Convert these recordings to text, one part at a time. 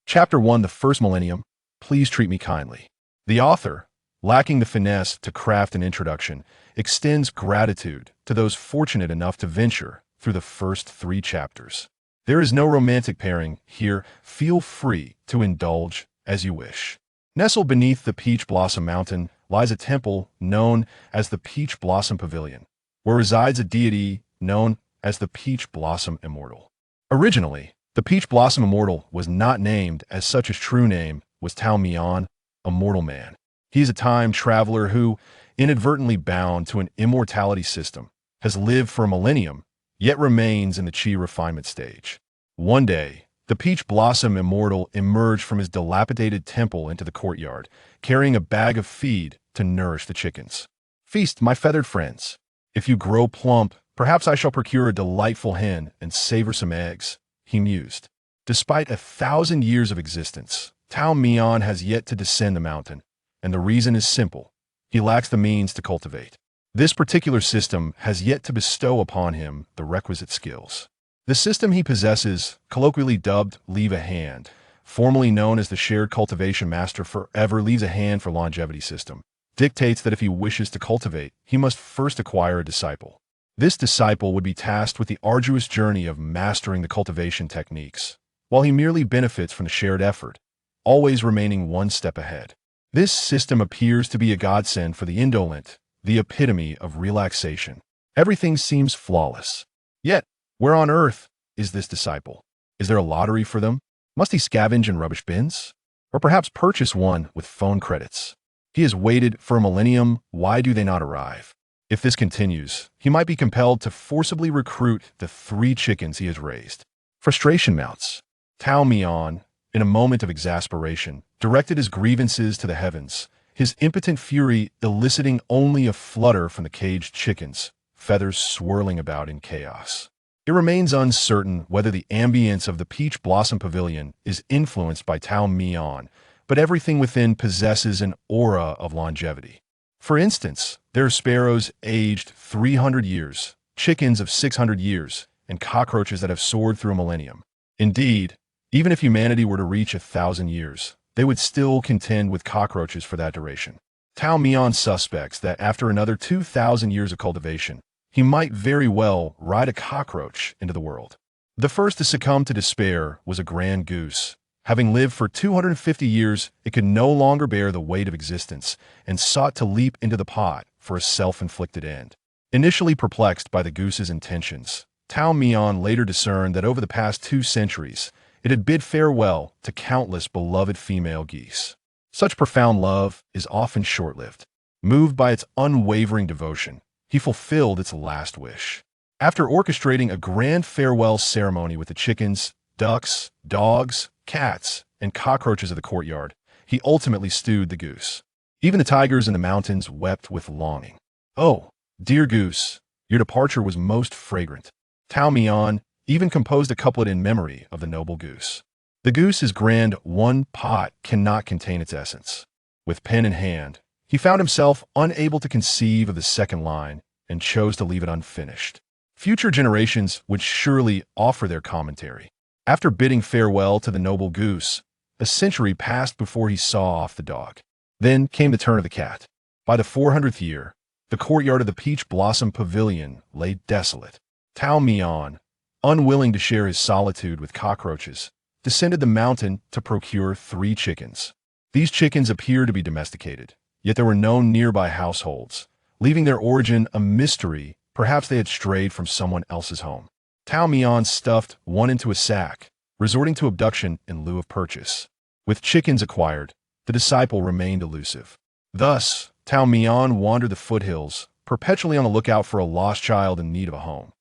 Chapter 1, The First Millennium, Please Treat Me Kindly. The author, lacking the finesse to craft an introduction, extends gratitude to those fortunate enough to venture through the first 3 chapters. There is no romantic pairing here. Feel free to indulge as you wish. Nestled beneath the Peach Blossom Mountain lies a temple known as the Peach Blossom Pavilion, where resides a deity known as the Peach Blossom Immortal. Originally, the Peach Blossom Immortal was not named as such. His true name was Tao Mian, a mortal man. He is a time traveler who, inadvertently bound to an immortality system, has lived for a millennium, yet remains in the Qi refinement stage. One day, the Peach Blossom Immortal emerged from his dilapidated temple into the courtyard, carrying a bag of feed to nourish the chickens. "Feast, my feathered friends. If you grow plump, perhaps I shall procure a delightful hen and savor some eggs," he mused. Despite 1,000 years of existence, Tao Mian has yet to descend the mountain, and the reason is simple. He lacks the means to cultivate. This particular system has yet to bestow upon him the requisite skills. The system he possesses, colloquially dubbed Leave a Hand, formerly known as the Shared Cultivation Master Forever Leaves a Hand for Longevity system, dictates that if he wishes to cultivate, he must first acquire a disciple. This disciple would be tasked with the arduous journey of mastering the cultivation techniques, while he merely benefits from the shared effort, always remaining one step ahead. This system appears to be a godsend for the indolent, the epitome of relaxation. Everything seems flawless. Yet, where on earth is this disciple? Is there a lottery for them? Must he scavenge in rubbish bins? Or perhaps purchase one with phone credits? He has waited for a millennium. Why do they not arrive? If this continues, he might be compelled to forcibly recruit the 3 chickens he has raised. Frustration mounts. Tao Mian, in a moment of exasperation, directed his grievances to the heavens, his impotent fury eliciting only a flutter from the caged chickens, feathers swirling about in chaos. It remains uncertain whether the ambience of the Peach Blossom Pavilion is influenced by Tao Mian, but everything within possesses an aura of longevity. For instance, there are sparrows aged 300 years, chickens of 600 years, and cockroaches that have soared through a millennium. Indeed, even if humanity were to reach 1,000 years, they would still contend with cockroaches for that duration. Tao Mian suspects that after another 2,000 years of cultivation, he might very well ride a cockroach into the world. The first to succumb to despair was a grand goose. Having lived for 250 years, it could no longer bear the weight of existence and sought to leap into the pot for a self-inflicted end. Initially perplexed by the goose's intentions, Tao Mian later discerned that over the past 2 centuries, it had bid farewell to countless beloved female geese. Such profound love is often short-lived. Moved by its unwavering devotion, he fulfilled its last wish. After orchestrating a grand farewell ceremony with the chickens, ducks, dogs, cats, and cockroaches of the courtyard, he ultimately stewed the goose. Even the tigers in the mountains wept with longing. "Oh, dear goose, your departure was most fragrant." Tao Mian even composed a couplet in memory of the noble goose. The goose is grand, one pot cannot contain its essence. With pen in hand, he found himself unable to conceive of the second line and chose to leave it unfinished. Future generations would surely offer their commentary. After bidding farewell to the noble goose, a century passed before he saw off the dog. Then came the turn of the cat. By the 400th year, the courtyard of the Peach Blossom Pavilion lay desolate. Tao Mian, unwilling to share his solitude with cockroaches, descended the mountain to procure 3 chickens. These chickens appeared to be domesticated, yet there were no nearby households, leaving their origin a mystery. Perhaps they had strayed from someone else's home. Tao Mian stuffed one into a sack, resorting to abduction in lieu of purchase. With chickens acquired, the disciple remained elusive. Thus, Tao Mian wandered the foothills, perpetually on the lookout for a lost child in need of a home.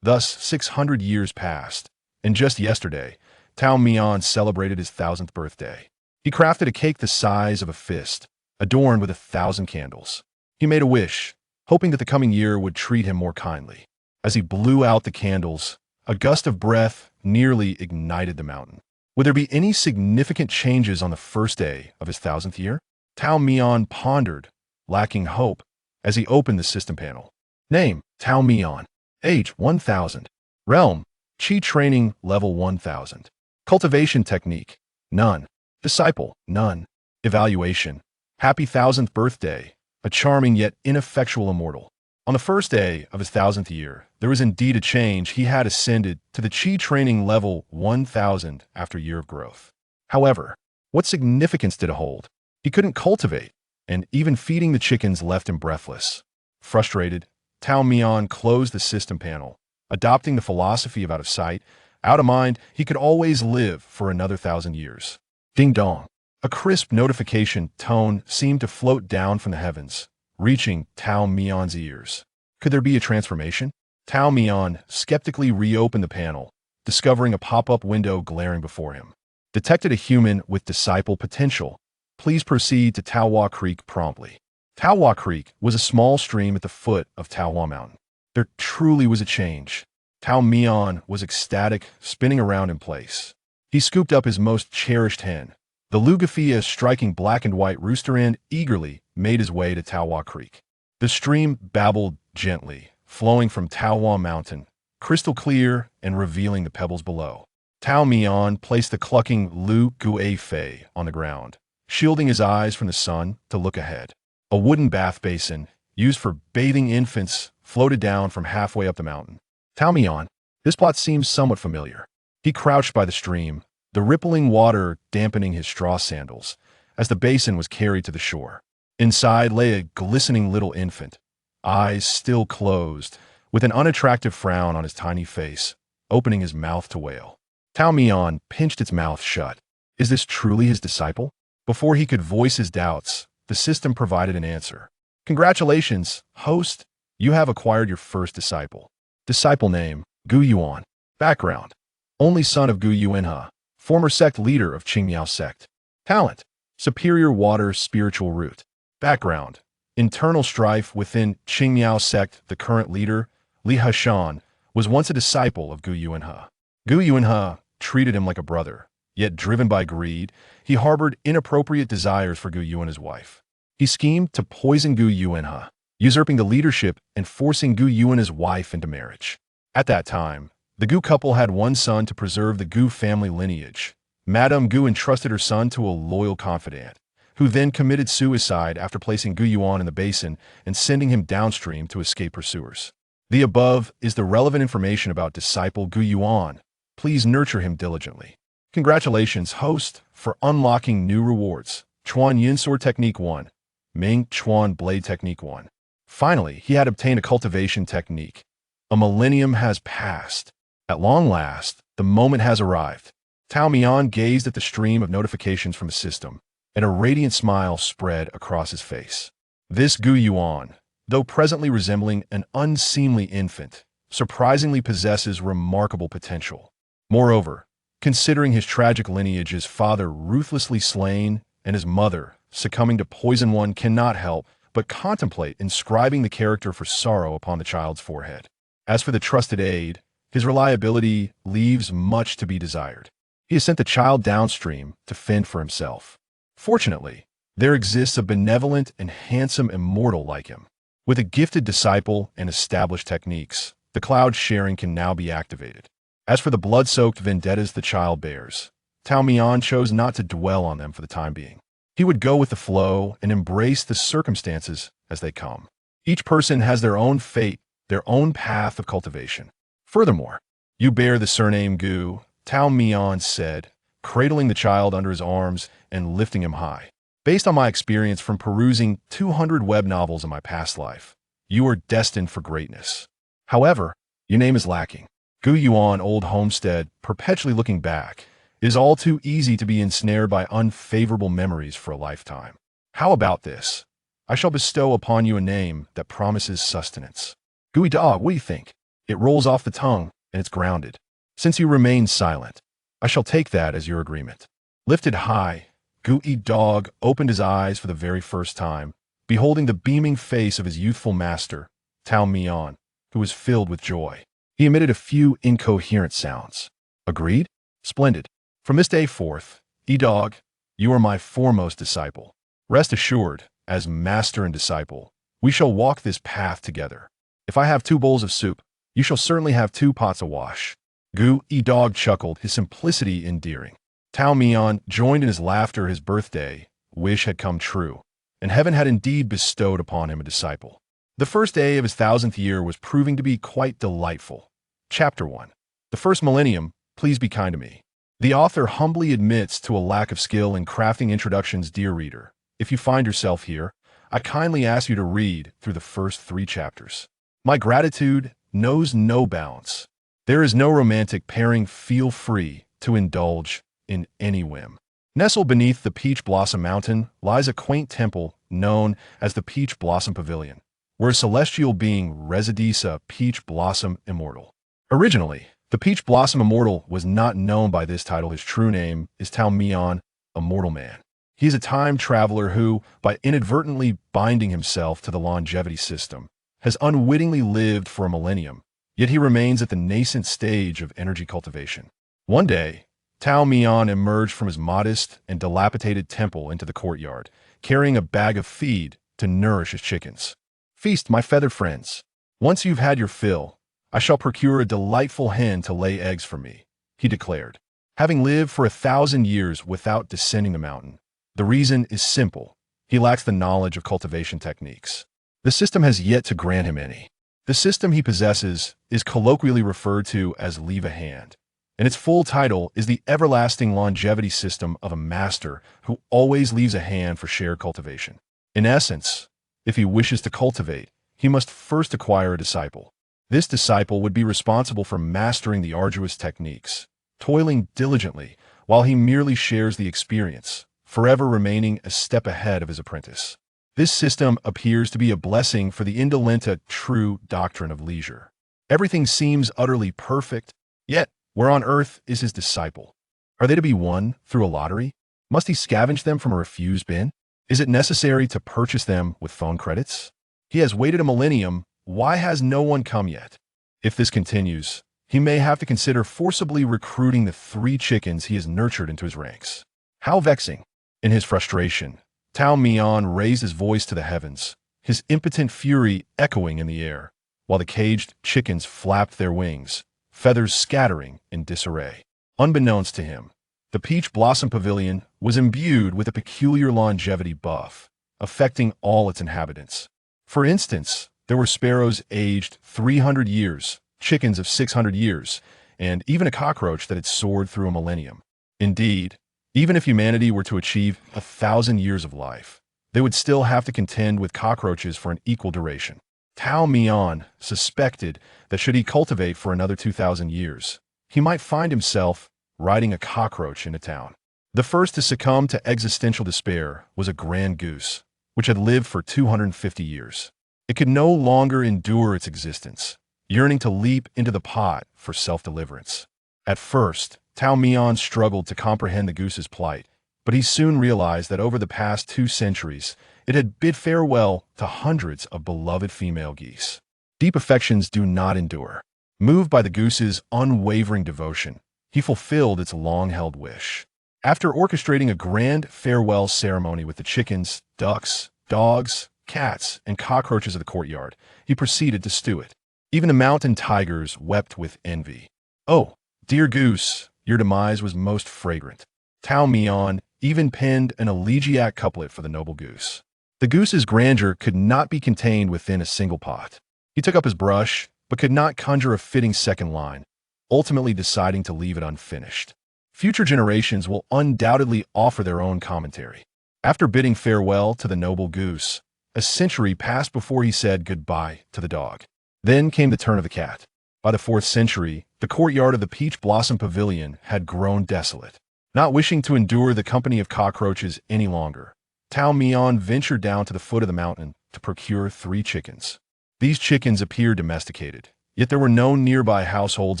Thus, 600 years passed, and just yesterday, Tao Mian celebrated his 1,000th birthday. He crafted a cake the size of a fist, adorned with 1,000 candles. He made a wish, hoping that the coming year would treat him more kindly. As he blew out the candles, a gust of breath nearly ignited the mountain. Would there be any significant changes on the first day of his 1,000th year? Tao Mian pondered, lacking hope, as he opened the system panel. Name, Tao Mian. Age, 1,000. Realm, Qi Training, Level 1,000. Cultivation Technique, None. Disciple? None. Evaluation. Happy 1000th birthday, a charming yet ineffectual immortal. On the first day of his 1000th year, there was indeed a change. He had ascended to the Qi training level 1000 after a year of growth. However, what significance did it hold? He couldn't cultivate, and even feeding the chickens left him breathless. Frustrated, Tao Mian closed the system panel, adopting the philosophy of out of sight, out of mind. He could always live for another 1000 years. Ding dong. A crisp notification tone seemed to float down from the heavens, reaching Tao Mian's ears. Could there be a transformation? Tao Mian skeptically reopened the panel, discovering a pop-up window glaring before him. Detected a human with disciple potential. Please proceed to Taohua Creek promptly. Taohua Creek was a small stream at the foot of Taohua Mountain. There truly was a change. Tao Mian was ecstatic, spinning around in place. He scooped up his most cherished hen. The Lugafia striking black and white rooster and eagerly made his way to Taohua Creek. The stream babbled gently, flowing from Taohua Mountain, crystal clear and revealing the pebbles below. Tao Mian placed the clucking Lu Gui Fei on the ground, shielding his eyes from the sun to look ahead. A wooden bath basin, used for bathing infants, floated down from halfway up the mountain. Tao Mian, this plot seems somewhat familiar. He crouched by the stream, the rippling water dampening his straw sandals, as the basin was carried to the shore. Inside lay a glistening little infant, eyes still closed, with an unattractive frown on his tiny face, opening his mouth to wail. Tao Mian pinched its mouth shut. Is this truly his disciple? Before he could voice his doubts, the system provided an answer. Congratulations, host. You have acquired your first disciple. Disciple name, Gu Yuan. Background. Only son of Gu Yuanhe, former sect leader of Qingmiao sect. Talent. Superior water spiritual root. Background. Internal strife within Qingmiao sect. The current leader, Li Hashan, was once a disciple of Gu Yuanhe. Gu Yuanhe treated him like a brother, yet driven by greed, he harbored inappropriate desires for Gu Yuanhe's wife. He schemed to poison Gu Yuanhe, usurping the leadership and forcing Gu Yuanhe's wife into marriage. At that time, the Gu couple had one son to preserve the Gu family lineage. Madame Gu entrusted her son to a loyal confidant, who then committed suicide after placing Gu Yuan in the basin and sending him downstream to escape pursuers. The above is the relevant information about disciple Gu Yuan. Please nurture him diligently. Congratulations, host, for unlocking new rewards. Chuan Yin Sword Technique 1. Ming Chuan Blade Technique 1. Finally, he had obtained a cultivation technique. A millennium has passed. At long last, the moment has arrived. Tao Mian gazed at the stream of notifications from the system, and a radiant smile spread across his face. This Gu Yuan, though presently resembling an unseemly infant, surprisingly possesses remarkable potential. Moreover, considering his tragic lineage, his father ruthlessly slain and his mother succumbing to poison, one cannot help but contemplate inscribing the character for sorrow upon the child's forehead. As for the trusted aide, his reliability leaves much to be desired. He has sent the child downstream to fend for himself. Fortunately, there exists a benevolent and handsome immortal like him. With a gifted disciple and established techniques, the cloud sharing can now be activated. As for the blood-soaked vendettas the child bears, Tao Mian chose not to dwell on them for the time being. He would go with the flow and embrace the circumstances as they come. Each person has their own fate, their own path of cultivation. Furthermore, you bear the surname Gu, Tao Mian said, cradling the child under his arms and lifting him high. Based on my experience from perusing 200 web novels in my past life, you are destined for greatness. However, your name is lacking. Gu Yuan, old homestead, perpetually looking back. It is all too easy to be ensnared by unfavorable memories for a lifetime. How about this? I shall bestow upon you a name that promises sustenance. Gooey dog, what do you think? It rolls off the tongue, and it's grounded. Since you remain silent, I shall take that as your agreement. Lifted high, Gooey dog opened his eyes for the very first time, beholding the beaming face of his youthful master, Tao Mian, who was filled with joy. He emitted a few incoherent sounds. Agreed? Splendid. From this day forth, E-Dog, you are my foremost disciple. Rest assured, as master and disciple, we shall walk this path together. If I have 2 bowls of soup, you shall certainly have 2 pots of wash. Gu E-Dog chuckled, his simplicity endearing. Tao Mian joined in his laughter. His birthday wish had come true, and heaven had indeed bestowed upon him a disciple. The first day of his 1000th year was proving to be quite delightful. Chapter 1. The first millennium, please be kind to me. The author humbly admits to a lack of skill in crafting introductions. Dear reader, if you find yourself here, I kindly ask you to read through the first 3 chapters. My gratitude knows no bounds. There is no romantic pairing. Feel free to indulge in any whim. Nestled beneath the Peach Blossom Mountain lies a quaint temple known as the Peach Blossom Pavilion, where a celestial being resides, a Peach Blossom Immortal. Originally, the Peach Blossom Immortal was not known by this title. His true name is Tao Mian, a mortal man. He is a time traveler who, by inadvertently binding himself to the longevity system, has unwittingly lived for a millennium, yet he remains at the nascent stage of energy cultivation. One day, Tao Mian emerged from his modest and dilapidated temple into the courtyard, carrying a bag of feed to nourish his chickens. Feast, my feathered friends. Once you've had your fill, I shall procure a delightful hen to lay eggs for me, he declared. Having lived for 1,000 years without descending the mountain, the reason is simple. He lacks the knowledge of cultivation techniques. The system has yet to grant him any. The system he possesses is colloquially referred to as leave a hand, and its full title is the everlasting longevity system of a master who always leaves a hand for shared cultivation. In essence, if he wishes to cultivate, he must first acquire a disciple. This disciple would be responsible for mastering the arduous techniques, toiling diligently while he merely shares the experience, forever remaining a step ahead of his apprentice. This system appears to be a blessing for the indolent, a true doctrine of leisure. Everything seems utterly perfect, yet where on earth is his disciple? Are they to be won through a lottery? Must he scavenge them from a refuse bin? Is it necessary to purchase them with phone credits? He has waited a millennium. Why has no one come yet? If this continues, he may have to consider forcibly recruiting the 3 chickens he has nurtured into his ranks. How vexing! In his frustration, Tao Mian raised his voice to the heavens, his impotent fury echoing in the air, while the caged chickens flapped their wings, feathers scattering in disarray. Unbeknownst to him, the Peach Blossom Pavilion was imbued with a peculiar longevity buff, affecting all its inhabitants. For instance, there were sparrows aged 300 years, chickens of 600 years, and even a cockroach that had soared through a millennium. Indeed, even if humanity were to achieve 1,000 years of life, they would still have to contend with cockroaches for an equal duration. Tao Mian suspected that should he cultivate for another 2,000 years, he might find himself riding a cockroach into town. The first to succumb to existential despair was a grand goose, which had lived for 250 years. It could no longer endure its existence, yearning to leap into the pot for self-deliverance. At first, Tao Mian struggled to comprehend the goose's plight, but he soon realized that over the past 2 centuries, it had bid farewell to hundreds of beloved female geese. Deep affections do not endure. Moved by the goose's unwavering devotion, he fulfilled its long-held wish. After orchestrating a grand farewell ceremony with the chickens, ducks, dogs, cats, and cockroaches of the courtyard, he proceeded to stew it. Even the mountain tigers wept with envy. Oh, dear goose, your demise was most fragrant. Tao Mian even penned an elegiac couplet for the noble goose. The goose's grandeur could not be contained within a single pot. He took up his brush, but could not conjure a fitting second line, ultimately deciding to leave it unfinished. Future generations will undoubtedly offer their own commentary. After bidding farewell to the noble goose, a century passed before he said goodbye to the dog. Then came the turn of the cat. By the 4th century, the courtyard of the Peach Blossom Pavilion had grown desolate. Not wishing to endure the company of cockroaches any longer, Tao Mian ventured down to the foot of the mountain to procure 3 chickens. These chickens appeared domesticated, yet there were no nearby households.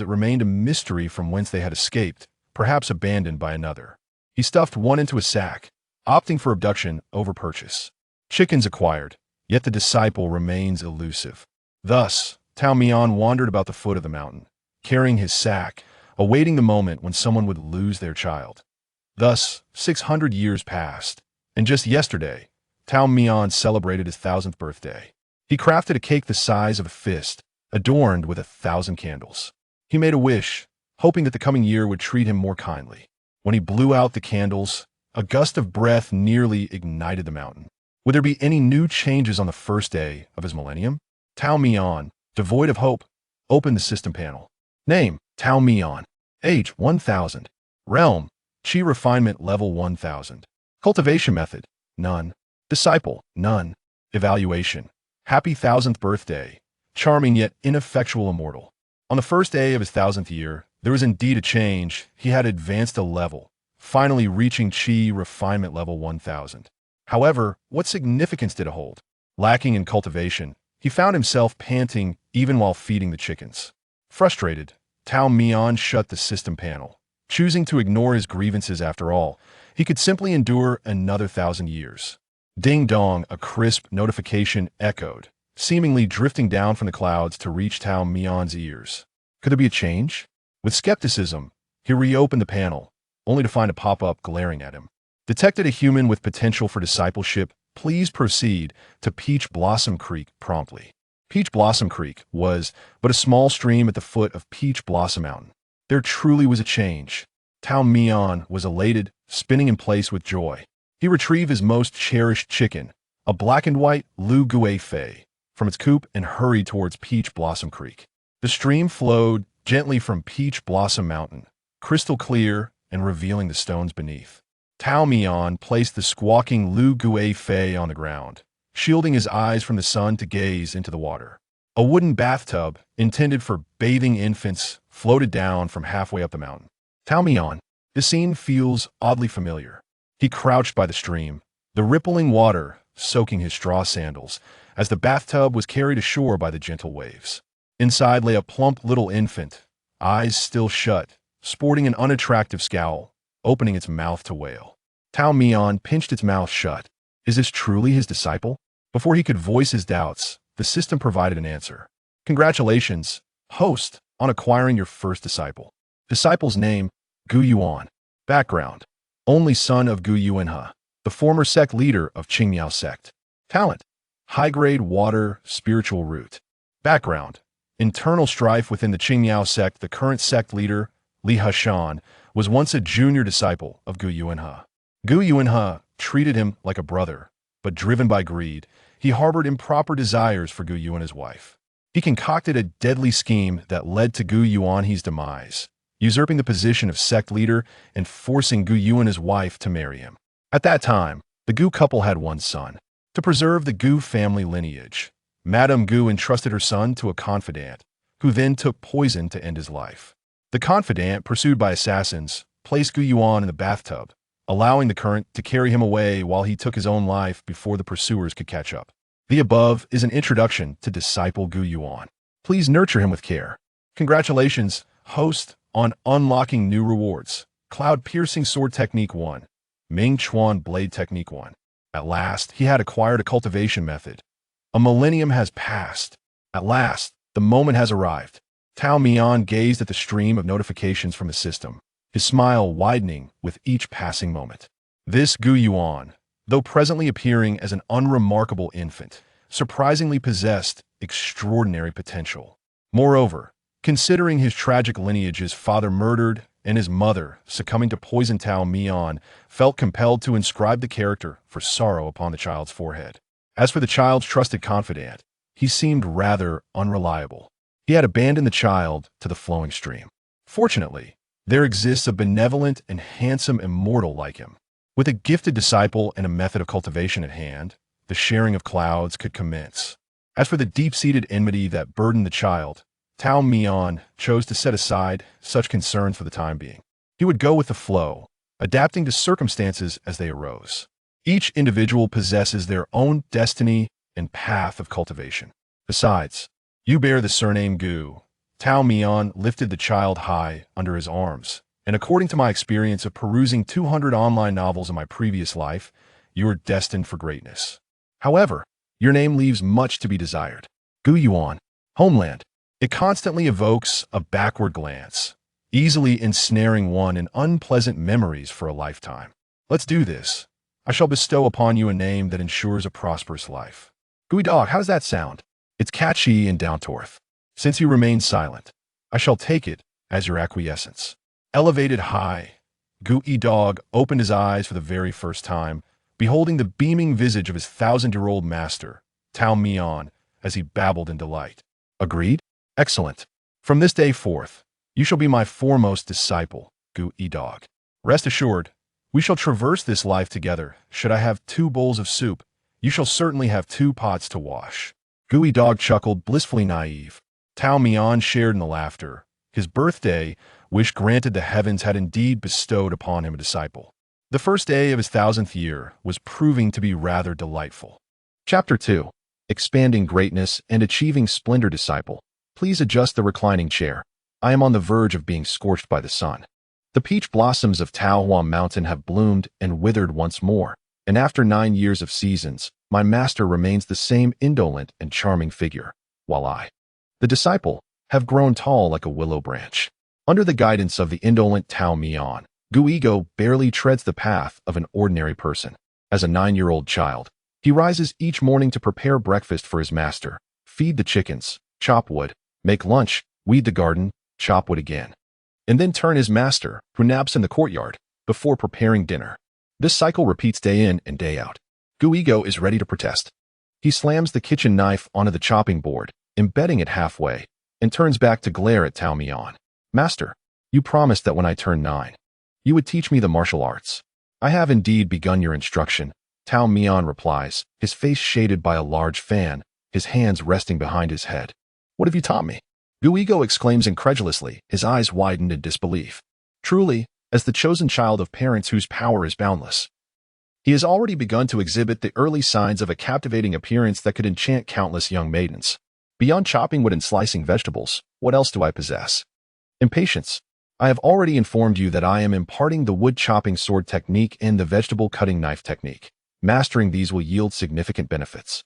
It remained a mystery from whence they had escaped, perhaps abandoned by another. He stuffed one into a sack, opting for abduction over purchase. Chickens acquired, yet the disciple remains elusive. Thus, Tao Mian wandered about the foot of the mountain, carrying his sack, awaiting the moment when someone would lose their child. Thus, 600 years passed, and just yesterday, Tao Mian celebrated his 1000th birthday. He crafted a cake the size of a fist, adorned with 1,000 candles. He made a wish, hoping that the coming year would treat him more kindly. When he blew out the candles, a gust of breath nearly ignited the mountain. Would there be any new changes on the first day of his millennium? Tao Mian, devoid of hope, opened the system panel. Name, Tao Mian. Age, 1000. Realm, Chi Refinement Level 1000. Cultivation Method, none. Disciple, none. Evaluation, happy 1000th birthday, charming yet ineffectual immortal. On the first day of his 1000th year, there was indeed a change. He had advanced a level, finally reaching Chi Refinement Level 1000. However, what significance did it hold? Lacking in cultivation, he found himself panting even while feeding the chickens. Frustrated, Tao Mian shut the system panel. Choosing to ignore his grievances after all, he could simply endure another 1000 years. Ding dong, a crisp notification echoed, seemingly drifting down from the clouds to reach Tao Mian's ears. Could there be a change? With skepticism, he reopened the panel, only to find a pop-up glaring at him. Detected a human with potential for discipleship. Please proceed to Peach Blossom Creek promptly. Peach Blossom Creek was but a small stream at the foot of Peach Blossom Mountain. There truly was a change. Tao Mian was elated, spinning in place with joy. He retrieved his most cherished chicken, a black and white Lu Gui Fei, from its coop and hurried towards Peach Blossom Creek. The stream flowed gently from Peach Blossom Mountain, crystal clear and revealing the stones beneath. Tao Mian placed the squawking Lu Gui Fei on the ground, shielding his eyes from the sun to gaze into the water. A wooden bathtub, intended for bathing infants, floated down from halfway up the mountain. Tao Mian, the scene feels oddly familiar. He crouched by the stream, the rippling water soaking his straw sandals, as the bathtub was carried ashore by the gentle waves. Inside lay a plump little infant, eyes still shut, sporting an unattractive scowl, opening its mouth to wail. Tao Mian pinched its mouth shut. Is this truly his disciple? Before he could voice his doubts, the system provided an answer. Congratulations, host, on acquiring your first disciple. Disciple's name, Gu Yuan. Background, only son of Gu Yuanhe, the former sect leader of Qingmiao sect. Talent, high-grade water, spiritual root. Background, internal strife within the Qingmiao sect. The current sect leader, Li Hashan, was once a junior disciple of Gu Yuanhe. Gu Yuanhe treated him like a brother, but driven by greed, he harbored improper desires for Gu Yuanhe's wife. He concocted a deadly scheme that led to Gu Yuanhe's demise, usurping the position of sect leader and forcing Gu Yuanhe's wife to marry him. At that time, the Gu couple had one son. To preserve the Gu family lineage, Madame Gu entrusted her son to a confidant, who then took poison to end his life. The confidant, pursued by assassins, placed Gu Yuan in the bathtub, allowing the current to carry him away while he took his own life before the pursuers could catch up. The above is an introduction to disciple Gu Yuan. Please nurture him with care. Congratulations, host, on unlocking new rewards. Cloud Piercing Sword Technique 1. Ming Chuan Blade Technique 1. At last, he had acquired a cultivation method. A millennium has passed. At last, the moment has arrived. Tao Mian gazed at the stream of notifications from the system, his smile widening with each passing moment. This Gu Yuan, though presently appearing as an unremarkable infant, surprisingly possessed extraordinary potential. Moreover, considering his tragic lineage, his father murdered and his mother, succumbing to poison, Tao Mian felt compelled to inscribe the character for sorrow upon the child's forehead. As for the child's trusted confidant, he seemed rather unreliable. He had abandoned the child to the flowing stream. Fortunately, there exists a benevolent and handsome immortal like him. With a gifted disciple and a method of cultivation at hand, the sharing of clouds could commence. As for the deep-seated enmity that burdened the child, Tao Mian chose to set aside such concerns for the time being. He would go with the flow, adapting to circumstances as they arose. Each individual possesses their own destiny and path of cultivation. Besides, you bear the surname Gu. Tao Mian lifted the child high under his arms, and according to my experience of perusing 200 online novels in my previous life, you are destined for greatness. However, your name leaves much to be desired. Gu Yuan, homeland. It constantly evokes a backward glance, easily ensnaring one in unpleasant memories for a lifetime. Let's do this. I shall bestow upon you a name that ensures a prosperous life. Gui Dog, how does that sound? It's catchy and down-to-earth. Since you remain silent, I shall take it as your acquiescence. Elevated high, Gu Dog opened his eyes for the very first time, beholding the beaming visage of his 1,000-year-old master, Tao Mian, as he babbled in delight. Agreed? Excellent. From this day forth, you shall be my foremost disciple, Gu Dog. Rest assured, we shall traverse this life together. Should I have 2 bowls of soup, you shall certainly have 2 pots to wash. Gu Dog chuckled, blissfully naive. Tao Mian shared in the laughter. His birthday wish granted, the heavens had indeed bestowed upon him a disciple. The first day of his 1,000th year was proving to be rather delightful. Chapter 2. Expanding Greatness and Achieving Splendor. Disciple, please adjust the reclining chair. I am on the verge of being scorched by the sun. The peach blossoms of Taohua Mountain have bloomed and withered once more, and after 9 years of seasons, my master remains the same indolent and charming figure, while I, the disciple, have grown tall like a willow branch. Under the guidance of the indolent Tao Mian, Guigo barely treads the path of an ordinary person. As a 9-year-old child, he rises each morning to prepare breakfast for his master, feed the chickens, chop wood, make lunch, weed the garden, chop wood again, and then turn his master, who naps in the courtyard, before preparing dinner. This cycle repeats day in and day out. Guigo is ready to protest. He slams the kitchen knife onto the chopping board, embedding it halfway, and turns back to glare at Tao Mian. Master, you promised that when I turn 9, you would teach me the martial arts. I have indeed begun your instruction, Tao Mian replies, his face shaded by a large fan, his hands resting behind his head. What have you taught me? Guigo exclaims incredulously, his eyes widened in disbelief. Truly, as the chosen child of parents whose power is boundless, he has already begun to exhibit the early signs of a captivating appearance that could enchant countless young maidens. Beyond chopping wood and slicing vegetables, what else do I possess? Impatience. I have already informed you that I am imparting the wood-chopping sword technique and the vegetable-cutting knife technique. Mastering these will yield significant benefits.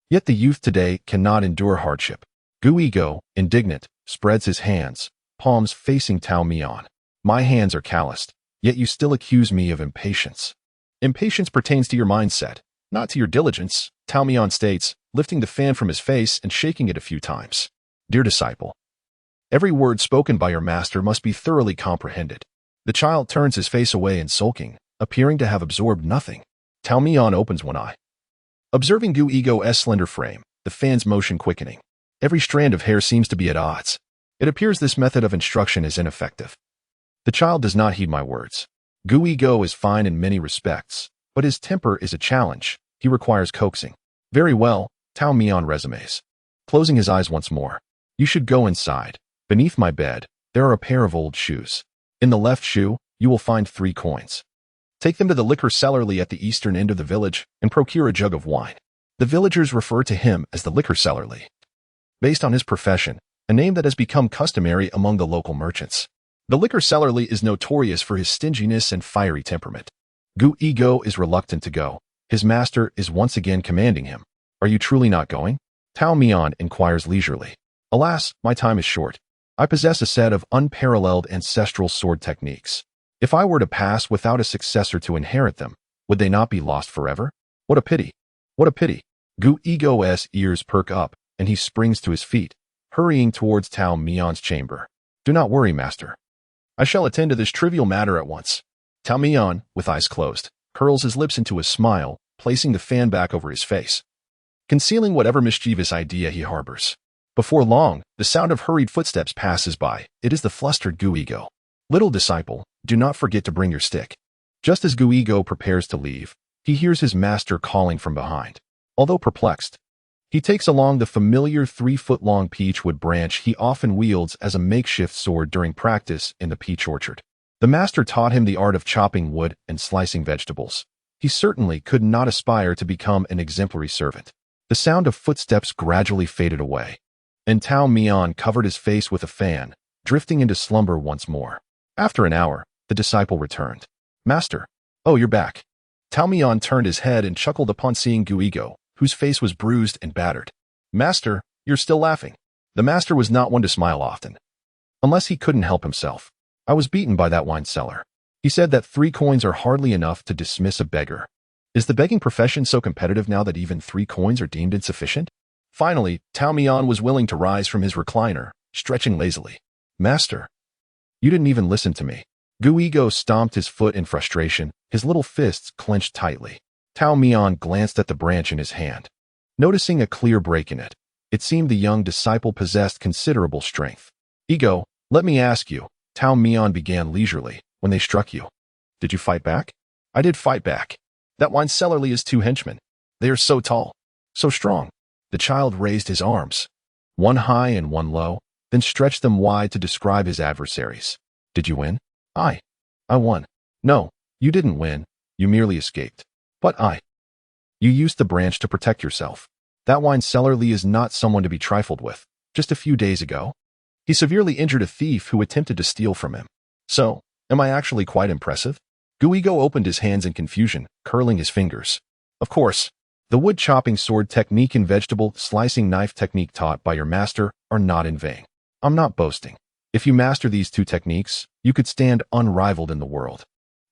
Yet the youth today cannot endure hardship. Guigo, indignant, spreads his hands, palms facing Tao Mian. My hands are calloused, yet you still accuse me of impatience. Impatience pertains to your mindset, not to your diligence, Tao Mian states, lifting the fan from his face and shaking it a few times. Dear disciple, every word spoken by your master must be thoroughly comprehended. The child turns his face away in sulking, appearing to have absorbed nothing. Tao Mian opens one eye, observing Guigo's slender frame, the fan's motion quickening. Every strand of hair seems to be at odds. It appears this method of instruction is ineffective. The child does not heed my words. Guigo is fine in many respects, but his temper is a challenge. He requires coaxing. Very well, Tao Mian resumes, closing his eyes once more. You should go inside. Beneath my bed, there are a pair of old shoes. In the left shoe, you will find 3 coins. Take them to the liquor cellarly at the eastern end of the village and procure a jug of wine. The villagers refer to him as the liquor cellarly, based on his profession, a name that has become customary among the local merchants. The liquor cellarly is notorious for his stinginess and fiery temperament. Guigo is reluctant to go. His master is once again commanding him. Are you truly not going? Tao Mian inquires leisurely. Alas, my time is short. I possess a set of unparalleled ancestral sword techniques. If I were to pass without a successor to inherit them, would they not be lost forever? What a pity! What a pity! Guigo's ears perk up, and he springs to his feet, hurrying towards Tao Mian's chamber. Do not worry, master. I shall attend to this trivial matter at once. Tao Mian, with eyes closed, curls his lips into a smile, placing the fan back over his face, concealing whatever mischievous idea he harbors. Before long, the sound of hurried footsteps passes by. It is the flustered Guigo. Little disciple, do not forget to bring your stick. Just as Guigo prepares to leave, he hears his master calling from behind. Although perplexed, he takes along the familiar 3-foot-long peachwood branch he often wields as a makeshift sword during practice in the peach orchard. The master taught him the art of chopping wood and slicing vegetables. He certainly could not aspire to become an exemplary servant. The sound of footsteps gradually faded away, and Tao Mian covered his face with a fan, drifting into slumber once more. After an hour, the disciple returned. Master, oh, you're back. Tao Mian turned his head and chuckled upon seeing Guigo, whose face was bruised and battered. Master, you're still laughing. The master was not one to smile often, unless he couldn't help himself. I was beaten by that wine cellar. He said that 3 coins are hardly enough to dismiss a beggar. Is the begging profession so competitive now that even 3 coins are deemed insufficient? Finally, Tao Mian was willing to rise from his recliner, stretching lazily. Master, you didn't even listen to me. Gu Ego stomped his foot in frustration, his little fists clenched tightly. Tao Mian glanced at the branch in his hand. Noticing a clear break in it, it seemed the young disciple possessed considerable strength. Ego, let me ask you, Tao Mian began leisurely, when they struck you. Did you fight back? I did fight back. That wine cellarly is 2 henchmen. They are so tall, so strong. The child raised his arms, one high and one low, then stretched them wide to describe his adversaries. Did you win? I won. No, you didn't win. You merely escaped. But you used the branch to protect yourself. That wine cellarly is not someone to be trifled with. Just a few days ago, he severely injured a thief who attempted to steal from him. So, am I actually quite impressive? Gu Ego opened his hands in confusion, curling his fingers. Of course, the wood-chopping sword technique and vegetable slicing knife technique taught by your master are not in vain. I'm not boasting. If you master these 2 techniques, you could stand unrivaled in the world.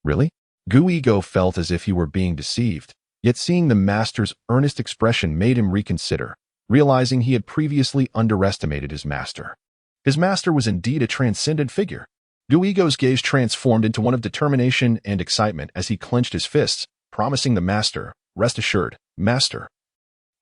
Really? Gu Ego felt as if he were being deceived, yet seeing the master's earnest expression made him reconsider, realizing he had previously underestimated his master. His master was indeed a transcendent figure. Gu Ego's gaze transformed into one of determination and excitement as he clenched his fists, promising the master, rest assured, master,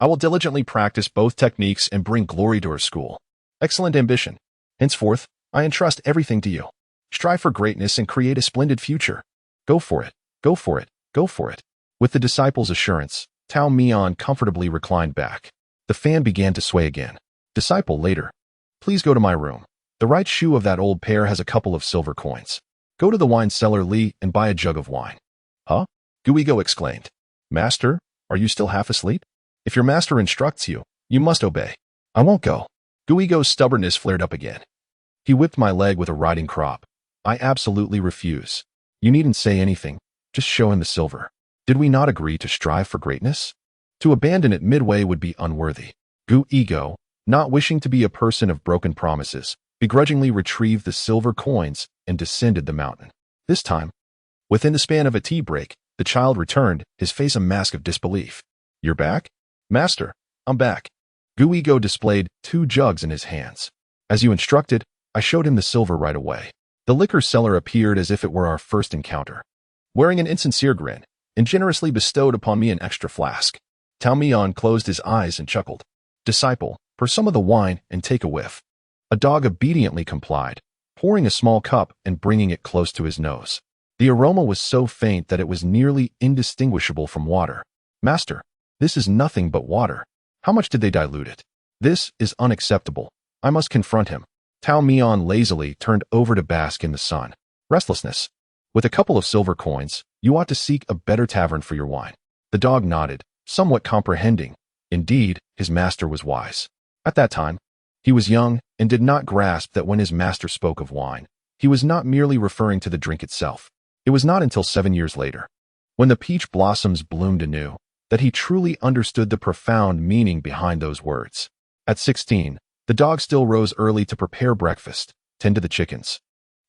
I will diligently practice both techniques and bring glory to our school. Excellent ambition. Henceforth, I entrust everything to you. Strive for greatness and create a splendid future. Go for it, go for it, go for it. With the disciple's assurance, Tao Mian comfortably reclined back. The fan began to sway again. Disciple later. Please go to my room. The right shoe of that old pair has a couple of silver coins. Go to the wine cellar, Li, and buy a jug of wine. Huh? Gu Ego exclaimed. Master, are you still half asleep? If your master instructs you, you must obey. I won't go. Gu Ego's stubbornness flared up again. He whipped my leg with a riding crop. I absolutely refuse. You needn't say anything. Just show him the silver. Did we not agree to strive for greatness? To abandon it midway would be unworthy. Gu Ego, not wishing to be a person of broken promises, begrudgingly retrieved the silver coins and descended the mountain. This time, within the span of a tea break, the child returned, his face a mask of disbelief. You're back? Master, I'm back. Gu Ego displayed 2 jugs in his hands. As you instructed, I showed him the silver right away. The liquor seller appeared as if it were our first encounter. Wearing an insincere grin, and generously bestowed upon me an extra flask. Tao Mian closed his eyes and chuckled. Disciple, pour some of the wine and take a whiff. A dog obediently complied, pouring a small cup and bringing it close to his nose. The aroma was so faint that it was nearly indistinguishable from water. Master, this is nothing but water. How much did they dilute it? This is unacceptable. I must confront him. Tao Mian lazily turned over to bask in the sun. Restlessness. With a couple of silver coins, you ought to seek a better tavern for your wine. The dog nodded, somewhat comprehending. Indeed, his master was wise. At that time, he was young and did not grasp that when his master spoke of wine, he was not merely referring to the drink itself. It was not until 7 years later, when the peach blossoms bloomed anew, that he truly understood the profound meaning behind those words. At 16, the dog still rose early to prepare breakfast, tend to the chickens,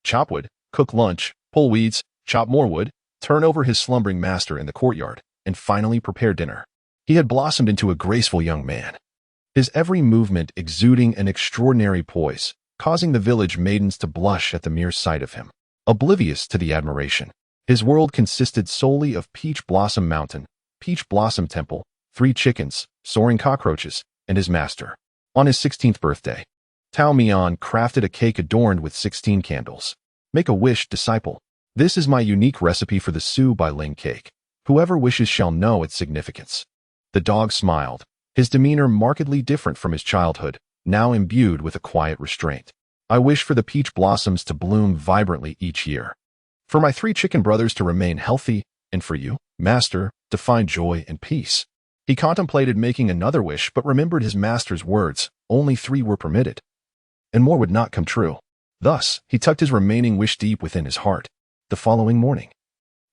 chop wood, cook lunch, pull weeds, chop more wood, turn over his slumbering master in the courtyard, and finally prepare dinner. He had blossomed into a graceful young man, his every movement exuding an extraordinary poise, causing the village maidens to blush at the mere sight of him. Oblivious to the admiration, his world consisted solely of Peach Blossom Mountain, Peach Blossom Temple, 3 chickens, soaring cockroaches, and his master. On his 16th birthday, Tao Mian crafted a cake adorned with 16 candles. Make a wish, disciple. This is my unique recipe for the Su Bai Ling cake. Whoever wishes shall know its significance. The dog smiled, his demeanor markedly different from his childhood, now imbued with a quiet restraint. I wish for the peach blossoms to bloom vibrantly each year, for my 3 chicken brothers to remain healthy, and for you, master, to find joy and peace. He contemplated making another wish but remembered his master's words, only 3 were permitted, and more would not come true. Thus, he tucked his remaining wish deep within his heart. The following morning,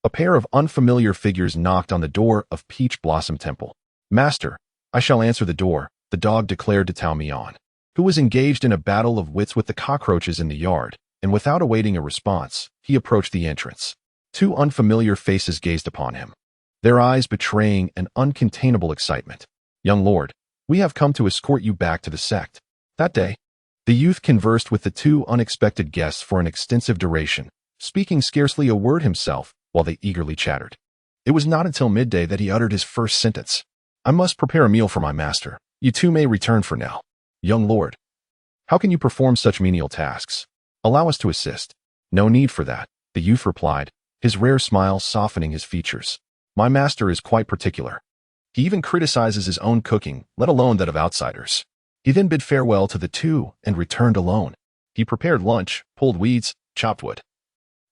a pair of unfamiliar figures knocked on the door of Peach Blossom Temple. Master, I shall answer the door, the dog declared to Tao Mian, who was engaged in a battle of wits with the cockroaches in the yard, and without awaiting a response, he approached the entrance. 2 unfamiliar faces gazed upon him, their eyes betraying an uncontainable excitement. Young lord, we have come to escort you back to the sect. That day, the youth conversed with the 2 unexpected guests for an extensive duration, speaking scarcely a word himself while they eagerly chattered. It was not until midday that he uttered his first sentence. "I must prepare a meal for my master. You two may return for now." "Young lord, how can you perform such menial tasks? Allow us to assist." "No need for that," the youth replied, his rare smile softening his features. "My master is quite particular. He even criticizes his own cooking, let alone that of outsiders." He then bid farewell to the two and returned alone. He prepared lunch, pulled weeds, chopped wood,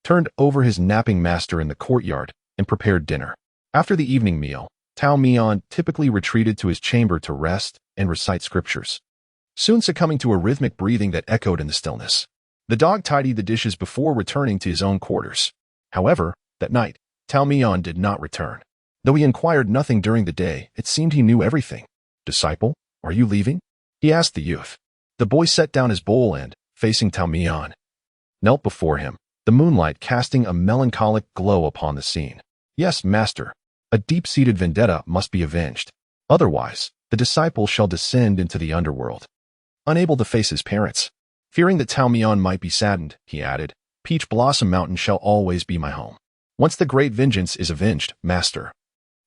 turned over his napping master in the courtyard, and prepared dinner. After the evening meal, Tao Mian typically retreated to his chamber to rest and recite scriptures, soon succumbing to a rhythmic breathing that echoed in the stillness. The dog tidied the dishes before returning to his own quarters. However, that night, Tao Mian did not return. Though he inquired nothing during the day, it seemed he knew everything. "Disciple, are you leaving?" he asked the youth. The boy set down his bowl and, facing Tao Mian, knelt before him, the moonlight casting a melancholic glow upon the scene. "Yes, master. A deep-seated vendetta must be avenged. Otherwise, the disciple shall descend into the underworld." Unable to face his parents, fearing that Tao Mian might be saddened, he added, "Peach Blossom Mountain shall always be my home. Once the great vengeance is avenged, master,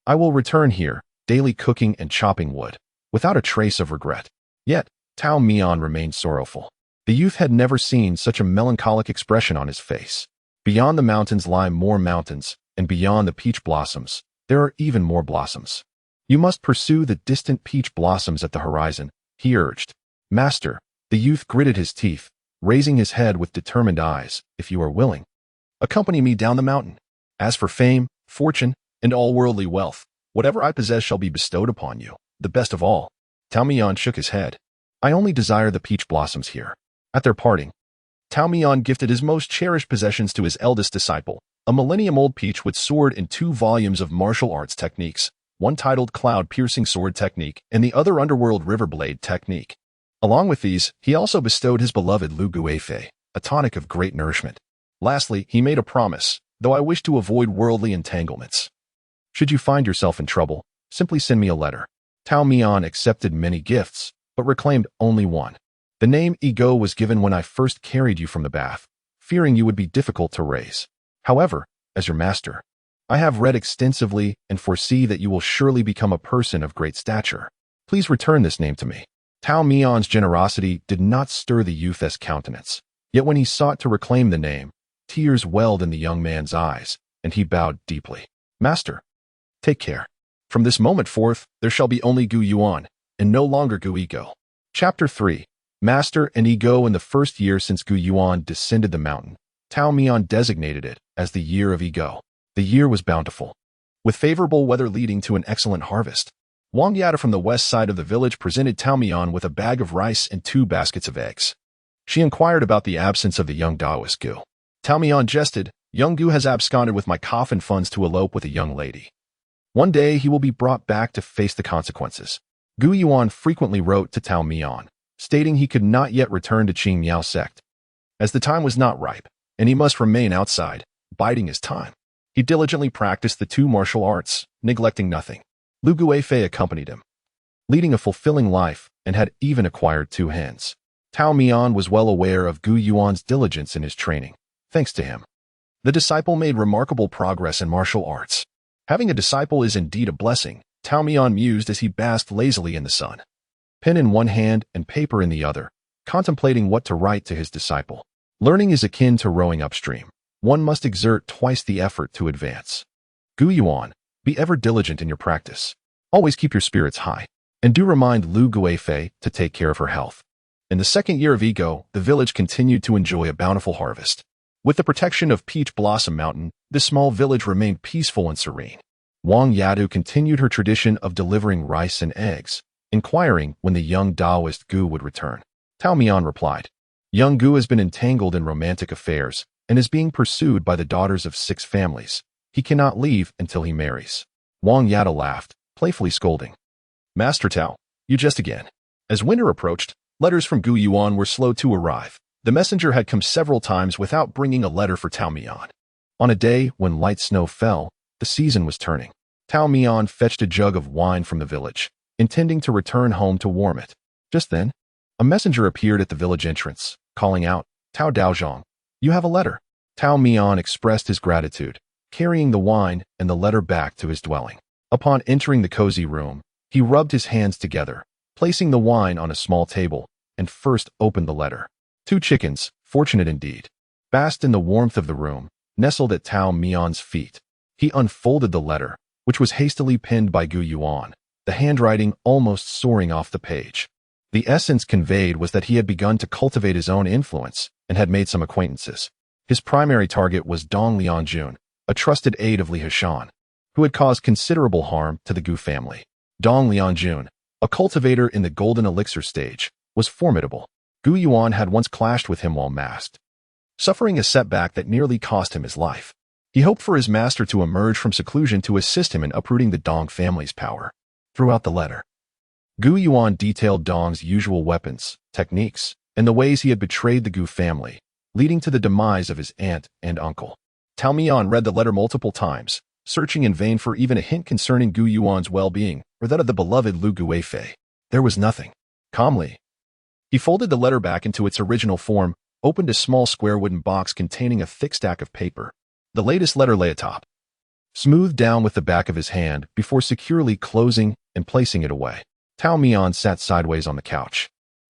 I will return here, daily cooking and chopping wood, without a trace of regret." Yet, Tao Mian remained sorrowful. The youth had never seen such a melancholic expression on his face. Beyond the mountains lie more mountains, and beyond the peach blossoms, there are even more blossoms. "You must pursue the distant peach blossoms at the horizon," he urged. "Master," the youth gritted his teeth, raising his head with determined eyes, "if you are willing, accompany me down the mountain. As for fame, fortune, and all worldly wealth, whatever I possess shall be bestowed upon you, the best of all." Tao Mian shook his head. "I only desire the peach blossoms here." At their parting, Tao Mian gifted his most cherished possessions to his eldest disciple, a millennium-old peach with sword and 2 volumes of martial arts techniques, one titled Cloud-Piercing Sword Technique and the other Underworld Riverblade Technique. Along with these, he also bestowed his beloved Lu Guifei, a tonic of great nourishment. Lastly, he made a promise, "Though I wish to avoid worldly entanglements, should you find yourself in trouble, simply send me a letter." Tao Mian accepted many gifts, but reclaimed only one. "The name Ego was given when I first carried you from the bath, fearing you would be difficult to raise. However, as your master, I have read extensively and foresee that you will surely become a person of great stature. Please return this name to me." Tao Mian's generosity did not stir the youth's countenance. Yet when he sought to reclaim the name, tears welled in the young man's eyes, and he bowed deeply. "Master, take care. From this moment forth, there shall be only Gu Yuan, and no longer Gu Ego." Chapter 3. Master and Ego. In the first year since Gu Yuan descended the mountain, Tao Mian designated it as the Year of Ego. The year was bountiful, with favorable weather leading to an excellent harvest. Wang Yada from the west side of the village presented Tao Mian with a bag of rice and 2 baskets of eggs. She inquired about the absence of the young Taoist Gu. Tao Mian jested, "Young Gu has absconded with my coffin funds to elope with a young lady. One day he will be brought back to face the consequences." Gu Yuan frequently wrote to Tao Mian, stating he could not yet return to Qing Miao sect, as the time was not ripe, and he must remain outside, biding his time. He diligently practiced the 2 martial arts, neglecting nothing. Lu Guifei accompanied him, leading a fulfilling life, and had even acquired 2 hens. Tao Mian was well aware of Gu Yuan's diligence in his training. Thanks to him, the disciple made remarkable progress in martial arts. Having a disciple is indeed a blessing, Tao Mian mused as he basked lazily in the sun, pen in one hand and paper in the other, contemplating what to write to his disciple. Learning is akin to rowing upstream. One must exert twice the effort to advance. Gu Yuan, be ever diligent in your practice. Always keep your spirits high, and do remind Lu Guifei to take care of her health. In the second year of Ego, the village continued to enjoy a bountiful harvest. With the protection of Peach Blossom Mountain, this small village remained peaceful and serene. Wang Yadu continued her tradition of delivering rice and eggs, inquiring when the young Taoist Gu would return. Tao Mian replied, "Young Gu has been entangled in romantic affairs and is being pursued by the daughters of 6 families. He cannot leave until he marries." Wang Yada laughed, playfully scolding, "Master Tao, you jest again." As winter approached, letters from Gu Yuan were slow to arrive. The messenger had come several times without bringing a letter for Tao Mian. On a day when light snow fell, the season was turning. Tao Mian fetched a jug of wine from the village, intending to return home to warm it. Just then, a messenger appeared at the village entrance, calling out, "Tao Daozhong, you have a letter." Tao Mian expressed his gratitude, carrying the wine and the letter back to his dwelling. Upon entering the cozy room, he rubbed his hands together, placing the wine on a small table, and first opened the letter. 2 chickens, fortunate indeed, basked in the warmth of the room, nestled at Tao Mian's feet. He unfolded the letter, which was hastily pinned by Gu Yuan, the handwriting almost soaring off the page. The essence conveyed was that he had begun to cultivate his own influence and had made some acquaintances. His primary target was Dong Lianjun, a trusted aide of Li Hashan, who had caused considerable harm to the Gu family. Dong Lianjun, a cultivator in the golden elixir stage, was formidable. Gu Yuan had once clashed with him while masked, suffering a setback that nearly cost him his life. He hoped for his master to emerge from seclusion to assist him in uprooting the Dong family's power. Throughout the letter, Gu Yuan detailed Dong's usual weapons, techniques, and the ways he had betrayed the Gu family, leading to the demise of his aunt and uncle. Tao Mian read the letter multiple times, searching in vain for even a hint concerning Gu Yuan's well-being or that of the beloved Lu Guifei. There was nothing. Calmly, he folded the letter back into its original form, opened a small square wooden box containing a thick stack of paper. The latest letter lay atop, smoothed down with the back of his hand before securely closing and placing it away. Tao Mian sat sideways on the couch,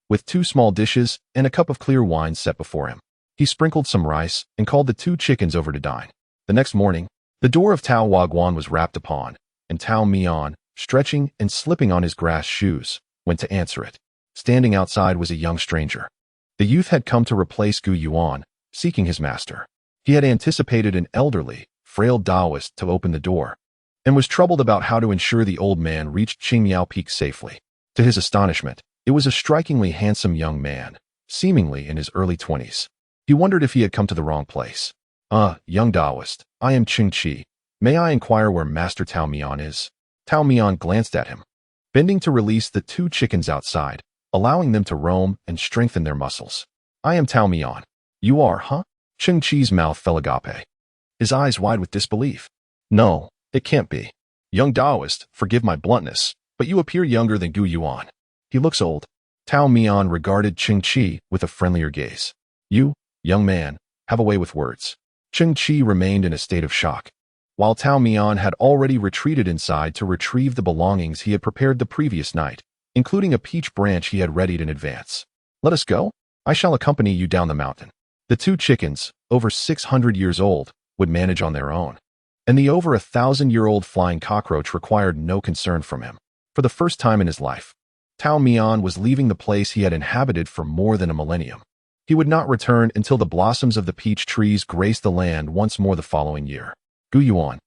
with 2 small dishes and a cup of clear wine set before him. He sprinkled some rice and called the 2 chickens over to dine. The next morning, the door of Tao Wagwan was rapped upon, and Tao Mian, stretching and slipping on his grass shoes, went to answer it. Standing outside was a young stranger. The youth had come to replace Gu Yuan, seeking his master. He had anticipated an elderly, frail Taoist to open the door, and was troubled about how to ensure the old man reached Qingmiao Peak safely. To his astonishment, it was a strikingly handsome young man, seemingly in his early 20s. He wondered if he had come to the wrong place. Young Taoist, I am Qing Qi. May I inquire where Master Tao Mian is? Tao Mian glanced at him, bending to release the 2 chickens outside, allowing them to roam and strengthen their muscles. I am Tao Mian. You are, huh? Qing Qi's mouth fell agape, his eyes wide with disbelief. No, it can't be. Young Taoist, forgive my bluntness, but you appear younger than Gu Yuan. He looks old. Tao Mian regarded Qing Qi with a friendlier gaze. You, young man, have a way with words. Qing Qi remained in a state of shock, while Tao Mian had already retreated inside to retrieve the belongings he had prepared the previous night, including a peach branch he had readied in advance. Let us go. I shall accompany you down the mountain. The 2 chickens, over 600 years old, would manage on their own, and the over 1,000-year-old flying cockroach required no concern from him. For the first time in his life, Tao Mian was leaving the place he had inhabited for more than a millennium. He would not return until the blossoms of the peach trees graced the land once more the following year. Gu Yuan,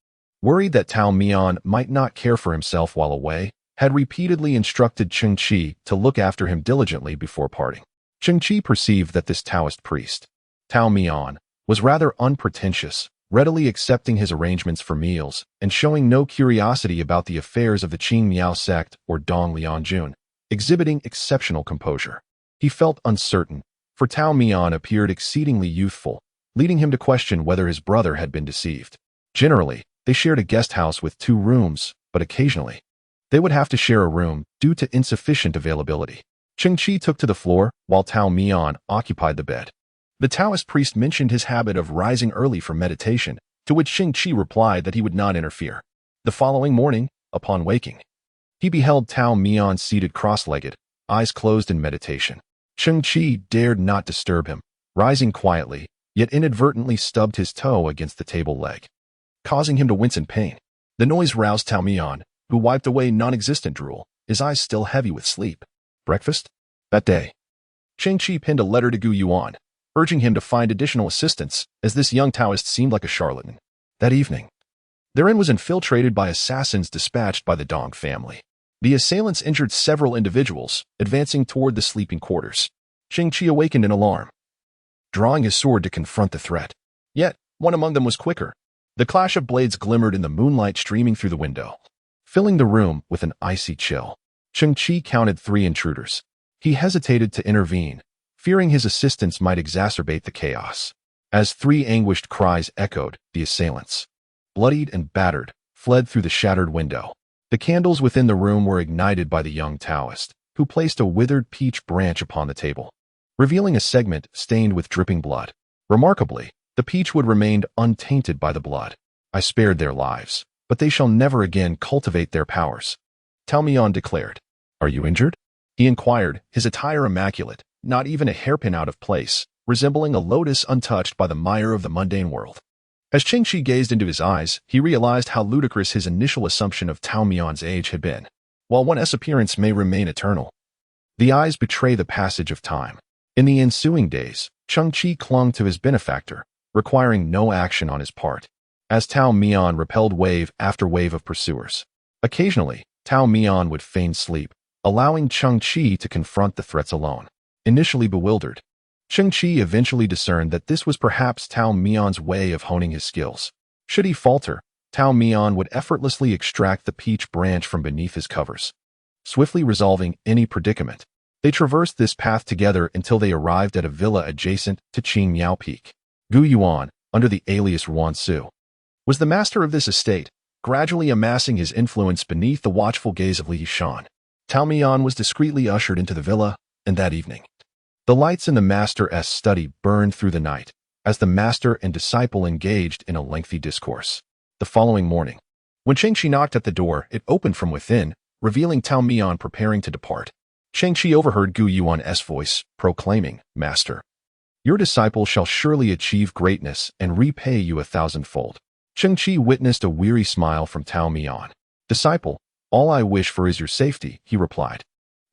worried that Tao Mian might not care for himself while away, had repeatedly instructed Qing Qi to look after him diligently before parting. Qing Qi perceived that this Taoist priest, Tao Mian, was rather unpretentious, readily accepting his arrangements for meals and showing no curiosity about the affairs of the Qing Miao sect or Dong Lianjun, exhibiting exceptional composure. He felt uncertain, for Tao Mian appeared exceedingly youthful, leading him to question whether his brother had been deceived. Generally, they shared a guest house with 2 rooms, but occasionally, they would have to share a room due to insufficient availability. Qing Qi took to the floor, while Tao Mian occupied the bed. The Taoist priest mentioned his habit of rising early for meditation, to which Qing Qi replied that he would not interfere. The following morning, upon waking, he beheld Tao Mian seated cross-legged, eyes closed in meditation. Qing Qi dared not disturb him, rising quietly, yet inadvertently stubbed his toe against the table leg, causing him to wince in pain. The noise roused Tao Mian, who wiped away non-existent drool, his eyes still heavy with sleep. Breakfast? That day, Qing Qi pinned a letter to Gu Yuan, urging him to find additional assistance, as this young Taoist seemed like a charlatan. That evening, their inn was infiltrated by assassins dispatched by the Dong family. The assailants injured several individuals, advancing toward the sleeping quarters. Qing Qi awakened in alarm, drawing his sword to confront the threat. Yet, one among them was quicker. The clash of blades glimmered in the moonlight streaming through the window, filling the room with an icy chill. Qing Qi counted 3 intruders. He hesitated to intervene, fearing his assistance might exacerbate the chaos. As 3 anguished cries echoed, the assailants, bloodied and battered, fled through the shattered window. The candles within the room were ignited by the young Taoist, who placed a withered peach branch upon the table, revealing a segment stained with dripping blood. Remarkably, the peach wood remained untainted by the blood. I spared their lives, but they shall never again cultivate their powers. Tao Mian declared. Are you injured? He inquired, his attire immaculate, not even a hairpin out of place, resembling a lotus untouched by the mire of the mundane world. As Qingxi gazed into his eyes, he realized how ludicrous his initial assumption of Tao Mian's age had been. While one's appearance may remain eternal, the eyes betray the passage of time. In the ensuing days, Qingxi clung to his benefactor, requiring no action on his part, as Tao Mian repelled wave after wave of pursuers. Occasionally, Tao Mian would feign sleep, allowing Qingxi to confront the threats alone. Initially bewildered, Qingxi eventually discerned that this was perhaps Tao Mian's way of honing his skills. Should he falter, Tao Mian would effortlessly extract the peach branch from beneath his covers, swiftly resolving any predicament. They traversed this path together until they arrived at a villa adjacent to Qing Miao Peak. Gu Yuan, under the alias Yuan Su, was the master of this estate, gradually amassing his influence beneath the watchful gaze of Li Yishan. Tao Mian was discreetly ushered into the villa, and that evening, the lights in the master's study burned through the night, as the master and disciple engaged in a lengthy discourse. The following morning, when Qingxi knocked at the door, it opened from within, revealing Tao Mian preparing to depart. Qingxi overheard Gu Yuan's voice, proclaiming, Master, your disciple shall surely achieve greatness and repay you 1,000-fold. Qingxi witnessed a weary smile from Tao Mian. Disciple, all I wish for is your safety, he replied.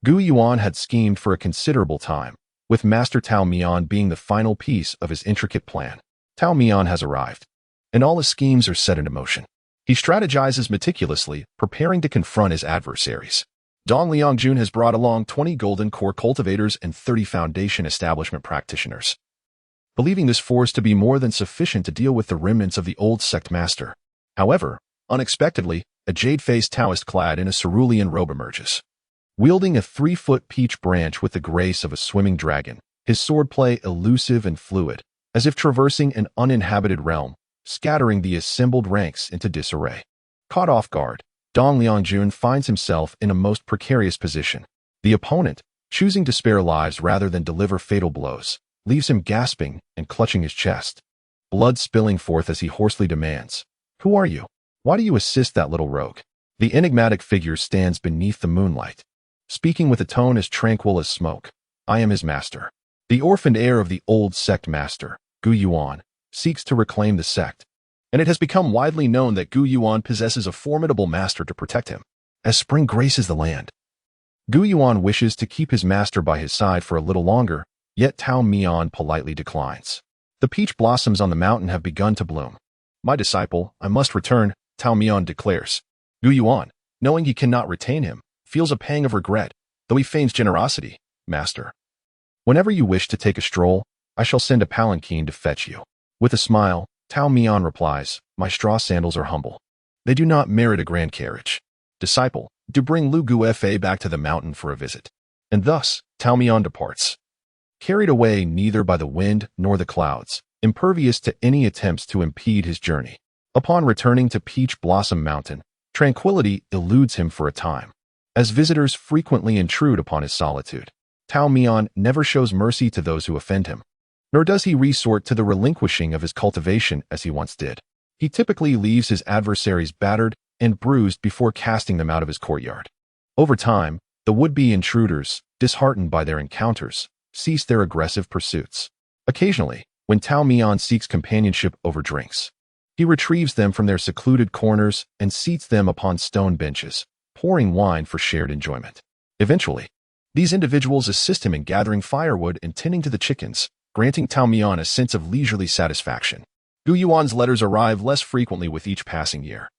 Gu Yuan had schemed for a considerable time, with Master Tao Mian being the final piece of his intricate plan. Tao Mian has arrived, and all his schemes are set into motion. He strategizes meticulously, preparing to confront his adversaries. Dong Liangjun has brought along 20 golden core cultivators and 30 foundation establishment practitioners, believing this force to be more than sufficient to deal with the remnants of the old sect master. However, unexpectedly, a jade-faced Taoist clad in a cerulean robe emerges. Wielding a 3-foot peach branch with the grace of a swimming dragon, his swordplay elusive and fluid, as if traversing an uninhabited realm, scattering the assembled ranks into disarray. Caught off guard, Dong Liangjun finds himself in a most precarious position. The opponent, choosing to spare lives rather than deliver fatal blows, leaves him gasping and clutching his chest, blood spilling forth as he hoarsely demands, Who are you? Why do you assist that little rogue? The enigmatic figure stands beneath the moonlight, speaking with a tone as tranquil as smoke. I am his master. The orphaned heir of the old sect master, Gu Yuan, seeks to reclaim the sect, and it has become widely known that Gu Yuan possesses a formidable master to protect him. As spring graces the land, Gu Yuan wishes to keep his master by his side for a little longer, yet Tao Mian politely declines. The peach blossoms on the mountain have begun to bloom. My disciple, I must return, Tao Mian declares. Gu Yuan, knowing he cannot retain him, feels a pang of regret, though he feigns generosity. Master, whenever you wish to take a stroll, I shall send a palanquin to fetch you. With a smile, Tao Mian replies, My straw sandals are humble. They do not merit a grand carriage. Disciple, do bring Lu Gufa back to the mountain for a visit. And thus, Tao Mian departs, carried away neither by the wind nor the clouds, impervious to any attempts to impede his journey. Upon returning to Peach Blossom Mountain, tranquility eludes him for a time. As visitors frequently intrude upon his solitude, Tao Mian never shows mercy to those who offend him, nor does he resort to the relinquishing of his cultivation as he once did. He typically leaves his adversaries battered and bruised before casting them out of his courtyard. Over time, the would-be intruders, disheartened by their encounters, cease their aggressive pursuits. Occasionally, when Tao Mian seeks companionship over drinks, he retrieves them from their secluded corners and seats them upon stone benches, pouring wine for shared enjoyment. Eventually, these individuals assist him in gathering firewood and tending to the chickens, granting Tao Mian a sense of leisurely satisfaction. Gu Yuan's letters arrive less frequently with each passing year,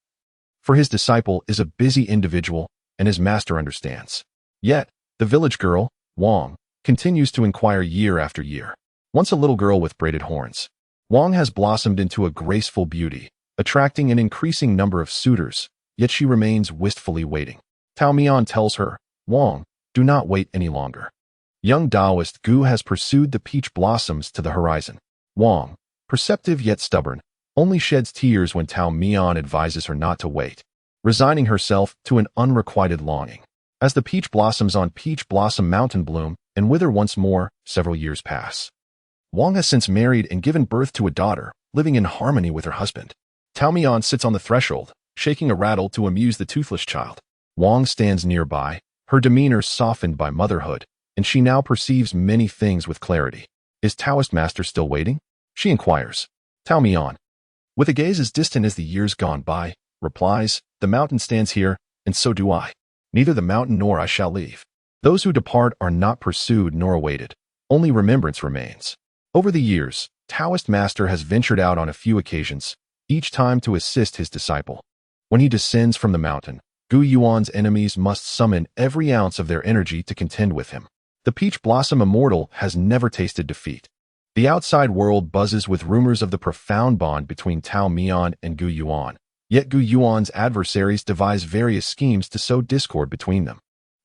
for his disciple is a busy individual and his master understands. Yet, the village girl, Wang, continues to inquire year after year. Once a little girl with braided horns, Wang has blossomed into a graceful beauty, attracting an increasing number of suitors, yet she remains wistfully waiting. Tao Mian tells her, Wang, do not wait any longer. Young Taoist Gu has pursued the peach blossoms to the horizon. Wang, perceptive yet stubborn, only sheds tears when Tao Mian advises her not to wait, resigning herself to an unrequited longing. As the peach blossoms on Peach Blossom Mountain bloom and wither once more, several years pass. Wang has since married and given birth to a daughter, living in harmony with her husband. Tao Mian sits on the threshold, shaking a rattle to amuse the toothless child. Wang stands nearby, her demeanor softened by motherhood, and she now perceives many things with clarity. Is Taoist master still waiting? She inquires. Tao Mian, with a gaze as distant as the years gone by, replies, the mountain stands here, and so do I. Neither the mountain nor I shall leave. Those who depart are not pursued nor awaited. Only remembrance remains. Over the years, Taoist master has ventured out on a few occasions, each time to assist his disciple. When he descends from the mountain, Gu Yuan's enemies must summon every ounce of their energy to contend with him. The peach blossom immortal has never tasted defeat. The outside world buzzes with rumors of the profound bond between Tao Mian and Gu Yuan, yet Gu Yuan's adversaries devise various schemes to sow discord between them.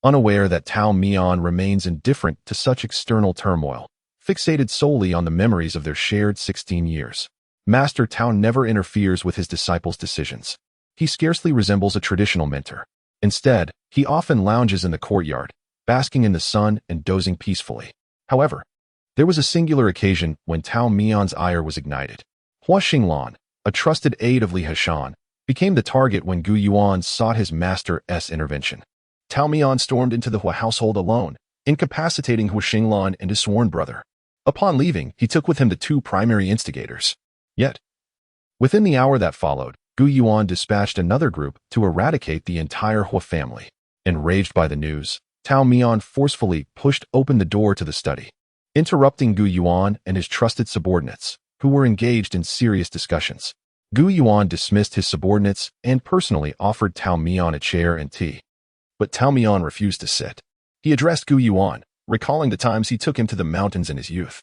Unaware that Tao Mian remains indifferent to such external turmoil, fixated solely on the memories of their shared 16 years. Master Tao never interferes with his disciples' decisions. He scarcely resembles a traditional mentor. Instead, he often lounges in the courtyard, basking in the sun and dozing peacefully. However, there was a singular occasion when Tao Mian's ire was ignited. Hua Xinglan, a trusted aide of Li Hashan, became the target when Gu Yuan sought his master's intervention. Tao Mian stormed into the Hua household alone, incapacitating Hua Xinglan and his sworn brother. Upon leaving, he took with him the two primary instigators. Yet, within the hour that followed, Gu Yuan dispatched another group to eradicate the entire Hua family. Enraged by the news, Tao Mian forcefully pushed open the door to the study, interrupting Gu Yuan and his trusted subordinates, who were engaged in serious discussions. Gu Yuan dismissed his subordinates and personally offered Tao Mian a chair and tea. But Tao Mian refused to sit. He addressed Gu Yuan, recalling the times he took him to the mountains in his youth,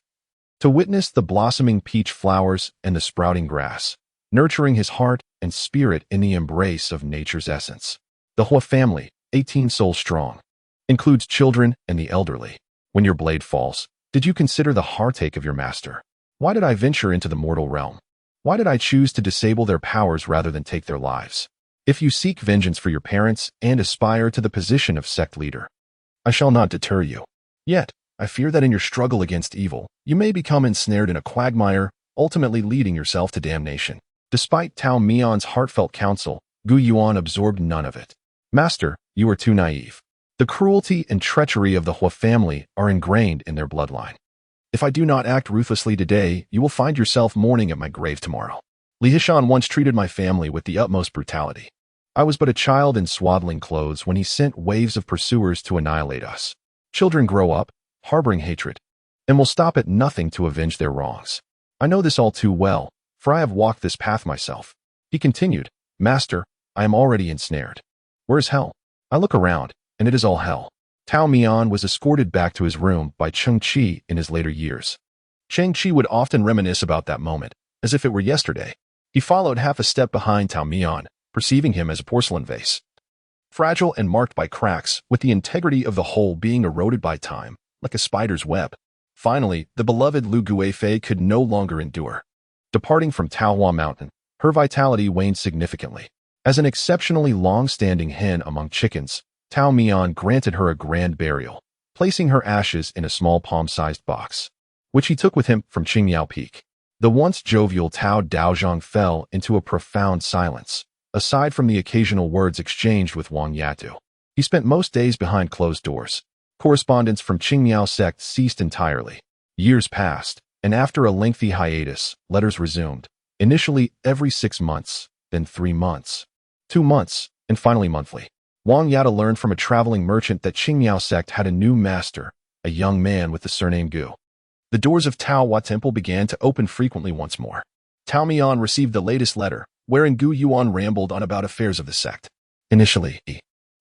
to witness the blossoming peach flowers and the sprouting grass, nurturing his heart and spirit in the embrace of nature's essence. The Hua family, 18 souls strong, includes children and the elderly. When your blade falls, did you consider the heartache of your master? Why did I venture into the mortal realm? Why did I choose to disable their powers rather than take their lives? If you seek vengeance for your parents and aspire to the position of sect leader, I shall not deter you. Yet, I fear that in your struggle against evil, you may become ensnared in a quagmire, ultimately leading yourself to damnation. Despite Tao Mian's heartfelt counsel, Gu Yuan absorbed none of it. Master, you are too naive. The cruelty and treachery of the Hua family are ingrained in their bloodline. If I do not act ruthlessly today, you will find yourself mourning at my grave tomorrow. Li Hishan once treated my family with the utmost brutality. I was but a child in swaddling clothes when he sent waves of pursuers to annihilate us. Children grow up, harboring hatred, and will stop at nothing to avenge their wrongs. I know this all too well, for I have walked this path myself. He continued, Master, I am already ensnared. Where is hell? I look around, and it is all hell. Tao Mian was escorted back to his room by Cheng Qi in his later years. Cheng Qi would often reminisce about that moment, as if it were yesterday. He followed half a step behind Tao Mian, perceiving him as a porcelain vase, fragile and marked by cracks, with the integrity of the whole being eroded by time, like a spider's web. Finally, the beloved Lu Guifei could no longer endure. Departing from Taohua Mountain, her vitality waned significantly. As an exceptionally long-standing hen among chickens, Tao Mian granted her a grand burial, placing her ashes in a small palm-sized box, which he took with him from Qingyao Peak. The once jovial Tao Daozhong fell into a profound silence, aside from the occasional words exchanged with Wang Yatu. He spent most days behind closed doors. Correspondence from Qingyao sect ceased entirely. Years passed, and after a lengthy hiatus, letters resumed, initially every 6 months, then 3 months, 2 months, and finally monthly. Wang Yata learned from a traveling merchant that Qingyao sect had a new master, a young man with the surname Gu. The doors of Taohua Temple began to open frequently once more. Tao Mian received the latest letter, wherein Gu Yuan rambled on about affairs of the sect. Initially,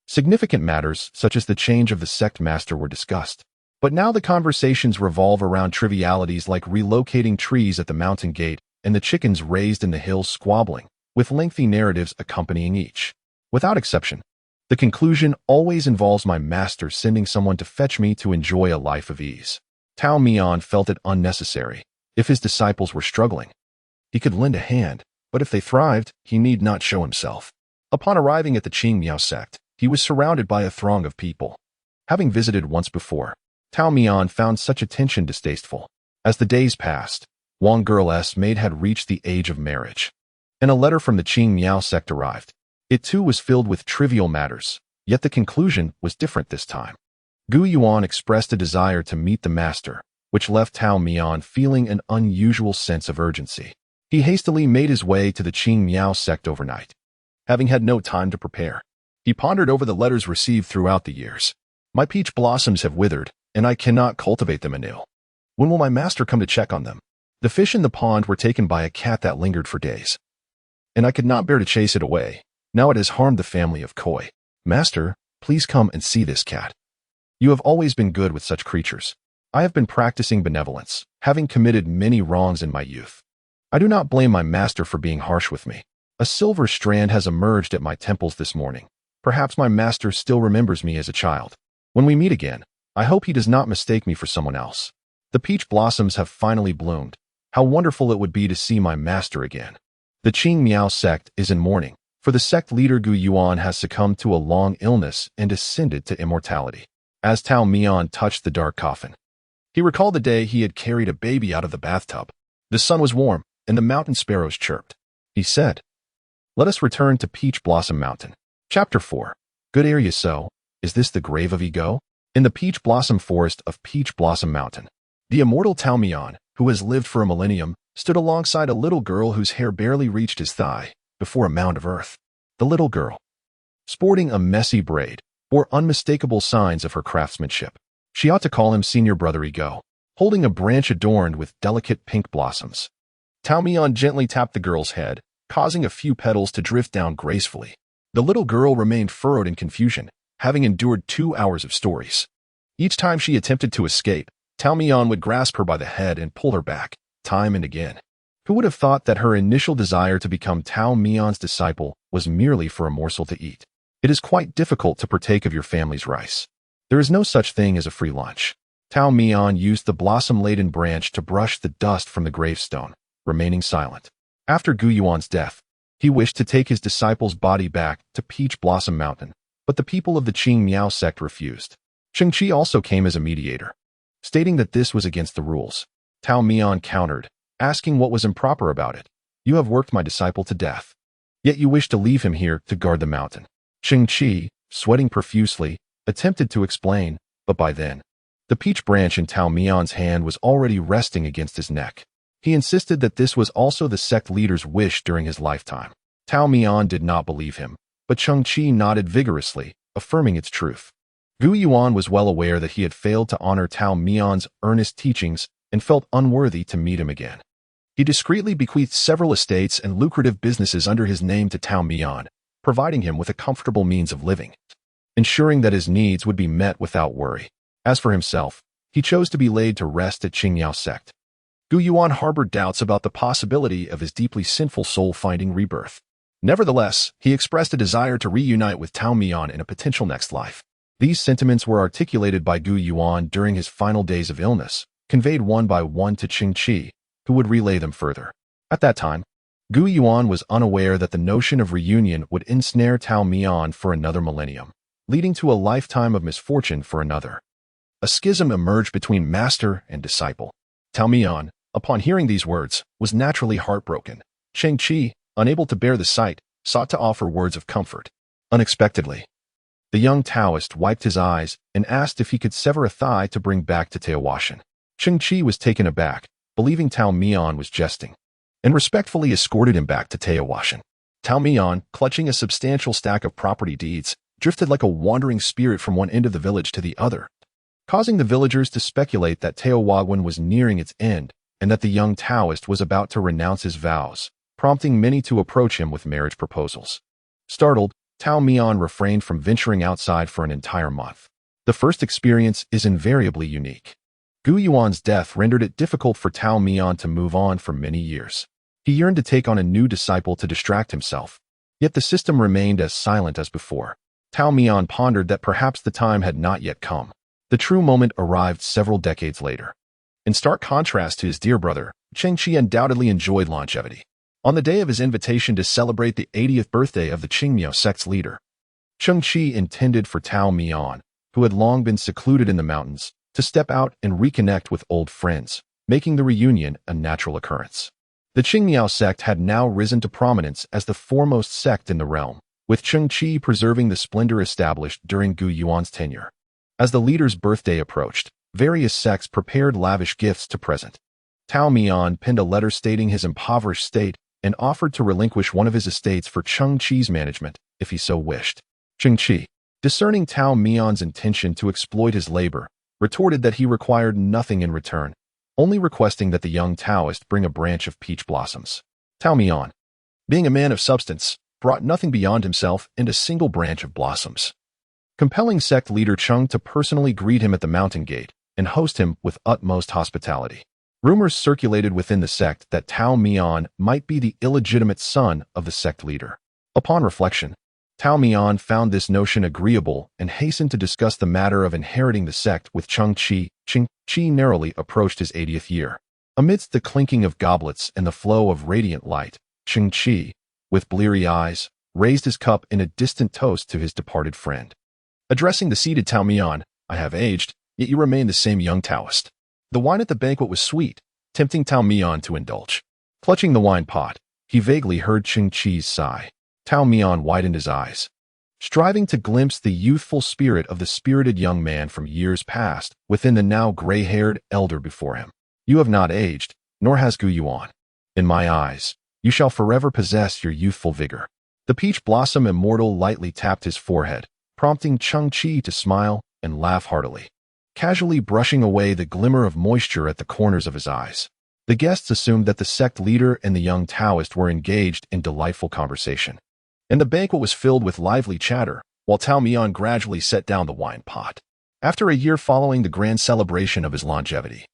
significant matters such as the change of the sect master were discussed. But now the conversations revolve around trivialities like relocating trees at the mountain gate and the chickens raised in the hills squabbling, with lengthy narratives accompanying each. Without exception, the conclusion always involves my master sending someone to fetch me to enjoy a life of ease. Tao Mian felt it unnecessary. If his disciples were struggling, he could lend a hand, but if they thrived, he need not show himself. Upon arriving at the Qingmiao sect, he was surrounded by a throng of people. Having visited once before, Tao Mian found such attention distasteful. As the days passed, Wang Girl's maid had reached the age of marriage, and a letter from the Qing Miao sect arrived. It too was filled with trivial matters, yet the conclusion was different this time. Gu Yuan expressed a desire to meet the master, which left Tao Mian feeling an unusual sense of urgency. He hastily made his way to the Qing Miao sect overnight. Having had no time to prepare, he pondered over the letters received throughout the years. My peach blossoms have withered, and I cannot cultivate them anew. When will my master come to check on them? The fish in the pond were taken by a cat that lingered for days, and I could not bear to chase it away. Now it has harmed the family of Koi. Master, please come and see this cat. You have always been good with such creatures. I have been practicing benevolence, having committed many wrongs in my youth. I do not blame my master for being harsh with me. A silver strand has emerged at my temples this morning. Perhaps my master still remembers me as a child. When we meet again, I hope he does not mistake me for someone else. The peach blossoms have finally bloomed. How wonderful it would be to see my master again. The Qing Miao sect is in mourning, for the sect leader Gu Yuan has succumbed to a long illness and ascended to immortality. As Tao Mian touched the dark coffin, he recalled the day he had carried a baby out of the bathtub. The sun was warm, and the mountain sparrows chirped. He said, "Let us return to Peach Blossom Mountain." Chapter 4. Good area. So, is this the grave of Ego? In the Peach Blossom Forest of Peach Blossom Mountain, the immortal Tao Mian, who has lived for a millennium, stood alongside a little girl whose hair barely reached his thigh, before a mound of earth. The little girl, sporting a messy braid, bore unmistakable signs of her craftsmanship. She ought to call him Senior Brother Ego, holding a branch adorned with delicate pink blossoms. Tao Mian gently tapped the girl's head, causing a few petals to drift down gracefully. The little girl remained furrowed in confusion, having endured 2 hours of stories. Each time she attempted to escape, Tao Mian would grasp her by the head and pull her back, time and again. Who would have thought that her initial desire to become Tao Mian's disciple was merely for a morsel to eat? It is quite difficult to partake of your family's rice. There is no such thing as a free lunch. Tao Mian used the blossom-laden branch to brush the dust from the gravestone, remaining silent. After Gu Yuan's death, he wished to take his disciple's body back to Peach Blossom Mountain, but the people of the Qing Miao sect refused. Shengqi also came as a mediator, stating that this was against the rules. Tao Mian countered, asking what was improper about it. You have worked my disciple to death, yet you wish to leave him here to guard the mountain. Shengqi, sweating profusely, attempted to explain, but by then, the peach branch in Tao Mian's hand was already resting against his neck. He insisted that this was also the sect leader's wish during his lifetime. Tao Mian did not believe him, but Shengqi nodded vigorously, affirming its truth. Gu Yuan was well aware that he had failed to honor Tao Mian's earnest teachings and felt unworthy to meet him again. He discreetly bequeathed several estates and lucrative businesses under his name to Tao Mian, providing him with a comfortable means of living, ensuring that his needs would be met without worry. As for himself, he chose to be laid to rest at Qing Miao sect. Gu Yuan harbored doubts about the possibility of his deeply sinful soul finding rebirth. Nevertheless, he expressed a desire to reunite with Tao Mian in a potential next life. These sentiments were articulated by Gu Yuan during his final days of illness, conveyed one by one to Qingqi, who would relay them further. At that time, Gu Yuan was unaware that the notion of reunion would ensnare Tao Mian for another millennium, leading to a lifetime of misfortune for another. A schism emerged between master and disciple. Tao Mian, upon hearing these words, was naturally heartbroken. Qingqi, unable to bear the sight, sought to offer words of comfort. Unexpectedly, the young Taoist wiped his eyes and asked if he could sever a thigh to bring back to Teotihuacan. Qingqi was taken aback, believing Tao Mian was jesting, and respectfully escorted him back to Teotihuacan. Tao Mian, clutching a substantial stack of property deeds, drifted like a wandering spirit from one end of the village to the other, causing the villagers to speculate that Teotihuacan was nearing its end and that the young Taoist was about to renounce his vows, prompting many to approach him with marriage proposals. Startled, Tao Mian refrained from venturing outside for an entire month. The first experience is invariably unique. Gu Yuan's death rendered it difficult for Tao Mian to move on for many years. He yearned to take on a new disciple to distract himself, yet the system remained as silent as before. Tao Mian pondered that perhaps the time had not yet come. The true moment arrived several decades later. In stark contrast to his dear brother, Qingqi undoubtedly enjoyed longevity. On the day of his invitation to celebrate the 80th birthday of the Qing Miao sect's leader, Qingqi intended for Tao Mian, who had long been secluded in the mountains, to step out and reconnect with old friends, making the reunion a natural occurrence. The Qingmiao sect had now risen to prominence as the foremost sect in the realm, with Chengqi preserving the splendor established during Gu Yuan's tenure. As the leader's birthday approached, various sects prepared lavish gifts to present. Tao Mian penned a letter stating his impoverished state and offered to relinquish one of his estates for Chengqi's management, if he so wished. Chengqi, discerning Tao Mian's intention to exploit his labor, retorted that he required nothing in return, only requesting that the young Taoist bring a branch of peach blossoms. Tao Mian, being a man of substance, brought nothing beyond himself and a single branch of blossoms, compelling sect leader Cheng to personally greet him at the mountain gate and host him with utmost hospitality. Rumors circulated within the sect that Tao Mian might be the illegitimate son of the sect leader. Upon reflection, Tao Mian found this notion agreeable and hastened to discuss the matter of inheriting the sect with Chengqi. Chengqi narrowly approached his 80th year. Amidst the clinking of goblets and the flow of radiant light, Chengqi, with bleary eyes, raised his cup in a distant toast to his departed friend. Addressing the seated Tao Mian, "I have aged, yet you remain the same young Taoist." The wine at the banquet was sweet, tempting Tao Mian to indulge. Clutching the wine pot, he vaguely heard Chengqi's sigh. Tao Mian widened his eyes, striving to glimpse the youthful spirit of the spirited young man from years past within the now gray-haired elder before him. "You have not aged, nor has Gu Yuan. In my eyes, you shall forever possess your youthful vigor." The peach blossom immortal lightly tapped his forehead, prompting Chengqi to smile and laugh heartily, casually brushing away the glimmer of moisture at the corners of his eyes. The guests assumed that the sect leader and the young Taoist were engaged in delightful conversation, and the banquet was filled with lively chatter, while Tao Mian gradually set down the wine pot. After a year following the grand celebration of his longevity,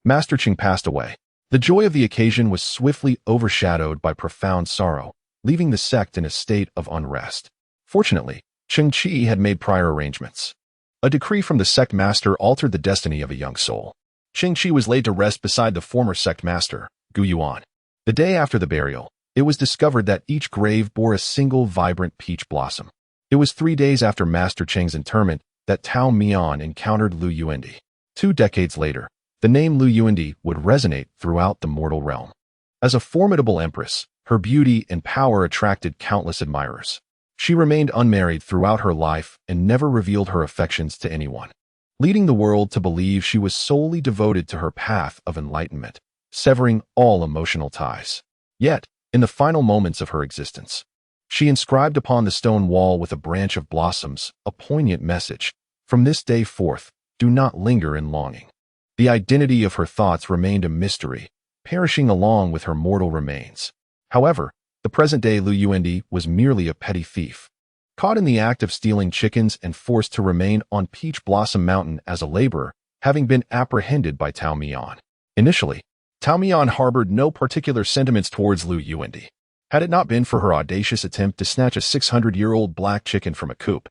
Master Qing passed away. The joy of the occasion was swiftly overshadowed by profound sorrow, leaving the sect in a state of unrest. Fortunately, Chengqi had made prior arrangements. A decree from the sect master altered the destiny of a young soul. Chengqi was laid to rest beside the former sect master, Gu Yuan. The day after the burial, it was discovered that each grave bore a single vibrant peach blossom. It was 3 days after Master Cheng's interment that Tao Mian encountered Lu Yuandi. 2 decades later, the name Lu Yuandi would resonate throughout the mortal realm. As a formidable empress, her beauty and power attracted countless admirers. She remained unmarried throughout her life and never revealed her affections to anyone, leading the world to believe she was solely devoted to her path of enlightenment, severing all emotional ties. Yet, in the final moments of her existence, she inscribed upon the stone wall with a branch of blossoms a poignant message: "From this day forth, do not linger in longing." The identity of her thoughts remained a mystery, perishing along with her mortal remains. However, the present-day Lu Yuandi was merely a petty thief, caught in the act of stealing chickens and forced to remain on Peach Blossom Mountain as a laborer, having been apprehended by Tao Mian. Initially, Tao Mian harbored no particular sentiments towards Lu Yuandi. Had it not been for her audacious attempt to snatch a 600-year-old black chicken from a coop,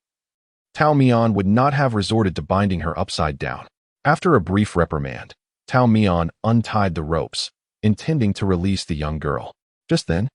Tao Mian would not have resorted to binding her upside down. After a brief reprimand, Tao Mian untied the ropes, intending to release the young girl. Just then,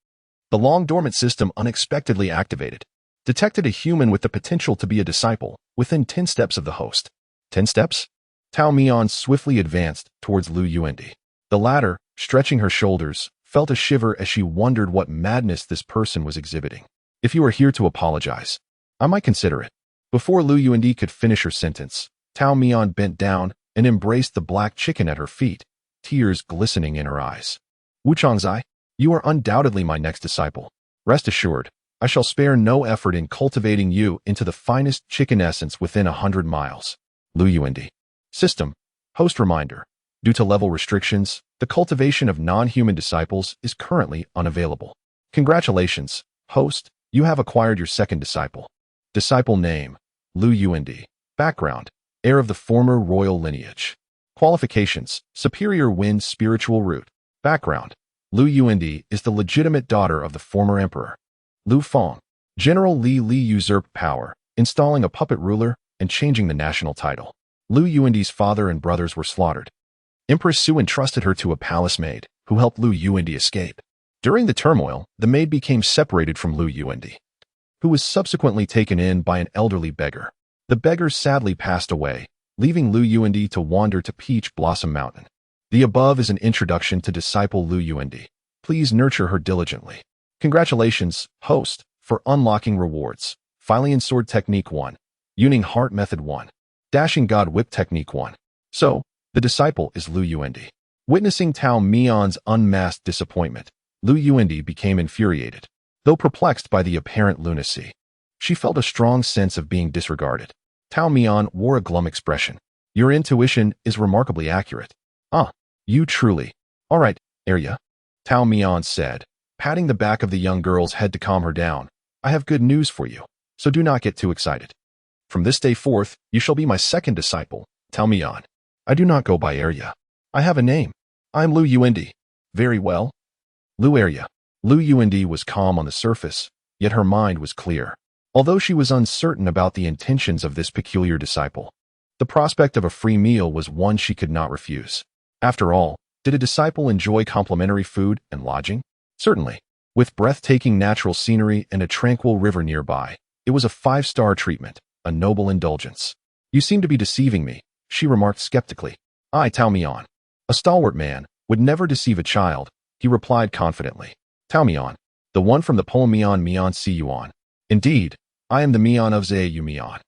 the long-dormant system unexpectedly activated, detected a human with the potential to be a disciple within 10 steps of the host. 10 steps? Tao Mian swiftly advanced towards Lu Yuandi. The latter, stretching her shoulders, felt a shiver as she wondered what madness this person was exhibiting. "If you are here to apologize, I might consider it." Before Lu Yuandi could finish her sentence, Tao Mian bent down and embraced the black chicken at her feet, tears glistening in her eyes. "Wu Changzai, you are undoubtedly my next disciple. Rest assured, I shall spare no effort in cultivating you into the finest chicken essence within 100 miles. Lu Yuandi. System. Host reminder. Due to level restrictions, the cultivation of non-human disciples is currently unavailable. Congratulations, host, you have acquired your second disciple. Disciple name, Lu Yuandi. Background, heir of the former royal lineage. Qualifications, superior wind spiritual root. Background, Lu Yuandi is the legitimate daughter of the former emperor. Lu Feng. General Li usurped power, installing a puppet ruler and changing the national title. Lu Yuandi's father and brothers were slaughtered. Empress Su entrusted her to a palace maid, who helped Lu Yuandi escape. During the turmoil, the maid became separated from Lu Yuandi, who was subsequently taken in by an elderly beggar. The beggar sadly passed away, leaving Lu Yuandi to wander to Peach Blossom Mountain. The above is an introduction to disciple Lu Yuandi. Please nurture her diligently. Congratulations, host, for unlocking rewards. Hylian Sword Technique 1. Yuning Heart Method 1. Dashing God Whip Technique 1. So, the disciple is Lu Yuandi. Witnessing Tao Mian's unmasked disappointment, Lu Yuandi became infuriated. Though perplexed by the apparent lunacy, she felt a strong sense of being disregarded. Tao Mian wore a glum expression. Your intuition is remarkably accurate. Ah, you truly. All right, Arya, Tao Mian said, patting the back of the young girl's head to calm her down. I have good news for you, so do not get too excited. From this day forth, you shall be my second disciple, Tao Mian. I do not go by Arya. I have a name. I am Lu Yuandi. Very well. Lu Arya. Lu Yuandi was calm on the surface, yet her mind was clear. Although she was uncertain about the intentions of this peculiar disciple, the prospect of a free meal was one she could not refuse. After all, did a disciple enjoy complimentary food and lodging? Certainly. With breathtaking natural scenery and a tranquil river nearby, it was a 5-star treatment, a noble indulgence. You seem to be deceiving me, she remarked skeptically. I, Tao Mian, a stalwart man, would never deceive a child, he replied confidently. Tao Mian, the one from the poem Mian Mian Si Yuan. Indeed, I am the Mian of Zhe Yu Mian.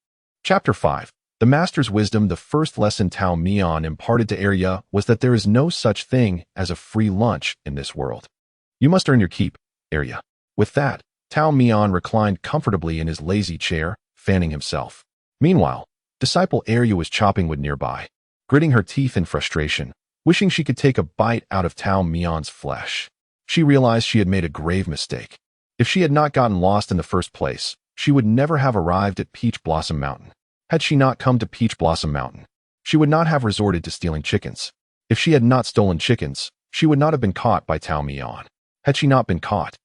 Chapter 5. The Master's Wisdom. The first lesson Tao Mian imparted to Arya was that there is no such thing as a free lunch in this world. You must earn your keep, Arya. With that, Tao Mian reclined comfortably in his lazy chair, fanning himself. Meanwhile, disciple Arya was chopping wood nearby, gritting her teeth in frustration, wishing she could take a bite out of Tao Mian's flesh. She realized she had made a grave mistake. If she had not gotten lost in the first place, she would never have arrived at Peach Blossom Mountain. Had she not come to Peach Blossom Mountain, she would not have resorted to stealing chickens. If she had not stolen chickens, she would not have been caught by Tao Mian. Had she not been caught,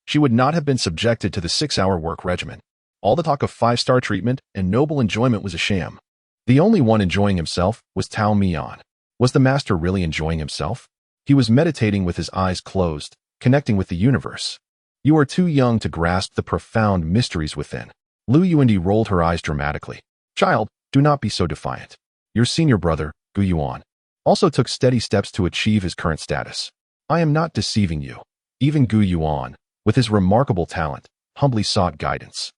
she would not have been subjected to the 6-hour work regimen. All the talk of 5-star treatment and noble enjoyment was a sham. The only one enjoying himself was Tao Mian. Was the master really enjoying himself? He was meditating with his eyes closed, connecting with the universe. You are too young to grasp the profound mysteries within. Lu Yuandi rolled her eyes dramatically. Child, do not be so defiant. Your senior brother, Gu Yuan, also took steady steps to achieve his current status. I am not deceiving you. Even Gu Yuan, with his remarkable talent, humbly sought guidance.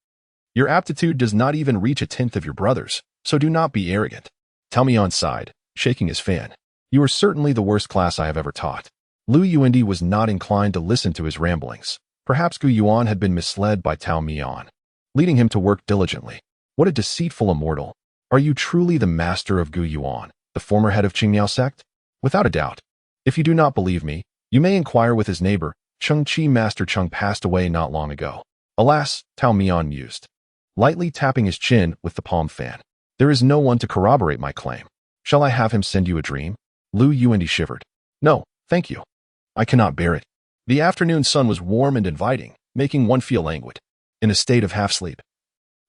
Your aptitude does not even reach 1/10 of your brother's, so do not be arrogant. Tao Mian sighed, shaking his fan. You are certainly the worst class I have ever taught. Lu Yuandi was not inclined to listen to his ramblings. Perhaps Gu Yuan had been misled by Tao Mian, leading him to work diligently. What a deceitful immortal. Are you truly the master of Gu Yuan, the former head of Qingmiao sect? Without a doubt. If you do not believe me, you may inquire with his neighbor. Cheng Qi Master Cheng passed away not long ago. Alas, Tao Mian mused, lightly tapping his chin with the palm fan. There is no one to corroborate my claim. Shall I have him send you a dream? Lu Yuandi shivered. No, thank you. I cannot bear it. The afternoon sun was warm and inviting, making one feel languid, in a state of half-sleep.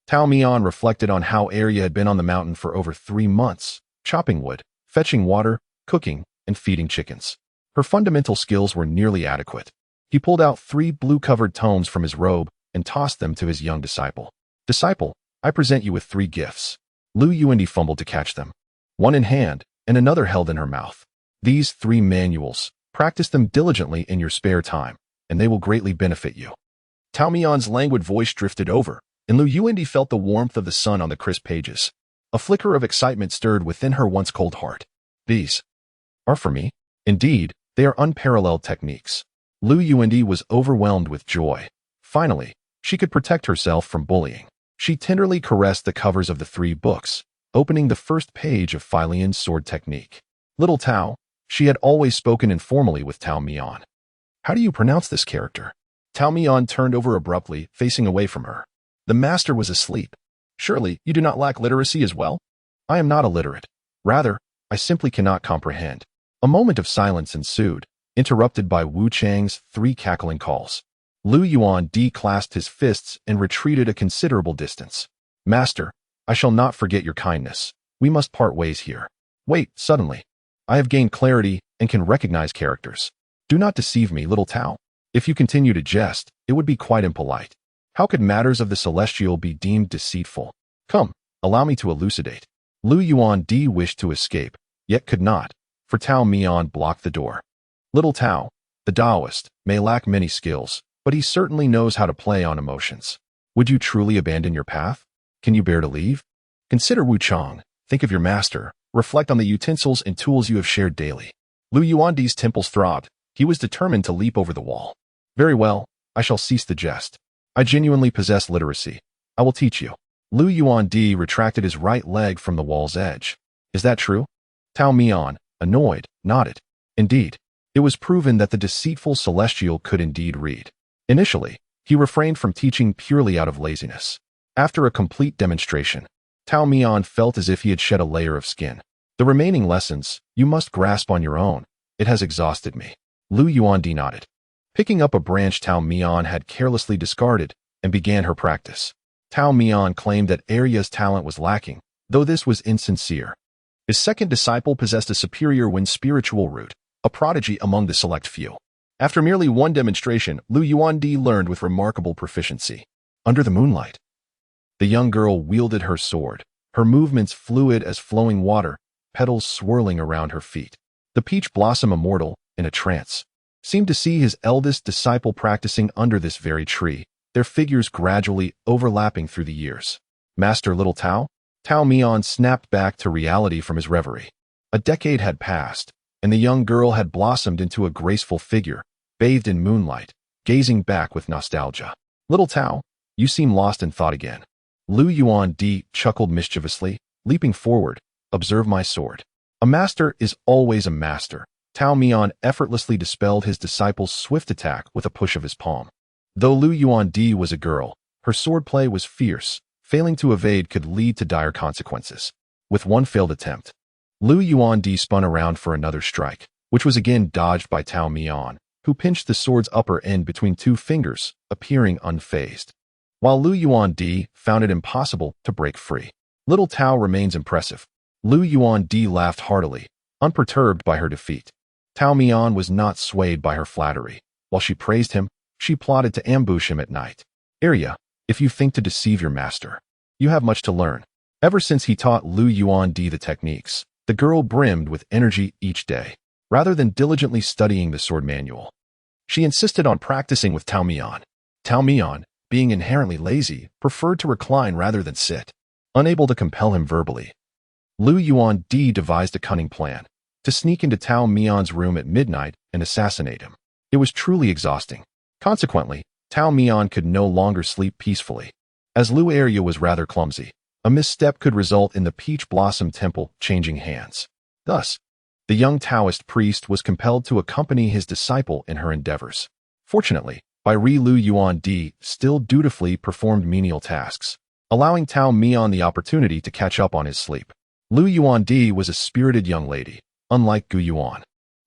Tao Mian reflected on how Arya had been on the mountain for over 3 months, chopping wood, fetching water, cooking, and feeding chickens. Her fundamental skills were nearly adequate. He pulled out 3 blue-covered tomes from his robe and tossed them to his young disciple. Disciple, I present you with 3 gifts. Lu Yuandi fumbled to catch them, one in hand and another held in her mouth. These 3 manuals, practice them diligently in your spare time, and they will greatly benefit you. Tao Mian's languid voice drifted over, and Lu Yuandi felt the warmth of the sun on the crisp pages. A flicker of excitement stirred within her once cold heart. These are for me. Indeed, they are unparalleled techniques. Lu Yuandi was overwhelmed with joy. Finally, she could protect herself from bullying. She tenderly caressed the covers of the 3 books, opening the first page of Hylian Sword Technique. Little Tao, she had always spoken informally with Tao Mian. How do you pronounce this character? Tao Mian turned over abruptly, facing away from her. The master was asleep. Surely, you do not lack literacy as well? I am not illiterate. Rather, I simply cannot comprehend. A moment of silence ensued, interrupted by Wu Chang's 3 cackling calls. Lu Yuandi clasped his fists and retreated a considerable distance. Master, I shall not forget your kindness. We must part ways here. Wait, suddenly. I have gained clarity and can recognize characters. Do not deceive me, little Tao. If you continue to jest, it would be quite impolite. How could matters of the celestial be deemed deceitful? Come, allow me to elucidate. Lu Yuandi wished to escape, yet could not, for Tao Mian blocked the door. Little Tao, the Taoist, may lack many skills, but he certainly knows how to play on emotions. Would you truly abandon your path? Can you bear to leave? Consider Wu Chang. Think of your master. Reflect on the utensils and tools you have shared daily. Lu Yuandi's temples throbbed. He was determined to leap over the wall. Very well, I shall cease the jest. I genuinely possess literacy. I will teach you. Lu Yuandi retracted his right leg from the wall's edge. Is that true? Tao Mian, annoyed, nodded. Indeed, it was proven that the deceitful celestial could indeed read. Initially, he refrained from teaching purely out of laziness. After a complete demonstration, Tao Mian felt as if he had shed a layer of skin. The remaining lessons, you must grasp on your own. It has exhausted me. Lu Yuandi nodded. Picking up a branch Tao Mian had carelessly discarded and began her practice. Tao Mian claimed that Arya's talent was lacking, though this was insincere. His second disciple possessed a superior when spiritual root, a prodigy among the select few. After merely one demonstration, Lu Yuandi learned with remarkable proficiency. Under the moonlight, the young girl wielded her sword, her movements fluid as flowing water, petals swirling around her feet. The peach blossom immortal, in a trance, seemed to see his eldest disciple practicing under this very tree, their figures gradually overlapping through the years. Master Little Tao? Tao Mian snapped back to reality from his reverie. A decade had passed, and the young girl had blossomed into a graceful figure, bathed in moonlight, gazing back with nostalgia. Little Tao, you seem lost in thought again. Lu Yuandi chuckled mischievously, leaping forward. Observe my sword. A master is always a master. Tao Mian effortlessly dispelled his disciple's swift attack with a push of his palm. Though Lu Yuandi was a girl, her swordplay was fierce. Failing to evade could lead to dire consequences. With one failed attempt, Lu Yuandi spun around for another strike, which was again dodged by Tao Mian, who pinched the sword's upper end between two fingers, appearing unfazed. While Lu Yuandi found it impossible to break free. Little Tao remains impressive. Lu Yuandi laughed heartily, unperturbed by her defeat. Tao Mian was not swayed by her flattery. While she praised him, she plotted to ambush him at night. Arya, if you think to deceive your master, you have much to learn. Ever since he taught Lu Yuandi the techniques, the girl brimmed with energy each day, rather than diligently studying the sword manual. She insisted on practicing with Tao Mian. Tao Mian, being inherently lazy, preferred to recline rather than sit. Unable to compel him verbally, Lu Yuandi devised a cunning plan to sneak into Tao Mian's room at midnight and assassinate him. It was truly exhausting. Consequently, Tao Mian could no longer sleep peacefully. As Lu Arya was rather clumsy, a misstep could result in the Peach Blossom Temple changing hands. Thus, the young Taoist priest was compelled to accompany his disciple in her endeavors. Fortunately, Lu Yuandi still dutifully performed menial tasks, allowing Tao Mian the opportunity to catch up on his sleep. Lu Yuandi was a spirited young lady, unlike Gu Yuan,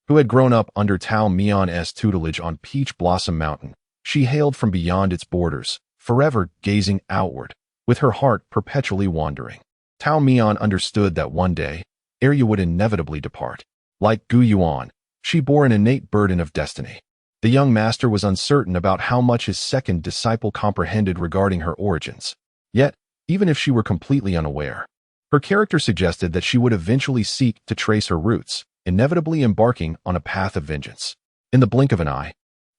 who had grown up under Tao Mian's tutelage on Peach Blossom Mountain. She hailed from beyond its borders, forever gazing outward, with her heart perpetually wandering. Tao Mian understood that one day, Arya would inevitably depart. Like Gu Yuan, she bore an innate burden of destiny. The young master was uncertain about how much his second disciple comprehended regarding her origins. Yet, even if she were completely unaware, her character suggested that she would eventually seek to trace her roots, inevitably embarking on a path of vengeance. In the blink of an eye,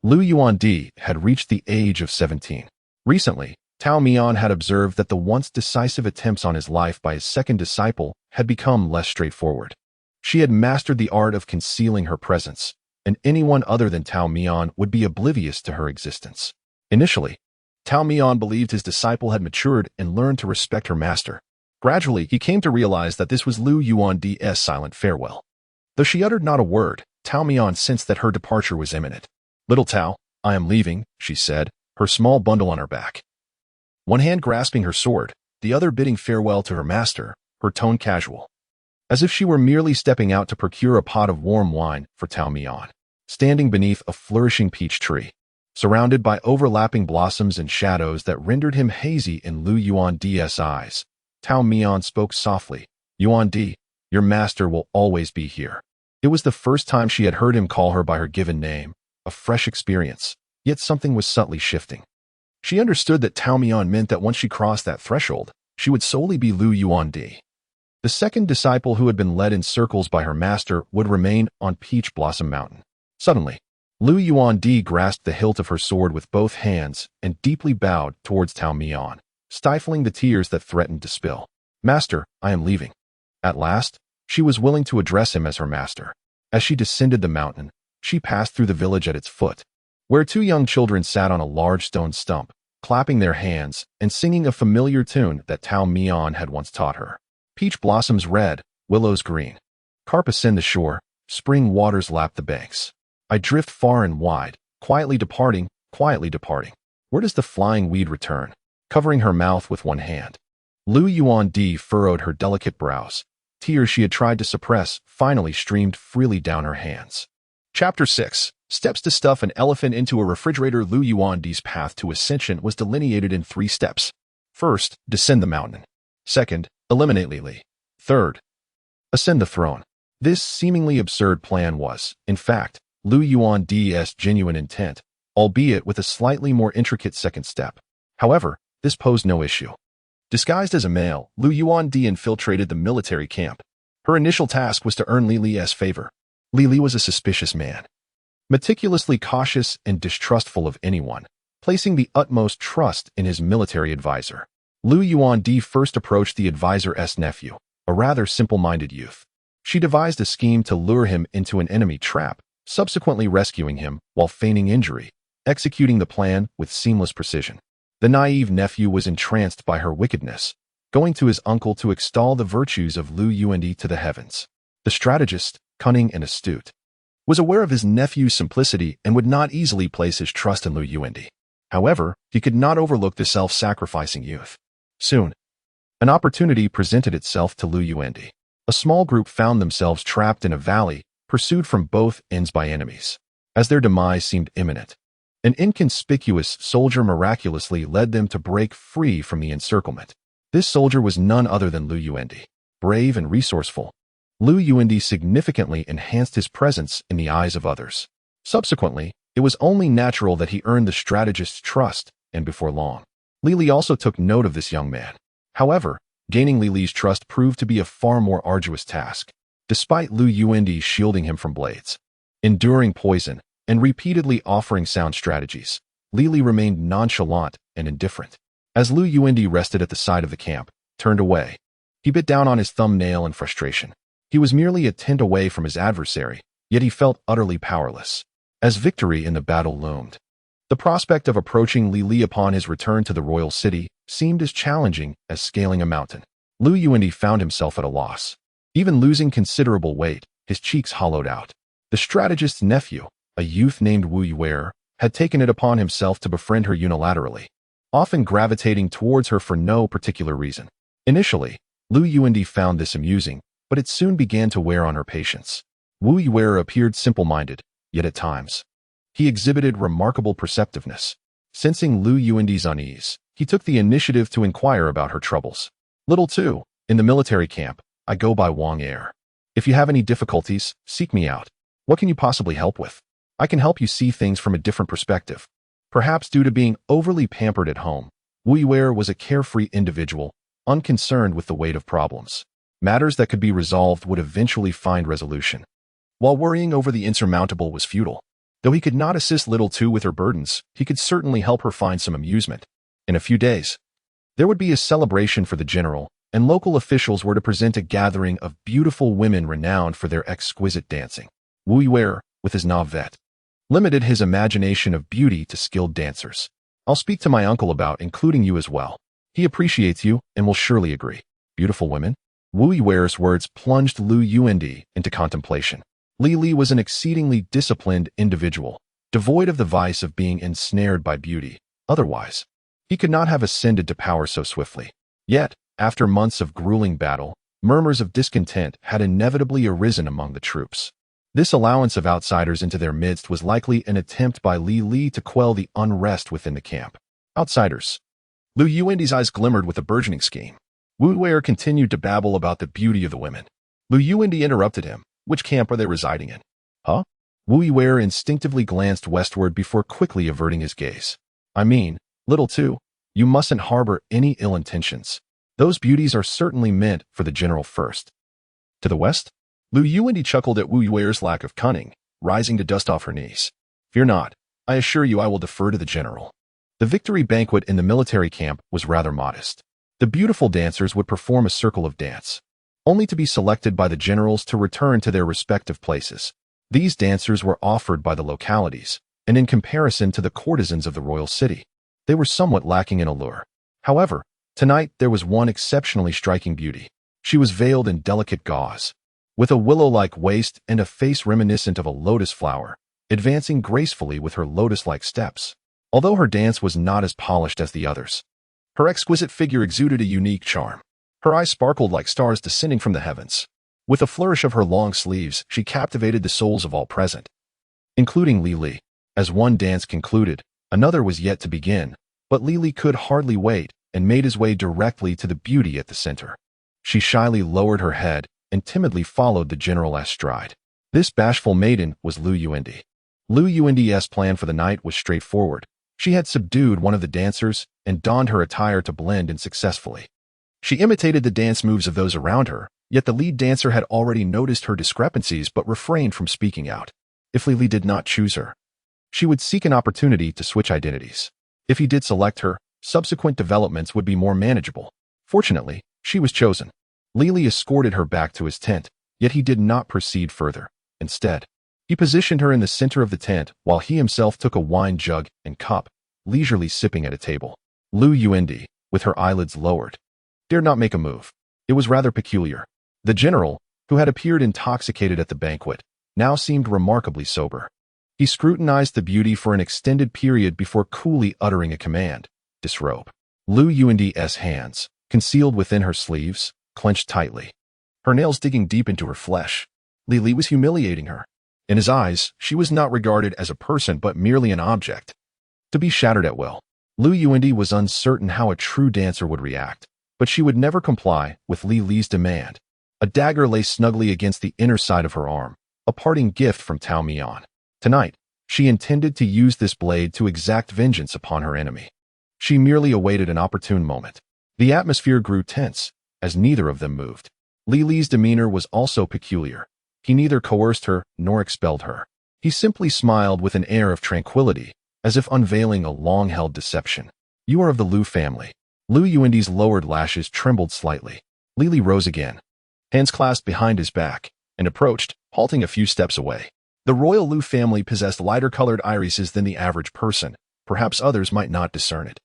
Lu Yuandi had reached the age of 17. Recently, Tao Mian had observed that the once decisive attempts on his life by his second disciple had become less straightforward. She had mastered the art of concealing her presence, and anyone other than Tao Mian would be oblivious to her existence. Initially, Tao Mian believed his disciple had matured and learned to respect her master. Gradually, he came to realize that this was Lu Yuandi's silent farewell. Though she uttered not a word, Tao Mian sensed that her departure was imminent. Little Tao, I am leaving, she said, her small bundle on her back. One hand grasping her sword, the other bidding farewell to her master, her tone casual, as if she were merely stepping out to procure a pot of warm wine for Tao Mian. Standing beneath a flourishing peach tree, surrounded by overlapping blossoms and shadows that rendered him hazy in Lu Yuandi's eyes, Tao Mian spoke softly. Yuandi, your master will always be here. It was the first time she had heard him call her by her given name, a fresh experience, yet something was subtly shifting. She understood that Tao Mian meant that once she crossed that threshold, she would solely be Lu Yuandi. The second disciple who had been led in circles by her master would remain on Peach Blossom Mountain. Suddenly, Lu Yuandi grasped the hilt of her sword with both hands and deeply bowed towards Tao Mian, stifling the tears that threatened to spill. "Master, I am leaving." At last, she was willing to address him as her master. As she descended the mountain, she passed through the village at its foot, where two young children sat on a large stone stump, clapping their hands and singing a familiar tune that Tao Mian had once taught her. Peach blossoms red, willows green. Carp ascend the shore, spring waters lap the banks. I drift far and wide, quietly departing, quietly departing. Where does the flying weed return? Covering her mouth with one hand, Lu Yuandi furrowed her delicate brows. Tears she had tried to suppress finally streamed freely down her hands. Chapter 6. Steps to stuff an elephant into a refrigerator. Lu Yuandi's path to ascension was delineated in 3 steps. First, descend the mountain. Second, eliminate Li. Third, ascend the throne. This seemingly absurd plan was, in fact, Lu Yuandi's genuine intent, albeit with a slightly more intricate second step. However, this posed no issue. Disguised as a male, Lu Yuandi infiltrated the military camp. Her initial task was to earn Li Li's favor. Li Li was a suspicious man, meticulously cautious and distrustful of anyone, placing the utmost trust in his military advisor. Lu Yuandi first approached the advisor's nephew, a rather simple-minded youth. She devised a scheme to lure him into an enemy trap, subsequently rescuing him while feigning injury, executing the plan with seamless precision. The naive nephew was entranced by her wickedness, going to his uncle to extol the virtues of Lu Yuandi to the heavens. The strategist, cunning and astute, was aware of his nephew's simplicity and would not easily place his trust in Lu Yuandi. However, he could not overlook the self-sacrificing youth. Soon, an opportunity presented itself to Lu Yuandi. A small group found themselves trapped in a valley, pursued from both ends by enemies. As their demise seemed imminent, an inconspicuous soldier miraculously led them to break free from the encirclement. This soldier was none other than Lu Yuandi. Brave and resourceful, Lu Yuandi significantly enhanced his presence in the eyes of others. Subsequently, it was only natural that he earned the strategist's trust, and before long, Li Li also took note of this young man. However, gaining Li Li's trust proved to be a far more arduous task. Despite Lu Yuandi shielding him from blades, enduring poison, and repeatedly offering sound strategies, Li Li remained nonchalant and indifferent. As Lu Yuandi rested at the side of the camp, turned away, he bit down on his thumbnail in frustration. He was merely a tent away from his adversary, yet he felt utterly powerless. As victory in the battle loomed, the prospect of approaching Li Li upon his return to the royal city seemed as challenging as scaling a mountain. Lu Yuandi found himself at a loss. Even losing considerable weight, his cheeks hollowed out. The strategist's nephew, a youth named Wu Yuer, had taken it upon himself to befriend her unilaterally, often gravitating towards her for no particular reason. Initially, Lu Yuandi found this amusing, but it soon began to wear on her patience. Wu Yuer appeared simple-minded, yet at times, he exhibited remarkable perceptiveness. Sensing Lu Yuandi's unease, he took the initiative to inquire about her troubles. Little 2, in the military camp, I go by Wang Air. If you have any difficulties, seek me out. What can you possibly help with? I can help you see things from a different perspective. Perhaps due to being overly pampered at home, Wu Yuer was a carefree individual, unconcerned with the weight of problems. Matters that could be resolved would eventually find resolution, while worrying over the insurmountable was futile. Though he could not assist Little 2 with her burdens, he could certainly help her find some amusement. In a few days, there would be a celebration for the general, and local officials were to present a gathering of beautiful women renowned for their exquisite dancing. Wu Yuer, with his navet, limited his imagination of beauty to skilled dancers. I'll speak to my uncle about including you as well. He appreciates you and will surely agree. Beautiful women? Wu Yuer's words plunged Lu Yuandi into contemplation. Li Li was an exceedingly disciplined individual, devoid of the vice of being ensnared by beauty. Otherwise, he could not have ascended to power so swiftly. Yet, after months of grueling battle, murmurs of discontent had inevitably arisen among the troops. This allowance of outsiders into their midst was likely an attempt by Li Li to quell the unrest within the camp. Outsiders. Lu Yuandi's eyes glimmered with a burgeoning scheme. Wu Yuer continued to babble about the beauty of the women. Lu Yuandi interrupted him. Which camp are they residing in? Huh? Wu Yuer instinctively glanced westward before quickly averting his gaze. I mean, Little 2, you mustn't harbor any ill intentions. Those beauties are certainly meant for the general first. To the west, Lu Yuandi chuckled at Wu Yuer's lack of cunning, rising to dust off her knees. Fear not. I assure you I will defer to the general. The victory banquet in the military camp was rather modest. The beautiful dancers would perform a circle of dance, only to be selected by the generals to return to their respective places. These dancers were offered by the localities, and in comparison to the courtesans of the royal city, they were somewhat lacking in allure. However, tonight there was one exceptionally striking beauty. She was veiled in delicate gauze, with a willow-like waist and a face reminiscent of a lotus flower, advancing gracefully with her lotus-like steps. Although her dance was not as polished as the others, her exquisite figure exuded a unique charm. Her eyes sparkled like stars descending from the heavens. With a flourish of her long sleeves, she captivated the souls of all present, including Li Li. As one dance concluded, another was yet to begin, but Li Li could hardly wait and made his way directly to the beauty at the center. She shyly lowered her head and timidly followed the general as stride. This bashful maiden was Lu Yuandi. Lu Yuandi's plan for the night was straightforward. She had subdued one of the dancers and donned her attire to blend in successfully. She imitated the dance moves of those around her, yet the lead dancer had already noticed her discrepancies but refrained from speaking out. If Li Li did not choose her, she would seek an opportunity to switch identities. If he did select her, subsequent developments would be more manageable. Fortunately, she was chosen. Li Li escorted her back to his tent, yet he did not proceed further. Instead, he positioned her in the center of the tent while he himself took a wine jug and cup, leisurely sipping at a table. Lu Yuandi, with her eyelids lowered, dared not make a move. It was rather peculiar. The general, who had appeared intoxicated at the banquet, now seemed remarkably sober. He scrutinized the beauty for an extended period before coolly uttering a command. Disrobe. Lu Yuandi's hands, concealed within her sleeves, clenched tightly, her nails digging deep into her flesh. Li Li was humiliating her. In his eyes, she was not regarded as a person but merely an object, to be shattered at will. Lu Yuandi was uncertain how a true dancer would react, but she would never comply with Li Li's demand. A dagger lay snugly against the inner side of her arm, a parting gift from Tao Mian. Tonight, she intended to use this blade to exact vengeance upon her enemy. She merely awaited an opportune moment. The atmosphere grew tense, as neither of them moved. Li Li's demeanor was also peculiar. He neither coerced her nor expelled her. He simply smiled with an air of tranquility, as if unveiling a long-held deception. You are of the Lu family. Lu Yuandi's lowered lashes trembled slightly. Li Li rose again, hands clasped behind his back, and approached, halting a few steps away. The royal Lu family possessed lighter-colored irises than the average person. Perhaps others might not discern it,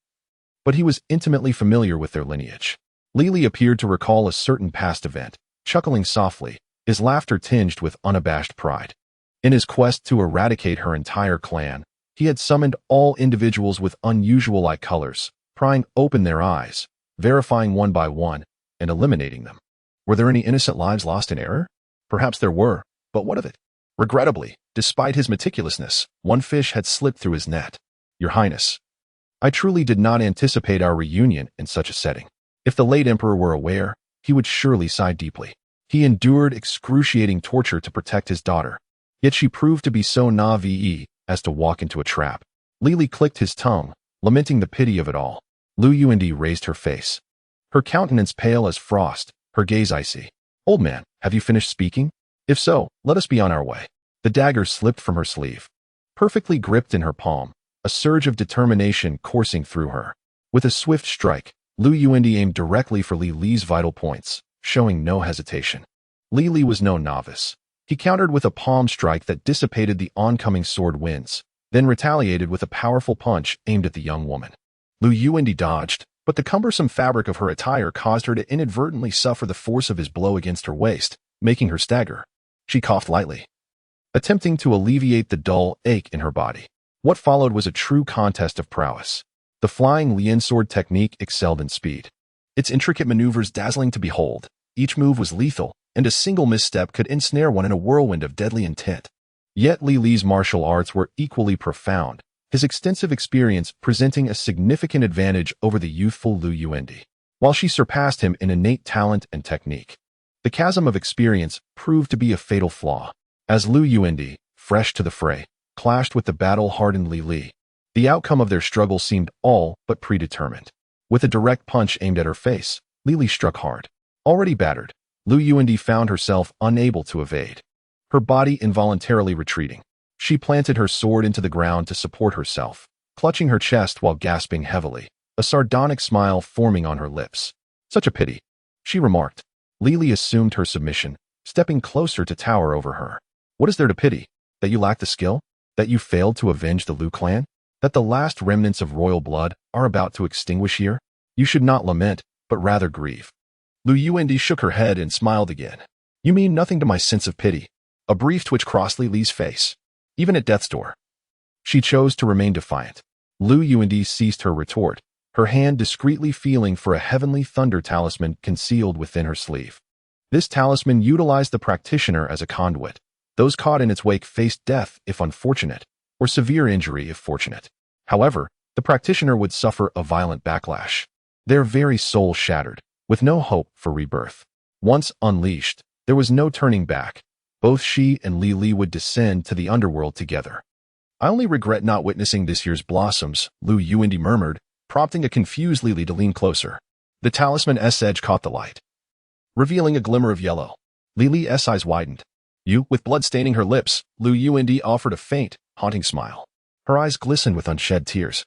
but he was intimately familiar with their lineage. Li Li appeared to recall a certain past event, chuckling softly, his laughter tinged with unabashed pride. In his quest to eradicate her entire clan, he had summoned all individuals with unusual eye colors, prying open their eyes, verifying one by one, and eliminating them. Were there any innocent lives lost in error? Perhaps there were, but what of it? Regrettably, despite his meticulousness, one fish had slipped through his net. Your Highness, I truly did not anticipate our reunion in such a setting. If the late emperor were aware, he would surely sigh deeply. He endured excruciating torture to protect his daughter, yet she proved to be so naive as to walk into a trap. Li Li clicked his tongue, lamenting the pity of it all. Lu Yuandi raised her face, her countenance pale as frost, her gaze icy. Old man, have you finished speaking? If so, let us be on our way. The dagger slipped from her sleeve, perfectly gripped in her palm, a surge of determination coursing through her. With a swift strike, Lu Yuandi aimed directly for Li Li's vital points, showing no hesitation. Li Li was no novice. He countered with a palm strike that dissipated the oncoming sword winds, then retaliated with a powerful punch aimed at the young woman. Lu Yuandi dodged, but the cumbersome fabric of her attire caused her to inadvertently suffer the force of his blow against her waist, making her stagger. She coughed lightly, attempting to alleviate the dull ache in her body. What followed was a true contest of prowess. The flying lian sword technique excelled in speed, its intricate maneuvers dazzling to behold. Each move was lethal, and a single misstep could ensnare one in a whirlwind of deadly intent. Yet Li Li's martial arts were equally profound, his extensive experience presenting a significant advantage over the youthful Lu Yuandi. While she surpassed him in innate talent and technique, the chasm of experience proved to be a fatal flaw. As Lu Yuandi, fresh to the fray, clashed with the battle-hardened Li Li, the outcome of their struggle seemed all but predetermined. With a direct punch aimed at her face, Lily struck hard. Already battered, Lu Yuandi found herself unable to evade. Her body involuntarily retreating. She planted her sword into the ground to support herself, clutching her chest while gasping heavily, a sardonic smile forming on her lips. Such a pity, she remarked. Lily assumed her submission, stepping closer to tower over her. What is there to pity? That you lack the skill? That you failed to avenge the Lu clan? That the last remnants of royal blood are about to extinguish here? You should not lament, but rather grieve. Lu Yuandi shook her head and smiled again. You mean nothing to my sense of pity. A brief twitch crossed Lily's face. Even at death's door, she chose to remain defiant. Lu Yuandi ceased her retort, her hand discreetly feeling for a heavenly thunder talisman concealed within her sleeve. This talisman utilized the practitioner as a conduit. Those caught in its wake faced death if unfortunate, or severe injury if fortunate. However, the practitioner would suffer a violent backlash. Their very soul shattered, with no hope for rebirth. Once unleashed, there was no turning back. Both she and Li would descend to the underworld together. I only regret not witnessing this year's blossoms, Lu Yuandi murmured, prompting a confused Lily to lean closer. The talisman's edge caught the light, revealing a glimmer of yellow. Lily's eyes widened. You, with blood staining her lips, Lu Yuandi offered a faint, haunting smile. Her eyes glistened with unshed tears.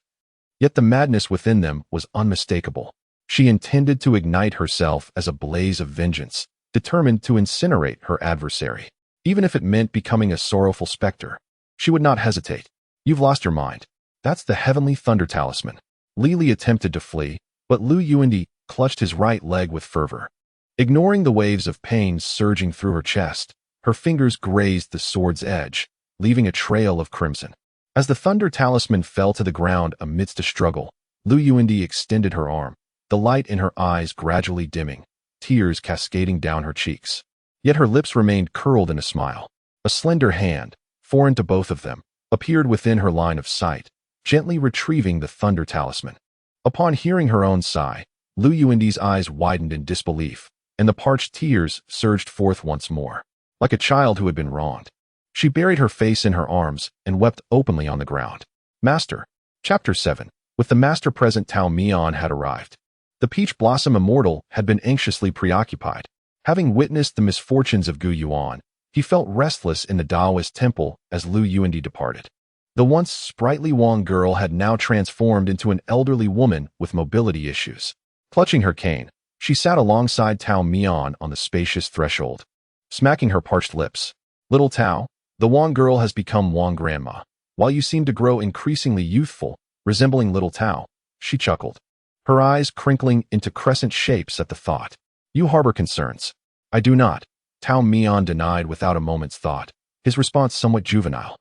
Yet the madness within them was unmistakable. She intended to ignite herself as a blaze of vengeance, determined to incinerate her adversary. Even if it meant becoming a sorrowful specter, she would not hesitate. You've lost your mind. That's the heavenly thunder talisman. Lily attempted to flee, but Lu Yuandi clutched his right leg with fervor. Ignoring the waves of pain surging through her chest, her fingers grazed the sword's edge, leaving a trail of crimson. As the thunder talisman fell to the ground amidst a struggle, Lu Yuandi extended her arm, the light in her eyes gradually dimming, tears cascading down her cheeks. Yet her lips remained curled in a smile. A slender hand, foreign to both of them, appeared within her line of sight, gently retrieving the thunder talisman. Upon hearing her own sigh, Lu Yuandi's eyes widened in disbelief, and the parched tears surged forth once more. Like a child who had been wronged, she buried her face in her arms and wept openly on the ground. Master. Chapter 7. With the master present, Tao Mian had arrived. The Peach Blossom Immortal had been anxiously preoccupied. Having witnessed the misfortunes of Gu Yuan, he felt restless in the Taoist temple as Lu Yuandi departed. The once sprightly Wang girl had now transformed into an elderly woman with mobility issues. Clutching her cane, she sat alongside Tao Mian on the spacious threshold, smacking her parched lips. Little Tao, the Wang girl has become Wang Grandma. While you seem to grow increasingly youthful, resembling little Tao, she chuckled, her eyes crinkling into crescent shapes at the thought. You harbor concerns. I do not, Tao Mian denied without a moment's thought, his response somewhat juvenile,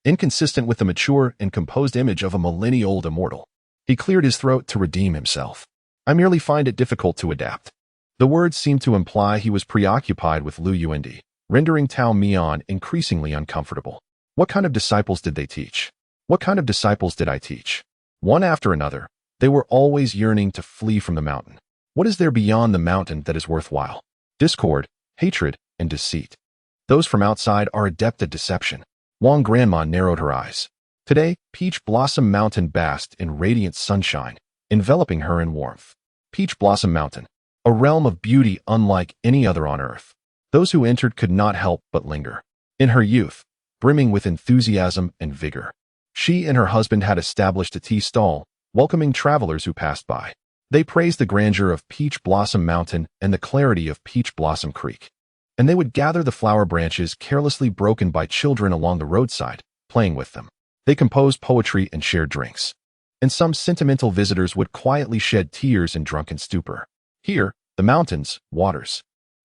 inconsistent with the mature and composed image of a millennia-old immortal. He cleared his throat to redeem himself. I merely find it difficult to adapt. The words seemed to imply he was preoccupied with Lu Yuandi, rendering Tao Mian increasingly uncomfortable. What kind of disciples did they teach? What kind of disciples did I teach? One after another, they were always yearning to flee from the mountain. What is there beyond the mountain that is worthwhile? Discord, hatred, and deceit. Those from outside are adept at deception. Wang Grandma narrowed her eyes. Today, Peach Blossom Mountain basked in radiant sunshine, enveloping her in warmth. Peach Blossom Mountain, a realm of beauty unlike any other on earth. Those who entered could not help but linger. In her youth, brimming with enthusiasm and vigor, she and her husband had established a tea stall, welcoming travelers who passed by. They praised the grandeur of Peach Blossom Mountain and the clarity of Peach Blossom Creek. And they would gather the flower branches carelessly broken by children along the roadside, playing with them. They composed poetry and shared drinks. And some sentimental visitors would quietly shed tears in drunken stupor. Here, the mountains, waters,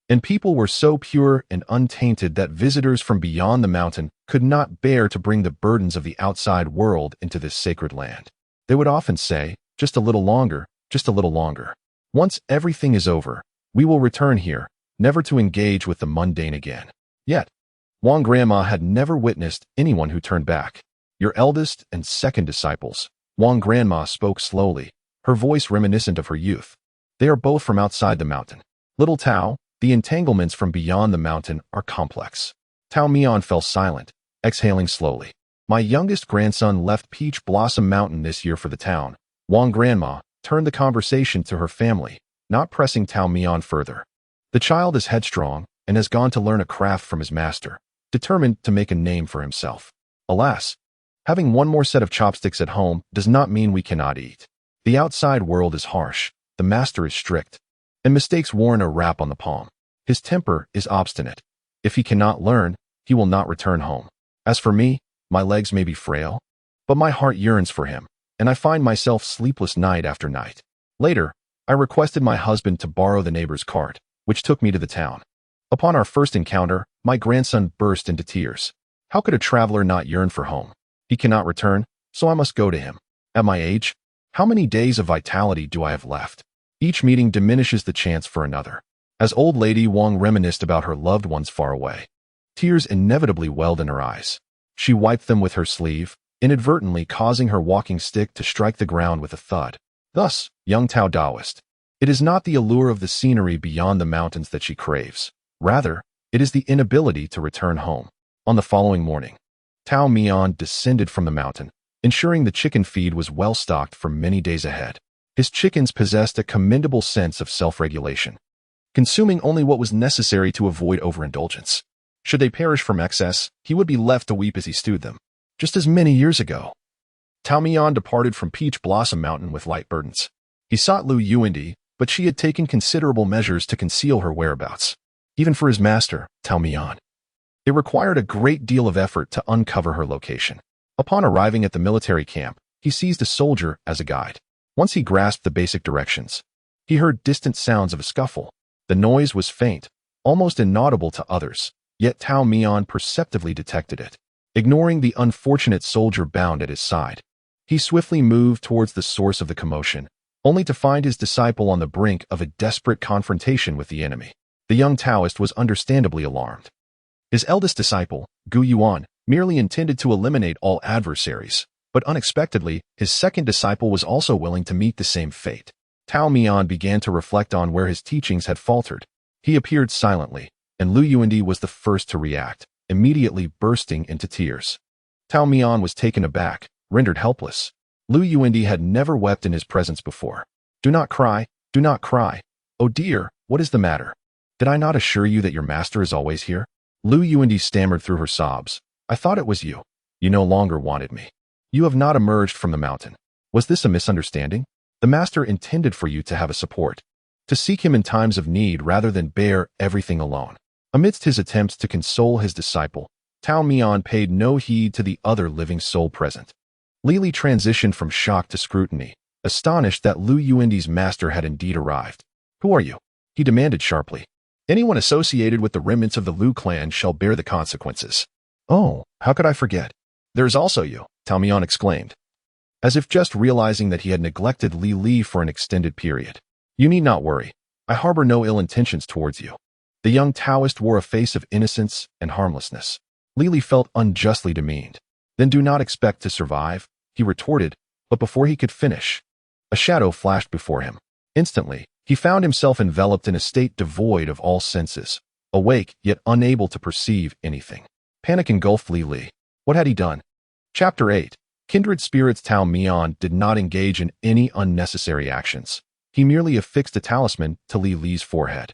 and people were so pure and untainted that visitors from beyond the mountain could not bear to bring the burdens of the outside world into this sacred land. They would often say, just a little longer, just a little longer. Once everything is over, we will return here, never to engage with the mundane again. Yet, Wang Grandma had never witnessed anyone who turned back. Your eldest and second disciples, Wang Grandma spoke slowly, her voice reminiscent of her youth. They are both from outside the mountain. Little Tao, the entanglements from beyond the mountain are complex. Tao Mian fell silent, exhaling slowly. My youngest grandson left Peach Blossom Mountain this year for the town. Wang Grandma turned the conversation to her family, not pressing Tao Mian further. The child is headstrong and has gone to learn a craft from his master, determined to make a name for himself. Alas, having one more set of chopsticks at home does not mean we cannot eat. The outside world is harsh, the master is strict, and mistakes warrant a rap on the palm. His temper is obstinate. If he cannot learn, he will not return home. As for me, my legs may be frail, but my heart yearns for him, and I find myself sleepless night after night. Later, I requested my husband to borrow the neighbor's cart, which took me to the town. Upon our first encounter, my grandson burst into tears. How could a traveler not yearn for home? He cannot return, so I must go to him. At my age, how many days of vitality do I have left? Each meeting diminishes the chance for another. As old lady Wang reminisced about her loved ones far away, tears inevitably welled in her eyes. She wiped them with her sleeve, inadvertently causing her walking stick to strike the ground with a thud. Thus, young Tao Daoist, it is not the allure of the scenery beyond the mountains that she craves. Rather, it is the inability to return home. On the following morning, Tao Mian descended from the mountain, ensuring the chicken feed was well stocked for many days ahead. His chickens possessed a commendable sense of self-regulation, consuming only what was necessary to avoid overindulgence. Should they perish from excess, he would be left to weep as he stewed them. Just as many years ago, Tao Mian departed from Peach Blossom Mountain with light burdens. He sought Lu Yuandi, but she had taken considerable measures to conceal her whereabouts. Even for his master, Tao Mian, it required a great deal of effort to uncover her location. Upon arriving at the military camp, he seized a soldier as a guide. Once he grasped the basic directions, he heard distant sounds of a scuffle. The noise was faint, almost inaudible to others, yet Tao Mian perceptively detected it. Ignoring the unfortunate soldier bound at his side, he swiftly moved towards the source of the commotion, only to find his disciple on the brink of a desperate confrontation with the enemy. The young Taoist was understandably alarmed. His eldest disciple, Gu Yuan, merely intended to eliminate all adversaries, but unexpectedly, his second disciple was also willing to meet the same fate. Tao Mian began to reflect on where his teachings had faltered. He appeared silently, and Lu Yuandi was the first to react, immediately bursting into tears. Tao Mian was taken aback, rendered helpless. Lu Yuandi had never wept in his presence before. Do not cry, do not cry. Oh dear, what is the matter? Did I not assure you that your master is always here? Lu Yuandi stammered through her sobs. I thought it was you. You no longer wanted me. You have not emerged from the mountain. Was this a misunderstanding? The master intended for you to have a support, to seek him in times of need rather than bear everything alone. Amidst his attempts to console his disciple, Tao Mian paid no heed to the other living soul present. Lili transitioned from shock to scrutiny, astonished that Lu Yuandi's master had indeed arrived. Who are you? He demanded sharply. Anyone associated with the remnants of the Lu clan shall bear the consequences. Oh, how could I forget? There is also you, Tao Mian exclaimed, as if just realizing that he had neglected Li Li for an extended period. You need not worry. I harbor no ill intentions towards you. The young Taoist wore a face of innocence and harmlessness. Li Li felt unjustly demeaned. Then do not expect to survive, he retorted, but before he could finish, a shadow flashed before him. Instantly, he found himself enveloped in a state devoid of all senses, awake yet unable to perceive anything. Panic engulfed Li Li. What had he done? Chapter 8. Kindred spirits. Tao Mian did not engage in any unnecessary actions. He merely affixed a talisman to Li Li's forehead.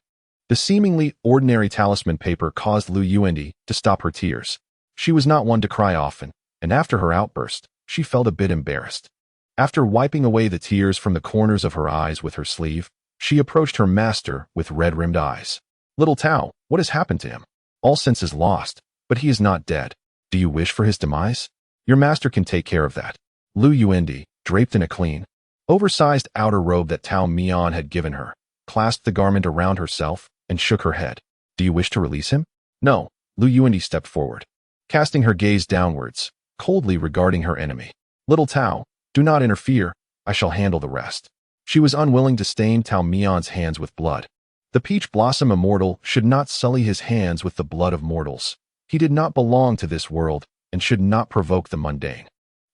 The seemingly ordinary talisman paper caused Lu Yuandi to stop her tears. She was not one to cry often, and after her outburst, she felt a bit embarrassed. After wiping away the tears from the corners of her eyes with her sleeve, she approached her master with red-rimmed eyes. Little Tao, what has happened to him? All sense is lost, but he is not dead. Do you wish for his demise? Your master can take care of that. Lu Yuandi, draped in a clean, oversized outer robe that Tao Mian had given her, clasped the garment around herself and shook her head. Do you wish to release him? No. Lu Yuandi stepped forward, casting her gaze downwards, coldly regarding her enemy. Little Tao, do not interfere. I shall handle the rest. She was unwilling to stain Tao Mian's hands with blood. The Peach Blossom Immortal should not sully his hands with the blood of mortals. He did not belong to this world and should not provoke the mundane.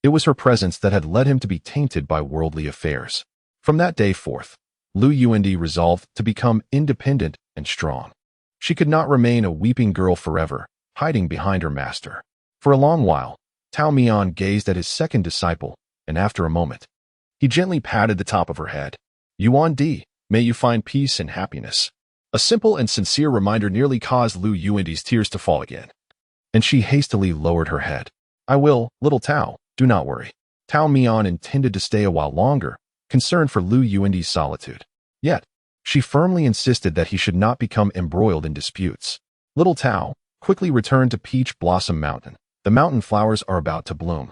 It was her presence that had led him to be tainted by worldly affairs. From that day forth, Lu Yuandi resolved to become independent and strong. She could not remain a weeping girl forever, hiding behind her master. For a long while, Tao Mian gazed at his second disciple, and after a moment, he gently patted the top of her head. Yuan Di, May you find peace and happiness. A simple and sincere reminder nearly caused Lu Yuandi's tears to fall again, and she hastily lowered her head. I will, little Tao, do not worry. Tao Mian intended to stay a while longer, concerned for Lu Yuandi's solitude. Yet, she firmly insisted that he should not become embroiled in disputes. Little Tao quickly returned to Peach Blossom Mountain. The mountain flowers are about to bloom,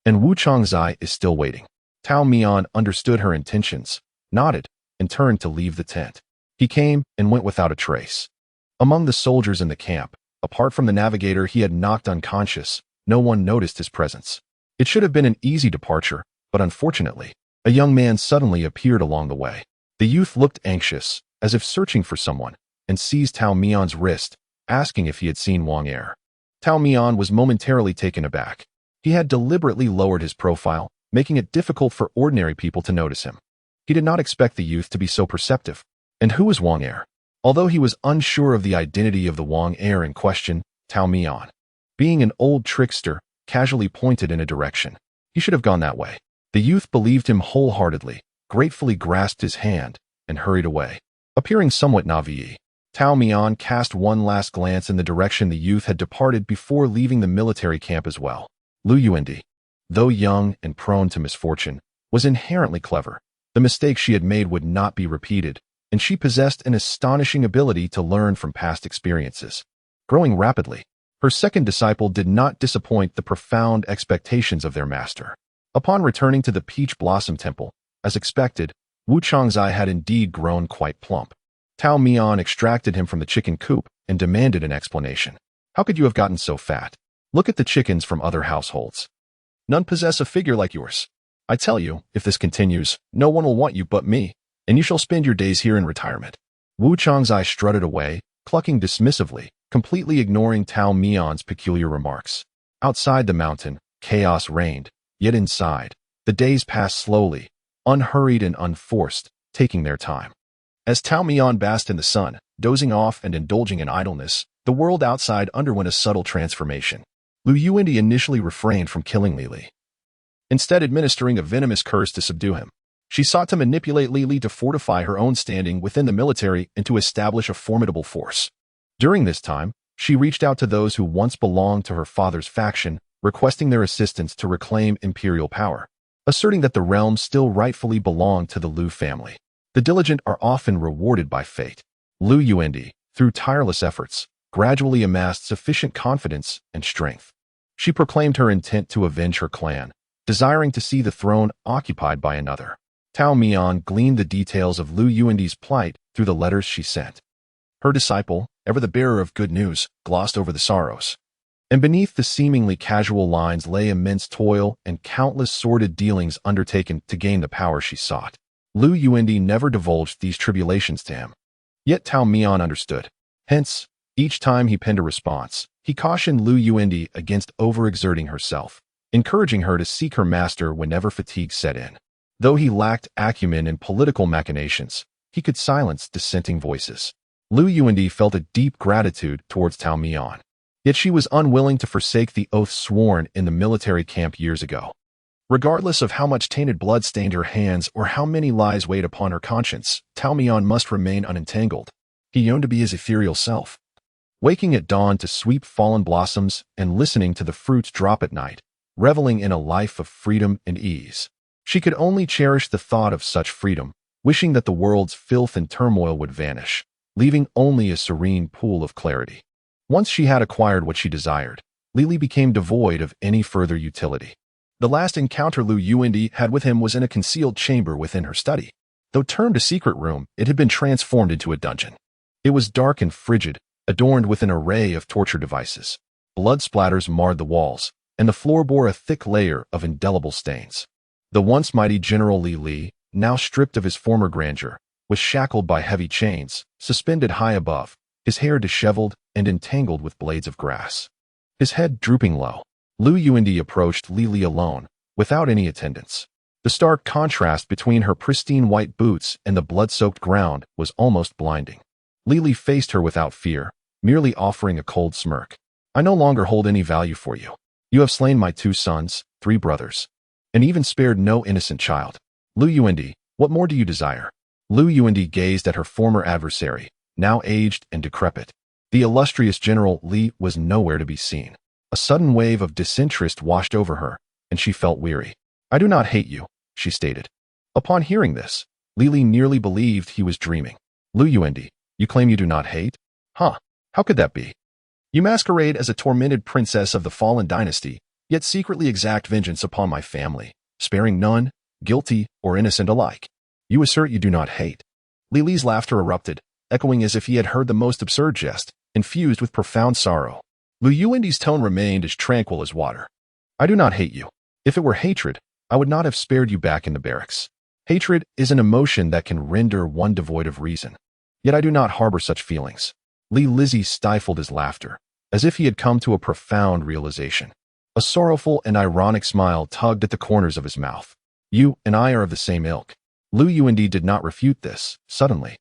and Wu Changzai is still waiting. Tao Mian understood her intentions, nodded, and turned to leave the tent. He came and went without a trace. Among the soldiers in the camp, apart from the navigator he had knocked unconscious, no one noticed his presence. It should have been an easy departure, but unfortunately, a young man suddenly appeared along the way. The youth looked anxious, as if searching for someone, and seized Tao Mian's wrist, asking if he had seen Wang Er. Tao Mian was momentarily taken aback. He had deliberately lowered his profile, making it difficult for ordinary people to notice him. He did not expect the youth to be so perceptive. And who was Wang Er? Although he was unsure of the identity of the Wang Er in question, Tao Mian, being an old trickster, casually pointed in a direction. He should have gone that way. The youth believed him wholeheartedly, gratefully grasped his hand, and hurried away. Appearing somewhat naive, Tao Mian cast one last glance in the direction the youth had departed before leaving the military camp as well. Lu Yuandi, though young and prone to misfortune, was inherently clever. The mistake she had made would not be repeated, and she possessed an astonishing ability to learn from past experiences. Growing rapidly, her second disciple did not disappoint the profound expectations of their master. Upon returning to the Peach Blossom Temple, as expected, Wu Changzai had indeed grown quite plump. Tao Mian extracted him from the chicken coop and demanded an explanation. How could you have gotten so fat? Look at the chickens from other households. None possess a figure like yours. I tell you, if this continues, no one will want you but me, and you shall spend your days here in retirement. Wu Changzai strutted away, clucking dismissively, completely ignoring Tao Mian's peculiar remarks. Outside the mountain, chaos reigned, yet inside, the days passed slowly, unhurried and unforced, taking their time. As Tao Mian basked in the sun, dozing off and indulging in idleness, the world outside underwent a subtle transformation. Lu Yuandi initially refrained from killing Lili, instead administering a venomous curse to subdue him. She sought to manipulate Lili to fortify her own standing within the military and to establish a formidable force. During this time, she reached out to those who once belonged to her father's faction, requesting their assistance to reclaim imperial power, asserting that the realm still rightfully belonged to the Lu family. The diligent are often rewarded by fate. Lu Yuandi, through tireless efforts, gradually amassed sufficient confidence and strength. She proclaimed her intent to avenge her clan, desiring to see the throne occupied by another. Tao Mian gleaned the details of Lu Yuandi's plight through the letters she sent. Her disciple, ever the bearer of good news, glossed over the sorrows. And beneath the seemingly casual lines lay immense toil and countless sordid dealings undertaken to gain the power she sought. Lu Yuandi never divulged these tribulations to him. Yet Tao Mian understood. Hence, each time he penned a response, he cautioned Lu Yuandi against overexerting herself, encouraging her to seek her master whenever fatigue set in. Though he lacked acumen in political machinations, he could silence dissenting voices. Lu Yuandi felt a deep gratitude towards Tao Mian. Yet she was unwilling to forsake the oath sworn in the military camp years ago. Regardless of how much tainted blood stained her hands or how many lies weighed upon her conscience, Tao Mian must remain unentangled. He yearned to be his ethereal self. Waking at dawn to sweep fallen blossoms and listening to the fruits drop at night, reveling in a life of freedom and ease. She could only cherish the thought of such freedom, wishing that the world's filth and turmoil would vanish, leaving only a serene pool of clarity. Once she had acquired what she desired, Lili became devoid of any further utility. The last encounter Lu Yuandi had with him was in a concealed chamber within her study. Though termed a secret room, it had been transformed into a dungeon. It was dark and frigid, adorned with an array of torture devices. Blood splatters marred the walls, and the floor bore a thick layer of indelible stains. The once mighty General Li, now stripped of his former grandeur, was shackled by heavy chains, suspended high above, his hair disheveled and entangled with blades of grass. His head drooping low, Lu Yuandi approached Lili alone, without any attendants. The stark contrast between her pristine white boots and the blood-soaked ground was almost blinding. Lili faced her without fear, merely offering a cold smirk. I no longer hold any value for you. You have slain my 2 sons, 3 brothers, and even spared no innocent child. Lu Yuandi, what more do you desire? Lu Yuandi gazed at her former adversary, now aged and decrepit. The illustrious General Li was nowhere to be seen. A sudden wave of disinterest washed over her, and she felt weary. "I do not hate you," she stated. Upon hearing this, Li nearly believed he was dreaming. "Lu Yuandi, you claim you do not hate? Huh, how could that be? You masquerade as a tormented princess of the fallen dynasty, yet secretly exact vengeance upon my family, sparing none, guilty or innocent alike. You assert you do not hate." Li's laughter erupted, echoing as if he had heard the most absurd jest, infused with profound sorrow. Lu Yuandi's tone remained as tranquil as water. "I do not hate you. If it were hatred, I would not have spared you back in the barracks. Hatred is an emotion that can render one devoid of reason. Yet I do not harbor such feelings." Lizzie stifled his laughter, as if he had come to a profound realization. A sorrowful and ironic smile tugged at the corners of his mouth. "You and I are of the same ilk." Lu Yuandi did not refute this. Suddenly,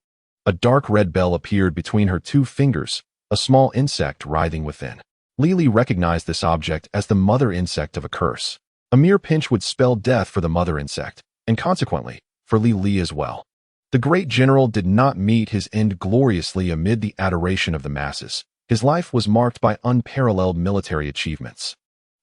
a dark red bell appeared between her two fingers, a small insect writhing within. Li recognized this object as the mother insect of a curse. A mere pinch would spell death for the mother insect, and consequently, for Li as well. The great general did not meet his end gloriously amid the adoration of the masses. His life was marked by unparalleled military achievements.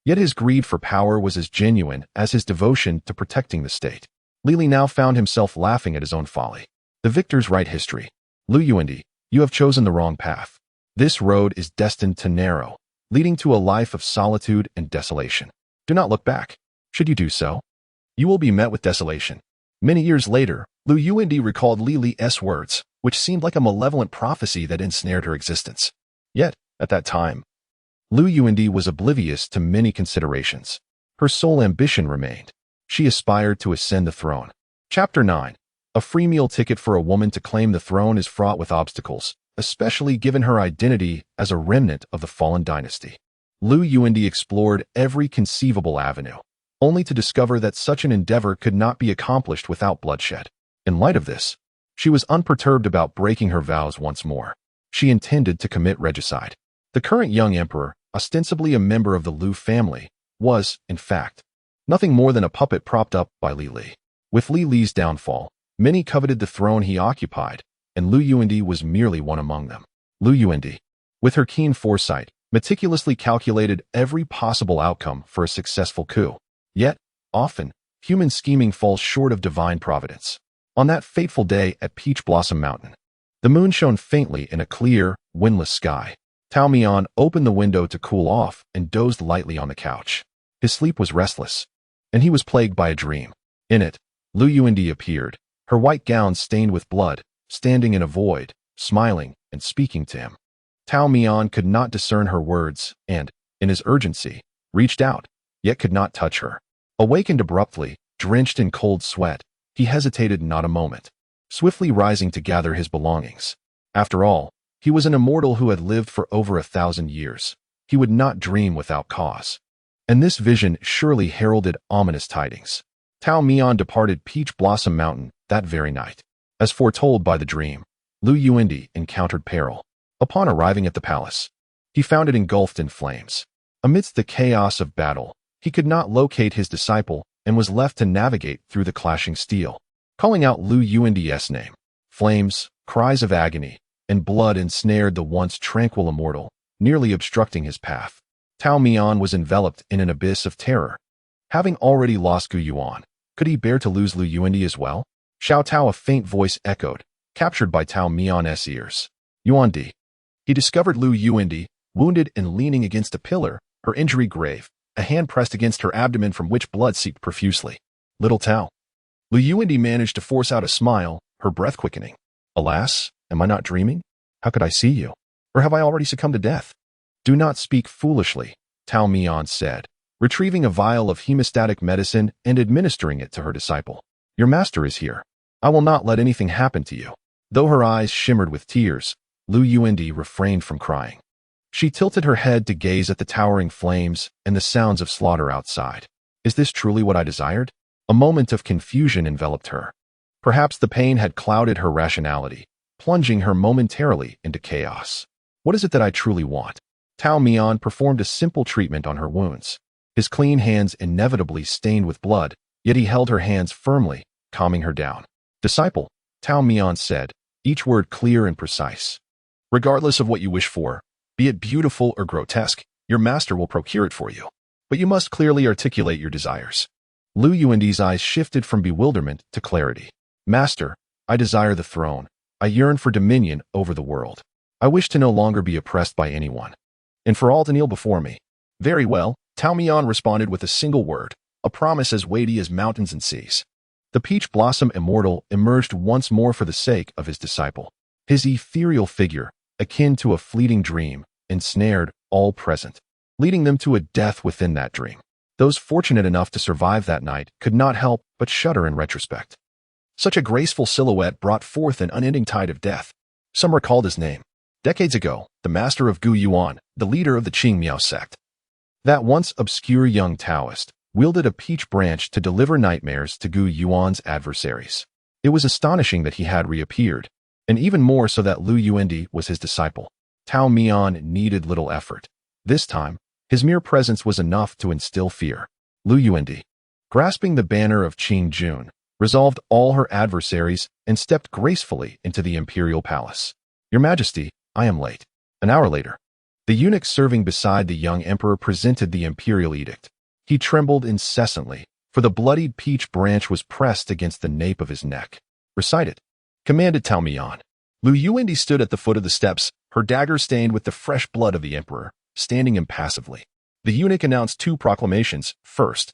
Yet his greed for power was as genuine as his devotion to protecting the state. Li now found himself laughing at his own folly. The victors write history. Lu Yuandi, you have chosen the wrong path. This road is destined to narrow, leading to a life of solitude and desolation. Do not look back. Should you do so, you will be met with desolation. Many years later, Lu Yuandi recalled Li's words, which seemed like a malevolent prophecy that ensnared her existence. Yet, at that time, Lu Yuandi was oblivious to many considerations. Her sole ambition remained. She aspired to ascend the throne. Chapter 9. A free meal ticket for a woman to claim the throne is fraught with obstacles, especially given her identity as a remnant of the fallen dynasty. Lu Yuandi explored every conceivable avenue, only to discover that such an endeavor could not be accomplished without bloodshed. In light of this, she was unperturbed about breaking her vows once more. She intended to commit regicide. The current young emperor, ostensibly a member of the Lu family, was, in fact, nothing more than a puppet propped up by Li. With Li's downfall, many coveted the throne he occupied, and Lu Yuandi was merely one among them. Lu Yuandi, with her keen foresight, meticulously calculated every possible outcome for a successful coup. Yet, often, human scheming falls short of divine providence. On that fateful day at Peach Blossom Mountain, the moon shone faintly in a clear, windless sky. Tao Mian opened the window to cool off and dozed lightly on the couch. His sleep was restless, and he was plagued by a dream. In it, Lu Yuandi appeared, her white gown stained with blood, standing in a void, smiling and speaking to him. Tao Mian could not discern her words and, in his urgency, reached out, yet could not touch her. Awakened abruptly, drenched in cold sweat, he hesitated not a moment, swiftly rising to gather his belongings. After all, he was an immortal who had lived for over 1,000 years. He would not dream without cause. And this vision surely heralded ominous tidings. Tao Mian departed Peach Blossom Mountain that very night. As foretold by the dream, Lu Yuandi encountered peril. Upon arriving at the palace, he found it engulfed in flames. Amidst the chaos of battle, he could not locate his disciple and was left to navigate through the clashing steel. Calling out Lu Yuandi's name, flames, cries of agony, and blood ensnared the once tranquil immortal, nearly obstructing his path. Tao Mian was enveloped in an abyss of terror. Having already lost Gu Yuan, could he bear to lose Lu Yuandi as well? Xiao Tao, a faint voice echoed, captured by Tao Mian's ears. Yuandi. He discovered Lu Yuandi, wounded and leaning against a pillar, her injury grave, a hand pressed against her abdomen from which blood seeped profusely. Little Tao. Lu Yuandi managed to force out a smile, her breath quickening. Alas, am I not dreaming? How could I see you? Or have I already succumbed to death? Do not speak foolishly, Tao Mian said, retrieving a vial of hemostatic medicine and administering it to her disciple. Your master is here. I will not let anything happen to you. Though her eyes shimmered with tears, Lu Yuandi refrained from crying. She tilted her head to gaze at the towering flames and the sounds of slaughter outside. Is this truly what I desired? A moment of confusion enveloped her. Perhaps the pain had clouded her rationality, plunging her momentarily into chaos. What is it that I truly want? Tao Mian performed a simple treatment on her wounds. His clean hands inevitably stained with blood, yet he held her hands firmly, calming her down. Disciple, Tao Mian said, each word clear and precise. Regardless of what you wish for, be it beautiful or grotesque, your master will procure it for you. But you must clearly articulate your desires. Lu Yuandi's eyes shifted from bewilderment to clarity. Master, I desire the throne. I yearn for dominion over the world. I wish to no longer be oppressed by anyone, and for all to kneel before me. Very well, Tao Mian responded with a single word, a promise as weighty as mountains and seas. The peach blossom immortal emerged once more for the sake of his disciple. His ethereal figure, akin to a fleeting dream, ensnared all present, leading them to a death within that dream. Those fortunate enough to survive that night could not help but shudder in retrospect. Such a graceful silhouette brought forth an unending tide of death. Some recalled his name. Decades ago, the master of Gu Yuan, the leader of the Qing Miao sect. That once obscure young Taoist wielded a peach branch to deliver nightmares to Gu Yuan's adversaries. It was astonishing that he had reappeared, and even more so that Lu Yuandi was his disciple. Tao Mian needed little effort. This time, his mere presence was enough to instill fear. Lu Yuandi, grasping the banner of Qing Jun, resolved all her adversaries and stepped gracefully into the imperial palace. Your Majesty, I am late. An hour later, the eunuch serving beside the young emperor presented the imperial edict. He trembled incessantly, for the bloodied peach branch was pressed against the nape of his neck. Recite it, commanded Tao Mian. Lu Yuandi stood at the foot of the steps, her dagger stained with the fresh blood of the emperor, standing impassively. The eunuch announced two proclamations. First,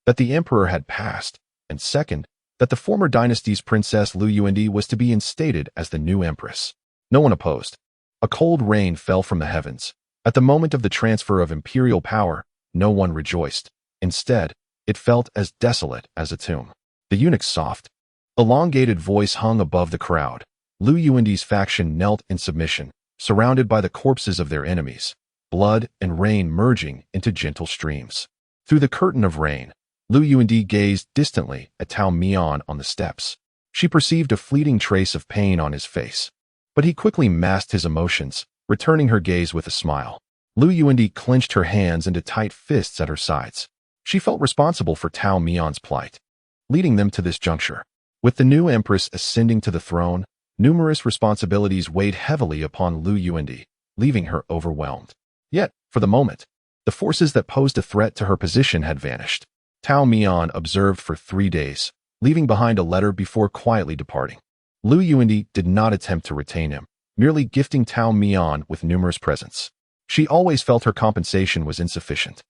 that the emperor had passed, and second, that the former dynasty's princess Lu Yuandi was to be instated as the new empress. No one opposed. A cold rain fell from the heavens. At the moment of the transfer of imperial power, no one rejoiced. Instead, it felt as desolate as a tomb. The eunuch's soft, elongated voice hung above the crowd. Lu Yuandi's faction knelt in submission, surrounded by the corpses of their enemies, blood and rain merging into gentle streams. Through the curtain of rain, Lu Yuandi gazed distantly at Tao Mian on the steps. She perceived a fleeting trace of pain on his face, but he quickly masked his emotions, returning her gaze with a smile. Lu Yuandi clenched her hands into tight fists at her sides. She felt responsible for Tao Mian's plight, leading them to this juncture. With the new empress ascending to the throne, numerous responsibilities weighed heavily upon Lu Yuandi, leaving her overwhelmed. Yet, for the moment, the forces that posed a threat to her position had vanished. Tao Mian observed for 3 days, leaving behind a letter before quietly departing. Lu Yuandi did not attempt to retain him, merely gifting Tao Mian with numerous presents. She always felt her compensation was insufficient.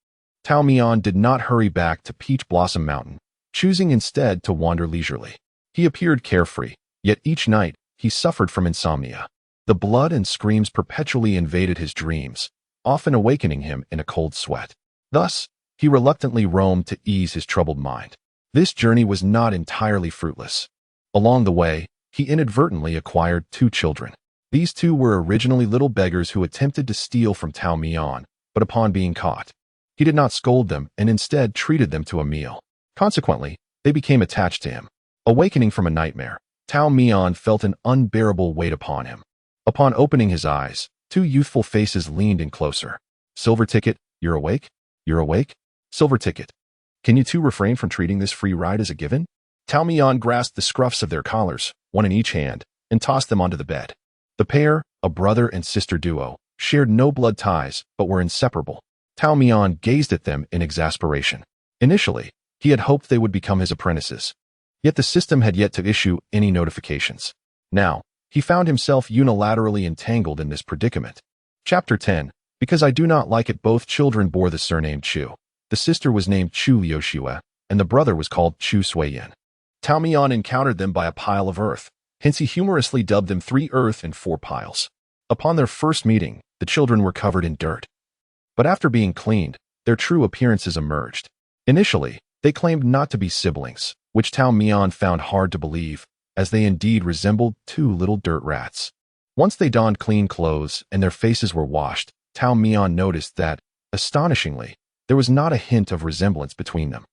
Tao Mian did not hurry back to Peach Blossom Mountain, choosing instead to wander leisurely. He appeared carefree, yet each night he suffered from insomnia. The blood and screams perpetually invaded his dreams, often awakening him in a cold sweat. Thus, he reluctantly roamed to ease his troubled mind. This journey was not entirely fruitless. Along the way, he inadvertently acquired 2 children. These 2 were originally little beggars who attempted to steal from Tao Mian, but upon being caught, he did not scold them and instead treated them to a meal. Consequently, they became attached to him. Awakening from a nightmare, Tao Mian felt an unbearable weight upon him. Upon opening his eyes, 2 youthful faces leaned in closer. Silver Ticket, you're awake? You're awake? Silver Ticket, can you 2 refrain from treating this free ride as a given? Tao Mian grasped the scruffs of their collars, one in each hand, and tossed them onto the bed. The pair, a brother and sister duo, shared no blood ties but were inseparable. Tao Mian gazed at them in exasperation. Initially, he had hoped they would become his apprentices. Yet the system had yet to issue any notifications. Now, he found himself unilaterally entangled in this predicament. Chapter 10. Because I do not like it, both children bore the surname Chu. The sister was named Chu Liuxue, and the brother was called Chu Suiyan. Tao Mian encountered them by a pile of earth, hence he humorously dubbed them 3 earth and 4 piles. Upon their first meeting, the children were covered in dirt. But after being cleaned, their true appearances emerged. Initially, they claimed not to be siblings, which Tao Mian found hard to believe, as they indeed resembled 2 little dirt rats. Once they donned clean clothes and their faces were washed, Tao Mian noticed that, astonishingly, there was not a hint of resemblance between them.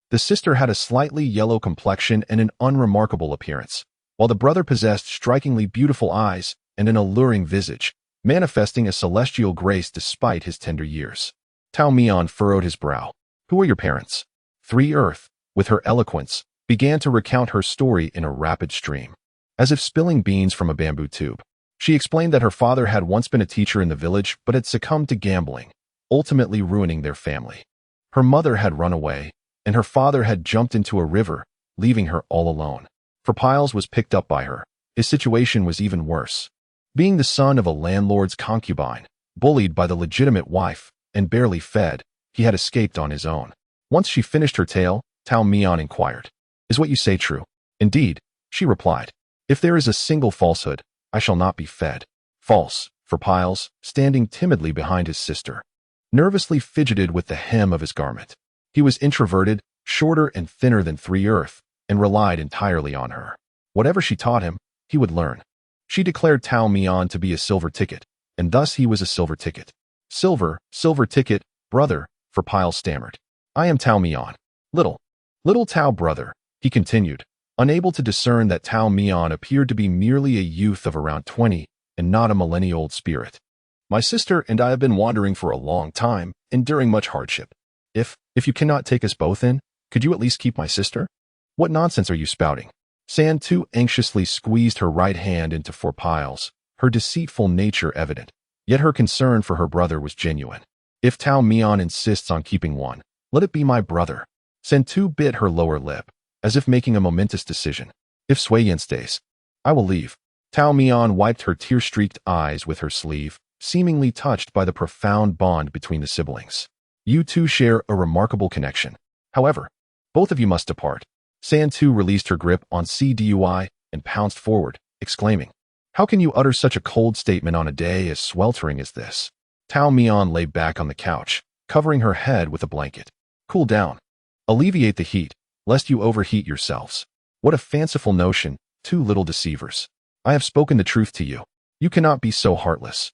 The sister had a slightly yellow complexion and an unremarkable appearance, while the brother possessed strikingly beautiful eyes and an alluring visage, manifesting a celestial grace despite his tender years. Tao Mian furrowed his brow. Who are your parents? 3 Earth, with her eloquence, began to recount her story in a rapid stream. as if spilling beans from a bamboo tube. She explained that her father had once been a teacher in the village but had succumbed to gambling, ultimately ruining their family. Her mother had run away, and her father had jumped into a river, leaving her all alone. For Piles was picked up by her. His situation was even worse. Being the son of a landlord's concubine, bullied by the legitimate wife, and barely fed, he had escaped on his own. Once she finished her tale, Tao Mian inquired, "Is what you say true?" "Indeed," she replied. "If there is a single falsehood, I shall not be fed." "False," for Piles, standing timidly behind his sister, nervously fidgeted with the hem of his garment. He was introverted, shorter and thinner than 3 Earth, and relied entirely on her. Whatever she taught him, he would learn. She declared Tao Mian to be a silver ticket, and thus he was a silver ticket. Silver ticket, brother," for Piles stammered. "I am Tao Mian. Little Tao brother," he continued, unable to discern that Tao Mian appeared to be merely a youth of around 20 and not a millennia-old spirit. "My sister and I have been wandering for a long time, enduring much hardship. If you cannot take us both in, could you at least keep my sister?" "What nonsense are you spouting?" Santu anxiously squeezed her right hand into Four Piles, her deceitful nature evident, yet her concern for her brother was genuine. "If Tao Mian insists on keeping one, let it be my brother." Santu bit her lower lip, as if making a momentous decision. "If Suiyan stays, I will leave." Tao Mian wiped her tear-streaked eyes with her sleeve, seemingly touched by the profound bond between the siblings. "You two share a remarkable connection. However, both of you must depart." Santu released her grip on Cdui and pounced forward, exclaiming, "How can you utter such a cold statement on a day as sweltering as this?" Tao Mian lay back on the couch, covering her head with a blanket. "Cool down. Alleviate the heat, lest you overheat yourselves. What a fanciful notion, two little deceivers. I have spoken the truth to you. You cannot be so heartless."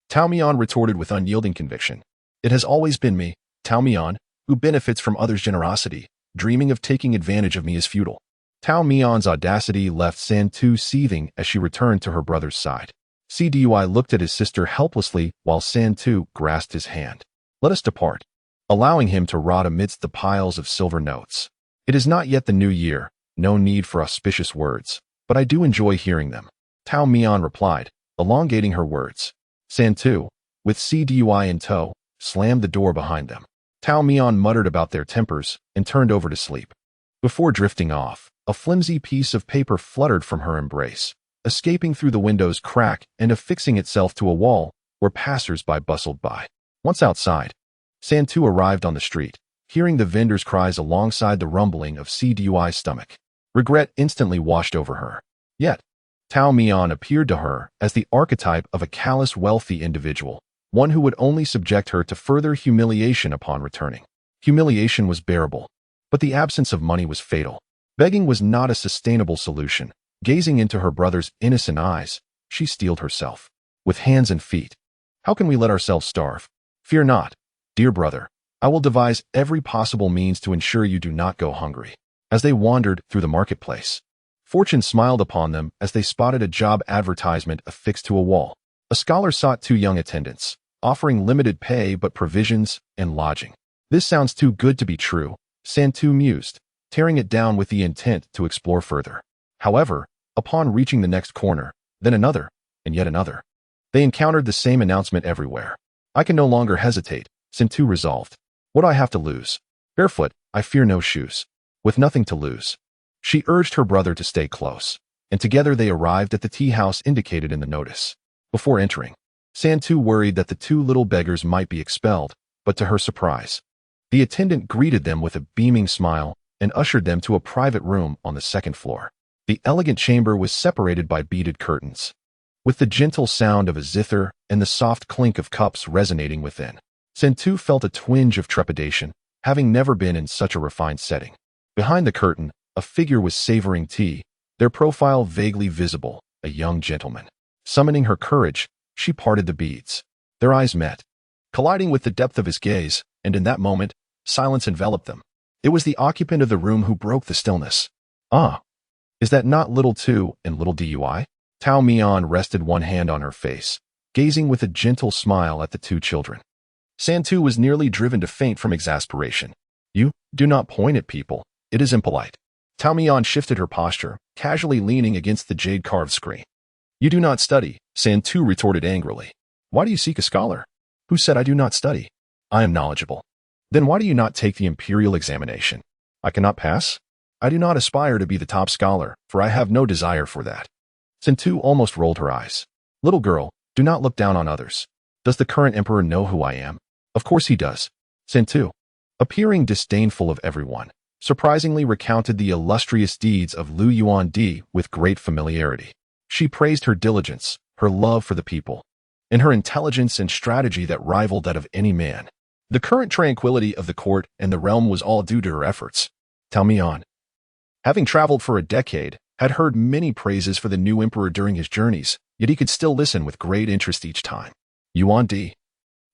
Tao Mian retorted with unyielding conviction. "It has always been me, Tao Mian, who benefits from others' generosity. Dreaming of taking advantage of me is futile." Tao Mian's audacity left Santu seething as she returned to her brother's side. Cdui looked at his sister helplessly while Santu grasped his hand. "Let us depart," allowing him to rot amidst the piles of silver notes. "It is not yet the new year, no need for auspicious words, but I do enjoy hearing them." Tao Mian replied, elongating her words. Santu, with Cdui in tow, slammed the door behind them. Tao Mian muttered about their tempers and turned over to sleep. Before drifting off, a flimsy piece of paper fluttered from her embrace, escaping through the window's crack and affixing itself to a wall where passers-by bustled by. Once outside, Santu arrived on the street, hearing the vendor's cries alongside the rumbling of Cdui's stomach. Regret instantly washed over her. Yet, Tao Mian appeared to her as the archetype of a callous, wealthy individual, one who would only subject her to further humiliation upon returning. Humiliation was bearable, but the absence of money was fatal. Begging was not a sustainable solution. Gazing into her brother's innocent eyes, she steeled herself. "With hands and feet, how can we let ourselves starve? Fear not, dear brother. I will devise every possible means to ensure you do not go hungry." As they wandered through the marketplace, fortune smiled upon them as they spotted a job advertisement affixed to a wall. A scholar sought 2 young attendants, offering limited pay but provisions and lodging. "This sounds too good to be true," Santu mused, tearing it down with the intent to explore further. However, upon reaching the next corner, then another, and yet another, they encountered the same announcement everywhere. "I can no longer hesitate," Santu resolved. "What do I have to lose? Barefoot, I fear no shoes." With nothing to lose, she urged her brother to stay close, and together they arrived at the tea house indicated in the notice. Before entering, Santu worried that the 2 little beggars might be expelled, but to her surprise, the attendant greeted them with a beaming smile and ushered them to a private room on the 2nd floor. The elegant chamber was separated by beaded curtains, with the gentle sound of a zither and the soft clink of cups resonating within. Santu felt a twinge of trepidation, having never been in such a refined setting. Behind the curtain, a figure was savoring tea, their profile vaguely visible, a young gentleman. Summoning her courage, she parted the beads. Their eyes met, colliding with the depth of his gaze, and in that moment, silence enveloped them. It was the occupant of the room who broke the stillness. "Ah, is that not little 2 and little Dui?" Tao Mian rested one hand on her face, gazing with a gentle smile at the 2 children. Santu was nearly driven to faint from exasperation. "You do not point at people. It is impolite." Tao Mian shifted her posture, casually leaning against the jade-carved screen. You do not study, San Tu retorted angrily. Why do you seek a scholar? Who said I do not study? I am knowledgeable. Then why do you not take the imperial examination? I cannot pass? I do not aspire to be the top scholar, for I have no desire for that. San Tu almost rolled her eyes. Little girl, do not look down on others. Does the current emperor know who I am? Of course he does. San Tu, appearing disdainful of everyone, surprisingly recounted the illustrious deeds of Lu Yuandi with great familiarity. She praised her diligence, her love for the people, and her intelligence and strategy that rivaled that of any man. The current tranquility of the court and the realm was all due to her efforts. Tao Mian, having traveled for a decade, had heard many praises for the new emperor during his journeys, yet he could still listen with great interest each time. Yuandi,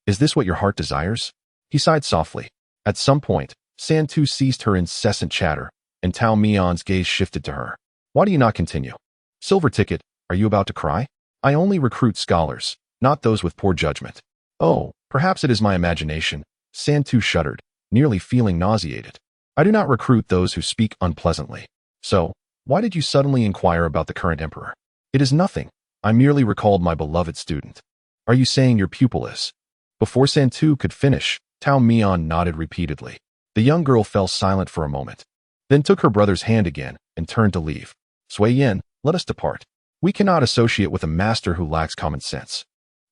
is this what your heart desires? He sighed softly. At some point, San Tu ceased her incessant chatter, and Tao Mian's gaze shifted to her. Why do you not continue? Silver ticket, are you about to cry? I only recruit scholars, not those with poor judgment. Oh, perhaps it is my imagination. San Tu shuddered, nearly feeling nauseated. I do not recruit those who speak unpleasantly. So, why did you suddenly inquire about the current emperor? It is nothing. I merely recalled my beloved student. Are you saying your pupil is? Before San Tu could finish, Tao Mian nodded repeatedly. The young girl fell silent for a moment, then took her brother's hand again and turned to leave. Sui Yin, let us depart. We cannot associate with a master who lacks common sense.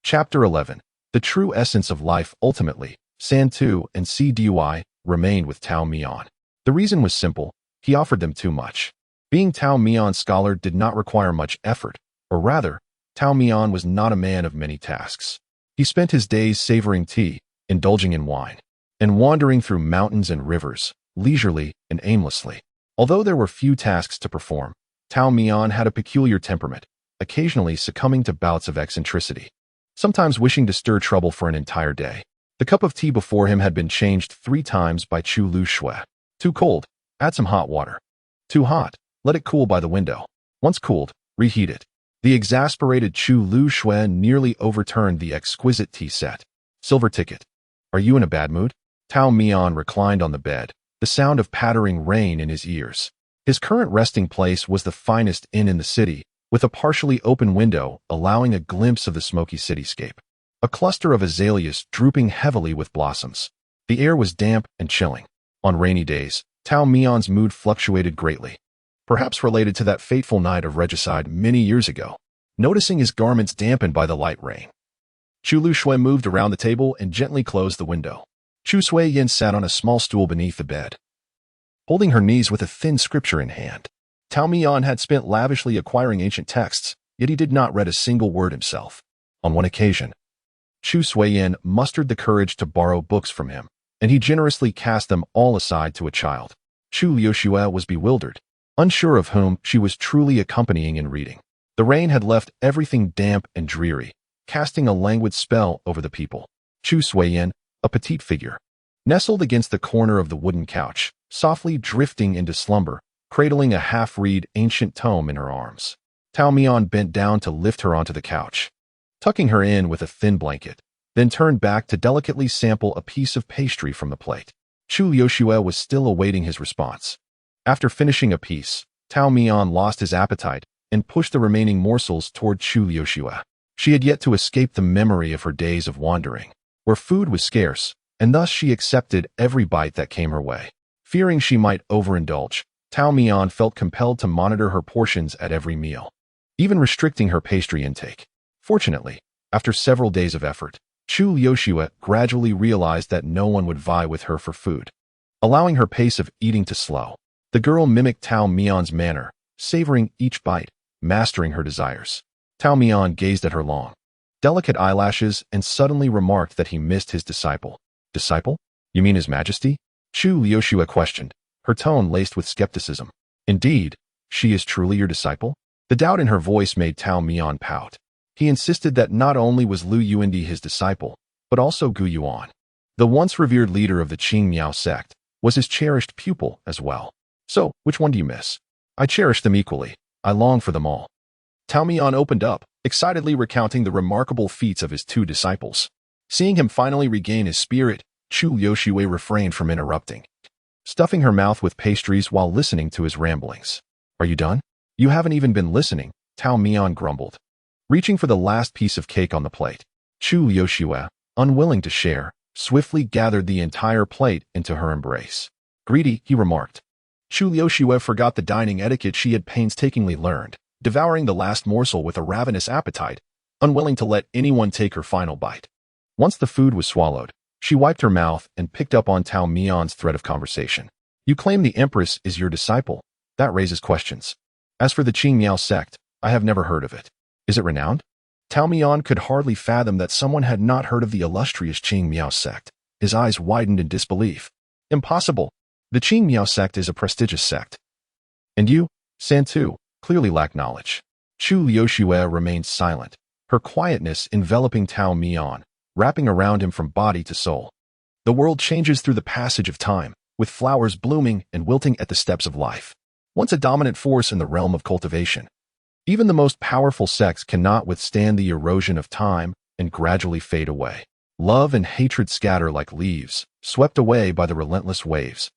Chapter 11. The true essence of life. Ultimately, San Tu and Cdui remained with Tao Mian. The reason was simple. He offered them too much. Being Tao Mian's scholar did not require much effort, or rather, Tao Mian was not a man of many tasks. He spent his days savoring tea, indulging in wine, and wandering through mountains and rivers, leisurely and aimlessly. Although there were few tasks to perform, Tao Mian had a peculiar temperament, occasionally succumbing to bouts of eccentricity, sometimes wishing to stir trouble for an entire day. The cup of tea before him had been changed 3 times by Chu Lu Shui. Too cold, add some hot water. Too hot, let it cool by the window. Once cooled, reheat it. The exasperated Chu Lu Shui nearly overturned the exquisite tea set. Silver ticket. Are you in a bad mood? Tao Mian reclined on the bed, the sound of pattering rain in his ears. His current resting place was the finest inn in the city, with a partially open window allowing a glimpse of the smoky cityscape. A cluster of azaleas drooping heavily with blossoms. The air was damp and chilling. On rainy days, Tao Mian's mood fluctuated greatly, perhaps related to that fateful night of regicide many years ago. Noticing his garments dampened by the light rain, Chu Lu Shui moved around the table and gently closed the window. Chu Sui Yin sat on a small stool beneath the bed, holding her knees with a thin scripture in hand. Tao Mian had spent lavishly acquiring ancient texts, yet he did not read a single word himself. On one occasion, Chu Sui Yin mustered the courage to borrow books from him, and he generously cast them all aside to a child. Chu Liuxue was bewildered, unsure of whom she was truly accompanying in reading. The rain had left everything damp and dreary, casting a languid spell over the people. Chu Sui Yin, a petite figure, nestled against the corner of the wooden couch, softly drifting into slumber, cradling a half-read ancient tome in her arms. Tao Mian bent down to lift her onto the couch, tucking her in with a thin blanket, then turned back to delicately sample a piece of pastry from the plate. Chu Liuxue was still awaiting his response. After finishing a piece, Tao Mian lost his appetite and pushed the remaining morsels toward Chu Liuxue. She had yet to escape the memory of her days of wandering, where food was scarce, and thus she accepted every bite that came her way. Fearing she might overindulge, Tao Mian felt compelled to monitor her portions at every meal, even restricting her pastry intake. Fortunately, after several days of effort, Chu Liuxue gradually realized that no one would vie with her for food. Allowing her pace of eating to slow, the girl mimicked Tao Mian's manner, savoring each bite, mastering her desires. Tao Mian gazed at her long, delicate eyelashes and suddenly remarked that he missed his disciple. Disciple? You mean His Majesty? Chu Liuxue questioned, her tone laced with skepticism. Indeed, she is truly your disciple? The doubt in her voice made Tao Mian pout. He insisted that not only was Lu Yuandi his disciple, but also Gu Yuan, the once revered leader of the Qing Miao sect, was his cherished pupil as well. So, which one do you miss? I cherish them equally. I long for them all. Tao Mian opened up, excitedly recounting the remarkable feats of his 2 disciples. Seeing him finally regain his spirit, Chu Liuxue refrained from interrupting. stuffing her mouth with pastries while listening to his ramblings. Are you done? You haven't even been listening, Tao Mian grumbled, reaching for the last piece of cake on the plate. Chu Liuxue, unwilling to share, swiftly gathered the entire plate into her embrace. Greedy, he remarked. Chu Liuxue forgot the dining etiquette she had painstakingly learned, devouring the last morsel with a ravenous appetite, unwilling to let anyone take her final bite. Once the food was swallowed, she wiped her mouth and picked up on Tao Mian's thread of conversation. You claim the Empress is your disciple. That raises questions. As for the Qing Miao sect, I have never heard of it. Is it renowned? Tao Mian could hardly fathom that someone had not heard of the illustrious Qing Miao sect. His eyes widened in disbelief. Impossible. The Qing Miao sect is a prestigious sect. And you, Santu, clearly lack knowledge. Chu Liuxue remained silent, her quietness enveloping Tao Mian, wrapping around him from body to soul. The world changes through the passage of time, with flowers blooming and wilting at the steps of life. Once a dominant force in the realm of cultivation, even the most powerful sects cannot withstand the erosion of time and gradually fade away. Love and hatred scatter like leaves, swept away by the relentless waves.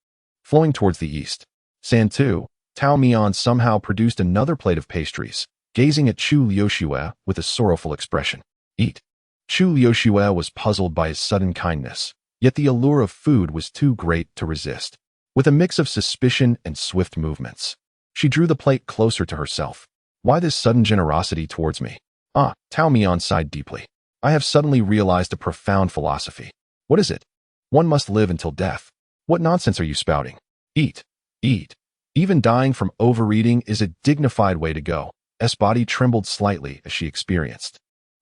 Flowing towards the east, Santu, Tao Mian somehow produced another plate of pastries, gazing at Chu Liuxue with a sorrowful expression. Eat. Chu Liuxue was puzzled by his sudden kindness, yet the allure of food was too great to resist. With a mix of suspicion and swift movements, she drew the plate closer to herself. Why this sudden generosity towards me? Tao Mian sighed deeply. I have suddenly realized a profound philosophy. What is it? One must live until death. What nonsense are you spouting? Eat. Eat. Even dying from overeating is a dignified way to go. S body trembled slightly as she experienced,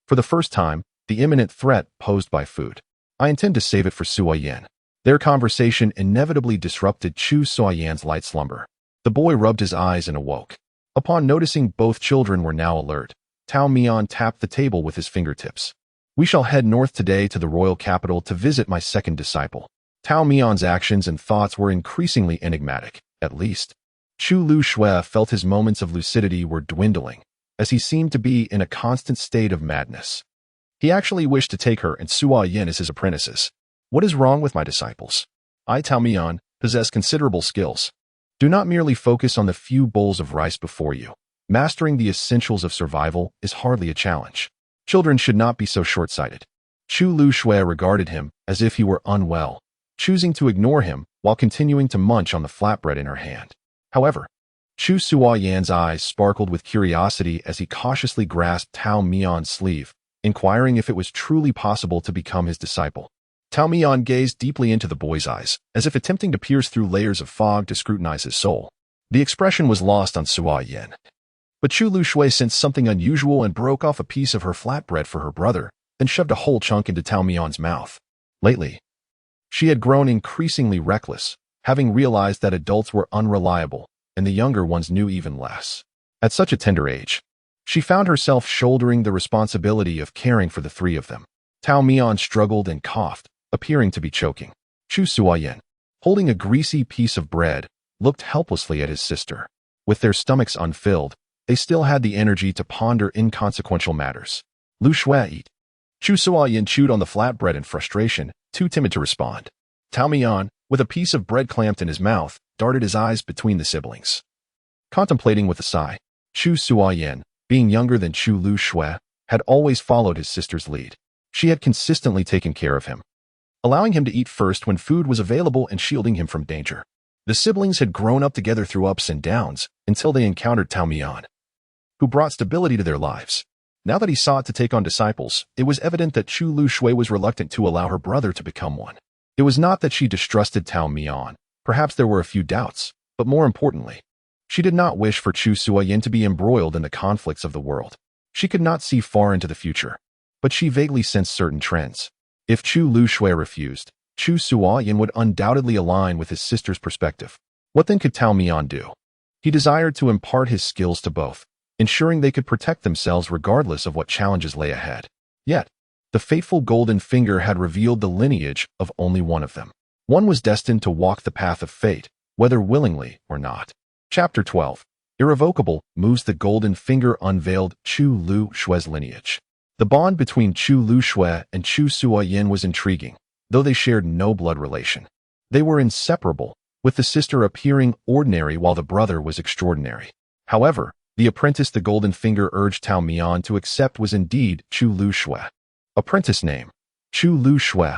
for the first time, the imminent threat posed by food. I intend to save it for Suoyan. Their conversation inevitably disrupted Chu Suoyan's light slumber. The boy rubbed his eyes and awoke. Upon noticing both children were now alert, Tao Mian tapped the table with his fingertips. We shall head north today to the royal capital to visit my second disciple. Tao Mian's actions and thoughts were increasingly enigmatic, at least. Chu Liuxue felt his moments of lucidity were dwindling, as he seemed to be in a constant state of madness. He actually wished to take her and Sua Yin as his apprentices. What is wrong with my disciples? I, Tao Mian, possess considerable skills. Do not merely focus on the few bowls of rice before you. Mastering the essentials of survival is hardly a challenge. Children should not be so short-sighted. Chu Liuxue regarded him as if he were unwell, choosing to ignore him while continuing to munch on the flatbread in her hand. However, Chu Suoyan's eyes sparkled with curiosity as he cautiously grasped Tao Mian's sleeve, inquiring if it was truly possible to become his disciple. Tao Mian gazed deeply into the boy's eyes, as if attempting to pierce through layers of fog to scrutinize his soul. The expression was lost on Suoyan. But Chu Liuxue sensed something unusual and broke off a piece of her flatbread for her brother, then shoved a whole chunk into Tao Mian's mouth. Lately, she had grown increasingly reckless, having realized that adults were unreliable, and the younger ones knew even less. At such a tender age, she found herself shouldering the responsibility of caring for the three of them. Tao Mian struggled and coughed, appearing to be choking. Chu Suoyan, holding a greasy piece of bread, looked helplessly at his sister. With their stomachs unfilled, they still had the energy to ponder inconsequential matters. Liuxue, eat. Chu Suoyan chewed on the flatbread in frustration, too timid to respond. Tao Mian, with a piece of bread clamped in his mouth, darted his eyes between the siblings. Contemplating with a sigh, Chu Suoyan, being younger than Chu Liuxue, had always followed his sister's lead. She had consistently taken care of him, allowing him to eat first when food was available and shielding him from danger. The siblings had grown up together through ups and downs until they encountered Tao Mian, who brought stability to their lives. Now that he sought to take on disciples, it was evident that Chu Liuxue was reluctant to allow her brother to become one. It was not that she distrusted Tao Mian. Perhaps there were a few doubts, but more importantly, she did not wish for Chu Suoyan to be embroiled in the conflicts of the world. She could not see far into the future, but she vaguely sensed certain trends. If Chu Liuxue refused, Chu Suoyan would undoubtedly align with his sister's perspective. What then could Tao Mian do? He desired to impart his skills to both, ensuring they could protect themselves regardless of what challenges lay ahead. Yet, the fateful golden finger had revealed the lineage of only one of them. One was destined to walk the path of fate, whether willingly or not. Chapter 12. Irrevocable moves. The golden finger unveiled Chu Liuxue's lineage. The bond between Chu Liuxue and Chu Suoyan was intriguing, though they shared no blood relation. They were inseparable, with the sister appearing ordinary while the brother was extraordinary. However, the apprentice the Golden Finger urged Tao Mian to accept was indeed Chu Lu Shui. Apprentice name: Chu Lu Shui.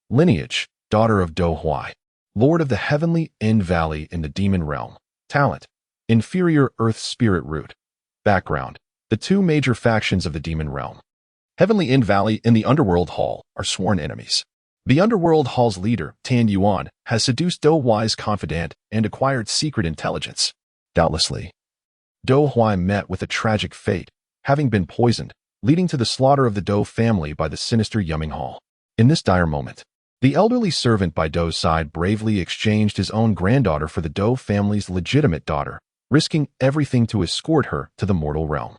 Lineage: daughter of Do Huai, lord of the heavenly End Valley in the demon realm. Talent: inferior earth spirit root. Background: the two major factions of the demon realm, Heavenly End Valley and the Underworld Hall, are sworn enemies. The Underworld Hall's leader, Tan Yuan, has seduced Do Huai's confidant and acquired secret intelligence. Doubtlessly, Do Huai met with a tragic fate, having been poisoned, leading to the slaughter of the Do family by the sinister Yumming Hall. In this dire moment, the elderly servant by Do's side bravely exchanged his own granddaughter for the Do family's legitimate daughter, risking everything to escort her to the mortal realm.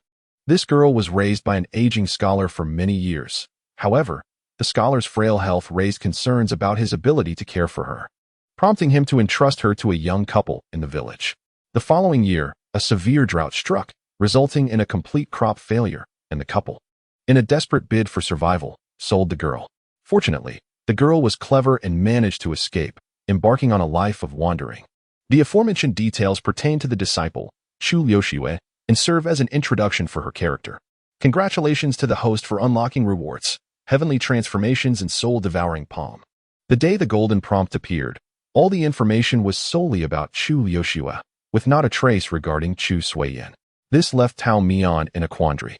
This girl was raised by an aging scholar for many years. However, the scholar's frail health raised concerns about his ability to care for her, prompting him to entrust her to a young couple in the village. The following year, a severe drought struck, resulting in a complete crop failure, and the couple, in a desperate bid for survival, sold the girl. Fortunately, the girl was clever and managed to escape, embarking on a life of wandering. The aforementioned details pertain to the disciple, Chu Liuxue, and serve as an introduction for her character. Congratulations to the host for unlocking rewards, heavenly transformations, and soul-devouring palm. The day the golden prompt appeared, all the information was solely about Chu Liuxue, with not a trace regarding Chu Suiyan. This left Tao Mian in a quandary.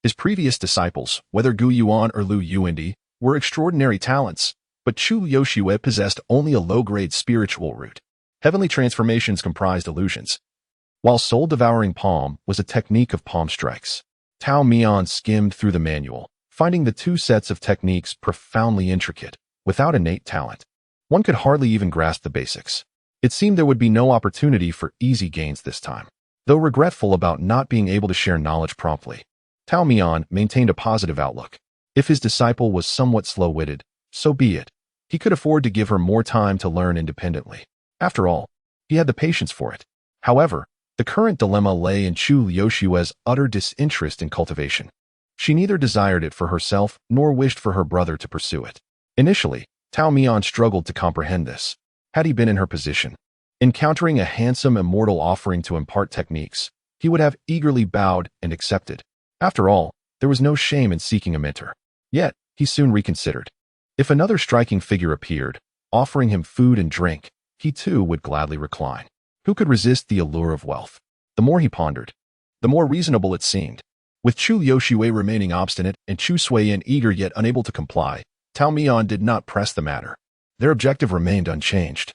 His previous disciples, whether Gu Yuan or Lu Yuandi, were extraordinary talents, but Chu Liuxue possessed only a low-grade spiritual root. Heavenly transformations comprised illusions, while soul-devouring palm was a technique of palm strikes. Tao Mian skimmed through the manual, finding the two sets of techniques profoundly intricate. Without innate talent, one could hardly even grasp the basics. It seemed there would be no opportunity for easy gains this time. Though regretful about not being able to share knowledge promptly, Tao Mian maintained a positive outlook. If his disciple was somewhat slow-witted, so be it. He could afford to give her more time to learn independently. After all, he had the patience for it. However, the current dilemma lay in Chu Liuxue's utter disinterest in cultivation. She neither desired it for herself nor wished for her brother to pursue it. Initially, Tao Mian struggled to comprehend this. Had he been in her position, encountering a handsome immortal offering to impart techniques, he would have eagerly bowed and accepted. After all, there was no shame in seeking a mentor. Yet, he soon reconsidered. If another striking figure appeared, offering him food and drink, he too would gladly recline. Who could resist the allure of wealth? The more he pondered, the more reasonable it seemed. With Chu Liuxue remaining obstinate and Chu Suiyan eager yet unable to comply, Tao Mian did not press the matter. Their objective remained unchanged.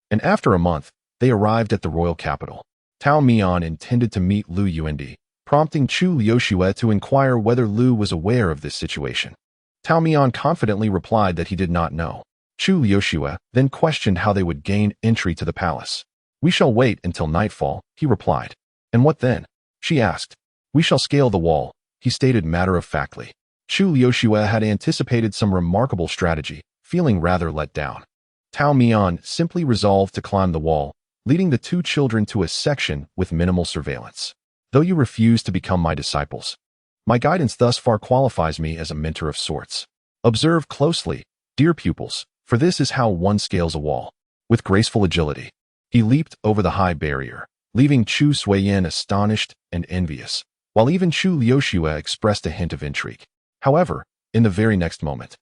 And after a month, they arrived at the royal capital. Tao Mian intended to meet Lu Yuandi, prompting Chu Liuxue to inquire whether Lu was aware of this situation. Tao Mian confidently replied that he did not know. Chu Liuxue then questioned how they would gain entry to the palace. "We shall wait until nightfall," he replied. "And what then?" she asked. "We shall scale the wall," he stated matter-of-factly. Chu Liuxue had anticipated some remarkable strategy, feeling rather let down. Tao Mian simply resolved to climb the wall, leading the two children to a section with minimal surveillance. "Though you refuse to become my disciples, my guidance thus far qualifies me as a mentor of sorts. Observe closely, dear pupils, for this is how one scales a wall." With graceful agility, he leaped over the high barrier, leaving Chu Suiyan astonished and envious, while even Chu Liuxue expressed a hint of intrigue. However, in the very next moment,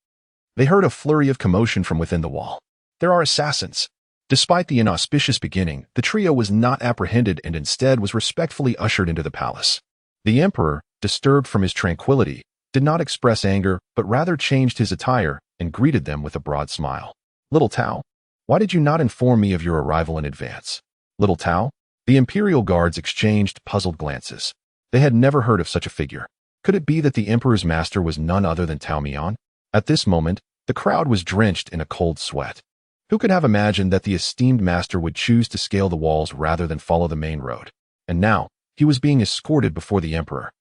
they heard a flurry of commotion from within the wall. "There are assassins!" Despite the inauspicious beginning, the trio was not apprehended and instead was respectfully ushered into the palace. The emperor, disturbed from his tranquility, did not express anger but rather changed his attire and greeted them with a broad smile. "Little Tao, why did you not inform me of your arrival in advance?" "Little Tao?" The imperial guards exchanged puzzled glances. They had never heard of such a figure. Could it be that the emperor's master was none other than Tao Mian? At this moment, the crowd was drenched in a cold sweat. Who could have imagined that the esteemed master would choose to scale the walls rather than follow the main road? And now, he was being escorted before the emperor,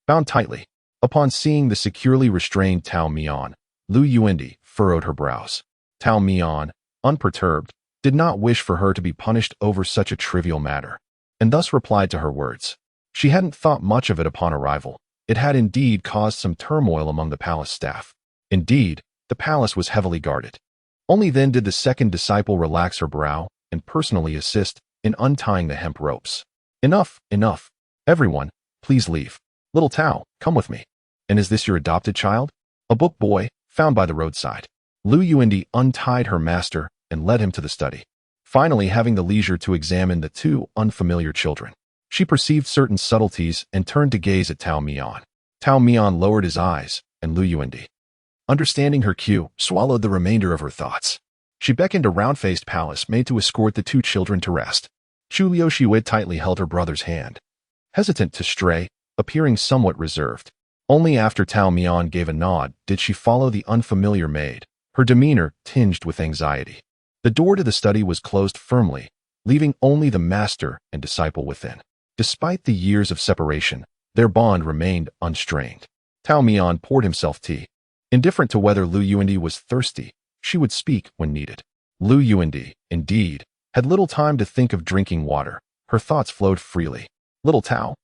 bound tightly. Upon seeing the securely restrained Tao Mian, Lu Yuandi furrowed her brows. Tao Mian, unperturbed, did not wish for her to be punished over such a trivial matter, and thus replied to her words. She hadn't thought much of it upon arrival. It had indeed caused some turmoil among the palace staff. Indeed, the palace was heavily guarded. Only then did the second disciple relax her brow and personally assist in untying the hemp ropes. Enough, enough. Everyone, please leave. Little Tao, come with me. And is this your adopted child? A book boy, found by the roadside. Lu Yuandi untied her master and led him to the study. Finally, having the leisure to examine the two unfamiliar children, she perceived certain subtleties and turned to gaze at Tao Mian. Tao Mian lowered his eyes, and Lu Yuandi, understanding her cue, swallowed the remainder of her thoughts. She beckoned a round-faced palace maid to escort the two children to rest. Chu Liuxiwe tightly held her brother's hand, hesitant to stray, appearing somewhat reserved. Only after Tao Mian gave a nod did she follow the unfamiliar maid, her demeanor tinged with anxiety. The door to the study was closed firmly, leaving only the master and disciple within. Despite the years of separation, their bond remained unstrained. Tao Mian poured himself tea. Indifferent to whether Lu Yuandi was thirsty, she would speak when needed. Lu Yuandi, indeed, had little time to think of drinking water. Her thoughts flowed freely. Little Tao,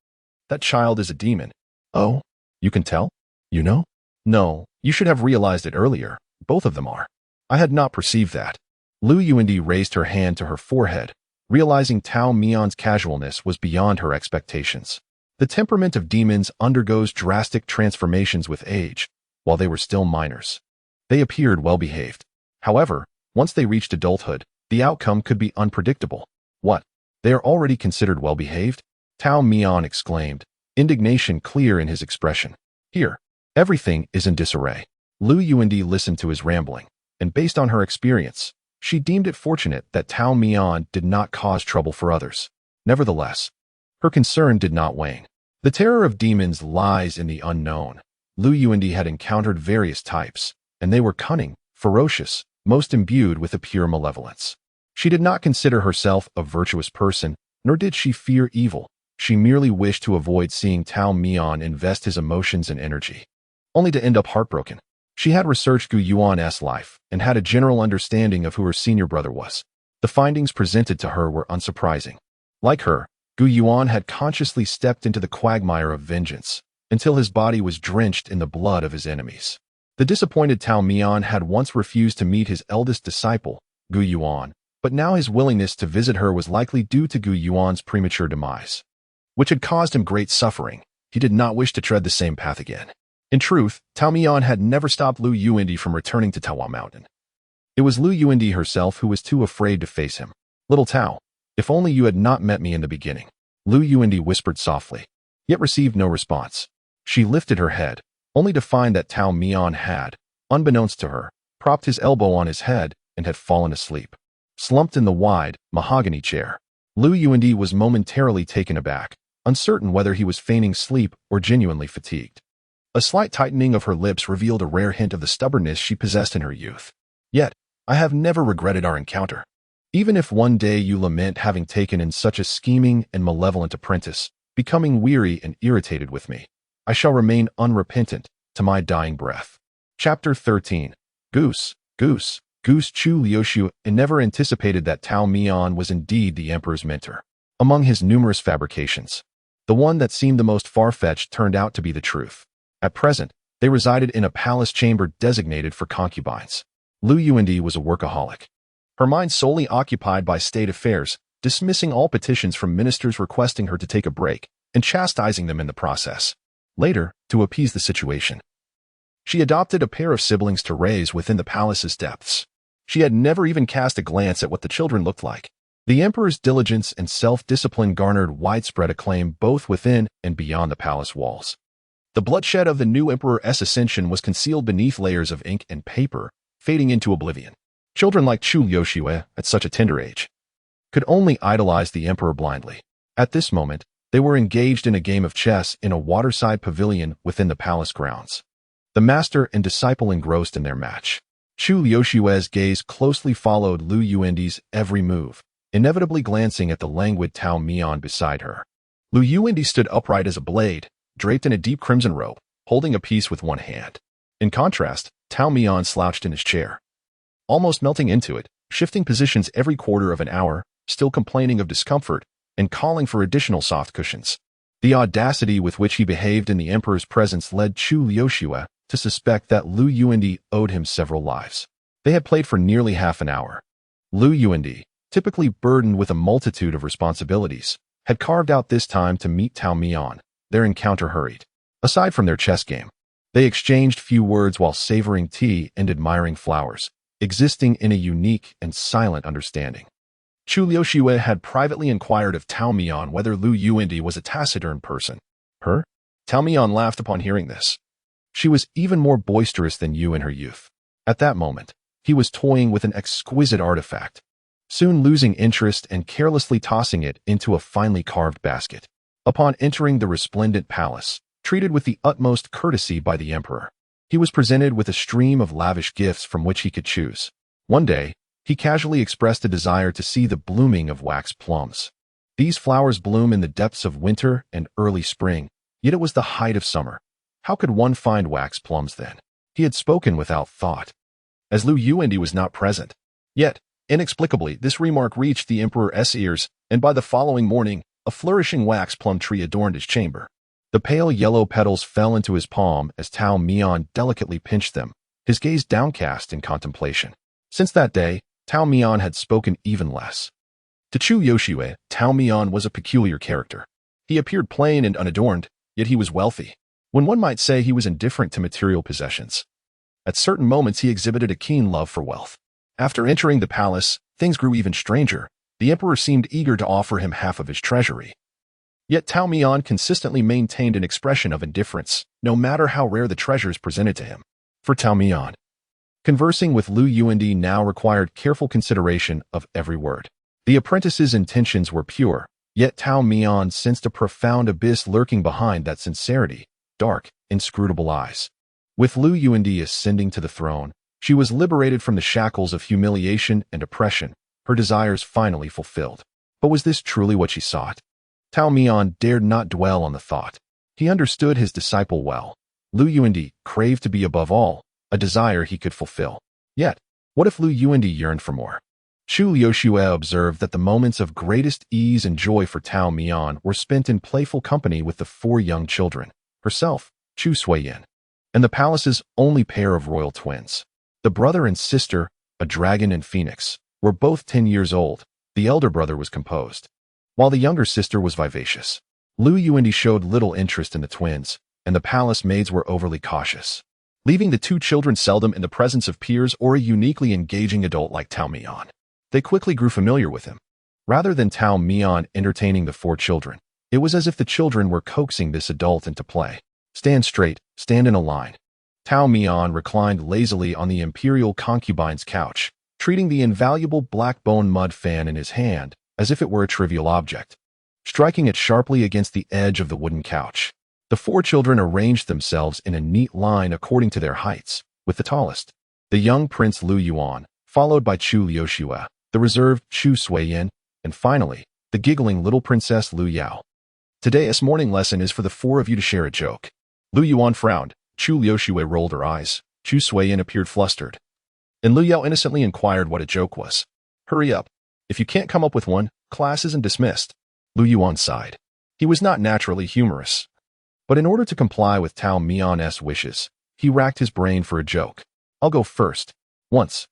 that child is a demon. Oh, you can tell? You know? No, you should have realized it earlier. Both of them are. I had not perceived that. Lu Yuandi raised her hand to her forehead, realizing Tao Mian's casualness was beyond her expectations. The temperament of demons undergoes drastic transformations with age, while they were still minors. They appeared well-behaved. However, once they reached adulthood, the outcome could be unpredictable. What? They are already considered well-behaved? Tao Mian exclaimed, indignation clear in his expression. Here, everything is in disarray. Lu Yuandi listened to his rambling, and based on her experience, she deemed it fortunate that Tao Mian did not cause trouble for others. Nevertheless, her concern did not wane. The terror of demons lies in the unknown. Lu Yuandi had encountered various types, and they were cunning, ferocious, most imbued with a pure malevolence. She did not consider herself a virtuous person, nor did she fear evil. She merely wished to avoid seeing Tao Mian invest his emotions and energy, only to end up heartbroken. She had researched Gu Yuan's life and had a general understanding of who her senior brother was. The findings presented to her were unsurprising. Like her, Gu Yuan had consciously stepped into the quagmire of vengeance until his body was drenched in the blood of his enemies. The disappointed Tao Mian had once refused to meet his eldest disciple, Gu Yuan, but now his willingness to visit her was likely due to Gu Yuan's premature demise, which had caused him great suffering. He did not wish to tread the same path again. In truth, Tao Mian had never stopped Lu Yuandi from returning to Tawa Mountain. It was Lu Yuandi herself who was too afraid to face him. Little Tao, if only you had not met me in the beginning. Lu Yuandi whispered softly, yet received no response. She lifted her head, only to find that Tao Mian had, unbeknownst to her, propped his elbow on his head and had fallen asleep. Slumped in the wide, mahogany chair, Lu Yuandi was momentarily taken aback, uncertain whether he was feigning sleep or genuinely fatigued. A slight tightening of her lips revealed a rare hint of the stubbornness she possessed in her youth. Yet, I have never regretted our encounter. Even if one day you lament having taken in such a scheming and malevolent apprentice, becoming weary and irritated with me, I shall remain unrepentant to my dying breath. Chapter 13. Goose Chu Liuxiu never anticipated that Tao Mian was indeed the emperor's mentor. Among his numerous fabrications, the one that seemed the most far-fetched turned out to be the truth. At present, they resided in a palace chamber designated for concubines. Lu Yuandi was a workaholic, her mind solely occupied by state affairs, dismissing all petitions from ministers requesting her to take a break and chastising them in the process. Later, to appease the situation, she adopted a pair of siblings to raise within the palace's depths. She had never even cast a glance at what the children looked like. The emperor's diligence and self-discipline garnered widespread acclaim both within and beyond the palace walls. The bloodshed of the new emperor's ascension was concealed beneath layers of ink and paper, fading into oblivion. Children like Chu Liuxiwe, at such a tender age, could only idolize the emperor blindly. At this moment, they were engaged in a game of chess in a waterside pavilion within the palace grounds. The master and disciple engrossed in their match. Chu Liuxiwe's gaze closely followed Lu Yuandi's every move, inevitably glancing at the languid Tao Mian beside her. Lu Yuandi stood upright as a blade, draped in a deep crimson robe, holding a piece with one hand. In contrast, Tao Mian slouched in his chair, almost melting into it, shifting positions every quarter of an hour, still complaining of discomfort and calling for additional soft cushions. The audacity with which he behaved in the emperor's presence led Chu Liuxiwe to suspect that Lu Yuandi owed him several lives. They had played for nearly half an hour. Lu Yuandi, typically burdened with a multitude of responsibilities, had carved out this time to meet Tao Mian. Their encounter hurried. Aside from their chess game, they exchanged few words while savoring tea and admiring flowers, existing in a unique and silent understanding. Chu Liuxue had privately inquired of Tao Mian whether Lu Yuandi was a taciturn person. Her? Tao Mian laughed upon hearing this. She was even more boisterous than Yu in her youth. At that moment, he was toying with an exquisite artifact, soon losing interest and carelessly tossing it into a finely carved basket. Upon entering the resplendent palace, treated with the utmost courtesy by the emperor, he was presented with a stream of lavish gifts from which he could choose. One day, he casually expressed a desire to see the blooming of wax plums. These flowers bloom in the depths of winter and early spring, yet it was the height of summer. How could one find wax plums then? He had spoken without thought, as Lu Yuandi was not present. Yet, inexplicably, this remark reached the emperor's ears, and by the following morning, a flourishing wax plum tree adorned his chamber. The pale yellow petals fell into his palm as Tao Mian delicately pinched them, his gaze downcast in contemplation. Since that day, Tao Mian had spoken even less. To Chu Liuxue, Tao Mian was a peculiar character. He appeared plain and unadorned, yet he was wealthy, when one might say he was indifferent to material possessions. At certain moments he exhibited a keen love for wealth. After entering the palace, things grew even stranger. The emperor seemed eager to offer him half of his treasury. Yet Tao Mian consistently maintained an expression of indifference, no matter how rare the treasures presented to him. For Tao Mian, conversing with Lu Yuandi now required careful consideration of every word. The apprentice's intentions were pure, yet Tao Mian sensed a profound abyss lurking behind that sincerity, dark, inscrutable eyes. With Lu Yuandi ascending to the throne, she was liberated from the shackles of humiliation and oppression, her desires finally fulfilled. But was this truly what she sought? Tao Mian dared not dwell on the thought. He understood his disciple well. Lu Yuandi craved to be above all, a desire he could fulfill. Yet, what if Lu Yuandi yearned for more? Chu Liuxue observed that the moments of greatest ease and joy for Tao Mian were spent in playful company with the 4 young children, herself, Chu Suiyin, and the palace's only pair of royal twins. The brother and sister, a dragon and phoenix, were both 10 years old. The elder brother was composed, while the younger sister was vivacious. Lu Yuandi showed little interest in the twins, and the palace maids were overly cautious, leaving the 2 children seldom in the presence of peers or a uniquely engaging adult like Tao Mian. They quickly grew familiar with him. Rather than Tao Mian entertaining the 4 children, it was as if the children were coaxing this adult into play. Stand straight, stand in a line. Tao Mian reclined lazily on the imperial concubine's couch, treating the invaluable black-bone mud fan in his hand as if it were a trivial object, striking it sharply against the edge of the wooden couch. The 4 children arranged themselves in a neat line according to their heights, with the tallest, the young Prince Lu Yuan, followed by Chu Liuxue, the reserved Chu Suiyin, and finally, the giggling little Princess Lu Yao. Today's morning lesson is for the 4 of you to share a joke. Lu Yuan frowned. Chu Liuxue rolled her eyes. Chu Suiyin appeared flustered, and Lu Yao innocently inquired what a joke was. Hurry up. If you can't come up with one, class isn't dismissed. Lu Yuan sighed. He was not naturally humorous, but in order to comply with Tao Mian's wishes, he racked his brain for a joke. I'll go first. Once,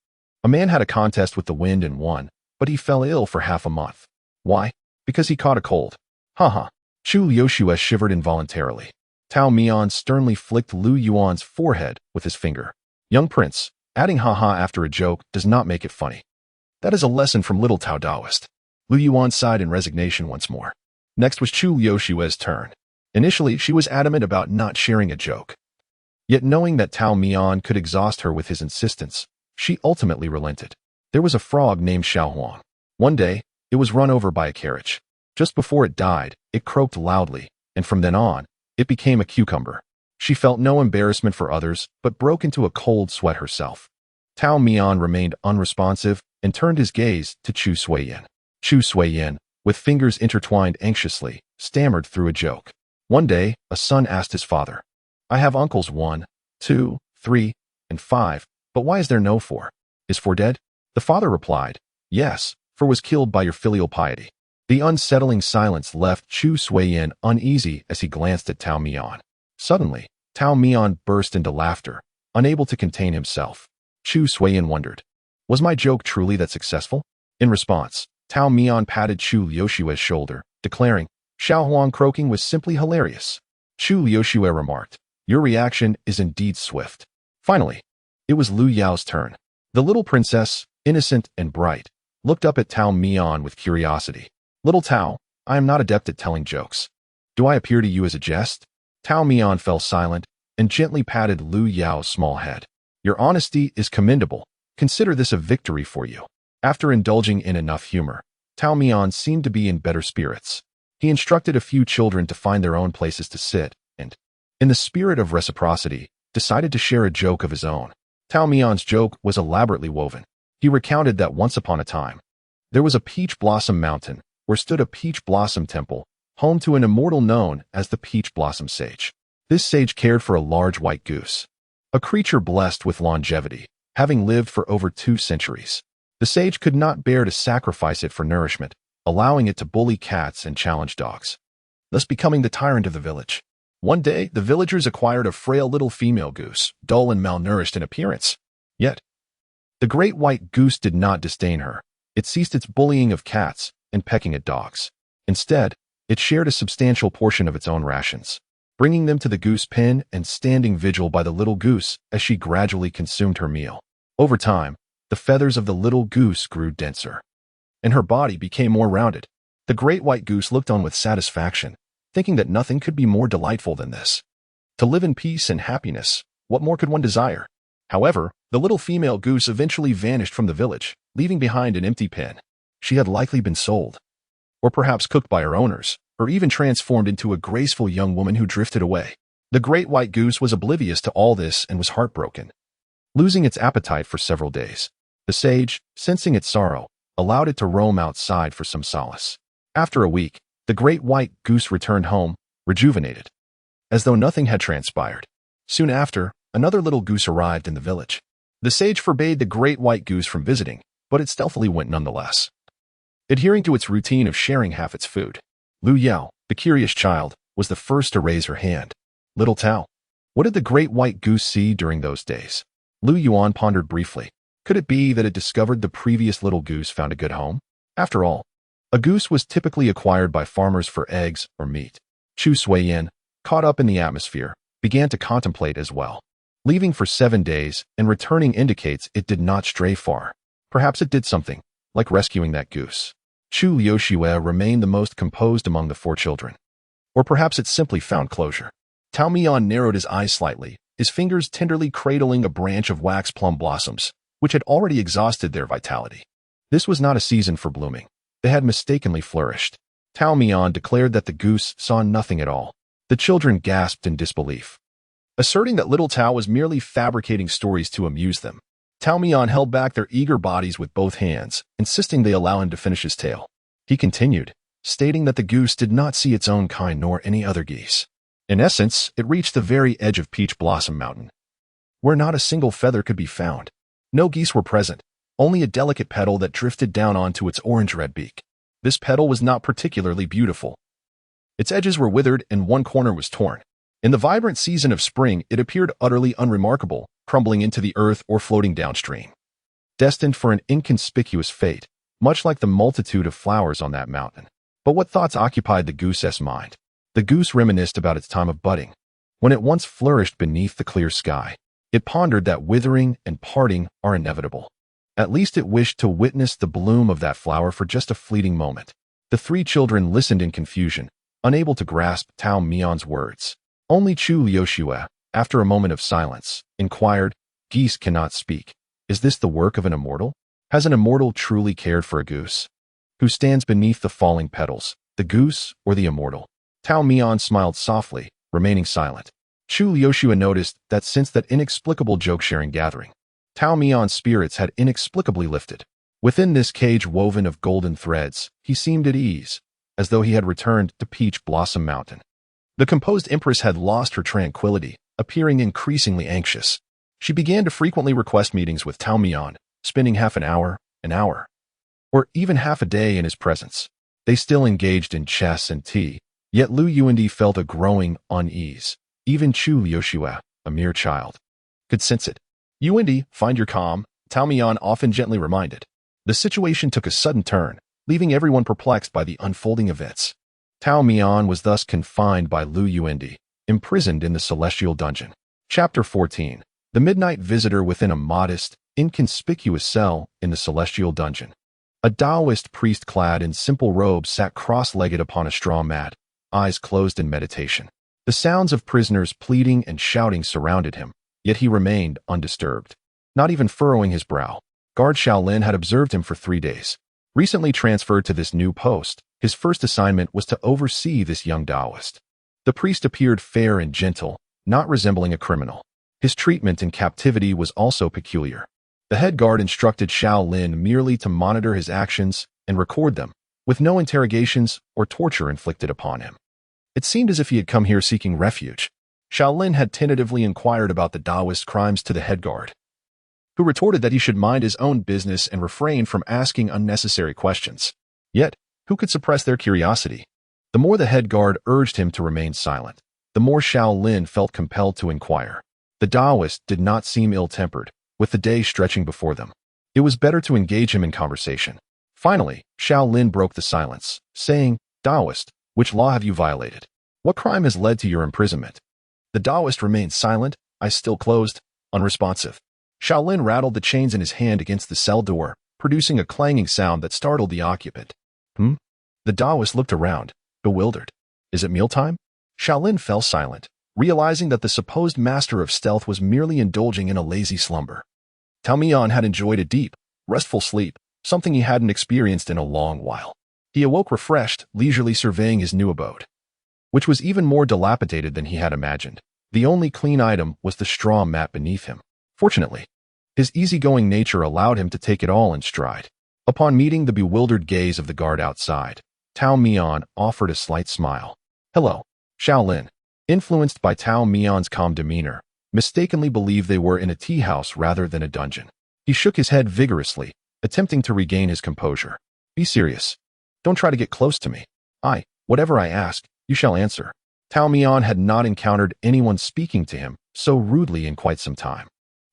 a man had a contest with the wind and won, but he fell ill for half a month. Why? Because he caught a cold. Haha. Chu Liuxue shivered involuntarily. Tao Mian sternly flicked Lu Yuan's forehead with his finger. Young prince, adding haha after a joke does not make it funny. That is a lesson from little Tao Daoist. Lu Yuan sighed in resignation once more. Next was Chu Liuxue's turn. Initially, she was adamant about not sharing a joke. Yet knowing that Tao Mian could exhaust her with his insistence, she ultimately relented. There was a frog named Xiaohuang. One day, it was run over by a carriage. Just before it died, it croaked loudly, and from then on, it became a cucumber. She felt no embarrassment for others, but broke into a cold sweat herself. Tao Mian remained unresponsive and turned his gaze to Chu Suiyin. Chu Suiyin, with fingers intertwined anxiously, stammered through a joke. One day, a son asked his father, I have uncles 1, 2, 3, and 5, but why is there no 4? Is 4 dead? The father replied, Yes, 4 was killed by your filial piety. The unsettling silence left Chu Suiyin uneasy as he glanced at Tao Mian. Suddenly, Tao Mian burst into laughter, unable to contain himself. Chu Suiyin wondered, was my joke truly that successful? In response, Tao Mian patted Chu Liushue's shoulder, declaring, Xiao Huang croaking was simply hilarious. Chu Liushue remarked, your reaction is indeed swift. Finally, it was Lu Yao's turn. The little princess, innocent and bright, looked up at Tao Mian with curiosity. Little Tao, I am not adept at telling jokes. Do I appear to you as a jest? Tao Mian fell silent and gently patted Lu Yao's small head. Your honesty is commendable. Consider this a victory for you. After indulging in enough humor, Tao Mian seemed to be in better spirits. He instructed a few children to find their own places to sit and, in the spirit of reciprocity, decided to share a joke of his own. Tao Mian's joke was elaborately woven. He recounted that once upon a time, there was a peach blossom mountain where stood a peach blossom temple, home to an immortal known as the peach blossom sage. This sage cared for a large white goose, a creature blessed with longevity, having lived for over 2 centuries. The sage could not bear to sacrifice it for nourishment, allowing it to bully cats and challenge dogs, thus becoming the tyrant of the village. One day, the villagers acquired a frail little female goose, dull and malnourished in appearance. Yet, the great white goose did not disdain her. It ceased its bullying of cats and pecking at dogs. Instead, it shared a substantial portion of its own rations, bringing them to the goose pen and standing vigil by the little goose as she gradually consumed her meal. Over time, the feathers of the little goose grew denser, and her body became more rounded. The great white goose looked on with satisfaction, thinking that nothing could be more delightful than this. To live in peace and happiness, what more could one desire? However, the little female goose eventually vanished from the village, leaving behind an empty pen. She had likely been sold, or perhaps cooked by her owners, or even transformed into a graceful young woman who drifted away. The great white goose was oblivious to all this and was heartbroken, losing its appetite for several days. The sage, sensing its sorrow, allowed it to roam outside for some solace. After a week, the great white goose returned home, rejuvenated, as though nothing had transpired. Soon after, another little goose arrived in the village. The sage forbade the great white goose from visiting, but it stealthily went nonetheless, adhering to its routine of sharing half its food. Lu Yao, the curious child, was the first to raise her hand. Little Tao, what did the great white goose see during those days? Lu Yuan pondered briefly. Could it be that it discovered the previous little goose found a good home? After all, a goose was typically acquired by farmers for eggs or meat. Chu Suiyin, caught up in the atmosphere, began to contemplate as well. Leaving for 7 days and returning indicates it did not stray far. Perhaps it did something, like rescuing that goose. Chu Liushue remained the most composed among the 4 children. Or perhaps it simply found closure. Tao Mian narrowed his eyes slightly, his fingers tenderly cradling a branch of wax plum blossoms, which had already exhausted their vitality. This was not a season for blooming. They had mistakenly flourished. Tao Mian declared that the goose saw nothing at all. The children gasped in disbelief, asserting that little Tao was merely fabricating stories to amuse them. Tao Mian held back their eager bodies with both hands, insisting they allow him to finish his tale. He continued, stating that the goose did not see its own kind nor any other geese. In essence, it reached the very edge of Peach Blossom Mountain, where not a single feather could be found. No geese were present, only a delicate petal that drifted down onto its orange-red beak. This petal was not particularly beautiful. Its edges were withered and one corner was torn. In the vibrant season of spring, it appeared utterly unremarkable, crumbling into the earth or floating downstream, destined for an inconspicuous fate, much like the multitude of flowers on that mountain. But what thoughts occupied the goose's mind? The goose reminisced about its time of budding, when it once flourished beneath the clear sky. It pondered that withering and parting are inevitable. At least it wished to witness the bloom of that flower for just a fleeting moment. The 3 children listened in confusion, unable to grasp Tao Mian's words. Only Chu Liushue, after a moment of silence, inquired, Geese cannot speak. Is this the work of an immortal? Has an immortal truly cared for a goose? Who stands beneath the falling petals, the goose or the immortal? Tao Mian smiled softly, remaining silent. Chu Liushue noticed that since that inexplicable joke-sharing gathering, Tao Mian's spirits had inexplicably lifted. Within this cage woven of golden threads, he seemed at ease, as though he had returned to Peach Blossom Mountain. The composed empress had lost her tranquility, appearing increasingly anxious. She began to frequently request meetings with Tao Mian, spending half an hour, or even half a day in his presence. They still engaged in chess and tea, yet Lu Yuandi felt a growing unease. Even Chu Liushue, a mere child, could sense it. Yuandi, find your calm, Tao Mian often gently reminded. The situation took a sudden turn, leaving everyone perplexed by the unfolding events. Tao Mian was thus confined by Lu Yuendi, imprisoned in the celestial dungeon. Chapter 14. The Midnight Visitor within a modest, inconspicuous cell in the celestial dungeon. A Taoist priest clad in simple robes sat cross-legged upon a straw mat, eyes closed in meditation. The sounds of prisoners pleading and shouting surrounded him, yet he remained undisturbed, not even furrowing his brow. Guard Shaolin had observed him for 3 days. Recently transferred to this new post, his first assignment was to oversee this young Taoist. The priest appeared fair and gentle, not resembling a criminal. His treatment in captivity was also peculiar. The head guard instructed Shaolin merely to monitor his actions and record them, with no interrogations or torture inflicted upon him. It seemed as if he had come here seeking refuge. Shaolin had tentatively inquired about the Taoist crimes to the head guard, who retorted that he should mind his own business and refrain from asking unnecessary questions. Yet, who could suppress their curiosity? The more the head guard urged him to remain silent, the more Shaolin felt compelled to inquire. The Taoist did not seem ill-tempered, with the day stretching before them. It was better to engage him in conversation. Finally, Shaolin broke the silence, saying, "Taoist, which law have you violated? What crime has led to your imprisonment?" The Taoist remained silent, eyes still closed, unresponsive. Shaolin rattled the chains in his hand against the cell door, producing a clanging sound that startled the occupant. The Taoist looked around, bewildered. Is it mealtime? Shaolin fell silent, realizing that the supposed master of stealth was merely indulging in a lazy slumber. Tao Mian had enjoyed a deep, restful sleep, something he hadn't experienced in a long while. He awoke refreshed, leisurely surveying his new abode, which was even more dilapidated than he had imagined. The only clean item was the straw mat beneath him. Fortunately, his easygoing nature allowed him to take it all in stride. Upon meeting the bewildered gaze of the guard outside, Tao Mian offered a slight smile. "Hello." Shaolin, influenced by Tao Mian's calm demeanor, mistakenly believed they were in a tea house rather than a dungeon. He shook his head vigorously, attempting to regain his composure. "Be serious. Don't try to get close to me. Whatever I ask, you shall answer." Tao Mian had not encountered anyone speaking to him so rudely in quite some time.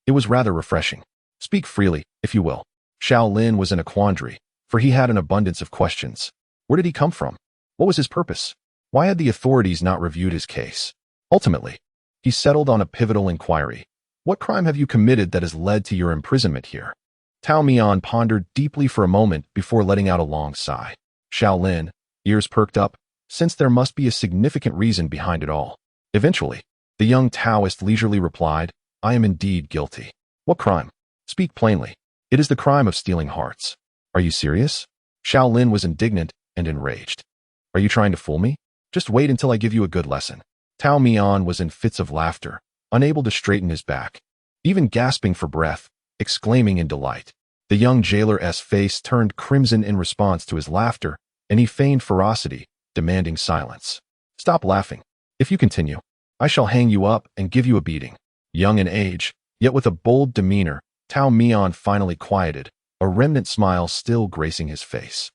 It was rather refreshing. "Speak freely, if you will." Shaolin was in a quandary, for he had an abundance of questions. Where did he come from? What was his purpose? Why had the authorities not reviewed his case? Ultimately, he settled on a pivotal inquiry. "What crime have you committed that has led to your imprisonment here?" Tao Mian pondered deeply for a moment before letting out a long sigh. Shaolin, ears perked up, sensed there must be a significant reason behind it all. Eventually, the young Taoist leisurely replied, "I am indeed guilty." "What crime? Speak plainly." "It is the crime of stealing hearts." "Are you serious?" Shaolin was indignant and enraged. "Are you trying to fool me? Just wait until I give you a good lesson." Tao Mian was in fits of laughter, unable to straighten his back, even gasping for breath, exclaiming in delight. The young jailer's face turned crimson in response to his laughter, and he feigned ferocity, demanding silence. "Stop laughing. If you continue, I shall hang you up and give you a beating." Young in age, yet with a bold demeanor, Tao Mian finally quieted, a remnant smile still gracing his face.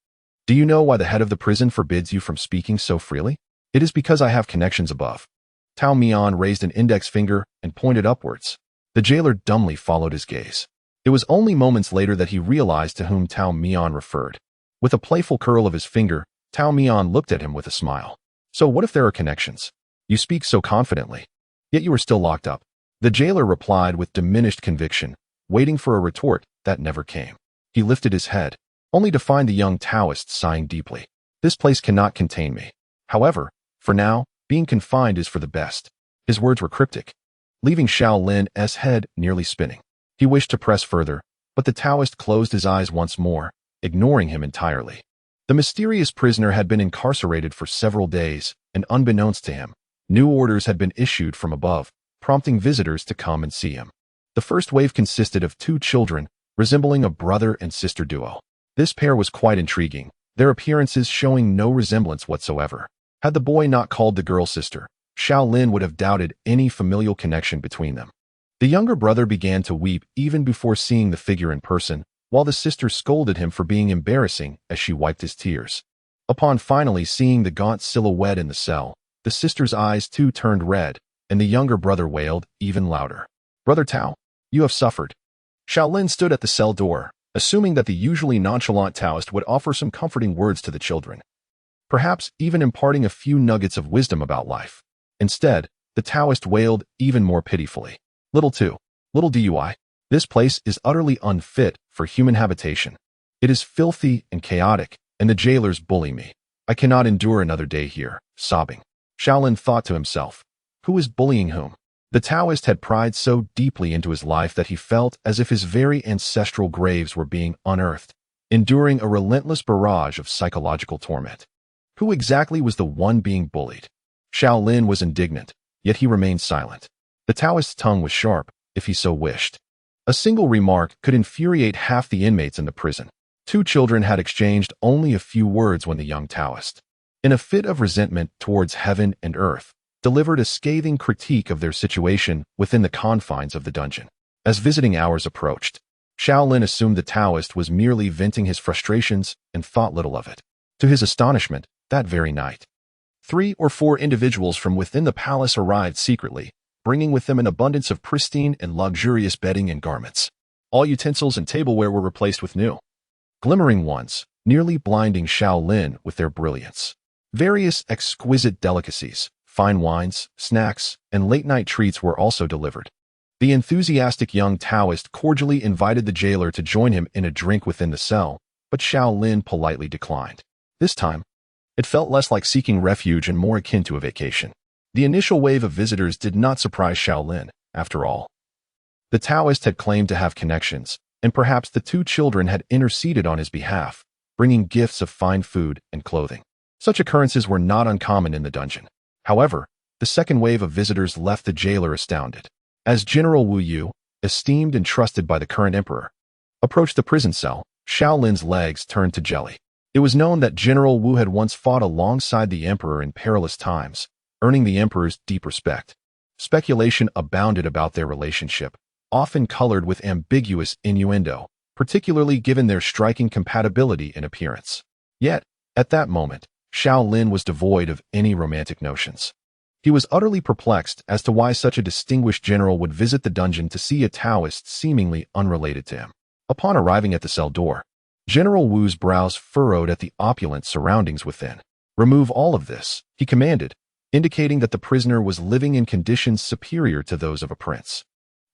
"Do you know why the head of the prison forbids you from speaking so freely?" "It is because I have connections above." Tao Mian raised an index finger and pointed upwards. The jailer dumbly followed his gaze. It was only moments later that he realized to whom Tao Mian referred. With a playful curl of his finger, Tao Mian looked at him with a smile. "So what if there are connections? You speak so confidently. Yet you are still locked up." The jailer replied with diminished conviction, waiting for a retort that never came. He lifted his head, only to find the young Taoist sighing deeply. "This place cannot contain me. However, for now, being confined is for the best." His words were cryptic, leaving Shaolin's head nearly spinning. He wished to press further, but the Taoist closed his eyes once more, ignoring him entirely. The mysterious prisoner had been incarcerated for several days, and unbeknownst to him, new orders had been issued from above, prompting visitors to come and see him. The first wave consisted of 2 children, resembling a brother and sister duo. This pair was quite intriguing, their appearances showing no resemblance whatsoever. Had the boy not called the girl sister, Shaolin would have doubted any familial connection between them. The younger brother began to weep even before seeing the figure in person, while the sister scolded him for being embarrassing as she wiped his tears. Upon finally seeing the gaunt silhouette in the cell, the sister's eyes too turned red, and the younger brother wailed even louder. "Brother Tao, you have suffered." Shaolin stood at the cell door, assuming that the usually nonchalant Taoist would offer some comforting words to the children, perhaps even imparting a few nuggets of wisdom about life. Instead, the Taoist wailed even more pitifully. Little 2. Little DUI. This place is utterly unfit for human habitation. It is filthy and chaotic, and the jailers bully me. I cannot endure another day here, sobbing. Shaolin thought to himself, who is bullying whom? The Taoist had pried so deeply into his life that he felt as if his very ancestral graves were being unearthed, enduring a relentless barrage of psychological torment. Who exactly was the one being bullied? Shaolin was indignant, yet he remained silent. The Taoist's tongue was sharp, if he so wished. A single remark could infuriate half the inmates in the prison. 2 children had exchanged only a few words when the young Taoist, in a fit of resentment towards heaven and earth, delivered a scathing critique of their situation within the confines of the dungeon. As visiting hours approached, Shaolin assumed the Taoist was merely venting his frustrations and thought little of it. To his astonishment, that very night, 3 or 4 individuals from within the palace arrived secretly, bringing with them an abundance of pristine and luxurious bedding and garments. All utensils and tableware were replaced with new, glimmering ones, nearly blinding Shaolin with their brilliance. Various exquisite delicacies, fine wines, snacks, and late-night treats were also delivered. The enthusiastic young Taoist cordially invited the jailer to join him in a drink within the cell, but Shaolin politely declined. This time, it felt less like seeking refuge and more akin to a vacation. The initial wave of visitors did not surprise Shaolin, after all. The Taoist had claimed to have connections, and perhaps the 2 children had interceded on his behalf, bringing gifts of fine food and clothing. Such occurrences were not uncommon in the dungeon. However, the second wave of visitors left the jailer astounded. As General Wu Yu, esteemed and trusted by the current emperor, approached the prison cell, Shaolin's legs turned to jelly. It was known that General Wu had once fought alongside the emperor in perilous times, earning the emperor's deep respect. Speculation abounded about their relationship, often colored with ambiguous innuendo, particularly given their striking compatibility in appearance. Yet, at that moment, Shaolin was devoid of any romantic notions. He was utterly perplexed as to why such a distinguished general would visit the dungeon to see a Taoist seemingly unrelated to him. Upon arriving at the cell door, General Wu's brows furrowed at the opulent surroundings within. Remove all of this, he commanded, indicating that the prisoner was living in conditions superior to those of a prince.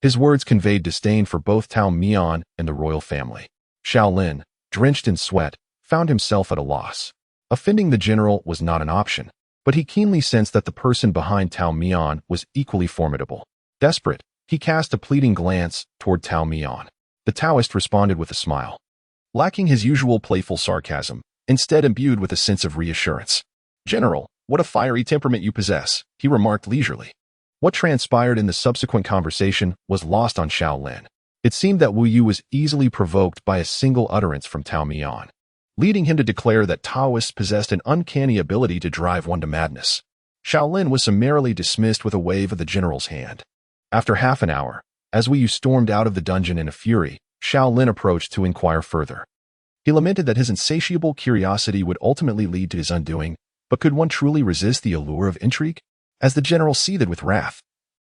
His words conveyed disdain for both Tao Mian and the royal family. Shaolin, drenched in sweat, found himself at a loss. Offending the general was not an option, but he keenly sensed that the person behind Tao Mian was equally formidable. Desperate, he cast a pleading glance toward Tao Mian. The Taoist responded with a smile, lacking his usual playful sarcasm, instead imbued with a sense of reassurance. "General, what a fiery temperament you possess," he remarked leisurely. What transpired in the subsequent conversation was lost on Shaolin. It seemed that Wu Yu was easily provoked by a single utterance from Tao Mian, leading him to declare that Taoists possessed an uncanny ability to drive one to madness. Shaolin was summarily dismissed with a wave of the general's hand. After half an hour, as Wu Yu stormed out of the dungeon in a fury, Shaolin approached to inquire further. He lamented that his insatiable curiosity would ultimately lead to his undoing, but could one truly resist the allure of intrigue? As the general seethed with wrath,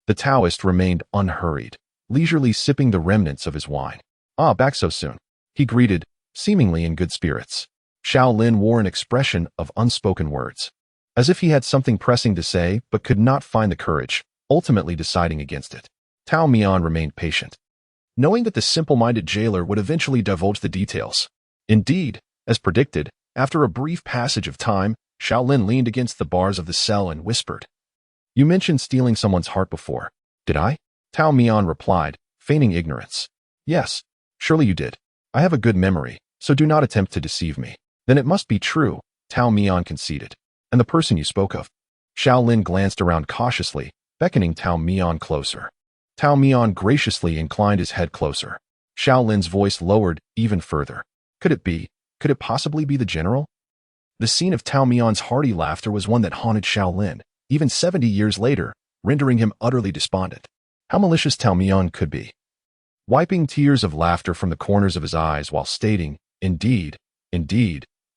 the Taoist remained unhurried, leisurely sipping the remnants of his wine. "Ah, back so soon," he greeted, seemingly in good spirits. Shaolin wore an expression of unspoken words, as if he had something pressing to say but could not find the courage, ultimately deciding against it. Tao Mian remained patient, knowing that the simple-minded jailer would eventually divulge the details. Indeed, as predicted, after a brief passage of time, Shaolin leaned against the bars of the cell and whispered, "You mentioned stealing someone's heart before. Did I?" Tao Mian replied, feigning ignorance. "Yes, surely you did. I have a good memory, so do not attempt to deceive me." "Then it must be true," Tao Mian conceded. "And the person you spoke of?" Shaolin glanced around cautiously, beckoning Tao Mian closer. Tao Mian graciously inclined his head closer. Shaolin's voice lowered even further. Could it possibly be the general? The scene of Tao Mian's hearty laughter was one that haunted Shaolin, even 70 years later, rendering him utterly despondent. How malicious Tao Mian could be. Wiping tears of laughter from the corners of his eyes while stating, indeed,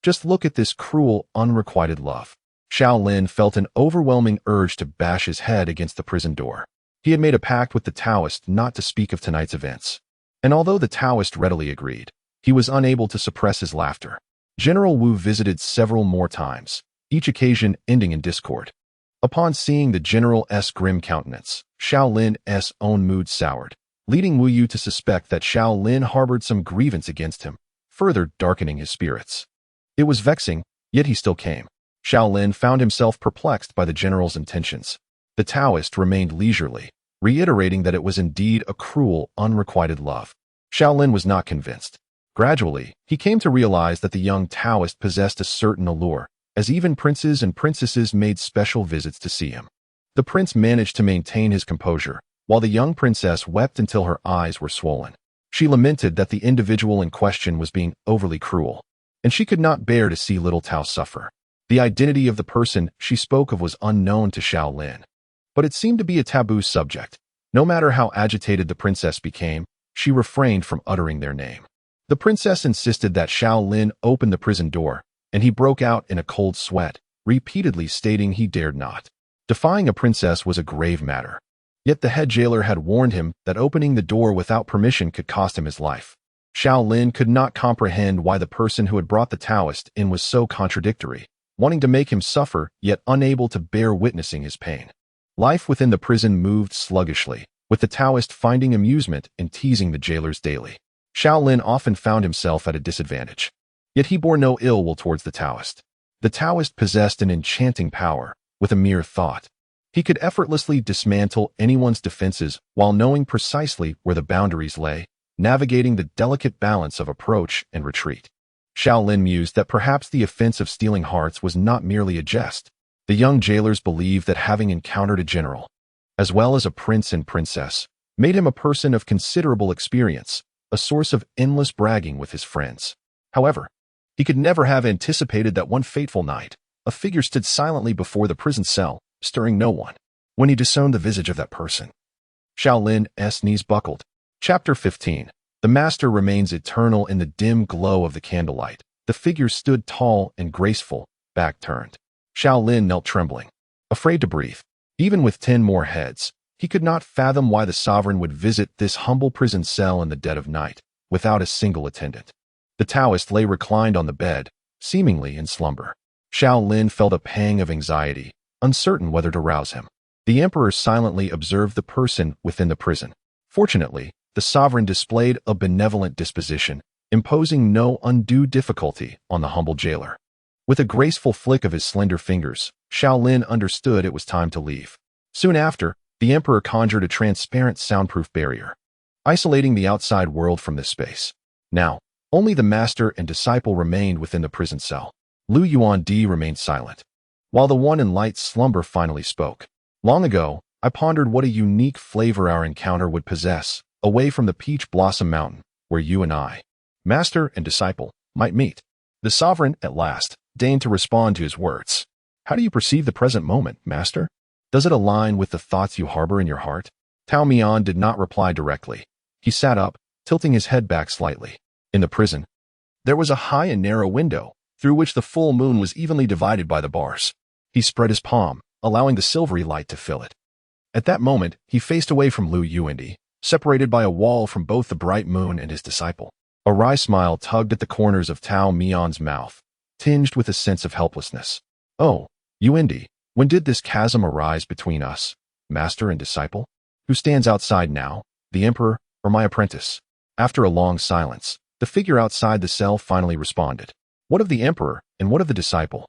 just look at this cruel, unrequited love." Shaolin felt an overwhelming urge to bash his head against the prison door. He had made a pact with the Taoist not to speak of tonight's events. And although the Taoist readily agreed, He was unable to suppress his laughter. General Wu visited several more times, each occasion ending in discord. Upon seeing the general's grim countenance, Shaolin's own mood soured, leading Wu Yu to suspect that Shaolin harbored some grievance against him, further darkening his spirits. It was vexing, yet he still came. Shaolin found himself perplexed by the general's intentions. The Taoist remained leisurely, reiterating that it was indeed a cruel, unrequited love. Shaolin was not convinced. Gradually, he came to realize that the young Taoist possessed a certain allure, as even princes and princesses made special visits to see him. The prince managed to maintain his composure, while the young princess wept until her eyes were swollen. She lamented that the individual in question was being overly cruel, and she could not bear to see little Tao suffer. The identity of the person she spoke of was unknown to Shaolin, but it seemed to be a taboo subject. No matter how agitated the princess became, she refrained from uttering their name. The princess insisted that Shaolin open the prison door, and he broke out in a cold sweat, repeatedly stating he dared not. Defying a princess was a grave matter. Yet the head jailer had warned him that opening the door without permission could cost him his life. Shaolin could not comprehend why the person who had brought the Taoist in was so contradictory, wanting to make him suffer, yet unable to bear witnessing his pain. Life within the prison moved sluggishly, with the Taoist finding amusement in teasing the jailers daily. Shaolin often found himself at a disadvantage. Yet he bore no ill will towards the Taoist. The Taoist possessed an enchanting power, with a mere thought. He could effortlessly dismantle anyone's defenses while knowing precisely where the boundaries lay, navigating the delicate balance of approach and retreat. Shaolin mused that perhaps the offense of stealing hearts was not merely a jest. The young jailers believed that having encountered a general, as well as a prince and princess, made him a person of considerable experience, a source of endless bragging with his friends. However, he could never have anticipated that one fateful night, a figure stood silently before the prison cell, stirring no one. When he discerned the visage of that person, Shaolin's knees buckled. Chapter 15. The master remains eternal in the dim glow of the candlelight. The figure stood tall and graceful, back turned. Shaolin knelt trembling, afraid to breathe. Even with 10 more heads, he could not fathom why the sovereign would visit this humble prison cell in the dead of night, without a single attendant. The Taoist lay reclined on the bed, seemingly in slumber. Shaolin felt a pang of anxiety, uncertain whether to rouse him. The emperor silently observed the person within the prison. Fortunately, the sovereign displayed a benevolent disposition, imposing no undue difficulty on the humble jailer. With a graceful flick of his slender fingers, Shaolin understood it was time to leave. Soon after, the emperor conjured a transparent soundproof barrier, isolating the outside world from this space. Now, only the master and disciple remained within the prison cell. Lu Yuandi remained silent, while the one in light slumber finally spoke. Long ago, I pondered what a unique flavor our encounter would possess, away from the Peach Blossom Mountain, where you and I, master and disciple, might meet. The sovereign, at last, deigned to respond to his words. How do you perceive the present moment, master? Does it align with the thoughts you harbor in your heart? Tao Mian did not reply directly. He sat up, tilting his head back slightly. In the prison, there was a high and narrow window, through which the full moon was evenly divided by the bars. He spread his palm, allowing the silvery light to fill it. At that moment, he faced away from Lu Yuandi, separated by a wall from both the bright moon and his disciple. A wry smile tugged at the corners of Tao Mian's mouth, tinged with a sense of helplessness. Oh, Yuandi, when did this chasm arise between us, master and disciple? Who stands outside now, the emperor or my apprentice? After a long silence, the figure outside the cell finally responded. What of the emperor and what of the disciple?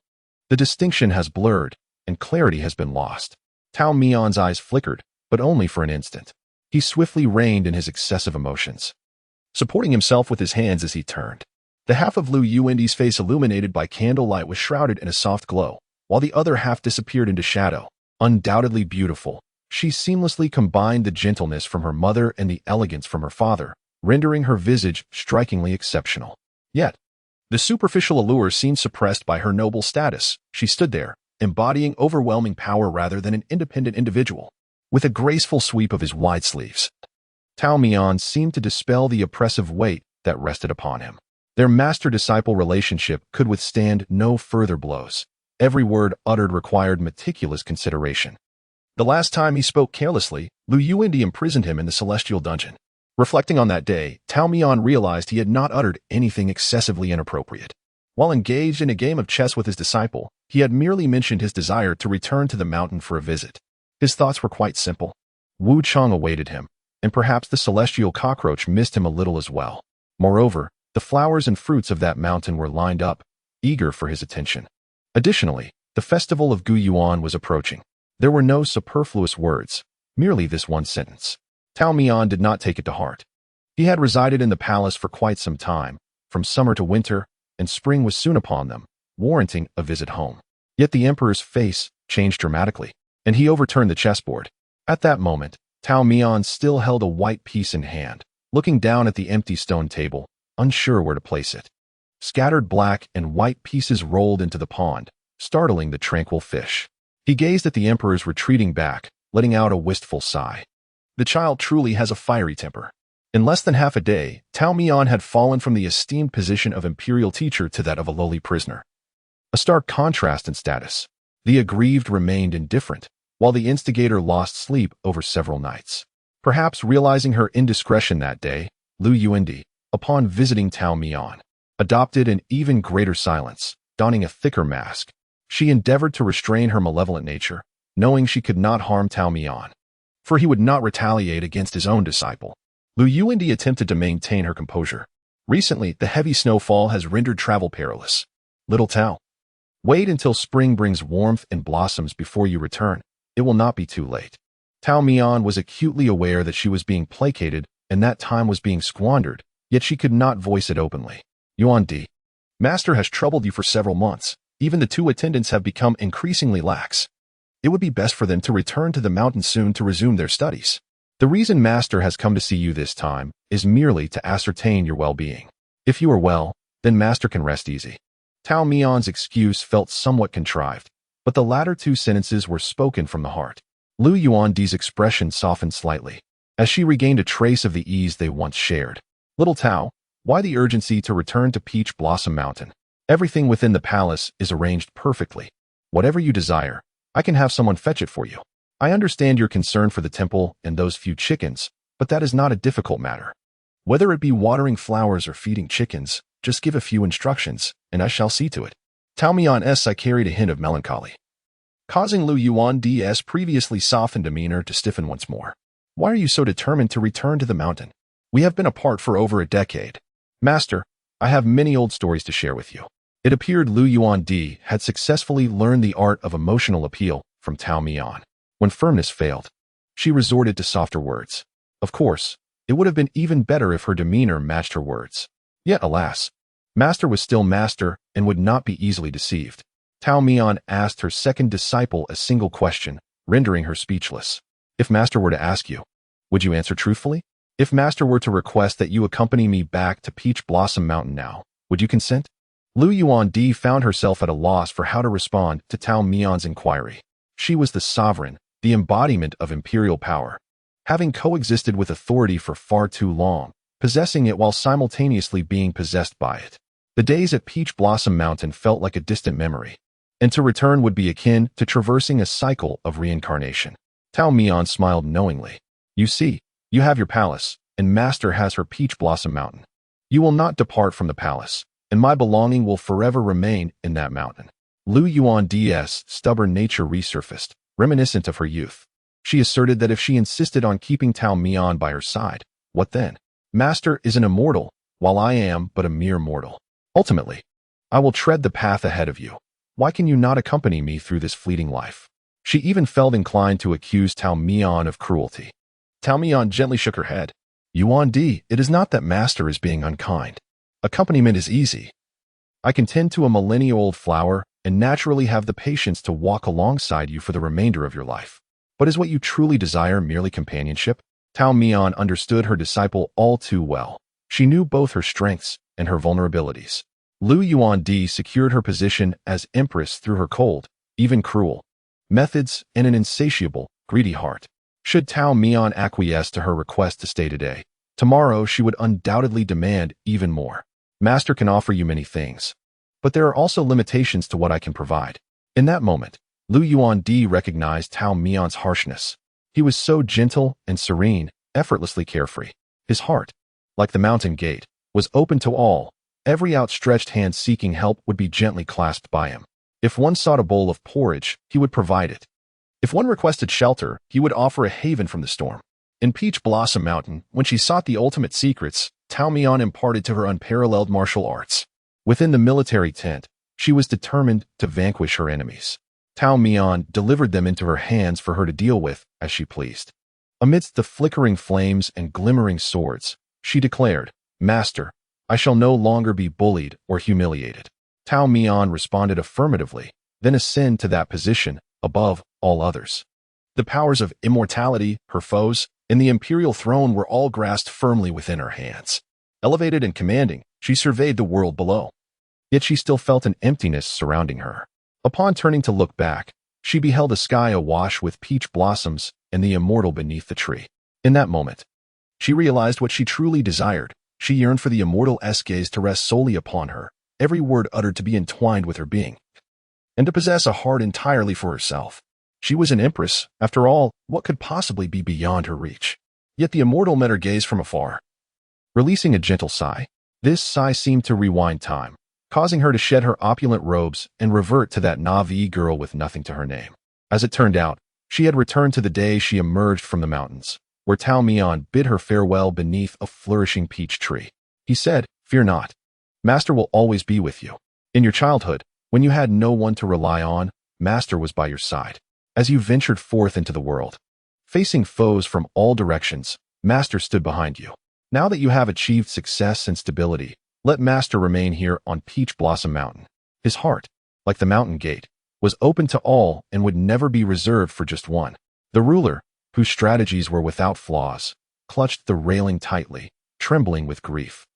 The distinction has blurred, and clarity has been lost. Tao Mian's eyes flickered, but only for an instant. He swiftly reined in his excessive emotions, supporting himself with his hands as he turned. The half of Lu Yuandi's face illuminated by candlelight was shrouded in a soft glow, while the other half disappeared into shadow. Undoubtedly beautiful, she seamlessly combined the gentleness from her mother and the elegance from her father, rendering her visage strikingly exceptional. Yet, the superficial allure seemed suppressed by her noble status. She stood there, embodying overwhelming power rather than an independent individual. With a graceful sweep of his wide sleeves, Tao Mian seemed to dispel the oppressive weight that rested upon him. Their master-disciple relationship could withstand no further blows. Every word uttered required meticulous consideration. The last time he spoke carelessly, Lu Yuandi imprisoned him in the celestial dungeon. Reflecting on that day, Tao Mian realized he had not uttered anything excessively inappropriate. While engaged in a game of chess with his disciple, he had merely mentioned his desire to return to the mountain for a visit. His thoughts were quite simple. Wu Chang awaited him, and perhaps the celestial cockroach missed him a little as well. Moreover, the flowers and fruits of that mountain were lined up, eager for his attention. Additionally, the festival of Gu Yuan was approaching. There were no superfluous words, merely this one sentence. Tao Mian did not take it to heart. He had resided in the palace for quite some time, from summer to winter, and spring was soon upon them, warranting a visit home. Yet the emperor's face changed dramatically, and he overturned the chessboard. At that moment, Tao Mian still held a white piece in hand, looking down at the empty stone table, unsure where to place it. Scattered black and white pieces rolled into the pond, startling the tranquil fish. He gazed at the emperor's retreating back, letting out a wistful sigh. The child truly has a fiery temper. In less than half a day, Tao Mian had fallen from the esteemed position of imperial teacher to that of a lowly prisoner. A stark contrast in status. The aggrieved remained indifferent, while the instigator lost sleep over several nights. Perhaps realizing her indiscretion that day, Lu Yuandi, upon visiting Tao Mian, adopted an even greater silence, donning a thicker mask. She endeavored to restrain her malevolent nature, knowing she could not harm Tao Mian, for he would not retaliate against his own disciple. Lu Yuandi attempted to maintain her composure. Recently, the heavy snowfall has rendered travel perilous. Little Tao, wait until spring brings warmth and blossoms before you return. It will not be too late. Tao Mian was acutely aware that she was being placated and that time was being squandered, yet she could not voice it openly. Yuandi, Master has troubled you for several months. Even the two attendants have become increasingly lax. It would be best for them to return to the mountain soon to resume their studies. The reason Master has come to see you this time is merely to ascertain your well-being. If you are well, then Master can rest easy. Tao Mian's excuse felt somewhat contrived, but the latter two sentences were spoken from the heart. Lu Yuandi's expression softened slightly, as she regained a trace of the ease they once shared. Little Tao, why the urgency to return to Peach Blossom Mountain? Everything within the palace is arranged perfectly. Whatever you desire, I can have someone fetch it for you. I understand your concern for the temple and those few chickens, but that is not a difficult matter. Whether it be watering flowers or feeding chickens, just give a few instructions, and I shall see to it. Tao Mian's I carried a hint of melancholy, causing Lu Yuandi's previously softened demeanor to stiffen once more. Why are you so determined to return to the mountain? We have been apart for over a decade. Master, I have many old stories to share with you. It appeared Lu Yuandi had successfully learned the art of emotional appeal from Tao Mian. When firmness failed, she resorted to softer words. Of course, it would have been even better if her demeanor matched her words. Yet, alas, Master was still Master and would not be easily deceived. Tao Mian asked her second disciple a single question, rendering her speechless. If Master were to ask you, would you answer truthfully? If Master were to request that you accompany me back to Peach Blossom Mountain now, would you consent? Lu Yuandi found herself at a loss for how to respond to Tao Mian's inquiry. She was the sovereign, the embodiment of imperial power, having coexisted with authority for far too long, possessing it while simultaneously being possessed by it. The days at Peach Blossom Mountain felt like a distant memory, and to return would be akin to traversing a cycle of reincarnation. Tao Mian smiled knowingly. You see, you have your palace, and Master has her Peach Blossom Mountain. You will not depart from the palace, and my belonging will forever remain in that mountain. Lu Yuandi's stubborn nature resurfaced, reminiscent of her youth. She asserted that if she insisted on keeping Tao Mian by her side, what then? Master is an immortal, while I am but a mere mortal. Ultimately, I will tread the path ahead of you. Why can you not accompany me through this fleeting life? She even felt inclined to accuse Tao Mian of cruelty. Tao Mian gently shook her head. Yuandi, it is not that Master is being unkind. Accompaniment is easy. I can tend to a millennia-old flower and naturally have the patience to walk alongside you for the remainder of your life. But is what you truly desire merely companionship? Tao Mian understood her disciple all too well. She knew both her strengths and her vulnerabilities. Lu Yuandi secured her position as empress through her cold, even cruel, methods and an insatiable, greedy heart. Should Tao Mian acquiesce to her request to stay today, tomorrow she would undoubtedly demand even more. Master can offer you many things, but there are also limitations to what I can provide. In that moment, Lu Yuandi recognized Tao Mian's harshness. He was so gentle and serene, effortlessly carefree. His heart, like the mountain gate, was open to all. Every outstretched hand seeking help would be gently clasped by him. If one sought a bowl of porridge, he would provide it. If one requested shelter, he would offer a haven from the storm. In Peach Blossom Mountain, when she sought the ultimate secrets, Tao Mian imparted to her unparalleled martial arts. Within the military tent, she was determined to vanquish her enemies. Tao Mian delivered them into her hands for her to deal with as she pleased. Amidst the flickering flames and glimmering swords, she declared, "Master, I shall no longer be bullied or humiliated." Tao Mian responded affirmatively, then ascended to that position above all others. The powers of immortality, her foes, and the imperial throne were all grasped firmly within her hands. Elevated and commanding, she surveyed the world below. Yet she still felt an emptiness surrounding her. Upon turning to look back, she beheld a sky awash with peach blossoms and the immortal beneath the tree. In that moment, she realized what she truly desired. She yearned for the immortal-esque gaze to rest solely upon her, every word uttered to be entwined with her being, and to possess a heart entirely for herself. She was an empress. After all, what could possibly be beyond her reach? Yet the immortal met her gaze from afar. Releasing a gentle sigh, this sigh seemed to rewind time, causing her to shed her opulent robes and revert to that Na'vi girl with nothing to her name. As it turned out, she had returned to the day she emerged from the mountains, where Tao Mian bid her farewell beneath a flourishing peach tree. He said, "Fear not. Master will always be with you. In your childhood, when you had no one to rely on, Master was by your side. As you ventured forth into the world, facing foes from all directions, Master stood behind you. Now that you have achieved success and stability, let Master remain here on Peach Blossom Mountain." His heart, like the mountain gate, was open to all and would never be reserved for just one. The ruler, whose strategies were without flaws, clutched the railing tightly, trembling with grief.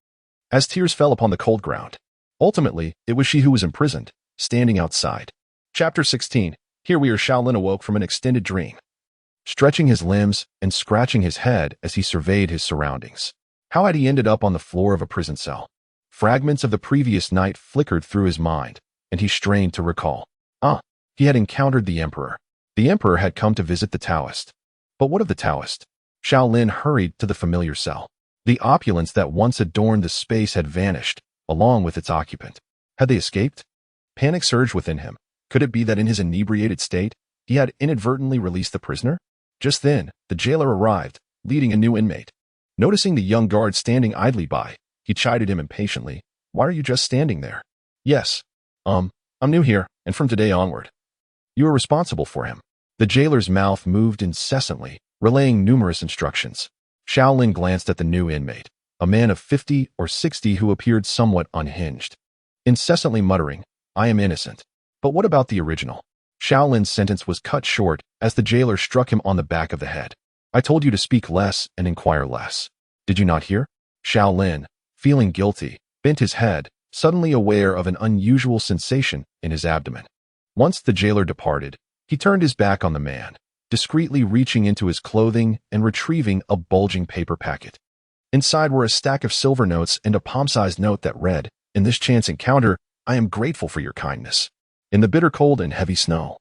As tears fell upon the cold ground, ultimately, it was she who was imprisoned, standing outside. Chapter 16. Here we are. Shaolin awoke from an extended dream, stretching his limbs and scratching his head as he surveyed his surroundings. How had he ended up on the floor of a prison cell? Fragments of the previous night flickered through his mind, and he strained to recall. He had encountered the Emperor. The Emperor had come to visit the Taoist. But what of the Taoist? Shaolin hurried to the familiar cell. The opulence that once adorned the space had vanished, along with its occupant. Had they escaped? Panic surged within him. Could it be that in his inebriated state, he had inadvertently released the prisoner? Just then, the jailer arrived, leading a new inmate. Noticing the young guard standing idly by, he chided him impatiently. "Why are you just standing there?" "Yes. I'm new here, and from today onward, you are responsible for him." The jailer's mouth moved incessantly, relaying numerous instructions. Shaolin glanced at the new inmate, a man of 50 or 60 who appeared somewhat unhinged. Incessantly muttering, "I am innocent." But what about the original? Shaolin's sentence was cut short as the jailer struck him on the back of the head. "I told you to speak less and inquire less. Did you not hear?" Shaolin, feeling guilty, bent his head, suddenly aware of an unusual sensation in his abdomen. Once the jailer departed, he turned his back on the man, discreetly reaching into his clothing and retrieving a bulging paper packet. Inside were a stack of silver notes and a palm-sized note that read, "In this chance encounter, I am grateful for your kindness. In the bitter cold and heavy snow,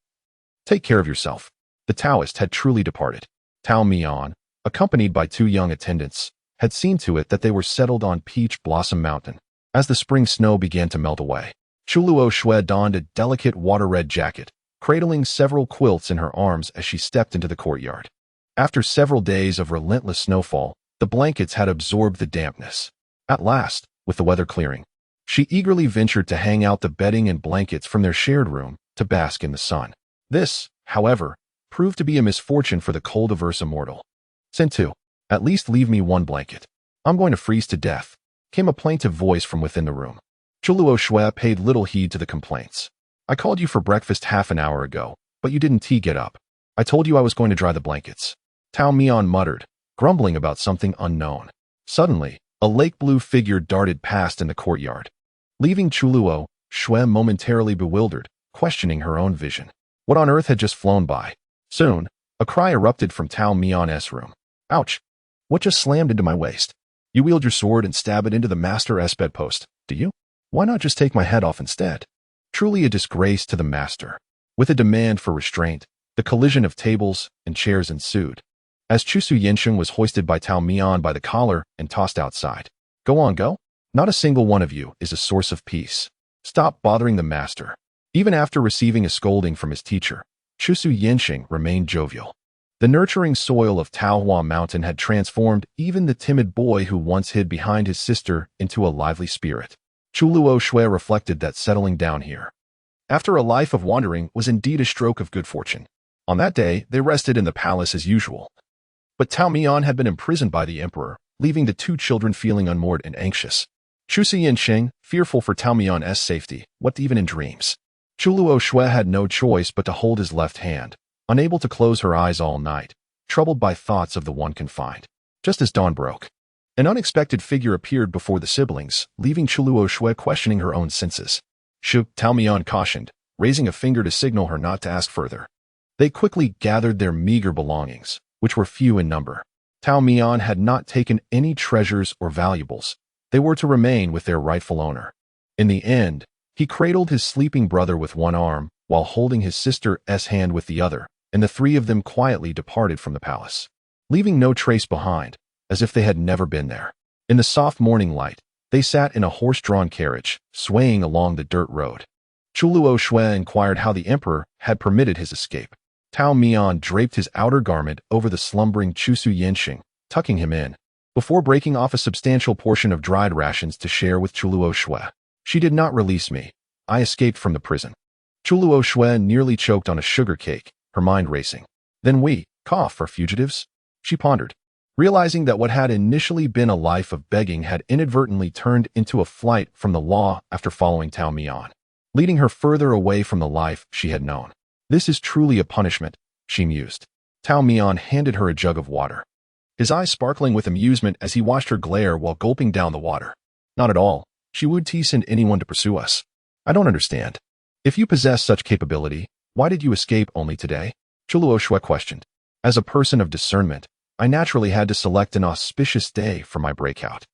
take care of yourself." The Taoist had truly departed. Tao Mian, accompanied by 2 young attendants, had seen to it that they were settled on Peach Blossom Mountain. As the spring snow began to melt away, Chuluo Shui donned a delicate water-red jacket, cradling several quilts in her arms as she stepped into the courtyard. After several days of relentless snowfall, the blankets had absorbed the dampness. At last, with the weather clearing, she eagerly ventured to hang out the bedding and blankets from their shared room to bask in the sun. This, however, proved to be a misfortune for the cold-averse immortal. "Send 2. At least leave me 1 blanket. I'm going to freeze to death," came a plaintive voice from within the room. Chuluo Shui paid little heed to the complaints. "I called you for breakfast half an hour ago, but you didn't get up. I told you I was going to dry the blankets." Tao Mian muttered, grumbling about something unknown. Suddenly, a lake-blue figure darted past in the courtyard, leaving Chuluo Shui momentarily bewildered, questioning her own vision. What on earth had just flown by? Soon, a cry erupted from Tao Mian's room. "Ouch! What just slammed into my waist?" "You wield your sword and stab it into the master's bedpost, do you? Why not just take my head off instead?" Truly a disgrace to the master. With a demand for restraint, the collision of tables and chairs ensued. as Chu Su Yinsheng was hoisted by Tao Mian by the collar and tossed outside. Go on, go. Not a single one of you is a source of peace. Stop bothering the master. Even after receiving a scolding from his teacher, Chu Su Yinsheng remained jovial. The nurturing soil of Taohua Mountain had transformed even the timid boy who once hid behind his sister into a lively spirit. Chu Luo Shui reflected that settling down here, after a life of wandering, was indeed a stroke of good fortune. On that day, they rested in the palace as usual. But Tao Mian had been imprisoned by the emperor, leaving the two children feeling unmoored and anxious. Chu Su Yinsheng, fearful for Tao Mian's safety, wept even in dreams. Chu Luo Shui had no choice but to hold his left hand, unable to close her eyes all night, troubled by thoughts of the one confined. Just as dawn broke, an unexpected figure appeared before the siblings, leaving Chu Luo Shui questioning her own senses. Shu, Tao Mian cautioned, raising a finger to signal her not to ask further. They quickly gathered their meager belongings, which were few in number. Tao Mian had not taken any treasures or valuables. They were to remain with their rightful owner. In the end, he cradled his sleeping brother with one arm, while holding his sister's hand with the other, and the three of them quietly departed from the palace, leaving no trace behind, as if they had never been there. In the soft morning light, they sat in a horse-drawn carriage, swaying along the dirt road. Chu Luo Shui inquired how the emperor had permitted his escape. Tao Mian draped his outer garment over the slumbering Chu Su Yinsheng, tucking him in, before breaking off a substantial portion of dried rations to share with Chu Luo Shui. She did not release me. I escaped from the prison. Chu Luo Shui nearly choked on a sugar cake, her mind racing. Then we, are fugitives? She pondered, realizing that what had initially been a life of begging had inadvertently turned into a flight from the law after following Tao Mian, leading her further away from the life she had known. This is truly a punishment, she mused. Tao Mian handed her a jug of water, his eyes sparkling with amusement as he watched her glare while gulping down the water. Not at all. She would send anyone to pursue us. I don't understand. If you possess such capability, why did you escape only today? Chu Luo Shui questioned. As a person of discernment, I naturally had to select an auspicious day for my breakout.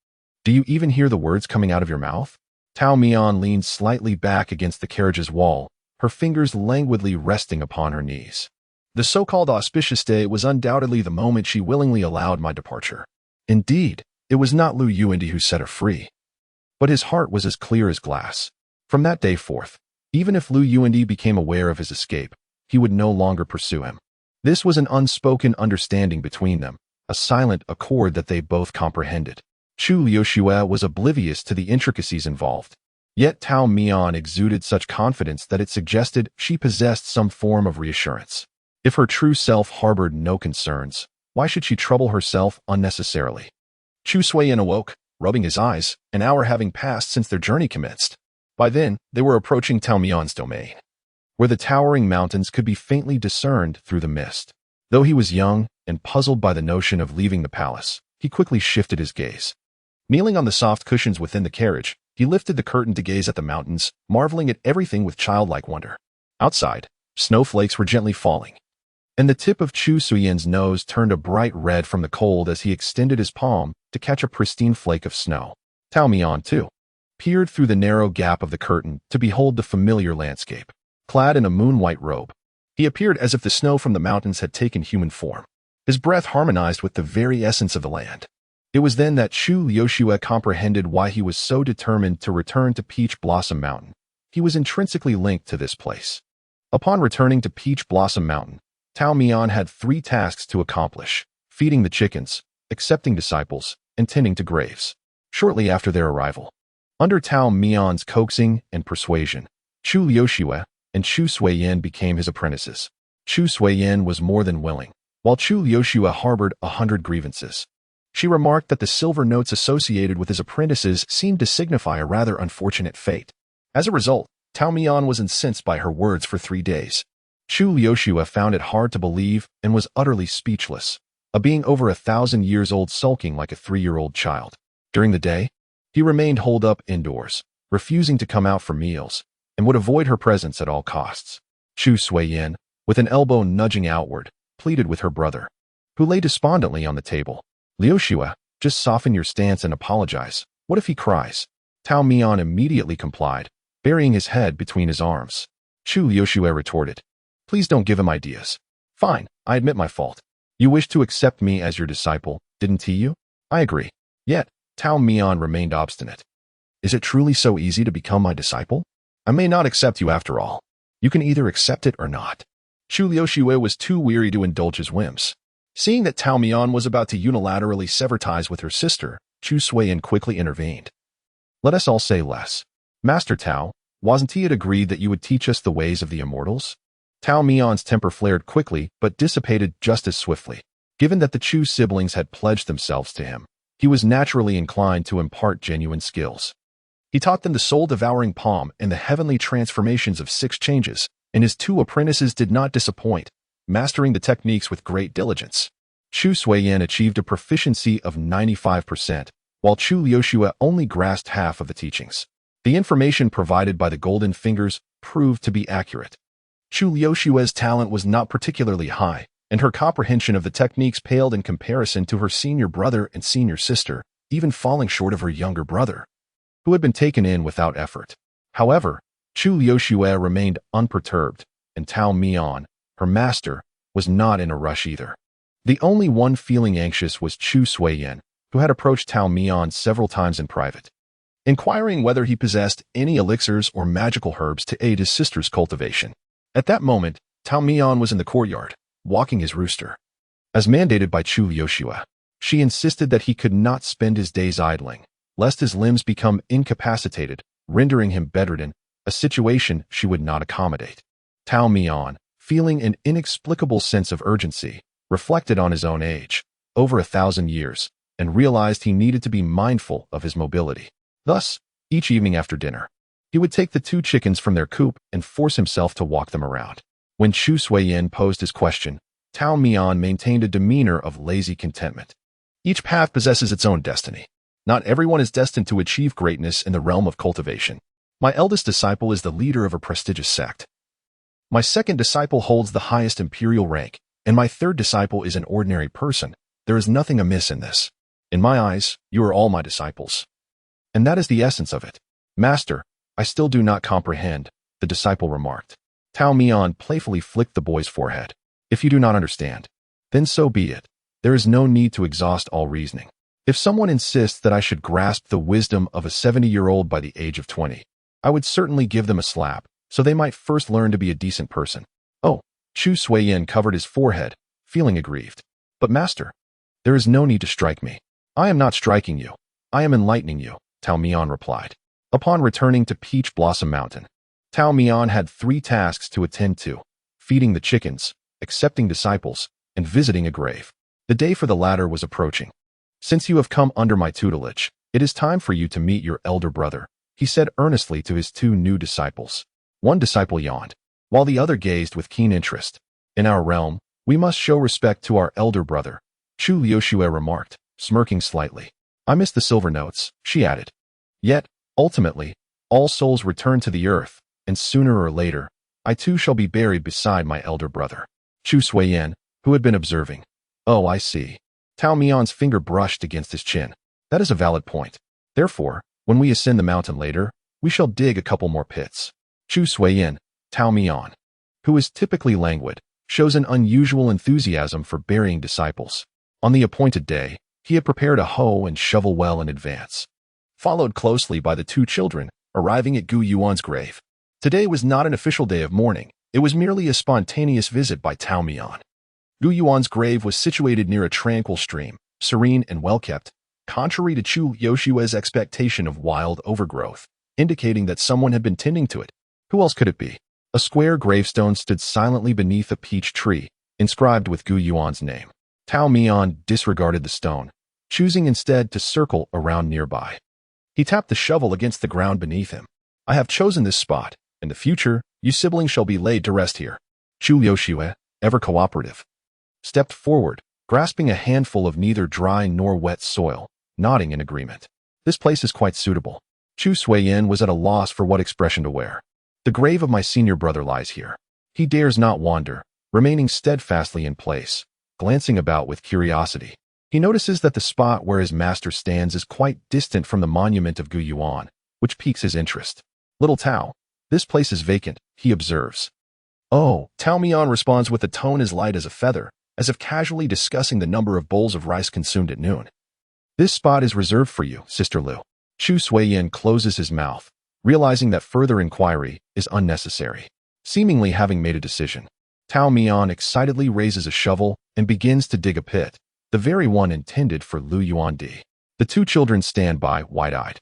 Do you even hear the words coming out of your mouth? Tao Mian leaned slightly back against the carriage's wall, her fingers languidly resting upon her knees. The so-called auspicious day was undoubtedly the moment she willingly allowed my departure. Indeed, it was not Lu Yuandi who set her free. But his heart was as clear as glass. From that day forth, even if Lu Yuandi became aware of his escape, he would no longer pursue him. This was an unspoken understanding between them, a silent accord that they both comprehended. Chu Liuxue was oblivious to the intricacies involved. Yet Tao Mian exuded such confidence that it suggested she possessed some form of reassurance. If her true self harbored no concerns, why should she trouble herself unnecessarily? Chu Suiyin awoke, rubbing his eyes, an hour having passed since their journey commenced. By then, they were approaching Tao Mian's domain, where the towering mountains could be faintly discerned through the mist. Though he was young and puzzled by the notion of leaving the palace, he quickly shifted his gaze. Kneeling on the soft cushions within the carriage, he lifted the curtain to gaze at the mountains, marveling at everything with childlike wonder. Outside, snowflakes were gently falling, and the tip of Chu Suyin's nose turned a bright red from the cold as he extended his palm to catch a pristine flake of snow. Tao Mian, too, peered through the narrow gap of the curtain to behold the familiar landscape. Clad in a moon-white robe, he appeared as if the snow from the mountains had taken human form. His breath harmonized with the very essence of the land. It was then that Chu Liuxue comprehended why he was so determined to return to Peach Blossom Mountain. He was intrinsically linked to this place. Upon returning to Peach Blossom Mountain, Tao Mian had 3 tasks to accomplish: feeding the chickens, accepting disciples, and tending to graves. Shortly after their arrival, under Tao Mian's coaxing and persuasion, Chu Liuxue and Chu Suiyin became his apprentices. Chu Suiyin was more than willing, while Chu Liuxue harbored 100 grievances. She remarked that the silver notes associated with his apprentices seemed to signify a rather unfortunate fate. As a result, Tao Mian was incensed by her words for 3 days. Chu Liuxue found it hard to believe and was utterly speechless, a being over 1,000 years old sulking like a 3-year-old child. During the day, he remained holed up indoors, refusing to come out for meals, and would avoid her presence at all costs. Chu Suiyin, with an elbow nudging outward, pleaded with her brother, who lay despondently on the table. Liuxue, just soften your stance and apologize. What if he cries? Tao Mian immediately complied, burying his head between his arms. Chu Liuxue retorted, please don't give him ideas. Fine, I admit my fault. You wish to accept me as your disciple, didn't you? I agree. Yet, Tao Mian remained obstinate. Is it truly so easy to become my disciple? I may not accept you after all. You can either accept it or not. Chu Liuxue was too weary to indulge his whims. Seeing that Tao Mian was about to unilaterally sever ties with her sister, Chu Suiyin quickly intervened. Let us all say less. Master Tao, wasn't it agreed that you would teach us the ways of the immortals? Tao Mian's temper flared quickly but dissipated just as swiftly. Given that the Chu siblings had pledged themselves to him, he was naturally inclined to impart genuine skills. He taught them the soul-devouring palm and the heavenly transformations of 6 changes, and his 2 apprentices did not disappoint, mastering the techniques with great diligence. Chu Suiyin achieved a proficiency of 95%, while Chu Liuxue only grasped half of the teachings. The information provided by the golden fingers proved to be accurate. Chu Liuxue's talent was not particularly high, and her comprehension of the techniques paled in comparison to her senior brother and senior sister, even falling short of her younger brother, who had been taken in without effort. However, Chu Liuxue remained unperturbed, and Tao Mian, her master, was not in a rush either. The only one feeling anxious was Chu Suiyin, who had approached Tao Mian several times in private, inquiring whether he possessed any elixirs or magical herbs to aid his sister's cultivation. At that moment, Tao Mian was in the courtyard, walking his rooster. As mandated by Chu Liuxue, she insisted that he could not spend his days idling, lest his limbs become incapacitated, rendering him bedridden, a situation she would not accommodate. Tao Mian, feeling an inexplicable sense of urgency, reflected on his own age, over 1,000 years, and realized he needed to be mindful of his mobility. Thus, each evening after dinner, he would take the 2 chickens from their coop and force himself to walk them around. When Chu Suiyin posed his question, Tao Mian maintained a demeanor of lazy contentment. Each path possesses its own destiny. Not everyone is destined to achieve greatness in the realm of cultivation. My eldest disciple is the leader of a prestigious sect. My second disciple holds the highest imperial rank, and my third disciple is an ordinary person. There is nothing amiss in this. In my eyes, you are all my disciples. And that is the essence of it. Master, I still do not comprehend, the disciple remarked. Tao Mian playfully flicked the boy's forehead. If you do not understand, then so be it. There is no need to exhaust all reasoning. If someone insists that I should grasp the wisdom of a 70-year-old by the age of 20, I would certainly give them a slap, so they might first learn to be a decent person. Oh, Chu Suiyin covered his forehead, feeling aggrieved. But master, there is no need to strike me. I am not striking you. I am enlightening you, Tao Mian replied. Upon returning to Peach Blossom Mountain, Tao Mian had 3 tasks to attend to: feeding the chickens, accepting disciples, and visiting a grave. The day for the latter was approaching. Since you have come under my tutelage, it is time for you to meet your elder brother, he said earnestly to his 2 new disciples. One disciple yawned, while the other gazed with keen interest. In our realm, we must show respect to our elder brother, Chu Liuxue remarked, smirking slightly. I miss the silver notes, she added. Yet, ultimately, all souls return to the earth, and sooner or later, I too shall be buried beside my elder brother. Chu Suiyin, who had been observing. Oh, I see. Tao Mian's finger brushed against his chin. That is a valid point. Therefore, when we ascend the mountain later, we shall dig a couple more pits. Chu Suiyin, Tao Mian, who is typically languid, shows an unusual enthusiasm for burying disciples. On the appointed day, he had prepared a hoe and shovel well in advance, followed closely by the 2 children, arriving at Gu Yuan's grave. Today was not an official day of mourning. It was merely a spontaneous visit by Tao Mian. Gu Yuan's grave was situated near a tranquil stream, serene and well-kept, contrary to Chu Liuxue's expectation of wild overgrowth, indicating that someone had been tending to it. Who else could it be? A square gravestone stood silently beneath a peach tree, inscribed with Gu Yuan's name. Tao Mian disregarded the stone, choosing instead to circle around nearby. He tapped the shovel against the ground beneath him. I have chosen this spot. In the future, you siblings shall be laid to rest here. Chu Liuxue, ever cooperative, stepped forward, grasping a handful of neither dry nor wet soil, nodding in agreement. This place is quite suitable. Chu Suiyin was at a loss for what expression to wear. The grave of my senior brother lies here. He dares not wander, remaining steadfastly in place, glancing about with curiosity. He notices that the spot where his master stands is quite distant from the monument of Gu Yuan, which piques his interest. Little Tao, this place is vacant, he observes. Oh, Tao Mian responds with a tone as light as a feather, as if casually discussing the number of bowls of rice consumed at noon. This spot is reserved for you, Sister Lu. Chu Suiyin closes his mouth, realizing that further inquiry is unnecessary. Seemingly having made a decision, Tao Mian excitedly raises a shovel and begins to dig a pit, the very one intended for Lu Yuandi. The two children stand by, wide-eyed,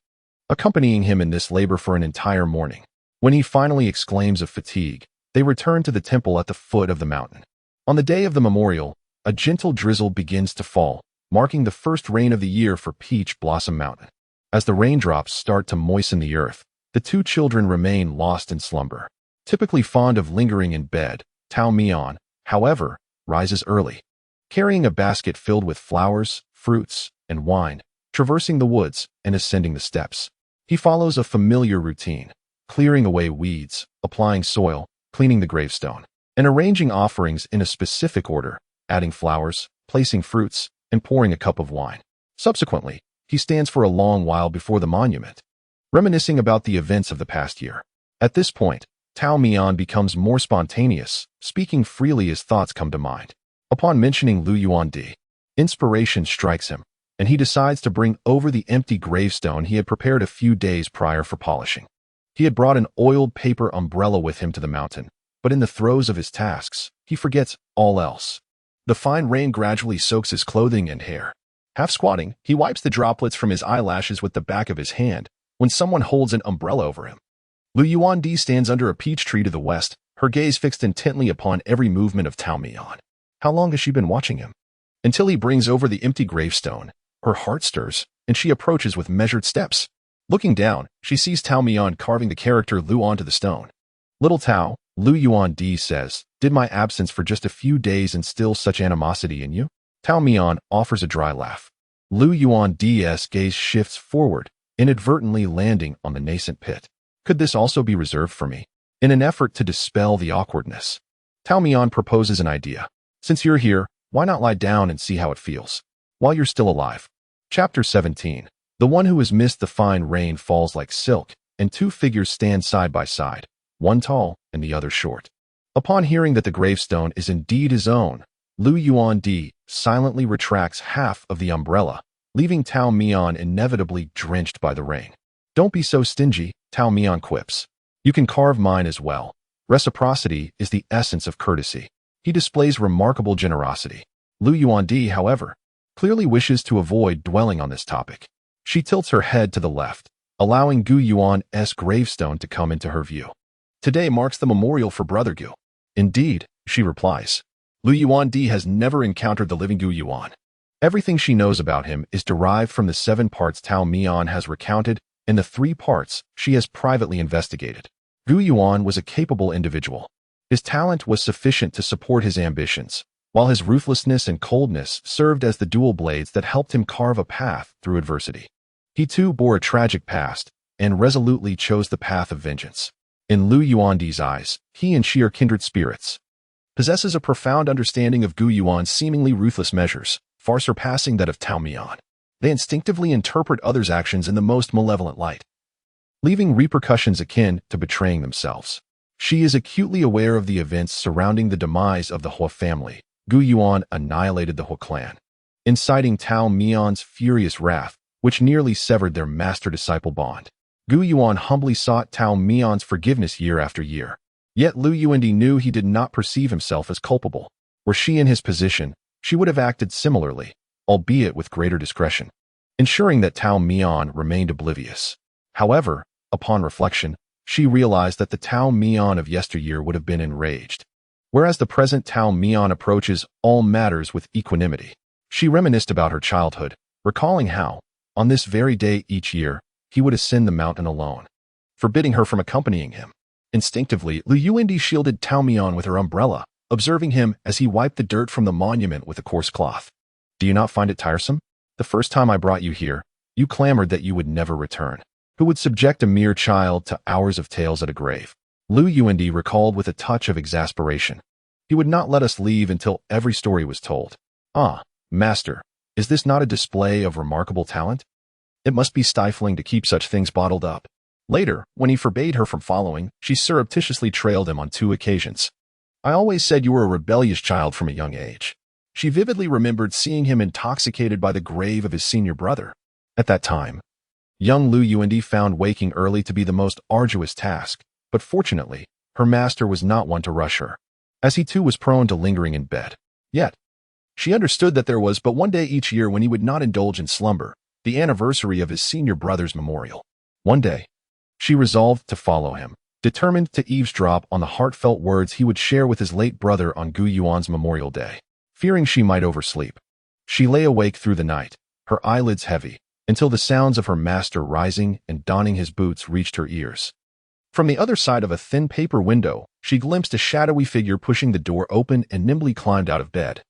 accompanying him in this labor for an entire morning. When he finally exclaims of fatigue, they return to the temple at the foot of the mountain. On the day of the memorial, a gentle drizzle begins to fall, marking the first rain of the year for Peach Blossom Mountain. As the raindrops start to moisten the earth, the two children remain lost in slumber. Typically fond of lingering in bed, Tao Mian, however, rises early. Carrying a basket filled with flowers, fruits, and wine, traversing the woods and ascending the steps. He follows a familiar routine, clearing away weeds, applying soil, cleaning the gravestone, and arranging offerings in a specific order, adding flowers, placing fruits, and pouring a cup of wine. Subsequently, he stands for a long while before the monument, reminiscing about the events of the past year. At this point, Tao Mian becomes more spontaneous, speaking freely as thoughts come to mind. Upon mentioning Lu Yuandi, inspiration strikes him, and he decides to bring over the empty gravestone he had prepared a few days prior for polishing. He had brought an oiled paper umbrella with him to the mountain, but in the throes of his tasks, he forgets all else. The fine rain gradually soaks his clothing and hair. Half squatting, he wipes the droplets from his eyelashes with the back of his hand when someone holds an umbrella over him. Lu Yuandi stands under a peach tree to the west, her gaze fixed intently upon every movement of Tao Mian. How long has she been watching him? Until he brings over the empty gravestone, her heart stirs, and she approaches with measured steps. Looking down, she sees Tao Mian carving the character Lu onto the stone. Little Tao, Lu Yuandi says, did my absence for just a few days instill such animosity in you? Tao Mian offers a dry laugh. Lu Yuandi's gaze shifts forward, inadvertently landing on the nascent pit. Could this also be reserved for me? In an effort to dispel the awkwardness, Tao Mian proposes an idea. Since you're here, why not lie down and see how it feels? While you're still alive. Chapter 17. The one who has missed the fine rain falls like silk, and two figures stand side by side, one tall and the other short. Upon hearing that the gravestone is indeed his own, Lu Yuandi silently retracts half of the umbrella, leaving Tao Mian inevitably drenched by the rain. Don't be so stingy, Tao Mian quips. You can carve mine as well. Reciprocity is the essence of courtesy. He displays remarkable generosity. Lu Yuandi, however, clearly wishes to avoid dwelling on this topic. She tilts her head to the left, allowing Gu Yuan's gravestone to come into her view. Today marks the memorial for Brother Gu. Indeed, she replies. Lu Yuandi has never encountered the living Gu Yuan. Everything she knows about him is derived from the 7 parts Tao Mian has recounted and the 3 parts she has privately investigated. Gu Yuan was a capable individual. His talent was sufficient to support his ambitions, while his ruthlessness and coldness served as the dual blades that helped him carve a path through adversity. He too bore a tragic past and resolutely chose the path of vengeance. In Lu Yuandi's eyes, he and she are kindred spirits. Possesses a profound understanding of Gu Yuan's seemingly ruthless measures, far surpassing that of Tao Mian. They instinctively interpret others' actions in the most malevolent light, leaving repercussions akin to betraying themselves. She is acutely aware of the events surrounding the demise of the Hua family. Gu Yuan annihilated the Hua clan, inciting Tao Mian's furious wrath, which nearly severed their master-disciple bond. Gu Yuan humbly sought Tao Mian's forgiveness year after year. Yet Lu Yuandi knew he did not perceive himself as culpable. Were she in his position, she would have acted similarly, albeit with greater discretion, ensuring that Tao Mian remained oblivious. However, upon reflection, she realized that the Tao Mian of yesteryear would have been enraged, whereas the present Tao Mian approaches all matters with equanimity. She reminisced about her childhood, recalling how, on this very day each year, he would ascend the mountain alone, forbidding her from accompanying him. Instinctively, Lu Yuandi shielded Tao Mian with her umbrella, observing him as he wiped the dirt from the monument with a coarse cloth. Do you not find it tiresome? The first time I brought you here, you clamored that you would never return. Who would subject a mere child to hours of tales at a grave? Lu Yuandi recalled with a touch of exasperation. He would not let us leave until every story was told. Ah, master, is this not a display of remarkable talent? It must be stifling to keep such things bottled up. Later, when he forbade her from following, she surreptitiously trailed him on 2 occasions. I always said you were a rebellious child from a young age. She vividly remembered seeing him intoxicated by the grave of his senior brother. At that time, young Lu Yuandi found waking early to be the most arduous task, but fortunately, her master was not one to rush her, as he too was prone to lingering in bed. Yet, she understood that there was but one day each year when he would not indulge in slumber, the anniversary of his senior brother's memorial. One day, she resolved to follow him, determined to eavesdrop on the heartfelt words he would share with his late brother on Gu Yuan's memorial day. Fearing she might oversleep, she lay awake through the night, her eyelids heavy, until the sounds of her master rising and donning his boots reached her ears. From the other side of a thin paper window, she glimpsed a shadowy figure pushing the door open and nimbly climbed out of bed,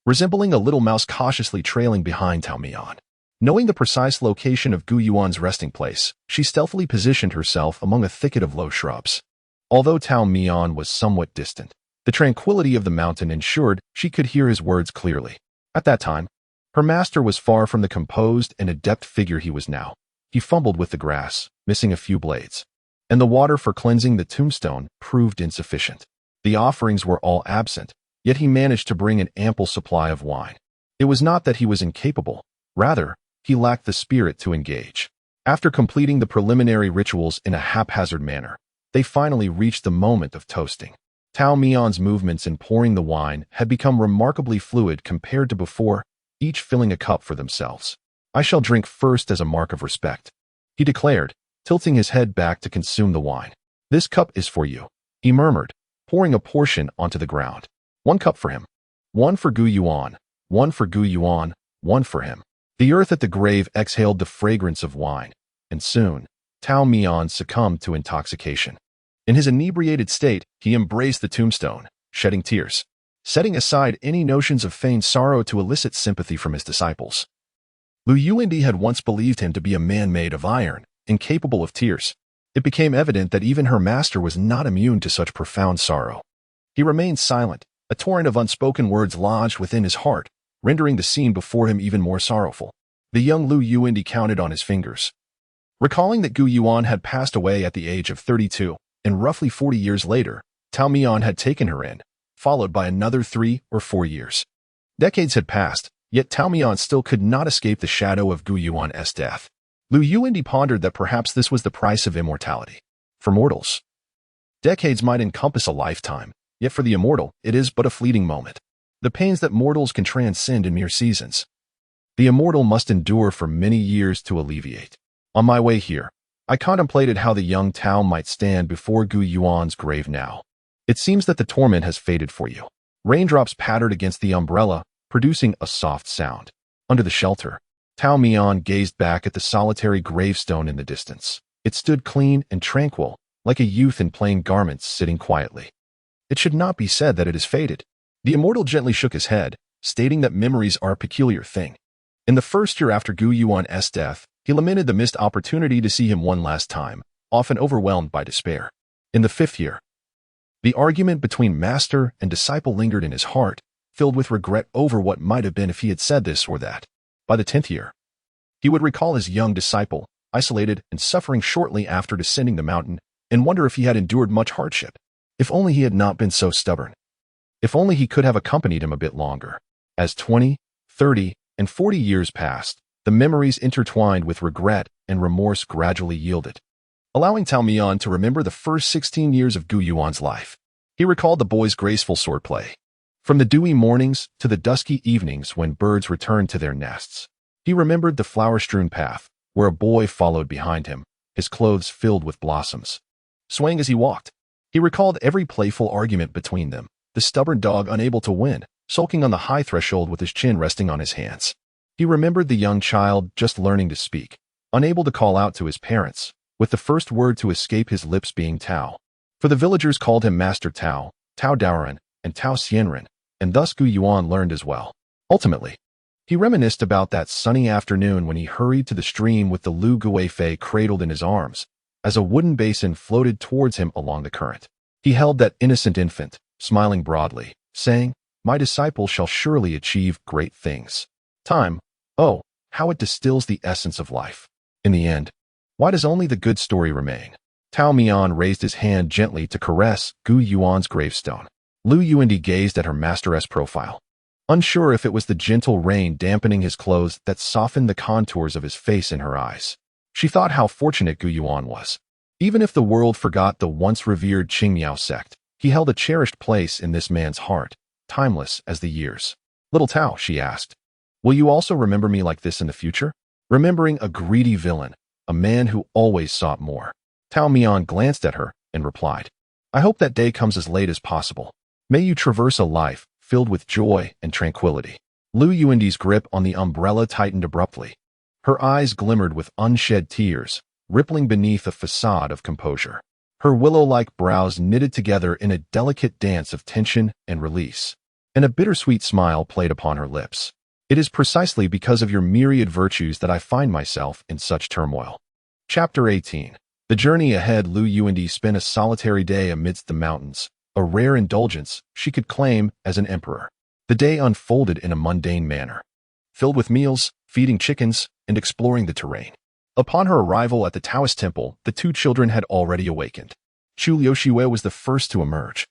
resembling a little mouse cautiously trailing behind Tao Mian. Knowing the precise location of Gu Yuan's resting place, she stealthily positioned herself among a thicket of low shrubs. Although Tao Mian was somewhat distant, the tranquility of the mountain ensured she could hear his words clearly. At that time, her master was far from the composed and adept figure he was now. He fumbled with the grass, missing a few blades, and the water for cleansing the tombstone proved insufficient. The offerings were all absent, yet he managed to bring an ample supply of wine. It was not that he was incapable, rather, he lacked the spirit to engage. After completing the preliminary rituals in a haphazard manner, they finally reached the moment of toasting. Tao Mian's movements in pouring the wine had become remarkably fluid compared to before, each filling a cup for themselves. "I shall drink first as a mark of respect," he declared, tilting his head back to consume the wine. "This cup is for you," he murmured, pouring a portion onto the ground. "One cup for him. One for Gu Yuan. One for Gu Yuan. One for him." The earth at the grave exhaled the fragrance of wine, and soon, Tao Mian succumbed to intoxication. In his inebriated state, he embraced the tombstone, shedding tears, setting aside any notions of feigned sorrow to elicit sympathy from his disciples. Lu Yuandi had once believed him to be a man made of iron, incapable of tears. It became evident that even her master was not immune to such profound sorrow. He remained silent, a torrent of unspoken words lodged within his heart, rendering the scene before him even more sorrowful. The young Lu Yuandi counted on his fingers. Recalling that Gu Yuan had passed away at the age of 32, and roughly 40 years later, Tao Mian had taken her in, followed by another 3 or 4 years. Decades had passed, yet Tao Mian still could not escape the shadow of Gu Yuan's death. Lu Yuandi pondered that perhaps this was the price of immortality. For mortals, decades might encompass a lifetime, yet for the immortal, it is but a fleeting moment. The pains that mortals can transcend in mere seasons, the immortal must endure for many years to alleviate. On my way here, I contemplated how the young Tao might stand before Gu Yuan's grave now. It seems that the torment has faded for you. Raindrops pattered against the umbrella, producing a soft sound. Under the shelter, Tao Mian gazed back at the solitary gravestone in the distance. It stood clean and tranquil, like a youth in plain garments sitting quietly. It should not be said that it is faded. The immortal gently shook his head, stating that memories are a peculiar thing. In the first year after Gu Yuan's death, he lamented the missed opportunity to see him one last time, often overwhelmed by despair. In the 5th year, the argument between master and disciple lingered in his heart, filled with regret over what might have been if he had said this or that. By the 10th year, he would recall his young disciple, isolated and suffering shortly after descending the mountain, and wonder if he had endured much hardship. If only he had not been so stubborn. If only he could have accompanied him a bit longer. As 20, 30, and 40 years passed, the memories intertwined with regret and remorse gradually yielded, allowing Tao Mian to remember the first 16 years of Gu Yuan's life. He recalled the boy's graceful swordplay, from the dewy mornings to the dusky evenings when birds returned to their nests. He remembered the flower-strewn path, where a boy followed behind him, his clothes filled with blossoms, swaying as he walked. He recalled every playful argument between them, the stubborn dog unable to win, sulking on the high threshold with his chin resting on his hands. He remembered the young child just learning to speak, unable to call out to his parents, with the first word to escape his lips being Tao. For the villagers called him Master Tao, Tao Daoren, and Tao Xianren, and thus Gu Yuan learned as well. Ultimately, he reminisced about that sunny afternoon when he hurried to the stream with the Lu Guifei cradled in his arms, as a wooden basin floated towards him along the current. He held that innocent infant, smiling broadly, saying, "My disciple shall surely achieve great things." Time, oh, how it distills the essence of life. In the end, why does only the good story remain? Tao Mian raised his hand gently to caress Gu Yuan's gravestone. Lu Yuandi gazed at her master's profile. unsure if it was the gentle rain dampening his clothes that softened the contours of his face in her eyes. She thought how fortunate Gu Yuan was. Even if the world forgot the once revered Qingmiao sect, he held a cherished place in this man's heart, timeless as the years. "Little Tao," she asked, "will you also remember me like this in the future?" Remembering a greedy villain, a man who always sought more. Tao Mian glanced at her and replied, "I hope that day comes as late as possible. May you traverse a life filled with joy and tranquility." Lu Yuandi's grip on the umbrella tightened abruptly. Her eyes glimmered with unshed tears, rippling beneath a facade of composure. Her willow-like brows knitted together in a delicate dance of tension and release, and a bittersweet smile played upon her lips. "It is precisely because of your myriad virtues that I find myself in such turmoil." Chapter 18. The journey ahead. Lu Yuandi spent a solitary day amidst the mountains, a rare indulgence she could claim as an emperor. The day unfolded in a mundane manner, filled with meals, feeding chickens, and exploring the terrain. Upon her arrival at the Taoist temple, the two children had already awakened. Chu Liuxue was the first to emerge,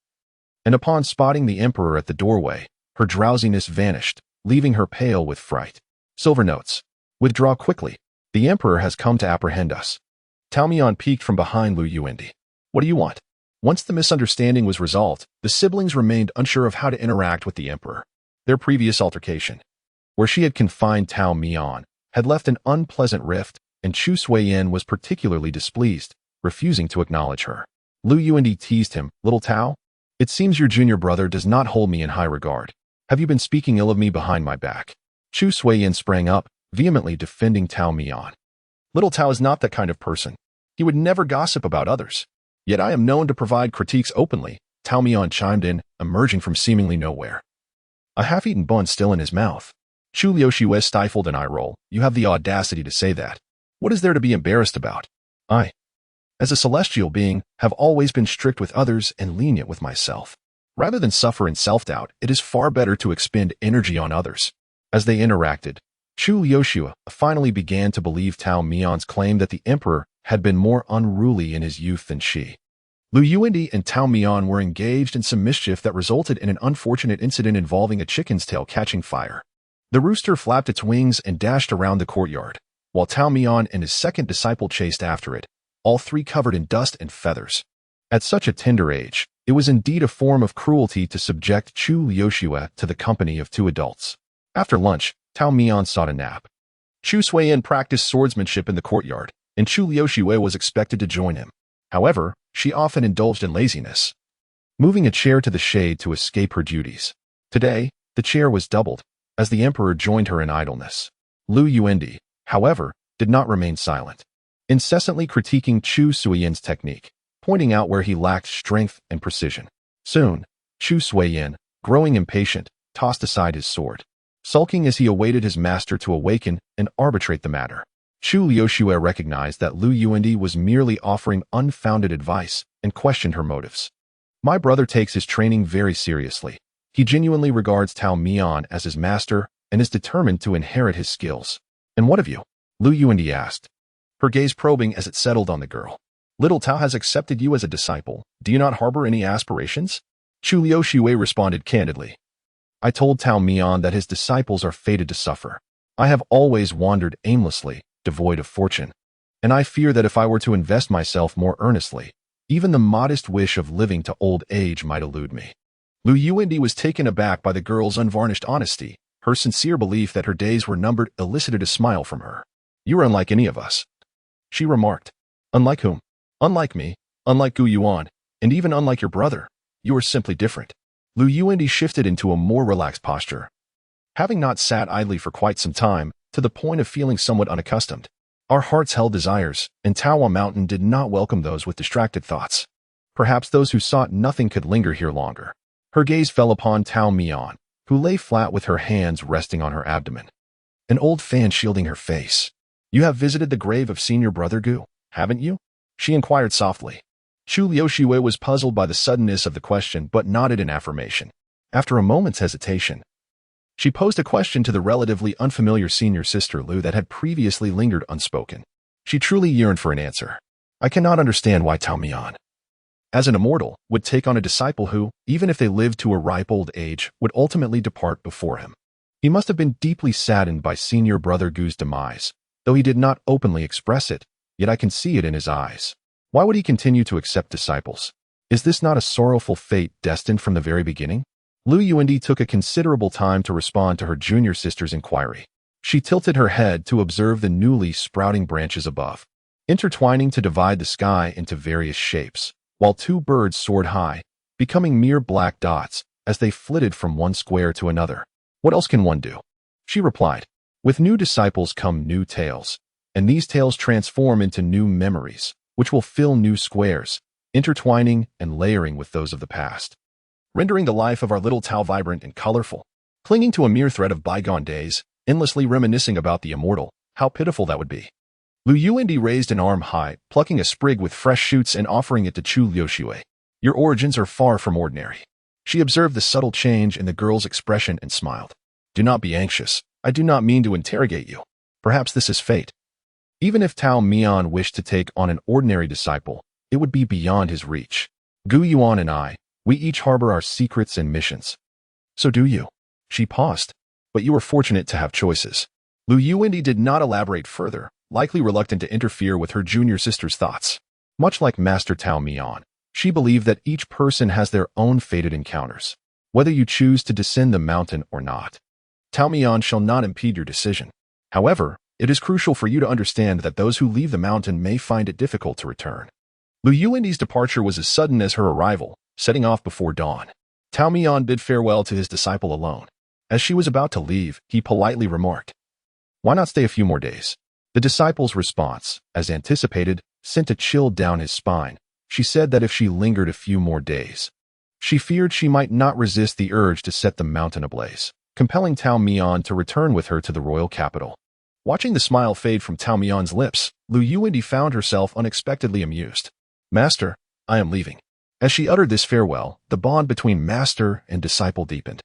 and upon spotting the emperor at the doorway, her drowsiness vanished, leaving her pale with fright. "Silver notes. Withdraw quickly. The emperor has come to apprehend us." Tao Mian peeked from behind Lu Yuandi. "What do you want?" Once the misunderstanding was resolved, the siblings remained unsure of how to interact with the emperor. Their previous altercation, where she had confined Tao Mian, had left an unpleasant rift, and Chu Suiyin was particularly displeased, refusing to acknowledge her. Lu Yuandi teased him, "Little Tao, it seems your junior brother does not hold me in high regard. Have you been speaking ill of me behind my back?" Chu Suiyin sprang up, vehemently defending Tao Mian. "Little Tao is not that kind of person. He would never gossip about others. Yet I am known to provide critiques openly," Tao Mian chimed in, emerging from seemingly nowhere, a half-eaten bun still in his mouth. Chu Liuxue stifled an eye roll. "You have the audacity to say that. What is there to be embarrassed about? I, as a celestial being, have always been strict with others and lenient with myself. Rather than suffer in self-doubt, it is far better to expend energy on others." As they interacted, Chu Liuxue finally began to believe Tao Mian's claim that the emperor had been more unruly in his youth than she. Lu Yuandi and Tao Mian were engaged in some mischief that resulted in an unfortunate incident involving a chicken's tail catching fire. The rooster flapped its wings and dashed around the courtyard, while Tao Mian and his second disciple chased after it, all three covered in dust and feathers. At such a tender age, it was indeed a form of cruelty to subject Chu Liuxue to the company of two adults. After lunch, Tao Mian sought a nap. Chu Suiyin practiced swordsmanship in the courtyard, and Chu Liuxue was expected to join him. However, she often indulged in laziness, moving a chair to the shade to escape her duties. Today, the chair was doubled, as the emperor joined her in idleness. Lu Yuandi, however, did not remain silent, incessantly critiquing Chu Suiyin's technique, pointing out where he lacked strength and precision. Soon, Chu Suiyin, growing impatient, tossed aside his sword, sulking as he awaited his master to awaken and arbitrate the matter. Chu Liuxue recognized that Lu Yuandi was merely offering unfounded advice and questioned her motives. "My brother takes his training very seriously. He genuinely regards Tao Mian as his master and is determined to inherit his skills." "And what of you?" Lu Yuandi asked, her gaze probing as it settled on the girl. "Little Tao has accepted you as a disciple. Do you not harbor any aspirations?" Chu Liuxue responded candidly. "I told Tao Mian that his disciples are fated to suffer. I have always wandered aimlessly, devoid of fortune, and I fear that if I were to invest myself more earnestly, even the modest wish of living to old age might elude me." Lu Yuandi was taken aback by the girl's unvarnished honesty. Her sincere belief that her days were numbered elicited a smile from her. "You are unlike any of us," she remarked. "Unlike whom?" "Unlike me, unlike Gu Yuan, and even unlike your brother. You are simply different." Lu Yuandi shifted into a more relaxed posture, having not sat idly for quite some time, to the point of feeling somewhat unaccustomed. Our hearts held desires, and Taowa Mountain did not welcome those with distracted thoughts. Perhaps those who sought nothing could linger here longer. Her gaze fell upon Tao Mian, who lay flat with her hands resting on her abdomen, an old fan shielding her face. "You have visited the grave of senior brother Gu, haven't you?" she inquired softly. Chu Liuxue was puzzled by the suddenness of the question but nodded in affirmation. After a moment's hesitation, she posed a question to the relatively unfamiliar senior sister Lu that had previously lingered unspoken. She truly yearned for an answer. "I cannot understand why Tao Mian, as an immortal, would take on a disciple who, even if they lived to a ripe old age, would ultimately depart before him. He must have been deeply saddened by senior brother Gu's demise, though he did not openly express it, yet I can see it in his eyes. Why would he continue to accept disciples? Is this not a sorrowful fate destined from the very beginning? Lu Yuandi took a considerable time to respond to her junior sister's inquiry. She tilted her head to observe the newly sprouting branches above, intertwining to divide the sky into various shapes, while two birds soared high, becoming mere black dots as they flitted from one square to another. What else can one do? She replied. With new disciples come new tales, and these tales transform into new memories, which will fill new squares, intertwining and layering with those of the past, rendering the life of our little Tao vibrant and colorful. Clinging to a mere thread of bygone days, endlessly reminiscing about the immortal, how pitiful that would be. Lu Yuandi raised an arm high, plucking a sprig with fresh shoots and offering it to Chu Liuxue. Your origins are far from ordinary. She observed the subtle change in the girl's expression and smiled. Do not be anxious. I do not mean to interrogate you. Perhaps this is fate. Even if Tao Mian wished to take on an ordinary disciple, it would be beyond his reach. Gu Yuan and I, we each harbor our secrets and missions. So do you. She paused. But you were fortunate to have choices. Lu Yuandi did not elaborate further, likely reluctant to interfere with her junior sister's thoughts. Much like Master Tao Mian, she believed that each person has their own fated encounters, whether you choose to descend the mountain or not. Tao Mian shall not impede your decision. However, it is crucial for you to understand that those who leave the mountain may find it difficult to return. Lu Yuandi's departure was as sudden as her arrival, setting off before dawn. Tao Mian bid farewell to his disciple alone. As she was about to leave, he politely remarked, "Why not stay a few more days?" The disciple's response, as anticipated, sent a chill down his spine. She said that if she lingered a few more days, she feared she might not resist the urge to set the mountain ablaze, compelling Tao Mian to return with her to the royal capital. Watching the smile fade from Tao Mian's lips, Lu Yuandi found herself unexpectedly amused. "Master, I am leaving." As she uttered this farewell, the bond between master and disciple deepened,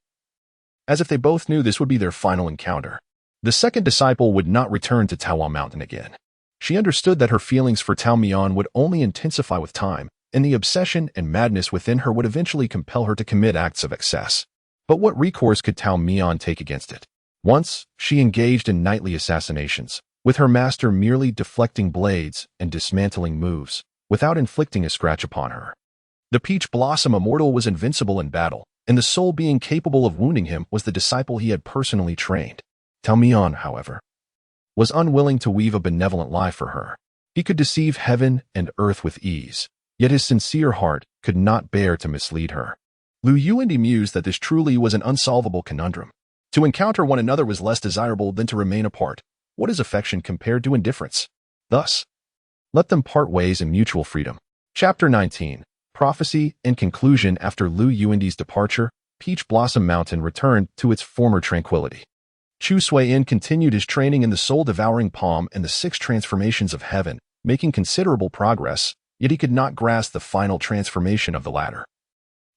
as if they both knew this would be their final encounter. The second disciple would not return to Tawao Mountain again. She understood that her feelings for Tao Mian would only intensify with time, and the obsession and madness within her would eventually compel her to commit acts of excess. But what recourse could Tao Mian take against it? Once, she engaged in nightly assassinations, with her master merely deflecting blades and dismantling moves, without inflicting a scratch upon her. The Peach Blossom Immortal was invincible in battle, and the sole being capable of wounding him was the disciple he had personally trained. Tao Mian, however, was unwilling to weave a benevolent lie for her. He could deceive heaven and earth with ease, yet his sincere heart could not bear to mislead her. Lu Yuandi mused that this truly was an unsolvable conundrum. To encounter one another was less desirable than to remain apart. What is affection compared to indifference? Thus, let them part ways in mutual freedom. Chapter 19. Prophecy and conclusion. After Lu Yuandi's departure, Peach Blossom Mountain returned to its former tranquility. Chu Suiyin continued his training in the soul-devouring palm and the 6 transformations of heaven, making considerable progress, yet he could not grasp the final transformation of the latter,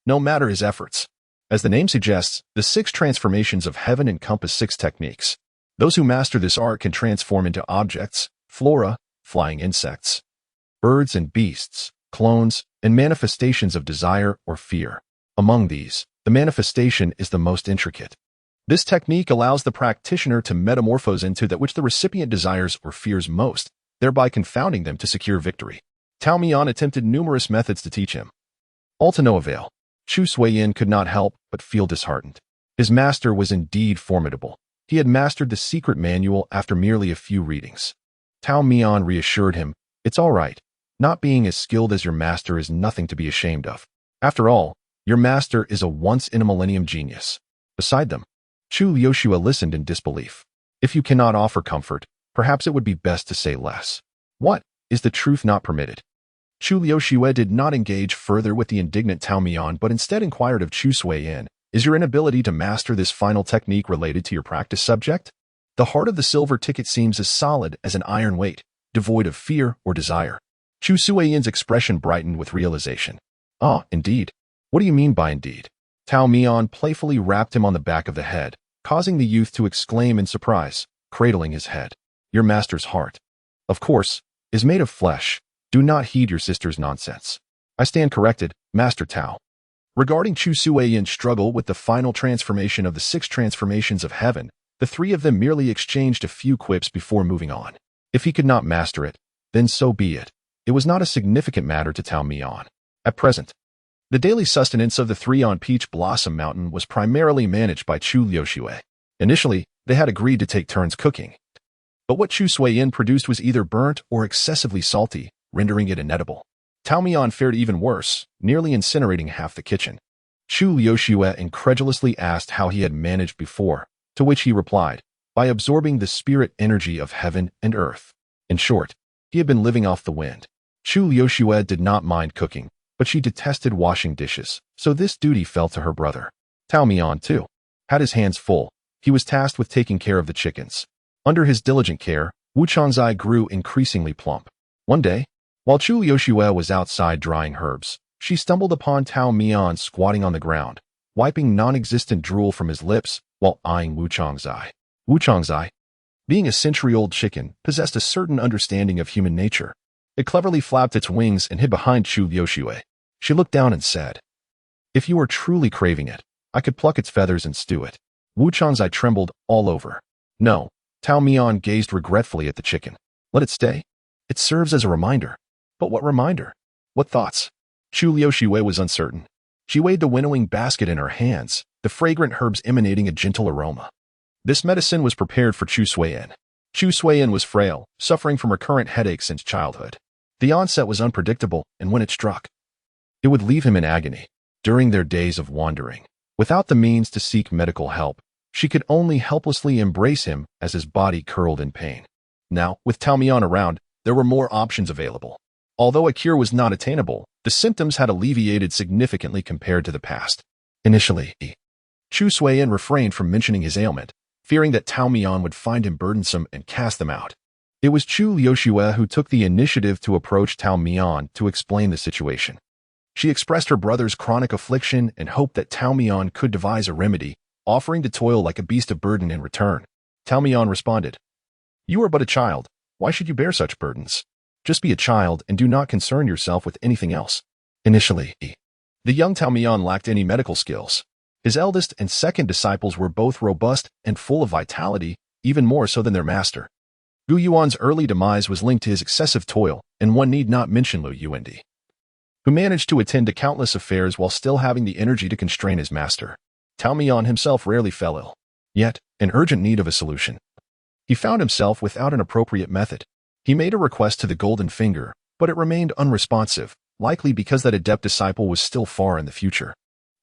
no matter his efforts. As the name suggests, the 6 transformations of heaven encompass 6 techniques. Those who master this art can transform into objects, flora, flying insects, birds and beasts, clones, and manifestations of desire or fear. Among these, the manifestation is the most intricate. This technique allows the practitioner to metamorphose into that which the recipient desires or fears most, thereby confounding them to secure victory. Tao Mian attempted numerous methods to teach him, all to no avail. Chu Suiyin could not help but feel disheartened. His master was indeed formidable. He had mastered the secret manual after merely a few readings. Tao Mian reassured him, "It's all right. Not being as skilled as your master is nothing to be ashamed of. After all, your master is a once-in-a-millennium genius." Beside them, Chu Liuxue listened in disbelief. "If you cannot offer comfort, perhaps it would be best to say less. What? Is the truth not permitted?" Chu Liuxue did not engage further with the indignant Tao Mian, but instead inquired of Chu Suiyin, "Is your inability to master this final technique related to your practice subject?" The heart of the silver ticket seems as solid as an iron weight, devoid of fear or desire. Chu Suiyin's expression brightened with realization. "Ah, indeed. What do you mean by indeed?" Tao Mian playfully rapped him on the back of the head, causing the youth to exclaim in surprise, cradling his head. "Your master's heart, of course, is made of flesh. Do not heed your sister's nonsense." I stand corrected, Master Tao. Regarding Chu Sui-Yin's struggle with the final transformation of the 6 transformations of heaven, the 3 of them merely exchanged a few quips before moving on. If he could not master it, then so be it. It was not a significant matter to Tao Mian. At present, the daily sustenance of the 3 on Peach Blossom Mountain was primarily managed by Chu Liuxue. Initially, they had agreed to take turns cooking. But what Chu Sui-Yin produced was either burnt or excessively salty, rendering it inedible. Tao Mian fared even worse, nearly incinerating half the kitchen. Chu Liuxue incredulously asked how he had managed before, to which he replied, by absorbing the spirit energy of heaven and earth. In short, he had been living off the wind. Chu Liuxue did not mind cooking, but she detested washing dishes, so this duty fell to her brother. Tao Mian, too, had his hands full. He was tasked with taking care of the chickens. Under his diligent care, Wu Changzai grew increasingly plump. One day, while Chu Liuxue was outside drying herbs, she stumbled upon Tao Mian squatting on the ground, wiping non-existent drool from his lips while eyeing Wu Changzai. Wu Changzai, being a century-old chicken, possessed a certain understanding of human nature. It cleverly flapped its wings and hid behind Chu Liuxue. She looked down and said, "If you are truly craving it, I could pluck its feathers and stew it." Wu Changzai trembled all over. "No." Tao Mian gazed regretfully at the chicken. "Let it stay. It serves as a reminder." "But what reminder? What thoughts?" Chu Liuxue was uncertain. She weighed the winnowing basket in her hands, the fragrant herbs emanating a gentle aroma. This medicine was prepared for Chu Sui-Yin. Chu Sui-Yin was frail, suffering from recurrent headaches since childhood. The onset was unpredictable, and when it struck, it would leave him in agony. During their days of wandering, without the means to seek medical help, she could only helplessly embrace him as his body curled in pain. Now, with Tao Mian around, there were more options available. Although a cure was not attainable, the symptoms had alleviated significantly compared to the past. Initially, Chu Sui-Yin refrained from mentioning his ailment, fearing that Tao Mian would find him burdensome and cast them out. It was Chu Liuxue who took the initiative to approach Tao Mian to explain the situation. She expressed her brother's chronic affliction and hoped that Tao Mian could devise a remedy, offering to toil like a beast of burden in return. Tao Mian responded, "You are but a child. Why should you bear such burdens? Just be a child and do not concern yourself with anything else." Initially, the young Tao Mian lacked any medical skills. His eldest and second disciples were both robust and full of vitality, even more so than their master. Gu Yuan's early demise was linked to his excessive toil, and one need not mention Lu Yuandi, who managed to attend to countless affairs while still having the energy to constrain his master. Tao Mian himself rarely fell ill, yet in urgent need of a solution. He found himself without an appropriate method. He made a request to the Golden Finger, but it remained unresponsive, likely because that adept disciple was still far in the future.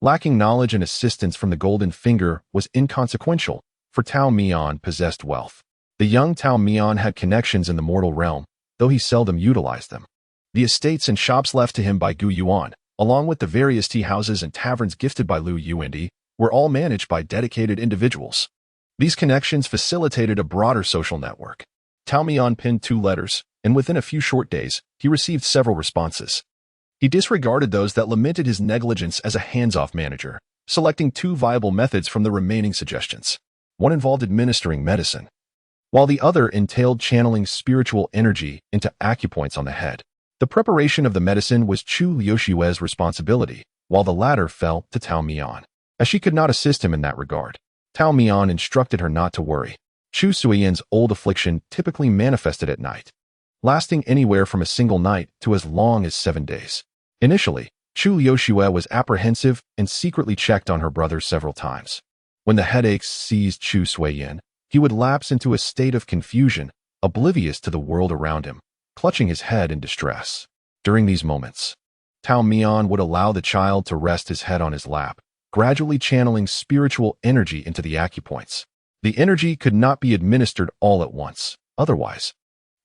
Lacking knowledge and assistance from the Golden Finger was inconsequential, for Tao Mian possessed wealth. The young Tao Mian had connections in the mortal realm, though he seldom utilized them. The estates and shops left to him by Gu Yuan, along with the various tea houses and taverns gifted by Lu Yuandi, were all managed by dedicated individuals. These connections facilitated a broader social network. Tao Mian pinned 2 letters, and within a few short days, he received several responses. He disregarded those that lamented his negligence as a hands-off manager, selecting 2 viable methods from the remaining suggestions. One involved administering medicine, while the other entailed channeling spiritual energy into acupoints on the head. The preparation of the medicine was Chu Liuxue's responsibility, while the latter fell to Tao Mian. As she could not assist him in that regard, Tao Mian instructed her not to worry. Chu Sui-Yin's old affliction typically manifested at night, lasting anywhere from a single night to as long as 7 days. Initially, Chu Liuxue was apprehensive and secretly checked on her brother several times. When the headaches seized Chu Sui-Yin, he would lapse into a state of confusion, oblivious to the world around him, clutching his head in distress. During these moments, Tao Mian would allow the child to rest his head on his lap, gradually channeling spiritual energy into the acupoints. The energy could not be administered all at once, otherwise,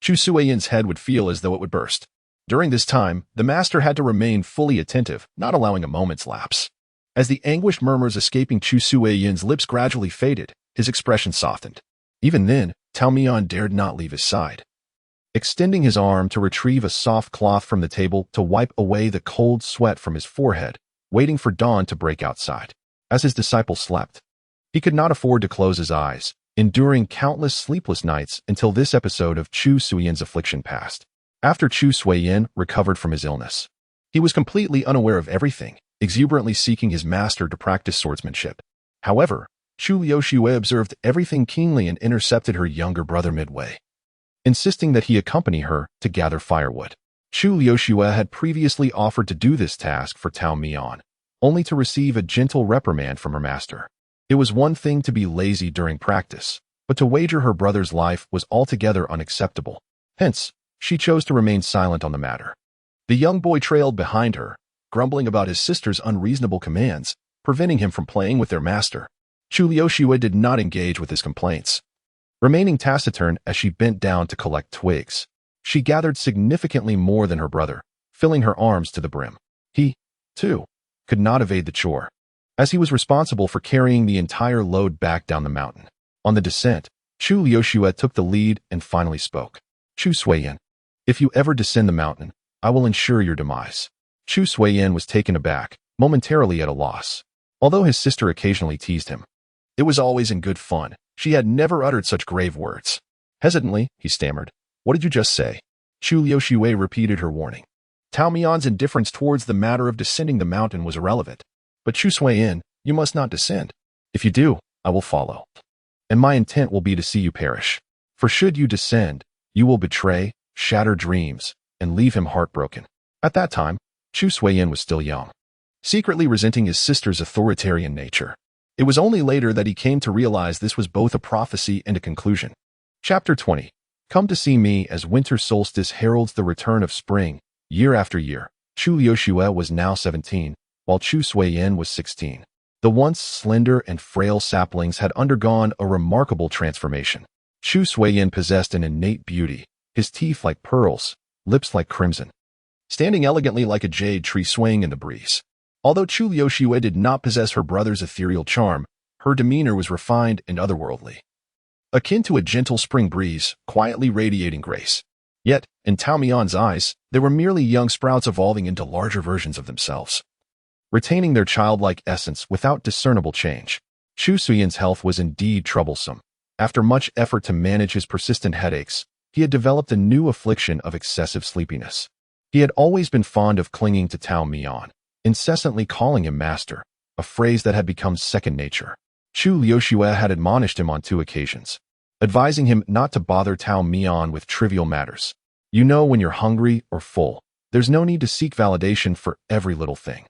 Chu Sui-Yin's head would feel as though it would burst. During this time, the master had to remain fully attentive, not allowing a moment's lapse. As the anguished murmurs escaping Chu Sui-Yin's lips gradually faded, his expression softened. Even then, Tao Mian dared not leave his side. Extending his arm to retrieve a soft cloth from the table to wipe away the cold sweat from his forehead, waiting for dawn to break outside. As his disciple slept, he could not afford to close his eyes, enduring countless sleepless nights until this episode of Chu Sui-Yin's affliction passed. After Chu Sui-Yin recovered from his illness, He was completely unaware of everything, exuberantly seeking his master to practice swordsmanship. However, Chu Liuxue observed everything keenly and intercepted her younger brother midway, insisting that he accompany her to gather firewood. Chu Liuxue had previously offered to do this task for Tao Mian, only to receive a gentle reprimand from her master. It was one thing to be lazy during practice, but to wager her brother's life was altogether unacceptable. Hence, she chose to remain silent on the matter. The young boy trailed behind her, grumbling about his sister's unreasonable commands, preventing him from playing with their master. Chu Liuxue did not engage with his complaints, remaining taciturn as she bent down to collect twigs. She gathered significantly more than her brother, filling her arms to the brim. He, too, could not evade the chore, as he was responsible for carrying the entire load back down the mountain. On the descent, Chu Liuxue took the lead and finally spoke. Chu Suiyin, if you ever descend the mountain, I will ensure your demise. Chu Suiyin was taken aback, momentarily at a loss. Although his sister occasionally teased him, it was always in good fun. She had never uttered such grave words. Hesitantly, he stammered, "What did you just say?" Chu Liuxue repeated her warning. Tao Mian's indifference towards the matter of descending the mountain was irrelevant. But Chu Suiyin, you must not descend. If you do, I will follow. And my intent will be to see you perish. For should you descend, you will betray, shatter dreams, and leave him heartbroken. At that time, Chu Suiyin was still young, secretly resenting his sister's authoritarian nature. It was only later that he came to realize this was both a prophecy and a conclusion. Chapter 20. Come to see me as winter solstice heralds the return of spring. Year after year, Chu Liuxue was now 17, while Chu Suiyin was 16. The once slender and frail saplings had undergone a remarkable transformation. Chu Suiyin possessed an innate beauty, his teeth like pearls, lips like crimson, standing elegantly like a jade tree swaying in the breeze. Although Chu Liuxue did not possess her brother's ethereal charm, her demeanor was refined and otherworldly, akin to a gentle spring breeze, quietly radiating grace. Yet, in Tao Mian's eyes, they were merely young sprouts evolving into larger versions of themselves, retaining their childlike essence without discernible change. Chu Suyin's health was indeed troublesome. After much effort to manage his persistent headaches, he had developed a new affliction of excessive sleepiness. He had always been fond of clinging to Tao Mian, incessantly calling him master, a phrase that had become second nature. Chu Liuxue had admonished him on 2 occasions, advising him not to bother Tao Mian with trivial matters. You know when you're hungry or full, there's no need to seek validation for every little thing.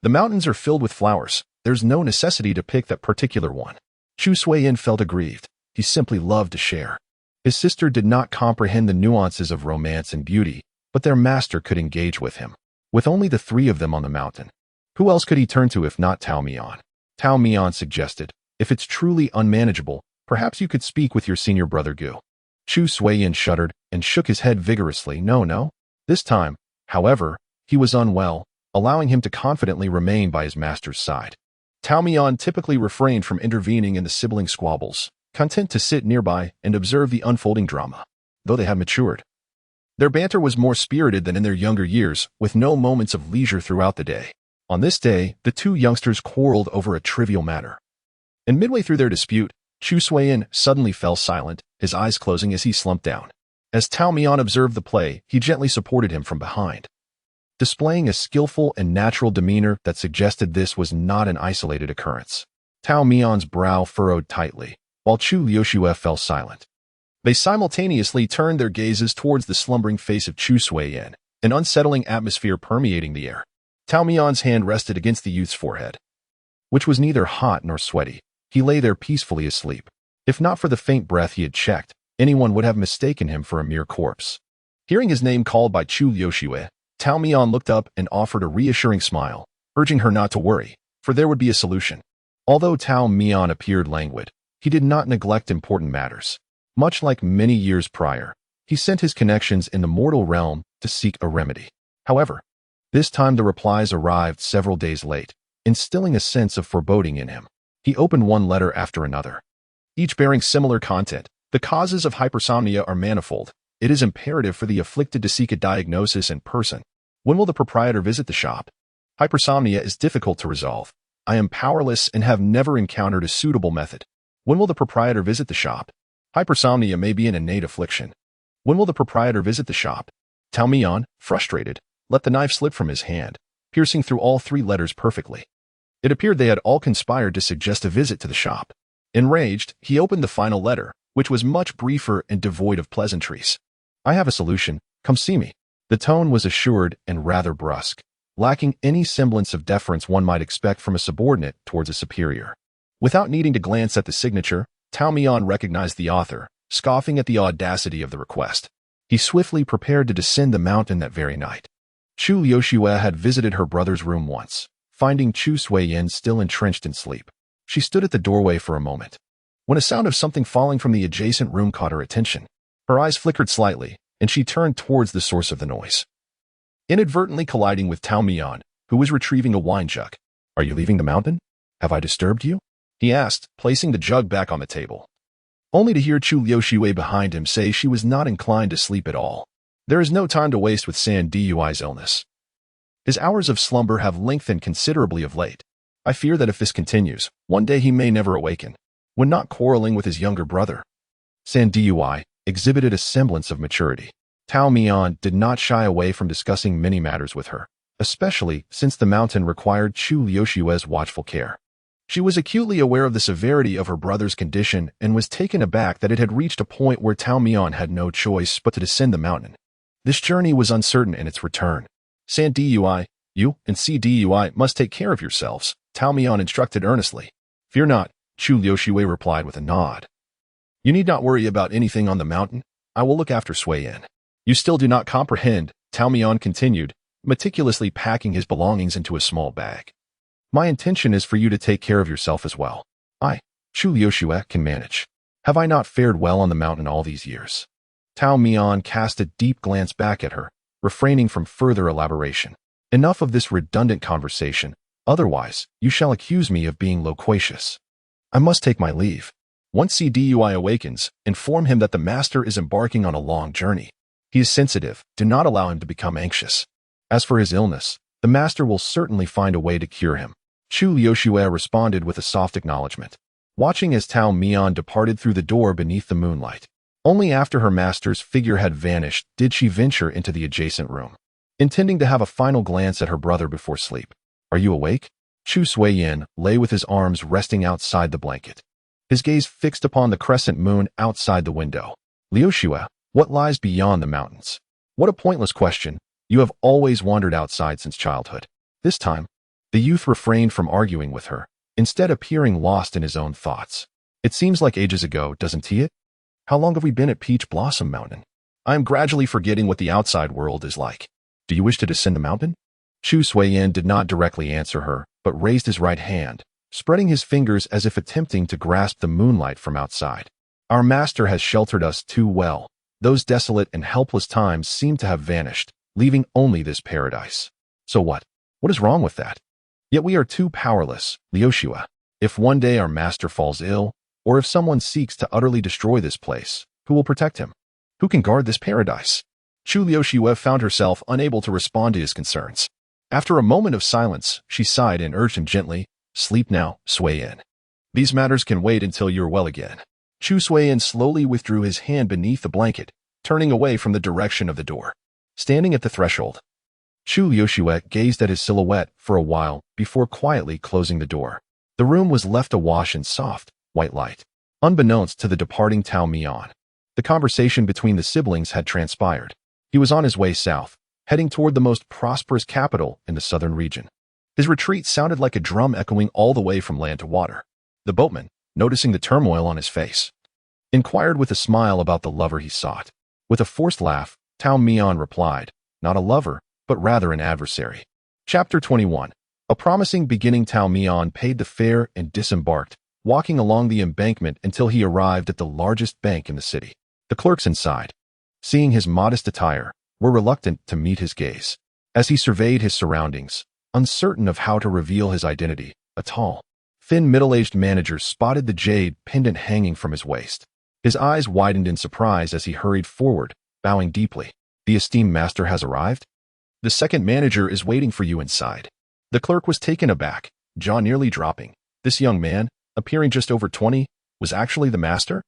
The mountains are filled with flowers. There's no necessity to pick that particular one. Chu Suiyin felt aggrieved. He simply loved to share. His sister did not comprehend the nuances of romance and beauty, but their master could engage with him. With only the 3 of them on the mountain, who else could he turn to if not Tao Mian? Tao Mian suggested, if it's truly unmanageable, perhaps you could speak with your senior brother Gu. Chu Suiyin shuddered and shook his head vigorously. No. This time, however, he was unwell, allowing him to confidently remain by his master's side. Tao Mian typically refrained from intervening in the sibling squabbles, content to sit nearby and observe the unfolding drama. Though they had matured, their banter was more spirited than in their younger years, with no moments of leisure throughout the day. On this day, the 2 youngsters quarreled over a trivial matter. And midway through their dispute, Chu Suiyin suddenly fell silent, his eyes closing as he slumped down. As Tao Mian observed the play, he gently supported him from behind, displaying a skillful and natural demeanor that suggested this was not an isolated occurrence. Tao Mian's brow furrowed tightly, while Chu Liuxue fell silent. They simultaneously turned their gazes towards the slumbering face of Chu Suiyin, an unsettling atmosphere permeating the air. Tao Mian's hand rested against the youth's forehead, which was neither hot nor sweaty. He lay there peacefully asleep. If not for the faint breath he had checked, anyone would have mistaken him for a mere corpse. Hearing his name called by Chu Liuxue, Tao Mian looked up and offered a reassuring smile, urging her not to worry, for there would be a solution. Although Tao Mian appeared languid, he did not neglect important matters. Much like many years prior, he sent his connections in the mortal realm to seek a remedy. However, this time the replies arrived several days late, instilling a sense of foreboding in him. He opened one letter after another, each bearing similar content. The causes of hypersomnia are manifold. It is imperative for the afflicted to seek a diagnosis in person. When will the proprietor visit the shop? Hypersomnia is difficult to resolve. I am powerless and have never encountered a suitable method. When will the proprietor visit the shop? Hypersomnia may be an innate affliction. When will the proprietor visit the shop? Tao Mian, frustrated, let the knife slip from his hand, piercing through all 3 letters perfectly. It appeared they had all conspired to suggest a visit to the shop. Enraged, he opened the final letter, which was much briefer and devoid of pleasantries. "I have a solution. Come see me." The tone was assured and rather brusque, lacking any semblance of deference one might expect from a subordinate towards a superior. Without needing to glance at the signature, Tao Mian recognized the author, scoffing at the audacity of the request. He swiftly prepared to descend the mountain that very night. Chu Liuxue had visited her brother's room once, finding Chu Suiyin still entrenched in sleep. She stood at the doorway for a moment, when a sound of something falling from the adjacent room caught her attention. Her eyes flickered slightly, and she turned towards the source of the noise. Inadvertently colliding with Tao Mian, who was retrieving a wine jug. "Are you leaving the mountain? Have I disturbed you?" he asked, placing the jug back on the table. Only to hear Chu Liuxue behind him say she was not inclined to sleep at all. There is no time to waste with San Dui's illness. His hours of slumber have lengthened considerably of late. I fear that if this continues, one day he may never awaken. When not quarreling with his younger brother, San Dui exhibited a semblance of maturity. Tao Mian did not shy away from discussing many matters with her, especially since the mountain required Chu Liuxue's watchful care. She was acutely aware of the severity of her brother's condition and was taken aback that it had reached a point where Tao Mian had no choice but to descend the mountain. This journey was uncertain in its return. "San Dui, you and Cdui must take care of yourselves," Tao Mian instructed earnestly. "Fear not," Chu Liuxue replied with a nod. "You need not worry about anything on the mountain. I will look after Suiyin." "You still do not comprehend," Tao Mian continued, meticulously packing his belongings into a small bag. "My intention is for you to take care of yourself as well. I, Chu Liuxue, can manage. Have I not fared well on the mountain all these years?" Tao Mian cast a deep glance back at her, refraining from further elaboration. "Enough of this redundant conversation, otherwise you shall accuse me of being loquacious. I must take my leave. Once Cdui awakens, inform him that the master is embarking on a long journey. He is sensitive. Do not allow him to become anxious. As for his illness, the master will certainly find a way to cure him." Chu Liuxue responded with a soft acknowledgement, watching as Tao Mian departed through the door beneath the moonlight. Only after her master's figure had vanished did she venture into the adjacent room, intending to have a final glance at her brother before sleep. "Are you awake?" Chu Suiyin lay with his arms resting outside the blanket, his gaze fixed upon the crescent moon outside the window. "Liuxue, what lies beyond the mountains?" "What a pointless question. You have always wandered outside since childhood." This time, the youth refrained from arguing with her, instead appearing lost in his own thoughts. "It seems like ages ago, doesn't it? How long have we been at Peach Blossom Mountain? I am gradually forgetting what the outside world is like. Do you wish to descend the mountain?" Chu Suiyin did not directly answer her, but raised his right hand, spreading his fingers as if attempting to grasp the moonlight from outside. "Our master has sheltered us too well. Those desolate and helpless times seem to have vanished, leaving only this paradise. So what? What is wrong with that? Yet we are too powerless, Liuxue. If one day our master falls ill, or if someone seeks to utterly destroy this place, who will protect him? Who can guard this paradise?" Chu Liuxue found herself unable to respond to his concerns. After a moment of silence, she sighed and urged him gently, "Sleep now, Suiyin. These matters can wait until you're well again." Chu Suiyin slowly withdrew his hand beneath the blanket, turning away from the direction of the door. Standing at the threshold, Chu Liuxue gazed at his silhouette for a while before quietly closing the door. The room was left awash in soft, white light. Unbeknownst to the departing Tao Mian, the conversation between the siblings had transpired. He was on his way south, heading toward the most prosperous capital in the southern region. His retreat sounded like a drum echoing all the way from land to water. The boatman, noticing the turmoil on his face, inquired with a smile about the lover he sought. With a forced laugh, Tao Mian replied, "Not a lover, but rather an adversary." Chapter 21. A promising beginning. Tao Mian paid the fare and disembarked, walking along the embankment until he arrived at the largest bank in the city. The clerks inside, seeing his modest attire, were reluctant to meet his gaze. As he surveyed his surroundings, uncertain of how to reveal his identity, a tall, thin middle-aged manager spotted the jade pendant hanging from his waist. His eyes widened in surprise as he hurried forward, bowing deeply. "The esteemed master has arrived? The second manager is waiting for you inside." The clerk was taken aback, jaw nearly dropping. This young man, appearing just over 20, was actually the master?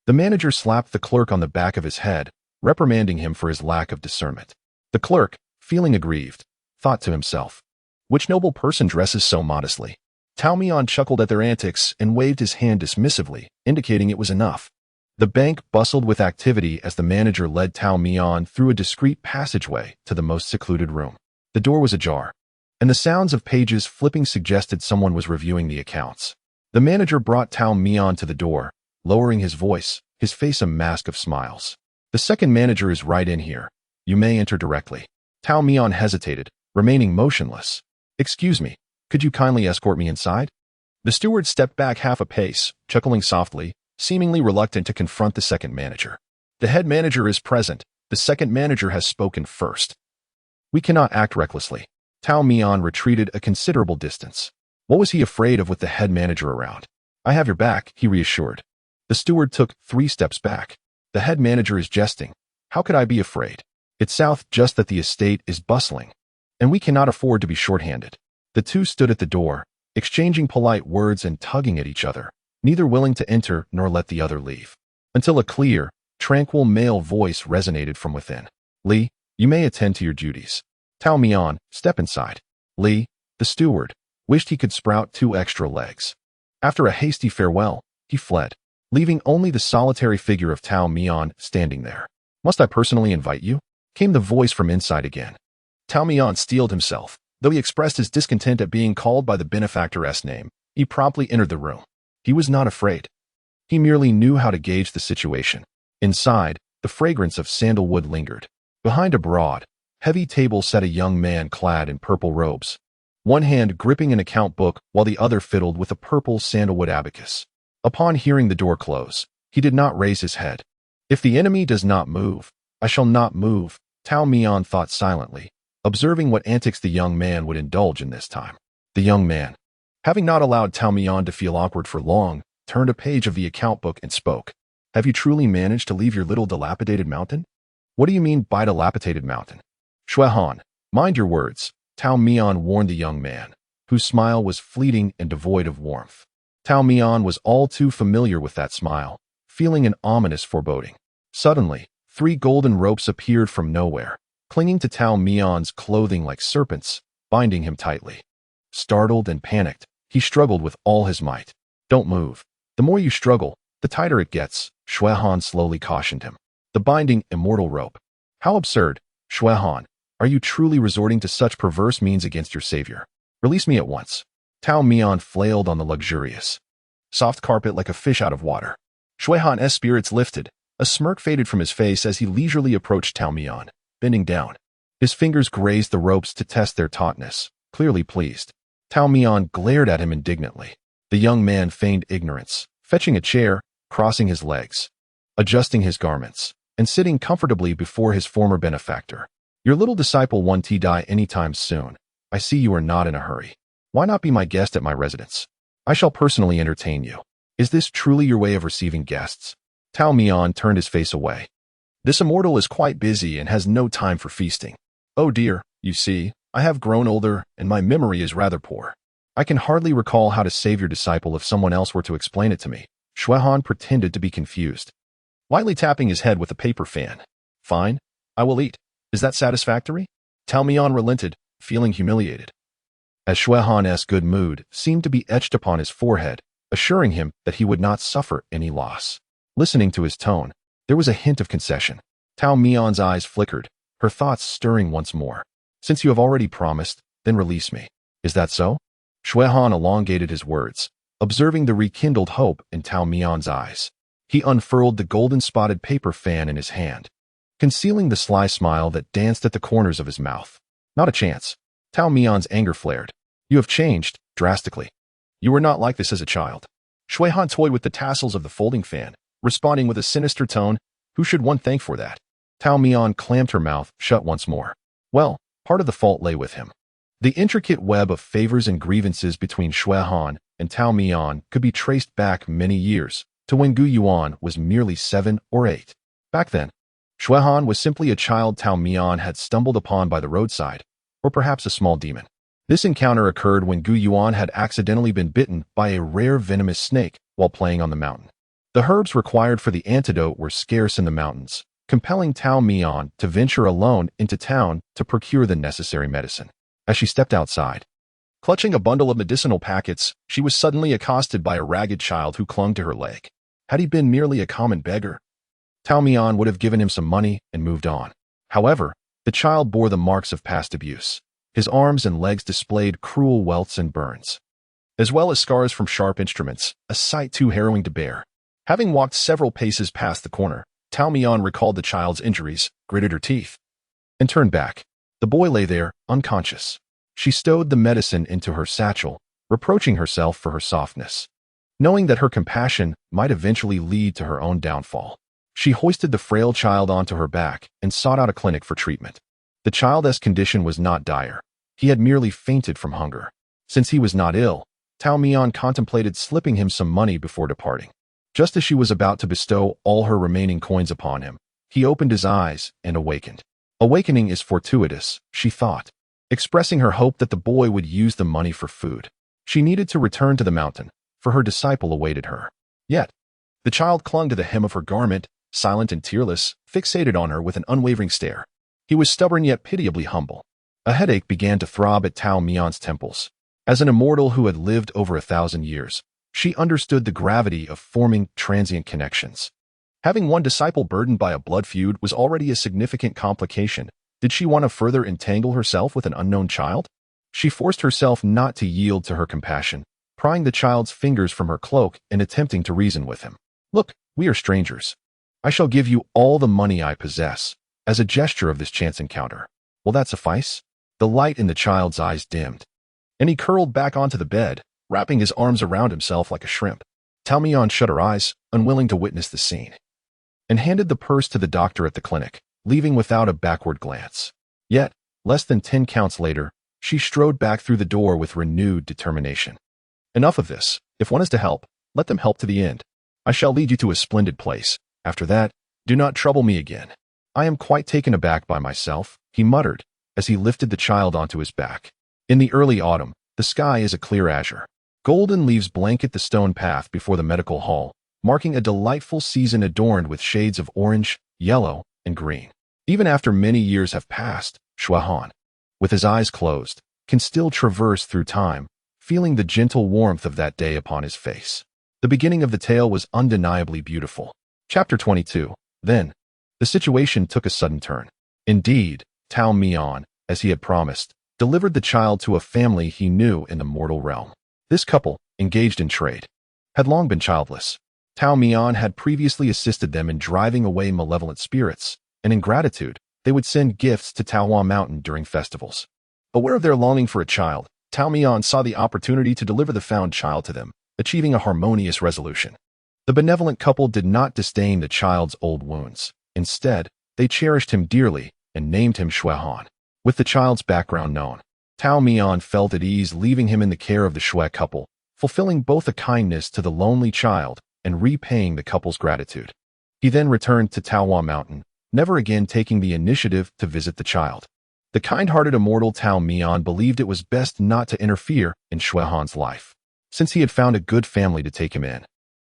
The manager slapped the clerk on the back of his head, reprimanding him for his lack of discernment. The clerk, feeling aggrieved, thought to himself, "Which noble person dresses so modestly?" Tao Mian chuckled at their antics and waved his hand dismissively, indicating it was enough. The bank bustled with activity as the manager led Tao Mian through a discreet passageway to the most secluded room. The door was ajar, and the sounds of pages flipping suggested someone was reviewing the accounts. The manager brought Tao Mian to the door, lowering his voice, his face a mask of smiles. "The second manager is right in here. You may enter directly." Tao Mian hesitated, remaining motionless. "Excuse me, could you kindly escort me inside?" The steward stepped back half a pace, chuckling softly, seemingly reluctant to confront the second manager. "The head manager is present. The second manager has spoken first. We cannot act recklessly." Tao Mian retreated a considerable distance. What was he afraid of with the head manager around? "I have your back," he reassured. The steward took 3 steps back. "The head manager is jesting. How could I be afraid? It's south just that the estate is bustling, and we cannot afford to be short-handed." The two stood at the door, exchanging polite words and tugging at each other, neither willing to enter nor let the other leave, until a clear, tranquil male voice resonated from within. "Li, you may attend to your duties." Tao Mian, step inside. Li, the steward, wished he could sprout 2 extra legs. After a hasty farewell, he fled, leaving only the solitary figure of Tao Mian standing there. "Must I personally invite you?" came the voice from inside again. Tao Mian steeled himself. Though he expressed his discontent at being called by the benefactor's name, he promptly entered the room. He was not afraid. He merely knew how to gauge the situation. Inside, the fragrance of sandalwood lingered. Behind a broad, heavy table sat a young man clad in purple robes, one hand gripping an account book while the other fiddled with a purple sandalwood abacus. Upon hearing the door close, he did not raise his head. "If the enemy does not move, I shall not move," Tao Mian thought silently, observing what antics the young man would indulge in this time. The young man, having not allowed Tao Mian to feel awkward for long, turned a page of the account book and spoke. "Have you truly managed to leave your little dilapidated mountain?" "What do you mean by dilapidated mountain?" "Shuehan, mind your words," Tao Mian warned the young man, whose smile was fleeting and devoid of warmth. Tao Mian was all too familiar with that smile, feeling an ominous foreboding. Suddenly, 3 golden ropes appeared from nowhere, clinging to Tao Mian's clothing like serpents, binding him tightly. Startled and panicked, he struggled with all his might. "Don't move. The more you struggle, the tighter it gets," Shuehan slowly cautioned him. "The binding, immortal rope. How absurd. Shuehan, are you truly resorting to such perverse means against your savior? Release me at once." Tao Mian flailed on the luxurious, soft carpet like a fish out of water. Shuehan's spirits lifted. A smirk faded from his face as he leisurely approached Tao Mian, bending down. His fingers grazed the ropes to test their tautness, clearly pleased. Tao Mian glared at him indignantly. The young man feigned ignorance, fetching a chair, crossing his legs, adjusting his garments, and sitting comfortably before his former benefactor. "Your little disciple won't die anytime soon. I see you are not in a hurry. Why not be my guest at my residence? I shall personally entertain you. Is this truly your way of receiving guests?" Tao Mian turned his face away. "This immortal is quite busy and has no time for feasting. Oh dear, you see, I have grown older and my memory is rather poor. I can hardly recall how to save your disciple if someone else were to explain it to me." Shuehan pretended to be confused, lightly tapping his head with a paper fan. "Fine, I will eat. Is that satisfactory?" Tao Mian relented, feeling humiliated, as Shuehan's good mood seemed to be etched upon his forehead, assuring him that he would not suffer any loss. Listening to his tone, there was a hint of concession. Tao Mian's eyes flickered, her thoughts stirring once more. "Since you have already promised, then release me. Is that so?" Shuehan elongated his words, observing the rekindled hope in Tao Mian's eyes. He unfurled the golden-spotted paper fan in his hand, concealing the sly smile that danced at the corners of his mouth. "Not a chance." Tao Mian's anger flared. "You have changed, drastically. You were not like this as a child." Shuehan toyed with the tassels of the folding fan, responding with a sinister tone. "Who should one thank for that?" Tao Mian clamped her mouth shut once more. Well, part of the fault lay with him. The intricate web of favors and grievances between Shuehan and Tao Mian could be traced back many years, to when Gu Yuan was merely 7 or 8. Back then, Shuehan was simply a child Tao Mian had stumbled upon by the roadside, or perhaps a small demon. This encounter occurred when Gu Yuan had accidentally been bitten by a rare venomous snake while playing on the mountain. The herbs required for the antidote were scarce in the mountains, compelling Tao Mian to venture alone into town to procure the necessary medicine. As she stepped outside, clutching a bundle of medicinal packets, she was suddenly accosted by a ragged child who clung to her leg. Had he been merely a common beggar, Tao Mian would have given him some money and moved on. However, the child bore the marks of past abuse. His arms and legs displayed cruel welts and burns, as well as scars from sharp instruments, a sight too harrowing to bear. Having walked several paces past the corner, Tao Mian recalled the child's injuries, gritted her teeth, and turned back. The boy lay there, unconscious. She stowed the medicine into her satchel, reproaching herself for her softness. Knowing that her compassion might eventually lead to her own downfall, she hoisted the frail child onto her back and sought out a clinic for treatment. The child's condition was not dire. He had merely fainted from hunger. Since he was not ill, Tao Mian contemplated slipping him some money before departing. Just as she was about to bestow all her remaining coins upon him, he opened his eyes and awakened. Awakening is fortuitous, she thought, expressing her hope that the boy would use the money for food. She needed to return to the mountain, for her disciple awaited her. Yet, the child clung to the hem of her garment, silent and tearless, fixated on her with an unwavering stare. He was stubborn yet pitiably humble. A headache began to throb at Tao Mian's temples. As an immortal who had lived over 1,000 years, she understood the gravity of forming transient connections. Having one disciple burdened by a blood feud was already a significant complication. Did she want to further entangle herself with an unknown child? She forced herself not to yield to her compassion, prying the child's fingers from her cloak and attempting to reason with him. Look, we are strangers. I shall give you all the money I possess, as a gesture of this chance encounter. Will that suffice? The light in the child's eyes dimmed, and he curled back onto the bed, wrapping his arms around himself like a shrimp. Tao Mian shut her eyes, unwilling to witness the scene, and handed the purse to the doctor at the clinic, leaving without a backward glance. Yet, less than 10 counts later, she strode back through the door with renewed determination. Enough of this. If one is to help, let them help to the end. I shall lead you to a splendid place. After that, do not trouble me again. I am quite taken aback by myself, he muttered, as he lifted the child onto his back. In the early autumn, the sky is a clear azure. Golden leaves blanket the stone path before the medical hall, marking a delightful season adorned with shades of orange, yellow, and green. Even after many years have passed, Shuaihan, with his eyes closed, can still traverse through time, feeling the gentle warmth of that day upon his face. The beginning of the tale was undeniably beautiful. Chapter 22. Then, the situation took a sudden turn. Indeed, Tao Mian, as he had promised, delivered the child to a family he knew in the mortal realm. This couple, engaged in trade, had long been childless. Tao Mian had previously assisted them in driving away malevolent spirits, and in gratitude, they would send gifts to Taohua Mountain during festivals. Aware of their longing for a child, Tao Mian saw the opportunity to deliver the found child to them, achieving a harmonious resolution. The benevolent couple did not disdain the child's old wounds. Instead, they cherished him dearly and named him Shuaihan. With the child's background known, Tao Mian felt at ease leaving him in the care of the Shui couple, fulfilling both a kindness to the lonely child and repaying the couple's gratitude. He then returned to Taohua Mountain, never again taking the initiative to visit the child. The kind-hearted immortal Tao Mian believed it was best not to interfere in Shuaihan's life, since he had found a good family to take him in.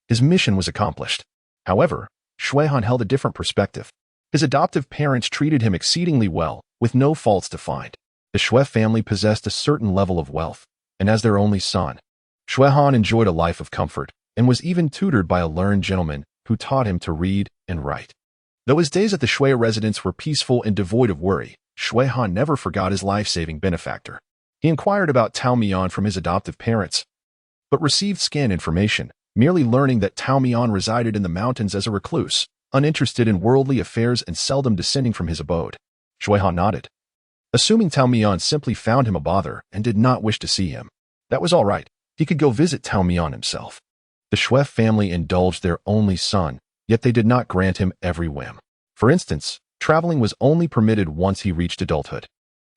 His mission was accomplished. However, Shuaihan held a different perspective. His adoptive parents treated him exceedingly well, with no faults to find. The Shui family possessed a certain level of wealth, and as their only son, Shuaihan enjoyed a life of comfort, and was even tutored by a learned gentleman who taught him to read and write. Though his days at the Shui residence were peaceful and devoid of worry, Shuaihan never forgot his life-saving benefactor. He inquired about Tao Mian from his adoptive parents, but received scant information, merely learning that Tao Mian resided in the mountains as a recluse, uninterested in worldly affairs and seldom descending from his abode. Shuaihan nodded, assuming Tao Mian simply found him a bother and did not wish to see him. That was all right. He could go visit Tao Mian himself. The Shui family indulged their only son, yet they did not grant him every whim. For instance, traveling was only permitted once he reached adulthood.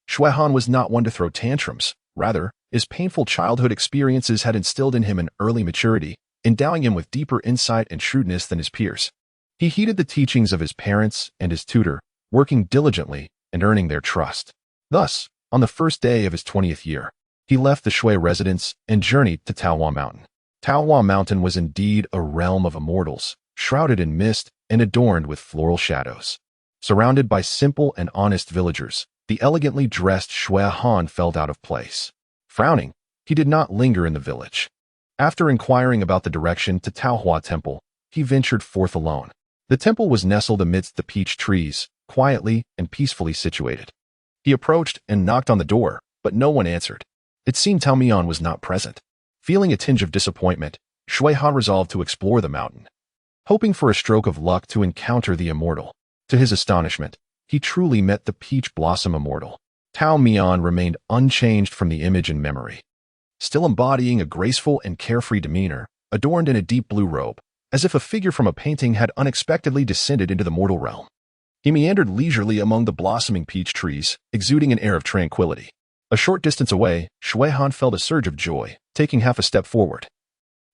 Shuaihan was not one to throw tantrums. Rather, his painful childhood experiences had instilled in him an early maturity, endowing him with deeper insight and shrewdness than his peers. He heeded the teachings of his parents and his tutor, working diligently and earning their trust. Thus, on the first day of his 20th year, he left the Shui residence and journeyed to Taohua Mountain. Taohua Mountain was indeed a realm of immortals, shrouded in mist and adorned with floral shadows. Surrounded by simple and honest villagers, the elegantly dressed Xue Han felt out of place. Frowning, he did not linger in the village. After inquiring about the direction to Taohua Temple, he ventured forth alone. The temple was nestled amidst the peach trees, quietly and peacefully situated. He approached and knocked on the door, but no one answered. It seemed Tao Mian was not present. Feeling a tinge of disappointment, Xue Han resolved to explore the mountain, hoping for a stroke of luck to encounter the immortal. To his astonishment, he truly met the peach blossom immortal. Tao Mian remained unchanged from the image in memory, still embodying a graceful and carefree demeanor, adorned in a deep blue robe, as if a figure from a painting had unexpectedly descended into the mortal realm. He meandered leisurely among the blossoming peach trees, exuding an air of tranquility. A short distance away, Xue Han felt a surge of joy, taking half a step forward,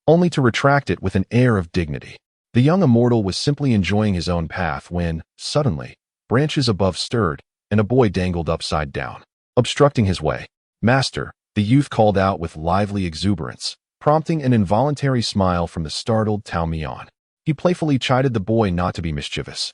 only to retract it with an air of dignity. The young immortal was simply enjoying his own path when, suddenly, branches above stirred, and a boy dangled upside down, obstructing his way. "Master," the youth called out with lively exuberance, prompting an involuntary smile from the startled Tao Mian. He playfully chided the boy not to be mischievous,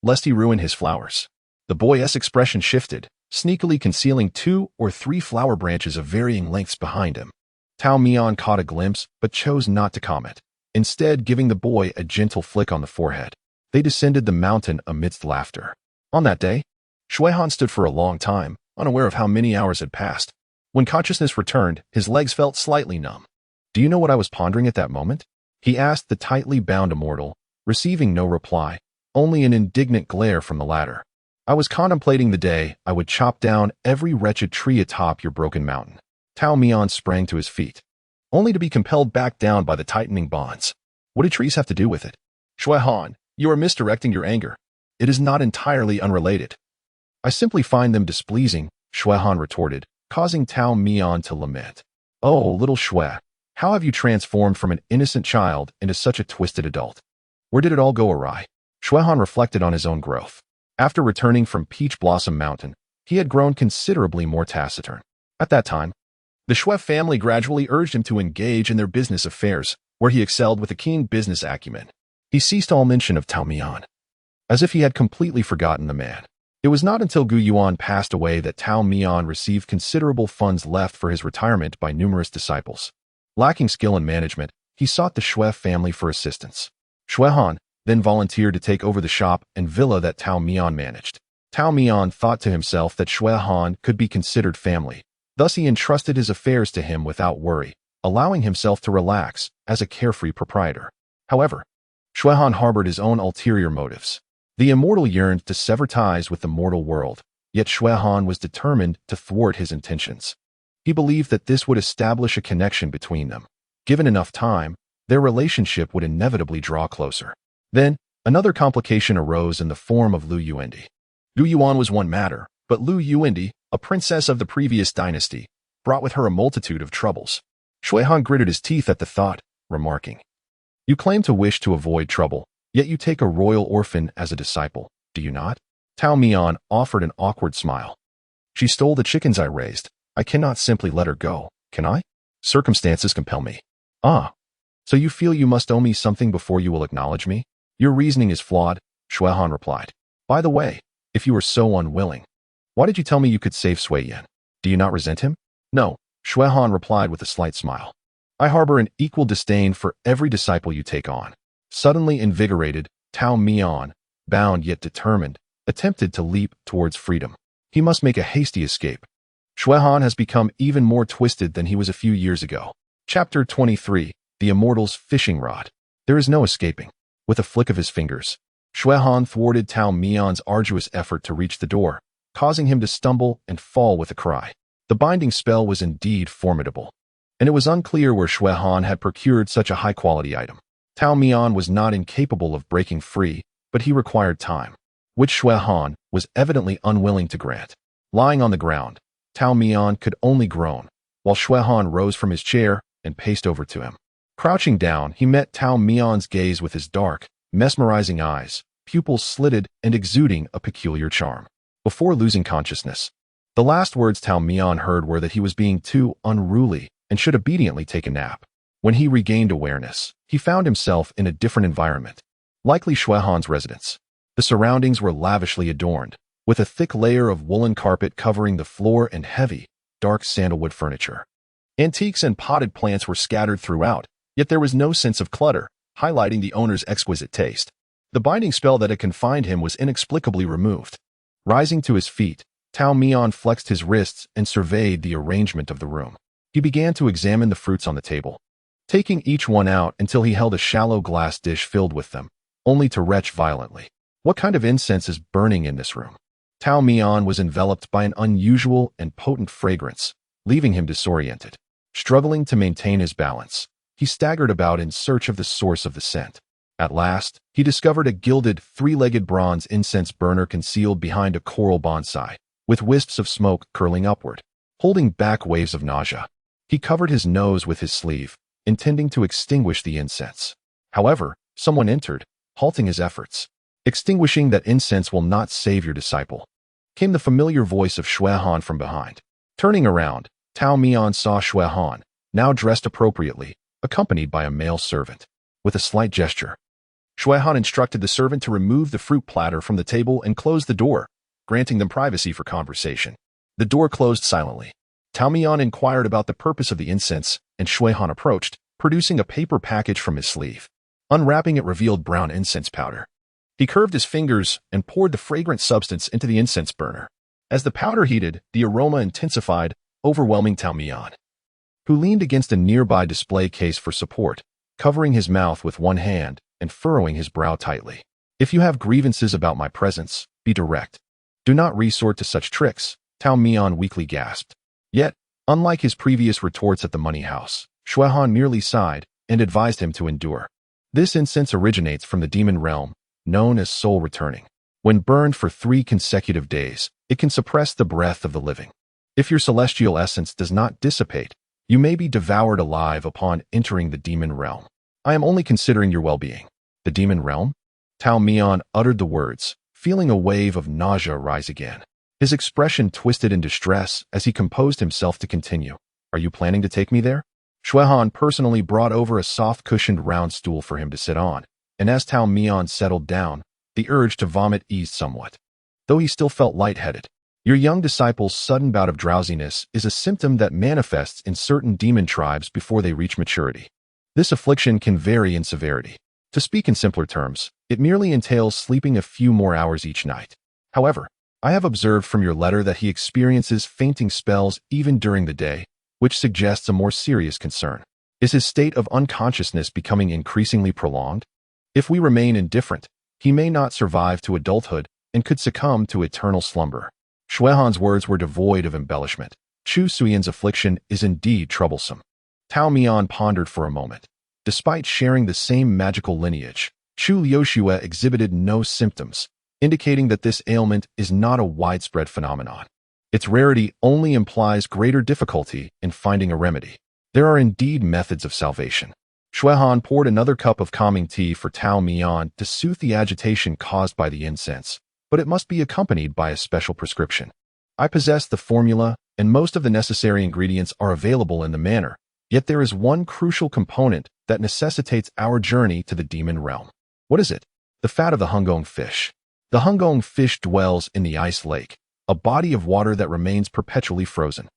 lest he ruin his flowers. The boy's expression shifted, sneakily concealing 2 or 3 flower branches of varying lengths behind him. Tao Mian caught a glimpse, but chose not to comment, instead giving the boy a gentle flick on the forehead. They descended the mountain amidst laughter. On that day, Xue Han stood for a long time, unaware of how many hours had passed. When consciousness returned, his legs felt slightly numb. "Do you know what I was pondering at that moment?" he asked the tightly bound immortal, receiving no reply, only an indignant glare from the latter. "I was contemplating the day I would chop down every wretched tree atop your broken mountain." Tao Mian sprang to his feet, only to be compelled back down by the tightening bonds. "What do trees have to do with it?" "Xue Han, you are misdirecting your anger. It is not entirely unrelated." "I simply find them displeasing," Xue Han retorted, causing Tao Mian to lament. "Oh, little Xue, how have you transformed from an innocent child into such a twisted adult? Where did it all go awry?" Xue Han reflected on his own growth. After returning from Peach Blossom Mountain, he had grown considerably more taciturn. At that time, the Xue family gradually urged him to engage in their business affairs, where he excelled with a keen business acumen. He ceased all mention of Tao Mian, as if he had completely forgotten the man. It was not until Gu Yuan passed away that Tao Mian received considerable funds left for his retirement by numerous disciples. Lacking skill in management, he sought the Xue family for assistance. Xue Han then volunteered to take over the shop and villa that Tao Mian managed. Tao Mian thought to himself that Xue Han could be considered family. Thus he entrusted his affairs to him without worry, allowing himself to relax as a carefree proprietor. However, Xue Han harbored his own ulterior motives. The immortal yearned to sever ties with the mortal world, yet Xue Han was determined to thwart his intentions. He believed that this would establish a connection between them. Given enough time, their relationship would inevitably draw closer. Then, another complication arose in the form of Lu Yuendi. Gu Yuan was one matter, but Lu Yuendi, a princess of the previous dynasty, brought with her a multitude of troubles. Xue Han gritted his teeth at the thought, remarking, "You claim to wish to avoid trouble, yet you take a royal orphan as a disciple, do you not?" Tao Mian offered an awkward smile. "She stole the chickens I raised. I cannot simply let her go, can I? Circumstances compel me." "Ah, so you feel you must owe me something before you will acknowledge me? Your reasoning is flawed," Xue Han replied. "By the way, if you were so unwilling, why did you tell me you could save Sui Yan? Do you not resent him?" "No," Xue Han replied with a slight smile. "I harbor an equal disdain for every disciple you take on." Suddenly invigorated, Tao Mian, bound yet determined, attempted to leap towards freedom. He must make a hasty escape. Xue Han has become even more twisted than he was a few years ago. Chapter 23, The Immortal's Fishing Rod. There is no escaping. With a flick of his fingers, Xue Han thwarted Tao Mian's arduous effort to reach the door, causing him to stumble and fall with a cry. The binding spell was indeed formidable, and it was unclear where Xue Han had procured such a high-quality item. Tao Mian was not incapable of breaking free, but he required time, which Xue Han was evidently unwilling to grant. Lying on the ground, Tao Mian could only groan, while Xue Han rose from his chair and paced over to him. Crouching down, he met Tao Mian's gaze with his dark, mesmerizing eyes, pupils slitted and exuding a peculiar charm. Before losing consciousness, the last words Tao Mian heard were that he was being too unruly and should obediently take a nap. When he regained awareness, he found himself in a different environment, likely Xue Han's residence. The surroundings were lavishly adorned, with a thick layer of woolen carpet covering the floor and heavy, dark sandalwood furniture. Antiques and potted plants were scattered throughout, yet there was no sense of clutter, highlighting the owner's exquisite taste. The binding spell that had confined him was inexplicably removed. Rising to his feet, Tao Mian flexed his wrists and surveyed the arrangement of the room. He began to examine the fruits on the table, taking each one out until he held a shallow glass dish filled with them, only to retch violently. What kind of incense is burning in this room? Tao Mian was enveloped by an unusual and potent fragrance, leaving him disoriented. Struggling to maintain his balance, he staggered about in search of the source of the scent. At last, he discovered a gilded, three-legged bronze incense burner concealed behind a coral bonsai, with wisps of smoke curling upward, holding back waves of nausea. He covered his nose with his sleeve, intending to extinguish the incense. However, someone entered, halting his efforts. "Extinguishing that incense will not save your disciple," came the familiar voice of Shui Han from behind. Turning around, Tao Mian saw Shui Han, now dressed appropriately, accompanied by a male servant. With a slight gesture, Shui Han instructed the servant to remove the fruit platter from the table and close the door, granting them privacy for conversation. The door closed silently. Tao Mian inquired about the purpose of the incense, and Shui Han approached, producing a paper package from his sleeve. Unwrapping it revealed brown incense powder. He curved his fingers and poured the fragrant substance into the incense burner. As the powder heated, the aroma intensified, overwhelming Tao Mian, who leaned against a nearby display case for support, covering his mouth with one hand and furrowing his brow tightly. "If you have grievances about my presence, be direct. Do not resort to such tricks," Tao Mian weakly gasped. Yet, unlike his previous retorts at the money house, Shui Han merely sighed and advised him to endure. "This incense originates from the demon realm, known as soul returning. When burned for 3 consecutive days, it can suppress the breath of the living. If your celestial essence does not dissipate, you may be devoured alive upon entering the demon realm. I am only considering your well-being." "The demon realm?" Tao Mian uttered the words, feeling a wave of nausea rise again. His expression twisted in distress as he composed himself to continue. "Are you planning to take me there?" Shui Han personally brought over a soft-cushioned round stool for him to sit on, and as Tao Mian settled down, the urge to vomit eased somewhat, though he still felt lightheaded. "Your young disciple's sudden bout of drowsiness is a symptom that manifests in certain demon tribes before they reach maturity. This affliction can vary in severity. To speak in simpler terms, it merely entails sleeping a few more hours each night. However, I have observed from your letter that he experiences fainting spells even during the day, which suggests a more serious concern. Is his state of unconsciousness becoming increasingly prolonged? If we remain indifferent, he may not survive to adulthood and could succumb to eternal slumber." Shui Han's words were devoid of embellishment. Chu Suyan's affliction is indeed troublesome. Tao Mian pondered for a moment. Despite sharing the same magical lineage, Chu Liushue exhibited no symptoms, indicating that this ailment is not a widespread phenomenon. Its rarity only implies greater difficulty in finding a remedy. There are indeed methods of salvation. Shui Han poured another cup of calming tea for Tao Mian to soothe the agitation caused by the incense, but it must be accompanied by a special prescription. "I possess the formula, and most of the necessary ingredients are available in the manor, yet there is one crucial component that necessitates our journey to the demon realm." "What is it?" "The fat of the Hungong fish. The Hungong fish dwells in the ice lake, a body of water that remains perpetually frozen.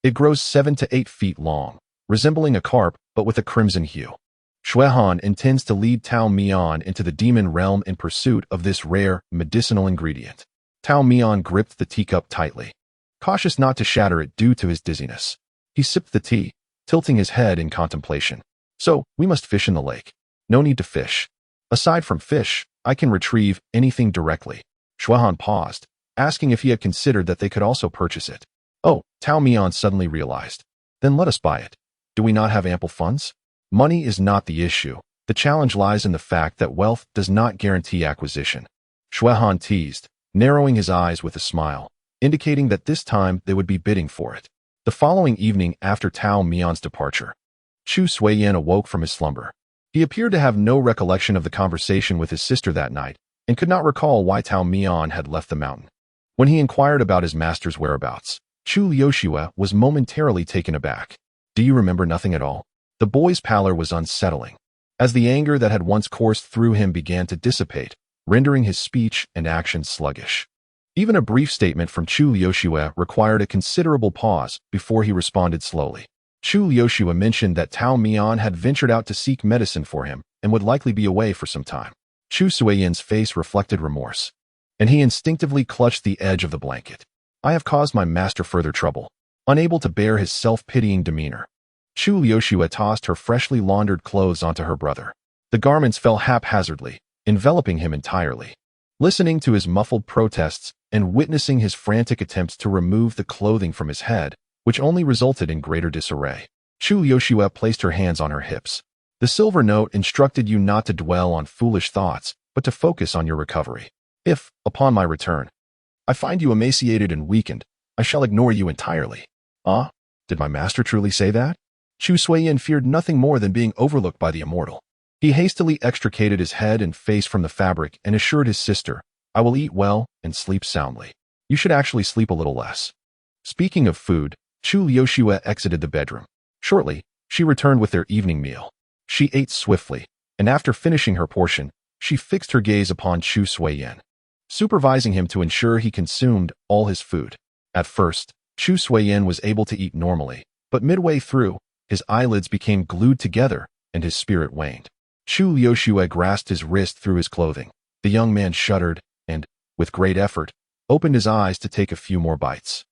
It grows 7 to 8 feet long, resembling a carp but with a crimson hue. Shui Han intends to lead Tao Mian into the demon realm in pursuit of this rare, medicinal ingredient." Tao Mian gripped the teacup tightly, cautious not to shatter it due to his dizziness. He sipped the tea, tilting his head in contemplation. "So, we must fish in the lake." "No need to fish. Aside from fish, I can retrieve anything directly." Shui Han paused, asking if he had considered that they could also purchase it. "Oh," Tao Mian suddenly realized. "Then let us buy it. Do we not have ample funds?" "Money is not the issue. The challenge lies in the fact that wealth does not guarantee acquisition." Shui Han teased, narrowing his eyes with a smile, indicating that this time they would be bidding for it. The following evening after Tao Mian's departure, Chu Suiyan awoke from his slumber. He appeared to have no recollection of the conversation with his sister that night and could not recall why Tao Mian had left the mountain. When he inquired about his master's whereabouts, Chu Liushue was momentarily taken aback. "Do you remember nothing at all?" The boy's pallor was unsettling. As the anger that had once coursed through him began to dissipate, rendering his speech and actions sluggish. Even a brief statement from Chu Liuxue required a considerable pause before he responded slowly. Chu Liuxue mentioned that Tao Mian had ventured out to seek medicine for him and would likely be away for some time. Chu Suiyan's face reflected remorse, and he instinctively clutched the edge of the blanket. I have caused my master further trouble. Unable to bear his self-pitying demeanor, Chu Liuxue tossed her freshly laundered clothes onto her brother. The garments fell haphazardly, enveloping him entirely. Listening to his muffled protests and witnessing his frantic attempts to remove the clothing from his head, which only resulted in greater disarray, Chu Liuxue placed her hands on her hips. The silver note instructed you not to dwell on foolish thoughts, but to focus on your recovery. If, upon my return, I find you emaciated and weakened, I shall ignore you entirely. Ah, did my master truly say that? Chu Suiyan feared nothing more than being overlooked by the immortal. He hastily extricated his head and face from the fabric and assured his sister, I will eat well and sleep soundly. You should actually sleep a little less. Speaking of food, Chu Liuxue exited the bedroom. Shortly, she returned with their evening meal. She ate swiftly, and after finishing her portion, she fixed her gaze upon Chu Suiyan, supervising him to ensure he consumed all his food. At first, Chu Suiyan was able to eat normally, but midway through, his eyelids became glued together and his spirit waned. Chu Liuxue grasped his wrist through his clothing. The young man shuddered and, with great effort, opened his eyes to take a few more bites.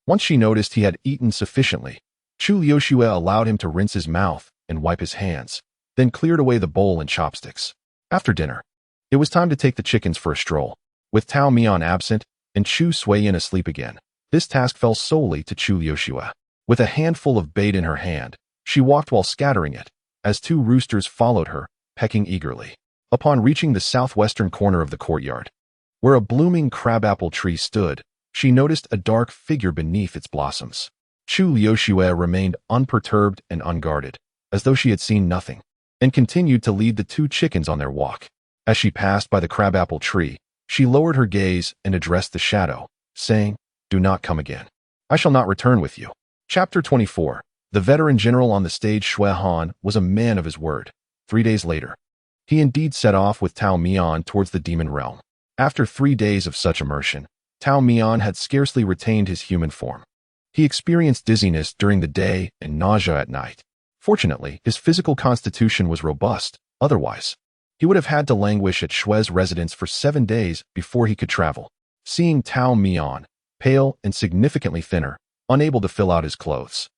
Once she noticed he had eaten sufficiently, Chu Liuxue allowed him to rinse his mouth and wipe his hands, then cleared away the bowl and chopsticks. After dinner, it was time to take the chickens for a stroll. With Tao Mian absent and Chu Suiyan asleep again, this task fell solely to Chu Liuxue. With a handful of bait in her hand, she walked while scattering it, as two roosters followed her, pecking eagerly. Upon reaching the southwestern corner of the courtyard, where a blooming crabapple tree stood, she noticed a dark figure beneath its blossoms. Chu Liuxue remained unperturbed and unguarded, as though she had seen nothing, and continued to lead the two chickens on their walk. As she passed by the crabapple tree, she lowered her gaze and addressed the shadow, saying, Do not come again. I shall not return with you. Chapter 24. The veteran general on the stage Xue Han was a man of his word. 3 days later, he indeed set off with Tao Mian towards the demon realm. After 3 days of such immersion, Tao Mian had scarcely retained his human form. He experienced dizziness during the day and nausea at night. Fortunately, his physical constitution was robust. Otherwise, he would have had to languish at Xue's residence for 7 days before he could travel. Seeing Tao Mian, pale and significantly thinner, unable to fill out his clothes,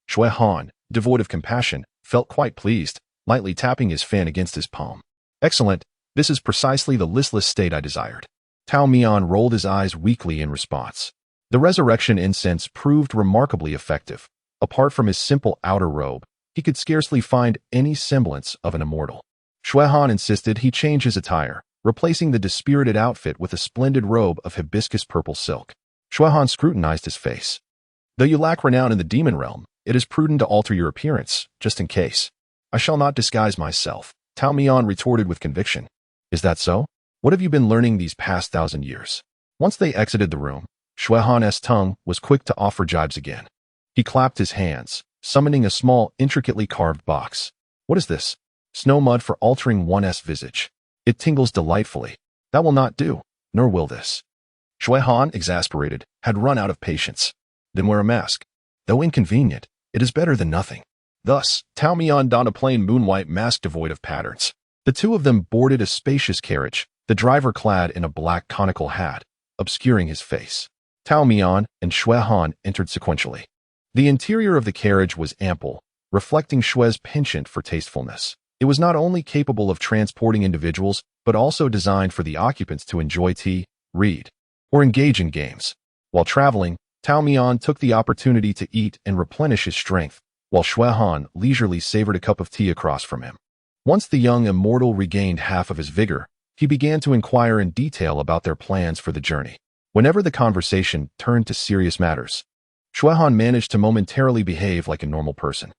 Xue Han, devoid of compassion, felt quite pleased, lightly tapping his fan against his palm. Excellent, this is precisely the listless state I desired. Tao Mian rolled his eyes weakly in response. The resurrection incense proved remarkably effective. Apart from his simple outer robe, he could scarcely find any semblance of an immortal. Xue Han insisted he change his attire, replacing the dispirited outfit with a splendid robe of hibiscus purple silk. Xue Han scrutinized his face. Though you lack renown in the demon realm, it is prudent to alter your appearance, just in case. I shall not disguise myself, Tao Mian retorted with conviction. Is that so? What have you been learning these past 1,000 years? Once they exited the room, Xue Han's tongue was quick to offer jibes again. He clapped his hands, summoning a small, intricately carved box. What is this? Snow mud for altering one's visage. It tingles delightfully. That will not do, nor will this. Xue Han, exasperated, had run out of patience. Then wear a mask. Though inconvenient, it is better than nothing. Thus, Tao Mian donned a plain moon-white mask devoid of patterns. The two of them boarded a spacious carriage, the driver clad in a black conical hat, obscuring his face. Tao Mian and Xue Han entered sequentially. The interior of the carriage was ample, reflecting Xue's penchant for tastefulness. It was not only capable of transporting individuals, but also designed for the occupants to enjoy tea, read, or engage in games. While traveling, Tao Mian took the opportunity to eat and replenish his strength, while Xue Han leisurely savored a cup of tea across from him. Once the young immortal regained half of his vigor, he began to inquire in detail about their plans for the journey. Whenever the conversation turned to serious matters, Xue Han managed to momentarily behave like a normal person.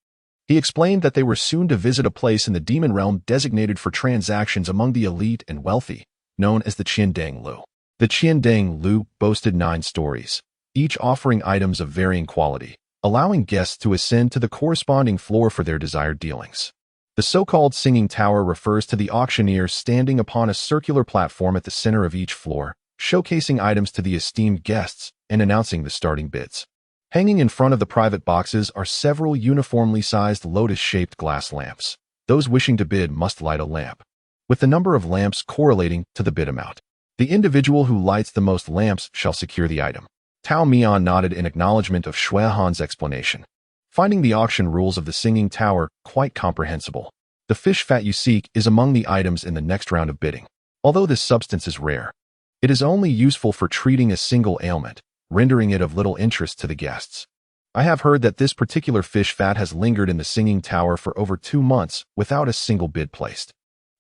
He explained that they were soon to visit a place in the demon realm designated for transactions among the elite and wealthy, known as the Qiandang Lu. The Qiandang Lu boasted 9 stories, each offering items of varying quality, allowing guests to ascend to the corresponding floor for their desired dealings. The so-called singing tower refers to the auctioneer standing upon a circular platform at the center of each floor, showcasing items to the esteemed guests and announcing the starting bids. Hanging in front of the private boxes are several uniformly sized lotus-shaped glass lamps. Those wishing to bid must light a lamp, with the number of lamps correlating to the bid amount. The individual who lights the most lamps shall secure the item. Tao Mian nodded in acknowledgement of Shui Han's explanation, finding the auction rules of the singing tower quite comprehensible. The fish fat you seek is among the items in the next round of bidding. Although this substance is rare, it is only useful for treating a single ailment, rendering it of little interest to the guests. I have heard that this particular fish fat has lingered in the singing tower for over 2 months without a single bid placed.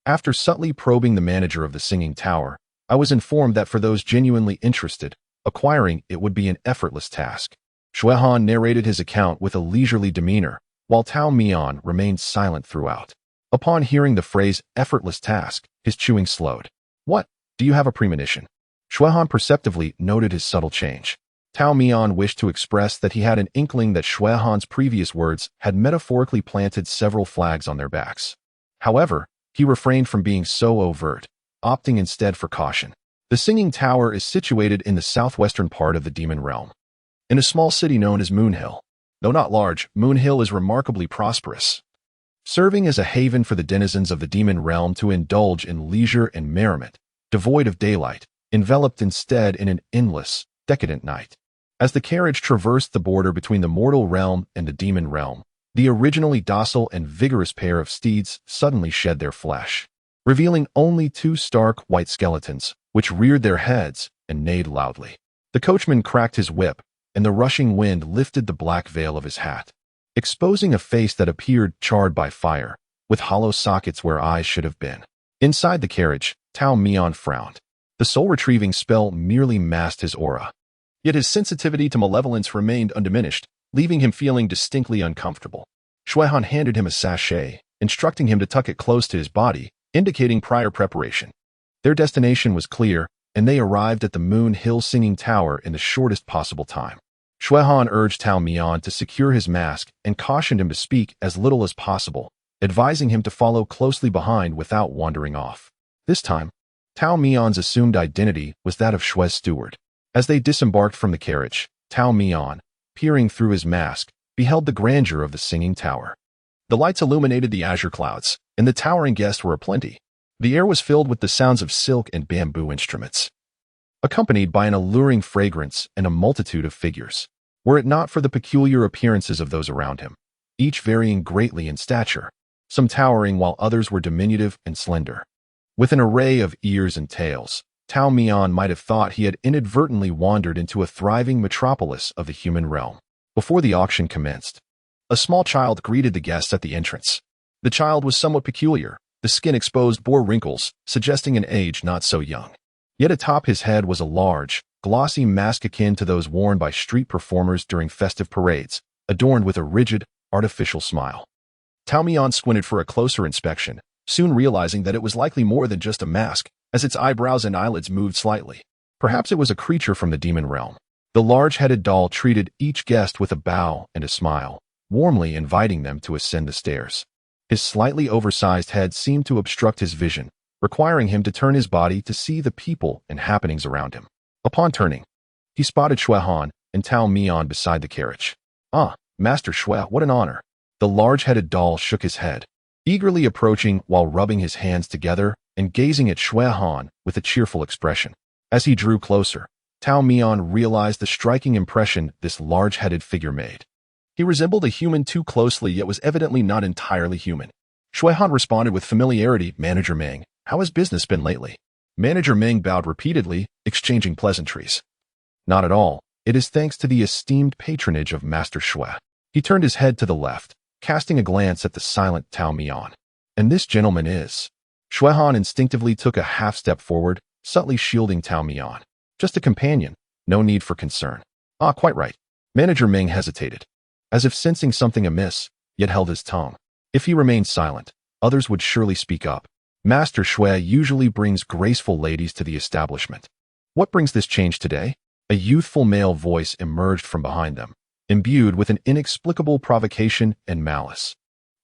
After subtly probing the manager of the singing tower, I was informed that for those genuinely interested, acquiring it would be an effortless task. Shui Han narrated his account with a leisurely demeanor, while Tao Mian remained silent throughout. Upon hearing the phrase effortless task, his chewing slowed. What? Do you have a premonition? Shui Han perceptively noted his subtle change. Tao Mian wished to express that he had an inkling that Shui Han's previous words had metaphorically planted several flags on their backs. However, he refrained from being so overt, opting instead for caution. The Singing Tower is situated in the southwestern part of the Demon Realm, in a small city known as Moon Hill. Though not large, Moon Hill is remarkably prosperous, serving as a haven for the denizens of the Demon Realm to indulge in leisure and merriment, devoid of daylight, enveloped instead in an endless, decadent night. As the carriage traversed the border between the mortal realm and the demon realm, the originally docile and vigorous pair of steeds suddenly shed their flesh, revealing only 2 stark white skeletons, which reared their heads and neighed loudly. The coachman cracked his whip, and the rushing wind lifted the black veil of his hat, exposing a face that appeared charred by fire, with hollow sockets where eyes should have been. Inside the carriage, Tao Mian frowned. The soul-retrieving spell merely masked his aura, yet his sensitivity to malevolence remained undiminished, leaving him feeling distinctly uncomfortable. Shui Han handed him a sachet, instructing him to tuck it close to his body, indicating prior preparation. Their destination was clear, and they arrived at the Moon Hill Singing Tower in the shortest possible time. Shui Han urged Tao Mian to secure his mask and cautioned him to speak as little as possible, advising him to follow closely behind without wandering off. This time, Tao Mian's assumed identity was that of Shui's steward. As they disembarked from the carriage, Tao Mian, peering through his mask, beheld the grandeur of the Singing Tower. The lights illuminated the azure clouds, and the towering guests were aplenty. The air was filled with the sounds of silk and bamboo instruments, accompanied by an alluring fragrance and a multitude of figures. Were it not for the peculiar appearances of those around him, each varying greatly in stature, some towering while others were diminutive and slender. With an array of ears and tails, Tao Mian might have thought he had inadvertently wandered into a thriving metropolis of the human realm. Before the auction commenced, a small child greeted the guests at the entrance. The child was somewhat peculiar. The skin exposed bore wrinkles, suggesting an age not so young. Yet atop his head was a large, glossy mask akin to those worn by street performers during festive parades, adorned with a rigid, artificial smile. Tao Mian squinted for a closer inspection, soon realizing that it was likely more than just a mask, as its eyebrows and eyelids moved slightly. Perhaps it was a creature from the demon realm. The large-headed doll treated each guest with a bow and a smile, warmly inviting them to ascend the stairs. His slightly oversized head seemed to obstruct his vision, requiring him to turn his body to see the people and happenings around him. Upon turning, he spotted Shui Han and Tao Mian beside the carriage. "Ah, Master Shui, what an honor." The large-headed doll shook his head, eagerly approaching while rubbing his hands together and gazing at Shui Han with a cheerful expression. As he drew closer, Tao Mian realized the striking impression this large-headed figure made. He resembled a human too closely, yet was evidently not entirely human. Shui Han responded with familiarity, "Manager Meng, how has business been lately?" Manager Meng bowed repeatedly, exchanging pleasantries. "Not at all. It is thanks to the esteemed patronage of Master Shui." He turned his head to the left, casting a glance at the silent Tao Mian. "And this gentleman is?" Shui Han instinctively took a half-step forward, subtly shielding Tao Mian. "Just a companion. No need for concern." "Ah, quite right." Manager Meng hesitated, as if sensing something amiss, yet held his tongue. If he remained silent, others would surely speak up. Master Shui usually brings graceful ladies to the establishment. What brings this change today? A youthful male voice emerged from behind them, imbued with an inexplicable provocation and malice.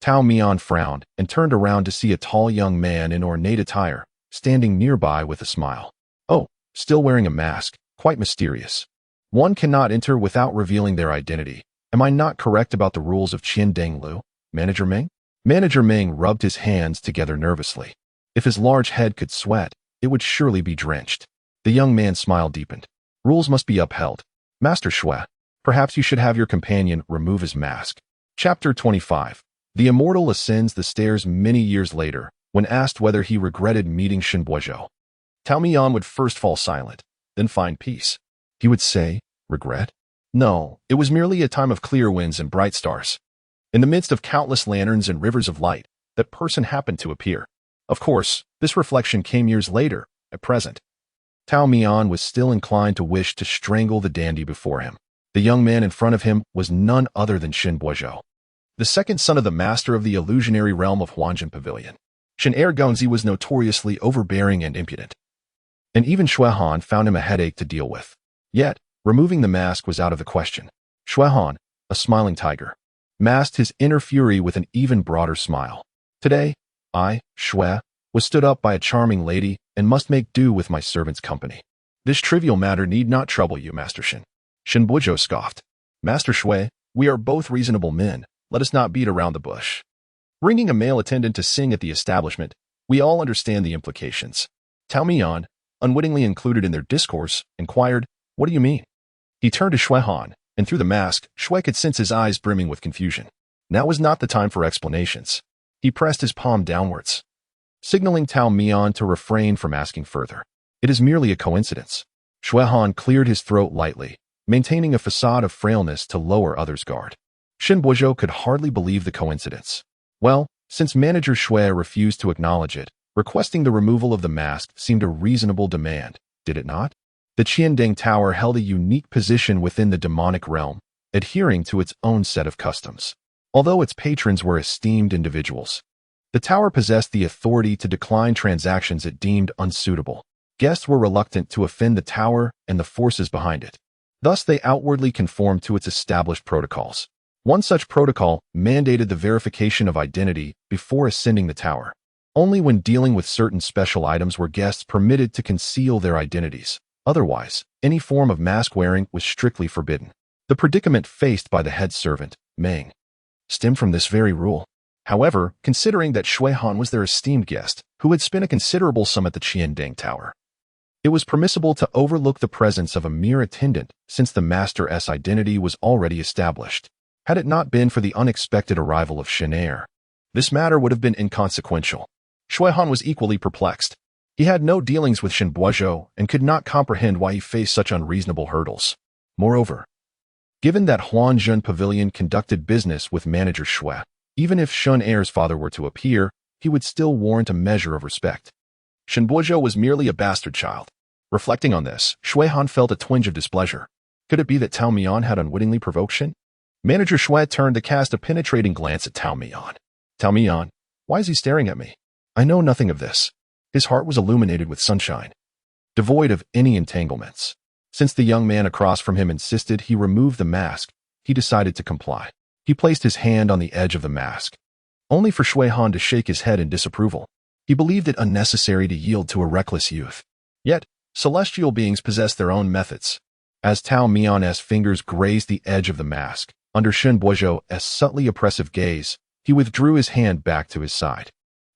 Tao Mian frowned and turned around to see a tall young man in ornate attire, standing nearby with a smile. Oh, still wearing a mask, quite mysterious. One cannot enter without revealing their identity. Am I not correct about the rules of Qian Denglu, Manager Meng? Manager Meng rubbed his hands together nervously. If his large head could sweat, it would surely be drenched. The young man's smile deepened. Rules must be upheld. Master Shui, perhaps you should have your companion remove his mask. Chapter 25. The immortal ascends the stairs many years later, when asked whether he regretted meeting Shen Buozhou. Tao Mian would first fall silent, then find peace. He would say, regret? No, it was merely a time of clear winds and bright stars. In the midst of countless lanterns and rivers of light, that person happened to appear. Of course, this reflection came years later. At present, Tao Mian was still inclined to wish to strangle the dandy before him. The young man in front of him was none other than Shen Buozhou, the second son of the master of the illusionary realm of Huanjin Pavilion. Shen Ergonzi was notoriously overbearing and impudent, and even Shui Han found him a headache to deal with. Yet, removing the mask was out of the question. Shui Han, a smiling tiger, masked his inner fury with an even broader smile. Today, I, Shui, was stood up by a charming lady and must make do with my servant's company. This trivial matter need not trouble you, Master Shen. Shen Buozhou scoffed. Master Shui, we are both reasonable men. Let us not beat around the bush. Bringing a male attendant to sing at the establishment, we all understand the implications. Tao Mian, unwittingly included in their discourse, inquired, what do you mean? He turned to Shui Han, and through the mask, Shui could sense his eyes brimming with confusion. Now was not the time for explanations. He pressed his palm downwards, signaling Tao Mian to refrain from asking further. It is merely a coincidence. Shui Han cleared his throat lightly, maintaining a facade of frailness to lower others' guard. Shen Buozhou could hardly believe the coincidence. Well, since Manager Shui refused to acknowledge it, requesting the removal of the mask seemed a reasonable demand, did it not? The Qiandeng Tower held a unique position within the demonic realm, adhering to its own set of customs. Although its patrons were esteemed individuals, the tower possessed the authority to decline transactions it deemed unsuitable. Guests were reluctant to offend the tower and the forces behind it. Thus, they outwardly conformed to its established protocols. One such protocol mandated the verification of identity before ascending the tower. Only when dealing with certain special items were guests permitted to conceal their identities. Otherwise, any form of mask wearing was strictly forbidden. The predicament faced by the head servant, Meng, stemmed from this very rule. However, considering that Shui Han was their esteemed guest, who had spent a considerable sum at the Qiandeng Tower, it was permissible to overlook the presence of a mere attendant since the master's identity was already established. Had it not been for the unexpected arrival of Shen Er, this matter would have been inconsequential. Shui Han was equally perplexed. He had no dealings with Shen Buozhou and could not comprehend why he faced such unreasonable hurdles. Moreover, given that Huanjin Pavilion conducted business with Manager Shui, even if Shen Er's father were to appear, he would still warrant a measure of respect. Shen Buozhou was merely a bastard child. Reflecting on this, Shui Han felt a twinge of displeasure. Could it be that Tao Mian had unwittingly provoked Shen? Manager Shui turned to cast a penetrating glance at Tao Mian. Tao Mian, why is he staring at me? I know nothing of this. His heart was illuminated with sunshine, devoid of any entanglements. Since the young man across from him insisted he remove the mask, he decided to comply. He placed his hand on the edge of the mask, only for Shui Han to shake his head in disapproval. He believed it unnecessary to yield to a reckless youth. Yet, celestial beings possess their own methods. As Tao Mian's fingers grazed the edge of the mask, under Shen Buozhou's subtly oppressive gaze, he withdrew his hand back to his side.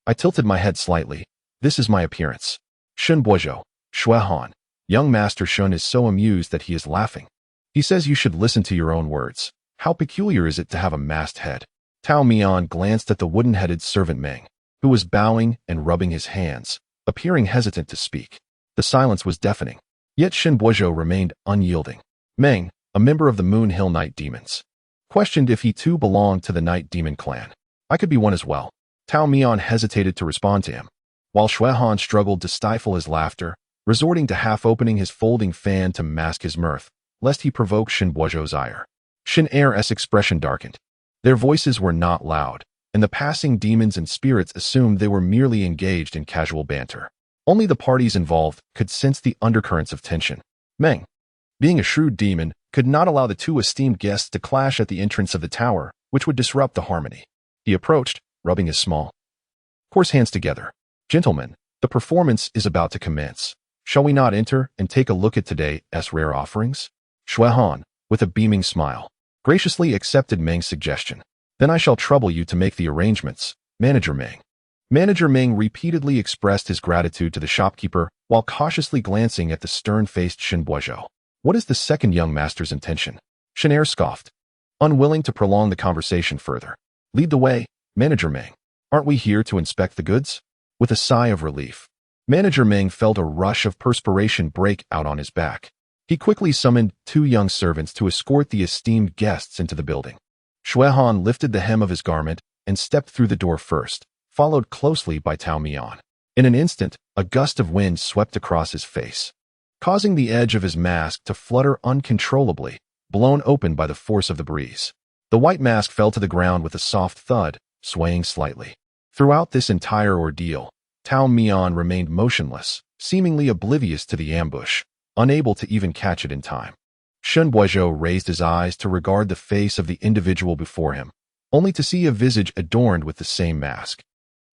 I tilted my head slightly. This is my appearance. Shen Buozhou, Shui Han, young Master Shen is so amused that he is laughing. He says you should listen to your own words. How peculiar is it to have a masked head? Tao Mian glanced at the wooden-headed servant Meng, who was bowing and rubbing his hands, appearing hesitant to speak. The silence was deafening. Yet Shen Buozhou remained unyielding. Meng, a member of the Moon Hill Night Demons, questioned if he too belonged to the Night Demon clan. I could be one as well. Tao Mian hesitated to respond to him, while Shui Han struggled to stifle his laughter, resorting to half-opening his folding fan to mask his mirth, lest he provoke Shen Buozhou's ire. Shen Er's expression darkened. Their voices were not loud, and the passing demons and spirits assumed they were merely engaged in casual banter. Only the parties involved could sense the undercurrents of tension. Meng, being a shrewd demon, could not allow the two esteemed guests to clash at the entrance of the tower, which would disrupt the harmony. He approached, rubbing his small, coarse hands together. Gentlemen, the performance is about to commence. Shall we not enter and take a look at today's rare offerings? Shui Han, with a beaming smile, graciously accepted Meng's suggestion. Then I shall trouble you to make the arrangements, Manager Meng. Manager Meng repeatedly expressed his gratitude to the shopkeeper while cautiously glancing at the stern-faced Shen Buozhou. What is the second young master's intention? Shen Er scoffed, unwilling to prolong the conversation further. Lead the way, Manager Meng. Aren't we here to inspect the goods? With a sigh of relief, Manager Meng felt a rush of perspiration break out on his back. He quickly summoned 2 young servants to escort the esteemed guests into the building. Shui Han lifted the hem of his garment and stepped through the door first, followed closely by Tao Mian. In an instant, a gust of wind swept across his face, causing the edge of his mask to flutter uncontrollably, blown open by the force of the breeze. The white mask fell to the ground with a soft thud, swaying slightly. Throughout this entire ordeal, Tao Mian remained motionless, seemingly oblivious to the ambush, unable to even catch it in time. Shen Buozhou raised his eyes to regard the face of the individual before him, only to see a visage adorned with the same mask.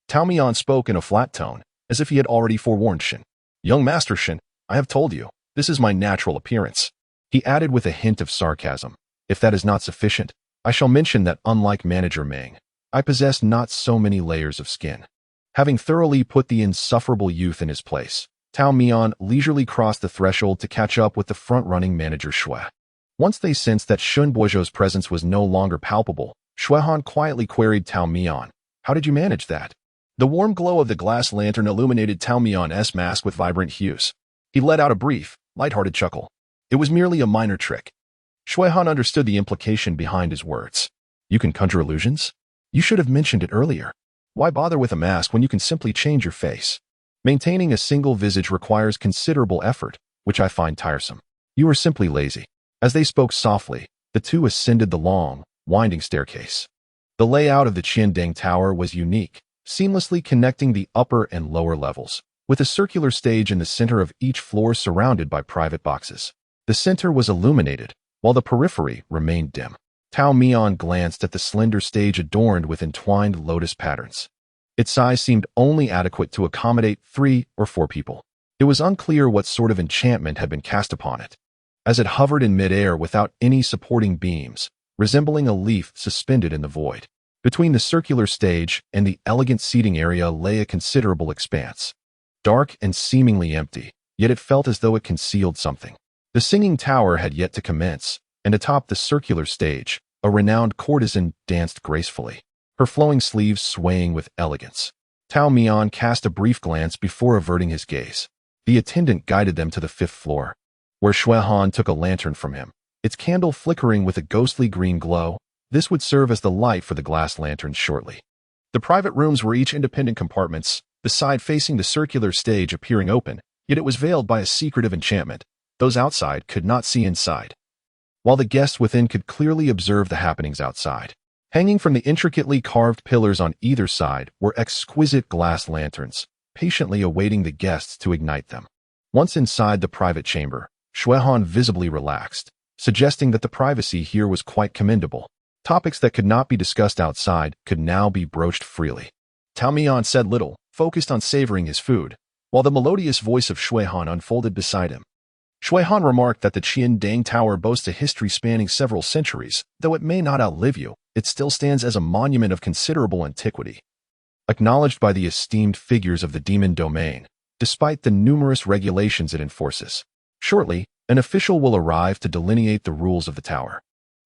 Tao Mian spoke in a flat tone, as if he had already forewarned Shen. Young Master Shen, I have told you, this is my natural appearance. He added with a hint of sarcasm. If that is not sufficient, I shall mention that unlike Manager Meng, I possess not so many layers of skin. Having thoroughly put the insufferable youth in his place, Tao Mian leisurely crossed the threshold to catch up with the front-running Manager Shui. Once they sensed that Shen Buozhou's presence was no longer palpable, Shui Han quietly queried Tao Mian, "How did you manage that?" The warm glow of the glass lantern illuminated Tao Mian's mask with vibrant hues. He let out a brief, light-hearted chuckle. It was merely a minor trick. Shui Han understood the implication behind his words. You can conjure illusions? You should have mentioned it earlier. Why bother with a mask when you can simply change your face? Maintaining a single visage requires considerable effort, which I find tiresome. You are simply lazy. As they spoke softly, the two ascended the long, winding staircase. The layout of the Qiandeng Tower was unique, seamlessly connecting the upper and lower levels, with a circular stage in the center of each floor surrounded by private boxes. The center was illuminated, while the periphery remained dim. Tao Mian glanced at the slender stage adorned with entwined lotus patterns. Its size seemed only adequate to accommodate 3 or 4 people. It was unclear what sort of enchantment had been cast upon it, as it hovered in midair without any supporting beams, resembling a leaf suspended in the void. Between the circular stage and the elegant seating area lay a considerable expanse, dark and seemingly empty, yet it felt as though it concealed something. The singing tower had yet to commence, and atop the circular stage, a renowned courtesan danced gracefully, her flowing sleeves swaying with elegance. Tao Mian cast a brief glance before averting his gaze. The attendant guided them to the 5th floor, where Shui Han took a lantern from him, its candle flickering with a ghostly green glow. This would serve as the light for the glass lanterns shortly. The private rooms were each independent compartments, the side facing the circular stage appearing open, yet it was veiled by a secretive enchantment. Those outside could not see inside, while the guests within could clearly observe the happenings outside. Hanging from the intricately carved pillars on either side were exquisite glass lanterns, patiently awaiting the guests to ignite them. Once inside the private chamber, Shui Han visibly relaxed, suggesting that the privacy here was quite commendable. Topics that could not be discussed outside could now be broached freely. Tao Mian said little, focused on savoring his food, while the melodious voice of Shui Han unfolded beside him. Shui Han remarked that the Qiandeng Tower boasts a history spanning several centuries. Though it may not outlive you, it still stands as a monument of considerable antiquity, acknowledged by the esteemed figures of the demon domain, despite the numerous regulations it enforces. Shortly, an official will arrive to delineate the rules of the tower.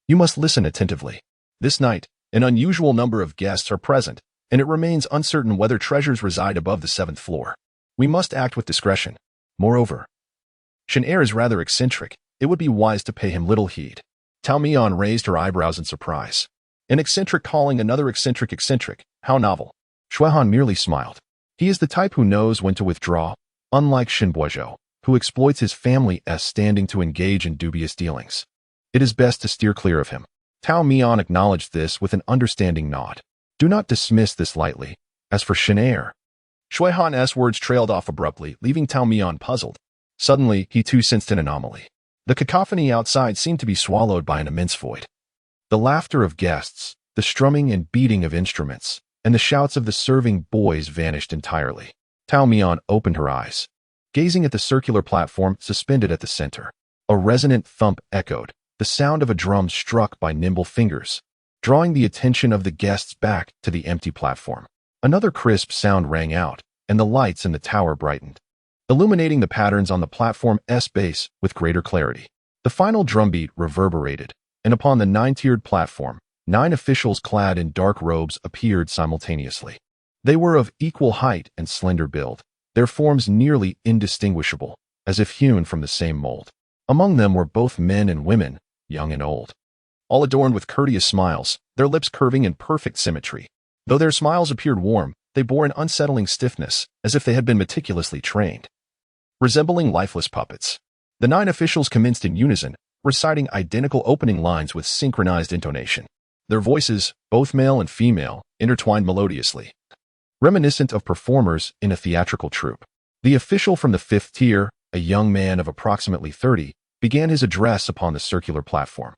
You must listen attentively. This night, an unusual number of guests are present, and it remains uncertain whether treasures reside above the 7th floor. We must act with discretion. Moreover, Shen Er is rather eccentric. It would be wise to pay him little heed. Tao Mian raised her eyebrows in surprise. An eccentric calling another eccentric eccentric. How novel. Shui Han merely smiled. He is the type who knows when to withdraw, unlike Shen Buozhou, who exploits his family's standing to engage in dubious dealings. It is best to steer clear of him. Tao Mian acknowledged this with an understanding nod. Do not dismiss this lightly. As for Shen Er, Shui Han's words trailed off abruptly, leaving Tao Mian puzzled. Suddenly, he too sensed an anomaly. The cacophony outside seemed to be swallowed by an immense void. The laughter of guests, The strumming and beating of instruments, and the shouts of the serving boys vanished entirely. Tao Mian opened her eyes, gazing at the circular platform suspended at the center. A resonant thump echoed, the sound of a drum struck by nimble fingers, drawing the attention of the guests back to the empty platform. Another crisp sound rang out, and the lights in the tower brightened, illuminating the patterns on the platform's base with greater clarity. The final drumbeat reverberated, and upon the 9-tiered platform, 9 officials clad in dark robes appeared simultaneously. They were of equal height and slender build, their forms nearly indistinguishable, as if hewn from the same mold. Among them were both men and women, young and old, all adorned with courteous smiles, their lips curving in perfect symmetry. Though their smiles appeared warm, they bore an unsettling stiffness, as if they had been meticulously trained. Resembling lifeless puppets, the 9 officials commenced in unison, reciting identical opening lines with synchronized intonation. Their voices, both male and female, intertwined melodiously, reminiscent of performers in a theatrical troupe. The official from the 5th tier, a young man of approximately 30, began his address upon the circular platform,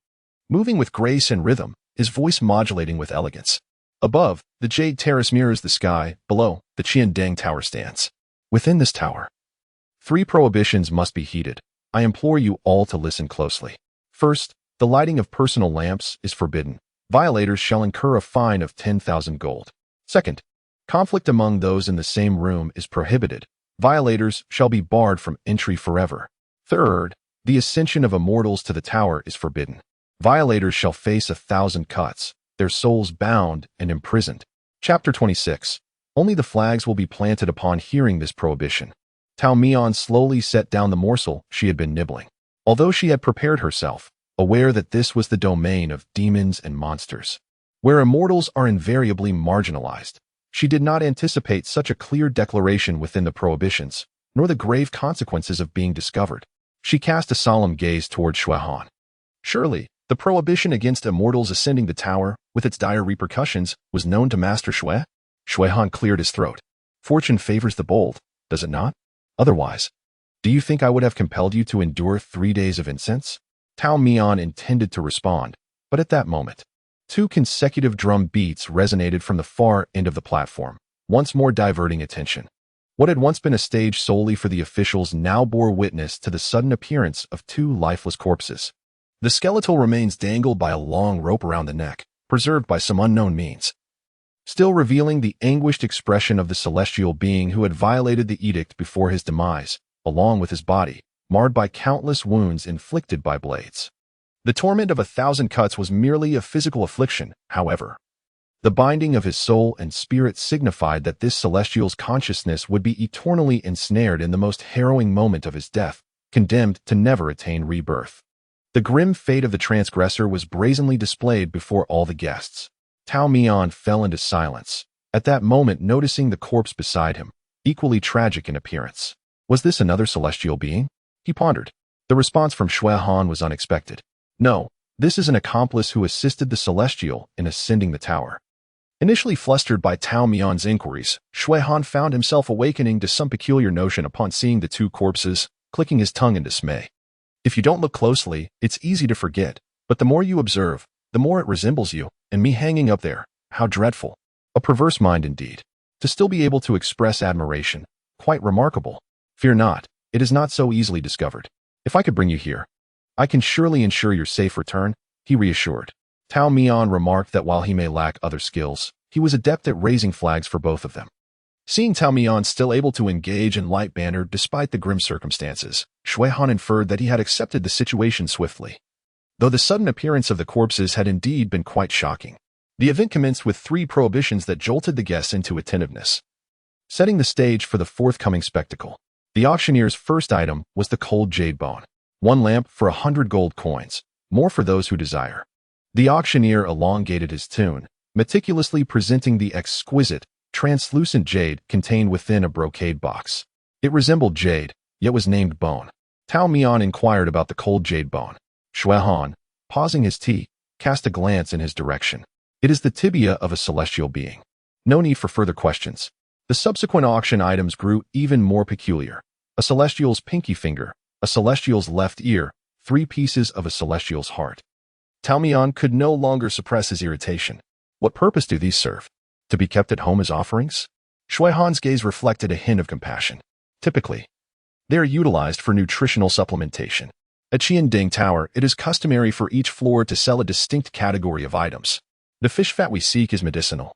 moving with grace and rhythm, his voice modulating with elegance. Above, the Jade Terrace mirrors the sky. Below, the Qiandeng Tower stands. Within this tower, 3 prohibitions must be heeded. I implore you all to listen closely. First, the lighting of personal lamps is forbidden. Violators shall incur a fine of 10,000 gold. Second, conflict among those in the same room is prohibited. Violators shall be barred from entry forever. Third, the ascension of immortals to the tower is forbidden. Violators shall face 1,000 cuts, their souls bound and imprisoned. Chapter 26. Only the flags will be planted upon hearing this prohibition. Tao Mian slowly set down the morsel she had been nibbling. Although she had prepared herself, aware that this was the domain of demons and monsters, where immortals are invariably marginalized, she did not anticipate such a clear declaration within the prohibitions, nor the grave consequences of being discovered. She cast a solemn gaze toward Shuehan. Surely, the prohibition against immortals ascending the tower, with its dire repercussions, was known to Master Shui? Shuehan cleared his throat. Fortune favors the bold, does it not? Otherwise, do you think I would have compelled you to endure 3 days of incense? Tao Mian intended to respond, but at that moment, 2 consecutive drum beats resonated from the far end of the platform, once more diverting attention. What had once been a stage solely for the officials now bore witness to the sudden appearance of 2 lifeless corpses. The skeletal remains dangled by a long rope around the neck, preserved by some unknown means, still revealing the anguished expression of the celestial being who had violated the edict before his demise, along with his body, marred by countless wounds inflicted by blades. The torment of 1,000 cuts was merely a physical affliction, however. The binding of his soul and spirit signified that this celestial's consciousness would be eternally ensnared in the most harrowing moment of his death, condemned to never attain rebirth. The grim fate of the transgressor was brazenly displayed before all the guests. Tao Mian fell into silence, at that moment noticing the corpse beside him, equally tragic in appearance. Was this another celestial being? He pondered. The response from Shuehan was unexpected. No, this is an accomplice who assisted the celestial in ascending the tower. Initially flustered by Tao Mian's inquiries, Shuehan found himself awakening to some peculiar notion upon seeing the 2 corpses, clicking his tongue in dismay. If you don't look closely, it's easy to forget, but the more you observe, the more it resembles you, and me hanging up there. How dreadful. A perverse mind indeed. To still be able to express admiration. Quite remarkable. Fear not, it is not so easily discovered. If I could bring you here, I can surely ensure your safe return, he reassured. Tao Mian remarked that while he may lack other skills, he was adept at raising flags for both of them. Seeing Tao Mian still able to engage in light banter despite the grim circumstances, Shuehan inferred that he had accepted the situation swiftly. Though the sudden appearance of the corpses had indeed been quite shocking, the event commenced with 3 prohibitions that jolted the guests into attentiveness, setting the stage for the forthcoming spectacle. The auctioneer's first item was the cold jade bone. 1 lamp for 100 gold coins, more for those who desire. The auctioneer elongated his tune, meticulously presenting the exquisite, translucent jade contained within a brocade box. It resembled jade, yet was named bone. Tao Mian inquired about the cold jade bone. Shuehan, pausing his tea, cast a glance in his direction. It is the tibia of a celestial being. No need for further questions. The subsequent auction items grew even more peculiar. A celestial's pinky finger, a celestial's left ear, 3 pieces of a celestial's heart. Tao Mian could no longer suppress his irritation. What purpose do these serve? To be kept at home as offerings? Shui Han's gaze reflected a hint of compassion. Typically, they are utilized for nutritional supplementation. At Qianding Tower, it is customary for each floor to sell a distinct category of items. The fish fat we seek is medicinal,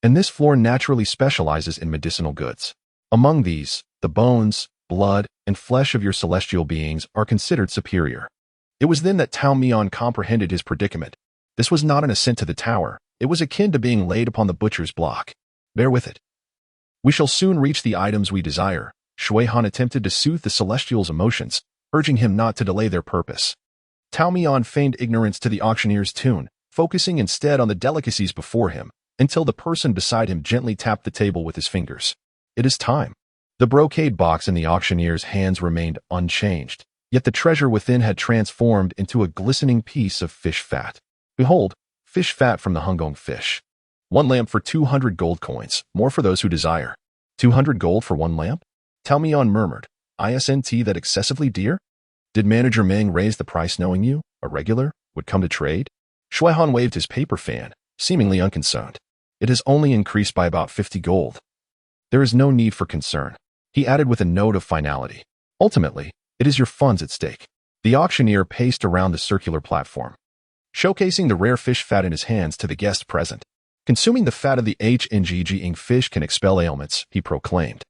and this floor naturally specializes in medicinal goods. Among these, the bones, blood, and flesh of your celestial beings are considered superior. It was then that Tao Mian comprehended his predicament. This was not an ascent to the tower. It was akin to being laid upon the butcher's block. Bear with it. We shall soon reach the items we desire. Shui Han attempted to soothe the celestial's emotions, urging him not to delay their purpose. Tao Mian feigned ignorance to the auctioneer's tune, focusing instead on the delicacies before him, until the person beside him gently tapped the table with his fingers. It is time. The brocade box in the auctioneer's hands remained unchanged, yet the treasure within had transformed into a glistening piece of fish fat. Behold, fish fat from the Hungong fish. 1 lamp for 200 gold coins, more for those who desire. 200 gold for 1 lamp? Tao Mian murmured, "Isn't that excessively dear? Did Manager Meng raise the price knowing you, a regular, would come to trade?" Shui Han waved his paper fan, seemingly unconcerned. "It has only increased by about 50 gold. There is no need for concern," he added with a note of finality. "Ultimately, it is your funds at stake." The auctioneer paced around the circular platform, showcasing the rare fish fat in his hands to the guests present. "Consuming the fat of the HNGG fish can expel ailments," he proclaimed,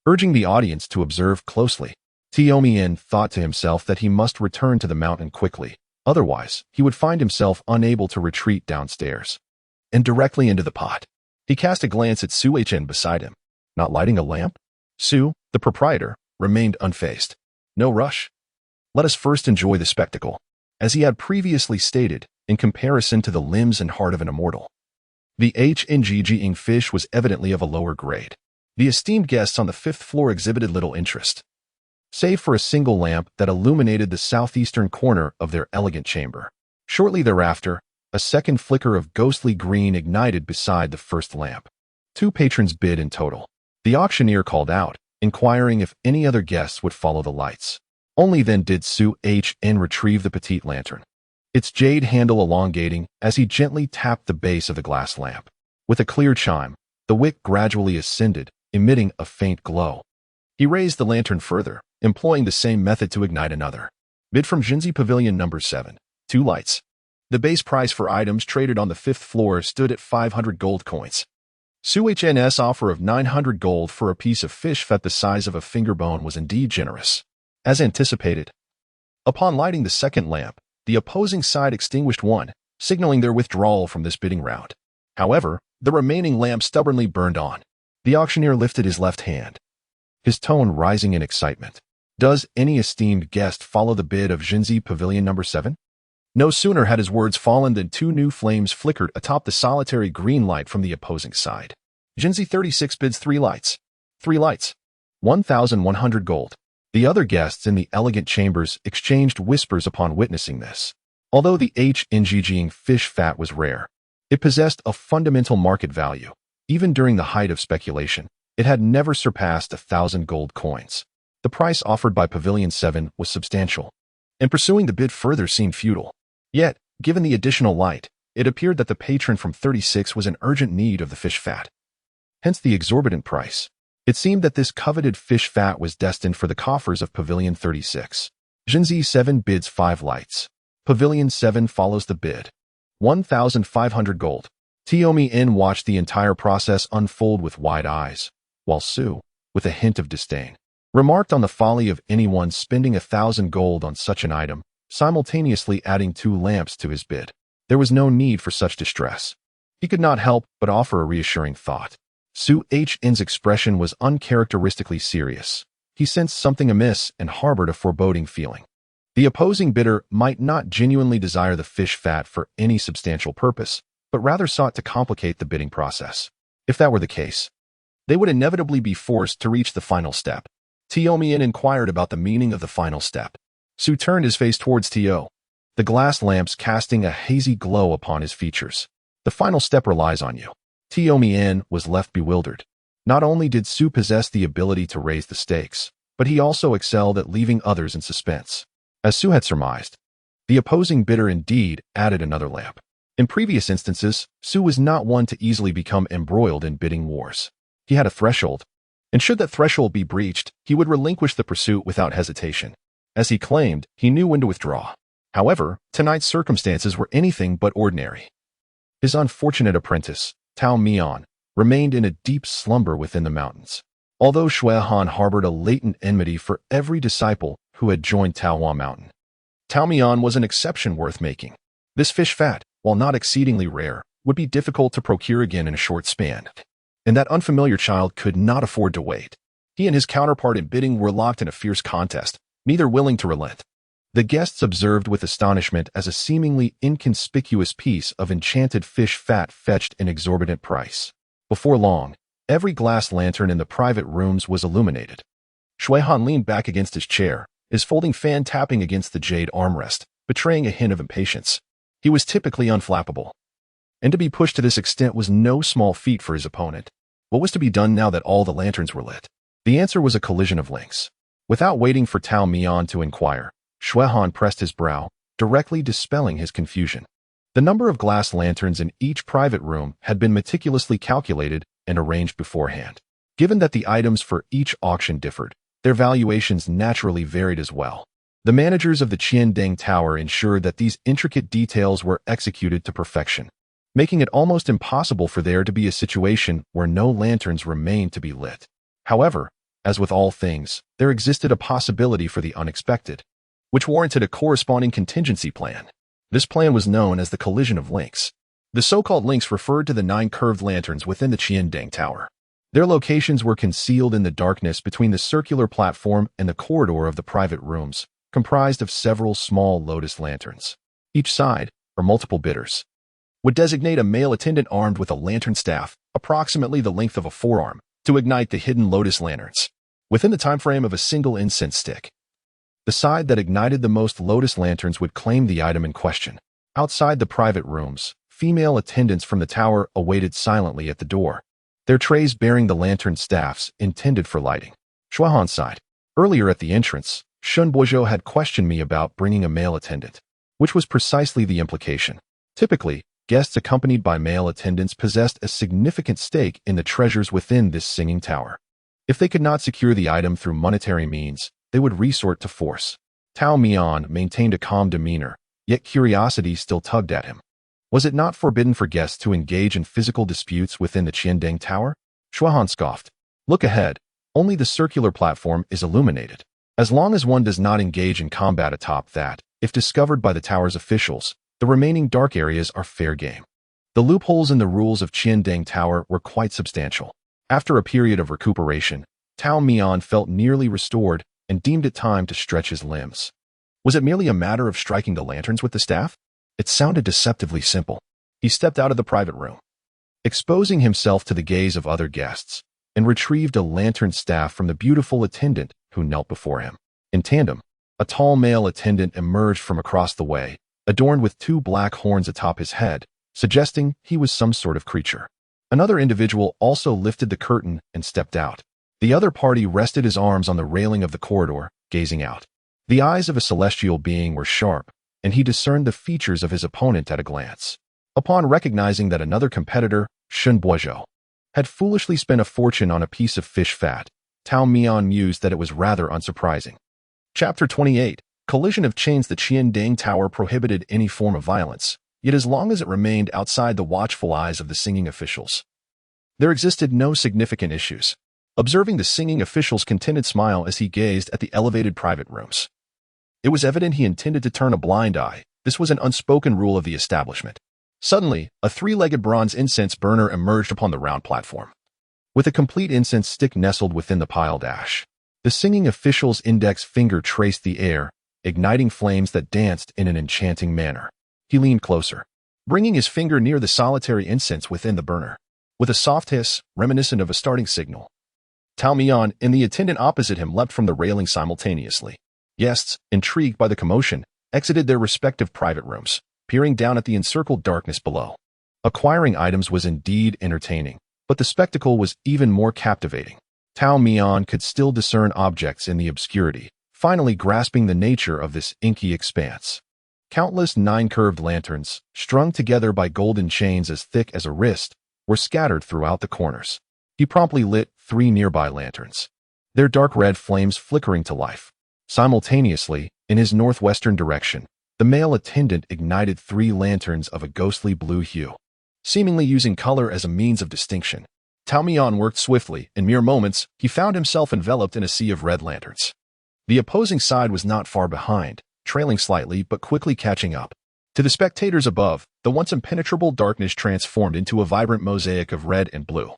urging the audience to observe closely. Tao Mian thought to himself that he must return to the mountain quickly, otherwise he would find himself unable to retreat downstairs and directly into the pot. He cast a glance at Su Chen beside him. Not lighting a lamp? Su, the proprietor, remained unfazed. "No rush. Let us first enjoy the spectacle." As he had previously stated, in comparison to the limbs and heart of an immortal, the HNGG fish was evidently of a lower grade. The esteemed guests on the 5th floor exhibited little interest, save for a single lamp that illuminated the southeastern corner of their elegant chamber. Shortly thereafter, a second flicker of ghostly green ignited beside the first lamp. 2 patrons bid in total. The auctioneer called out, inquiring if any other guests would follow the lights. Only then did Su Chen retrieve the petite lantern, its jade handle elongating as he gently tapped the base of the glass lamp. With a clear chime, the wick gradually ascended, emitting a faint glow. He raised the lantern further, employing the same method to ignite another. Bid from Jinzi Pavilion number 7. 2 lights. The base price for items traded on the 5th floor stood at 500 gold coins. Su Chen's offer of 900 gold for a piece of fish fat the size of a finger bone was indeed generous. As anticipated, upon lighting the second lamp, the opposing side extinguished one, signaling their withdrawal from this bidding round. However, the remaining lamp stubbornly burned on. The auctioneer lifted his left hand, his tone rising in excitement. "Does any esteemed guest follow the bid of Jinzi Pavilion number 7? No sooner had his words fallen than 2 new flames flickered atop the solitary green light from the opposing side. Jinzi 36 bids 3 lights. 3 lights. 1,100 gold. The other guests in the elegant chambers exchanged whispers upon witnessing this. Although the HNGG fish fat was rare, it possessed a fundamental market value. Even during the height of speculation, it had never surpassed 1,000 gold coins. The price offered by Pavilion 7 was substantial, and pursuing the bid further seemed futile. Yet, given the additional light, it appeared that the patron from 36 was in urgent need of the fish fat. Hence the exorbitant price. It seemed that this coveted fish fat was destined for the coffers of Pavilion 36. Jinzi 7 bids 5 lights. Pavilion 7 follows the bid. 1,500 gold. Tao Mian watched the entire process unfold with wide eyes, while Su, with a hint of disdain, remarked on the folly of anyone spending 1,000 gold on such an item, simultaneously adding 2 lamps to his bid. There was no need for such distress. He could not help but offer a reassuring thought. Su Chen's expression was uncharacteristically serious. He sensed something amiss and harbored a foreboding feeling. The opposing bidder might not genuinely desire the fish fat for any substantial purpose, but rather sought to complicate the bidding process. If that were the case, they would inevitably be forced to reach the final step. Tao Mian inquired about the meaning of the final step. Su turned his face towards Tao, the glass lamps casting a hazy glow upon his features. "The final step relies on you." Tao Mian was left bewildered. Not only did Su possess the ability to raise the stakes, but he also excelled at leaving others in suspense. As Su had surmised, the opposing bidder indeed added another lamp. In previous instances, Su was not one to easily become embroiled in bidding wars. He had a threshold, and should that threshold be breached, he would relinquish the pursuit without hesitation. As he claimed, he knew when to withdraw. However, tonight's circumstances were anything but ordinary. His unfortunate apprentice, Tao Mian, remained in a deep slumber within the mountains. Although Shui Han harbored a latent enmity for every disciple who had joined Taohua Mountain, Tao Mian was an exception worth making. This fish fat, while not exceedingly rare, would be difficult to procure again in a short span, and that unfamiliar child could not afford to wait. He and his counterpart in bidding were locked in a fierce contest, neither willing to relent. The guests observed with astonishment as a seemingly inconspicuous piece of enchanted fish fat fetched an exorbitant price. Before long, every glass lantern in the private rooms was illuminated. Shui Han leaned back against his chair, his folding fan tapping against the jade armrest, betraying a hint of impatience. He was typically unflappable, and to be pushed to this extent was no small feat for his opponent. What was to be done now that all the lanterns were lit? The answer was a collision of links. Without waiting for Tao Mian to inquire, Shui Han pressed his brow, directly dispelling his confusion. The number of glass lanterns in each private room had been meticulously calculated and arranged beforehand. Given that the items for each auction differed, their valuations naturally varied as well. The managers of the Qiandeng Tower ensured that these intricate details were executed to perfection, making it almost impossible for there to be a situation where no lanterns remained to be lit. However, as with all things, there existed a possibility for the unexpected, which warranted a corresponding contingency plan. This plan was known as the collision of links. The so-called links referred to the 9 curved lanterns within the Qiandeng Tower. Their locations were concealed in the darkness between the circular platform and the corridor of the private rooms, comprised of several small lotus lanterns. Each side, or multiple bidders, would designate a male attendant armed with a lantern staff, approximately the length of a forearm, to ignite the hidden lotus lanterns, within the time frame of a single incense stick. The side that ignited the most lotus lanterns would claim the item in question. Outside the private rooms, female attendants from the tower awaited silently at the door, their trays bearing the lantern staffs intended for lighting. Shui Han sighed. Earlier at the entrance, Shun Boizhou had questioned me about bringing a male attendant, which was precisely the implication. Typically, guests accompanied by male attendants possessed a significant stake in the treasures within this singing tower. If they could not secure the item through monetary means, they would resort to force. Tao Mian maintained a calm demeanor, yet curiosity still tugged at him. Was it not forbidden for guests to engage in physical disputes within the Qiandeng Tower? Shui Han scoffed. Look ahead. Only the circular platform is illuminated. As long as one does not engage in combat atop that, if discovered by the tower's officials, the remaining dark areas are fair game. The loopholes in the rules of Qiandeng Tower were quite substantial. After a period of recuperation, Tao Mian felt nearly restored and deemed it time to stretch his limbs. Was it merely a matter of striking the lanterns with the staff? It sounded deceptively simple. He stepped out of the private room, exposing himself to the gaze of other guests, and retrieved a lantern staff from the beautiful attendant who knelt before him. In tandem, a tall male attendant emerged from across the way, adorned with 2 black horns atop his head, suggesting he was some sort of creature. Another individual also lifted the curtain and stepped out. The other party rested his arms on the railing of the corridor, gazing out. The eyes of a celestial being were sharp, and he discerned the features of his opponent at a glance. Upon recognizing that another competitor, Shun Boizhou, had foolishly spent a fortune on a piece of fish fat, Tao Mian mused that it was rather unsurprising. Chapter 28. Collision of chains. The Qiandeng Tower prohibited any form of violence, yet as long as it remained outside the watchful eyes of the singing officials, there existed no significant issues. Observing the singing official's contented smile as he gazed at the elevated private rooms, it was evident he intended to turn a blind eye. This was an unspoken rule of the establishment. Suddenly, a 3-legged bronze incense burner emerged upon the round platform, with a complete incense stick nestled within the piled ash. The singing official's index finger traced the air, igniting flames that danced in an enchanting manner. He leaned closer, bringing his finger near the solitary incense within the burner. With a soft hiss, reminiscent of a starting signal, Tao Mian and the attendant opposite him leapt from the railing simultaneously. Guests, intrigued by the commotion, exited their respective private rooms, peering down at the encircled darkness below. Acquiring items was indeed entertaining, but the spectacle was even more captivating. Tao Mian could still discern objects in the obscurity, finally grasping the nature of this inky expanse. Countless 9 curved lanterns, strung together by golden chains as thick as a wrist, were scattered throughout the corners. He promptly lit 3 nearby lanterns, their dark red flames flickering to life. Simultaneously, in his northwestern direction, the male attendant ignited 3 lanterns of a ghostly blue hue, seemingly using color as a means of distinction. Tao Mian worked swiftly. In mere moments, he found himself enveloped in a sea of red lanterns. The opposing side was not far behind, trailing slightly but quickly catching up. To the spectators above, the once impenetrable darkness transformed into a vibrant mosaic of red and blue,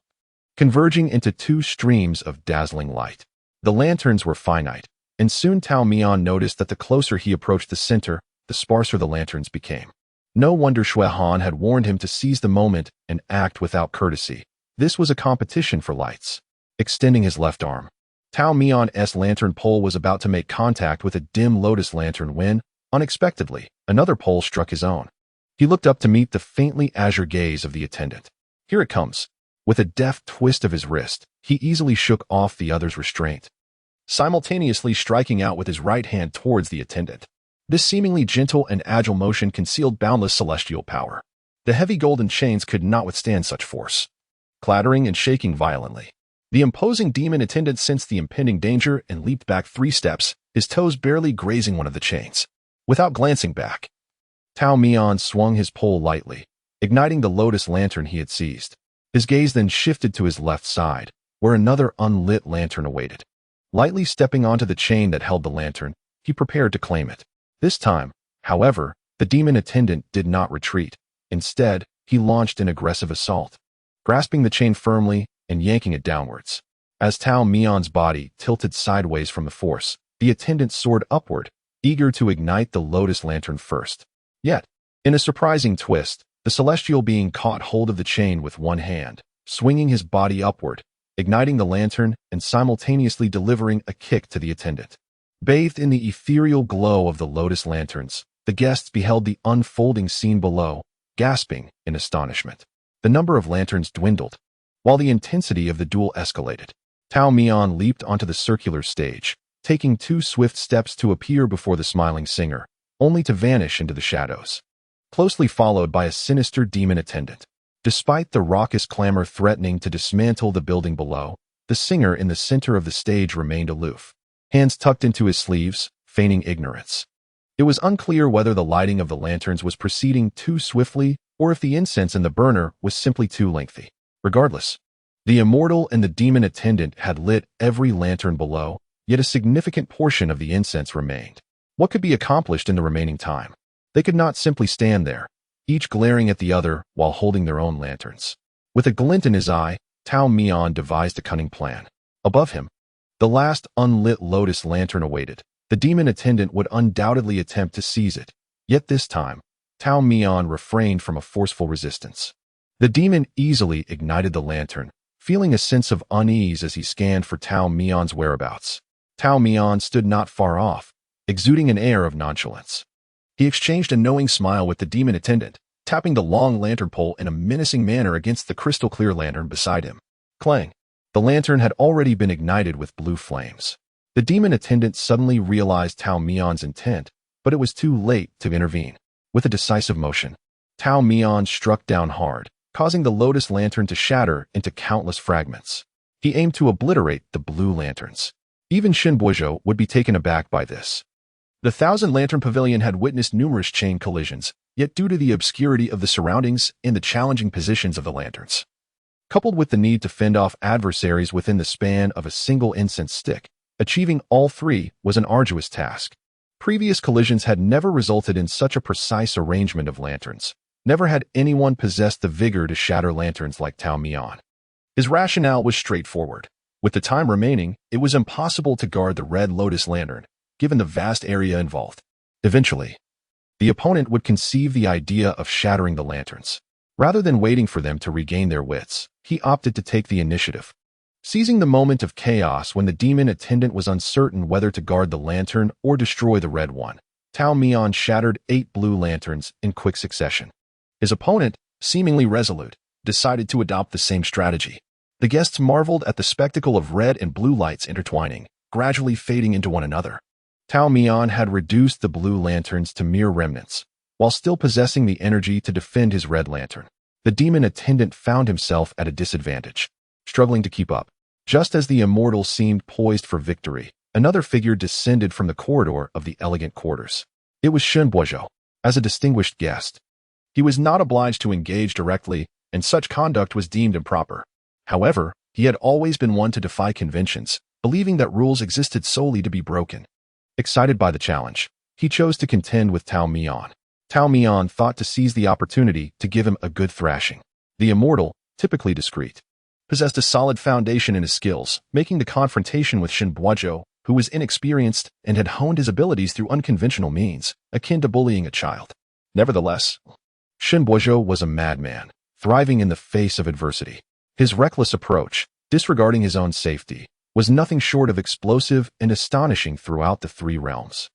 converging into 2 streams of dazzling light. The lanterns were finite, and soon Tao Mian noticed that the closer he approached the center, the sparser the lanterns became. No wonder Shui Han had warned him to seize the moment and act without courtesy. This was a competition for lights. Extending his left arm, Tao Mian's lantern pole was about to make contact with a dim lotus lantern when, unexpectedly, another pole struck his own. He looked up to meet the faintly azure gaze of the attendant. Here it comes. With a deft twist of his wrist, he easily shook off the other's restraint, simultaneously striking out with his right hand towards the attendant. This seemingly gentle and agile motion concealed boundless celestial power. The heavy golden chains could not withstand such force, clattering and shaking violently. The imposing demon attendant sensed the impending danger and leaped back 3 steps, his toes barely grazing one of the chains. Without glancing back, Tao Mian swung his pole lightly, igniting the lotus lantern he had seized. His gaze then shifted to his left side, where another unlit lantern awaited. Lightly stepping onto the chain that held the lantern, he prepared to claim it. This time, however, the demon attendant did not retreat. Instead, he launched an aggressive assault, grasping the chain firmly and yanking it downwards. As Tao Mian's body tilted sideways from the force, the attendant soared upward, eager to ignite the lotus lantern first. Yet, in a surprising twist, the celestial being caught hold of the chain with one hand, swinging his body upward, igniting the lantern and simultaneously delivering a kick to the attendant. Bathed in the ethereal glow of the lotus lanterns, the guests beheld the unfolding scene below, gasping in astonishment. The number of lanterns dwindled, while the intensity of the duel escalated. Tao Mian leaped onto the circular stage, taking 2 swift steps to appear before the smiling singer, only to vanish into the shadows, closely followed by a sinister demon attendant. Despite the raucous clamor threatening to dismantle the building below, the singer in the center of the stage remained aloof, hands tucked into his sleeves, feigning ignorance. It was unclear whether the lighting of the lanterns was proceeding too swiftly or if the incense in the burner was simply too lengthy. Regardless, the immortal and the demon attendant had lit every lantern below, yet a significant portion of the incense remained. What could be accomplished in the remaining time? They could not simply stand there, each glaring at the other while holding their own lanterns. With a glint in his eye, Tao Mian devised a cunning plan. Above him, the last unlit lotus lantern awaited. The demon attendant would undoubtedly attempt to seize it, yet this time, Tao Mian refrained from a forceful resistance. The demon easily ignited the lantern, feeling a sense of unease as he scanned for Tao Mian's whereabouts. Tao Mian stood not far off, exuding an air of nonchalance. He exchanged a knowing smile with the demon attendant, tapping the long lantern pole in a menacing manner against the crystal-clear lantern beside him. Clang! The lantern had already been ignited with blue flames. The demon attendant suddenly realized Tao Mian's intent, but it was too late to intervene. With a decisive motion, Tao Mian struck down hard, causing the lotus lantern to shatter into countless fragments. He aimed to obliterate the blue lanterns. Even Shin Boizhou would be taken aback by this. The 1,000-lantern pavilion had witnessed numerous chain collisions, yet due to the obscurity of the surroundings and the challenging positions of the lanterns, coupled with the need to fend off adversaries within the span of a single incense stick, achieving all 3 was an arduous task. Previous collisions had never resulted in such a precise arrangement of lanterns. Never had anyone possessed the vigor to shatter lanterns like Tao Mian. His rationale was straightforward. With the time remaining, it was impossible to guard the red lotus lantern, given the vast area involved. Eventually, the opponent would conceive the idea of shattering the lanterns. Rather than waiting for them to regain their wits, he opted to take the initiative. Seizing the moment of chaos when the demon attendant was uncertain whether to guard the lantern or destroy the red one, Tao Mian shattered 8 blue lanterns in quick succession. His opponent, seemingly resolute, decided to adopt the same strategy. The guests marveled at the spectacle of red and blue lights intertwining, gradually fading into one another. Tao Mian had reduced the blue lanterns to mere remnants, while still possessing the energy to defend his red lantern. The demon attendant found himself at a disadvantage, struggling to keep up. Just as the immortal seemed poised for victory, another figure descended from the corridor of the elegant quarters. It was Shen Boizhou. As a distinguished guest, he was not obliged to engage directly, and such conduct was deemed improper. However, he had always been one to defy conventions, believing that rules existed solely to be broken. Excited by the challenge, he chose to contend with Tao Mian. Tao Mian thought to seize the opportunity to give him a good thrashing. The immortal, typically discreet, possessed a solid foundation in his skills, making the confrontation with Shen Boizhou, who was inexperienced and had honed his abilities through unconventional means, akin to bullying a child. Nevertheless, Shen Boizhou was a madman, thriving in the face of adversity. His reckless approach, disregarding his own safety, was nothing short of explosive and astonishing throughout the three realms.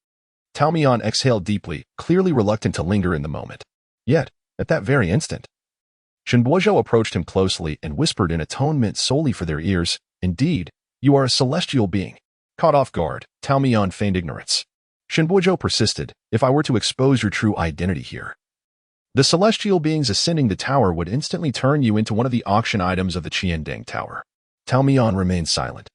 Tao Mian exhaled deeply, clearly reluctant to linger in the moment. Yet, at that very instant, Shen Boizhou approached him closely and whispered in a tone meant solely for their ears, "Indeed, you are a celestial being." Caught off guard, Tao Mian feigned ignorance. Shen Boizhou persisted, "If I were to expose your true identity here, the celestial beings ascending the tower would instantly turn you into one of the auction items of the Qiandeng Tower." Tao Mian remained silent.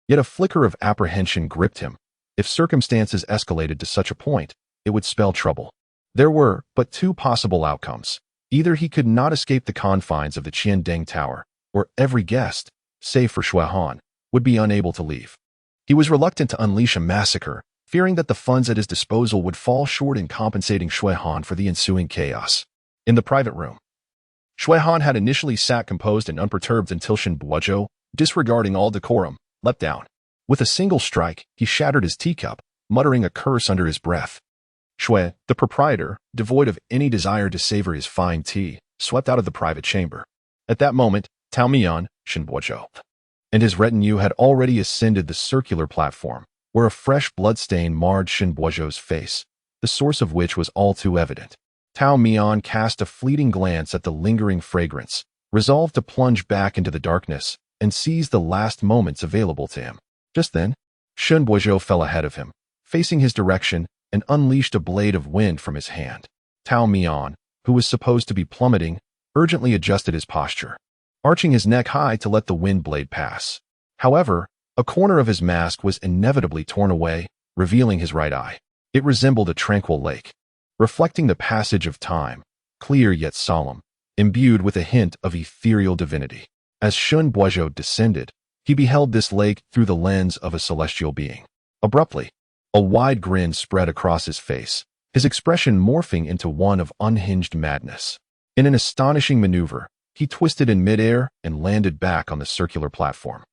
Yet a flicker of apprehension gripped him. If circumstances escalated to such a point, it would spell trouble. There were but two possible outcomes. Either he could not escape the confines of the Qiandeng Tower, or every guest, save for Shui Han, would be unable to leave. He was reluctant to unleash a massacre, fearing that the funds at his disposal would fall short in compensating Shui Han for the ensuing chaos. In the private room, Shui Han had initially sat composed and unperturbed until Shen Boizhou, disregarding all decorum, leapt down. With a single strike, he shattered his teacup, muttering a curse under his breath. Shui, the proprietor, devoid of any desire to savor his fine tea, swept out of the private chamber. At that moment, Tao Mian, Shen Boizhou, and his retinue had already ascended the circular platform, where a fresh bloodstain marred Shen Boizhou's face, the source of which was all too evident. Tao Mian cast a fleeting glance at the lingering fragrance, resolved to plunge back into the darkness and seize the last moments available to him. Just then, Shen Boizhou fell ahead of him, facing his direction, and unleashed a blade of wind from his hand. Tao Mian, who was supposed to be plummeting, urgently adjusted his posture, arching his neck high to let the wind blade pass. However, a corner of his mask was inevitably torn away, revealing his right eye. It resembled a tranquil lake, reflecting the passage of time, clear yet solemn, imbued with a hint of ethereal divinity. As Shen Boizhou descended, he beheld this lake through the lens of a celestial being. Abruptly, a wide grin spread across his face, his expression morphing into one of unhinged madness. In an astonishing maneuver, he twisted in midair and landed back on the circular platform,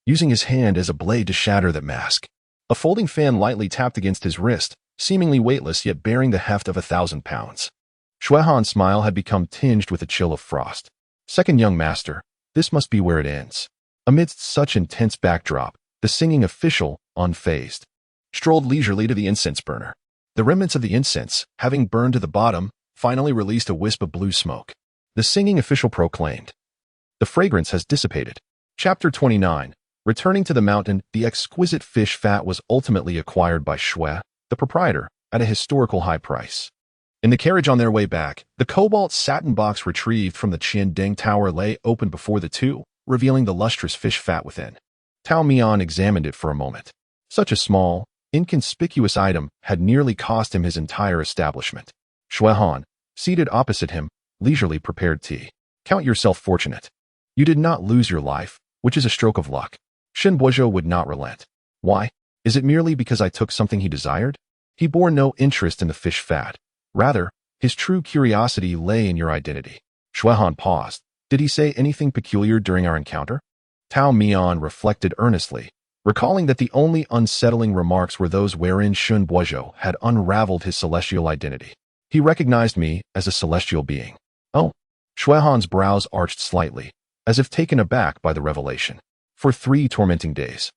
using his hand as a blade to shatter the mask. A folding fan lightly tapped against his wrist, seemingly weightless yet bearing the heft of 1,000 pounds. Shui Han's smile had become tinged with a chill of frost. "Second young master, this must be where it ends." Amidst such intense backdrop, the singing official, unfazed, strolled leisurely to the incense burner. The remnants of the incense, having burned to the bottom, finally released a wisp of blue smoke. The singing official proclaimed, "The fragrance has dissipated." Chapter 29. Returning to the mountain, the exquisite fish fat was ultimately acquired by Shui, the proprietor, at a historical high price. In the carriage on their way back, the cobalt satin box retrieved from the Qiandeng Tower lay open before the two, revealing the lustrous fish fat within. Tao Mian examined it for a moment. Such a small, inconspicuous item had nearly cost him his entire establishment. Shui Han, seated opposite him, leisurely prepared tea. "Count yourself fortunate. You did not lose your life, which is a stroke of luck." Shen Boizhou would not relent. "Why? Is it merely because I took something he desired?" He bore no interest in the fish fat. Rather, his true curiosity lay in your identity. Shui Han paused. "Did he say anything peculiar during our encounter?" Tao Mian reflected earnestly, recalling that the only unsettling remarks were those wherein Shen Boizhou had unraveled his celestial identity. "He recognized me as a celestial being." "Oh." Shui Han's brows arched slightly, as if taken aback by the revelation. For 3 tormenting days,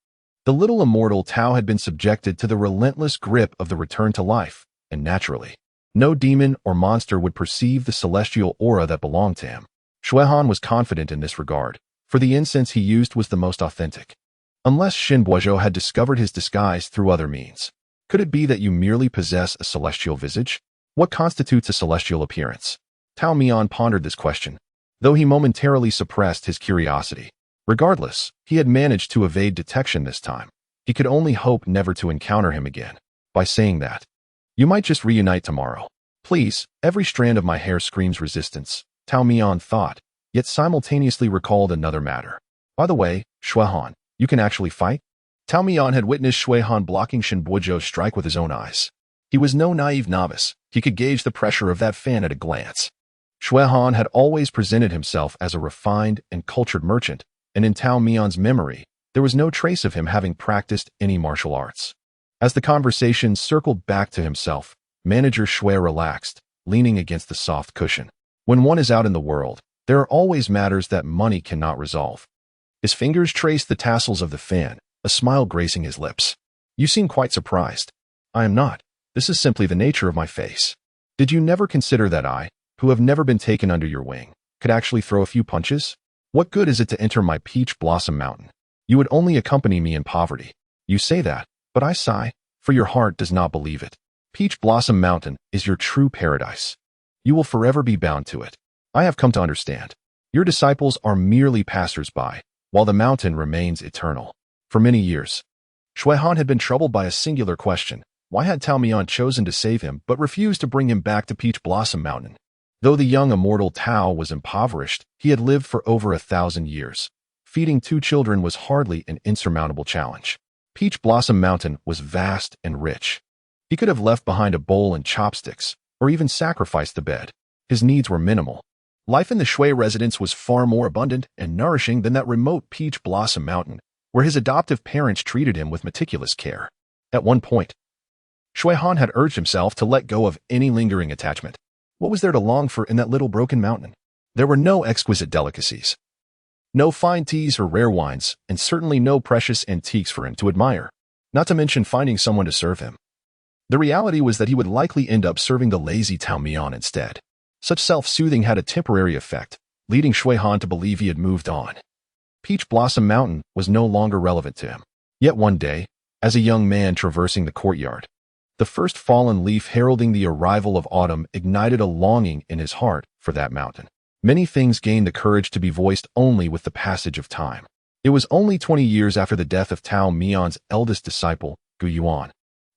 the little immortal Tao had been subjected to the relentless grip of the return to life, and naturally, no demon or monster would perceive the celestial aura that belonged to him. Shui Han was confident in this regard, for the incense he used was the most authentic. Unless Shen Boizhou had discovered his disguise through other means, Could it be that you merely possess a celestial visage? What constitutes a celestial appearance? Tao Mian pondered this question, though he momentarily suppressed his curiosity. Regardless, he had managed to evade detection this time. He could only hope never to encounter him again. By saying that, you might just reunite tomorrow. Please, every strand of my hair screams resistance, Tao Mian thought, yet simultaneously recalled another matter. By the way, Shuehan, you can actually fight? Tao Mian had witnessed Shuehan blocking Shen Buozhou's strike with his own eyes. He was no naive novice. He could gauge the pressure of that fan at a glance. Shuehan had always presented himself as a refined and cultured merchant, and in Tao Mian's memory, there was no trace of him having practiced any martial arts. As the conversation circled back to himself, Manager Shui relaxed, leaning against the soft cushion. When one is out in the world, there are always matters that money cannot resolve. His fingers traced the tassels of the fan, a smile gracing his lips. You seem quite surprised. I am not. This is simply the nature of my face. Did you never consider that I, who have never been taken under your wing, could actually throw a few punches? What good is it to enter my peach blossom mountain? You would only accompany me in poverty. You say that, but I sigh, for your heart does not believe it. Peach Blossom Mountain is your true paradise. You will forever be bound to it. I have come to understand. Your disciples are merely passers-by, while the mountain remains eternal. For many years, Shuehan had been troubled by a singular question. Why had Tao Mian chosen to save him but refused to bring him back to Peach Blossom Mountain? Though the young immortal Tao was impoverished, he had lived for over 1,000 years. Feeding 2 children was hardly an insurmountable challenge. Peach Blossom Mountain was vast and rich. He could have left behind a bowl and chopsticks, or even sacrificed the bed. His needs were minimal. Life in the Shui residence was far more abundant and nourishing than that remote Peach Blossom Mountain, where his adoptive parents treated him with meticulous care. At one point, Shuehan had urged himself to let go of any lingering attachment. What was there to long for in that little broken mountain? There were no exquisite delicacies, no fine teas or rare wines, and certainly no precious antiques for him to admire, not to mention finding someone to serve him. The reality was that he would likely end up serving the lazy Tao Mian instead. Such self-soothing had a temporary effect, leading Shuehan to believe he had moved on. Peach Blossom Mountain was no longer relevant to him. Yet one day, as a young man traversing the courtyard, the first fallen leaf heralding the arrival of autumn ignited a longing in his heart for that mountain. Many things gain the courage to be voiced only with the passage of time. It was only 20 years after the death of Tao Mian's eldest disciple, Gu Yuan,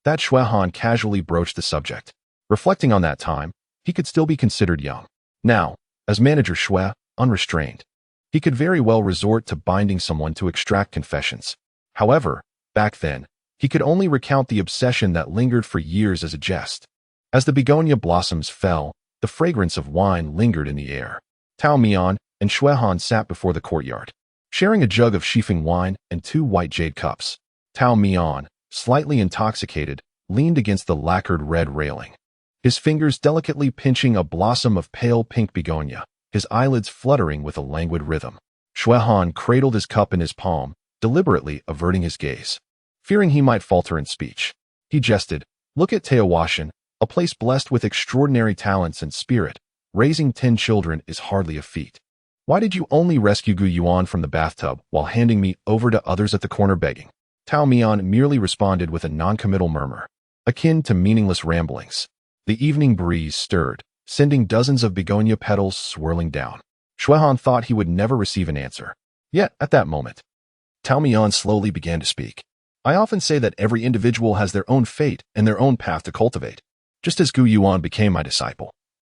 that Shuehan casually broached the subject. Reflecting on that time, he could still be considered young. Now, as Manager Shui, unrestrained, he could very well resort to binding someone to extract confessions. However, back then, he could only recount the obsession that lingered for years as a jest. As the begonia blossoms fell, the fragrance of wine lingered in the air. Tao Mian and Shuehan sat before the courtyard, sharing a jug of Shifeng wine and 2 white jade cups. Tao Mian, slightly intoxicated, leaned against the lacquered red railing, his fingers delicately pinching a blossom of pale pink begonia, his eyelids fluttering with a languid rhythm. Shuehan cradled his cup in his palm, deliberately averting his gaze, fearing he might falter in speech. He jested, "Look at Teotihuacan, a place blessed with extraordinary talents and spirit. Raising 10 children is hardly a feat. Why did you only rescue Gu Yuan from the bathtub while handing me over to others at the corner begging?" Tao Mian merely responded with a noncommittal murmur, akin to meaningless ramblings. The evening breeze stirred, sending dozens of begonia petals swirling down. Shuehan thought he would never receive an answer. Yet, at that moment, Tao Mian slowly began to speak. "I often say that every individual has their own fate and their own path to cultivate. Just as Gu Yuan became my disciple,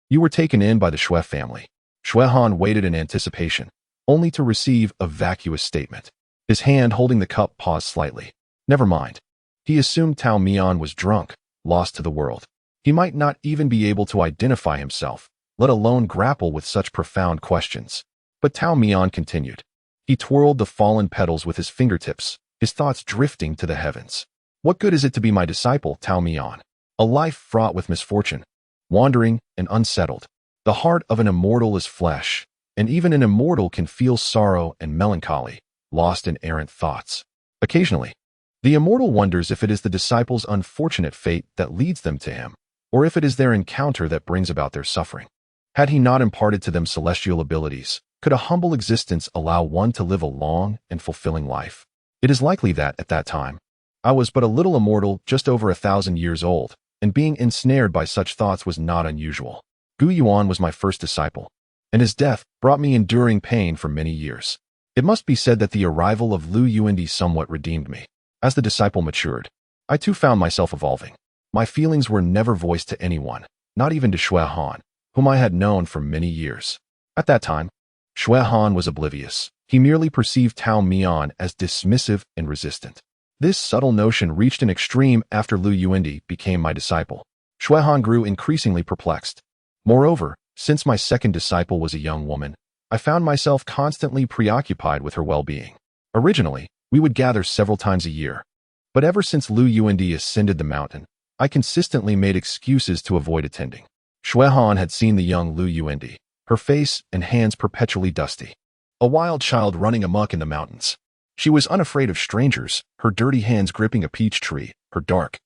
you were taken in by the Shui family." Shuehan waited in anticipation, only to receive a vacuous statement. His hand holding the cup paused slightly. Never mind. He assumed Tao Mian was drunk, lost to the world. He might not even be able to identify himself, let alone grapple with such profound questions. But Tao Mian continued. He twirled the fallen petals with his fingertips, his thoughts drifting to the heavens. "What good is it to be my disciple, Tao Mian? A life fraught with misfortune, wandering and unsettled. The heart of an immortal is flesh, and even an immortal can feel sorrow and melancholy, lost in errant thoughts. Occasionally, the immortal wonders if it is the disciple's unfortunate fate that leads them to him, or if it is their encounter that brings about their suffering. Had he not imparted to them celestial abilities, could a humble existence allow one to live a long and fulfilling life? It is likely that, at that time, I was but a little immortal, just over 1,000 years old, and being ensnared by such thoughts was not unusual. Gu Yuan was my first disciple, and his death brought me enduring pain for many years. It must be said that the arrival of Lu Yuandi somewhat redeemed me. As the disciple matured, I too found myself evolving. My feelings were never voiced to anyone, not even to Xue Han, whom I had known for many years. At that time, Xue Han was oblivious. He merely perceived Tao Mian as dismissive and resistant. This subtle notion reached an extreme after Lu Yuandi became my disciple. Xue Han grew increasingly perplexed. Moreover, since my second disciple was a young woman, I found myself constantly preoccupied with her well-being. Originally, we would gather several times a year, but ever since Lu Yuandi ascended the mountain, I consistently made excuses to avoid attending. Xue Han had seen the young Lu Yuandi, her face and hands perpetually dusty. A wild child running amok in the mountains. She was unafraid of strangers, her dirty hands gripping a peach tree, her dark,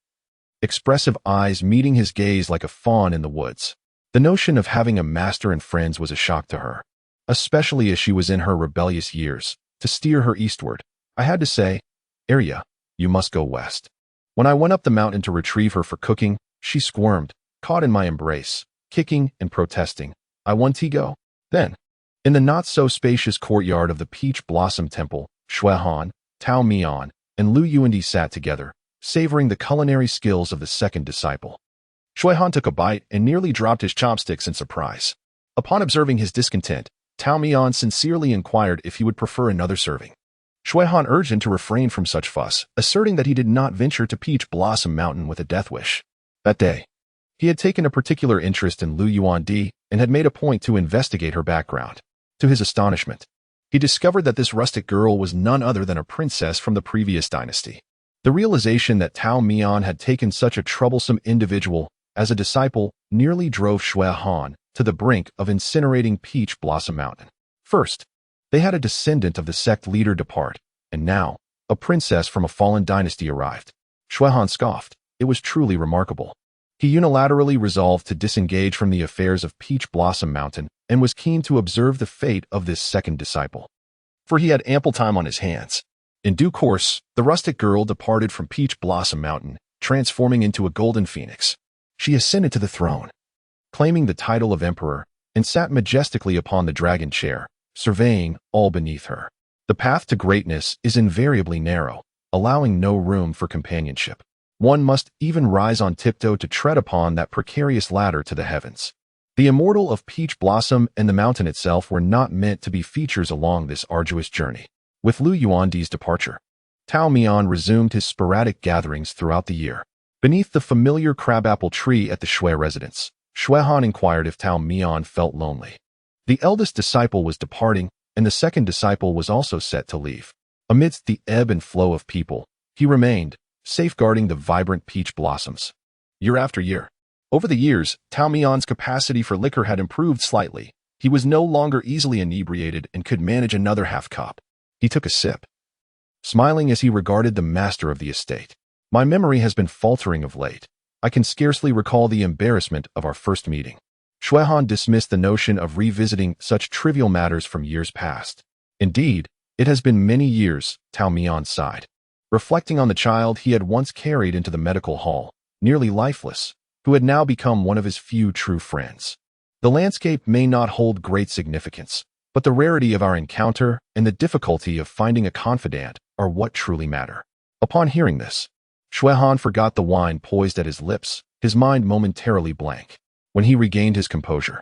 expressive eyes meeting his gaze like a fawn in the woods. The notion of having a master and friends was a shock to her, especially as she was in her rebellious years. To steer her eastward, I had to say, "Arya, you must go west." When I went up the mountain to retrieve her for cooking, she squirmed, caught in my embrace, kicking and protesting. "I want to go." Then, in the not-so-spacious courtyard of the Peach Blossom Temple, Xue Han, Tao Mian, and Lu Yuandi sat together, savoring the culinary skills of the second disciple. Xue Han took a bite and nearly dropped his chopsticks in surprise. Upon observing his discontent, Tao Mian sincerely inquired if he would prefer another serving. Xue Han urged him to refrain from such fuss, asserting that he did not venture to Peach Blossom Mountain with a death wish. That day, he had taken a particular interest in Lu Yuandi and had made a point to investigate her background. To his astonishment, he discovered that this rustic girl was none other than a princess from the previous dynasty. The realization that Tao Mian had taken such a troublesome individual as a disciple nearly drove Xue Han to the brink of incinerating Peach Blossom Mountain. First, they had a descendant of the sect leader depart, and now, a princess from a fallen dynasty arrived. Xue Han scoffed. It was truly remarkable. He unilaterally resolved to disengage from the affairs of Peach Blossom Mountain and was keen to observe the fate of this second disciple. For he had ample time on his hands. In due course, the rustic girl departed from Peach Blossom Mountain, transforming into a golden phoenix. She ascended to the throne, claiming the title of emperor, and sat majestically upon the dragon chair, surveying all beneath her. The path to greatness is invariably narrow, allowing no room for companionship. One must even rise on tiptoe to tread upon that precarious ladder to the heavens. The immortal of Peach Blossom and the mountain itself were not meant to be features along this arduous journey. With Lu Yuandi's departure, Tao Mian resumed his sporadic gatherings throughout the year. Beneath the familiar crabapple tree at the Xue residence, Xue Han inquired if Tao Mian felt lonely. The eldest disciple was departing, and the second disciple was also set to leave. Amidst the ebb and flow of people, he remained, safeguarding the vibrant peach blossoms. Year after year. Over the years, Tao Mian's capacity for liquor had improved slightly. He was no longer easily inebriated and could manage another half cup. He took a sip, smiling as he regarded the master of the estate. "My memory has been faltering of late. I can scarcely recall the embarrassment of our first meeting." Xue Han dismissed the notion of revisiting such trivial matters from years past. Indeed, it has been many years, Tao Mian sighed, reflecting on the child he had once carried into the medical hall, nearly lifeless, who had now become one of his few true friends. The landscape may not hold great significance, but the rarity of our encounter and the difficulty of finding a confidant are what truly matter. Upon hearing this, Xue Han forgot the wine poised at his lips, his mind momentarily blank. When he regained his composure,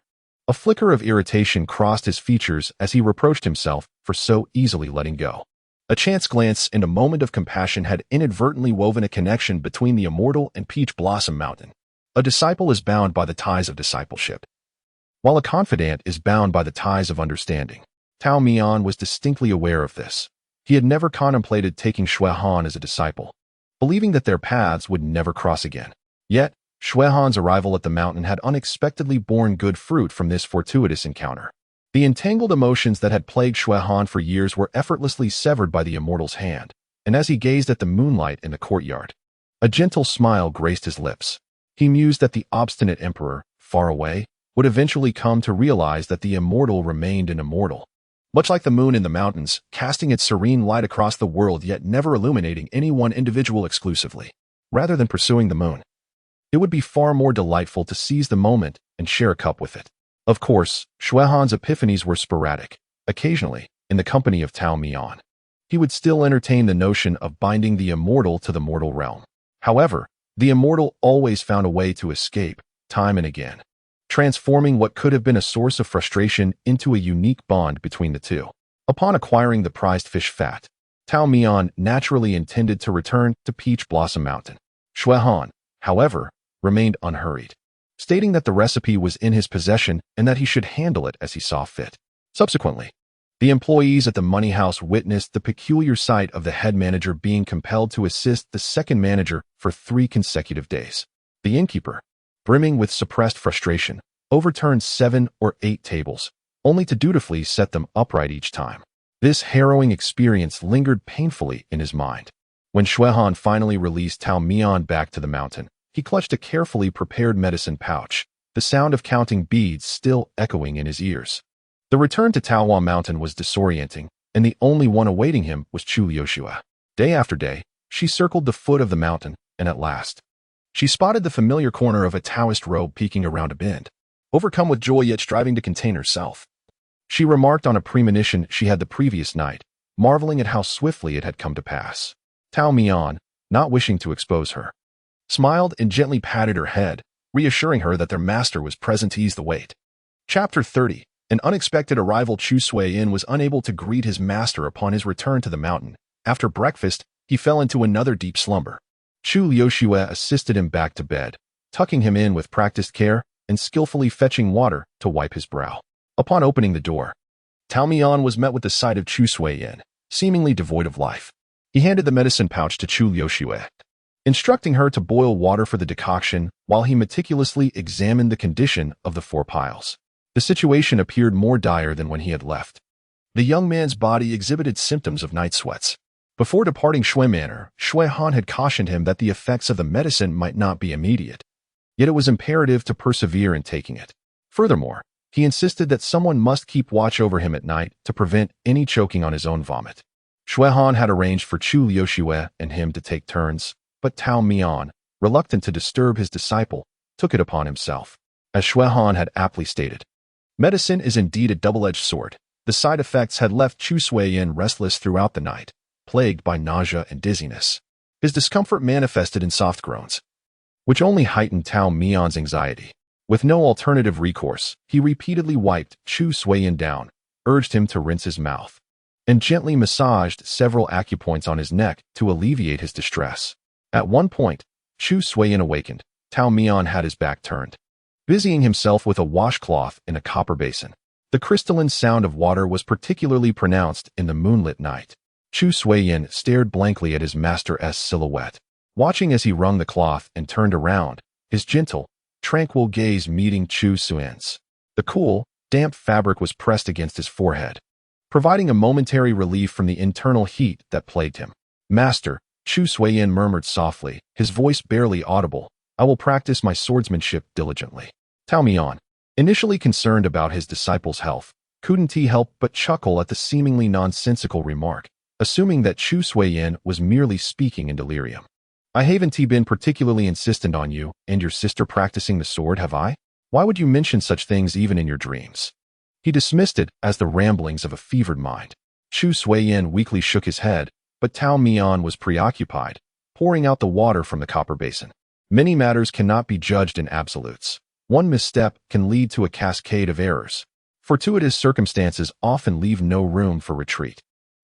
a flicker of irritation crossed his features as he reproached himself for so easily letting go. A chance glance and a moment of compassion had inadvertently woven a connection between the immortal and Peach Blossom Mountain. A disciple is bound by the ties of discipleship, while a confidant is bound by the ties of understanding. Tao Mian was distinctly aware of this. He had never contemplated taking Xue Han as a disciple, believing that their paths would never cross again. Yet, Xue Han's arrival at the mountain had unexpectedly borne good fruit from this fortuitous encounter. The entangled emotions that had plagued Xue Han for years were effortlessly severed by the immortal's hand, and as he gazed at the moonlight in the courtyard, a gentle smile graced his lips. He mused that the obstinate emperor, far away, would eventually come to realize that the immortal remained an immortal, much like the moon in the mountains, casting its serene light across the world yet never illuminating any one individual exclusively. Rather than pursuing the moon, it would be far more delightful to seize the moment and share a cup with it. Of course, Shuehan's epiphanies were sporadic. Occasionally, in the company of Tao Mian, he would still entertain the notion of binding the immortal to the mortal realm. However, the immortal always found a way to escape, time and again, transforming what could have been a source of frustration into a unique bond between the two. Upon acquiring the prized fish fat, Tao Mian naturally intended to return to Peach Blossom Mountain. Shuehan, however, remained unhurried, stating that the recipe was in his possession and that he should handle it as he saw fit. Subsequently, the employees at the money house witnessed the peculiar sight of the head manager being compelled to assist the second manager for 3 consecutive days. The innkeeper, brimming with suppressed frustration, overturned 7 or 8 tables, only to dutifully set them upright each time. This harrowing experience lingered painfully in his mind. When Shuehan finally released Tao Mian back to the mountain, he clutched a carefully prepared medicine pouch, the sound of counting beads still echoing in his ears. The return to Taohua Mountain was disorienting, and the only one awaiting him was Chu Liuxue. Day after day, she circled the foot of the mountain, and at last, she spotted the familiar corner of a Taoist robe peeking around a bend. Overcome with joy yet striving to contain herself, she remarked on a premonition she had the previous night, marveling at how swiftly it had come to pass. Tao Mian, not wishing to expose her, smiled and gently patted her head, reassuring her that their master was present to ease the weight. Chapter 30. An unexpected arrival. Chu Suiyin was unable to greet his master upon his return to the mountain. After breakfast, he fell into another deep slumber. Chu Liuxue assisted him back to bed, tucking him in with practiced care and skillfully fetching water to wipe his brow. Upon opening the door, Tao Mian was met with the sight of Chu Suiyin, seemingly devoid of life. He handed the medicine pouch to Chu Liuxue, instructing her to boil water for the decoction while he meticulously examined the condition of the 4 piles. The situation appeared more dire than when he had left. The young man's body exhibited symptoms of night sweats. Before departing Shui Manor, Shuehan had cautioned him that the effects of the medicine might not be immediate, yet it was imperative to persevere in taking it. Furthermore, he insisted that someone must keep watch over him at night to prevent any choking on his own vomit. Shuehan had arranged for Chu Liuxue and him to take turns, but Tao Mian, reluctant to disturb his disciple, took it upon himself. As Shuehan had aptly stated, medicine is indeed a double-edged sword. The side effects had left Chu Suiyin restless throughout the night, plagued by nausea and dizziness. His discomfort manifested in soft groans, which only heightened Tao Mian's anxiety. With no alternative recourse, he repeatedly wiped Chu Suiyin down, urged him to rinse his mouth, and gently massaged several acupoints on his neck to alleviate his distress. At one point, Chu Suiyin awakened. Tao Mian had his back turned, busying himself with a washcloth in a copper basin. The crystalline sound of water was particularly pronounced in the moonlit night. Chu Suiyin stared blankly at his master's silhouette, watching as he wrung the cloth and turned around, his gentle, tranquil gaze meeting Chu Suiyin's. The cool, damp fabric was pressed against his forehead, providing a momentary relief from the internal heat that plagued him. "Master," Chu Suiyin murmured softly, his voice barely audible, "I will practice my swordsmanship diligently." Tao Mian, initially concerned about his disciple's health, couldn't help but chuckle at the seemingly nonsensical remark, assuming that Chu Suiyin was merely speaking in delirium. "I haven't been particularly insistent on you and your sister practicing the sword, have I? Why would you mention such things even in your dreams?" He dismissed it as the ramblings of a fevered mind. Chu Suiyin weakly shook his head, but Tao Mian was preoccupied, pouring out the water from the copper basin. Many matters cannot be judged in absolutes. One misstep can lead to a cascade of errors. Fortuitous circumstances often leave no room for retreat.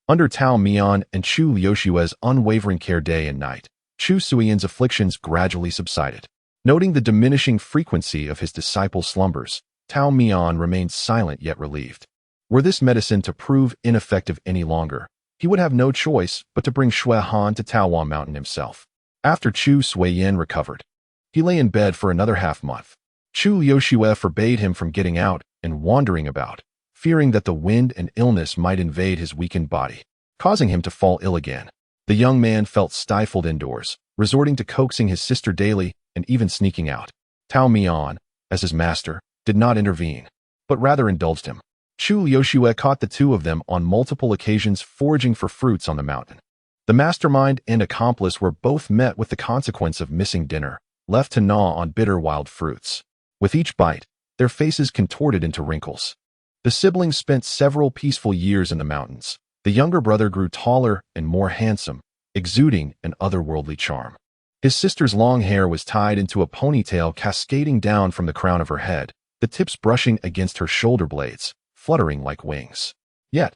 Under Tao Mian and Chu Liuxue's unwavering care day and night, Chu Suiyin's afflictions gradually subsided. Noting the diminishing frequency of his disciple's slumbers, Tao Mian remained silent yet relieved. Were this medicine to prove ineffective any longer, he would have no choice but to bring Shuehan to Taohua Mountain himself. After Chu Suiyin recovered, he lay in bed for another half-month. Chu Liuxue forbade him from getting out and wandering about, fearing that the wind and illness might invade his weakened body, causing him to fall ill again. The young man felt stifled indoors, resorting to coaxing his sister daily and even sneaking out. Tao Mian, as his master, did not intervene, but rather indulged him. Chu Liuxue caught the two of them on multiple occasions foraging for fruits on the mountain. The mastermind and accomplice were both met with the consequence of missing dinner, left to gnaw on bitter wild fruits. With each bite, their faces contorted into wrinkles. The siblings spent several peaceful years in the mountains. The younger brother grew taller and more handsome, exuding an otherworldly charm. His sister's long hair was tied into a ponytail cascading down from the crown of her head, the tips brushing against her shoulder blades, fluttering like wings. Yet,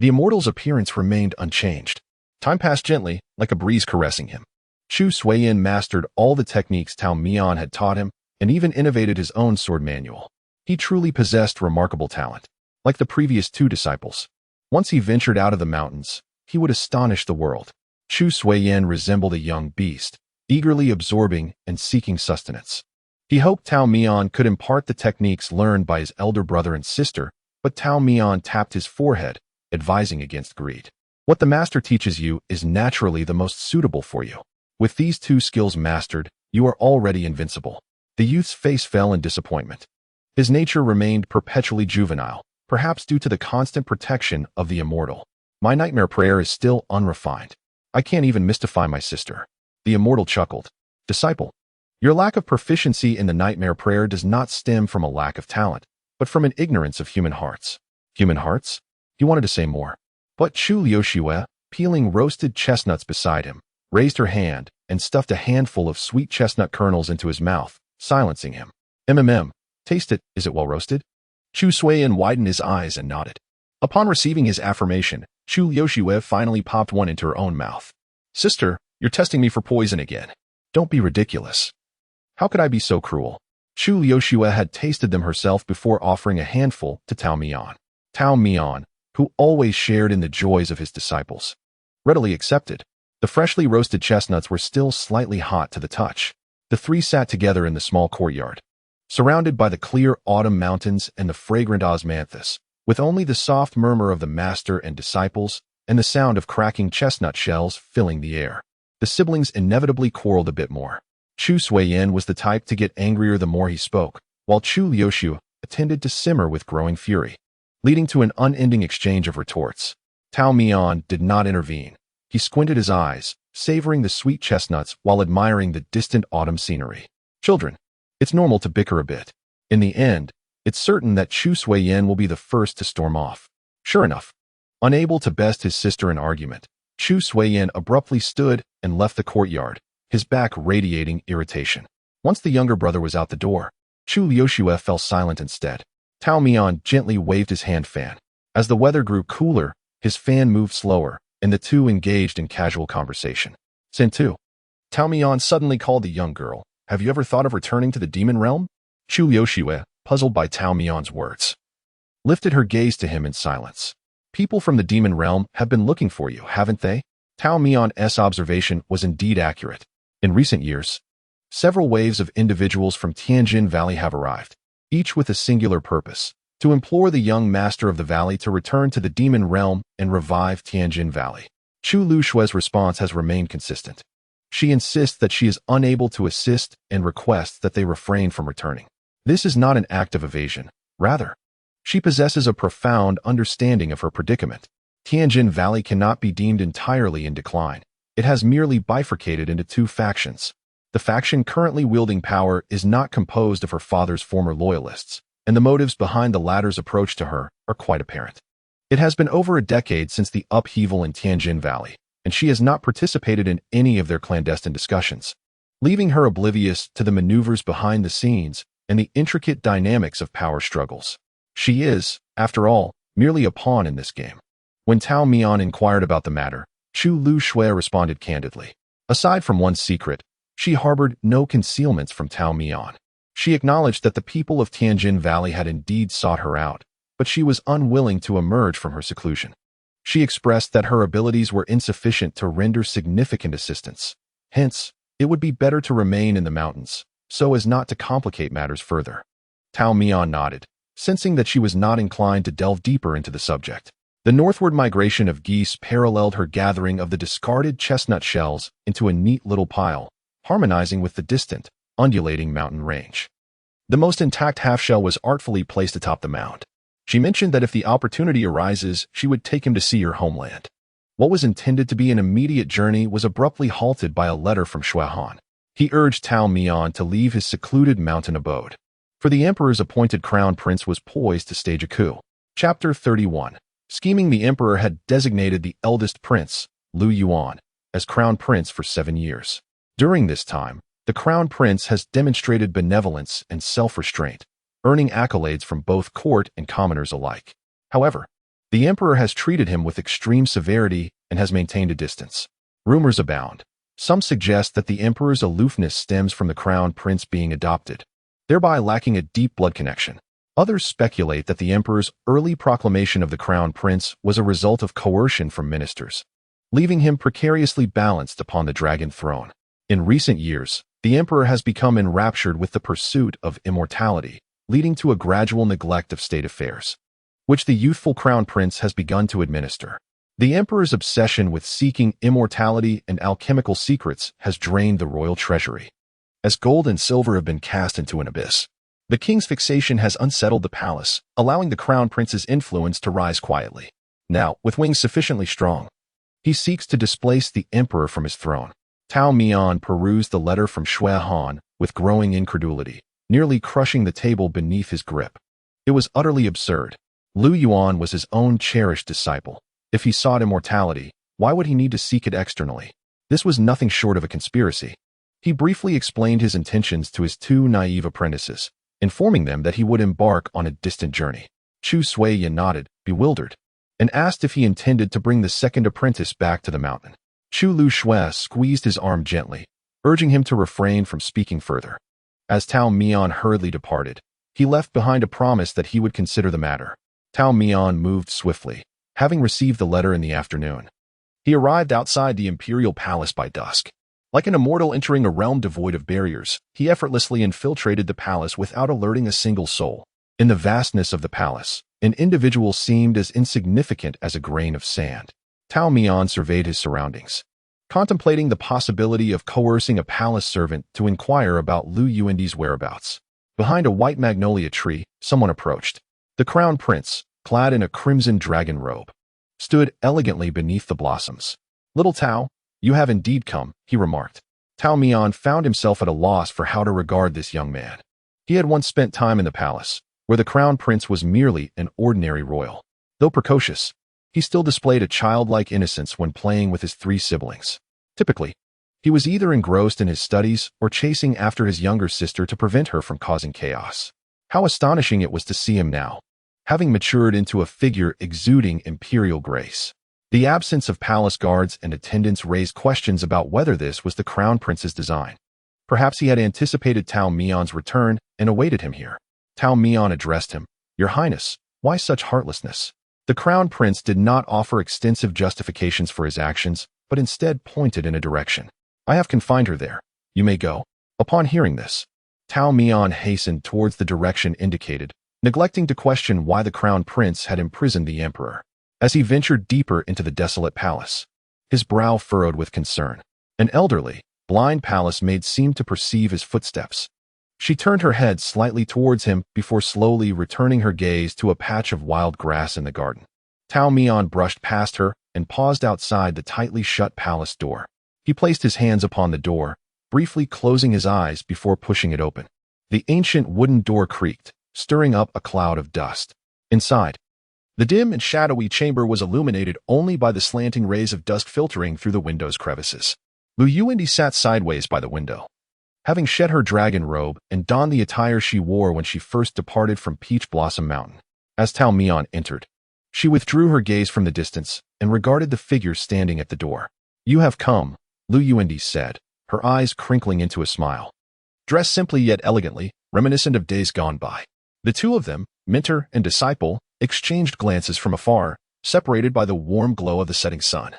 the immortal's appearance remained unchanged. Time passed gently, like a breeze caressing him. Chu Suiyin mastered all the techniques Tao Mian had taught him, and even innovated his own sword manual. He truly possessed remarkable talent. Like the previous two disciples, once he ventured out of the mountains, he would astonish the world. Chu Suiyin resembled a young beast, eagerly absorbing and seeking sustenance. He hoped Tao Mian could impart the techniques learned by his elder brother and sister, but Tao Mian tapped his forehead, advising against greed. What the master teaches you is naturally the most suitable for you. With these two skills mastered, you are already invincible. The youth's face fell in disappointment. His nature remained perpetually juvenile, perhaps due to the constant protection of the immortal. My nightmare prayer is still unrefined. I can't even mystify my sister. The immortal chuckled. Disciple, your lack of proficiency in the nightmare prayer does not stem from a lack of talent, but from an ignorance of human hearts. Human hearts? He wanted to say more. But Chu Liuxue, peeling roasted chestnuts beside him, raised her hand and stuffed a handful of sweet chestnut kernels into his mouth, silencing him. Taste it, is it well roasted? Chu Suiyin widened his eyes and nodded. Upon receiving his affirmation, Chu Liuxue finally popped one into her own mouth. Sister, you're testing me for poison again. Don't be ridiculous. How could I be so cruel? Chu Liuxue had tasted them herself before offering a handful to Tao Mian. Tao Mian, who always shared in the joys of his disciples, readily accepted. The freshly roasted chestnuts were still slightly hot to the touch. The three sat together in the small courtyard, surrounded by the clear autumn mountains and the fragrant osmanthus, with only the soft murmur of the master and disciples and the sound of cracking chestnut shells filling the air. The siblings inevitably quarreled a bit more. Chu Suiyin was the type to get angrier the more he spoke, while Chu Liuxue tended to simmer with growing fury, leading to an unending exchange of retorts. Tao Mian did not intervene. He squinted his eyes, savoring the sweet chestnuts while admiring the distant autumn scenery. Children, it's normal to bicker a bit. In the end, it's certain that Chu Suiyin will be the first to storm off. Sure enough, unable to best his sister in argument, Chu Suiyin abruptly stood and left the courtyard, his back radiating irritation. Once the younger brother was out the door, Chu Liuxue fell silent instead. Tao Mian gently waved his hand fan. As the weather grew cooler, his fan moved slower, and the two engaged in casual conversation. Sentu. Tao Mian suddenly called the young girl. Have you ever thought of returning to the demon realm? Chu Liuxue, puzzled by Tao Mian's words, lifted her gaze to him in silence. People from the demon realm have been looking for you, haven't they? Tao Mian's observation was indeed accurate. In recent years, several waves of individuals from Tianjin Valley have arrived, each with a singular purpose: to implore the young master of the valley to return to the demon realm and revive Tianjin Valley. Chu Liuxue's response has remained consistent. She insists that she is unable to assist and requests that they refrain from returning. This is not an act of evasion. Rather, she possesses a profound understanding of her predicament. Tianjin Valley cannot be deemed entirely in decline. It has merely bifurcated into two factions. The faction currently wielding power is not composed of her father's former loyalists, and the motives behind the latter's approach to her are quite apparent. It has been over a decade since the upheaval in Tianjin Valley, and she has not participated in any of their clandestine discussions, leaving her oblivious to the maneuvers behind the scenes and the intricate dynamics of power struggles. She is, after all, merely a pawn in this game. When Tao Mian inquired about the matter, Chu Liuxue responded candidly. Aside from one secret, she harbored no concealments from Tao Mian. She acknowledged that the people of Tianjin Valley had indeed sought her out, but she was unwilling to emerge from her seclusion. She expressed that her abilities were insufficient to render significant assistance. Hence, it would be better to remain in the mountains, so as not to complicate matters further. Tao Mian nodded, sensing that she was not inclined to delve deeper into the subject. The northward migration of geese paralleled her gathering of the discarded chestnut shells into a neat little pile, harmonizing with the distant, undulating mountain range. The most intact half-shell was artfully placed atop the mound. She mentioned that if the opportunity arises, she would take him to see her homeland. What was intended to be an immediate journey was abruptly halted by a letter from Shui Han. He urged Tao Mian to leave his secluded mountain abode, for the emperor's appointed crown prince was poised to stage a coup. Chapter 31. Scheming. The emperor had designated the eldest prince, Lu Yuan, as crown prince for 7 years. During this time, the crown prince has demonstrated benevolence and self-restraint, earning accolades from both court and commoners alike. However, the emperor has treated him with extreme severity and has maintained a distance. Rumors abound. Some suggest that the emperor's aloofness stems from the crown prince being adopted, thereby lacking a deep blood connection. Others speculate that the emperor's early proclamation of the crown prince was a result of coercion from ministers, leaving him precariously balanced upon the dragon throne. In recent years, the emperor has become enraptured with the pursuit of immortality, leading to a gradual neglect of state affairs, which the youthful crown prince has begun to administer. The emperor's obsession with seeking immortality and alchemical secrets has drained the royal treasury, as gold and silver have been cast into an abyss. The king's fixation has unsettled the palace, allowing the crown prince's influence to rise quietly. Now, with wings sufficiently strong, he seeks to displace the emperor from his throne. Tao Mian perused the letter from Shui Han with growing incredulity, nearly crushing the table beneath his grip. It was utterly absurd. Lu Yuan was his own cherished disciple. If he sought immortality, why would he need to seek it externally? This was nothing short of a conspiracy. He briefly explained his intentions to his 2 naive apprentices, informing them that he would embark on a distant journey. Chu Suiyan nodded, bewildered, and asked if he intended to bring the second apprentice back to the mountain. Chu Lu Shui squeezed his arm gently, urging him to refrain from speaking further. As Tao Mian hurriedly departed, he left behind a promise that he would consider the matter. Tao Mian moved swiftly, having received the letter in the afternoon. He arrived outside the imperial palace by dusk. Like an immortal entering a realm devoid of barriers, he effortlessly infiltrated the palace without alerting a single soul. In the vastness of the palace, an individual seemed as insignificant as a grain of sand. Tao Mian surveyed his surroundings, contemplating the possibility of coercing a palace servant to inquire about Lu Yuandi's whereabouts. Behind a white magnolia tree, someone approached. The crown prince, clad in a crimson dragon robe, stood elegantly beneath the blossoms. "Little Tao, you have indeed come," he remarked. Tao Mian found himself at a loss for how to regard this young man. He had once spent time in the palace, where the crown prince was merely an ordinary royal. Though precocious, he still displayed a childlike innocence when playing with his 3 siblings. Typically, he was either engrossed in his studies or chasing after his younger sister to prevent her from causing chaos. How astonishing it was to see him now, having matured into a figure exuding imperial grace. The absence of palace guards and attendants raised questions about whether this was the crown prince's design. Perhaps he had anticipated Tao Mian's return and awaited him here. Tao Mian addressed him, "Your Highness, why such heartlessness?" The crown prince did not offer extensive justifications for his actions, but instead pointed in a direction. "I have confined her there. You may go." Upon hearing this, Tao Mian hastened towards the direction indicated, neglecting to question why the crown prince had imprisoned the emperor. As he ventured deeper into the desolate palace, his brow furrowed with concern. An elderly, blind palace maid seemed to perceive his footsteps. She turned her head slightly towards him before slowly returning her gaze to a patch of wild grass in the garden. Tao Mian brushed past her and paused outside the tightly shut palace door. He placed his hands upon the door, briefly closing his eyes before pushing it open. The ancient wooden door creaked, stirring up a cloud of dust. Inside, the dim and shadowy chamber was illuminated only by the slanting rays of dusk filtering through the window's crevices. Lu Yuandi sat sideways by the window, having shed her dragon robe and donned the attire she wore when she first departed from Peach Blossom Mountain. As Tao Mian entered, she withdrew her gaze from the distance and regarded the figure standing at the door. "You have come," Lu Yuandi said, her eyes crinkling into a smile. Dressed simply yet elegantly, reminiscent of days gone by. The two of them, mentor and disciple, exchanged glances from afar, separated by the warm glow of the setting sun,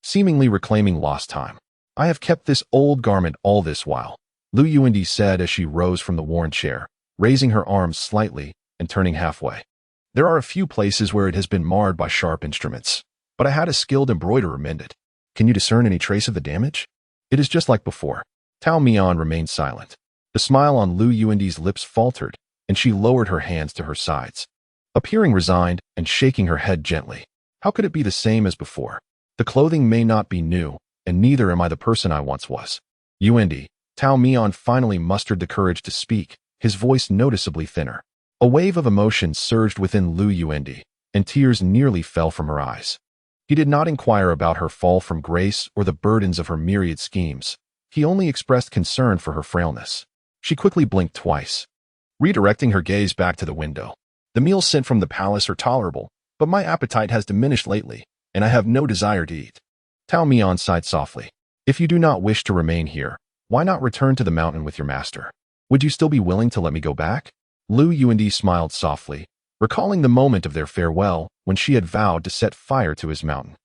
seemingly reclaiming lost time. "I have kept this old garment all this while," Lu Yuandi said as she rose from the worn chair, raising her arms slightly and turning halfway. "There are a few places where it has been marred by sharp instruments, but I had a skilled embroiderer mend it. Can you discern any trace of the damage?" "It is just like before." Tao Mian remained silent. The smile on Lu Yuandi's lips faltered, and she lowered her hands to her sides. appearing resigned and shaking her head gently. How could it be the same as before? The clothing may not be new, and neither am I the person I once was. Yuendi, Tao Mian finally mustered the courage to speak, his voice noticeably thinner. A wave of emotion surged within Lu Yuendi, and tears nearly fell from her eyes. He did not inquire about her fall from grace or the burdens of her myriad schemes. He only expressed concern for her frailness. She quickly blinked twice, redirecting her gaze back to the window. The meals sent from the palace are tolerable, but my appetite has diminished lately, and I have no desire to eat. Tao Mian sighed softly. If you do not wish to remain here, why not return to the mountain with your master? Would you still be willing to let me go back? Lu Yuendi smiled softly, recalling the moment of their farewell when she had vowed to set fire to his mountain.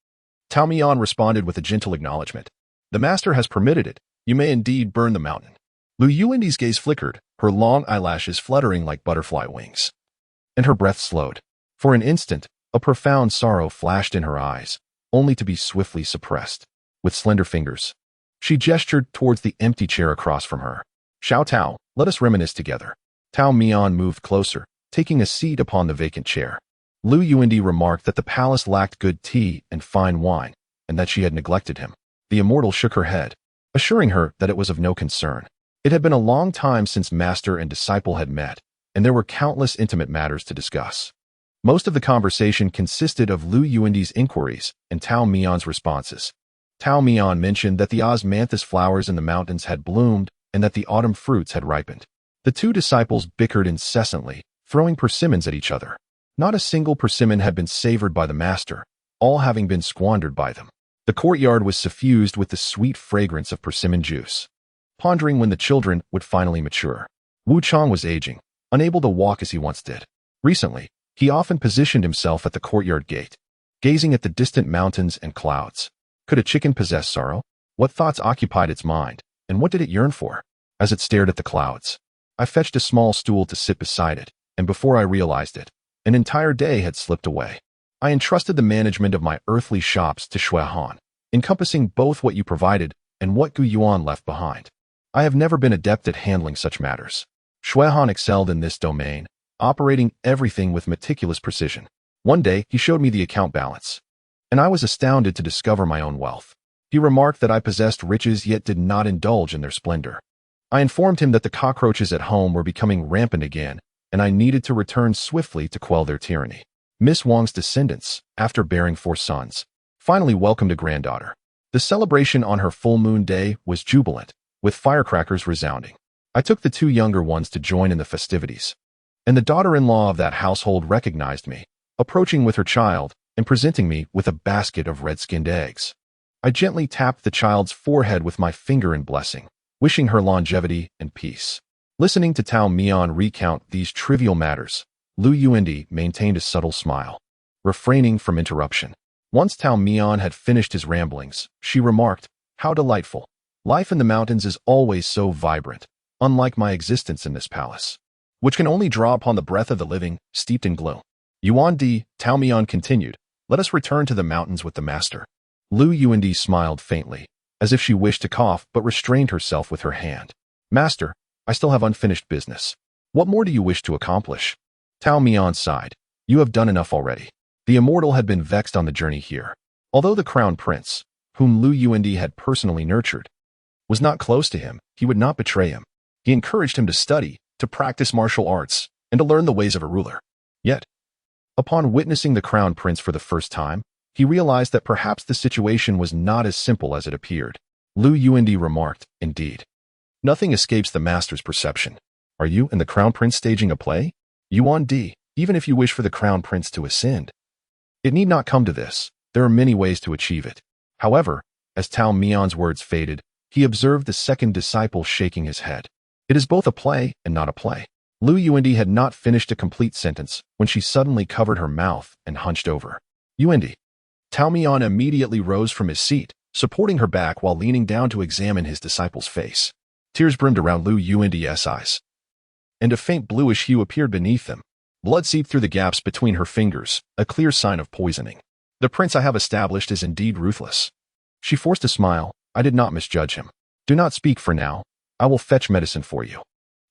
Tao Mian responded with a gentle acknowledgement. The master has permitted it. You may indeed burn the mountain. Lu Yuendi's gaze flickered, her long eyelashes fluttering like butterfly wings. And her breath slowed. For an instant, a profound sorrow flashed in her eyes, only to be swiftly suppressed. With slender fingers, she gestured towards the empty chair across from her. Xiao Tao, let us reminisce together. Tao Mian moved closer, taking a seat upon the vacant chair. Lu Yuendi remarked that the palace lacked good tea and fine wine, and that she had neglected him. The immortal shook her head, assuring her that it was of no concern. It had been a long time since master and disciple had met, and there were countless intimate matters to discuss. Most of the conversation consisted of Lu Yuendi's inquiries and Tao Mian's responses. Tao Mian mentioned that the osmanthus flowers in the mountains had bloomed and that the autumn fruits had ripened. The two disciples bickered incessantly, throwing persimmons at each other. Not a single persimmon had been savored by the master, all having been squandered by them. The courtyard was suffused with the sweet fragrance of persimmon juice. Pondering when the children would finally mature. Wu Chang was aging, unable to walk as he once did. Recently, he often positioned himself at the courtyard gate, gazing at the distant mountains and clouds. Could a chicken possess sorrow? What thoughts occupied its mind, and what did it yearn for? As it stared at the clouds, I fetched a small stool to sit beside it, and before I realized it, an entire day had slipped away. I entrusted the management of my earthly shops to Shui Han, encompassing both what you provided and what Gu Yuan left behind. I have never been adept at handling such matters. Shui Han excelled in this domain, operating everything with meticulous precision. One day, he showed me the account balance, and I was astounded to discover my own wealth. He remarked that I possessed riches yet did not indulge in their splendor. I informed him that the cockroaches at home were becoming rampant again, and I needed to return swiftly to quell their tyranny. Miss Wang's descendants, after bearing 4 sons, finally welcomed a granddaughter. The celebration on her full moon day was jubilant, with firecrackers resounding. I took the 2 younger ones to join in the festivities, and the daughter-in-law of that household recognized me, approaching with her child and presenting me with a basket of red-skinned eggs. I gently tapped the child's forehead with my finger in blessing, wishing her longevity and peace. Listening to Tao Mian recount these trivial matters, Lu Yuendi maintained a subtle smile, refraining from interruption. Once Tao Mian had finished his ramblings, she remarked, "How delightful. Life in the mountains is always so vibrant, unlike my existence in this palace, which can only draw upon the breath of the living, steeped in gloom." Yuendi, Tao Mian continued, "Let us return to the mountains with the master." Lu Yuendi smiled faintly, as if she wished to cough but restrained herself with her hand. "Master, I still have unfinished business. What more do you wish to accomplish?" Tao Mian sighed. "You have done enough already." The immortal had been vexed on the journey here. Although the crown prince, whom Lu Yuendi had personally nurtured, was not close to him, he would not betray him. He encouraged him to study, to practice martial arts, and to learn the ways of a ruler. Yet, upon witnessing the crown prince for the first time, he realized that perhaps the situation was not as simple as it appeared. Lu Yuendi remarked, "Indeed, nothing escapes the master's perception. Are you and the crown prince staging a play? Yuendi, even if you wish for the crown prince to ascend, it need not come to this. There are many ways to achieve it." However, as Tao Mian's words faded, he observed the second disciple shaking his head. "It is both a play and not a play." Lu Yuendi had not finished a complete sentence when she suddenly covered her mouth and hunched over. "Yuendi." Tao Mian immediately rose from his seat, supporting her back while leaning down to examine his disciple's face. Tears brimmed around Lu Yuendi's eyes, and a faint bluish hue appeared beneath them. Blood seeped through the gaps between her fingers, a clear sign of poisoning. "The prince I have established is indeed ruthless." She forced a smile. "I did not misjudge him. Do not speak for now. I will fetch medicine for you."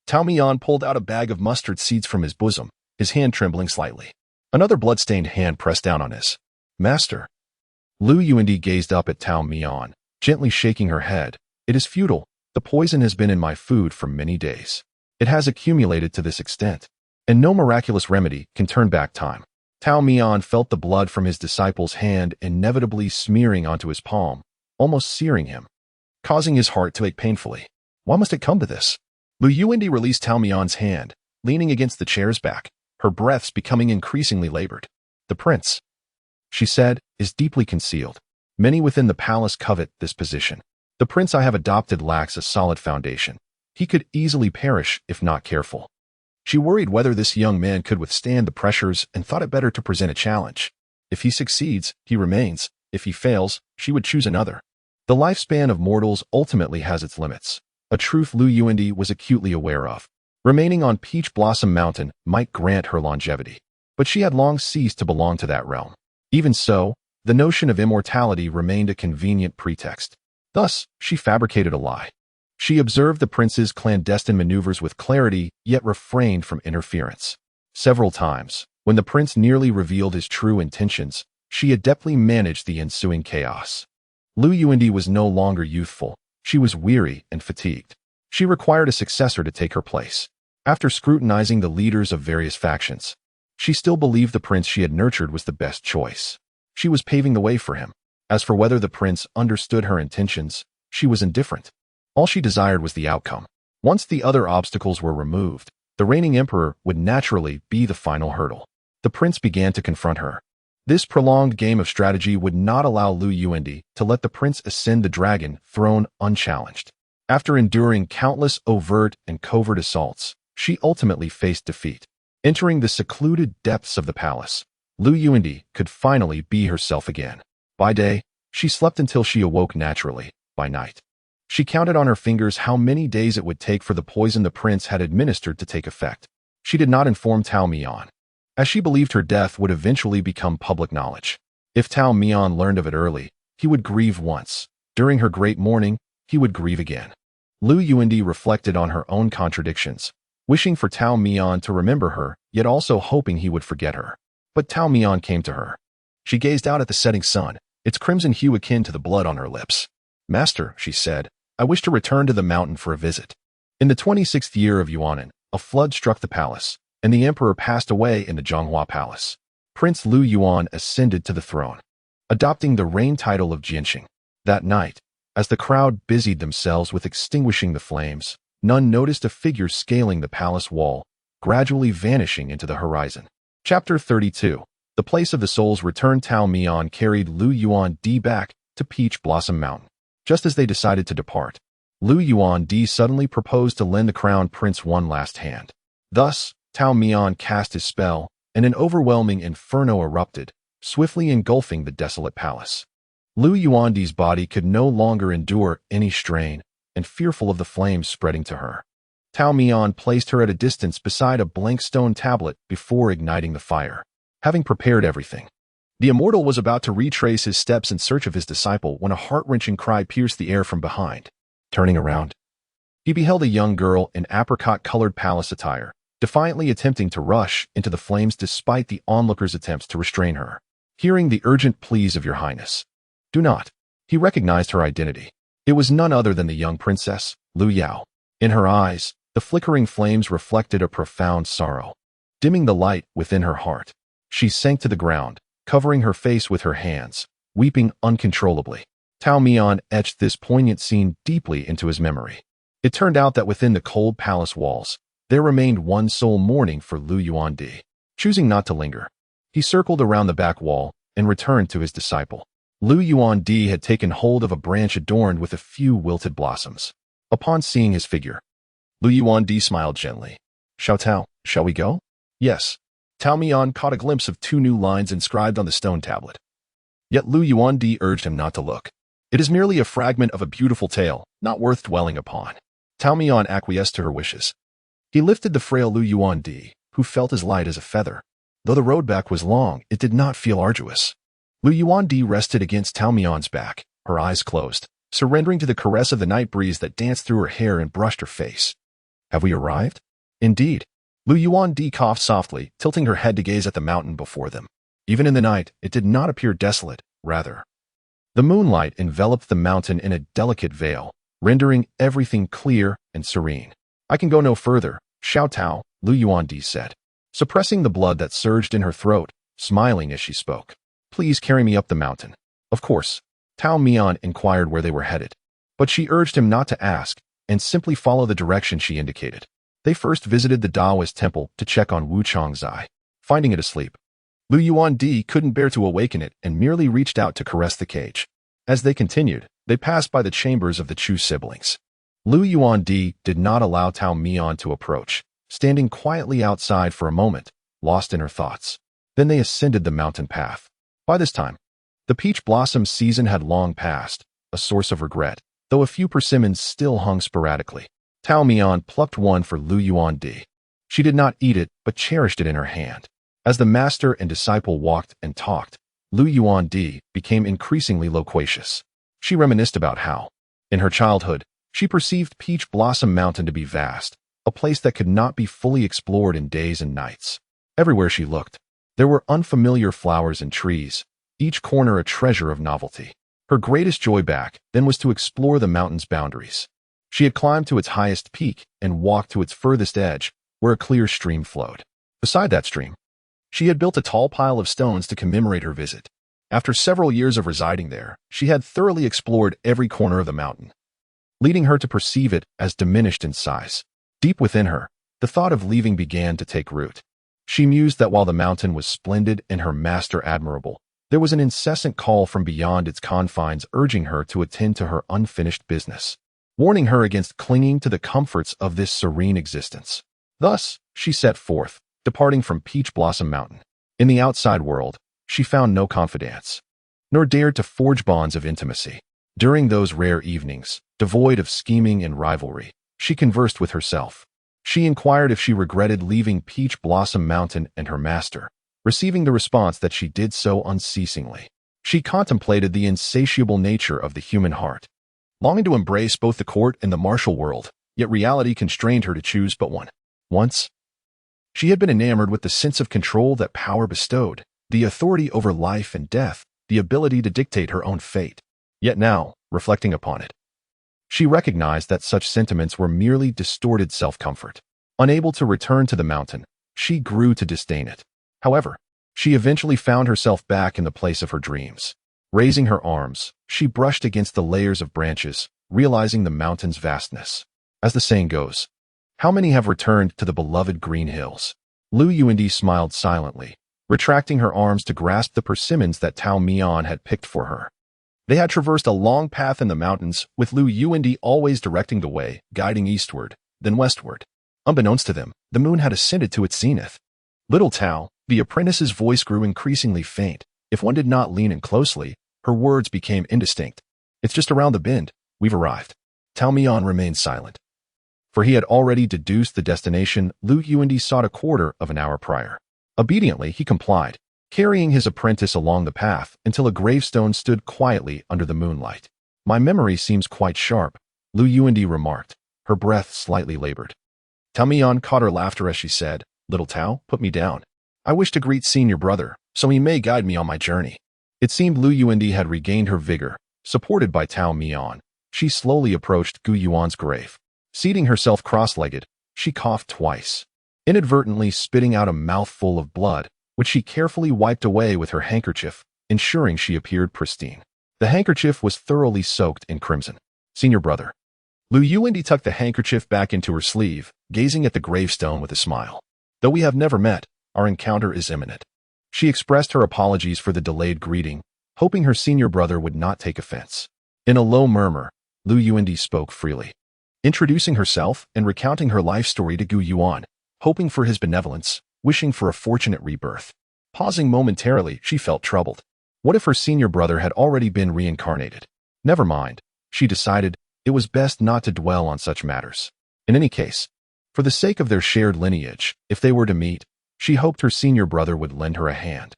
Tao Mian pulled out a bag of mustard seeds from his bosom, his hand trembling slightly. Another blood-stained hand pressed down on his. Master. Lu Yuandi gazed up at Tao Mian, gently shaking her head. It is futile. The poison has been in my food for many days. It has accumulated to this extent, and no miraculous remedy can turn back time. Tao Mian felt the blood from his disciple's hand inevitably smearing onto his palm, almost searing him, causing his heart to ache painfully. Why must it come to this? Lu Yuandi released Tao Mian's hand, leaning against the chair's back, her breaths becoming increasingly labored. The prince, she said, is deeply concealed. Many within the palace covet this position. The prince I have adopted lacks a solid foundation. He could easily perish if not careful. She worried whether this young man could withstand the pressures and thought it better to present a challenge. If he succeeds, he remains. If he fails, she would choose another. The lifespan of mortals ultimately has its limits, a truth Lu Yuandi was acutely aware of. Remaining on Peach Blossom Mountain might grant her longevity, but she had long ceased to belong to that realm. Even so, the notion of immortality remained a convenient pretext. Thus, she fabricated a lie. She observed the prince's clandestine maneuvers with clarity, yet refrained from interference. Several times, when the prince nearly revealed his true intentions, she adeptly managed the ensuing chaos. Lu Yuandi was no longer youthful. She was weary and fatigued. She required a successor to take her place. After scrutinizing the leaders of various factions, she still believed the prince she had nurtured was the best choice. She was paving the way for him. As for whether the prince understood her intentions, she was indifferent. All she desired was the outcome. Once the other obstacles were removed, the reigning emperor would naturally be the final hurdle. The prince began to confront her. This prolonged game of strategy would not allow Lu Yuandi to let the prince ascend the dragon throne unchallenged. After enduring countless overt and covert assaults, she ultimately faced defeat. Entering the secluded depths of the palace, Lu Yuandi could finally be herself again. By day, she slept until she awoke naturally. By night, she counted on her fingers how many days it would take for the poison the prince had administered to take effect. She did not inform Tao Mian, as she believed her death would eventually become public knowledge. If Tao Mian learned of it early, he would grieve once. During her great mourning, he would grieve again. Lu Yuandi reflected on her own contradictions, wishing for Tao Mian to remember her, yet also hoping he would forget her. But Tao Mian came to her. She gazed out at the setting sun, its crimson hue akin to the blood on her lips. Master, she said, I wish to return to the mountain for a visit. In the 26th year of Yuanan, a flood struck the palace, and the emperor passed away in the Zhonghua Palace. Prince Lu Yuan ascended to the throne, adopting the reign title of Jianxing. That night, as the crowd busied themselves with extinguishing the flames, none noticed a figure scaling the palace wall, gradually vanishing into the horizon. Chapter 32. The Place of the Souls returned. Tao Mian carried Lu Yuandi back to Peach Blossom Mountain. Just as they decided to depart, Lu Yuandi suddenly proposed to lend the crown prince one last hand. Thus, Tao Mian cast his spell, and an overwhelming inferno erupted, swiftly engulfing the desolate palace. Lu Yuandi's body could no longer endure any strain, and fearful of the flames spreading to her, Tao Mian placed her at a distance beside a blank stone tablet before igniting the fire. Having prepared everything, the immortal was about to retrace his steps in search of his disciple when a heart-wrenching cry pierced the air from behind. Turning around, he beheld a young girl in apricot-colored palace attire, defiantly attempting to rush into the flames despite the onlookers' attempts to restrain her. Hearing the urgent pleas of your highness, do not. He recognized her identity. It was none other than the young princess, Lu Yao. In her eyes, the flickering flames reflected a profound sorrow. Dimming the light within her heart, she sank to the ground, covering her face with her hands, weeping uncontrollably. Tao Mian etched this poignant scene deeply into his memory. It turned out that within the cold palace walls, there remained one soul mourning for Lu Yuandi. Choosing not to linger, he circled around the back wall and returned to his disciple. Lu Yuandi had taken hold of a branch adorned with a few wilted blossoms. Upon seeing his figure, Lu Yuandi smiled gently. Xiao Tao, shall we go? Yes. Tao Mian caught a glimpse of two new lines inscribed on the stone tablet. Yet Lu Yuandi urged him not to look. It is merely a fragment of a beautiful tale, not worth dwelling upon. Tao Mian acquiesced to her wishes. He lifted the frail Lu Yuandi, who felt as light as a feather. Though the road back was long, it did not feel arduous. Lu Yuandi rested against Tao Mian's back, her eyes closed, surrendering to the caress of the night breeze that danced through her hair and brushed her face. Have we arrived? Indeed. Lu Yuan-di coughed softly, tilting her head to gaze at the mountain before them. Even in the night, it did not appear desolate, rather. The moonlight enveloped the mountain in a delicate veil, rendering everything clear and serene. I can go no further, Xiao Tao, Lu Yuan-di said, suppressing the blood that surged in her throat, smiling as she spoke. Please carry me up the mountain. Of course, Tao Mian inquired where they were headed, but she urged him not to ask and simply follow the direction she indicated. They first visited the Taoist temple to check on Wu Changzai. Finding it asleep, Lu Yuan-di couldn't bear to awaken it and merely reached out to caress the cage. As they continued, they passed by the chambers of the Chu siblings. Lu Yuan-di did not allow Tao Mian to approach, standing quietly outside for a moment, lost in her thoughts. Then they ascended the mountain path. By this time, the peach blossom season had long passed, a source of regret, though a few persimmons still hung sporadically. Tao Mian plucked one for Lu Yuan-di. She did not eat it, but cherished it in her hand. As the master and disciple walked and talked, Lu Yuan-di became increasingly loquacious. She reminisced about how, in her childhood, she perceived Peach Blossom Mountain to be vast, a place that could not be fully explored in days and nights. Everywhere she looked, there were unfamiliar flowers and trees, each corner a treasure of novelty. Her greatest joy back then was to explore the mountain's boundaries. She had climbed to its highest peak and walked to its furthest edge, where a clear stream flowed. Beside that stream, she had built a tall pile of stones to commemorate her visit. After several years of residing there, she had thoroughly explored every corner of the mountain, leading her to perceive it as diminished in size. Deep within her, the thought of leaving began to take root. She mused that while the mountain was splendid and her master admirable, there was an incessant call from beyond its confines urging her to attend to her unfinished business, warning her against clinging to the comforts of this serene existence. Thus, she set forth, departing from Peach Blossom Mountain. In the outside world, she found no confidants, nor dared to forge bonds of intimacy. During those rare evenings, devoid of scheming and rivalry, she conversed with herself. She inquired if she regretted leaving Peach Blossom Mountain and her master, receiving the response that she did so unceasingly. She contemplated the insatiable nature of the human heart, longing to embrace both the court and the martial world, yet reality constrained her to choose but one. Once, she had been enamored with the sense of control that power bestowed, the authority over life and death, the ability to dictate her own fate. Yet now, reflecting upon it, she recognized that such sentiments were merely distorted self-comfort. Unable to return to the mountain, she grew to disdain it. However, she eventually found herself back in the place of her dreams. Raising her arms, she brushed against the layers of branches, realizing the mountain's vastness. As the saying goes, how many have returned to the beloved green hills? Lu Yuandi smiled silently, retracting her arms to grasp the persimmons that Tao Mian had picked for her. They had traversed a long path in the mountains, with Lu Yuandi always directing the way, guiding eastward, then westward. Unbeknownst to them, the moon had ascended to its zenith. Little Tao, the apprentice's voice grew increasingly faint. If one did not lean in closely, her words became indistinct. It's just around the bend. We've arrived. Tao Mian remained silent, for he had already deduced the destination Lu Yuandi sought a quarter of an hour prior. Obediently, he complied, carrying his apprentice along the path until a gravestone stood quietly under the moonlight. My memory seems quite sharp, Lu Yuandi remarked, her breath slightly labored. Tao Mian caught her laughter as she said, Little Tao, put me down. I wish to greet senior brother, so he may guide me on my journey. It seemed Lu Yuandi had regained her vigor. Supported by Tao Mian, she slowly approached Gu Yuan's grave. Seating herself cross-legged, she coughed twice, inadvertently spitting out a mouthful of blood, which she carefully wiped away with her handkerchief, ensuring she appeared pristine. The handkerchief was thoroughly soaked in crimson. Senior brother. Lu Yuandi tucked the handkerchief back into her sleeve, gazing at the gravestone with a smile. Though we have never met, our encounter is imminent. She expressed her apologies for the delayed greeting, hoping her senior brother would not take offense. In a low murmur, Lu Yuandi spoke freely, introducing herself and recounting her life story to Gu Yuan, hoping for his benevolence, wishing for a fortunate rebirth. Pausing momentarily, she felt troubled. What if her senior brother had already been reincarnated? Never mind, she decided, it was best not to dwell on such matters. In any case, for the sake of their shared lineage, if they were to meet, she hoped her senior brother would lend her a hand,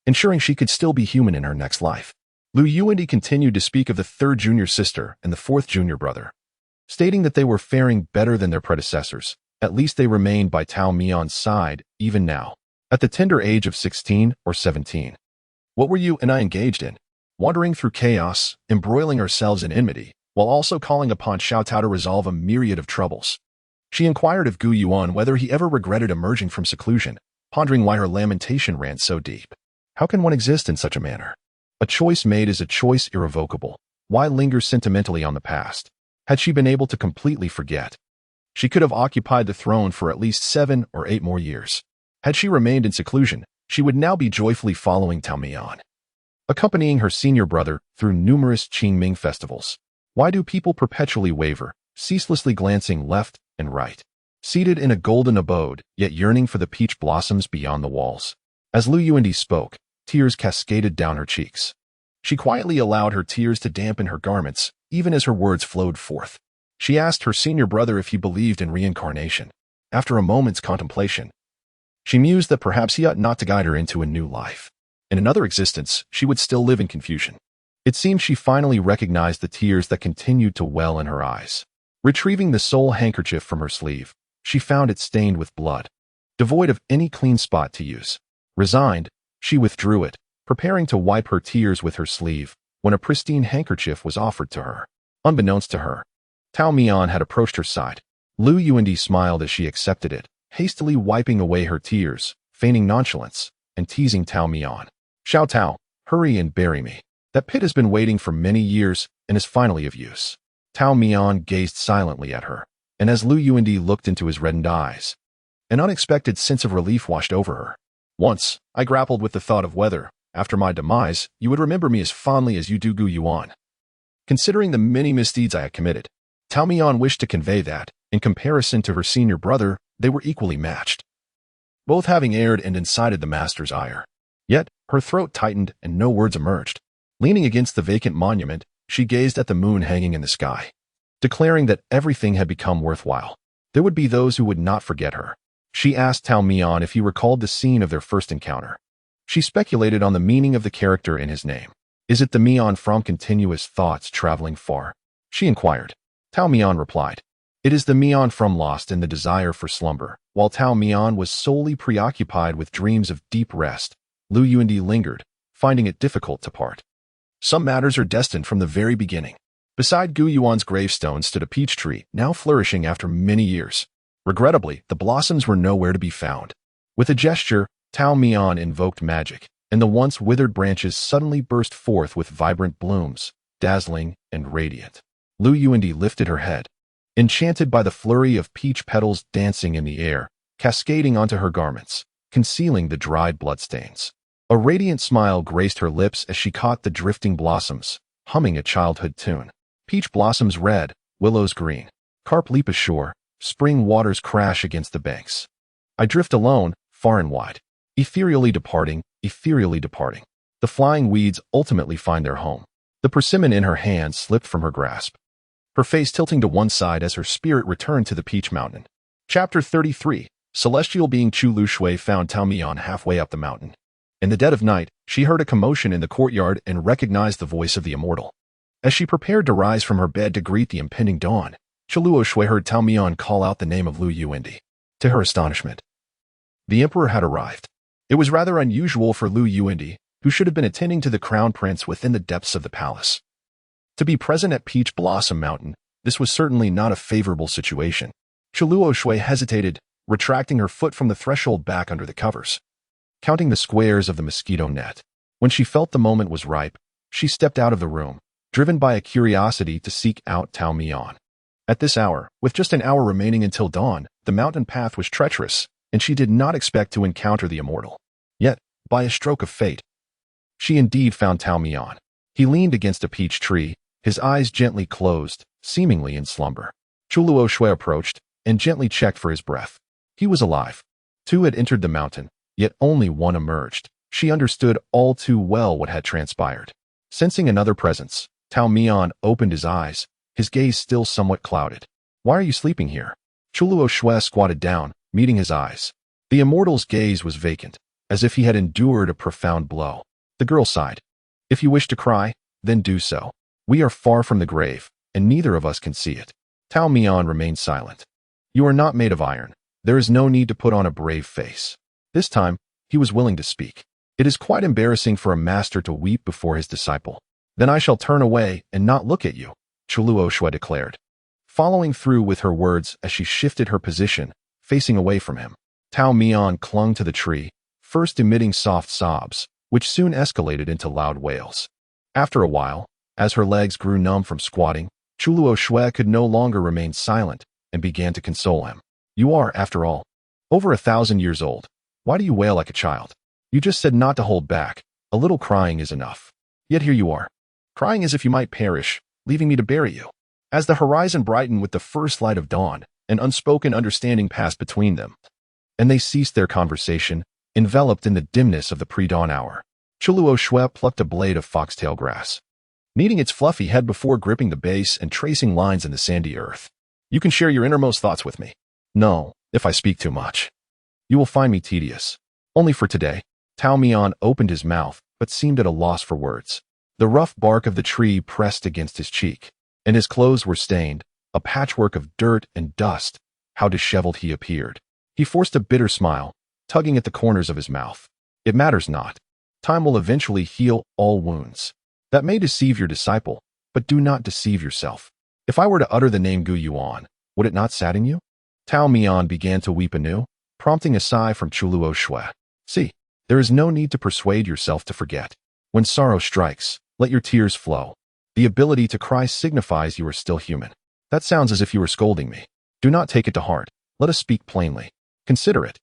ensuring she could still be human in her next life. Lu Yuandi continued to speak of the third junior sister and the fourth junior brother, stating that they were faring better than their predecessors, At least they remained by Tao Mian's side, even now. At the tender age of 16 or 17. What were you and I engaged in? Wandering through chaos, embroiling ourselves in enmity, while also calling upon Xiao Tao to resolve a myriad of troubles. She inquired of Gu Yuan whether he ever regretted emerging from seclusion, pondering why her lamentation ran so deep. How can one exist in such a manner? A choice made is a choice irrevocable. Why linger sentimentally on the past? Had she been able to completely forget? She could have occupied the throne for at least 7 or 8 more years. Had she remained in seclusion, she would now be joyfully following Tao Mian, accompanying her senior brother through numerous Qingming festivals. Why do people perpetually waver, ceaselessly glancing left and right, seated in a golden abode, yet yearning for the peach blossoms beyond the walls? As Lu Yuandi spoke, tears cascaded down her cheeks. She quietly allowed her tears to dampen her garments, even as her words flowed forth. She asked her senior brother if he believed in reincarnation. After a moment's contemplation, she mused that perhaps he ought not to guide her into a new life. In another existence, she would still live in confusion. It seemed she finally recognized the tears that continued to well in her eyes. Retrieving the sole handkerchief from her sleeve, she found it stained with blood, devoid of any clean spot to use. Resigned, she withdrew it, preparing to wipe her tears with her sleeve, when a pristine handkerchief was offered to her. Unbeknownst to her, Tao Mian had approached her side. Lu Yuandi smiled as she accepted it, hastily wiping away her tears, feigning nonchalance, and teasing Tao Mian. Xiao Tao, hurry and bury me. That pit has been waiting for many years and is finally of use. Tao Mian gazed silently at her, and as Lu Yuandi looked into his reddened eyes, an unexpected sense of relief washed over her. Once, I grappled with the thought of whether, after my demise, you would remember me as fondly as you do Gu Yuan. Considering the many misdeeds I had committed, Tao Mian wished to convey that, in comparison to her senior brother, they were equally matched, both having erred and incited the master's ire. Yet, her throat tightened and no words emerged. Leaning against the vacant monument, she gazed at the moon hanging in the sky, declaring that everything had become worthwhile. There would be those who would not forget her. She asked Tao Mian if he recalled the scene of their first encounter. She speculated on the meaning of the character in his name. Is it the Mian from continuous thoughts traveling far? She inquired. Tao Mian replied. It is the Mian from lost in the desire for slumber. While Tao Mian was solely preoccupied with dreams of deep rest, Lu Yuandi lingered, finding it difficult to part. Some matters are destined from the very beginning. Beside Gu Yuan's gravestone stood a peach tree, now flourishing after many years. Regrettably, the blossoms were nowhere to be found. With a gesture, Tao Mian invoked magic, and the once withered branches suddenly burst forth with vibrant blooms, dazzling and radiant. Lu Yuandi lifted her head, enchanted by the flurry of peach petals dancing in the air, cascading onto her garments, concealing the dried bloodstains. A radiant smile graced her lips as she caught the drifting blossoms, humming a childhood tune. Peach blossoms red, willows green. Carp leap ashore, spring waters crash against the banks. I drift alone, far and wide, ethereally departing, ethereally departing. The flying weeds ultimately find their home. The persimmon in her hand slipped from her grasp, her face tilting to one side as her spirit returned to the peach mountain. Chapter 33. Celestial being Chu Lu Shui found Tao Mian halfway up the mountain. In the dead of night, she heard a commotion in the courtyard and recognized the voice of the immortal. As she prepared to rise from her bed to greet the impending dawn, Chu Lu Shui heard Tao Mian call out the name of Lu Yuandi. To her astonishment, the emperor had arrived. It was rather unusual for Lu Yuandi, who should have been attending to the crown prince within the depths of the palace, to be present at Peach Blossom Mountain. This was certainly not a favorable situation. Chu Lu Shui hesitated, retracting her foot from the threshold back under the covers, counting the squares of the mosquito net. When she felt the moment was ripe, she stepped out of the room, driven by a curiosity to seek out Tao Mian. At this hour, with just an hour remaining until dawn, the mountain path was treacherous, and she did not expect to encounter the immortal. Yet, by a stroke of fate, she indeed found Tao Mian. He leaned against a peach tree, his eyes gently closed, seemingly in slumber. Chu Lu Shui approached, and gently checked for his breath. He was alive. 2 had entered the mountain, yet only 1 emerged. She understood all too well what had transpired. Sensing another presence, Tao Mian opened his eyes, his gaze still somewhat clouded. Why are you sleeping here? Chu Lu Shui squatted down, meeting his eyes. The immortal's gaze was vacant, as if he had endured a profound blow. The girl sighed. If you wish to cry, then do so. We are far from the grave, and neither of us can see it. Tao Mian remained silent. You are not made of iron. There is no need to put on a brave face. This time, he was willing to speak. It is quite embarrassing for a master to weep before his disciple. Then I shall turn away and not look at you, Chuluo Shui declared, following through with her words as she shifted her position, facing away from him. Tao Mian clung to the tree, first emitting soft sobs, which soon escalated into loud wails. After a while, as her legs grew numb from squatting, Chuluo Shui could no longer remain silent and began to console him. You are, after all, over 1,000 years old. Why do you wail like a child? You just said not to hold back. A little crying is enough. Yet here you are, crying as if you might perish, leaving me to bury you. As the horizon brightened with the first light of dawn, an unspoken understanding passed between them, and they ceased their conversation, enveloped in the dimness of the pre-dawn hour. Chuluo Shui plucked a blade of foxtail grass, kneading its fluffy head before gripping the base and tracing lines in the sandy earth. You can share your innermost thoughts with me. No, if I speak too much, you will find me tedious. Only for today. Tao Mian opened his mouth, but seemed at a loss for words. The rough bark of the tree pressed against his cheek, and his clothes were stained, a patchwork of dirt and dust. How disheveled he appeared. He forced a bitter smile, tugging at the corners of his mouth. It matters not. Time will eventually heal all wounds. That may deceive your disciple, but do not deceive yourself. If I were to utter the name Gu Yuan, would it not sadden you? Tao Mian began to weep anew, prompting a sigh from Chuluo Shui. See, there is no need to persuade yourself to forget. When sorrow strikes, let your tears flow. The ability to cry signifies you are still human. That sounds as if you were scolding me. Do not take it to heart. Let us speak plainly. Consider it.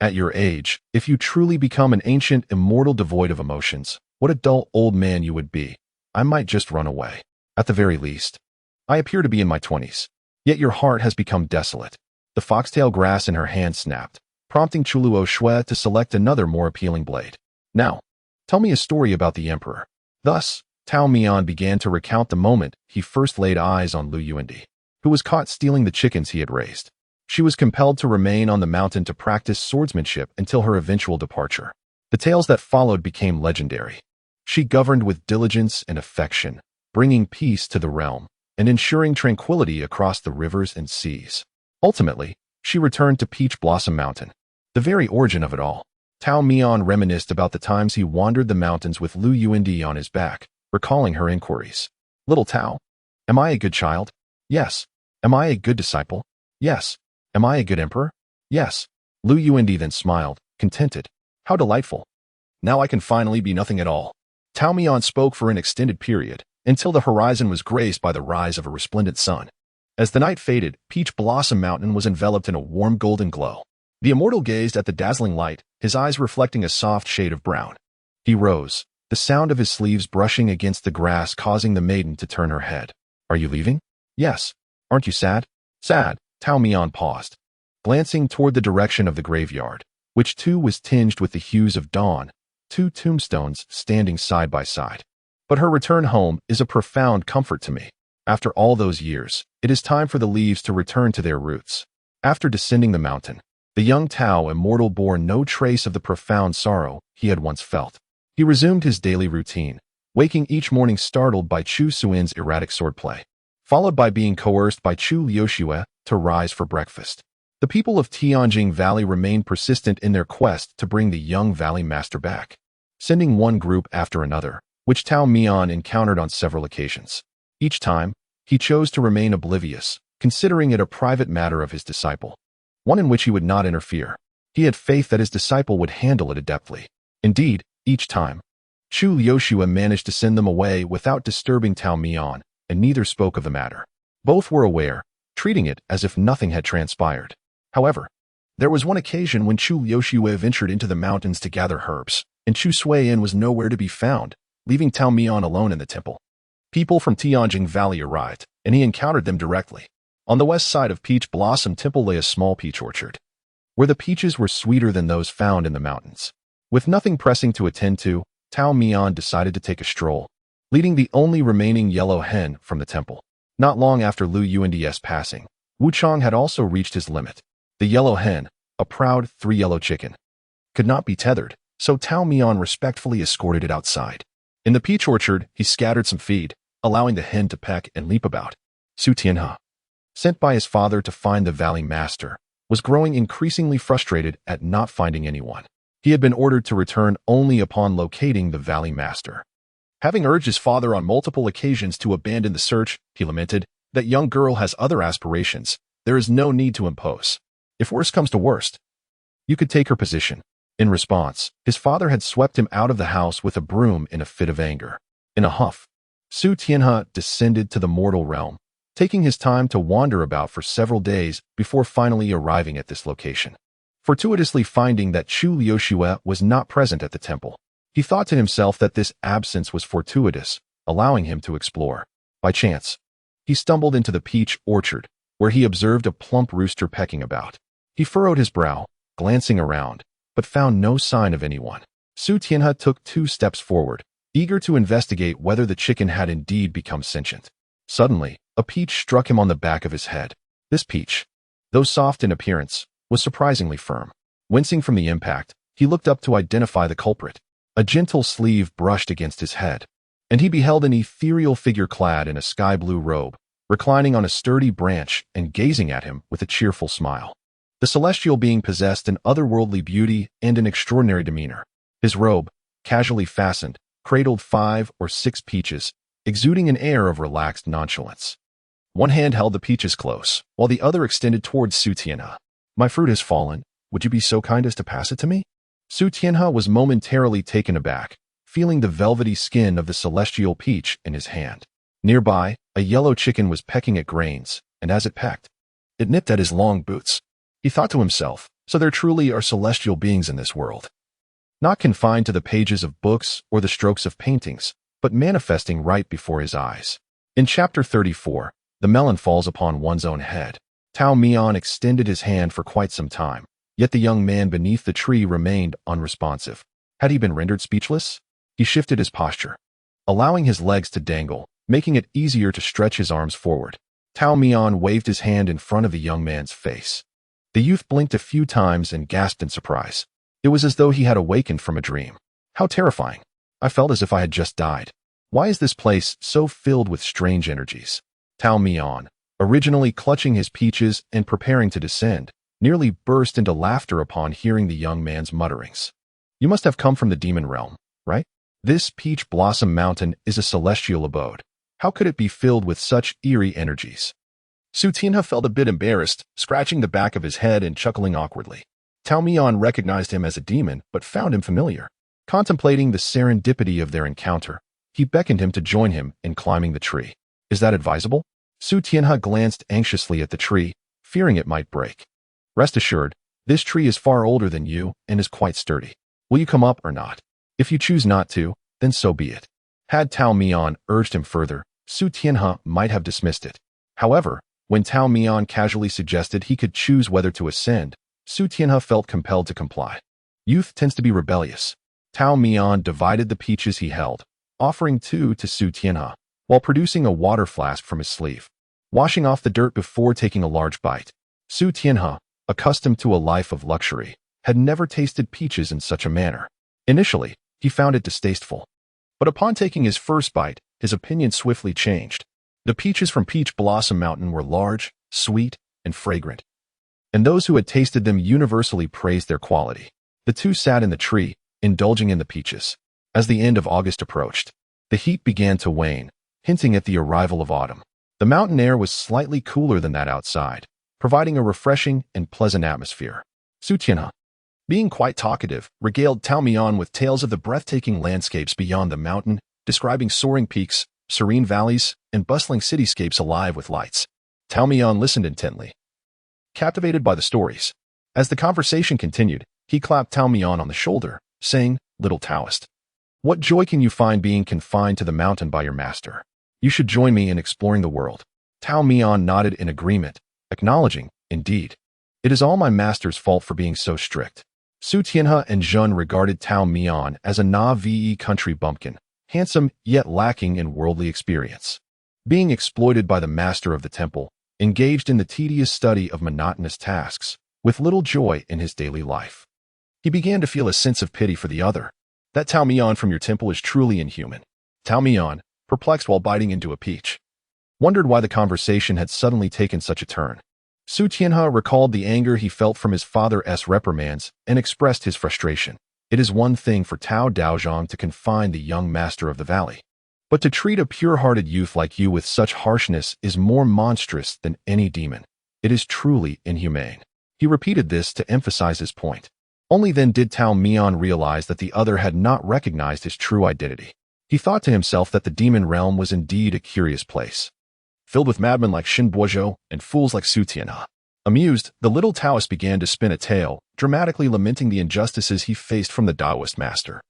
At your age, if you truly become an ancient immortal devoid of emotions, what a dull old man you would be. I might just run away. At the very least, I appear to be in my 20s. Yet your heart has become desolate. The foxtail grass in her hand snapped, prompting Chuluo Shui to select another more appealing blade. Now, tell me a story about the emperor. Thus, Tao Mian began to recount the moment he first laid eyes on Lu Yuandi, who was caught stealing the chickens he had raised. She was compelled to remain on the mountain to practice swordsmanship until her eventual departure. The tales that followed became legendary. She governed with diligence and affection, bringing peace to the realm and ensuring tranquility across the rivers and seas. Ultimately, she returned to Peach Blossom Mountain. The very origin of it all. Tao Mian reminisced about the times he wandered the mountains with Lu Yuandi on his back, recalling her inquiries. Little Tao, am I a good child? Yes. Am I a good disciple? Yes. Am I a good emperor? Yes. Lu Yuandi then smiled, contented. How delightful. Now I can finally be nothing at all. Tao Mian spoke for an extended period, until the horizon was graced by the rise of a resplendent sun. As the night faded, Peach Blossom Mountain was enveloped in a warm golden glow. The immortal gazed at the dazzling light, his eyes reflecting a soft shade of brown. He rose, the sound of his sleeves brushing against the grass causing the maiden to turn her head. Are you leaving? Yes. Aren't you sad? Sad. Tao Mian paused, glancing toward the direction of the graveyard, which too was tinged with the hues of dawn, two tombstones standing side by side. But her return home is a profound comfort to me. After all those years, it is time for the leaves to return to their roots. After descending the mountain, the young Tao immortal bore no trace of the profound sorrow he had once felt. He resumed his daily routine, waking each morning startled by Chu Suin's erratic swordplay, followed by being coerced by Chu Liuxue to rise for breakfast. The people of Tianjing Valley remained persistent in their quest to bring the young valley master back, sending one group after another, which Tao Mian encountered on several occasions. Each time, he chose to remain oblivious, considering it a private matter of his disciple, one in which he would not interfere. He had faith that his disciple would handle it adeptly. Indeed, each time, Chu Liuxue managed to send them away without disturbing Tao Mian, and neither spoke of the matter. Both were aware, treating it as if nothing had transpired. However, there was one occasion when Chu Liuxue ventured into the mountains to gather herbs, and Chu Suiyin was nowhere to be found, leaving Tao Mian alone in the temple. People from Tianjing Valley arrived, and he encountered them directly. On the west side of Peach Blossom Temple lay a small peach orchard, where the peaches were sweeter than those found in the mountains. With nothing pressing to attend to, Tao Mian decided to take a stroll, leading the only remaining yellow hen from the temple. Not long after Lu Yuandi's passing, Wu Chang had also reached his limit. The yellow hen, a proud three-yellow chicken, could not be tethered, so Tao Mian respectfully escorted it outside. In the peach orchard, he scattered some feed, allowing the hen to peck and leap about. Su Tianhe, sent by his father to find the Valley Master, was growing increasingly frustrated at not finding anyone. He had been ordered to return only upon locating the Valley Master. Having urged his father on multiple occasions to abandon the search, he lamented, "That young girl has other aspirations. There is no need to impose. If worst comes to worst, you could take her position." In response, his father had swept him out of the house with a broom in a fit of anger. In a huff, Su Tianhe descended to the mortal realm, taking his time to wander about for several days before finally arriving at this location. Fortuitously finding that Chu Liuxue was not present at the temple, he thought to himself that this absence was fortuitous, allowing him to explore. By chance, he stumbled into the peach orchard, where he observed a plump rooster pecking about. He furrowed his brow, glancing around, but found no sign of anyone. Su Tianhe took 2 steps forward, eager to investigate whether the chicken had indeed become sentient. Suddenly, a peach struck him on the back of his head. This peach, though soft in appearance, was surprisingly firm. Wincing from the impact, he looked up to identify the culprit. A gentle sleeve brushed against his head, and he beheld an ethereal figure clad in a sky-blue robe, reclining on a sturdy branch and gazing at him with a cheerful smile. The celestial being possessed an otherworldly beauty and an extraordinary demeanor. His robe, casually fastened, cradled 5 or 6 peaches, exuding an air of relaxed nonchalance. One hand held the peaches close, while the other extended towards Su Tianhe. "My fruit has fallen. Would you be so kind as to pass it to me?" Su Tianhe was momentarily taken aback, feeling the velvety skin of the celestial peach in his hand. Nearby, a yellow chicken was pecking at grains, and as it pecked, it nipped at his long boots. He thought to himself, so there truly are celestial beings in this world, not confined to the pages of books or the strokes of paintings, but manifesting right before his eyes. In chapter 34, the melon falls upon one's own head. Tao Mian extended his hand for quite some time, yet the young man beneath the tree remained unresponsive. Had he been rendered speechless? He shifted his posture, allowing his legs to dangle, making it easier to stretch his arms forward. Tao Mian waved his hand in front of the young man's face. The youth blinked a few times and gasped in surprise. It was as though he had awakened from a dream. How terrifying! I felt as if I had just died. Why is this place so filled with strange energies? Tao Mian, originally clutching his peaches and preparing to descend, nearly burst into laughter upon hearing the young man's mutterings. "You must have come from the demon realm, right? This Peach Blossom Mountain is a celestial abode. How could it be filled with such eerie energies?" Su Tianhe felt a bit embarrassed, scratching the back of his head and chuckling awkwardly. Tao Mian recognized him as a demon, but found him familiar. Contemplating the serendipity of their encounter, he beckoned him to join him in climbing the tree. "Is that advisable?" Su Tianhe glanced anxiously at the tree, fearing it might break. "Rest assured, this tree is far older than you and is quite sturdy. Will you come up or not? If you choose not to, then so be it." Had Tao Mian urged him further, Su Tianhe might have dismissed it. However, when Tao Mian casually suggested he could choose whether to ascend, Su Tianhe felt compelled to comply. Youth tends to be rebellious. Tao Mian divided the peaches he held, offering 2 to Su Tianhe, while producing a water flask from his sleeve. Washing off the dirt before taking a large bite, Su Tianhe, accustomed to a life of luxury, had never tasted peaches in such a manner. Initially, he found it distasteful. But upon taking his first bite, his opinion swiftly changed. The peaches from Peach Blossom Mountain were large, sweet, and fragrant, and those who had tasted them universally praised their quality. The two sat in the tree, indulging in the peaches. As the end of August approached, the heat began to wane, hinting at the arrival of autumn. The mountain air was slightly cooler than that outside, providing a refreshing and pleasant atmosphere. Su Tianhe, being quite talkative, regaled Tao Mian with tales of the breathtaking landscapes beyond the mountain, describing soaring peaks, serene valleys, and bustling cityscapes alive with lights. Tao Mian listened intently, captivated by the stories. As the conversation continued, he clapped Tao Mian on the shoulder, saying, "Little Taoist, what joy can you find being confined to the mountain by your master? You should join me in exploring the world." Tao Mian nodded in agreement, acknowledging, "Indeed, it is all my master's fault for being so strict." Su Tianhe and Zhen regarded Tao Mian as a na-ve country bumpkin, handsome yet lacking in worldly experience. Being exploited by the master of the temple, engaged in the tedious study of monotonous tasks, with little joy in his daily life. He began to feel a sense of pity for the other. "That Tao Mian from your temple is truly inhuman." Tao Mian, perplexed while biting into a peach, wondered why the conversation had suddenly taken such a turn. Su Tianhe recalled the anger he felt from his father's reprimands and expressed his frustration. It is one thing for Tao Daozhong to confine the young master of the valley, but to treat a pure-hearted youth like you with such harshness is more monstrous than any demon. It is truly inhumane. He repeated this to emphasize his point. Only then did Tao Mian realize that the other had not recognized his true identity. He thought to himself that the demon realm was indeed a curious place, filled with madmen like Xin Buozhou and fools like Su Tianhe. Amused, the little Taoist began to spin a tale, dramatically lamenting the injustices he faced from the Taoist master.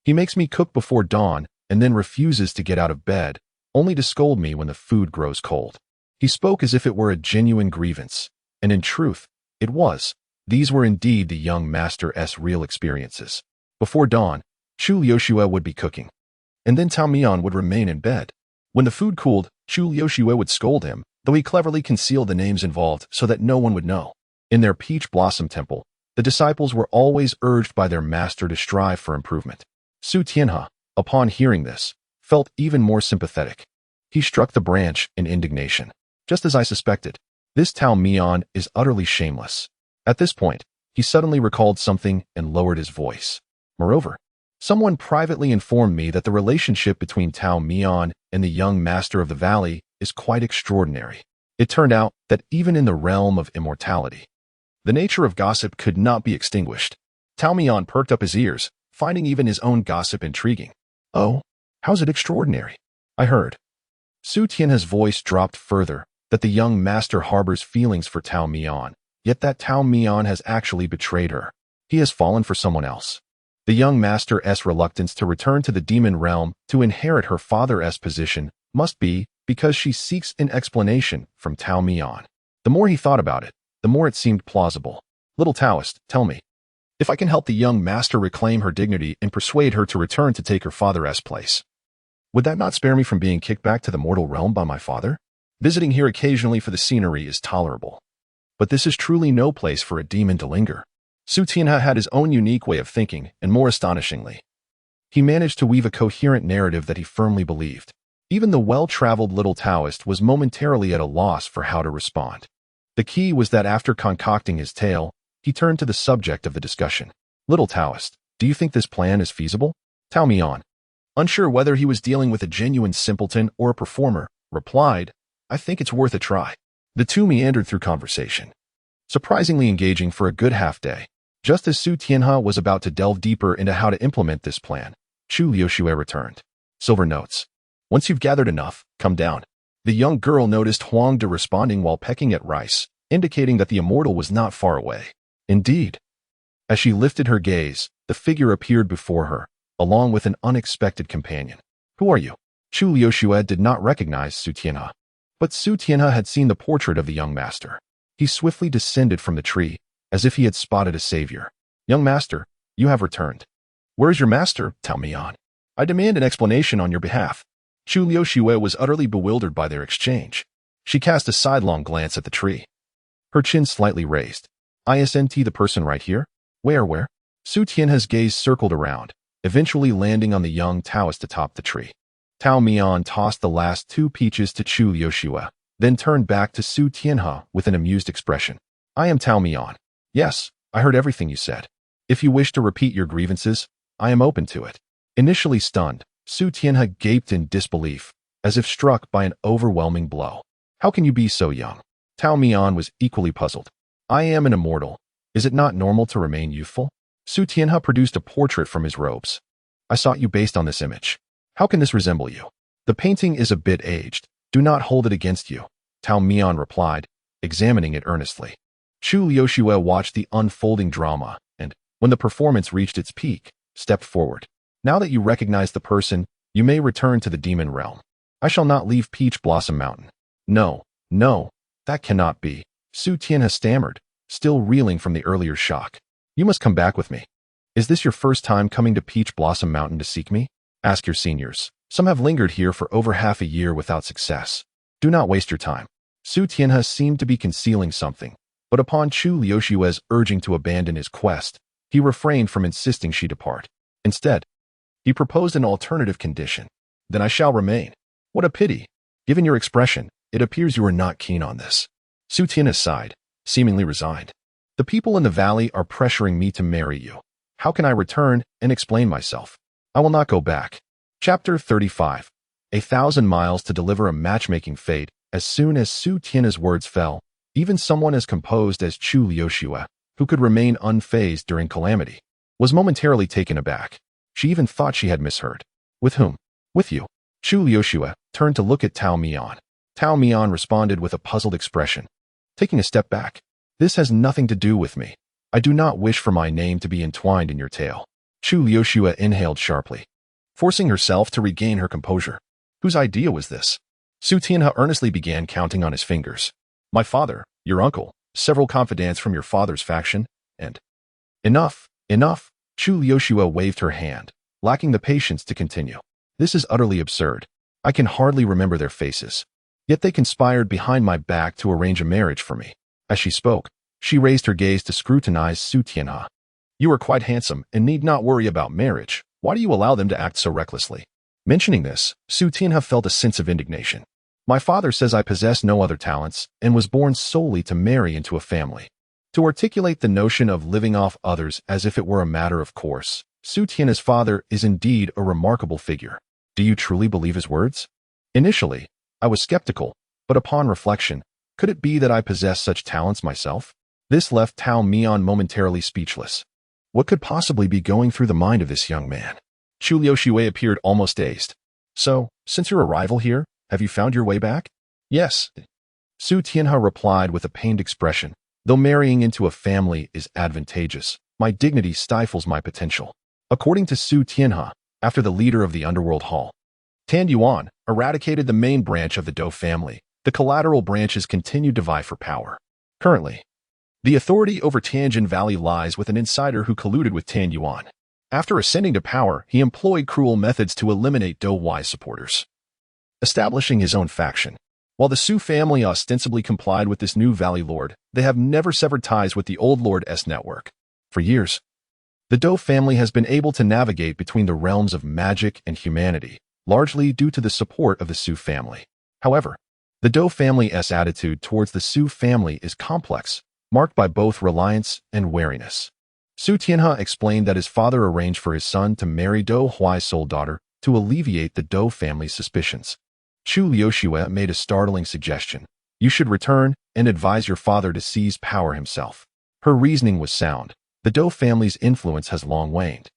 He makes me cook before dawn and then refuses to get out of bed, only to scold me when the food grows cold. He spoke as if it were a genuine grievance, and in truth, it was. These were indeed the young master's real experiences. Before dawn, Chu Liuxue would be cooking, and then Tao Mian would remain in bed. When the food cooled, Chu Liuxue would scold him, though he cleverly concealed the names involved so that no one would know. In their Peach Blossom Temple, the disciples were always urged by their master to strive for improvement. Su Tianhe, upon hearing this, felt even more sympathetic. He struck the branch in indignation. Just as I suspected, this Tao Mian is utterly shameless. At this point, he suddenly recalled something and lowered his voice. Moreover, someone privately informed me that the relationship between Tao Mian and the young master of the valley is quite extraordinary. It turned out that even in the realm of immortality, the nature of gossip could not be extinguished. Tao Mian perked up his ears, finding even his own gossip intriguing. Oh, how's it extraordinary? I heard. Su Tianhe's voice dropped further, that the young master harbors feelings for Tao Mian, yet that Tao Mian has actually betrayed her. He has fallen for someone else. The young master's reluctance to return to the demon realm to inherit her father's position must be because she seeks an explanation from Tao Mian. The more he thought about it, the more it seemed plausible. Little Taoist, tell me, if I can help the young master reclaim her dignity and persuade her to return to take her father's place, would that not spare me from being kicked back to the mortal realm by my father? Visiting here occasionally for the scenery is tolerable, but this is truly no place for a demon to linger. Su Tianhe had his own unique way of thinking, and more astonishingly, he managed to weave a coherent narrative that he firmly believed. Even the well-traveled little Taoist was momentarily at a loss for how to respond. The key was that after concocting his tale, he turned to the subject of the discussion. Little Taoist, do you think this plan is feasible? Tao Mian, unsure whether he was dealing with a genuine simpleton or a performer, replied, I think it's worth a try. The two meandered through conversation, surprisingly engaging for a good half-day. Just as Su Tianhe was about to delve deeper into how to implement this plan, Chu Liuxue returned. Silver notes. Once you've gathered enough, come down. The young girl noticed Huang De responding while pecking at rice, indicating that the immortal was not far away. Indeed. As she lifted her gaze, the figure appeared before her, along with an unexpected companion. Who are you? Chu Liuxue did not recognize Su Tianhe, but Su Tianhe had seen the portrait of the young master. He swiftly descended from the tree, as if he had spotted a savior. Young master, you have returned. Where is your master, Tao Mian? I demand an explanation on your behalf. Chu Liuxue was utterly bewildered by their exchange. She cast a sidelong glance at the tree, her chin slightly raised. Isn't the person right here? Where? Su Tianhe's gaze circled around, eventually landing on the young Taoist atop the tree. Tao Mian tossed the last 2 peaches to Chu Liuxue, then turned back to Su Tianhe with an amused expression. I am Tao Mian. Yes, I heard everything you said. If you wish to repeat your grievances, I am open to it. Initially stunned, Su Tianhe gaped in disbelief, as if struck by an overwhelming blow. How can you be so young? Tao Mian was equally puzzled. I am an immortal. Is it not normal to remain youthful? Su Tianhe produced a portrait from his robes. I sought you based on this image. How can this resemble you? The painting is a bit aged. Do not hold it against you, Tao Mian replied, examining it earnestly. Chu Liuxue watched the unfolding drama and, when the performance reached its peak, stepped forward. Now that you recognize the person, you may return to the demon realm. I shall not leave Peach Blossom Mountain. No, that cannot be. Su Tianhe stammered, still reeling from the earlier shock. You must come back with me. Is this your first time coming to Peach Blossom Mountain to seek me? Ask your seniors. Some have lingered here for over half a year without success. Do not waste your time. Su Tianhe seemed to be concealing something, but upon Chu Liuxue's urging to abandon his quest, he refrained from insisting she depart. Instead, he proposed an alternative condition. Then I shall remain. What a pity. Given your expression, It appears you are not keen on this. Su Tianhe sighed, seemingly resigned. The people in the valley are pressuring me to marry you. How can I return and explain myself? I will not go back. Chapter 35. 1,000 miles to deliver a matchmaking fate. As soon as Su Tianhe's words fell, even someone as composed as Chu Liuxue, who could remain unfazed during calamity, was momentarily taken aback. She even thought she had misheard. With whom? With you. Chu Liuxue turned to look at Tao Mian. Tao Mian responded with a puzzled expression, taking a step back. This has nothing to do with me. I do not wish for my name to be entwined in your tale. Chu Liuxue inhaled sharply, forcing herself to regain her composure. Whose idea was this? Su Tianhe earnestly began counting on his fingers. My father, your uncle, several confidants from your father's faction, and... Enough, enough. Chu Liuxue waved her hand, lacking the patience to continue. This is utterly absurd. I can hardly remember their faces. Yet they conspired behind my back to arrange a marriage for me. As she spoke, she raised her gaze to scrutinize Su Tianhe. You are quite handsome and need not worry about marriage. Why do you allow them to act so recklessly? Mentioning this, Su Tianhe felt a sense of indignation. My father says I possess no other talents and was born solely to marry into a family. To articulate the notion of living off others as if it were a matter of course, Su Tianhe's father is indeed a remarkable figure. Do you truly believe his words? Initially, I was skeptical, but upon reflection, could it be that I possess such talents myself? This left Tao Mian momentarily speechless. What could possibly be going through the mind of this young man? Chu Liuxue appeared almost dazed. So, since your arrival here, have you found your way back? Yes. Su Tianhe replied with a pained expression. Though marrying into a family is advantageous, my dignity stifles my potential. According to Su Tianhe, after the leader of the underworld hall, Tan Yuan eradicated the main branch of the Dou family, the collateral branches continued to vie for power. Currently, the authority over Tianjin Valley lies with an insider who colluded with Tan Yuan. After ascending to power, he employed cruel methods to eliminate Dou Wai's supporters, establishing his own faction. While the Su family ostensibly complied with this new Valley Lord, they have never severed ties with the old Lord's network. For years, the Dou family has been able to navigate between the realms of magic and humanity, largely due to the support of the Su family. However, the Dou family's attitude towards the Su family is complex, marked by both reliance and wariness. Su Tianhe explained that his father arranged for his son to marry Dou Huai's sole daughter to alleviate the Dou family's suspicions. Chu Liuxue made a startling suggestion. You should return and advise your father to seize power himself. Her reasoning was sound. The Dou family's influence has long waned.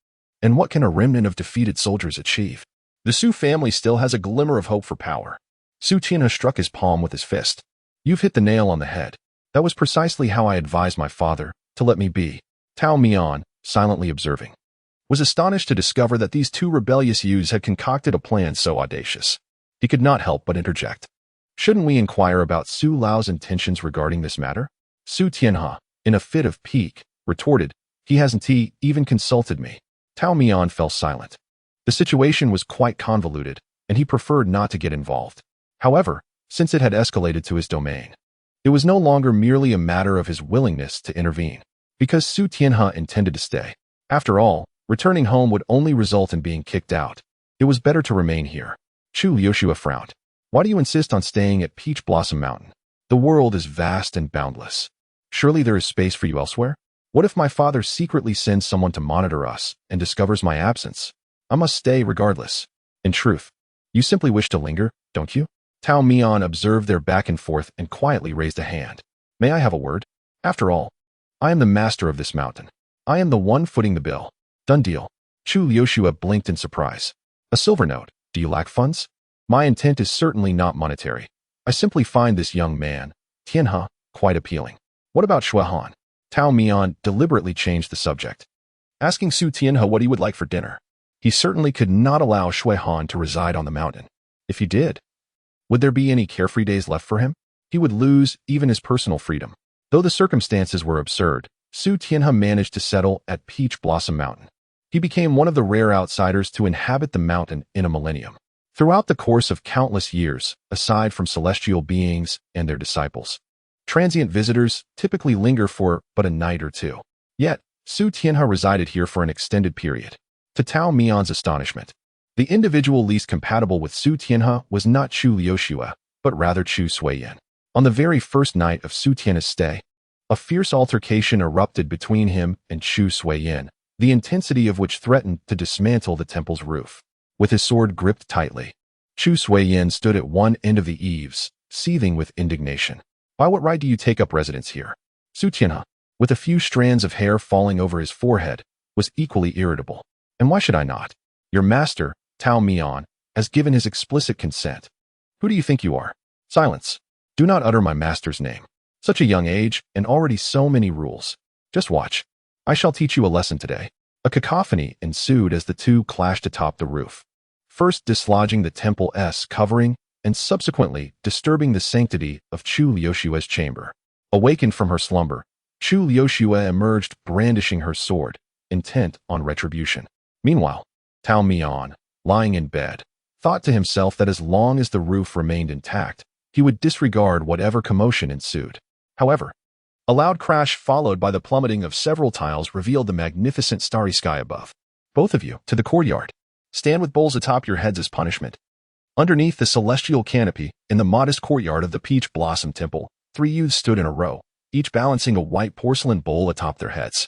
And what can a remnant of defeated soldiers achieve? The Su family still has a glimmer of hope for power. Su Tianhe struck his palm with his fist. You've hit the nail on the head. That was precisely how I advised my father, to let me be. Tao Mian, silently observing, was astonished to discover that these two rebellious youths had concocted a plan so audacious. He could not help but interject. Shouldn't we inquire about Su Lao's intentions regarding this matter? Su Tianhe, in a fit of pique, retorted, he hasn't even consulted me. Tao Mian fell silent. The situation was quite convoluted, and he preferred not to get involved. However, since it had escalated to his domain, it was no longer merely a matter of his willingness to intervene, because Su Tianhe intended to stay. After all, returning home would only result in being kicked out. It was better to remain here. Chu Liuxue frowned. Why do you insist on staying at Peach Blossom Mountain? The world is vast and boundless. Surely there is space for you elsewhere? What if my father secretly sends someone to monitor us and discovers my absence? I must stay regardless. In truth, you simply wish to linger, don't you? Tao Mian observed their back and forth and quietly raised a hand. May I have a word? After all, I am the master of this mountain. I am the one footing the bill. Done deal. Chu Liuxue blinked in surprise. A silver note. Do you lack funds? My intent is certainly not monetary. I simply find this young man, Tianhe, quite appealing. What about Shui Han? Tao Mian deliberately changed the subject, asking Su Tianhe what he would like for dinner. He certainly could not allow Shui Han to reside on the mountain. If he did, would there be any carefree days left for him? He would lose even his personal freedom. Though the circumstances were absurd, Su Tianhe managed to settle at Peach Blossom Mountain. He became one of the rare outsiders to inhabit the mountain in a millennium. Throughout the course of countless years, aside from celestial beings and their disciples, transient visitors typically linger for but a night or two. Yet, Su Tianhe resided here for an extended period. To Tao Mian's astonishment, the individual least compatible with Su Tianhe was not Chu Liuxue, but rather Chu Sui-yin. On the very first night of Su Tian's stay, a fierce altercation erupted between him and Chu Sui-yin, the intensity of which threatened to dismantle the temple's roof. With his sword gripped tightly, Chu Sui-yin stood at one end of the eaves, seething with indignation. By what right do you take up residence here? Su Tianhe, with a few strands of hair falling over his forehead, was equally irritable. And why should I not? Your master, Tao Mian, has given his explicit consent. Who do you think you are? Silence. Do not utter my master's name. Such a young age, and already so many rules. Just watch. I shall teach you a lesson today. A cacophony ensued as the two clashed atop the roof, first dislodging the temple's covering, and subsequently disturbing the sanctity of Chu Liushue's chamber. Awakened from her slumber, Chu Liushue emerged brandishing her sword, intent on retribution. Meanwhile, Tao Mian, lying in bed, thought to himself that as long as the roof remained intact, he would disregard whatever commotion ensued. However, a loud crash followed by the plummeting of several tiles revealed the magnificent starry sky above. Both of you, to the courtyard. Stand with bowls atop your heads as punishment. Underneath the celestial canopy, in the modest courtyard of the Peach Blossom Temple, 3 youths stood in a row, each balancing a white porcelain bowl atop their heads.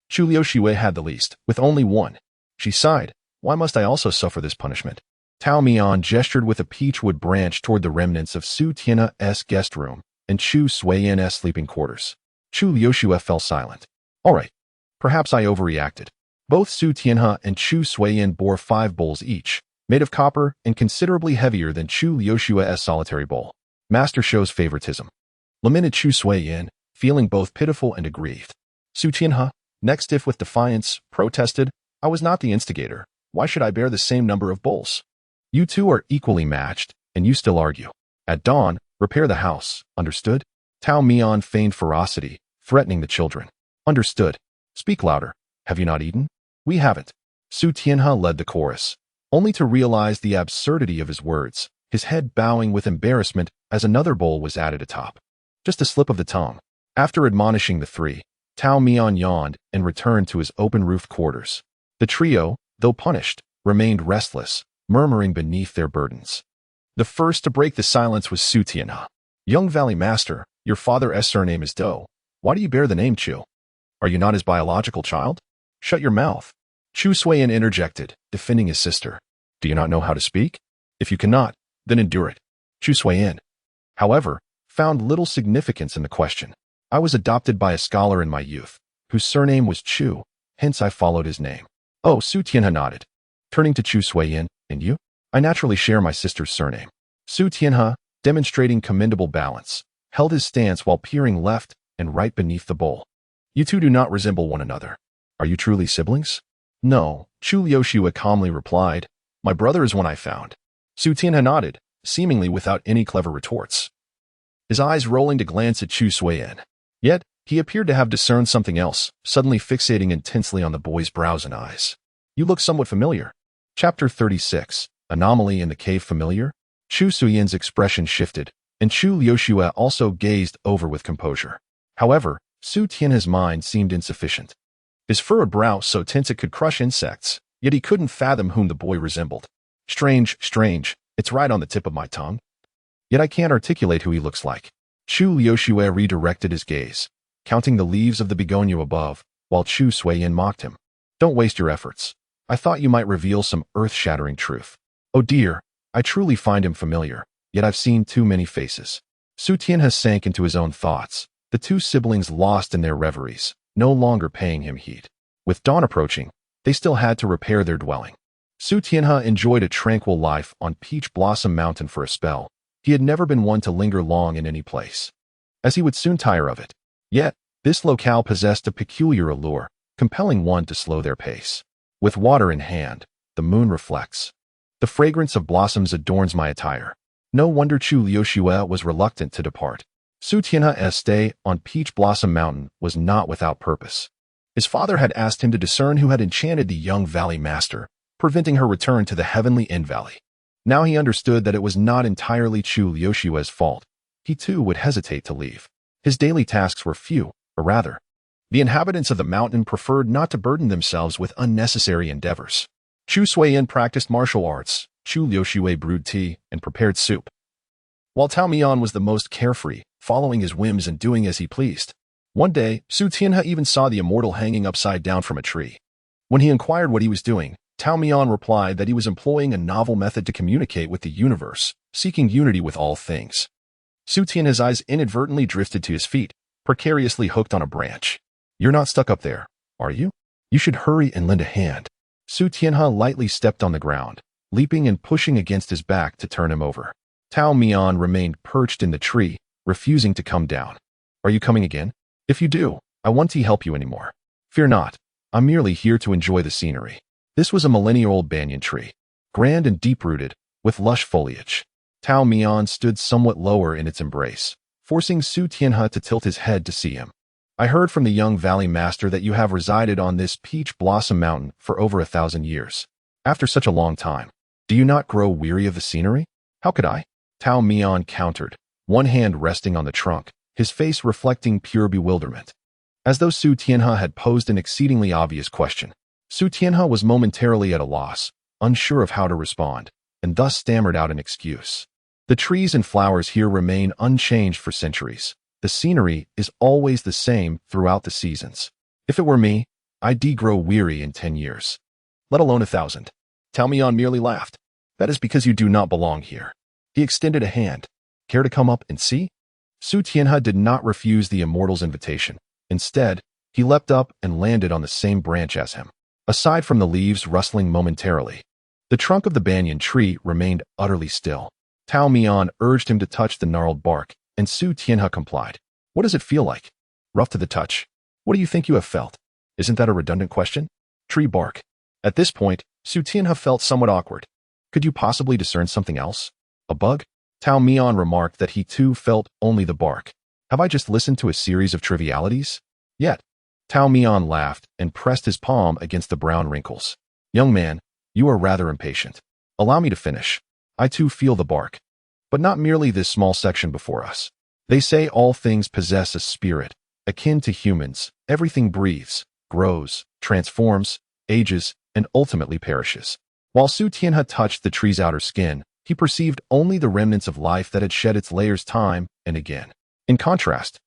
Chu Liushui had the least, with only one. She sighed. Why must I also suffer this punishment? Tao Mian gestured with a peachwood branch toward the remnants of Su Tianhe's guest room and Chu Sui-yin's sleeping quarters. Chu Liushue fell silent. All right. Perhaps I overreacted. Both Su Tianhe and Chu Sui-yin bore 5 bowls each, made of copper and considerably heavier than Chu Liushue's solitary bowl. Master shows favoritism, lamented Chu Sui-yin, feeling both pitiful and aggrieved. Su Tianhe, neck stiff with defiance, protested, I was not the instigator. Why should I bear the same number of bowls? You two are equally matched, and you still argue. At dawn, repair the house, understood? Tao Mian feigned ferocity, threatening the children. Understood. Speak louder. Have you not eaten? We haven't. Su Tianhe led the chorus, only to realize the absurdity of his words, his head bowing with embarrassment as another bowl was added atop. Just a slip of the tongue. After admonishing the 3, Tao Mian yawned and returned to his open-roofed quarters. The trio, though punished, remained restless, murmuring beneath their burdens. The first to break the silence was Su Tianhe. Young Valley Master, your father's surname is Do. Why do you bear the name Chu? Are you not his biological child? Shut your mouth. Chu Sui-yin interjected, defending his sister. Do you not know how to speak? If you cannot, then endure it. Chu Sui-yin, however, found little significance in the question. I was adopted by a scholar in my youth, whose surname was Chu, hence I followed his name. Oh, Su Tianhe nodded, turning to Chu Sui-yin, and you? I naturally share my sister's surname. Su Tianhe, demonstrating commendable balance, held his stance while peering left and right beneath the bowl. You two do not resemble one another. Are you truly siblings? No, Chu Liushue calmly replied. My brother is one I found. Su Tianhe nodded, seemingly without any clever retorts, his eyes rolling to glance at Chu Sui-yin. Yet, he appeared to have discerned something else, suddenly fixating intensely on the boy's brows and eyes. You look somewhat familiar. Chapter 36, Anomaly in the Cave Familiar? Chu Sui-yin's expression shifted, and Chu Liushue also gazed over with composure. However, Su Tianhe's mind seemed insufficient. His furrowed brow so tense it could crush insects, yet he couldn't fathom whom the boy resembled. Strange, it's right on the tip of my tongue. Yet I can't articulate who he looks like. Chu Liushue redirected his gaze, counting the leaves of the begonia above, while Chu Sui-yin mocked him. Don't waste your efforts. I thought you might reveal some earth-shattering truth. Oh dear, I truly find him familiar, yet I've seen too many faces. Su Tianhe sank into his own thoughts, the two siblings lost in their reveries, no longer paying him heed. With dawn approaching, they still had to repair their dwelling. Su Tianhe enjoyed a tranquil life on Peach Blossom Mountain for a spell. He had never been one to linger long in any place, as he would soon tire of it. Yet, this locale possessed a peculiar allure, compelling one to slow their pace. With water in hand, the moon reflects. The fragrance of blossoms adorns my attire. No wonder Chu Liushue was reluctant to depart. Su Tianhe's stay on Peach Blossom Mountain was not without purpose. His father had asked him to discern who had enchanted the young valley master, preventing her return to the heavenly End Valley. Now he understood that it was not entirely Chu Liushue's fault. He too would hesitate to leave. His daily tasks were few, or rather, the inhabitants of the mountain preferred not to burden themselves with unnecessary endeavors. Chu Sui-yin practiced martial arts, Chu Liushue brewed tea and prepared soup, while Tao Mian was the most carefree, following his whims and doing as he pleased. One day, Su Tianhe even saw the immortal hanging upside down from a tree. When he inquired what he was doing, Tao Mian replied that he was employing a novel method to communicate with the universe, seeking unity with all things. Su Tianhe's eyes inadvertently drifted to his feet, precariously hooked on a branch. "You're not stuck up there, are you? You should hurry and lend a hand." Su Tianhe lightly stepped on the ground, leaping and pushing against his back to turn him over. Tao Mian remained perched in the tree, refusing to come down. "Are you coming again? If you do, I won't help you anymore. Fear not, I'm merely here to enjoy the scenery." This was a millennia-old banyan tree, grand and deep-rooted, with lush foliage. Tao Mian stood somewhat lower in its embrace, forcing Su Tianhe to tilt his head to see him. "I heard from the young valley master that you have resided on this peach blossom mountain for over 1,000 years. After such a long time, do you not grow weary of the scenery?" "How could I?" Tao Mian countered, one hand resting on the trunk, his face reflecting pure bewilderment. As though Su Tianhe had posed an exceedingly obvious question, Su Tianhe was momentarily at a loss, unsure of how to respond, and thus stammered out an excuse. "The trees and flowers here remain unchanged for centuries. The scenery is always the same throughout the seasons. If it were me, I'd grow weary in 10 years. Let alone 1,000. Tao Mian merely laughed. "That is because you do not belong here." He extended a hand. "Care to come up and see?" Su Tianhe did not refuse the immortal's invitation. Instead, he leapt up and landed on the same branch as him. Aside from the leaves rustling momentarily, the trunk of the banyan tree remained utterly still. Tao Mian urged him to touch the gnarled bark, and Su Tianhe complied. "What does it feel like?" "Rough to the touch." "What do you think you have felt?" "Isn't that a redundant question?" "Tree bark." At this point, Su Tianhe felt somewhat awkward. "Could you possibly discern something else? A bug?" Tao Mian remarked that he too felt only the bark. "Have I just listened to a series of trivialities?" "Yet." Tao Mian laughed and pressed his palm against the brown wrinkles. "Young man, you are rather impatient. Allow me to finish. I too feel the bark. But not merely this small section before us. They say all things possess a spirit, akin to humans. Everything breathes, grows, transforms, ages, and ultimately perishes." While Su Tianhe touched the tree's outer skin, he perceived only the remnants of life that had shed its layers time and again. In contrast,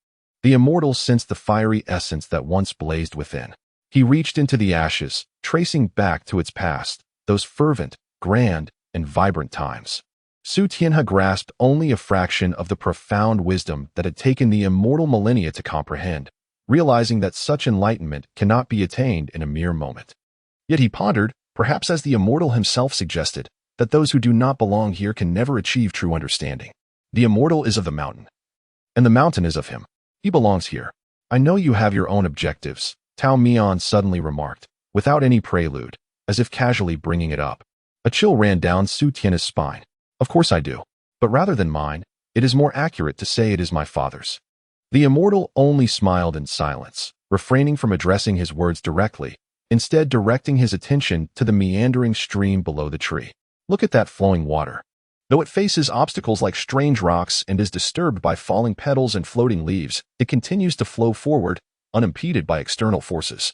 the immortal sensed the fiery essence that once blazed within. He reached into the ashes, tracing back to its past, those fervent, grand, and vibrant times. Su Tianhe grasped only a fraction of the profound wisdom that had taken the immortal millennia to comprehend, realizing that such enlightenment cannot be attained in a mere moment. Yet he pondered, perhaps as the immortal himself suggested, that those who do not belong here can never achieve true understanding. The immortal is of the mountain, and the mountain is of him. He belongs here. "I know you have your own objectives," Tao Mian suddenly remarked, without any prelude, as if casually bringing it up. A chill ran down Su Tianhe's spine. "Of course I do. But rather than mine, it is more accurate to say it is my father's." The immortal only smiled in silence, refraining from addressing his words directly, instead directing his attention to the meandering stream below the tree. "Look at that flowing water. Though it faces obstacles like strange rocks and is disturbed by falling petals and floating leaves, it continues to flow forward, unimpeded by external forces.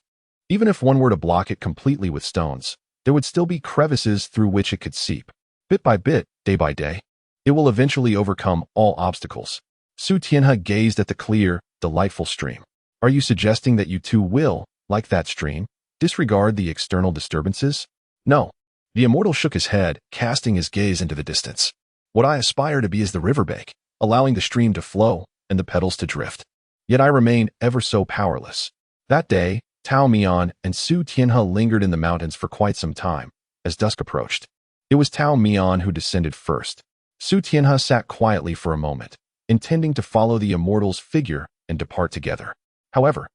Even if one were to block it completely with stones, there would still be crevices through which it could seep. Bit by bit, day by day, it will eventually overcome all obstacles." Su Tianhe gazed at the clear, delightful stream. "Are you suggesting that you too will, like that stream, disregard the external disturbances?" "No." The immortal shook his head, casting his gaze into the distance. "What I aspire to be is the riverbank, allowing the stream to flow and the petals to drift. Yet I remain ever so powerless." That day, Tao Mian and Su Tianhe lingered in the mountains for quite some time, as dusk approached. It was Tao Mian who descended first. Su Tianhe sat quietly for a moment, intending to follow the immortal's figure and depart together. However,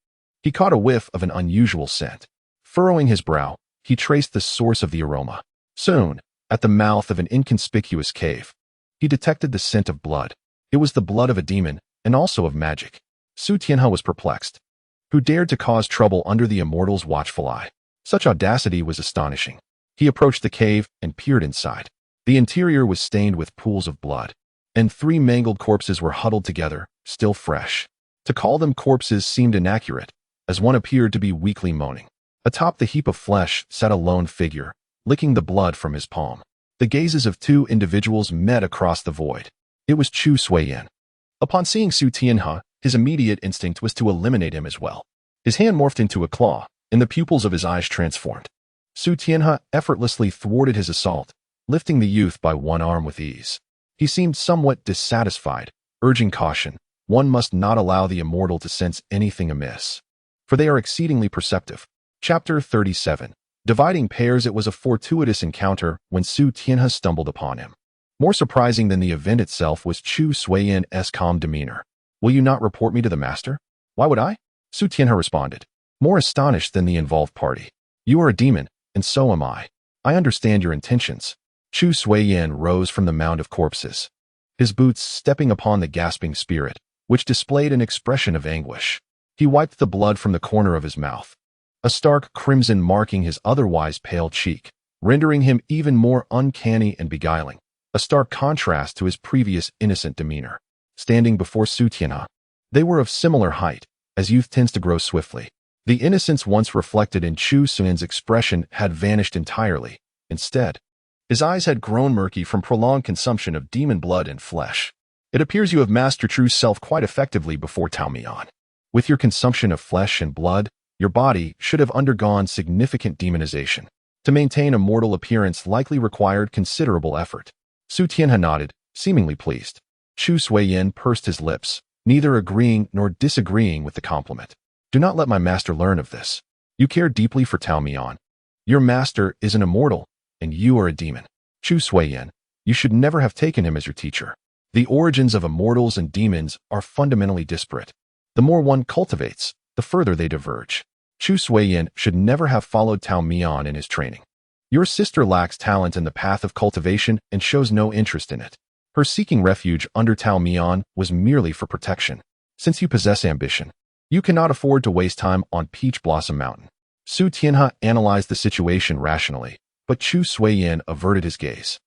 he caught a whiff of an unusual scent. Furrowing his brow, he traced the source of the aroma. Soon, at the mouth of an inconspicuous cave, he detected the scent of blood. It was the blood of a demon, and also of magic. Su Tianhe was perplexed. Who dared to cause trouble under the immortal's watchful eye? Such audacity was astonishing. He approached the cave and peered inside. The interior was stained with pools of blood, and 3 mangled corpses were huddled together, still fresh. To call them corpses seemed inaccurate, as one appeared to be weakly moaning. Atop the heap of flesh sat a lone figure, licking the blood from his palm. The gazes of 2 individuals met across the void. It was Chu Suiyan. Upon seeing Su Tianhe, his immediate instinct was to eliminate him as well. His hand morphed into a claw, and the pupils of his eyes transformed. Su Tianhe effortlessly thwarted his assault, lifting the youth by one arm with ease. He seemed somewhat dissatisfied, urging caution. One must not allow the immortal to sense anything amiss, for they are exceedingly perceptive. Chapter 37. Dividing pairs. It was a fortuitous encounter when Su Tianhe stumbled upon him. More surprising than the event itself was Chu Suiyan's calm demeanor. "Will you not report me to the master?" "Why would I?" Su Tianhe responded, more astonished than the involved party. "You are a demon, and so am I. I understand your intentions." Chu Suiyan rose from the mound of corpses, his boots stepping upon the gasping spirit, which displayed an expression of anguish. He wiped the blood from the corner of his mouth, a stark crimson marking his otherwise pale cheek, rendering him even more uncanny and beguiling, a stark contrast to his previous innocent demeanor. Standing before Su Tianhe, they were of similar height, as youth tends to grow swiftly. The innocence once reflected in Chu Suiyan's expression had vanished entirely. Instead, his eyes had grown murky from prolonged consumption of demon blood and flesh. "It appears you have mastered true self quite effectively before Tao Mian. With your consumption of flesh and blood, your body should have undergone significant demonization. To maintain a mortal appearance likely required considerable effort." Su Tianhe nodded, seemingly pleased. Chu Suiyan pursed his lips, neither agreeing nor disagreeing with the compliment. "Do not let my master learn of this. You care deeply for Tao Mian. Your master is an immortal, and you are a demon. Chu Suiyan, you should never have taken him as your teacher. The origins of immortals and demons are fundamentally disparate. The more one cultivates, the further they diverge. Chu Suiyan should never have followed Tao Mian in his training. Your sister lacks talent in the path of cultivation and shows no interest in it. Her seeking refuge under Tao Mian was merely for protection. Since you possess ambition, you cannot afford to waste time on Peach Blossom Mountain." Su Tianhe analyzed the situation rationally, but Chu Suiyan averted his gaze.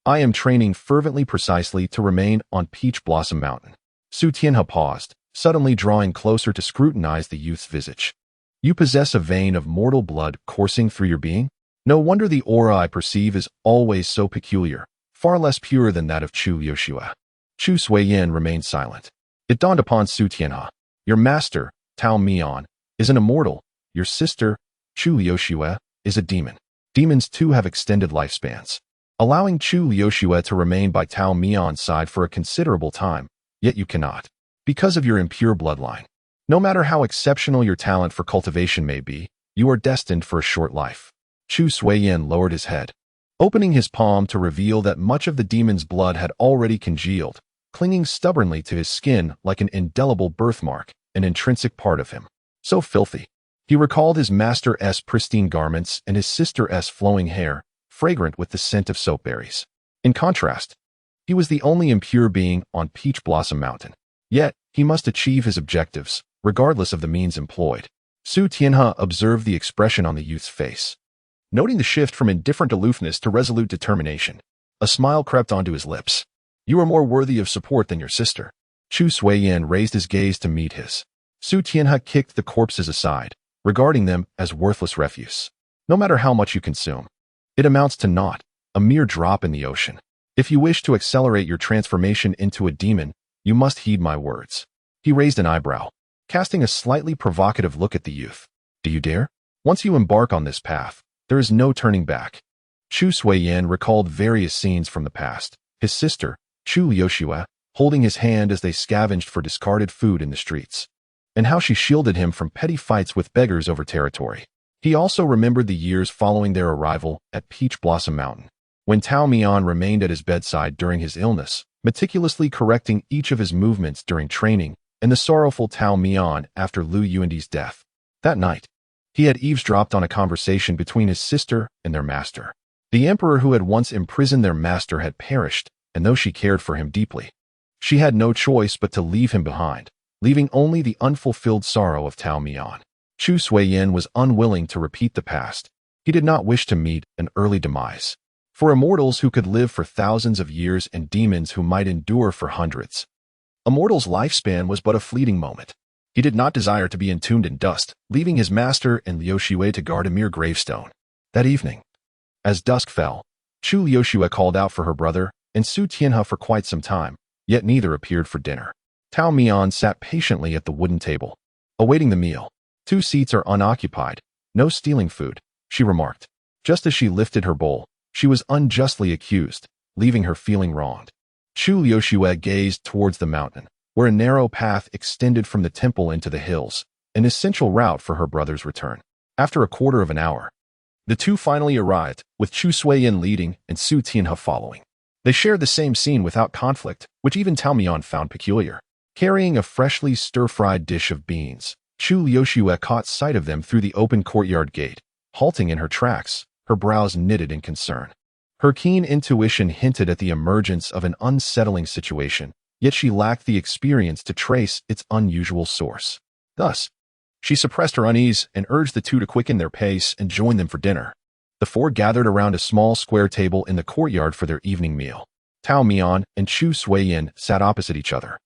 "I am training fervently precisely to remain on Peach Blossom Mountain." Su Tianhe paused, suddenly drawing closer to scrutinize the youth's visage. "You possess a vein of mortal blood coursing through your being? No wonder the aura I perceive is always so peculiar, far less pure than that of Chu Yoshua." Chu Suiyan remained silent. It dawned upon Su Tianhe. Your master, Tao Mian, is an immortal. Your sister, Chu Yoshua, is a demon. Demons too have extended lifespans, allowing Chu Yoshua to remain by Tao Mian's side for a considerable time, yet you cannot, because of your impure bloodline. No matter how exceptional your talent for cultivation may be, you are destined for a short life. Chu Suiyan lowered his head, opening his palm to reveal that much of the demon's blood had already congealed, clinging stubbornly to his skin like an indelible birthmark, an intrinsic part of him. So filthy. He recalled his master's pristine garments and his sister's flowing hair, fragrant with the scent of soap berries. In contrast, he was the only impure being on Peach Blossom Mountain. Yet, he must achieve his objectives, regardless of the means employed. Su Tianhe observed the expression on the youth's face. Noting the shift from indifferent aloofness to resolute determination, a smile crept onto his lips. "You are more worthy of support than your sister." Chu Suiyan raised his gaze to meet his. Su Tianhe kicked the corpses aside, regarding them as worthless refuse. "No matter how much you consume, it amounts to naught, a mere drop in the ocean. If you wish to accelerate your transformation into a demon, you must heed my words." He raised an eyebrow, casting a slightly provocative look at the youth. "Do you dare? Once you embark on this path, there is no turning back." Chu Suiyan recalled various scenes from the past. His sister, Chu Yoshua, holding his hand as they scavenged for discarded food in the streets, and how she shielded him from petty fights with beggars over territory. He also remembered the years following their arrival at Peach Blossom Mountain, when Tao Mian remained at his bedside during his illness, meticulously correcting each of his movements during training, and the sorrowful Tao Mian after Lu Yuandi's death. That night, he had eavesdropped on a conversation between his sister and their master. The emperor who had once imprisoned their master had perished, and though she cared for him deeply, she had no choice but to leave him behind, leaving only the unfulfilled sorrow of Tao Mian. Chu Suiyan was unwilling to repeat the past. He did not wish to meet an early demise. For immortals who could live for thousands of years and demons who might endure for hundreds, a mortal's lifespan was but a fleeting moment. He did not desire to be entombed in dust, leaving his master and Liu Xue to guard a mere gravestone. That evening, as dusk fell, Chu Yoshua called out for her brother and Su Tianhe for quite some time, yet neither appeared for dinner. Tao Mian sat patiently at the wooden table, awaiting the meal. 2 seats are unoccupied. No stealing food, she remarked. Just as she lifted her bowl, she was unjustly accused, leaving her feeling wronged. Chu Liuxue gazed towards the mountain, where a narrow path extended from the temple into the hills, an essential route for her brother's return. After a quarter of an hour, the two finally arrived, with Chu Suiyin leading and Su Tianhe following. They shared the same scene without conflict, which even Tao Mian found peculiar. Carrying a freshly stir-fried dish of beans, Chu Liuxue caught sight of them through the open courtyard gate, halting in her tracks, her brows knitted in concern. Her keen intuition hinted at the emergence of an unsettling situation, yet she lacked the experience to trace its unusual source. Thus, she suppressed her unease and urged the two to quicken their pace and join them for dinner. The 4 gathered around a small square table in the courtyard for their evening meal. Tao Mian and Chu Suiyin sat opposite each other,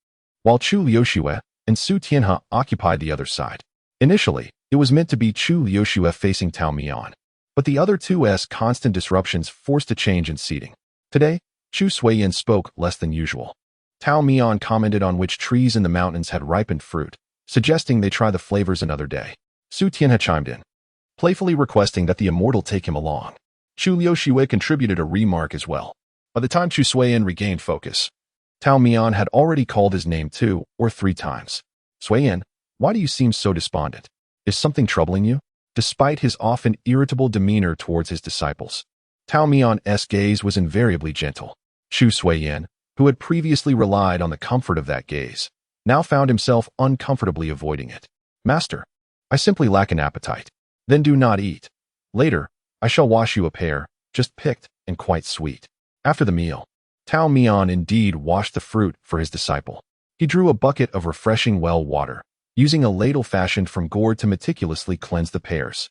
while Chu Liuxue and Su Tianhe occupied the other side. Initially, it was meant to be Chu Liuxue facing Tao Mian, but the other two's constant disruptions forced a change in seating. Today, Chu Suiyin spoke less than usual. Tao Mian commented on which trees in the mountains had ripened fruit, suggesting they try the flavors another day. Su Tianhe chimed in, playfully requesting that the immortal take him along. Chu Liuxue contributed a remark as well. By the time Chu Suiyin regained focus, Tao Mian had already called his name 2 or 3 times. Suiyin, why do you seem so despondent? Is something troubling you? Despite his often irritable demeanor towards his disciples, Tao Mian's gaze was invariably gentle. Chu Suiyin, who had previously relied on the comfort of that gaze, now found himself uncomfortably avoiding it. Master, I simply lack an appetite. Then do not eat. Later, I shall wash you a pear, just picked and quite sweet. After the meal, Tao Mian indeed washed the fruit for his disciple. He drew a bucket of refreshing well water, using a ladle fashioned from gourd to meticulously cleanse the pears.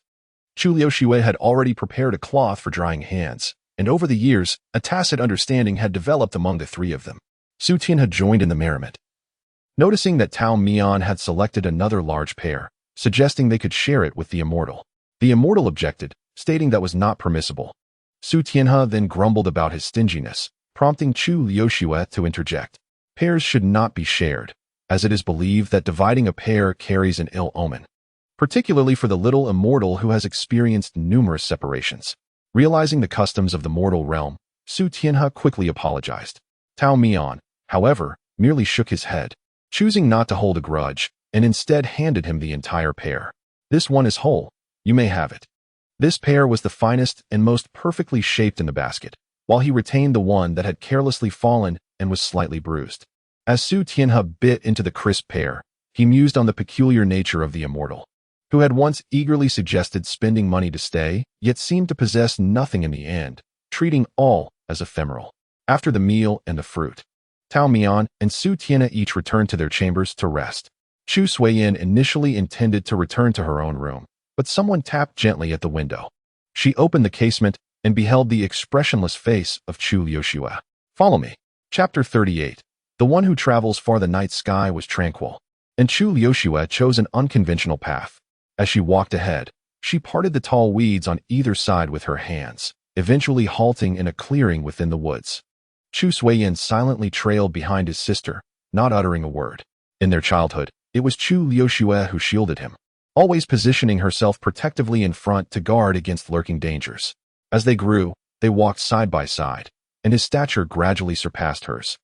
Chu Liuxue had already prepared a cloth for drying hands, and over the years, a tacit understanding had developed among the 3 of them. Su Tian had joined in the merriment. Noticing that Tao Mian had selected another large pear, suggesting they could share it with the immortal. The immortal objected, stating that was not permissible. Su Tianhe then grumbled about his stinginess, prompting Chu Liuxue to interject. Pears should not be shared, as it is believed that dividing a pear carries an ill omen, particularly for the little immortal who has experienced numerous separations. Realizing the customs of the mortal realm, Su Tianhe quickly apologized. Tao Mian, however, merely shook his head, choosing not to hold a grudge, and instead handed him the entire pear. This one is whole. You may have it. This pear was the finest and most perfectly shaped in the basket, while he retained the one that had carelessly fallen and was slightly bruised. As Su Tianhe bit into the crisp pear, he mused on the peculiar nature of the immortal, who had once eagerly suggested spending money to stay, yet seemed to possess nothing in the end, treating all as ephemeral. After the meal and the fruit, Tao Mian and Su Tianhe each returned to their chambers to rest. Chu Suiyin initially intended to return to her own room, but someone tapped gently at the window. She opened the casement and beheld the expressionless face of Chu Liuxue. Follow me. Chapter 38. The one who travels far the night sky was tranquil, and Chu Liuxue chose an unconventional path. As she walked ahead, she parted the tall weeds on either side with her hands, eventually halting in a clearing within the woods. Chu Suiyin silently trailed behind his sister, not uttering a word. In their childhood, it was Chu Liuxue who shielded him, always positioning herself protectively in front to guard against lurking dangers. As they grew, they walked side by side, and his stature gradually surpassed hers.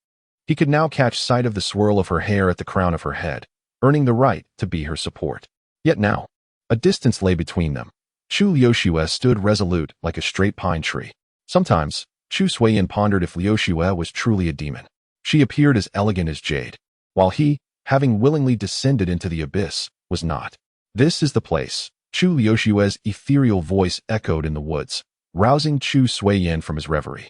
He could now catch sight of the swirl of her hair at the crown of her head, earning the right to be her support. Yet now, a distance lay between them. Chu Liuxue stood resolute like a straight pine tree. Sometimes, Chu Suiyin pondered if Liuxue was truly a demon. She appeared as elegant as jade, while he, having willingly descended into the abyss, was not. This is the place. Chu Liuxue's ethereal voice echoed in the woods, rousing Chu Suiyin from his reverie.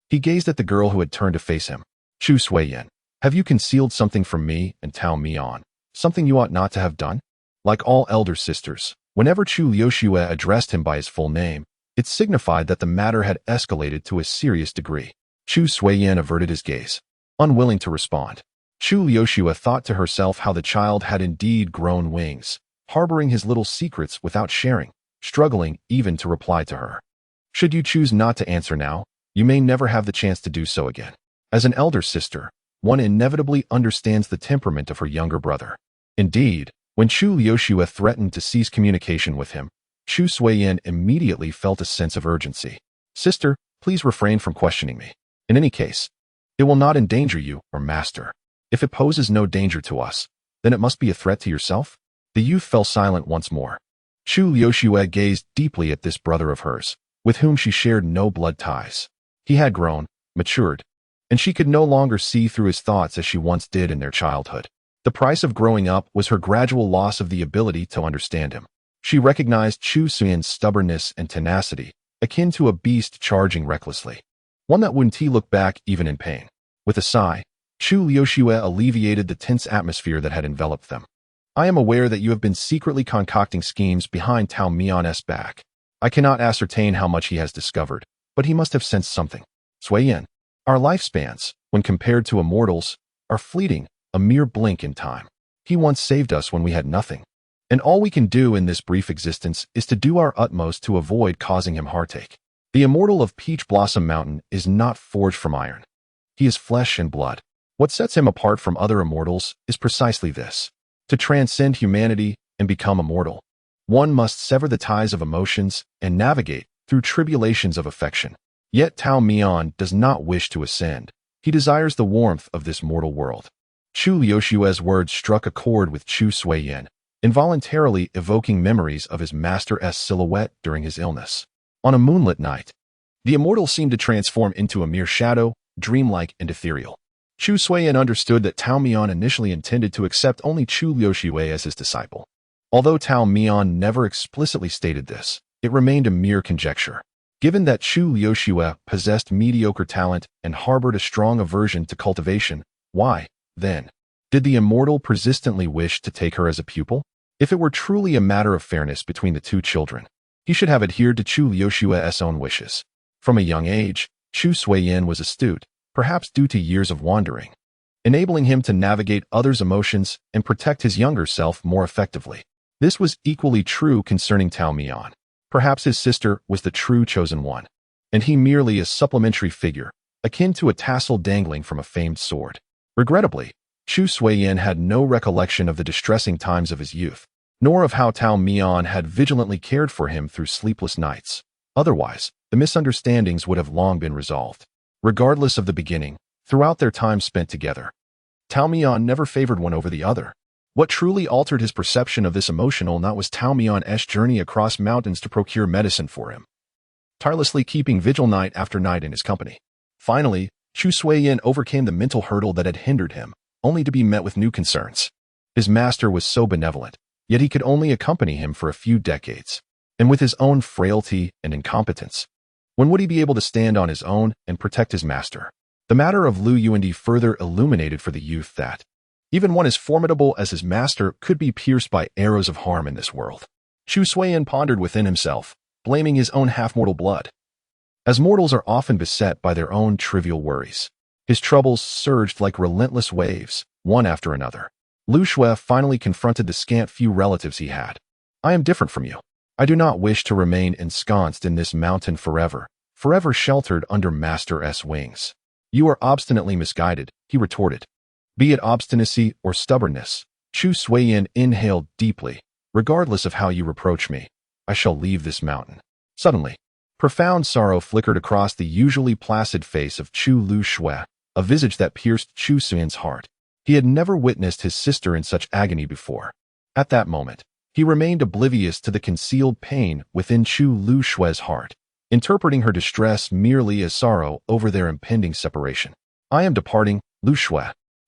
He gazed at the girl who had turned to face him. Chu Suiyin, have you concealed something from me and Tao Mian? Something you ought not to have done? Like all elder sisters, whenever Chu Liuxue addressed him by his full name, it signified that the matter had escalated to a serious degree. Chu Suiyin averted his gaze, unwilling to respond. Chu Liuxue thought to herself how the child had indeed grown wings, harboring his little secrets without sharing, struggling even to reply to her. Should you choose not to answer now, you may never have the chance to do so again. As an elder sister, one inevitably understands the temperament of her younger brother. Indeed, when Chu Liuxue threatened to cease communication with him, Chu Suiyin immediately felt a sense of urgency. Sister, please refrain from questioning me. In any case, it will not endanger you or master. If it poses no danger to us, then it must be a threat to yourself? The youth fell silent once more. Chu Liuxue gazed deeply at this brother of hers, with whom she shared no blood ties. He had grown, matured, and she could no longer see through his thoughts as she once did in their childhood. The price of growing up was her gradual loss of the ability to understand him. She recognized Chu Suyin's stubbornness and tenacity, akin to a beast charging recklessly. One that wouldn't look back even in pain. With a sigh, Chu Liuxue alleviated the tense atmosphere that had enveloped them. I am aware that you have been secretly concocting schemes behind Tao Mian's back. I cannot ascertain how much he has discovered, but he must have sensed something. Suiyin, our lifespans, when compared to immortals, are fleeting, a mere blink in time. He once saved us when we had nothing. And all we can do in this brief existence is to do our utmost to avoid causing him heartache. The immortal of Peach Blossom Mountain is not forged from iron. He is flesh and blood. What sets him apart from other immortals is precisely this. To transcend humanity and become immortal, one must sever the ties of emotions and navigate through tribulations of affection. Yet Tao Mian does not wish to ascend. He desires the warmth of this mortal world. Chu Liuxue's words struck a chord with Chu Suiyin, involuntarily evoking memories of his master's silhouette during his illness. On a moonlit night, the immortal seemed to transform into a mere shadow, dreamlike and ethereal. Chu Suiyin understood that Tao Mian initially intended to accept only Chu Liuxue as his disciple. Although Tao Mian never explicitly stated this, it remained a mere conjecture. Given that Chu Liuxue possessed mediocre talent and harbored a strong aversion to cultivation, why, then, did the immortal persistently wish to take her as a pupil? If it were truly a matter of fairness between the two children, he should have adhered to Chu Liuxue's own wishes. From a young age, Chu Suiyin was astute, perhaps due to years of wandering, enabling him to navigate others' emotions and protect his younger self more effectively. This was equally true concerning Tao Mian. Perhaps his sister was the true chosen one, and he merely a supplementary figure, akin to a tassel dangling from a famed sword. Regrettably, Chu Suiyin had no recollection of the distressing times of his youth, nor of how Tao Mian had vigilantly cared for him through sleepless nights. Otherwise, the misunderstandings would have long been resolved. Regardless of the beginning, throughout their time spent together, Tao Mian never favored one over the other. What truly altered his perception of this emotional knot was Tao Mian's journey across mountains to procure medicine for him, tirelessly keeping vigil night after night in his company. Finally, Chu Suiyin overcame the mental hurdle that had hindered him, only to be met with new concerns. His master was so benevolent, yet he could only accompany him for a few decades. And with his own frailty and incompetence, when would he be able to stand on his own and protect his master? The matter of Lu Yuandi further illuminated for the youth that even one as formidable as his master could be pierced by arrows of harm in this world. Chu Suiyin pondered within himself, blaming his own half-mortal blood. As mortals are often beset by their own trivial worries, his troubles surged like relentless waves, one after another. Lu Shui finally confronted the scant few relatives he had. I am different from you. I do not wish to remain ensconced in this mountain forever sheltered under Master's wings. You are obstinately misguided, he retorted. Be it obstinacy or stubbornness, Chu Suiyin inhaled deeply. Regardless of how you reproach me, I shall leave this mountain. Suddenly, profound sorrow flickered across the usually placid face of Chu Lu Shui, a visage that pierced Chu Suyin's heart. He had never witnessed his sister in such agony before. At that moment, he remained oblivious to the concealed pain within Chu Lu Shui's heart, interpreting her distress merely as sorrow over their impending separation. I am departing, Lu Shui.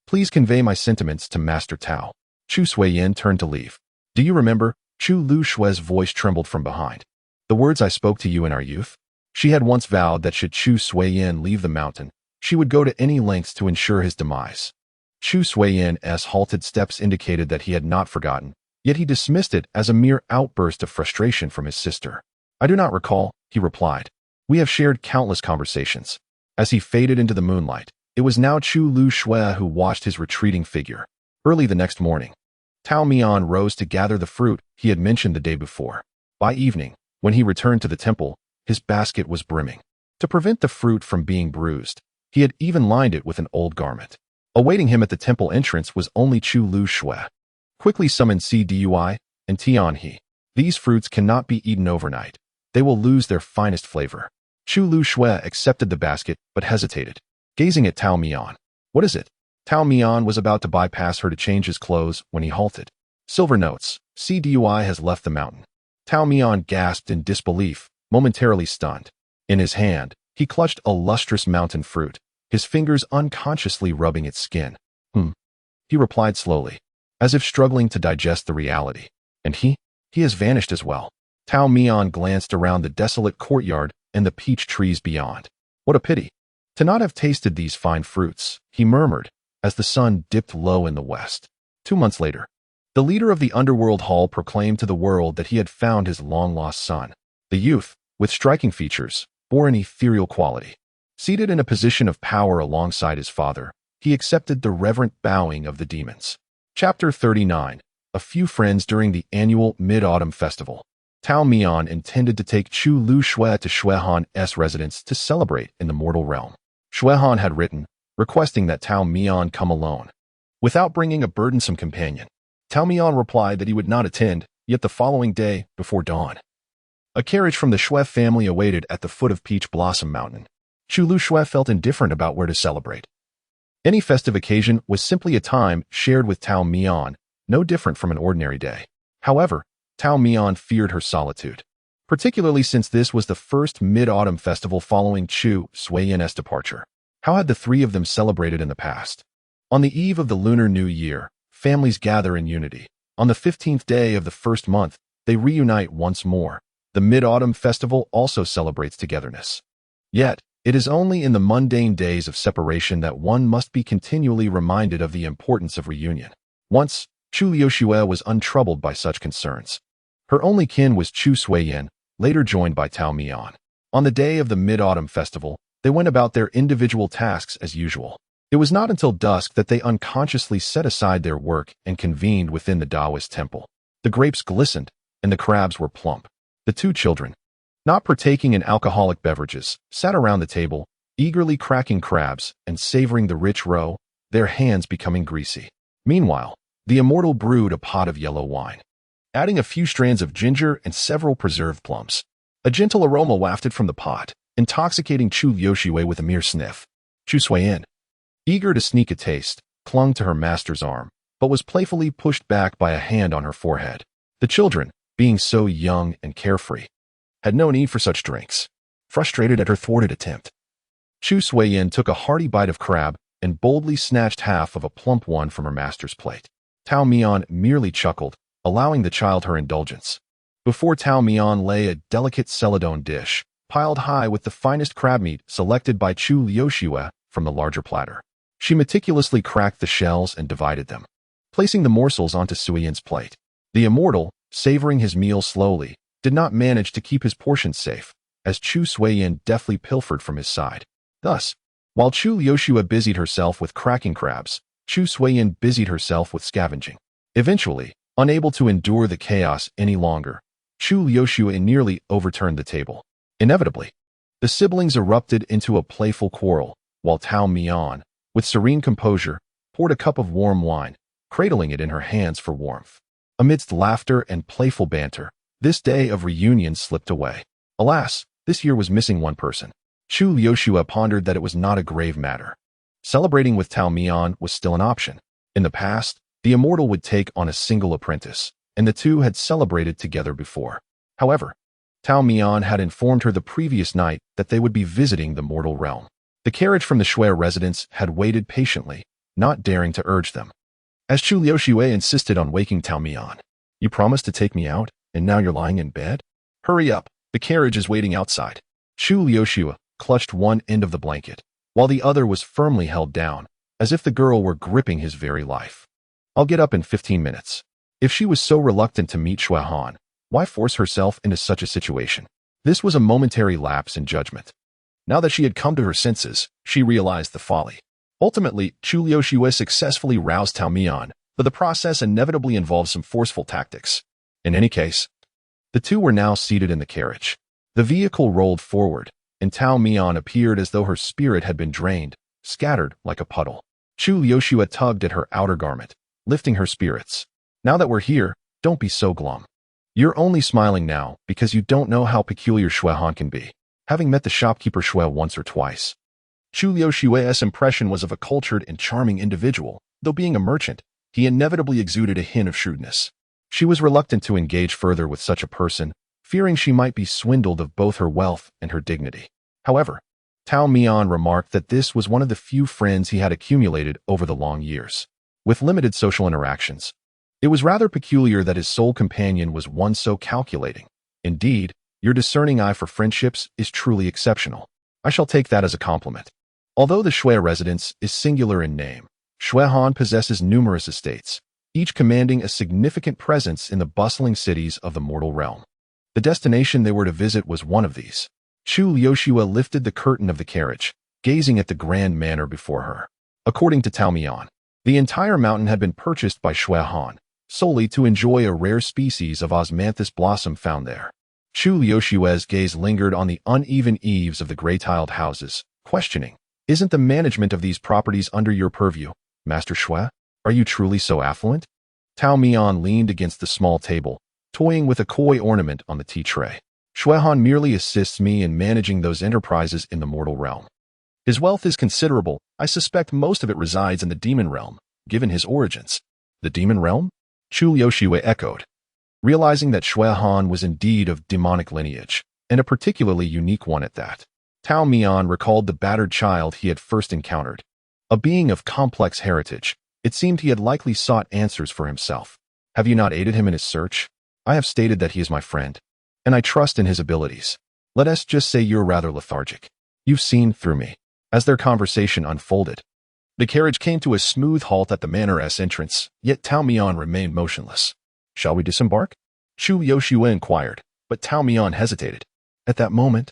Please convey my sentiments to Master Tao. Chu Suiyin turned to leave. Do you remember? Chu Lu Shui's voice trembled from behind. The words I spoke to you in our youth? She had once vowed that should Chu Suiyin leave the mountain, she would go to any lengths to ensure his demise. Chu Suiyin's halted steps indicated that he had not forgotten, yet he dismissed it as a mere outburst of frustration from his sister. I do not recall, he replied. We have shared countless conversations. As he faded into the moonlight, it was now Chu Lu Shui who watched his retreating figure. Early the next morning, Tao Mian rose to gather the fruit he had mentioned the day before. By evening, when he returned to the temple, his basket was brimming. To prevent the fruit from being bruised, he had even lined it with an old garment. Awaiting him at the temple entrance was only Chu Lu Shui. Quickly summoned Cdui and Tian He. These fruits cannot be eaten overnight. They will lose their finest flavor. Chu Lu Shui accepted the basket but hesitated, gazing at Tao Mian. What is it? Tao Mian was about to bypass her to change his clothes when he halted. Silver notes. Cdui has left the mountain. Tao Mian gasped in disbelief, momentarily stunned. In his hand, he clutched a lustrous mountain fruit, his fingers unconsciously rubbing its skin. He replied slowly, as if struggling to digest the reality. And he has vanished as well. Tao Mian glanced around the desolate courtyard and the peach trees beyond. What a pity. To not have tasted these fine fruits, he murmured, as the sun dipped low in the west. 2 months later, the leader of the underworld hall proclaimed to the world that he had found his long-lost son. The youth, with striking features, bore an ethereal quality. Seated in a position of power alongside his father, he accepted the reverent bowing of the demons. Chapter 39. A few friends during the annual Mid-Autumn Festival. Tao Mian intended to take Chu Lu Shui to Shui Han's residence to celebrate in the mortal realm. Shui Han had written, requesting that Tao Mian come alone, without bringing a burdensome companion. Tao Mian replied that he would not attend, yet the following day, before dawn, a carriage from the Shui family awaited at the foot of Peach Blossom Mountain. Chu Lu Shui felt indifferent about where to celebrate. Any festive occasion was simply a time shared with Tao Mian, no different from an ordinary day. However, Tao Mian feared her solitude, particularly since this was the first Mid-Autumn Festival following Chu Suiyen's departure. How had the three of them celebrated in the past? On the eve of the Lunar New Year, families gather in unity. On the 15th day of the first month, they reunite once more. The Mid-Autumn Festival also celebrates togetherness. Yet, it is only in the mundane days of separation that one must be continually reminded of the importance of reunion. Once, Chu Liuxue was untroubled by such concerns. Her only kin was Chu Suiyen, later joined by Tao Mian. On the day of the Mid-Autumn Festival, they went about their individual tasks as usual. It was not until dusk that they unconsciously set aside their work and convened within the Taoist temple. The grapes glistened, and the crabs were plump. The two children, not partaking in alcoholic beverages, sat around the table, eagerly cracking crabs and savoring the rich roe, their hands becoming greasy. Meanwhile, the immortal brewed a pot of yellow wine, adding a few strands of ginger and several preserved plums. A gentle aroma wafted from the pot, intoxicating Chu Liuxue with a mere sniff. Chu Suiyen, eager to sneak a taste, clung to her master's arm, but was playfully pushed back by a hand on her forehead. The children, being so young and carefree, had no need for such drinks. Frustrated at her thwarted attempt, Chu Suiyen took a hearty bite of crab and boldly snatched half of a plump one from her master's plate. Tao Mian merely chuckled, allowing the child her indulgence. Before Tao Mian lay a delicate celadone dish, piled high with the finest crab meat selected by Chu Liuxue from the larger platter. She meticulously cracked the shells and divided them, placing the morsels onto Suiyen's plate. The immortal, savoring his meal slowly, did not manage to keep his portion safe, as Chu Suiyen deftly pilfered from his side. Thus, while Chu Liuxue busied herself with cracking crabs, Chu Suiyen busied herself with scavenging. Eventually, unable to endure the chaos any longer, Chu Liuxue nearly overturned the table. Inevitably, the siblings erupted into a playful quarrel, while Tao Mian, with serene composure, poured a cup of warm wine, cradling it in her hands for warmth. Amidst laughter and playful banter, this day of reunion slipped away. Alas, this year was missing one person. Chu Liuxue pondered that it was not a grave matter. Celebrating with Tao Mian was still an option. In the past, the immortal would take on a single apprentice, and the two had celebrated together before. However, Tao Mian had informed her the previous night that they would be visiting the mortal realm. The carriage from the Shui residence had waited patiently, not daring to urge them. As Chu Liuxue insisted on waking Tao Mian, "You promised to take me out, and now you're lying in bed? Hurry up, the carriage is waiting outside." Chu Liuxue clutched one end of the blanket, while the other was firmly held down, as if the girl were gripping his very life. "I'll get up in 15 minutes. If she was so reluctant to meet Shui Han, why force herself into such a situation? This was a momentary lapse in judgment. Now that she had come to her senses, she realized the folly. Ultimately, Chu Liuxue successfully roused Tao Mian, but the process inevitably involved some forceful tactics. In any case, the two were now seated in the carriage. The vehicle rolled forward, and Tao Mian appeared as though her spirit had been drained, scattered like a puddle. Chu Liuxue tugged at her outer garment, lifting her spirits. Now that we're here, don't be so glum. You're only smiling now because you don't know how peculiar Xue Han can be, having met the shopkeeper Xue once or twice. Chu Liuxue's impression was of a cultured and charming individual, though being a merchant, he inevitably exuded a hint of shrewdness. She was reluctant to engage further with such a person, fearing she might be swindled of both her wealth and her dignity. However, Tao Mian remarked that this was one of the few friends he had accumulated over the long years, with limited social interactions. It was rather peculiar that his sole companion was one so calculating. Indeed, your discerning eye for friendships is truly exceptional. I shall take that as a compliment. Although the Xue residence is singular in name, Xue Han possesses numerous estates, each commanding a significant presence in the bustling cities of the mortal realm. The destination they were to visit was one of these. Chu Liuxue lifted the curtain of the carriage, gazing at the grand manor before her. According to Tao Mian, the entire mountain had been purchased by Xue Han, solely to enjoy a rare species of osmanthus blossom found there. Chu Liuxue's gaze lingered on the uneven eaves of the gray-tiled houses, questioning, "Isn't the management of these properties under your purview, Master Xue? Are you truly so affluent?" Tao Mian leaned against the small table, toying with a koi ornament on the tea tray. "Xue Han merely assists me in managing those enterprises in the mortal realm. His wealth is considerable. I suspect most of it resides in the demon realm, given his origins." "The demon realm?" Chu Liuxue echoed, realizing that Xue Han was indeed of demonic lineage, and a particularly unique one at that. Tao Mian recalled the battered child he had first encountered. A being of complex heritage, it seemed he had likely sought answers for himself. "Have you not aided him in his search? I have stated that he is my friend, and I trust in his abilities. Let us just say you're rather lethargic. You've seen through me." As their conversation unfolded, the carriage came to a smooth halt at the manor's entrance, yet Tao Mian remained motionless. "Shall we disembark?" Chu Liuxue inquired, but Tao Mian hesitated. At that moment,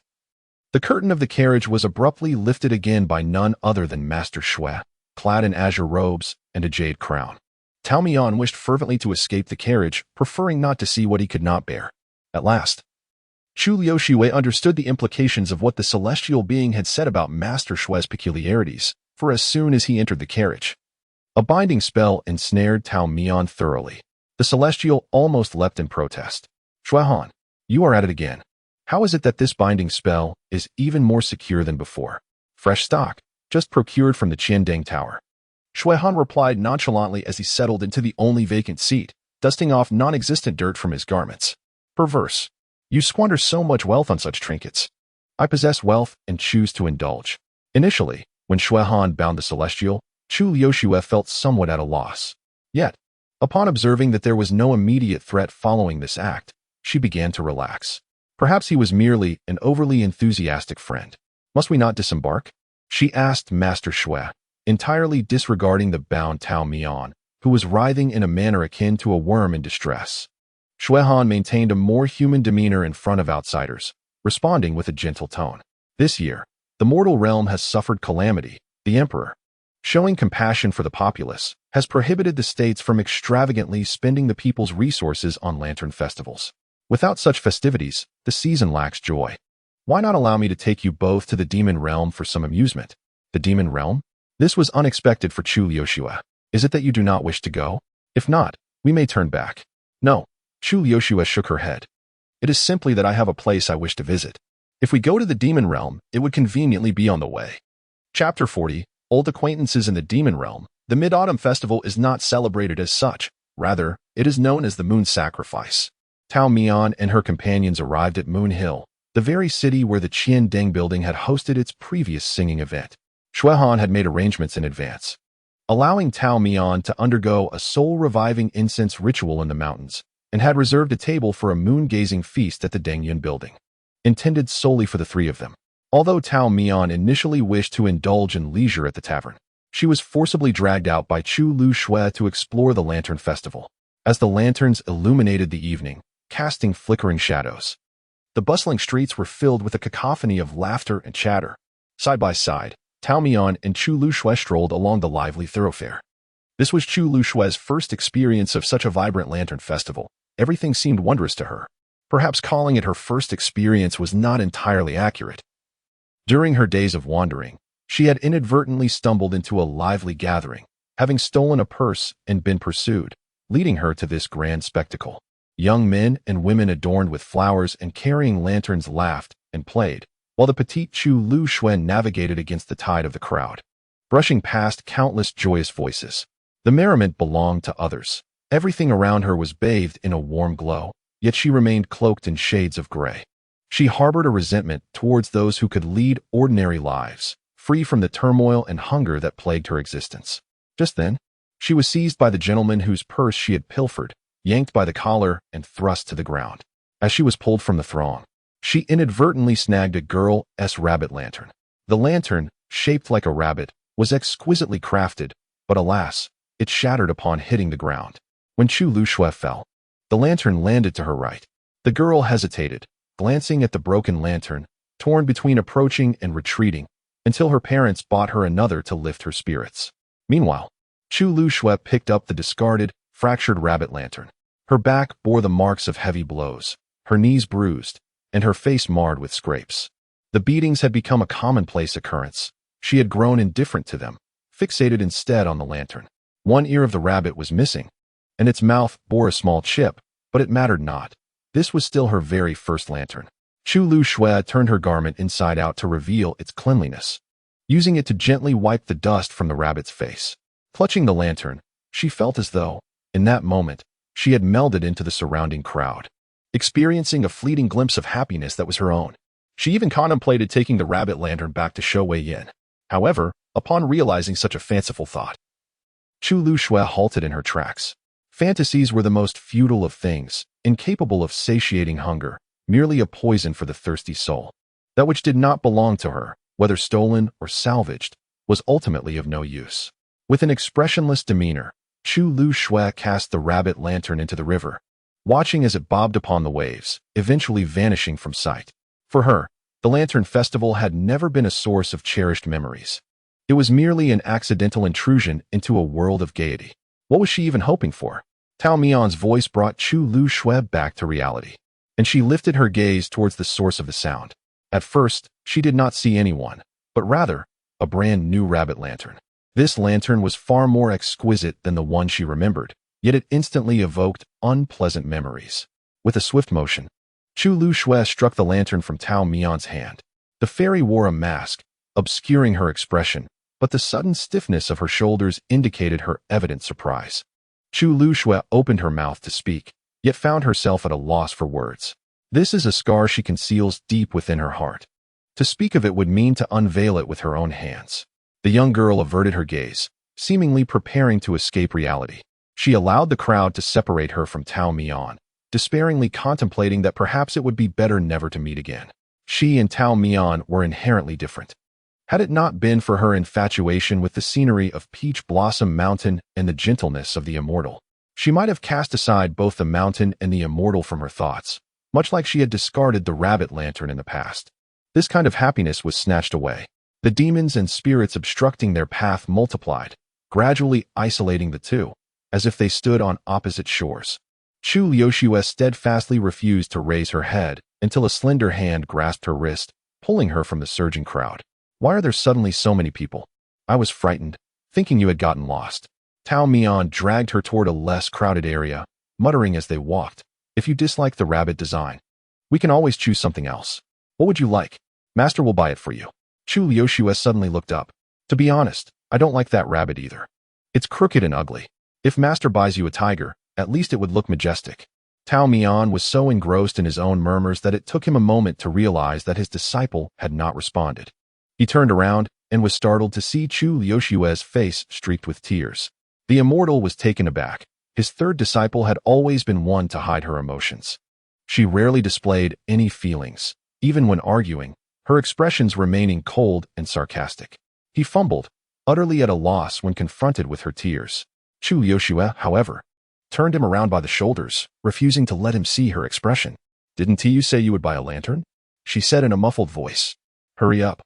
the curtain of the carriage was abruptly lifted again by none other than Master Xue, clad in azure robes and a jade crown. Tao Mian wished fervently to escape the carriage, preferring not to see what he could not bear. At last, Chu Liuxue understood the implications of what the celestial being had said about Master Xue's peculiarities, for as soon as he entered the carriage, a binding spell ensnared Tao Mian thoroughly. The celestial almost leapt in protest. "Xue Han, you are at it again. How is it that this binding spell is even more secure than before?" "Fresh stock, just procured from the Qiandeng Tower." Xue Han replied nonchalantly as he settled into the only vacant seat, dusting off non-existent dirt from his garments. "Perverse. You squander so much wealth on such trinkets." "I possess wealth and choose to indulge." Initially, when Xue Han bound the celestial, Chu Liuxue felt somewhat at a loss. Yet, upon observing that there was no immediate threat following this act, she began to relax. Perhaps he was merely an overly enthusiastic friend. "Must we not disembark?" she asked Master Xue, entirely disregarding the bound Tao Mian, who was writhing in a manner akin to a worm in distress. Xue Han maintained a more human demeanor in front of outsiders, responding with a gentle tone. "This year, the mortal realm has suffered calamity. The emperor, showing compassion for the populace, has prohibited the states from extravagantly spending the people's resources on lantern festivals. Without such festivities, the season lacks joy. Why not allow me to take you both to the demon realm for some amusement?" "The demon realm?" This was unexpected for Chu Liuxue. "Is it that you do not wish to go? If not, we may turn back." "No." Chu Liuxue shook her head. "It is simply that I have a place I wish to visit. If we go to the demon realm, it would conveniently be on the way." Chapter 40, Old Acquaintances in the Demon Realm. The Mid-Autumn Festival is not celebrated as such. Rather, it is known as the Moon Sacrifice. Tao Mian and her companions arrived at Moon Hill, the very city where the Qiandeng building had hosted its previous singing event. Xue Han had made arrangements in advance, allowing Tao Mian to undergo a soul-reviving incense ritual in the mountains, and had reserved a table for a moon-gazing feast at the Dengyun building, intended solely for the three of them. Although Tao Mian initially wished to indulge in leisure at the tavern, she was forcibly dragged out by Chu Liuxue to explore the Lantern Festival. As the lanterns illuminated the evening, casting flickering shadows, the bustling streets were filled with a cacophony of laughter and chatter. Side by side, Tao Mian and Chu Liuxue strolled along the lively thoroughfare. This was Chu Liuxue's first experience of such a vibrant lantern festival. Everything seemed wondrous to her. Perhaps calling it her first experience was not entirely accurate. During her days of wandering, She had inadvertently stumbled into a lively gathering, having stolen a purse and been pursued, leading her to this grand spectacle. Young men and women adorned with flowers and carrying lanterns laughed and played, while the petite Chu Lu Xuen navigated against the tide of the crowd, brushing past countless joyous voices. The merriment belonged to others. Everything around her was bathed in a warm glow, yet she remained cloaked in shades of gray. She harbored a resentment towards those who could lead ordinary lives, free from the turmoil and hunger that plagued her existence. Just then, she was seized by the gentleman whose purse she had pilfered, yanked by the collar and thrust to the ground. As she was pulled from the throng, she inadvertently snagged a girl's rabbit lantern. The lantern, shaped like a rabbit, was exquisitely crafted, but alas, it shattered upon hitting the ground. When Chu Luxue fell, the lantern landed to her right. The girl hesitated, glancing at the broken lantern, torn between approaching and retreating, until her parents bought her another to lift her spirits. Meanwhile, Chu Luxue picked up the discarded, fractured rabbit lantern. Her back bore the marks of heavy blows, her knees bruised, and her face marred with scrapes. The beatings had become a commonplace occurrence. She had grown indifferent to them, fixated instead on the lantern. One ear of the rabbit was missing, and its mouth bore a small chip, but it mattered not. This was still her very first lantern. Chu Luxue turned her garment inside out to reveal its cleanliness, using it to gently wipe the dust from the rabbit's face. Clutching the lantern, she felt as though, in that moment, she had melded into the surrounding crowd, experiencing a fleeting glimpse of happiness that was her own. She even contemplated taking the rabbit lantern back to Shou Wei Yin. However, upon realizing such a fanciful thought, Chu Luxue halted in her tracks. Fantasies were the most futile of things, incapable of satiating hunger, merely a poison for the thirsty soul. That which did not belong to her, whether stolen or salvaged, was ultimately of no use. With an expressionless demeanor, Chu Luxue cast the rabbit lantern into the river, watching as it bobbed upon the waves, eventually vanishing from sight. For her, the Lantern Festival had never been a source of cherished memories. It was merely an accidental intrusion into a world of gaiety. What was she even hoping for? Tao Mian's voice brought Chu Luxue back to reality, and she lifted her gaze towards the source of the sound. At first, she did not see anyone, but rather, a brand new rabbit lantern. This lantern was far more exquisite than the one she remembered, yet it instantly evoked unpleasant memories. With a swift motion, Chu Luxue struck the lantern from Tao Mian's hand. The fairy wore a mask, obscuring her expression, but the sudden stiffness of her shoulders indicated her evident surprise. Chu Luxue opened her mouth to speak, yet found herself at a loss for words. This is a scar she conceals deep within her heart. To speak of it would mean to unveil it with her own hands. The young girl averted her gaze, seemingly preparing to escape reality. She allowed the crowd to separate her from Tao Mian, despairingly contemplating that perhaps it would be better never to meet again. She and Tao Mian were inherently different. Had it not been for her infatuation with the scenery of Peach Blossom Mountain and the gentleness of the immortal, she might have cast aside both the mountain and the immortal from her thoughts, much like she had discarded the rabbit lantern in the past. This kind of happiness was snatched away. The demons and spirits obstructing their path multiplied, gradually isolating the two, as if they stood on opposite shores. Chu Luxue steadfastly refused to raise her head until a slender hand grasped her wrist, pulling her from the surging crowd. Why are there suddenly so many people? I was frightened, thinking you had gotten lost. Tao Mian dragged her toward a less crowded area, muttering as they walked, if you dislike the rabbit design, we can always choose something else. What would you like? Master will buy it for you. Chu Luxue suddenly looked up. To be honest, I don't like that rabbit either. It's crooked and ugly. If Master buys you a tiger, at least it would look majestic. Tao Mian was so engrossed in his own murmurs that it took him a moment to realize that his disciple had not responded. He turned around and was startled to see Chu Luxue's face streaked with tears. The immortal was taken aback. His third disciple had always been one to hide her emotions. She rarely displayed any feelings, even when arguing, her expressions remaining cold and sarcastic. He fumbled, utterly at a loss when confronted with her tears. Chu Luxue, however, turned him around by the shoulders, refusing to let him see her expression. Didn't you say you would buy a lantern? She said in a muffled voice. Hurry up.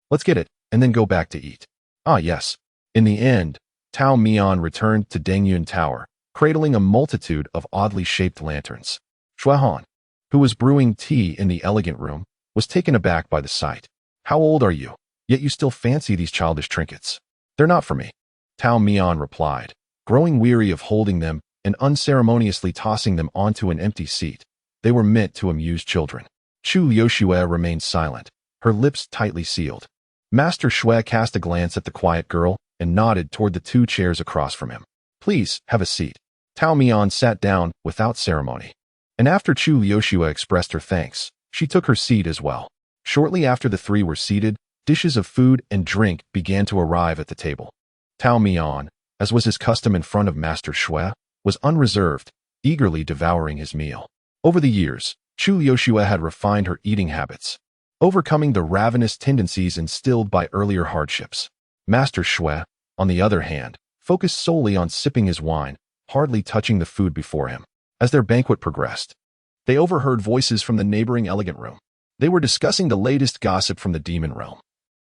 Let's get it, and then go back to eat. Ah, yes. In the end, Tao Mian returned to Dengyun Tower, cradling a multitude of oddly shaped lanterns. Shuaihan, who was brewing tea in the elegant room, was taken aback by the sight. How old are you? Yet you still fancy these childish trinkets. They're not for me. Tao Mian replied, growing weary of holding them and unceremoniously tossing them onto an empty seat. They were meant to amuse children. Chu Liuxue remained silent, her lips tightly sealed. Master Shui cast a glance at the quiet girl and nodded toward the 2 chairs across from him. Please, have a seat. Tao Mian sat down without ceremony. And after Chu Liuxue expressed her thanks, she took her seat as well. Shortly after the 3 were seated, dishes of food and drink began to arrive at the table. Tao Mian, as was his custom in front of Master Shui, was unreserved, eagerly devouring his meal. Over the years, Chu Liuxue had refined her eating habits, overcoming the ravenous tendencies instilled by earlier hardships. Master Shui, on the other hand, focused solely on sipping his wine, hardly touching the food before him. As their banquet progressed, they overheard voices from the neighboring elegant room. They were discussing the latest gossip from the demon realm,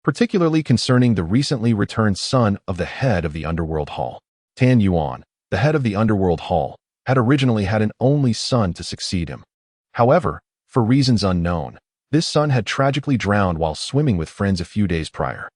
particularly concerning the recently returned son of the head of the Underworld Hall. Tan Yuan, the head of the Underworld Hall, had originally had an only son to succeed him. However, for reasons unknown, this son had tragically drowned while swimming with friends a few days prior.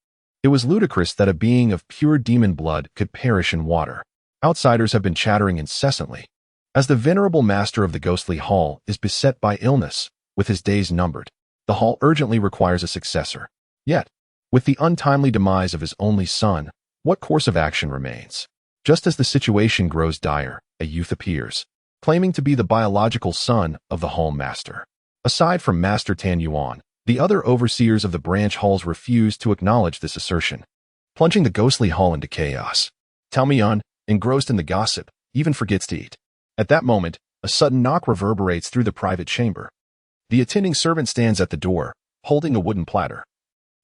It was ludicrous that a being of pure demon blood could perish in water. Outsiders have been chattering incessantly. As the venerable master of the ghostly hall is beset by illness, with his days numbered, the hall urgently requires a successor. Yet, with the untimely demise of his only son, what course of action remains? Just as the situation grows dire, a youth appears, claiming to be the biological son of the hall master. Aside from Master Tan Yuan, the other overseers of the branch halls refuse to acknowledge this assertion, plunging the ghostly hall into chaos. Tao Mian, engrossed in the gossip, even forgets to eat. At that moment, a sudden knock reverberates through the private chamber. The attending servant stands at the door, holding a wooden platter,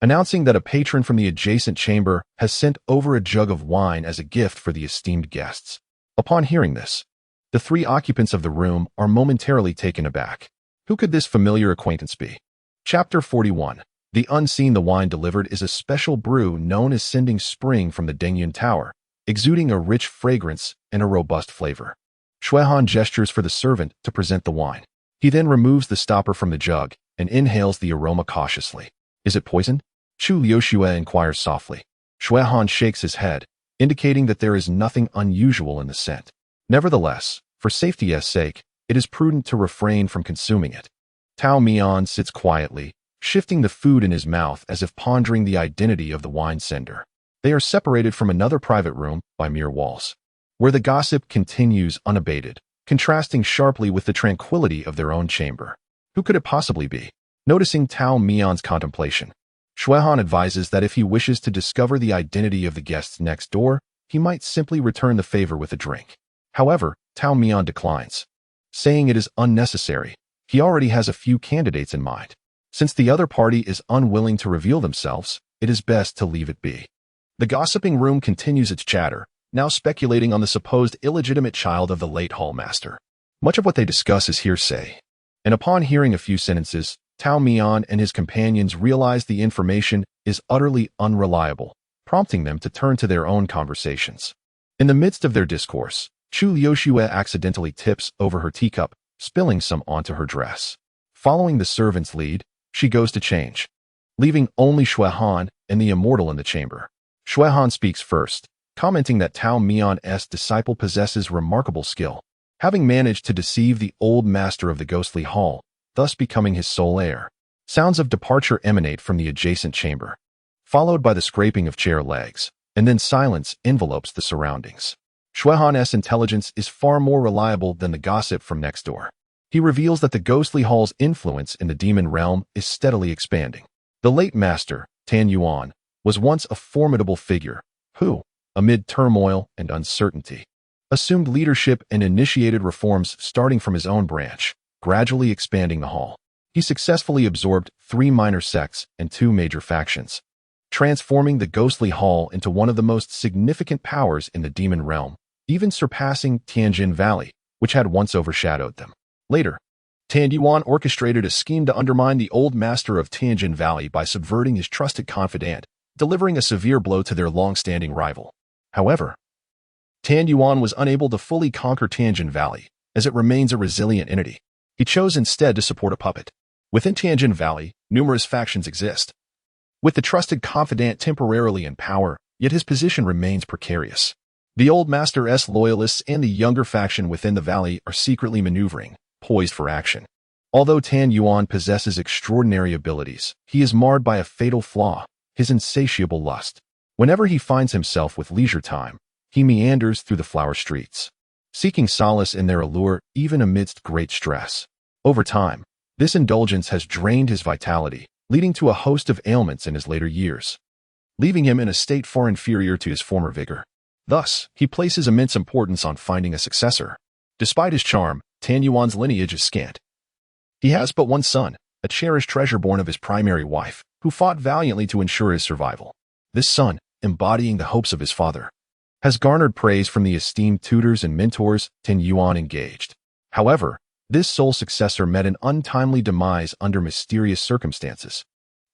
announcing that a patron from the adjacent chamber has sent over a jug of wine as a gift for the esteemed guests. Upon hearing this, the 3 occupants of the room are momentarily taken aback. Who could this familiar acquaintance be? Chapter 41. The unseen. The wine delivered is a special brew known as Sending Spring from the Dengyun Tower, exuding a rich fragrance and a robust flavor. Shuihan gestures for the servant to present the wine. He then removes the stopper from the jug and inhales the aroma cautiously. Is it poisoned? Chu Liuxue inquires softly. Shuihan shakes his head, indicating that there is nothing unusual in the scent. Nevertheless, for safety's sake, it is prudent to refrain from consuming it. Tao Mian sits quietly, shifting the food in his mouth as if pondering the identity of the wine sender. They are separated from another private room by mere walls, where the gossip continues unabated, contrasting sharply with the tranquility of their own chamber. Who could it possibly be? Noticing Tao Mian's contemplation, Shuihan advises that if he wishes to discover the identity of the guests next door, he might simply return the favor with a drink. However, Tao Mian declines, saying it is unnecessary. He already has a few candidates in mind. Since the other party is unwilling to reveal themselves, it is best to leave it be. The gossiping room continues its chatter, now speculating on the supposed illegitimate child of the late hall master. Much of what they discuss is hearsay, and upon hearing a few sentences, Tao Mian and his companions realize the information is utterly unreliable, prompting them to turn to their own conversations. In the midst of their discourse, Chu Liuxue accidentally tips over her teacup, spilling some onto her dress. Following the servant's lead, she goes to change, leaving only Shuihan and the immortal in the chamber. Shuihan speaks first, commenting that Tao Mian's disciple possesses remarkable skill, having managed to deceive the old master of the ghostly hall, thus becoming his sole heir. Sounds of departure emanate from the adjacent chamber, followed by the scraping of chair legs, and then silence envelopes the surroundings. Shuihan's intelligence is far more reliable than the gossip from next door. He reveals that the ghostly hall's influence in the demon realm is steadily expanding. The late master, Tan Yuan, was once a formidable figure who, amid turmoil and uncertainty, assumed leadership and initiated reforms starting from his own branch, gradually expanding the hall. He successfully absorbed 3 minor sects and 2 major factions, transforming the ghostly hall into one of the most significant powers in the demon realm, even surpassing Tianjin Valley, which had once overshadowed them. Later, Tan Yuan orchestrated a scheme to undermine the old master of Tianjin Valley by subverting his trusted confidant, delivering a severe blow to their long-standing rival. However, Tan Yuan was unable to fully conquer Tianjin Valley, as it remains a resilient entity. He chose instead to support a puppet. Within Tianjin Valley, numerous factions exist, with the trusted confidant temporarily in power, yet his position remains precarious. The old master's loyalists and the younger faction within the valley are secretly maneuvering, poised for action. Although Tan Yuan possesses extraordinary abilities, he is marred by a fatal flaw, his insatiable lust. Whenever he finds himself with leisure time, he meanders through the flower streets, seeking solace in their allure even amidst great stress. Over time, this indulgence has drained his vitality, leading to a host of ailments in his later years, leaving him in a state far inferior to his former vigor. Thus, he places immense importance on finding a successor. Despite his charm, Tan Yuan's lineage is scant. He has but one son, a cherished treasure born of his primary wife, who fought valiantly to ensure his survival. This son, embodying the hopes of his father, has garnered praise from the esteemed tutors and mentors Tan Yuan engaged. However, this sole successor met an untimely demise under mysterious circumstances,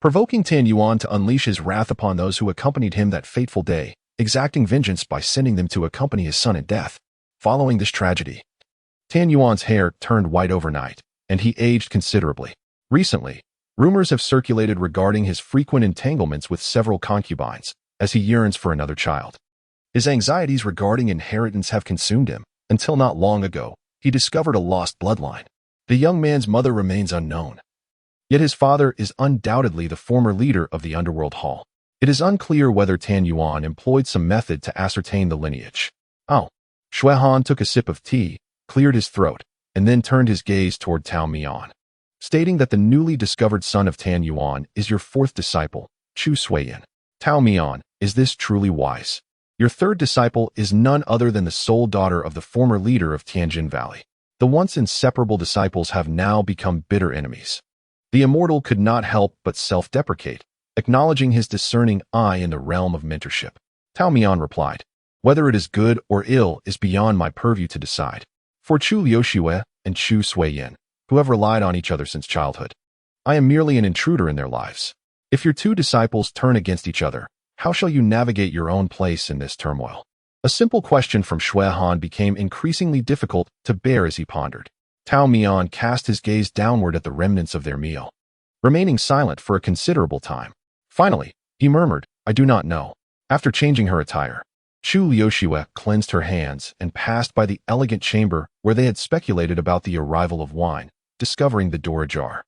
provoking Tan Yuan to unleash his wrath upon those who accompanied him that fateful day, exacting vengeance by sending them to accompany his son in death. Following this tragedy, Tan Yuan's hair turned white overnight, and he aged considerably. Recently, rumors have circulated regarding his frequent entanglements with several concubines, as he yearns for another child. His anxieties regarding inheritance have consumed him. Until not long ago, he discovered a lost bloodline. The young man's mother remains unknown. Yet his father is undoubtedly the former leader of the Underworld Hall. It is unclear whether Tan Yuan employed some method to ascertain the lineage. Shui Han took a sip of tea, cleared his throat, and then turned his gaze toward Tao Mian, stating that the newly discovered son of Tan Yuan is your fourth disciple, Chu Suiyin. Tao Mian, is this truly wise? Your third disciple is none other than the sole daughter of the former leader of Tianjin Valley. The once inseparable disciples have now become bitter enemies. The immortal could not help but self-deprecate, acknowledging his discerning eye in the realm of mentorship. Tao Mian replied, whether it is good or ill is beyond my purview to decide. For Chu Liuxue and Chu Suiyin, who have relied on each other since childhood, I am merely an intruder in their lives. If your two disciples turn against each other, how shall you navigate your own place in this turmoil? A simple question from Shui Han became increasingly difficult to bear as he pondered. Tao Mian cast his gaze downward at the remnants of their meal, remaining silent for a considerable time. Finally, he murmured, I do not know. After changing her attire, Chu Liuxue cleansed her hands and passed by the elegant chamber where they had speculated about the arrival of wine, discovering the door ajar.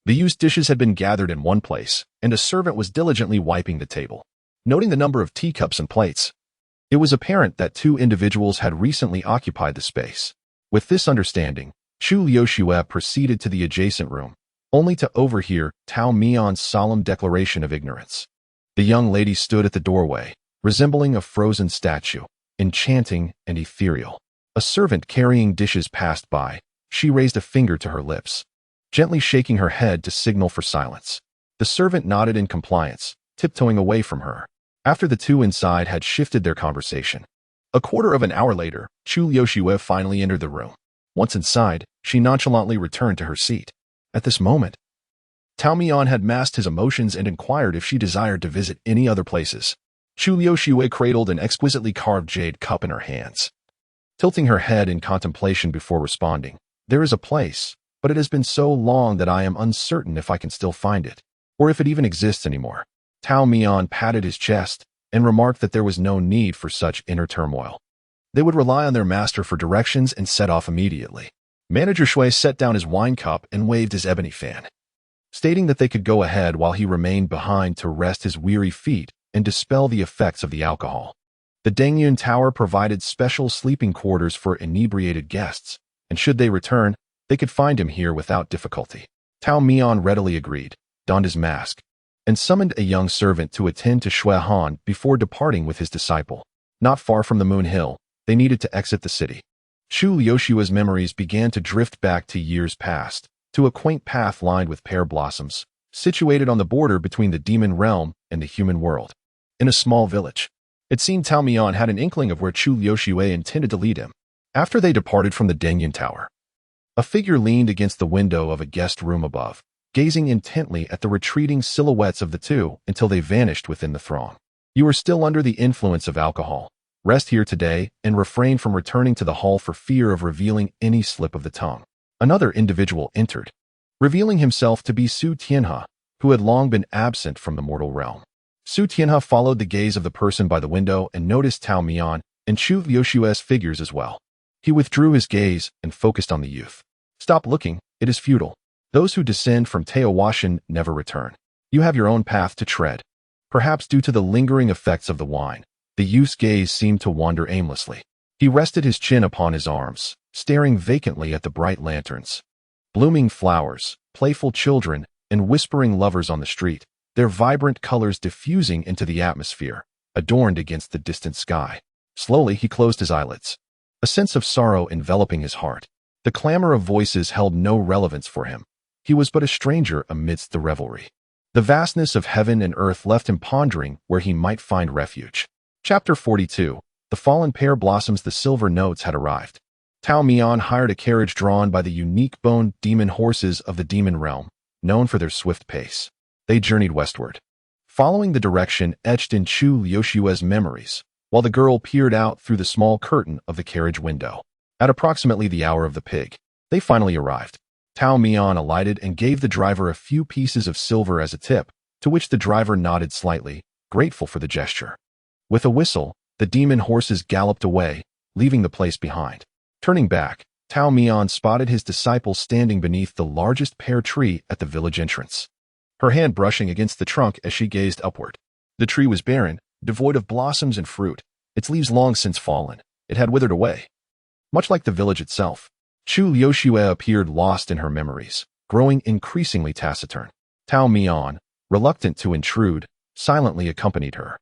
The used dishes had been gathered in one place, and a servant was diligently wiping the table. Noting the number of teacups and plates, it was apparent that two individuals had recently occupied the space. With this understanding, Chu Liuxue proceeded to the adjacent room, only to overhear Tao Mian's solemn declaration of ignorance. The young lady stood at the doorway, resembling a frozen statue, enchanting and ethereal. A servant carrying dishes passed by. She raised a finger to her lips, gently shaking her head to signal for silence. The servant nodded in compliance, tiptoeing away from her. After the two inside had shifted their conversation, a quarter of an hour later, Chu Liuxue finally entered the room. Once inside, she nonchalantly returned to her seat. At this moment, Tao Mian had masked his emotions and inquired if she desired to visit any other places. Chu Liuxue cradled an exquisitely carved jade cup in her hands, tilting her head in contemplation before responding. There is a place, but it has been so long that I am uncertain if I can still find it, or if it even exists anymore. Tao Mian patted his chest and remarked that there was no need for such inner turmoil. They would rely on their master for directions and set off immediately. Manager Shui set down his wine cup and waved his ebony fan, stating that they could go ahead while he remained behind to rest his weary feet and dispel the effects of the alcohol. The Dengyun Tower provided special sleeping quarters for inebriated guests, and should they return, they could find him here without difficulty. Tao Mian readily agreed, donned his mask, and summoned a young servant to attend to Shui Han before departing with his disciple. Not far from the Moon Hill, they needed to exit the city. Chu Liuxue's memories began to drift back to years past, to a quaint path lined with pear blossoms, situated on the border between the demon realm and the human world. In a small village, it seemed Tao Mian had an inkling of where Chu Liuxue intended to lead him. After they departed from the Dengyun Tower, a figure leaned against the window of a guest room above, gazing intently at the retreating silhouettes of the two until they vanished within the throng. You are still under the influence of alcohol. Rest here today and refrain from returning to the hall for fear of revealing any slip of the tongue. Another individual entered, revealing himself to be Su Tianhe, who had long been absent from the mortal realm. Su Tianhe followed the gaze of the person by the window and noticed Tao Mian and Chu Liushue's figures as well. He withdrew his gaze and focused on the youth. Stop looking, it is futile. Those who descend from Teowashan never return. You have your own path to tread. Perhaps due to the lingering effects of the wine, the youth's gaze seemed to wander aimlessly. He rested his chin upon his arms, staring vacantly at the bright lanterns. Blooming flowers, playful children, and whispering lovers on the street, their vibrant colors diffusing into the atmosphere, adorned against the distant sky. Slowly he closed his eyelids, a sense of sorrow enveloping his heart. The clamor of voices held no relevance for him. He was but a stranger amidst the revelry. The vastness of heaven and earth left him pondering where he might find refuge. Chapter 42. The fallen pear blossoms. The silver notes had arrived. Tao Mian hired a carriage drawn by the unique boned demon horses of the demon realm, known for their swift pace. They journeyed westward, following the direction etched in Chu Liushue's memories, while the girl peered out through the small curtain of the carriage window. At approximately the hour of the pig, they finally arrived. Tao Mian alighted and gave the driver a few pieces of silver as a tip, to which the driver nodded slightly, grateful for the gesture. With a whistle, the demon horses galloped away, leaving the place behind. Turning back, Tao Mian spotted his disciple standing beneath the largest pear tree at the village entrance, her hand brushing against the trunk as she gazed upward. The tree was barren, devoid of blossoms and fruit, its leaves long since fallen. It had withered away. Much like the village itself, Chu Liushue appeared lost in her memories, growing increasingly taciturn. Tao Mian, reluctant to intrude, silently accompanied her.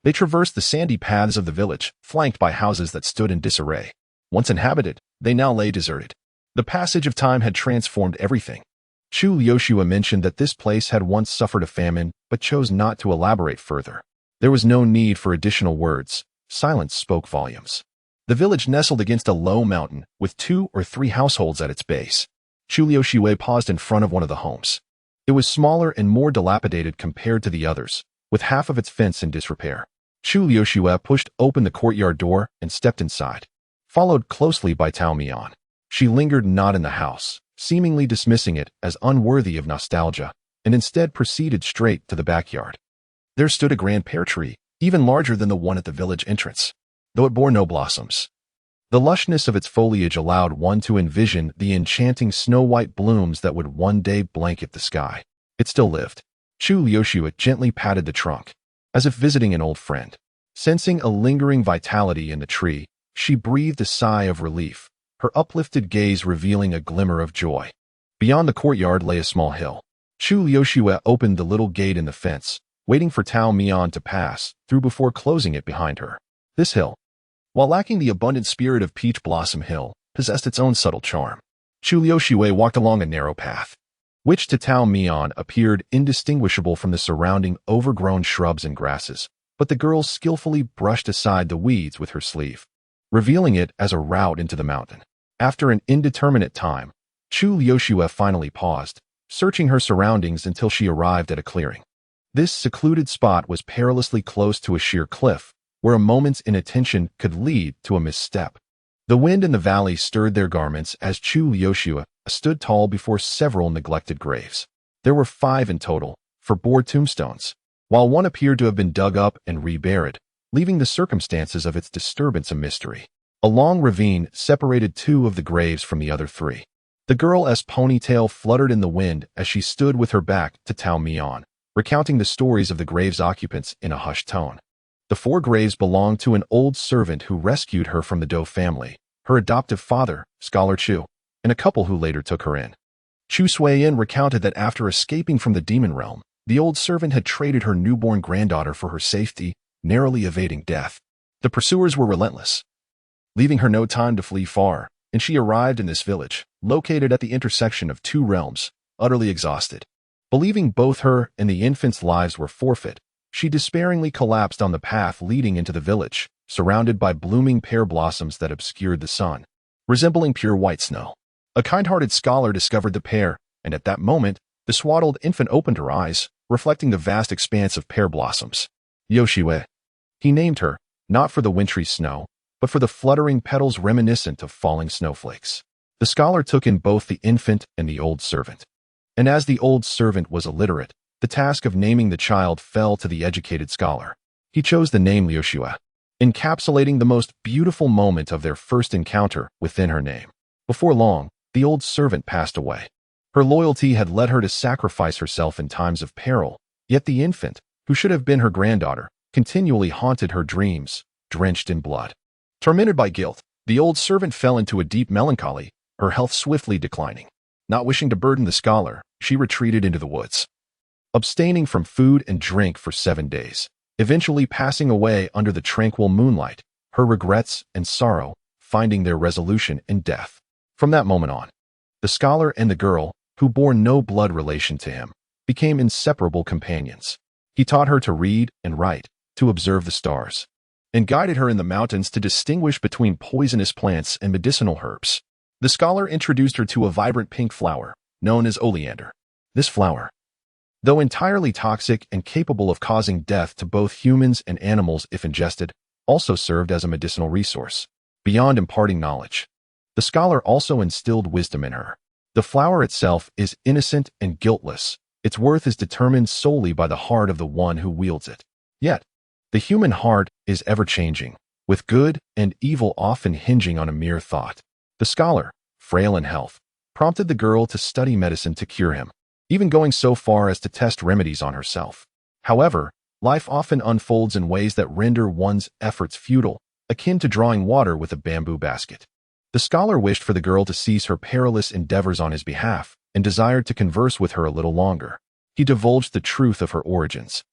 They traversed the sandy paths of the village, flanked by houses that stood in disarray. Once inhabited, they now lay deserted. The passage of time had transformed everything. Chu Liushue mentioned that this place had once suffered a famine, but chose not to elaborate further. There was no need for additional words. Silence spoke volumes. The village nestled against a low mountain, with 2 or 3 households at its base. Chu Liushue paused in front of one of the homes. It was smaller and more dilapidated compared to the others, with half of its fence in disrepair. Chu Liushue pushed open the courtyard door and stepped inside, followed closely by Tao Mian. She lingered not in the house, seemingly dismissing it as unworthy of nostalgia, and instead proceeded straight to the backyard. There stood a grand pear tree, even larger than the one at the village entrance, though it bore no blossoms. The lushness of its foliage allowed one to envision the enchanting snow-white blooms that would one day blanket the sky. It still lived. Chu Liushue gently patted the trunk, as if visiting an old friend. Sensing a lingering vitality in the tree, she breathed a sigh of relief, her uplifted gaze revealing a glimmer of joy. Beyond the courtyard lay a small hill. Chu Liushue opened the little gate in the fence, waiting for Tao Mian to pass through before closing it behind her. This hill, while lacking the abundant spirit of Peach Blossom Hill, possessed its own subtle charm. Chu Liushue walked along a narrow path, which to Tao Mian appeared indistinguishable from the surrounding overgrown shrubs and grasses, but the girl skillfully brushed aside the weeds with her sleeve, revealing it as a route into the mountain. After an indeterminate time, Chu Liushue finally paused, searching her surroundings until she arrived at a clearing. This secluded spot was perilously close to a sheer cliff, where a moment's inattention could lead to a misstep. The wind in the valley stirred their garments as Chu Liushue stood tall before several neglected graves. There were 5 in total, for bored tombstones, while one appeared to have been dug up and reburied, leaving the circumstances of its disturbance a mystery. A long ravine separated 2 of the graves from the other 3. The girl's ponytail fluttered in the wind as she stood with her back to Tao Mian, recounting the stories of the grave's occupants in a hushed tone. The 4 graves belonged to an old servant who rescued her from the Dou family, her adoptive father, Scholar Chu, and a couple who later took her in. Chu Suiyin recounted that after escaping from the demon realm, the old servant had traded her newborn granddaughter for her safety, narrowly evading death. The pursuers were relentless, leaving her no time to flee far, and she arrived in this village, located at the intersection of 2 realms, utterly exhausted. Believing both her and the infant's lives were forfeit, she despairingly collapsed on the path leading into the village, surrounded by blooming pear blossoms that obscured the sun, resembling pure white snow. A kind-hearted scholar discovered the pear, and at that moment, the swaddled infant opened her eyes, reflecting the vast expanse of pear blossoms. Yoshue. He named her, not for the wintry snow, but for the fluttering petals reminiscent of falling snowflakes. The scholar took in both the infant and the old servant. And as the old servant was illiterate, The task of naming the child fell to the educated scholar. He chose the name Liushua, encapsulating the most beautiful moment of their first encounter within her name. Before long, the old servant passed away. Her loyalty had led her to sacrifice herself in times of peril, yet the infant, who should have been her granddaughter, continually haunted her dreams, drenched in blood. Tormented by guilt, the old servant fell into a deep melancholy, her health swiftly declining. Not wishing to burden the scholar, she retreated into the woods, abstaining from food and drink for 7 days, eventually passing away under the tranquil moonlight, her regrets and sorrow finding their resolution in death. From that moment on, the scholar and the girl, who bore no blood relation to him, became inseparable companions. He taught her to read and write, to observe the stars, and guided her in the mountains to distinguish between poisonous plants and medicinal herbs. The scholar introduced her to a vibrant pink flower, known as oleander. This flower, though entirely toxic and capable of causing death to both humans and animals if ingested, also served as a medicinal resource. Beyond imparting knowledge, the scholar also instilled wisdom in her. The flower itself is innocent and guiltless. Its worth is determined solely by the heart of the one who wields it. Yet, the human heart is ever-changing, with good and evil often hinging on a mere thought. The scholar, frail in health, prompted the girl to study medicine to cure him, even going so far as to test remedies on herself. However, life often unfolds in ways that render one's efforts futile, akin to drawing water with a bamboo basket. The scholar wished for the girl to cease her perilous endeavors on his behalf and desired to converse with her a little longer. He divulged the truth of her origins,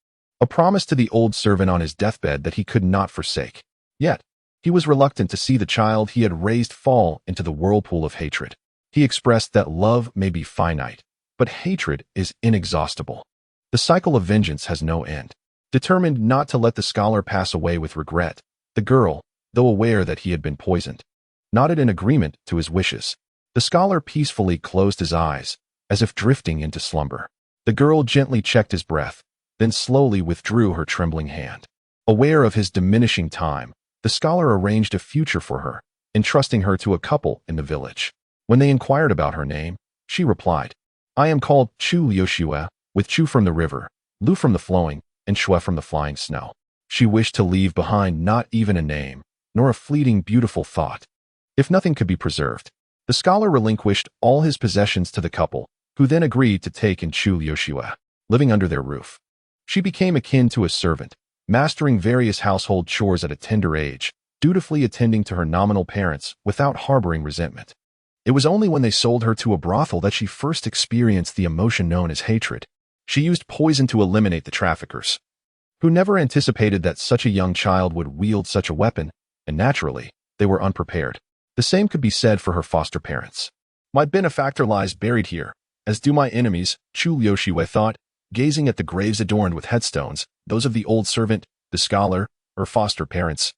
a promise to the old servant on his deathbed that he could not forsake. Yet, he was reluctant to see the child he had raised fall into the whirlpool of hatred. He expressed that love may be finite, but hatred is inexhaustible. The cycle of vengeance has no end. Determined not to let the scholar pass away with regret, the girl, though aware that he had been poisoned, nodded in agreement to his wishes. The scholar peacefully closed his eyes, as if drifting into slumber. The girl gently checked his breath, then slowly withdrew her trembling hand. Aware of his diminishing time, the scholar arranged a future for her, entrusting her to a couple in the village. When they inquired about her name, she replied, "I am called Chu Liushua, with Chu from the river, Lu from the flowing, and Shua from the flying snow." She wished to leave behind not even a name, nor a fleeting beautiful thought. If nothing could be preserved, the scholar relinquished all his possessions to the couple, who then agreed to take in Chu Liushua, living under their roof. She became akin to a servant, mastering various household chores at a tender age, dutifully attending to her nominal parents without harboring resentment. It was only when they sold her to a brothel that she first experienced the emotion known as hatred. She used poison to eliminate the traffickers, who never anticipated that such a young child would wield such a weapon, and naturally, they were unprepared. The same could be said for her foster parents. "My benefactor lies buried here, as do my enemies," Chu Liushua thought, gazing at the graves adorned with headstones, those of the old servant, the scholar, her foster parents,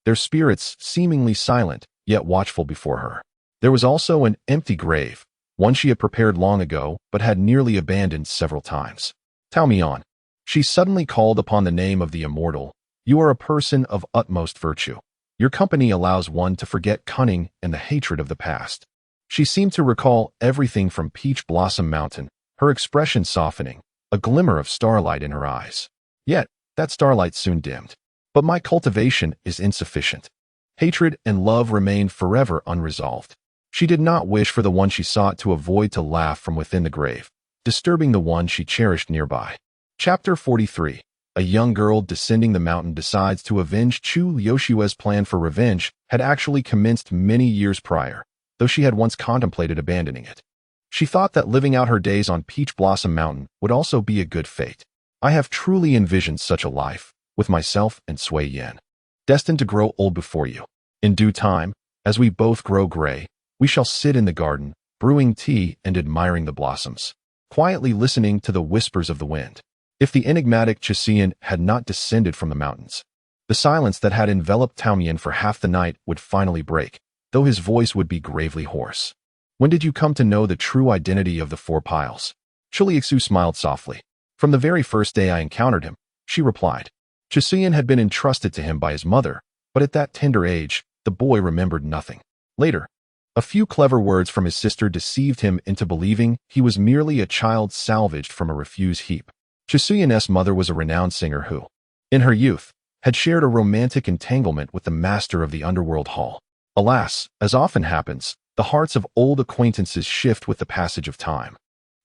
their spirits seemingly silent, yet watchful before her. There was also an empty grave, one she had prepared long ago, but had nearly abandoned several times. "Tao Mian," she suddenly called upon the name of the immortal. "You are a person of utmost virtue. Your company allows one to forget cunning and the hatred of the past." She seemed to recall everything from Peach Blossom Mountain, her expression softening, a glimmer of starlight in her eyes. Yet, that starlight soon dimmed. "But my cultivation is insufficient." Hatred and love remained forever unresolved. She did not wish for the one she sought to avoid to laugh from within the grave, disturbing the one she cherished nearby. Chapter 43. A young girl descending the mountain decides to avenge. Chu Liushua's plan for revenge had actually commenced many years prior, though she had once contemplated abandoning it. She thought that living out her days on Peach Blossom Mountain would also be a good fate. "I have truly envisioned such a life, with myself and Sui Yin, destined to grow old before you. In due time, as we both grow gray, we shall sit in the garden, brewing tea and admiring the blossoms, quietly listening to the whispers of the wind." If the enigmatic Chisian had not descended from the mountains, the silence that had enveloped Taomian for half the night would finally break, though his voice would be gravely hoarse. "When did you come to know the true identity of the Four Piles?" Chiliixu smiled softly. "From the very first day I encountered him," she replied. Chisian had been entrusted to him by his mother, but at that tender age, the boy remembered nothing. Later, a few clever words from his sister deceived him into believing he was merely a child salvaged from a refuse heap. Chisuyan's mother was a renowned singer who, in her youth, had shared a romantic entanglement with the master of the underworld hall. Alas, as often happens, the hearts of old acquaintances shift with the passage of time,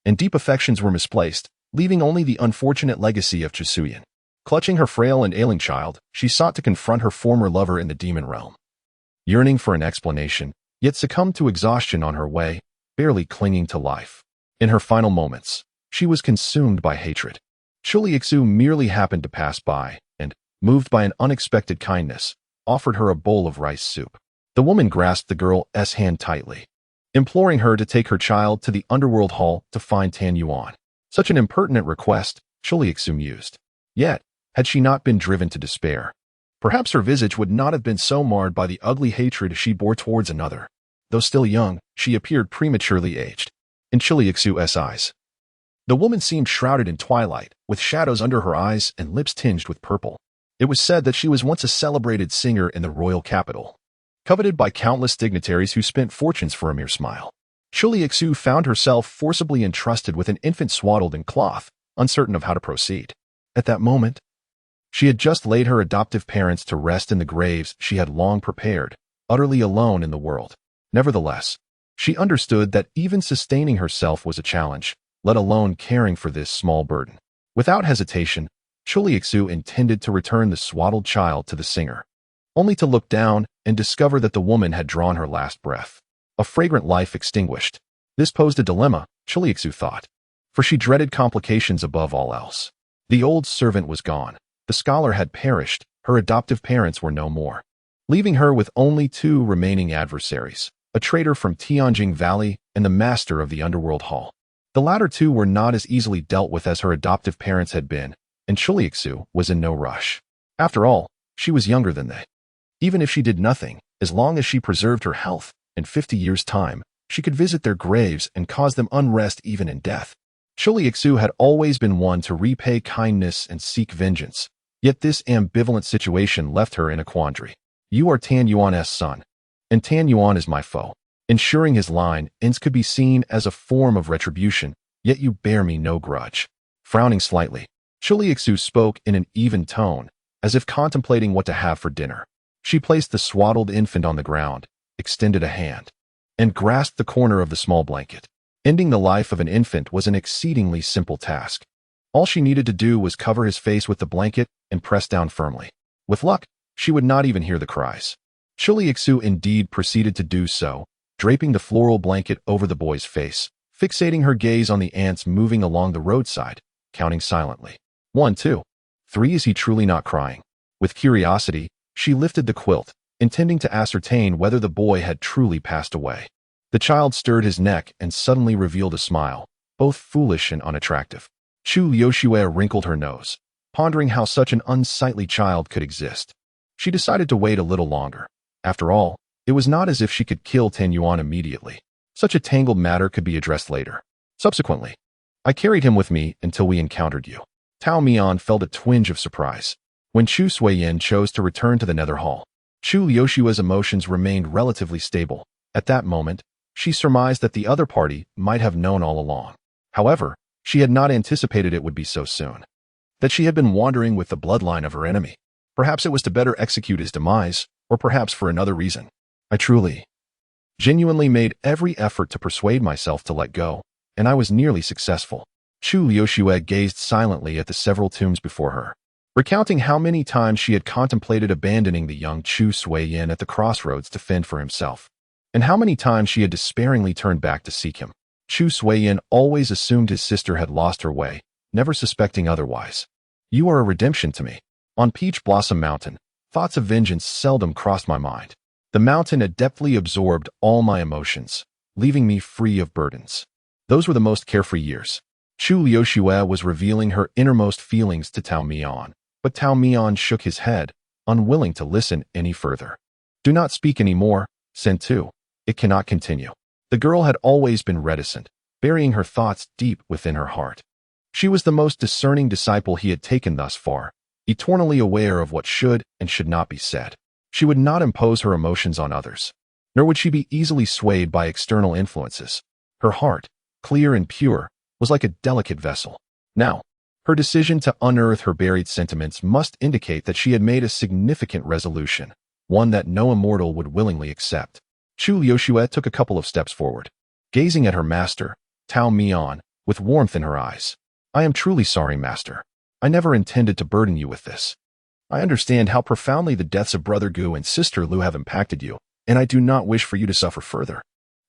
and deep affections were misplaced, leaving only the unfortunate legacy of Chisuyan. Clutching her frail and ailing child, she sought to confront her former lover in the demon realm. Yearning for an explanation, yet succumbed to exhaustion on her way, barely clinging to life. In her final moments, she was consumed by hatred. Chuliexu merely happened to pass by, and, moved by an unexpected kindness, offered her a bowl of rice soup. The woman grasped the girl's hand tightly, imploring her to take her child to the underworld hall to find Tan Yuan. Such an impertinent request, Chuliexu mused. Yet, had she not been driven to despair, perhaps her visage would not have been so marred by the ugly hatred she bore towards another. Though still young, she appeared prematurely aged. In Chuliexu's eyes, the woman seemed shrouded in twilight, with shadows under her eyes and lips tinged with purple. It was said that she was once a celebrated singer in the royal capital, coveted by countless dignitaries who spent fortunes for a mere smile. Chuliexu found herself forcibly entrusted with an infant swaddled in cloth, uncertain of how to proceed. At that moment, she had just laid her adoptive parents to rest in the graves she had long prepared, utterly alone in the world. Nevertheless, she understood that even sustaining herself was a challenge, let alone caring for this small burden. Without hesitation, Chuliexu intended to return the swaddled child to the singer, only to look down and discover that the woman had drawn her last breath. A fragrant life extinguished. This posed a dilemma, Chuliexu thought, for she dreaded complications above all else. The old servant was gone. The scholar had perished, her adoptive parents were no more, leaving her with only two remaining adversaries, a traitor from Tianjing Valley and the master of the underworld hall. The latter two were not as easily dealt with as her adoptive parents had been, and Chuliexu was in no rush. After all, she was younger than they. Even if she did nothing, as long as she preserved her health, in 50 years' time, she could visit their graves and cause them unrest even in death. Chuliexu had always been one to repay kindness and seek vengeance. Yet this ambivalent situation left her in a quandary. You are Tan Yuan's son, and Tan Yuan is my foe. Ensuring his ends could be seen as a form of retribution, yet you bear me no grudge. Frowning slightly, Chuliexu spoke in an even tone, as if contemplating what to have for dinner. She placed the swaddled infant on the ground, extended a hand, and grasped the corner of the small blanket. Ending the life of an infant was an exceedingly simple task. All she needed to do was cover his face with the blanket and press down firmly. With luck, she would not even hear the cries. Chuliexu indeed proceeded to do so, draping the floral blanket over the boy's face, fixating her gaze on the ants moving along the roadside, counting silently. 1, 2, 3. Is he truly not crying? With curiosity, she lifted the quilt, intending to ascertain whether the boy had truly passed away. The child stirred his neck and suddenly revealed a smile, both foolish and unattractive. Chuliexu wrinkled her nose, pondering how such an unsightly child could exist. She decided to wait a little longer. After all, it was not as if she could kill Tan Yuan immediately. Such a tangled matter could be addressed later. Subsequently, I carried him with me until we encountered you. Tao Mian felt a twinge of surprise when Chu Suiyin chose to return to the nether hall. Chuliexu's emotions remained relatively stable. At that moment, she surmised that the other party might have known all along. However, she had not anticipated it would be so soon. That she had been wandering with the bloodline of her enemy. Perhaps it was to better execute his demise, or perhaps for another reason. I genuinely made every effort to persuade myself to let go, and I was nearly successful. Chuliexu gazed silently at the several tombs before her, recounting how many times she had contemplated abandoning the young Chu Suiyin at the crossroads to fend for himself, and how many times she had despairingly turned back to seek him. Chu Suiyin always assumed his sister had lost her way, never suspecting otherwise. You are a redemption to me. On Peach Blossom Mountain, thoughts of vengeance seldom crossed my mind. The mountain adeptly absorbed all my emotions, leaving me free of burdens. Those were the most carefree years. Chuliexu was revealing her innermost feelings to Tao Mian, but Tao Mian shook his head, unwilling to listen any further. Do not speak any more, Sentu. It cannot continue. The girl had always been reticent, burying her thoughts deep within her heart. She was the most discerning disciple he had taken thus far, eternally aware of what should and should not be said. She would not impose her emotions on others, nor would she be easily swayed by external influences. Her heart, clear and pure, was like a delicate vessel. Now, Her decision to unearth her buried sentiments must indicate that she had made a significant resolution, one that no immortal would willingly accept. Chu Liuxue took a couple of steps forward, gazing at her master, Tao Mian, with warmth in her eyes. I am truly sorry, master. I never intended to burden you with this. I understand how profoundly the deaths of Brother Gu and Sister Lu have impacted you, and I do not wish for you to suffer further.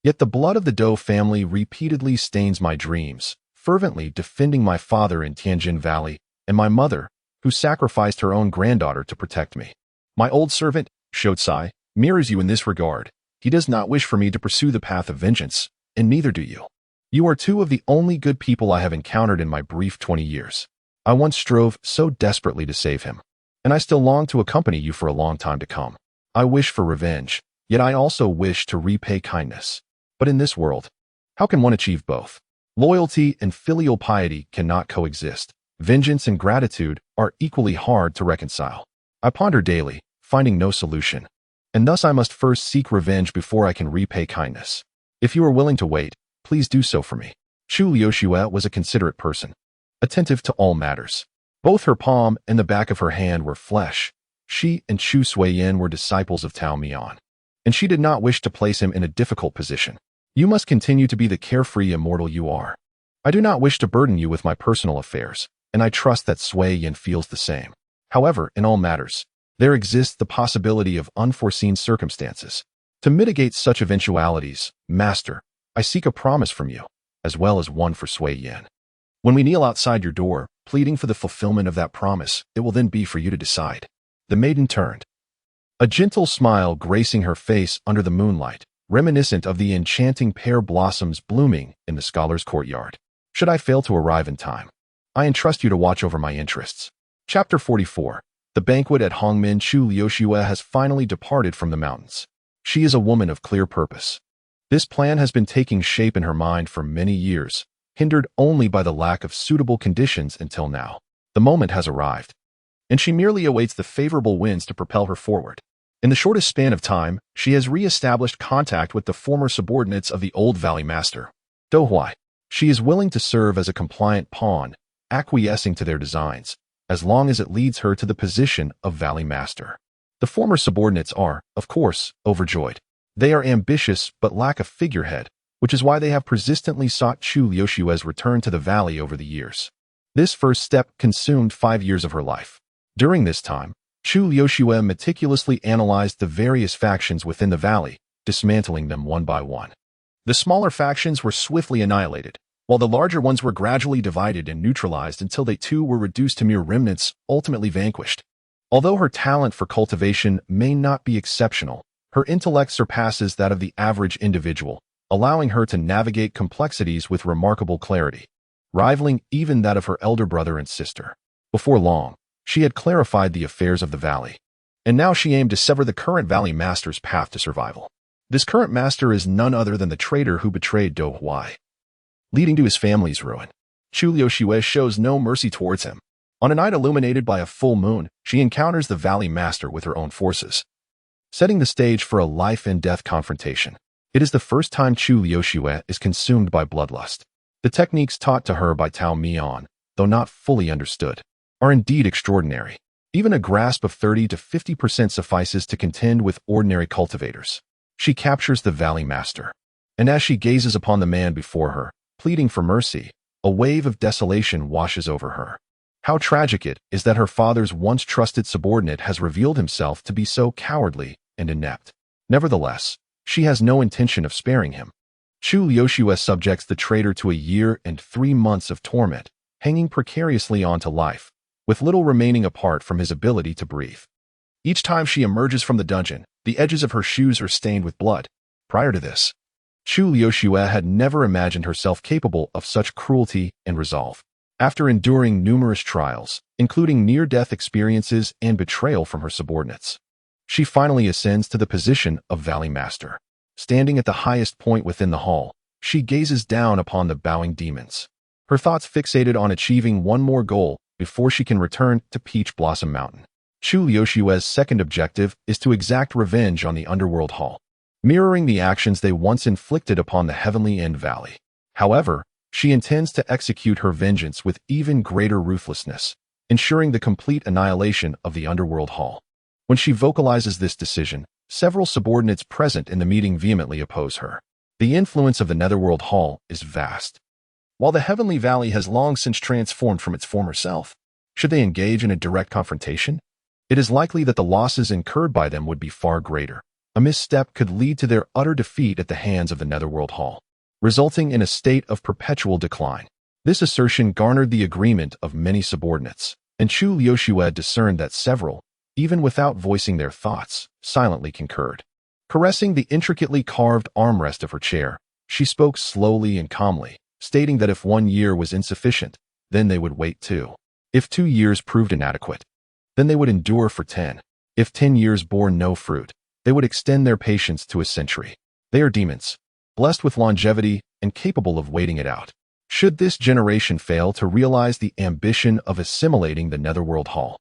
Yet the blood of the Dou family repeatedly stains my dreams, fervently defending my father in Tianjin Valley and my mother, who sacrificed her own granddaughter to protect me. My old servant, Shotsai, mirrors you in this regard. He does not wish for me to pursue the path of vengeance, and neither do you. You are two of the only good people I have encountered in my brief 20 years. I once strove so desperately to save him, and I still long to accompany you for a long time to come. I wish for revenge, yet I also wish to repay kindness. But in this world, how can one achieve both? Loyalty and filial piety cannot coexist. Vengeance and gratitude are equally hard to reconcile. I ponder daily, finding no solution, and thus I must first seek revenge before I can repay kindness. If you are willing to wait, please do so for me. Chu Liuxue was a considerate person, attentive to all matters. Both her palm and the back of her hand were flesh. She and Chu Suiyin were disciples of Tao Mian, and she did not wish to place him in a difficult position. You must continue to be the carefree immortal you are. I do not wish to burden you with my personal affairs, and I trust that Suiyin feels the same. However, in all matters, there exists the possibility of unforeseen circumstances. To mitigate such eventualities, Master, I seek a promise from you, as well as one for Suiyin. When we kneel outside your door, pleading for the fulfillment of that promise, it will then be for you to decide. The maiden turned, a gentle smile gracing her face under the moonlight, reminiscent of the enchanting pear blossoms blooming in the scholar's courtyard. Should I fail to arrive in time, I entrust you to watch over my interests. Chapter 44. The banquet at Hongmen. Chu Liuxue has finally departed from the mountains. She is a woman of clear purpose. This plan has been taking shape in her mind for many years, hindered only by the lack of suitable conditions until now. The moment has arrived, and she merely awaits the favorable winds to propel her forward. In the shortest span of time, she has re-established contact with the former subordinates of the old Valley Master, Dou Huai. She is willing to serve as a compliant pawn, acquiescing to their designs, as long as it leads her to the position of Valley Master. The former subordinates are, of course, overjoyed. They are ambitious but lack a figurehead, which is why they have persistently sought Chu Liuxue's return to the valley over the years. This first step consumed 5 years of her life. During this time, Chu Liuxue meticulously analyzed the various factions within the valley, dismantling them one by one. The smaller factions were swiftly annihilated, while the larger ones were gradually divided and neutralized until they too were reduced to mere remnants, ultimately vanquished. Although her talent for cultivation may not be exceptional, her intellect surpasses that of the average individual, allowing her to navigate complexities with remarkable clarity, rivaling even that of her elder brother and sister. Before long, she had clarified the affairs of the valley, and now she aimed to sever the current valley master's path to survival. This current master is none other than the traitor who betrayed Dou Huai, leading to his family's ruin. Chu Liuxue shows no mercy towards him. On a night illuminated by a full moon, she encounters the valley master with her own forces, setting the stage for a life-and-death confrontation. It is the first time Chu Liuxue is consumed by bloodlust. The techniques taught to her by Tao Mian, though not fully understood, are indeed extraordinary. Even a grasp of 30 to 50% suffices to contend with ordinary cultivators. She captures the valley master, and as she gazes upon the man before her, pleading for mercy, a wave of desolation washes over her. How tragic it is that her father's once trusted subordinate has revealed himself to be so cowardly and inept. Nevertheless, she has no intention of sparing him. Chu Liuxue subjects the traitor to a year and 3 months of torment, hanging precariously on to life, with little remaining apart from his ability to breathe. Each time she emerges from the dungeon, the edges of her shoes are stained with blood. Prior to this, Chu Liuxue had never imagined herself capable of such cruelty and resolve. After enduring numerous trials, including near-death experiences and betrayal from her subordinates, she finally ascends to the position of Valley Master. Standing at the highest point within the hall, she gazes down upon the bowing demons, her thoughts fixated on achieving one more goal before she can return to Peach Blossom Mountain. Chu Liuxue's second objective is to exact revenge on the Underworld Hall, mirroring the actions they once inflicted upon the Heavenly End Valley. However, She intends to execute her vengeance with even greater ruthlessness, ensuring the complete annihilation of the underworld hall. When she vocalizes this decision, several subordinates present in the meeting vehemently oppose her. The influence of the Netherworld Hall is vast. While the Heavenly Valley has long since transformed from its former self, should they engage in a direct confrontation, it is likely that the losses incurred by them would be far greater. A misstep could lead to their utter defeat at the hands of the Netherworld Hall, resulting in a state of perpetual decline. This assertion garnered the agreement of many subordinates, and Chu Liuxue discerned that several, even without voicing their thoughts, silently concurred. Caressing the intricately carved armrest of her chair, she spoke slowly and calmly, stating that if 1 year was insufficient, then they would wait 2. If 2 years proved inadequate, then they would endure for 10. If 10 years bore no fruit, they would extend their patience to a century. They are demons, blessed with longevity and capable of waiting it out. Should this generation fail to realize the ambition of assimilating the Netherworld Hall,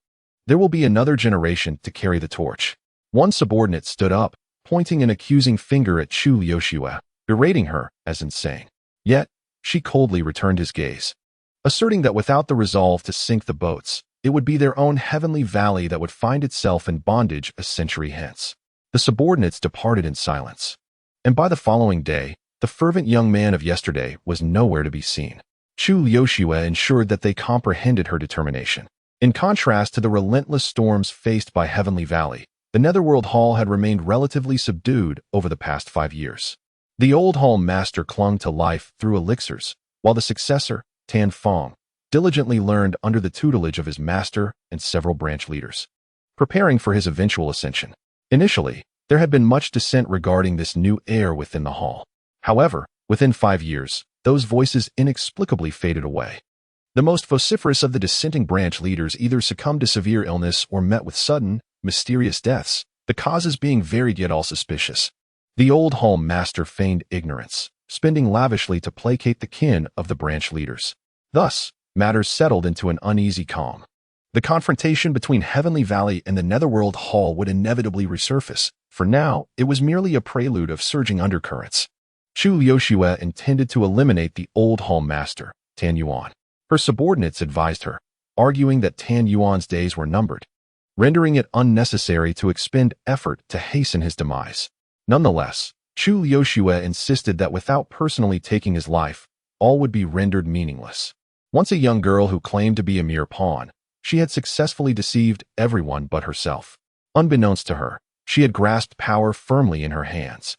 there will be another generation to carry the torch. One subordinate stood up, pointing an accusing finger at Chu Liuxue, berating her as insane. Yet, she coldly returned his gaze, asserting that without the resolve to sink the boats, it would be their own heavenly valley that would find itself in bondage a century hence. The subordinates departed in silence, and by the following day, the fervent young man of yesterday was nowhere to be seen. Chu Liuxue ensured that they comprehended her determination. In contrast to the relentless storms faced by Heavenly Valley, the Netherworld Hall had remained relatively subdued over the past 5 years. The old hall master clung to life through elixirs, while the successor, Tan Fong, diligently learned under the tutelage of his master and several branch leaders, preparing for his eventual ascension. Initially, there had been much dissent regarding this new heir within the hall. However, within 5 years, those voices inexplicably faded away. The most vociferous of the dissenting branch leaders either succumbed to severe illness or met with sudden, mysterious deaths, the causes being varied yet all suspicious. The old hall master feigned ignorance, spending lavishly to placate the kin of the branch leaders. Thus, matters settled into an uneasy calm. The confrontation between Heavenly Valley and the Netherworld Hall would inevitably resurface. For now, it was merely a prelude of surging undercurrents. Chu Liuxue intended to eliminate the old hall master, Tan Yuan. Her subordinates advised her, arguing that Tan Yuan's days were numbered, rendering it unnecessary to expend effort to hasten his demise. Nonetheless, Chu Liuxue insisted that without personally taking his life, all would be rendered meaningless. Once a young girl who claimed to be a mere pawn, she had successfully deceived everyone but herself. Unbeknownst to her, she had grasped power firmly in her hands,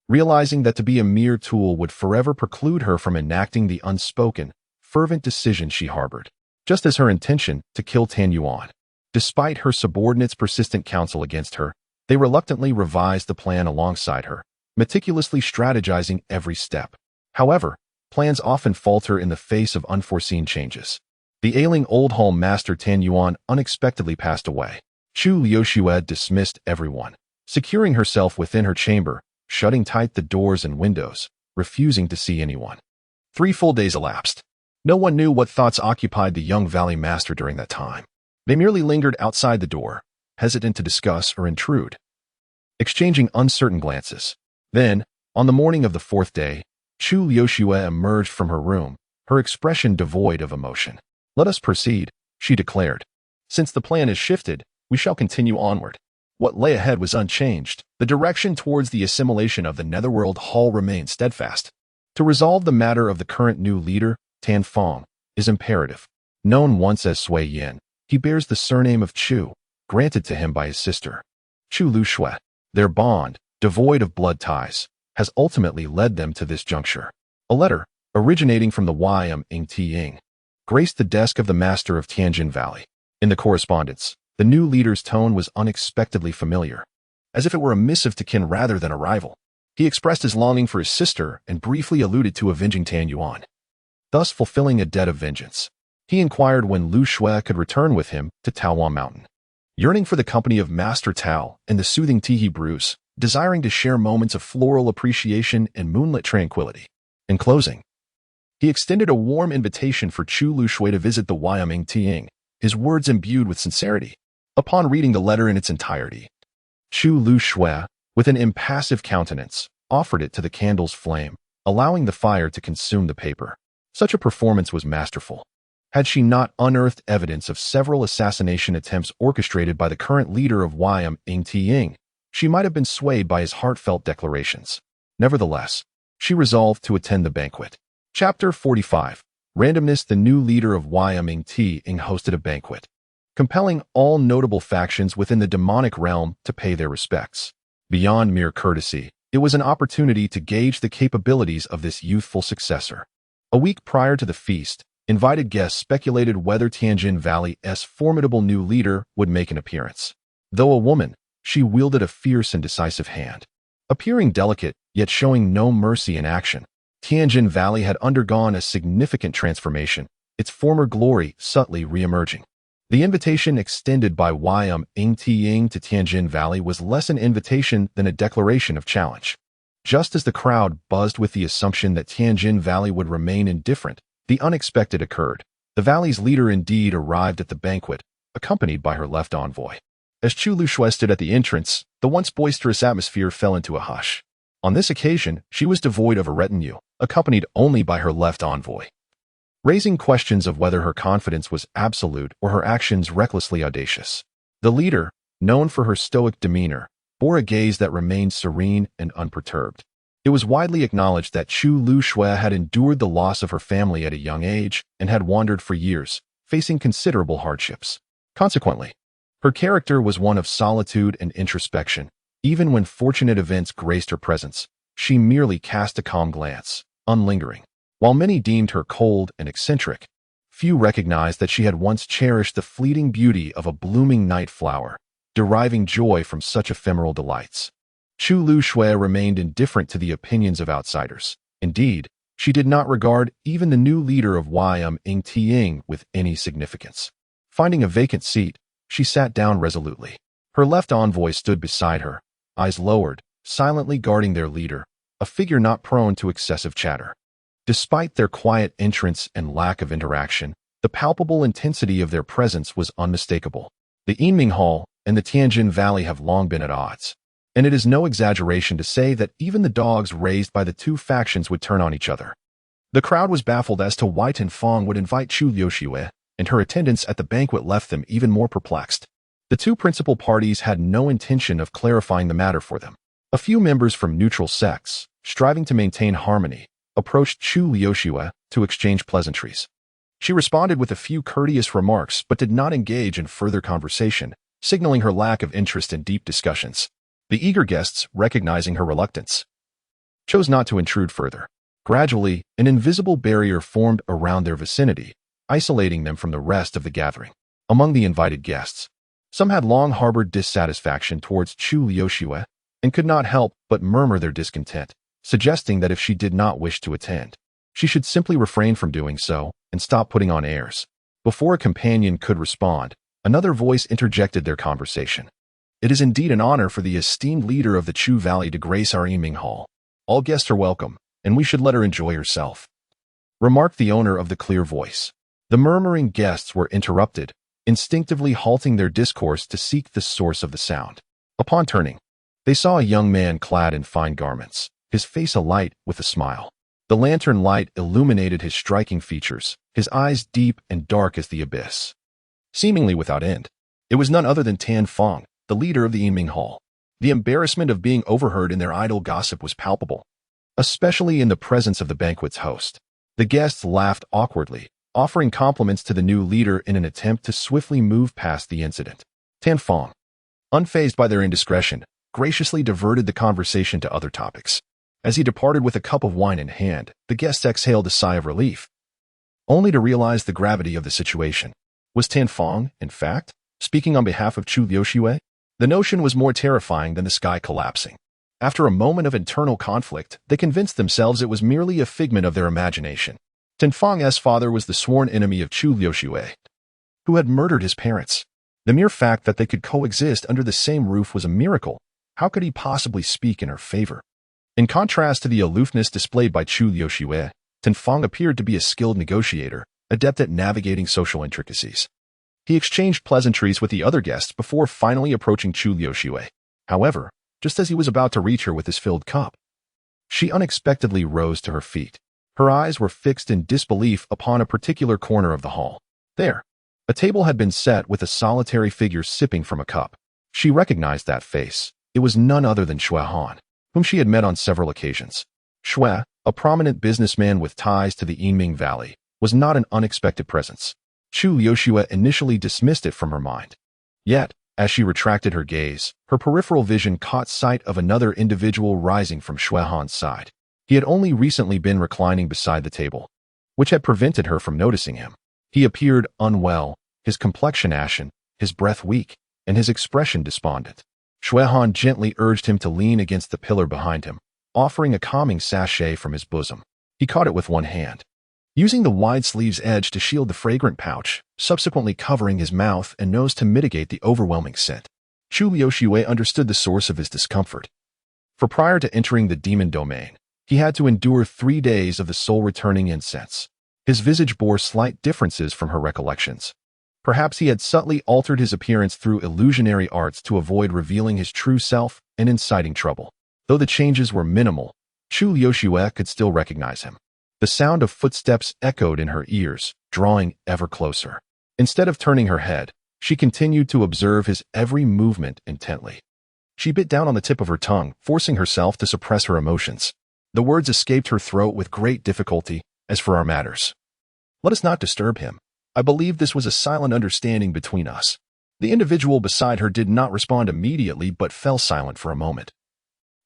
realizing that to be a mere tool would forever preclude her from enacting the unspoken, fervent decision she harbored, just as her intention to kill Tan Yuan. Despite her subordinates' persistent counsel against her, they reluctantly revised the plan alongside her, meticulously strategizing every step. However, plans often falter in the face of unforeseen changes. The ailing old hall master Tan Yuan unexpectedly passed away. Chu Liuxue dismissed everyone, securing herself within her chamber, shutting tight the doors and windows, refusing to see anyone. 3 full days elapsed. No one knew what thoughts occupied the young valley master during that time. They merely lingered outside the door, hesitant to discuss or intrude, exchanging uncertain glances. Then, on the morning of the 4th day, Chu Liuxue emerged from her room, her expression devoid of emotion. "Let us proceed," she declared. "Since the plan is shifted, we shall continue onward." What lay ahead was unchanged. The direction towards the assimilation of the Netherworld Hall remained steadfast. To resolve the matter of the current new leader, Tan Fong, is imperative. Known once as Sui Yin, he bears the surname of Chu, granted to him by his sister, Chu Liuxue. Their bond, devoid of blood ties, has ultimately led them to this juncture. A letter, originating from the Yim graced the desk of the master of Tianjin Valley. In the correspondence, the new leader's tone was unexpectedly familiar, as if it were a missive to kin rather than a rival. He expressed his longing for his sister and briefly alluded to avenging Tan Yuan, thus fulfilling a debt of vengeance. He inquired when Lu Shui could return with him to Taowan Mountain, yearning for the company of Master Tao and the soothing tea he brews, desiring to share moments of floral appreciation and moonlit tranquility. In closing, he extended a warm invitation for Chu Liuxue to visit the Wyoming Tiing, his words imbued with sincerity. Upon reading the letter in its entirety, Chu Liuxue, with an impassive countenance, offered it to the candle's flame, allowing the fire to consume the paper. Such a performance was masterful. Had she not unearthed evidence of several assassination attempts orchestrated by the current leader of YM Ying, she might have been swayed by his heartfelt declarations. Nevertheless, she resolved to attend the banquet. Chapter 45. Randomness. The new leader of YM Ying hosted a banquet, compelling all notable factions within the demonic realm to pay their respects. Beyond mere courtesy, it was an opportunity to gauge the capabilities of this youthful successor. A week prior to the feast, invited guests speculated whether Tianjin Valley's formidable new leader would make an appearance. Though a woman, she wielded a fierce and decisive hand. Appearing delicate, yet showing no mercy in action, Tianjin Valley had undergone a significant transformation, its former glory subtly re-emerging. The invitation extended by YM Ying to Tianjin Valley was less an invitation than a declaration of challenge. Just as the crowd buzzed with the assumption that Tianjin Valley would remain indifferent, the unexpected occurred. The valley's leader indeed arrived at the banquet, accompanied by her left envoy. As Chu Luxue stood at the entrance, the once boisterous atmosphere fell into a hush. On this occasion, she was devoid of a retinue, accompanied only by her left envoy, raising questions of whether her confidence was absolute or her actions recklessly audacious. The leader, known for her stoic demeanor, bore a gaze that remained serene and unperturbed. It was widely acknowledged that Chu Luxue had endured the loss of her family at a young age and had wandered for years, facing considerable hardships. Consequently, her character was one of solitude and introspection. Even when fortunate events graced her presence, she merely cast a calm glance, unlingering. While many deemed her cold and eccentric, few recognized that she had once cherished the fleeting beauty of a blooming night flower, deriving joy from such ephemeral delights. Chu Luxue remained indifferent to the opinions of outsiders. Indeed, she did not regard even the new leader of YM Ying with any significance. Finding a vacant seat, she sat down resolutely. Her left envoy stood beside her, eyes lowered, silently guarding their leader, a figure not prone to excessive chatter. Despite their quiet entrance and lack of interaction, the palpable intensity of their presence was unmistakable. The Yinming Hall and the Tianjin Valley have long been at odds, and it is no exaggeration to say that even the dogs raised by the two factions would turn on each other. The crowd was baffled as to why Tenfang would invite Chu Luxue, and her attendance at the banquet left them even more perplexed. The two principal parties had no intention of clarifying the matter for them. A few members from neutral sects, striving to maintain harmony, approached Chu Luxue to exchange pleasantries. She responded with a few courteous remarks but did not engage in further conversation, signaling her lack of interest in deep discussions. The eager guests, recognizing her reluctance, chose not to intrude further. Gradually, an invisible barrier formed around their vicinity, isolating them from the rest of the gathering. Among the invited guests, some had long harbored dissatisfaction towards Chu Luxue and could not help but murmur their discontent, suggesting that if she did not wish to attend, she should simply refrain from doing so and stop putting on airs. Before a companion could respond, another voice interjected their conversation. It is indeed an honor for the esteemed leader of the Chu Valley to grace our Yinming Hall. All guests are welcome, and we should let her enjoy herself, remarked the owner of the clear voice. The murmuring guests were interrupted, instinctively halting their discourse to seek the source of the sound. Upon turning, they saw a young man clad in fine garments, his face alight with a smile. The lantern light illuminated his striking features, his eyes deep and dark as the abyss, seemingly without end. It was none other than Tenfang, the leader of the Yinming Hall. The embarrassment of being overheard in their idle gossip was palpable, especially in the presence of the banquet's host. The guests laughed awkwardly, offering compliments to the new leader in an attempt to swiftly move past the incident. Tenfang, unfazed by their indiscretion, graciously diverted the conversation to other topics. As he departed with a cup of wine in hand, the guests exhaled a sigh of relief, only to realize the gravity of the situation. Was Tenfang, in fact, speaking on behalf of Chu Luxue? The notion was more terrifying than the sky collapsing. After a moment of internal conflict, they convinced themselves it was merely a figment of their imagination. Tenfang's father was the sworn enemy of Chu Luxue, who had murdered his parents. The mere fact that they could coexist under the same roof was a miracle. How could he possibly speak in her favor? In contrast to the aloofness displayed by Chu Luxue, Tenfang appeared to be a skilled negotiator, adept at navigating social intricacies. He exchanged pleasantries with the other guests before finally approaching Chu Luxue. However, just as he was about to reach her with his filled cup, she unexpectedly rose to her feet. Her eyes were fixed in disbelief upon a particular corner of the hall. There, a table had been set with a solitary figure sipping from a cup. She recognized that face. It was none other than Shui Han, whom she had met on several occasions. Shui, a prominent businessman with ties to the Yinming Valley, was not an unexpected presence. Chu Liuxue initially dismissed it from her mind. Yet, as she retracted her gaze, her peripheral vision caught sight of another individual rising from Shui Han's side. He had only recently been reclining beside the table, which had prevented her from noticing him. He appeared unwell, his complexion ashen, his breath weak, and his expression despondent. Shui Han gently urged him to lean against the pillar behind him, offering a calming sachet from his bosom. He caught it with one hand, using the wide sleeve's edge to shield the fragrant pouch, subsequently covering his mouth and nose to mitigate the overwhelming scent. Chu Liuxue understood the source of his discomfort. For prior to entering the demon domain, he had to endure 3 days of the soul-returning incense. His visage bore slight differences from her recollections. Perhaps he had subtly altered his appearance through illusionary arts to avoid revealing his true self and inciting trouble. Though the changes were minimal, Chu Liuxue could still recognize him. The sound of footsteps echoed in her ears, drawing ever closer. Instead of turning her head, she continued to observe his every movement intently. She bit down on the tip of her tongue, forcing herself to suppress her emotions. The words escaped her throat with great difficulty. As for our matters, let us not disturb him. I believe this was a silent understanding between us. The individual beside her did not respond immediately but fell silent for a moment,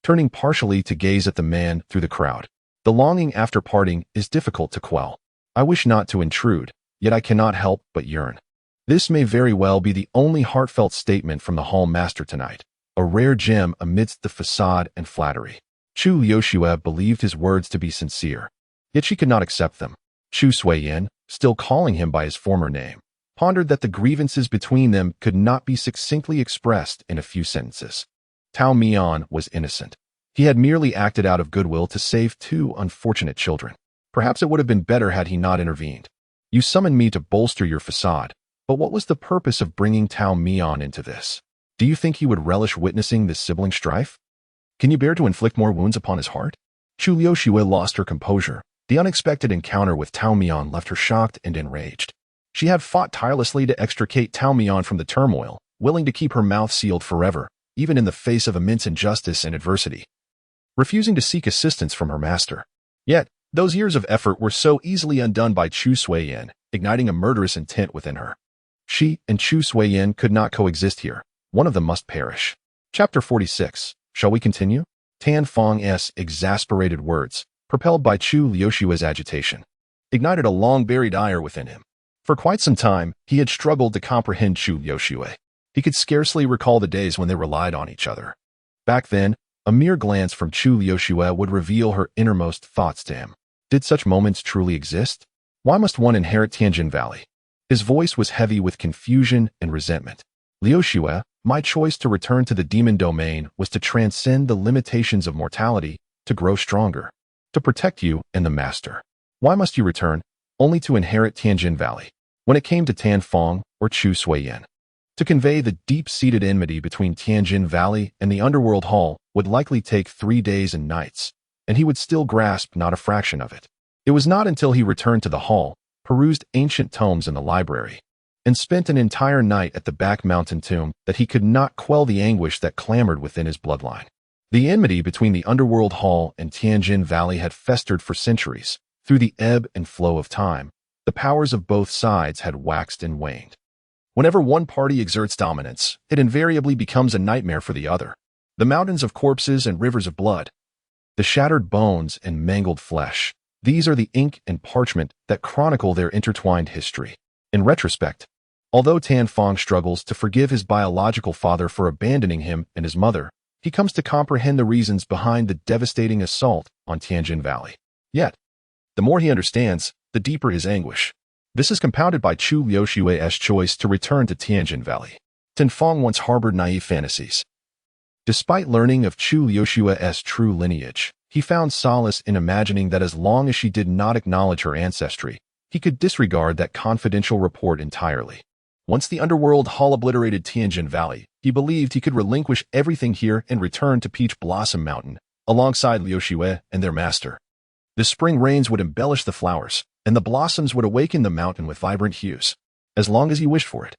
turning partially to gaze at the man through the crowd. The longing after parting is difficult to quell. I wish not to intrude, yet I cannot help but yearn. This may very well be the only heartfelt statement from the hall master tonight, a rare gem amidst the facade and flattery. Chu Liuxue believed his words to be sincere, yet she could not accept them. Chu Suiyin, still calling him by his former name, pondered that the grievances between them could not be succinctly expressed in a few sentences. Tao Mian was innocent. He had merely acted out of goodwill to save 2 unfortunate children. Perhaps it would have been better had he not intervened. You summoned me to bolster your facade, but what was the purpose of bringing Tao Mian into this? Do you think he would relish witnessing this sibling strife? Can you bear to inflict more wounds upon his heart? Chu Liuxue lost her composure. The unexpected encounter with Tao Mian left her shocked and enraged. She had fought tirelessly to extricate Tao Mian from the turmoil, willing to keep her mouth sealed forever, even in the face of immense injustice and adversity, refusing to seek assistance from her master. Yet, those years of effort were so easily undone by Chu Suiyin, igniting a murderous intent within her. She and Chu Suiyin could not coexist here. One of them must perish. Chapter 46. Shall we continue? Tan Feng's exasperated words, propelled by Chu Liuxue's agitation, ignited a long-buried ire within him. For quite some time, he had struggled to comprehend Chu Liuxue. He could scarcely recall the days when they relied on each other. Back then, a mere glance from Chu Liuxue would reveal her innermost thoughts to him. Did such moments truly exist? Why must one inherit Tianjin Valley? His voice was heavy with confusion and resentment. Liuxue, my choice to return to the demon domain was to transcend the limitations of mortality, to grow stronger, to protect you and the master. Why must you return, only to inherit Tianjin Valley? When it came to Tan Feng or Chu Suiyin, to convey the deep-seated enmity between Tianjin Valley and the Underworld Hall would likely take 3 days and nights, and he would still grasp not a fraction of it. It was not until he returned to the hall, perused ancient tomes in the library, and spent an entire night at the back mountain tomb that he could not quell the anguish that clamored within his bloodline. The enmity between the Underworld Hall and Tianjin Valley had festered for centuries. Through the ebb and flow of time, the powers of both sides had waxed and waned. Whenever one party exerts dominance, it invariably becomes a nightmare for the other. The mountains of corpses and rivers of blood, the shattered bones and mangled flesh, these are the ink and parchment that chronicle their intertwined history. In retrospect, although Tan Feng struggles to forgive his biological father for abandoning him and his mother, he comes to comprehend the reasons behind the devastating assault on Tianjin Valley. Yet, the more he understands, the deeper his anguish. This is compounded by Chu Liuxue's choice to return to Tianjin Valley. Tan Feng once harbored naive fantasies. Despite learning of Chu Liuxue's true lineage, he found solace in imagining that as long as she did not acknowledge her ancestry, he could disregard that confidential report entirely. Once the Underworld Hall obliterated Tianjin Valley, he believed he could relinquish everything here and return to Peach Blossom Mountain, alongside Liuxue and their master. The spring rains would embellish the flowers, and the blossoms would awaken the mountain with vibrant hues, as long as he wished for it.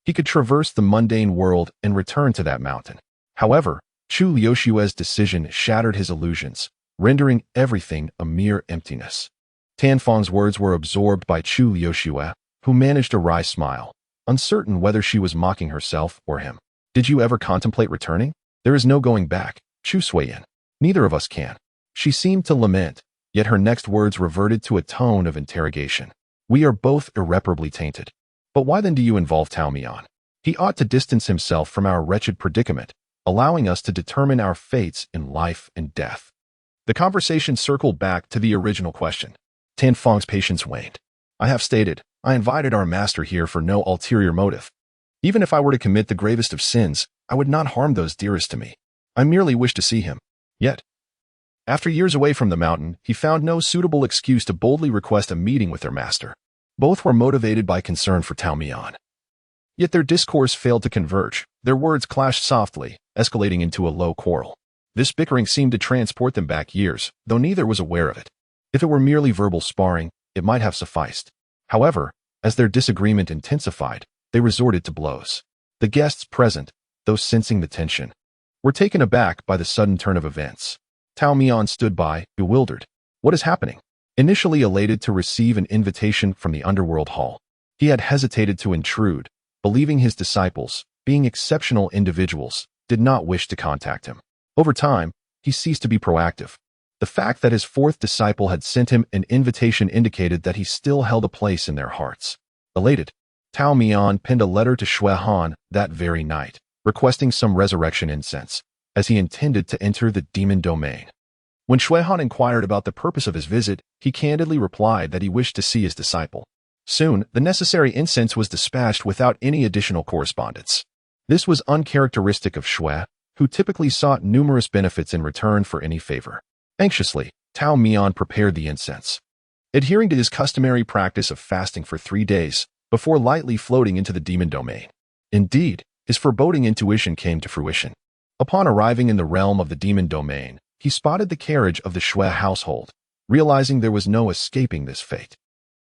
He could traverse the mundane world and return to that mountain. However, Chu Liushue's decision shattered his illusions, rendering everything a mere emptiness. Tanfeng's words were absorbed by Chu Liushue, who managed a wry smile, uncertain whether she was mocking herself or him. Did you ever contemplate returning? There is no going back, Chu Suiyin. Neither of us can. She seemed to lament, yet her next words reverted to a tone of interrogation. We are both irreparably tainted. But why then do you involve Tao Mian? He ought to distance himself from our wretched predicament, allowing us to determine our fates in life and death. The conversation circled back to the original question. Tanfeng's patience waned. I have stated, I invited our master here for no ulterior motive. Even if I were to commit the gravest of sins, I would not harm those dearest to me. I merely wish to see him. Yet, after years away from the mountain, he found no suitable excuse to boldly request a meeting with their master. Both were motivated by concern for Tao Mian. Yet their discourse failed to converge. Their words clashed softly, escalating into a low quarrel. This bickering seemed to transport them back years, though neither was aware of it. If it were merely verbal sparring, it might have sufficed. However, as their disagreement intensified, they resorted to blows. The guests present, though sensing the tension, were taken aback by the sudden turn of events. Tao Mian stood by, bewildered. What is happening? Initially elated to receive an invitation from the underworld hall, he had hesitated to intrude, believing his disciples, being exceptional individuals, did not wish to contact him. Over time, he ceased to be proactive. The fact that his fourth disciple had sent him an invitation indicated that he still held a place in their hearts. Elated, Tao Mian penned a letter to Shui Han that very night, requesting some resurrection incense, as he intended to enter the demon domain. When Shui Han inquired about the purpose of his visit, he candidly replied that he wished to see his disciple. Soon, the necessary incense was dispatched without any additional correspondence. This was uncharacteristic of Shui, who typically sought numerous benefits in return for any favor. Anxiously, Tao Mian prepared the incense, adhering to his customary practice of fasting for 3 days before lightly floating into the demon domain. Indeed, his foreboding intuition came to fruition. Upon arriving in the realm of the demon domain, he spotted the carriage of the Shui household, realizing there was no escaping this fate.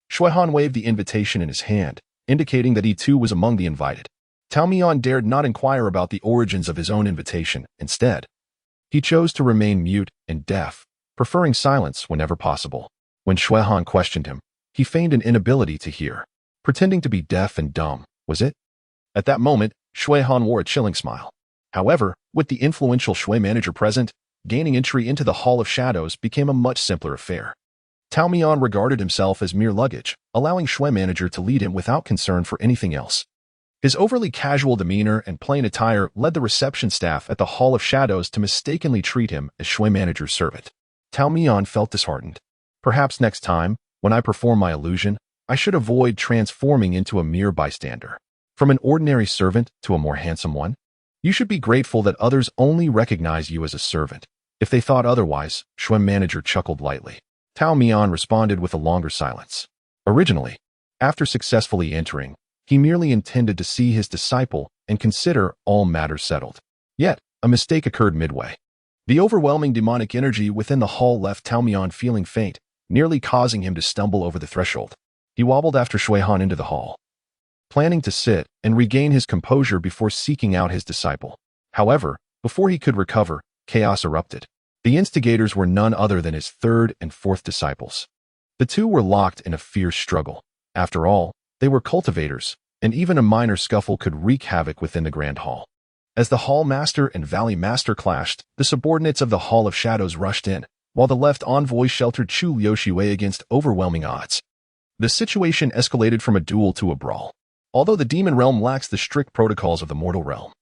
Shui Han waved the invitation in his hand, indicating that he too was among the invited. Tao Mian dared not inquire about the origins of his own invitation. Instead, he chose to remain mute and deaf, preferring silence whenever possible. When Shui Han questioned him, he feigned an inability to hear, pretending to be deaf and dumb. Was it? At that moment, Shui Han wore a chilling smile. However, with the influential Shui manager present, gaining entry into the Hall of Shadows became a much simpler affair. Tao Mian regarded himself as mere luggage, allowing Shui manager to lead him without concern for anything else. His overly casual demeanor and plain attire led the reception staff at the Hall of Shadows to mistakenly treat him as Shui manager's servant. Tao Mian felt disheartened. Perhaps next time, when I perform my illusion, I should avoid transforming into a mere bystander. From an ordinary servant to a more handsome one, you should be grateful that others only recognize you as a servant. If they thought otherwise, Shui manager chuckled lightly. Tao Mian responded with a longer silence. Originally, after successfully entering, he merely intended to see his disciple and consider all matters settled. Yet, a mistake occurred midway. The overwhelming demonic energy within the hall left Tao Mian feeling faint, nearly causing him to stumble over the threshold. He wobbled after Shui Han into the hall, planning to sit and regain his composure before seeking out his disciple. However, before he could recover, chaos erupted. The instigators were none other than his third and fourth disciples. The two were locked in a fierce struggle. After all, they were cultivators, and even a minor scuffle could wreak havoc within the Grand Hall. As the Hall Master and Valley Master clashed, the subordinates of the Hall of Shadows rushed in, while the left envoy sheltered Chu Liushue against overwhelming odds. The situation escalated from a duel to a brawl. Although the demon realm lacks the strict protocols of the mortal realm,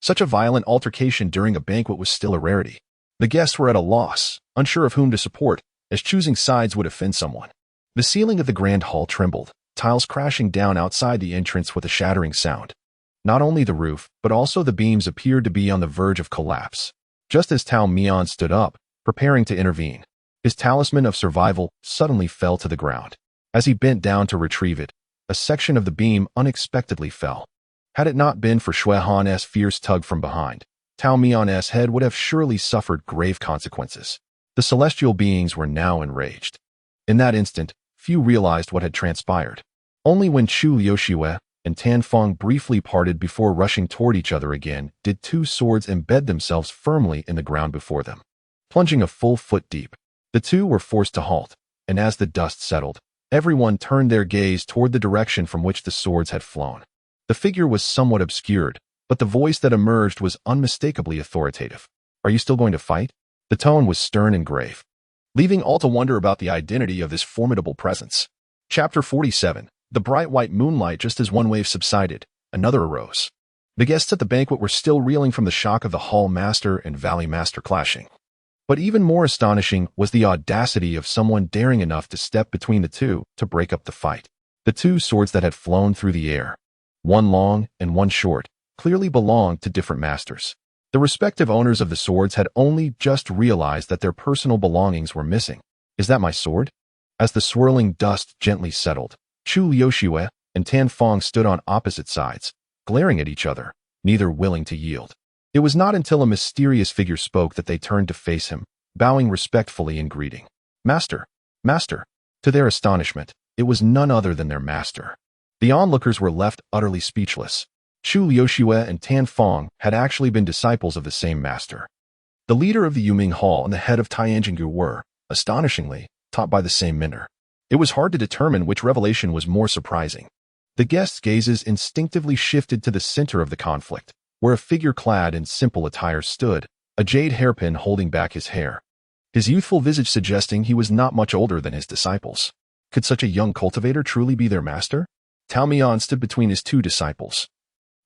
such a violent altercation during a banquet was still a rarity. The guests were at a loss, unsure of whom to support, as choosing sides would offend someone. The ceiling of the Grand Hall trembled, tiles crashing down outside the entrance with a shattering sound. Not only the roof, but also the beams appeared to be on the verge of collapse. Just as Tao Mian stood up, preparing to intervene, his talisman of survival suddenly fell to the ground. As he bent down to retrieve it, a section of the beam unexpectedly fell. Had it not been for Shui Han's fierce tug from behind, Tao Mian's head would have surely suffered grave consequences. The The celestial beings were now enraged. In that instant, few realized what had transpired. Only when Chu Liuxue and Tan Feng briefly parted before rushing toward each other again did two swords embed themselves firmly in the ground before them. Plunging a full foot deep, the two were forced to halt, and as the dust settled, everyone turned their gaze toward the direction from which the swords had flown. The figure was somewhat obscured, but the voice that emerged was unmistakably authoritative. "Are you still going to fight?" The tone was stern and grave, leaving all to wonder about the identity of this formidable presence. Chapter 47. The bright white moonlight. Just as one wave subsided, another arose. The guests at the banquet were still reeling from the shock of the hall master and valley master clashing. But even more astonishing was the audacity of someone daring enough to step between the two to break up the fight. The two swords that had flown through the air, one long and one short, clearly belonged to different masters. The respective owners of the swords had only just realized that their personal belongings were missing. "Is that my sword?" As the swirling dust gently settled, Chu Liuxue and Tan Feng stood on opposite sides, glaring at each other, neither willing to yield. It was not until a mysterious figure spoke that they turned to face him, bowing respectfully in greeting. "Master! Master!" To their astonishment, it was none other than their master. The onlookers were left utterly speechless. Chu Liuxue and Tan Feng had actually been disciples of the same master. The leader of the Yuming Hall and the head of Tianjingu were, astonishingly, taught by the same mentor. It was hard to determine which revelation was more surprising. The guests' gazes instinctively shifted to the center of the conflict, where a figure clad in simple attire stood, a jade hairpin holding back his hair, his youthful visage suggesting he was not much older than his disciples. Could such a young cultivator truly be their master? Tao Mian stood between his two disciples,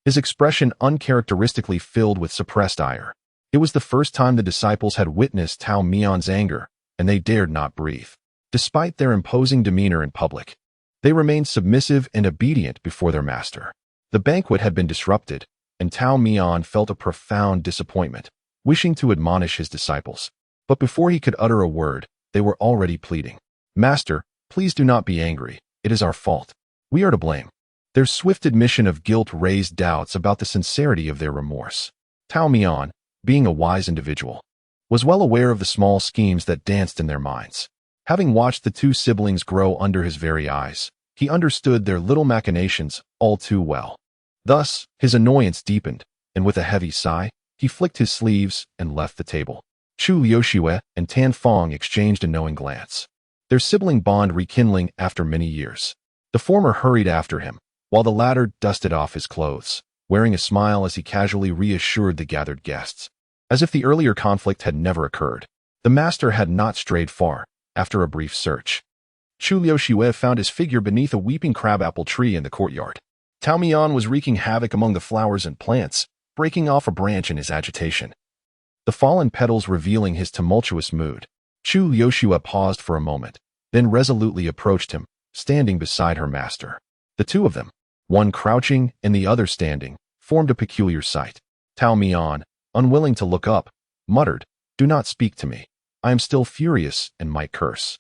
his expression uncharacteristically filled with suppressed ire. It was the first time the disciples had witnessed Tao Mian's anger, and they dared not breathe. Despite their imposing demeanor in public, they remained submissive and obedient before their master. The banquet had been disrupted, and Tao Mian felt a profound disappointment, wishing to admonish his disciples. But before he could utter a word, they were already pleading. "Master, please do not be angry. It is our fault. We are to blame." Their swift admission of guilt raised doubts about the sincerity of their remorse. Tao Mian, being a wise individual, was well aware of the small schemes that danced in their minds. Having watched the two siblings grow under his very eyes, he understood their little machinations all too well. Thus, his annoyance deepened, and with a heavy sigh, he flicked his sleeves and left the table. Chu Liuxue and Tan Feng exchanged a knowing glance, their sibling bond rekindling after many years. The former hurried after him, while the latter dusted off his clothes, wearing a smile as he casually reassured the gathered guests. As if the earlier conflict had never occurred, the master had not strayed far. After a brief search, Chu Liuxue found his figure beneath a weeping crabapple tree in the courtyard. Tao Mian was wreaking havoc among the flowers and plants, breaking off a branch in his agitation, the fallen petals revealing his tumultuous mood. Chu Liuxue paused for a moment, then resolutely approached him, standing beside her master. The two of them, one crouching and the other standing, formed a peculiar sight. Tao Mian, unwilling to look up, muttered, "Do not speak to me. I am still furious and might curse."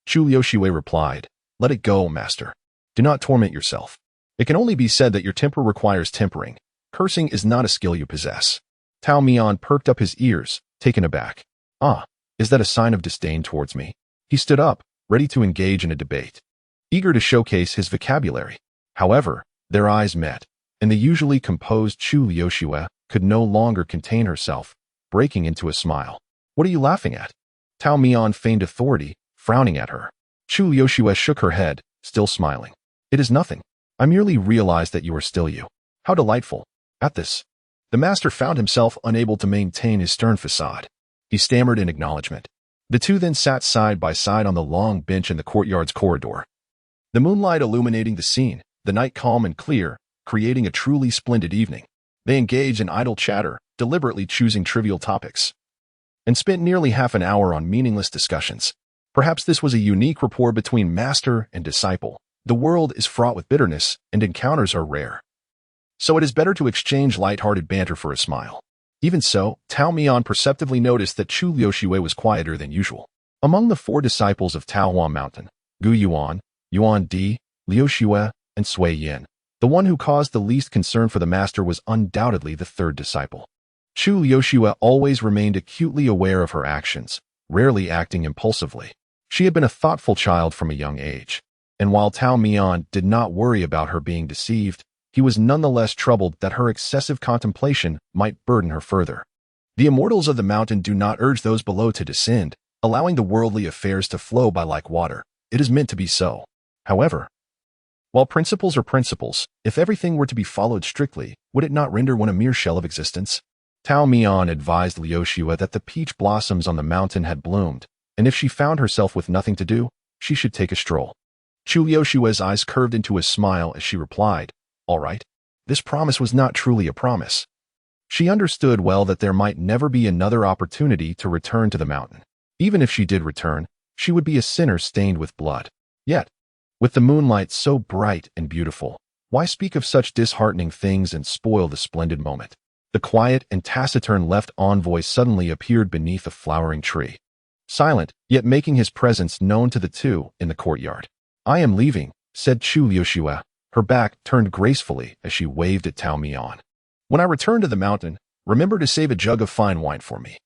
Chu Liuxue replied, "Let it go, master. Do not torment yourself. It can only be said that your temper requires tempering. Cursing is not a skill you possess." Tao Mian perked up his ears, taken aback. "Ah, is that a sign of disdain towards me?" He stood up, ready to engage in a debate, eager to showcase his vocabulary. However, their eyes met, and the usually composed Chu Liuxue could no longer contain herself, breaking into a smile. "What are you laughing at?" Tao Mian feigned authority, frowning at her. Chu Liuxue shook her head, still smiling. "It is nothing. I merely realized that you are still you." "How delightful." At this, the master found himself unable to maintain his stern facade. He stammered in acknowledgement. The two then sat side by side on the long bench in the courtyard's corridor, the moonlight illuminating the scene, the night calm and clear, creating a truly splendid evening. They engaged in idle chatter, deliberately choosing trivial topics, and spent nearly half an hour on meaningless discussions. Perhaps this was a unique rapport between master and disciple. The world is fraught with bitterness, and encounters are rare. So it is better to exchange light-hearted banter for a smile. Even so, Tao Mian perceptively noticed that Chu Liuxue was quieter than usual. Among the four disciples of Taohua Mountain, Gu Yuan, Yuan Di, Liuxue, and Sui Yin, the one who caused the least concern for the master was undoubtedly the third disciple. Chu Liuxue always remained acutely aware of her actions, rarely acting impulsively. She had been a thoughtful child from a young age, and while Tao Mian did not worry about her being deceived, he was nonetheless troubled that her excessive contemplation might burden her further. The immortals of the mountain do not urge those below to descend, allowing the worldly affairs to flow by like water. It is meant to be so. However, while principles are principles, if everything were to be followed strictly, would it not render one a mere shell of existence? Tao Mian advised Liu Xue that the peach blossoms on the mountain had bloomed, and if she found herself with nothing to do, she should take a stroll. Liu Xue's eyes curved into a smile as she replied, "All right." This promise was not truly a promise. She understood well that there might never be another opportunity to return to the mountain. Even if she did return, she would be a sinner stained with blood. Yet, with the moonlight so bright and beautiful, why speak of such disheartening things and spoil the splendid moment? The quiet and taciturn left envoy suddenly appeared beneath a flowering tree, silent, yet making his presence known to the two in the courtyard. "I am leaving," said Liu Xue, her back turned gracefully as she waved at Tao Mian. "When I return to the mountain, remember to save a jug of fine wine for me."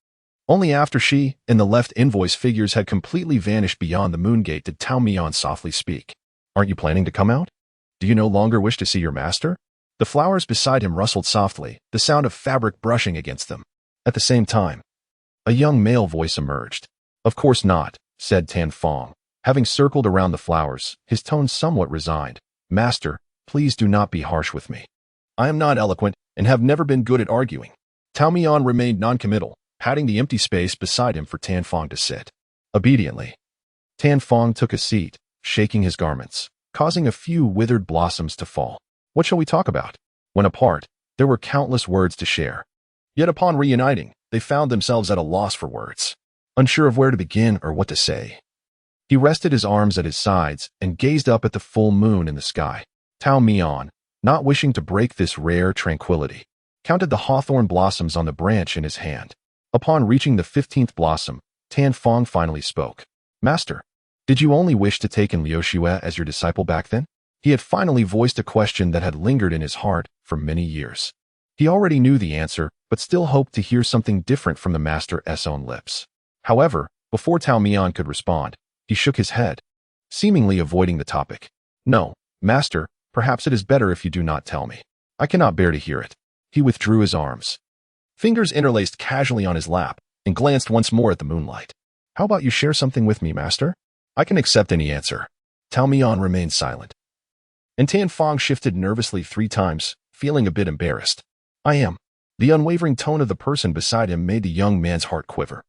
Only after she and the left envoy's figures had completely vanished beyond the moon gate did Tao Mian softly speak. "Aren't you planning to come out? Do you no longer wish to see your master?" The flowers beside him rustled softly, the sound of fabric brushing against them. At the same time, a young male voice emerged. "Of course not," said Tan Fong, having circled around the flowers, his tone somewhat resigned. "Master, please do not be harsh with me. I am not eloquent and have never been good at arguing." Tao Mian remained noncommittal, patting the empty space beside him for Tan Fong to sit. Obediently, Tan Fong took a seat, shaking his garments, causing a few withered blossoms to fall. What shall we talk about? When apart, there were countless words to share. Yet upon reuniting, they found themselves at a loss for words, unsure of where to begin or what to say. He rested his arms at his sides and gazed up at the full moon in the sky. Tao Mian, not wishing to break this rare tranquility, counted the hawthorn blossoms on the branch in his hand. Upon reaching the 15th blossom, Tan Fong finally spoke. "Master, did you only wish to take in Liu Xue as your disciple back then?" He had finally voiced a question that had lingered in his heart for many years. He already knew the answer, but still hoped to hear something different from the master's own lips. However, before Tao Mian could respond, he shook his head, seemingly avoiding the topic. "No, master, perhaps it is better if you do not tell me. I cannot bear to hear it." He withdrew his arms, fingers interlaced casually on his lap, and glanced once more at the moonlight. "How about you share something with me, master? I can accept any answer." Tao Mian remained silent, and Tan Fong shifted nervously 3 times, feeling a bit embarrassed. "I am." The unwavering tone of the person beside him made the young man's heart quiver.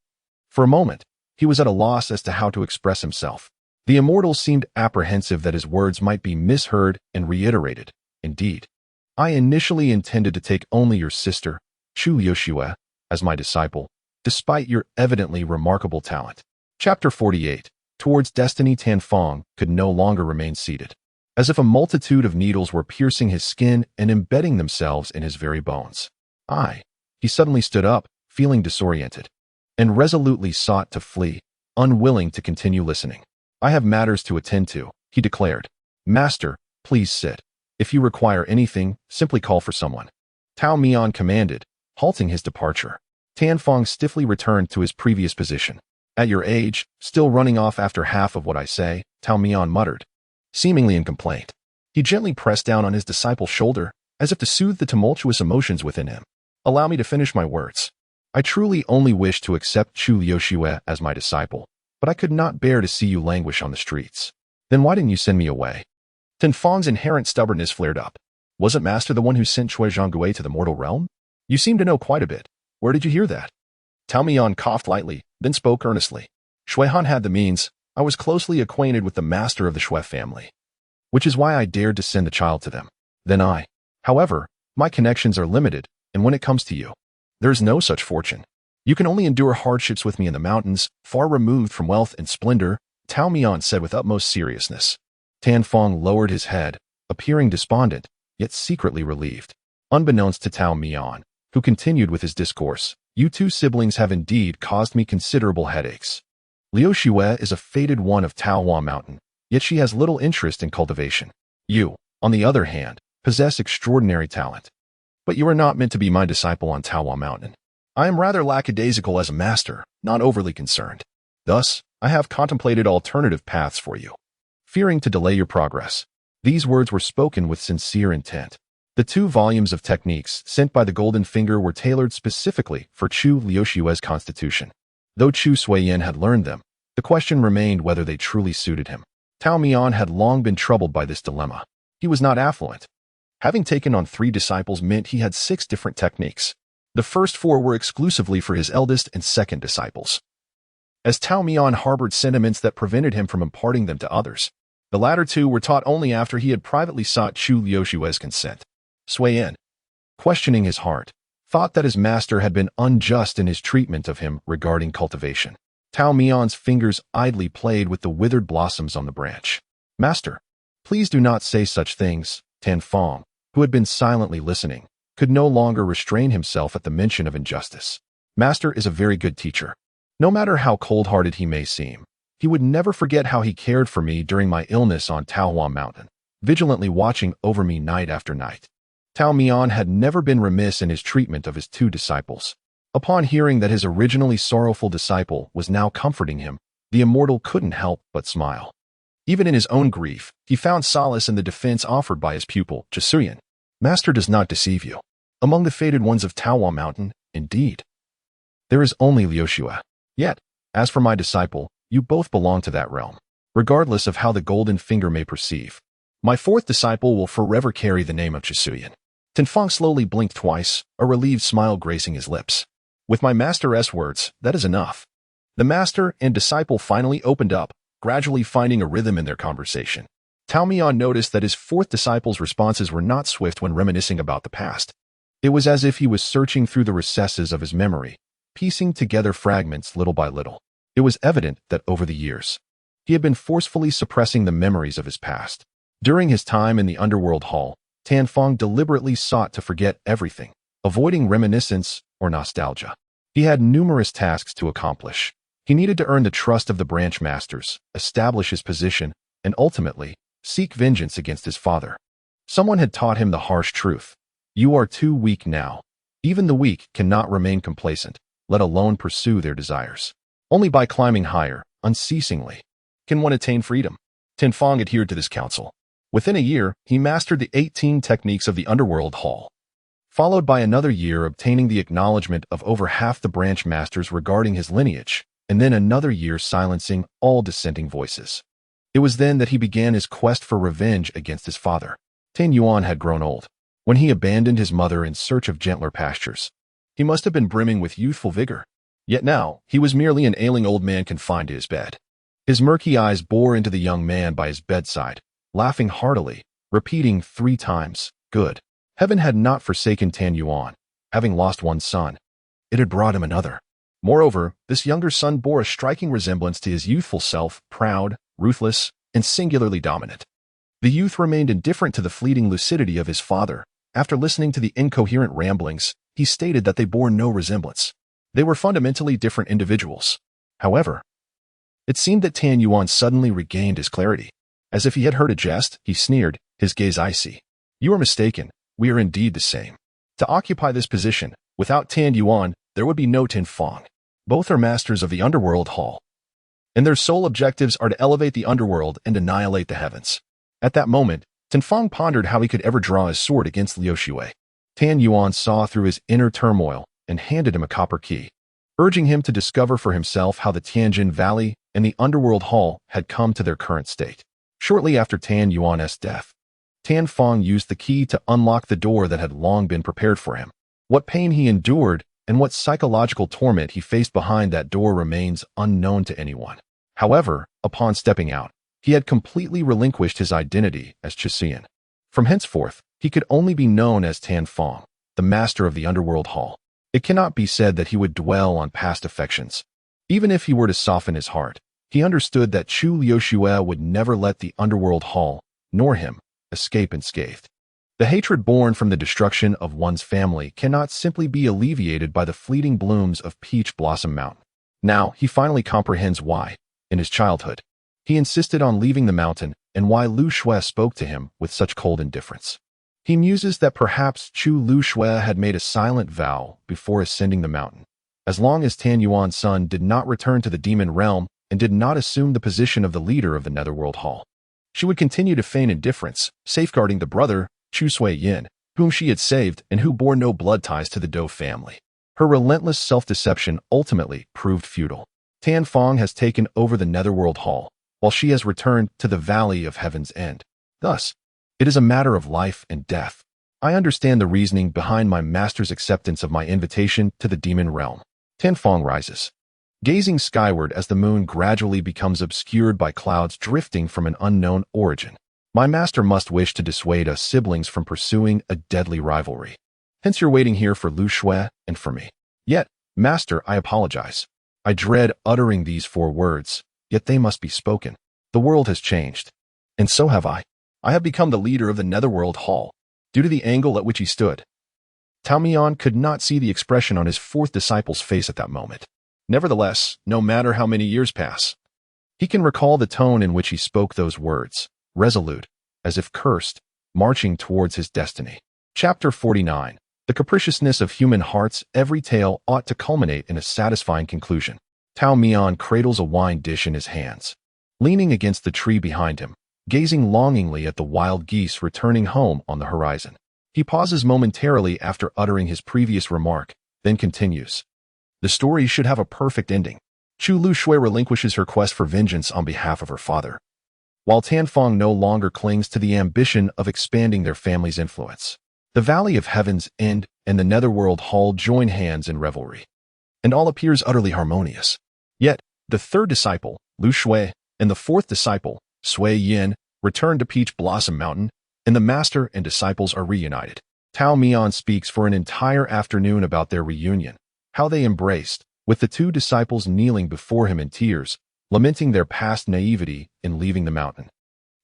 For a moment, he was at a loss as to how to express himself. The immortal seemed apprehensive that his words might be misheard and reiterated. "Indeed, I initially intended to take only your sister, Liu Xue, as my disciple, despite your evidently remarkable talent." Chapter 48. Towards destiny. Tan Fong could no longer remain seated. As if a multitude of needles were piercing his skin and embedding themselves in his very bones. He suddenly stood up, feeling disoriented, and resolutely sought to flee, unwilling to continue listening. "I have matters to attend to," he declared. "Master, please sit. If you require anything, simply call for someone." Tao Mian commanded, halting his departure. Tan Fong stiffly returned to his previous position. "At your age, still running off after half of what I say," Tao Mian muttered, seemingly in complaint. He gently pressed down on his disciple's shoulder, as if to soothe the tumultuous emotions within him. "Allow me to finish my words. I truly only wish to accept Liu Xue as my disciple, but I could not bear to see you languish on the streets." "Then why didn't you send me away?" Tan Fong's inherent stubbornness flared up. "Wasn't Master the one who sent Shui Zhonggui to the mortal realm? You seem to know quite a bit. Where did you hear that?" Tao Mian coughed lightly, then spoke earnestly. "Shui Han had the means. I was closely acquainted with the master of the Shui family, which is why I dared to send the child to them. However, my connections are limited, and when it comes to you, there is no such fortune. You can only endure hardships with me in the mountains, far removed from wealth and splendor," Tao Mian said with utmost seriousness. Tan Fong lowered his head, appearing despondent, yet secretly relieved. Unbeknownst to Tao Mian, who continued with his discourse, "You 2 siblings have indeed caused me considerable headaches. Liu Xue is a fated one of Taohua Mountain, yet she has little interest in cultivation. You, on the other hand, possess extraordinary talent. But you are not meant to be my disciple on Taohua Mountain. I am rather lackadaisical as a master, not overly concerned." Thus, I have contemplated alternative paths for you, fearing to delay your progress. These words were spoken with sincere intent. The 2 volumes of techniques sent by the Golden Finger were tailored specifically for Chu Liushue's constitution. Though Chu Suiyan had learned them, the question remained whether they truly suited him. Tao Mian had long been troubled by this dilemma. He was not affluent. Having taken on 3 disciples meant he had 6 different techniques. The first 4 were exclusively for his eldest and second disciples. As Tao Mian harbored sentiments that prevented him from imparting them to others, the latter 2 were taught only after he had privately sought Chu Liushue's consent. Suiyan, questioning his heart, thought that his master had been unjust in his treatment of him regarding cultivation. Tao Mian's fingers idly played with the withered blossoms on the branch. Master, please do not say such things. Tan Fong, who had been silently listening, could no longer restrain himself at the mention of injustice. Master is a very good teacher. No matter how cold-hearted he may seem, he would never forget how he cared for me during my illness on Taohua Mountain, vigilantly watching over me night after night. Tao Mian had never been remiss in his treatment of his 2 disciples. Upon hearing that his originally sorrowful disciple was now comforting him, the immortal couldn't help but smile. Even in his own grief, he found solace in the defense offered by his pupil, Chisuyan. Master does not deceive you. Among the fated ones of Taohua Mountain, indeed, there is only Liushue. Yet, as for my disciple, you both belong to that realm, regardless of how the Golden Finger may perceive. My 4th disciple will forever carry the name of Chisuyan. Tenfang slowly blinked twice, a relieved smile gracing his lips. With my master's words, that is enough. The master and disciple finally opened up, gradually finding a rhythm in their conversation. Tao Mian noticed that his 4th disciple's responses were not swift when reminiscing about the past. It was as if he was searching through the recesses of his memory, piecing together fragments little by little. It was evident that over the years, he had been forcefully suppressing the memories of his past. During his time in the underworld hall, Tan Fong deliberately sought to forget everything, avoiding reminiscence or nostalgia. He had numerous tasks to accomplish. He needed to earn the trust of the branch masters, establish his position, and ultimately, seek vengeance against his father. Someone had taught him the harsh truth. You are too weak now. Even the weak cannot remain complacent, let alone pursue their desires. Only by climbing higher, unceasingly, can one attain freedom. Tan Fong adhered to this counsel. Within a year, he mastered the 18 techniques of the underworld hall, followed by another year obtaining the acknowledgement of over half the branch masters regarding his lineage, and then another year silencing all dissenting voices. It was then that he began his quest for revenge against his father. Tan Yuan had grown old. When he abandoned his mother in search of gentler pastures, he must have been brimming with youthful vigor. Yet now, he was merely an ailing old man confined to his bed. His murky eyes bore into the young man by his bedside, laughing heartily, repeating 3 times, "Good." Heaven had not forsaken Tan Yuan. Having lost one son, it had brought him another. Moreover, this younger son bore a striking resemblance to his youthful self, proud, ruthless, and singularly dominant. The youth remained indifferent to the fleeting lucidity of his father. After listening to the incoherent ramblings, he stated that they bore no resemblance. They were fundamentally different individuals. However, it seemed that Tan Yuan suddenly regained his clarity. As if he had heard a jest, he sneered, his gaze icy. "You are mistaken. We are indeed the same. To occupy this position, without Tan Yuan, there would be no Tan Fong. Both are masters of the underworld hall, and their sole objectives are to elevate the underworld and annihilate the heavens." At that moment, Tan Fong pondered how he could ever draw his sword against Liu Xue. Tan Yuan saw through his inner turmoil and handed him a copper key, urging him to discover for himself how the Tianjin Valley and the underworld hall had come to their current state. Shortly after Tan Yuan's death, Tan Fong used the key to unlock the door that had long been prepared for him. What pain he endured and what psychological torment he faced behind that door remains unknown to anyone. However, upon stepping out, he had completely relinquished his identity as Chisuyan. From henceforth, he could only be known as Tan Fong, the master of the underworld hall. It cannot be said that he would dwell on past affections. Even if he were to soften his heart, he understood that Chu Liushue would never let the underworld hall, nor him, escape unscathed. The hatred born from the destruction of one's family cannot simply be alleviated by the fleeting blooms of Peach Blossom Mountain. Now, he finally comprehends why, in his childhood, he insisted on leaving the mountain and why Lu Xue spoke to him with such cold indifference. He muses that perhaps Chu Lu Xue had made a silent vow before ascending the mountain. As long as Tan Yuan's son did not return to the demon realm, and did not assume the position of the leader of the Netherworld Hall. She would continue to feign indifference, safeguarding the brother, Chu Sui-yin, whom she had saved and who bore no blood ties to the Dou family. Her relentless self-deception ultimately proved futile. Tan Fong has taken over the Netherworld Hall, while she has returned to the Valley of Heaven's End. Thus, it is a matter of life and death. I understand the reasoning behind my master's acceptance of my invitation to the demon realm. Tan Fong rises, gazing skyward as the moon gradually becomes obscured by clouds drifting from an unknown origin. My master must wish to dissuade us siblings from pursuing a deadly rivalry. Hence you're waiting here for Lu Shui and for me. Yet, master, I apologize. I dread uttering these 4 words, yet they must be spoken. The world has changed. And so have I. I have become the leader of the Netherworld Hall, due to the angle at which he stood. Tao Mian could not see the expression on his 4th disciple's face at that moment. Nevertheless, no matter how many years pass, he can recall the tone in which he spoke those words, resolute, as if cursed, marching towards his destiny. Chapter 49. The capriciousness of human hearts. Every tale ought to culminate in a satisfying conclusion. Tao Mian cradles a wine dish in his hands, leaning against the tree behind him, gazing longingly at the wild geese returning home on the horizon. He pauses momentarily after uttering his previous remark, then continues. The story should have a perfect ending. Chu Lu Shui relinquishes her quest for vengeance on behalf of her father, while Tan Fong no longer clings to the ambition of expanding their family's influence. The Valley of Heaven's End and the Netherworld Hall join hands in revelry, and all appears utterly harmonious. Yet, the 3rd disciple, Lu Shui, and the 4th disciple, Sui Yin, return to Peach Blossom Mountain, and the master and disciples are reunited. Tao Mian speaks for an entire afternoon about their reunion, how they embraced, with the 2 disciples kneeling before him in tears, lamenting their past naivety in leaving the mountain,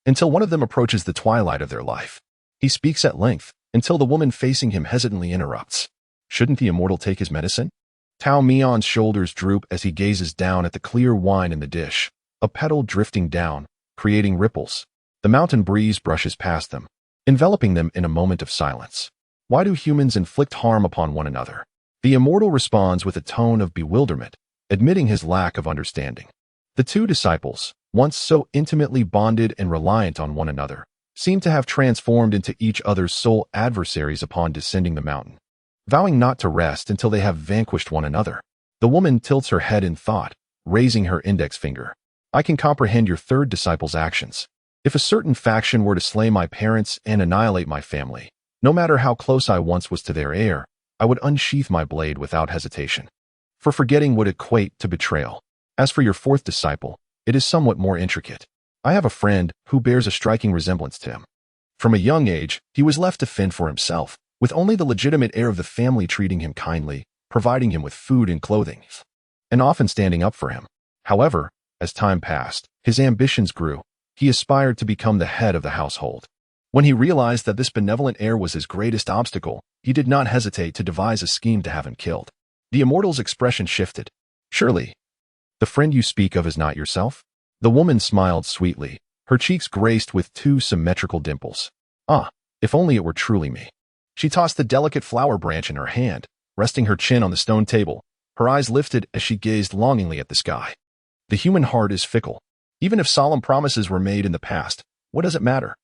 until one of them approaches the twilight of their life. He speaks at length, until the woman facing him hesitantly interrupts. Shouldn't the immortal take his medicine? Tao Mian's shoulders droop as he gazes down at the clear wine in the dish, a petal drifting down, creating ripples. The mountain breeze brushes past them, enveloping them in a moment of silence. Why do humans inflict harm upon one another? The immortal responds with a tone of bewilderment, admitting his lack of understanding. The 2 disciples, once so intimately bonded and reliant on one another, seem to have transformed into each other's sole adversaries upon descending the mountain, vowing not to rest until they have vanquished one another. The woman tilts her head in thought, raising her index finger. I can comprehend your 3rd disciple's actions. If a certain faction were to slay my parents and annihilate my family, no matter how close I once was to their heir, I would unsheath my blade without hesitation. For forgetting would equate to betrayal. As for your 4th disciple, it is somewhat more intricate. I have a friend who bears a striking resemblance to him. From a young age, he was left to fend for himself, with only the legitimate heir of the family treating him kindly, providing him with food and clothing, and often standing up for him. However, as time passed, his ambitions grew. He aspired to become the head of the household. When he realized that this benevolent heir was his greatest obstacle, he did not hesitate to devise a scheme to have him killed. The immortal's expression shifted. Surely, the friend you speak of is not yourself? The woman smiled sweetly, her cheeks graced with 2 symmetrical dimples. Ah, if only it were truly me. She tossed the delicate flower branch in her hand, resting her chin on the stone table, her eyes lifted as she gazed longingly at the sky. The human heart is fickle. Even if solemn promises were made in the past, what does it matter?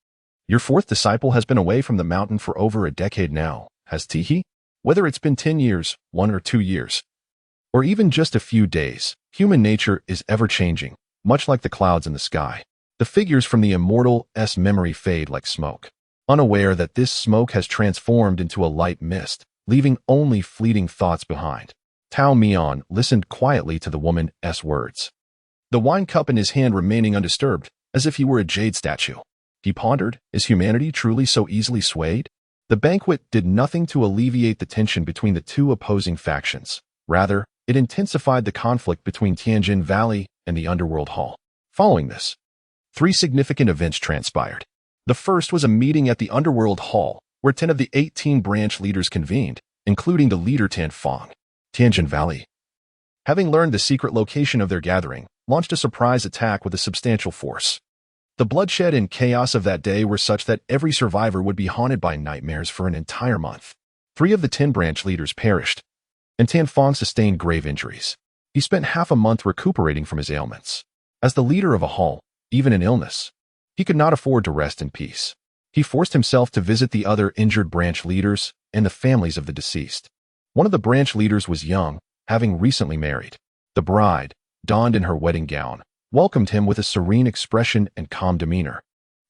Your 4th disciple has been away from the mountain for over a decade now, has he? Whether it's been 10 years, 1 or 2 years, or even just a few days, human nature is ever-changing, much like the clouds in the sky. The figures from the immortal's memory fade like smoke, unaware that this smoke has transformed into a light mist, leaving only fleeting thoughts behind. Tao Mian listened quietly to the woman's words, the wine cup in his hand remaining undisturbed, as if he were a jade statue. He pondered, is humanity truly so easily swayed? The banquet did nothing to alleviate the tension between the 2 opposing factions. Rather, it intensified the conflict between Tianjin Valley and the Underworld Hall. Following this, 3 significant events transpired. The first was a meeting at the Underworld Hall, where 10 of the 18 branch leaders convened, including the leader Tan Fong. Tianjin Valley, having learned the secret location of their gathering, launched a surprise attack with a substantial force. The bloodshed and chaos of that day were such that every survivor would be haunted by nightmares for an entire month. 3 of the 10 branch leaders perished, and Tan Fong sustained grave injuries. He spent half a month recuperating from his ailments. As the leader of a hall, even in illness, he could not afford to rest in peace. He forced himself to visit the other injured branch leaders and the families of the deceased. One of the branch leaders was young, having recently married. The bride, donned in her wedding gown, welcomed him with a serene expression and calm demeanor,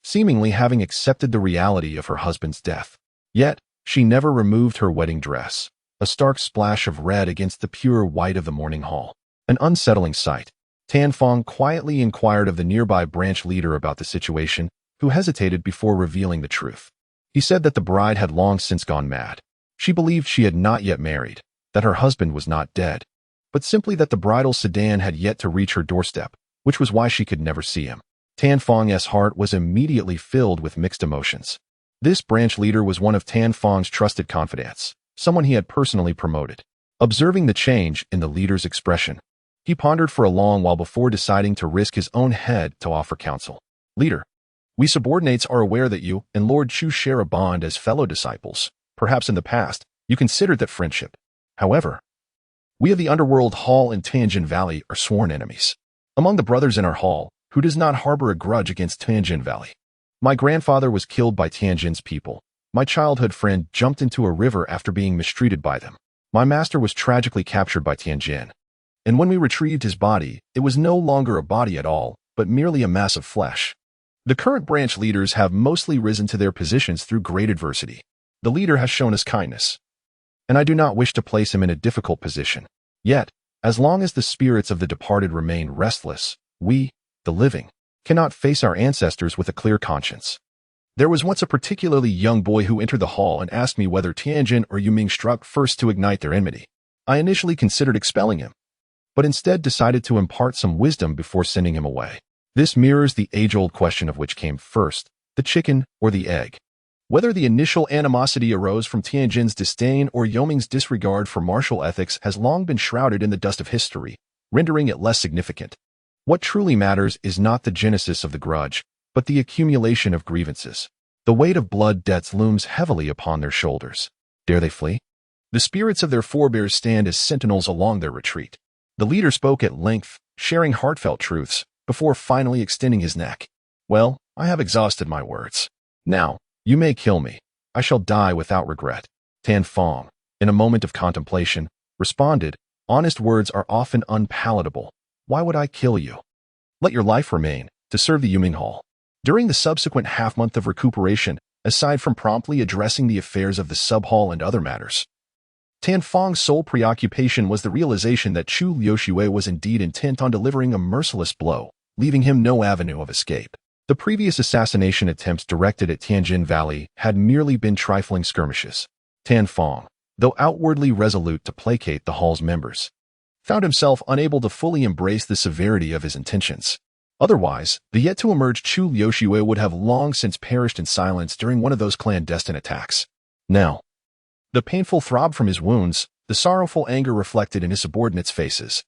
seemingly having accepted the reality of her husband's death. Yet, she never removed her wedding dress, a stark splash of red against the pure white of the mourning hall. An unsettling sight. Tianfeng quietly inquired of the nearby branch leader about the situation, who hesitated before revealing the truth. He said that the bride had long since gone mad. She believed she had not yet married, that her husband was not dead, but simply that the bridal sedan had yet to reach her doorstep, which was why she could never see him. Tianfeng's heart was immediately filled with mixed emotions. This branch leader was one of Tianfeng's trusted confidants, someone he had personally promoted. Observing the change in the leader's expression, he pondered for a long while before deciding to risk his own head to offer counsel. Leader, we subordinates are aware that you and Lord Chu share a bond as fellow disciples. Perhaps in the past, you considered that friendship. However, we of the underworld hall in Tianjin Valley are sworn enemies. Among the brothers in our hall, who does not harbor a grudge against Tianjin Valley? My grandfather was killed by Tianjin's people. My childhood friend jumped into a river after being mistreated by them. My master was tragically captured by Tianjin. And when we retrieved his body, it was no longer a body at all, but merely a mass of flesh. The current branch leaders have mostly risen to their positions through great adversity. The leader has shown us kindness, and I do not wish to place him in a difficult position. Yet, as long as the spirits of the departed remain restless, we, the living, cannot face our ancestors with a clear conscience. There was once a particularly young boy who entered the hall and asked me whether Tianjin or Yuming struck first to ignite their enmity. I initially considered expelling him, but instead decided to impart some wisdom before sending him away. This mirrors the age-old question of which came first, the chicken or the egg. Whether the initial animosity arose from Tianjin's disdain or Yoming's disregard for martial ethics has long been shrouded in the dust of history, rendering it less significant. What truly matters is not the genesis of the grudge, but the accumulation of grievances. The weight of blood debts looms heavily upon their shoulders. Dare they flee? The spirits of their forebears stand as sentinels along their retreat. The leader spoke at length, sharing heartfelt truths, before finally extending his neck. Well, I have exhausted my words. Now, you may kill me. I shall die without regret. Tianfeng, in a moment of contemplation, responded, honest words are often unpalatable. Why would I kill you? Let your life remain, to serve the Yuming Hall. During the subsequent half-month of recuperation, aside from promptly addressing the affairs of the sub-hall and other matters, Tianfeng's sole preoccupation was the realization that Chu Liuxue was indeed intent on delivering a merciless blow, leaving him no avenue of escape. The previous assassination attempts directed at Tianjin Valley had merely been trifling skirmishes. Tianfeng, though outwardly resolute to placate the hall's members, found himself unable to fully embrace the severity of his intentions. Otherwise, the yet-to-emerge Chu Liuxue would have long since perished in silence during one of those clandestine attacks. Now, the painful throb from his wounds, the sorrowful anger reflected in his subordinates' faces,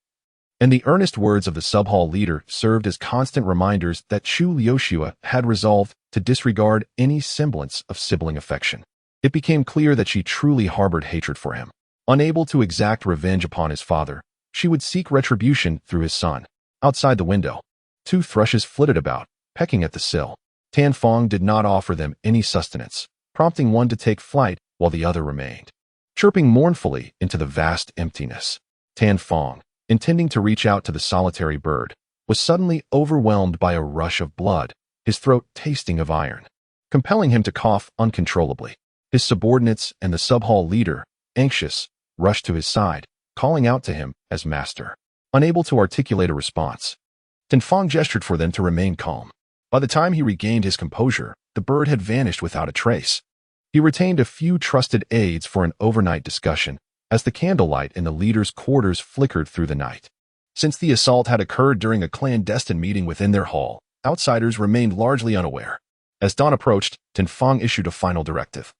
and the earnest words of the sub-hall leader served as constant reminders that Chu Liuxue had resolved to disregard any semblance of sibling affection. It became clear that she truly harbored hatred for him. Unable to exact revenge upon his father, she would seek retribution through his son. Outside the window, two thrushes flitted about, pecking at the sill. Tianfeng did not offer them any sustenance, prompting one to take flight while the other remained, chirping mournfully into the vast emptiness. Tianfeng, intending to reach out to the solitary bird, was suddenly overwhelmed by a rush of blood, his throat tasting of iron, compelling him to cough uncontrollably. His subordinates and the sub-hall leader, anxious, rushed to his side, calling out to him as master. Unable to articulate a response, Tianfeng gestured for them to remain calm. By the time he regained his composure, the bird had vanished without a trace. He retained a few trusted aides for an overnight discussion, as the candlelight in the leader's quarters flickered through the night. Since the assault had occurred during a clandestine meeting within their hall, outsiders remained largely unaware. As dawn approached, Tianfeng issued a final directive,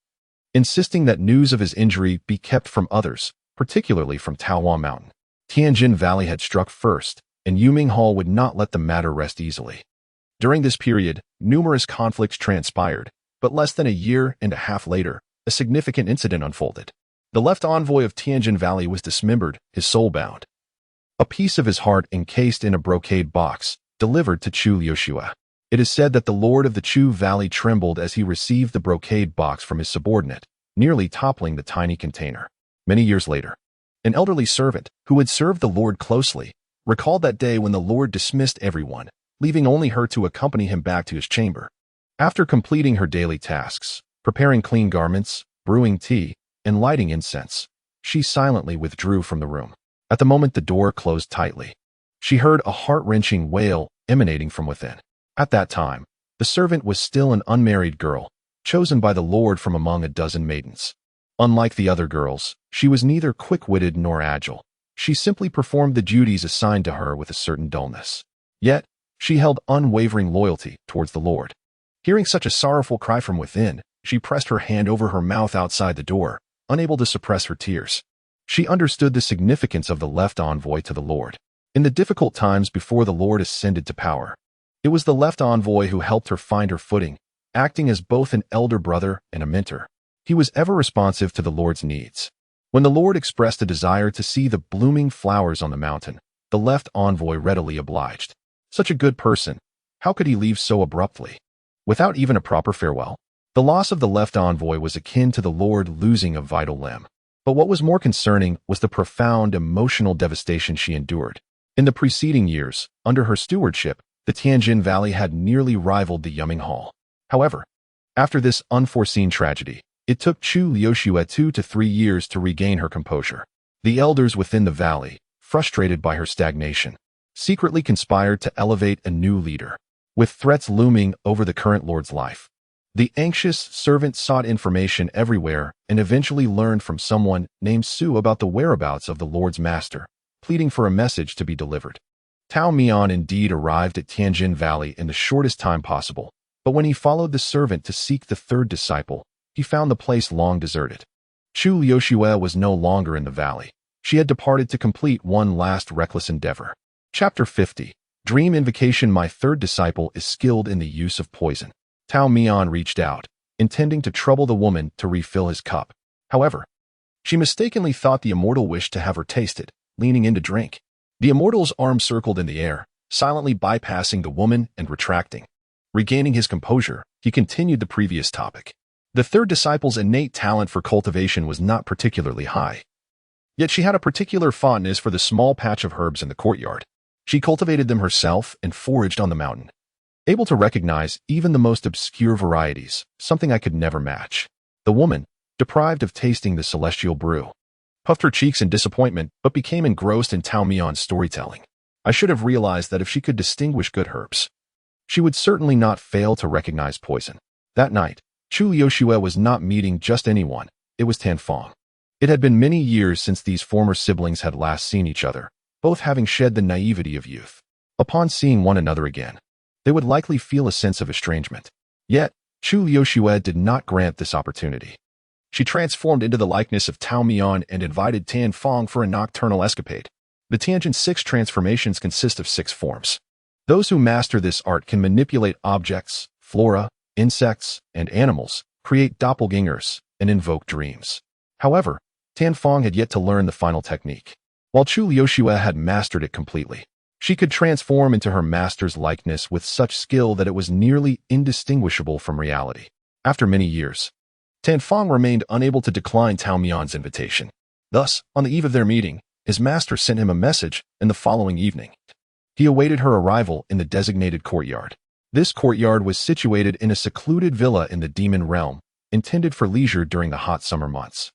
insisting that news of his injury be kept from others, particularly from Taowan Mountain. Tianjin Valley had struck first, and Yuming Hall would not let the matter rest easily. During this period, numerous conflicts transpired, but less than a year and a half later, a significant incident unfolded. The left envoy of Tianjin Valley was dismembered, his soul bound. A piece of his heart encased in a brocade box, delivered to Chu Liushue. It is said that the lord of the Chu Valley trembled as he received the brocade box from his subordinate, nearly toppling the tiny container. Many years later, an elderly servant, who had served the lord closely, recalled that day when the lord dismissed everyone, leaving only her to accompany him back to his chamber. After completing her daily tasks, preparing clean garments, brewing tea, and lighting incense, she silently withdrew from the room. At the moment the door closed tightly, she heard a heart-wrenching wail emanating from within. At that time, the servant was still an unmarried girl, chosen by the lord from among a dozen maidens. Unlike the other girls, she was neither quick-witted nor agile. She simply performed the duties assigned to her with a certain dullness. Yet, she held unwavering loyalty towards the lord. Hearing such a sorrowful cry from within, she pressed her hand over her mouth outside the door, unable to suppress her tears. She understood the significance of the left envoy to the lord. In the difficult times before the lord ascended to power, it was the left envoy who helped her find her footing, acting as both an elder brother and a mentor. He was ever responsive to the lord's needs. When the lord expressed a desire to see the blooming flowers on the mountain, the left envoy readily obliged. Such a good person, how could he leave so abruptly, without even a proper farewell? The loss of the left envoy was akin to the lord losing a vital limb. But what was more concerning was the profound emotional devastation she endured. In the preceding years, under her stewardship, the Tianjin Valley had nearly rivaled the Yuming Hall. However, after this unforeseen tragedy, it took Chu Liushue 2 to 3 years to regain her composure. The elders within the valley, frustrated by her stagnation, secretly conspired to elevate a new leader. With threats looming over the current lord's life, the anxious servant sought information everywhere and eventually learned from someone named Su about the whereabouts of the lord's master, pleading for a message to be delivered. Tao Mian indeed arrived at Tianjin Valley in the shortest time possible, but when he followed the servant to seek the third disciple, he found the place long deserted. Chu Liushue was no longer in the valley. She had departed to complete one last reckless endeavor. Chapter 50. Dream Invocation. My third disciple is skilled in the use of poison. Tao Mian reached out, intending to trouble the woman to refill his cup. However, she mistakenly thought the immortal wished to have her taste it, leaning in to drink. The immortal's arm circled in the air, silently bypassing the woman and retracting. Regaining his composure, he continued the previous topic. The third disciple's innate talent for cultivation was not particularly high. Yet she had a particular fondness for the small patch of herbs in the courtyard. She cultivated them herself and foraged on the mountain, able to recognize even the most obscure varieties, something I could never match. The woman, deprived of tasting the celestial brew, puffed her cheeks in disappointment but became engrossed in Tao Mian's storytelling. I should have realized that if she could distinguish good herbs, she would certainly not fail to recognize poison. That night, Chu Liushue was not meeting just anyone, it was Tanfong. It had been many years since these former siblings had last seen each other, both having shed the naivety of youth. Upon seeing one another again, they would likely feel a sense of estrangement. Yet, Chu Liushue did not grant this opportunity. She transformed into the likeness of Tao Mian and invited Tanfong for a nocturnal escapade. The Tianjin 6 transformations consist of 6 forms. Those who master this art can manipulate objects, flora, insects, and animals, create doppelgangers, and invoke dreams. However, Tanfong had yet to learn the final technique. While Chu Liushue had mastered it completely, she could transform into her master's likeness with such skill that it was nearly indistinguishable from reality. After many years, Tanfong remained unable to decline Tao Mian's invitation. Thus, on the eve of their meeting, his master sent him a message, and the following evening, he awaited her arrival in the designated courtyard. This courtyard was situated in a secluded villa in the demon realm, intended for leisure during the hot summer months,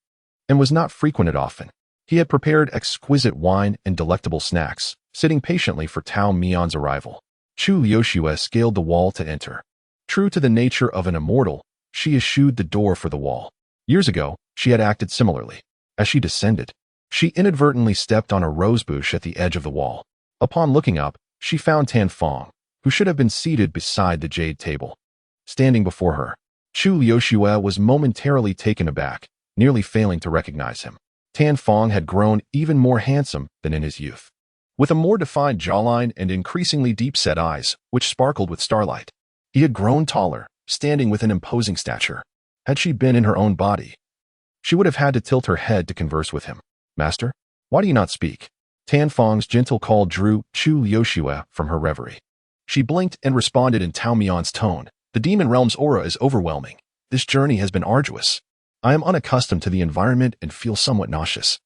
and was not frequented often. He had prepared exquisite wine and delectable snacks, sitting patiently for Tao Mian's arrival. Chu Liushue scaled the wall to enter. True to the nature of an immortal, she eschewed the door for the wall. Years ago, she had acted similarly. As she descended, she inadvertently stepped on a rosebush at the edge of the wall. Upon looking up, she found Tanfong, who should have been seated beside the jade table, standing before her. Chu Liushue was momentarily taken aback, nearly failing to recognize him. Tanfong had grown even more handsome than in his youth, with a more defined jawline and increasingly deep-set eyes, which sparkled with starlight. He had grown taller, standing with an imposing stature. Had she been in her own body, she would have had to tilt her head to converse with him. "Master, why do you not speak?" Tanfong's gentle call drew Chu Liushue from her reverie. She blinked and responded in Tao Mian's tone. The demon realm's aura is overwhelming. This journey has been arduous. I am unaccustomed to the environment and feel somewhat nauseous.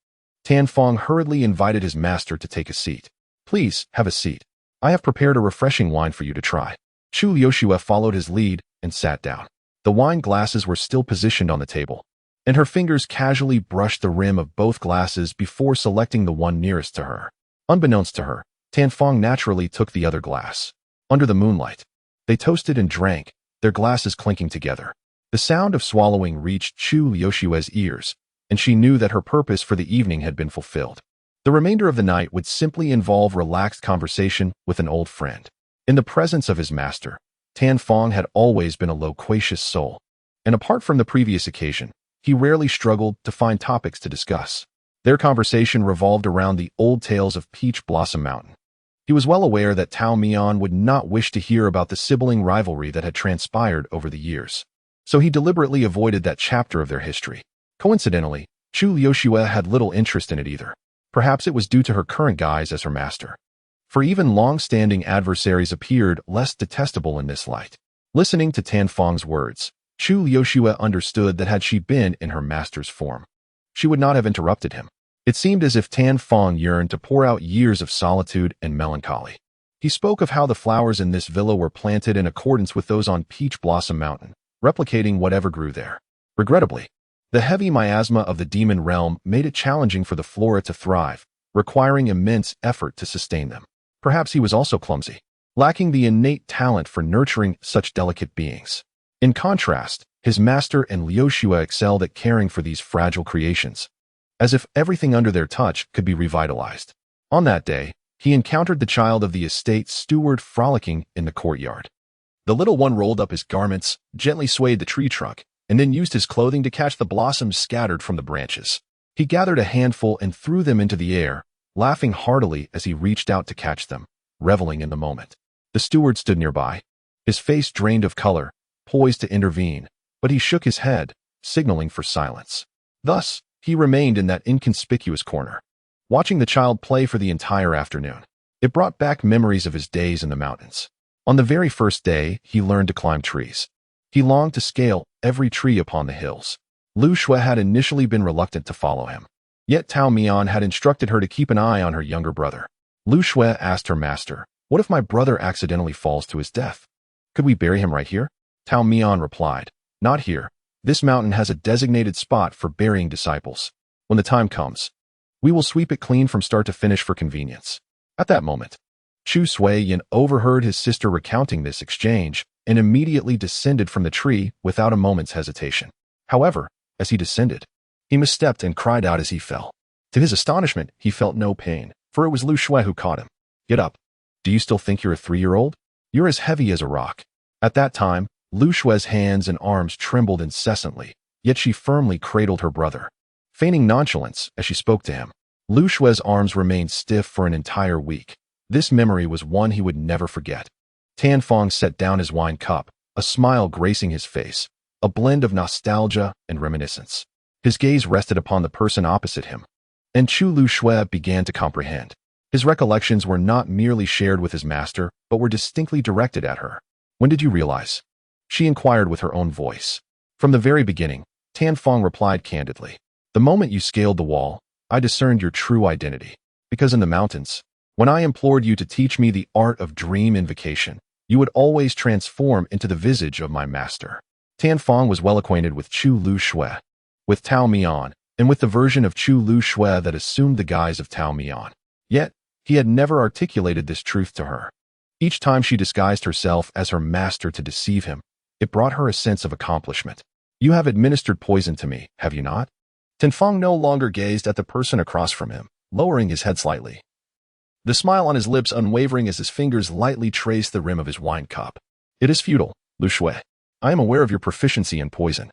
Tan Fong hurriedly invited his master to take a seat. Please, have a seat. I have prepared a refreshing wine for you to try. Chu Liuxue followed his lead and sat down. The wine glasses were still positioned on the table, and her fingers casually brushed the rim of both glasses before selecting the one nearest to her. Unbeknownst to her, Tan Fong naturally took the other glass. Under the moonlight, they toasted and drank, their glasses clinking together. The sound of swallowing reached Chu Liuxue's ears, and she knew that her purpose for the evening had been fulfilled. The remainder of the night would simply involve relaxed conversation with an old friend. In the presence of his master, Tan Fong had always been a loquacious soul, and apart from the previous occasion, he rarely struggled to find topics to discuss. Their conversation revolved around the old tales of Peach Blossom Mountain. He was well aware that Tao Mian would not wish to hear about the sibling rivalry that had transpired over the years, so he deliberately avoided that chapter of their history. Coincidentally, Chu Liuxue had little interest in it either. Perhaps it was due to her current guise as her master. For even long-standing adversaries appeared less detestable in this light. Listening to Tan Fong's words, Chu Liuxue understood that had she been in her master's form, she would not have interrupted him. It seemed as if Tan Fong yearned to pour out years of solitude and melancholy. He spoke of how the flowers in this villa were planted in accordance with those on Peach Blossom Mountain, replicating whatever grew there. Regrettably, the heavy miasma of the demon realm made it challenging for the flora to thrive, requiring immense effort to sustain them. Perhaps he was also clumsy, lacking the innate talent for nurturing such delicate beings. In contrast, his master and Liuxue excelled at caring for these fragile creations, as if everything under their touch could be revitalized. On that day, he encountered the child of the estate steward frolicking in the courtyard. The little one rolled up his garments, gently swayed the tree trunk, and then used his clothing to catch the blossoms scattered from the branches. He gathered a handful and threw them into the air, laughing heartily as he reached out to catch them, reveling in the moment. The steward stood nearby, his face drained of color, poised to intervene, but he shook his head, signaling for silence. Thus, he remained in that inconspicuous corner, watching the child play for the entire afternoon. It brought back memories of his days in the mountains. On the very first day, he learned to climb trees. He longed to scale every tree upon the hills. Lu Shui had initially been reluctant to follow him. Yet Tao Mian had instructed her to keep an eye on her younger brother. Lu Shui asked her master, "What if my brother accidentally falls to his death? Could we bury him right here?" Tao Mian replied, "Not here. This mountain has a designated spot for burying disciples. When the time comes, we will sweep it clean from start to finish for convenience." At that moment, Chu Sui-yin overheard his sister recounting this exchange and immediately descended from the tree without a moment's hesitation. However, as he descended, he misstepped and cried out as he fell. To his astonishment, he felt no pain, for it was Lu Shui who caught him. "Get up. Do you still think you're a 3-year-old? You're as heavy as a rock." At that time, Lu Shui's hands and arms trembled incessantly, yet she firmly cradled her brother. Feigning nonchalance as she spoke to him, Lu Shui's arms remained stiff for an entire week. This memory was one he would never forget. Tan Fong set down his wine cup, a smile gracing his face, a blend of nostalgia and reminiscence. His gaze rested upon the person opposite him, and Chu Lu Shui began to comprehend. His recollections were not merely shared with his master, but were distinctly directed at her. "When did you realize?" she inquired with her own voice. "From the very beginning," Tan Fong replied candidly. "The moment you scaled the wall, I discerned your true identity. Because in the mountains, when I implored you to teach me the art of dream invocation, you would always transform into the visage of my master." Tan Fong was well acquainted with Chu Lu Shui, with Tao Mian, and with the version of Chu Lu Shui that assumed the guise of Tao Mian. Yet, he had never articulated this truth to her. Each time she disguised herself as her master to deceive him, it brought her a sense of accomplishment. "You have administered poison to me, have you not?" Tan Fong no longer gazed at the person across from him, lowering his head slightly, the smile on his lips unwavering as his fingers lightly traced the rim of his wine cup. "It is futile, Lu Shui. I am aware of your proficiency in poison.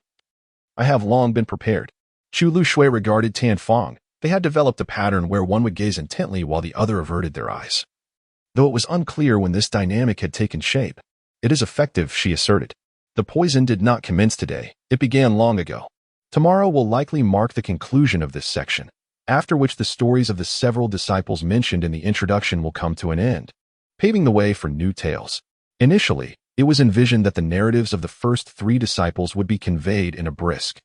I have long been prepared." Chu Lu Shui regarded Tan Fong. They had developed a pattern where one would gaze intently while the other averted their eyes. Though it was unclear when this dynamic had taken shape, "It is effective," she asserted. "The poison did not commence today. It began long ago. Tomorrow will likely mark the conclusion of this section, after which the stories of the several disciples mentioned in the introduction will come to an end." paving the way for new tales. Initially, it was envisioned that the narratives of the first 3 disciples would be conveyed in a brisk,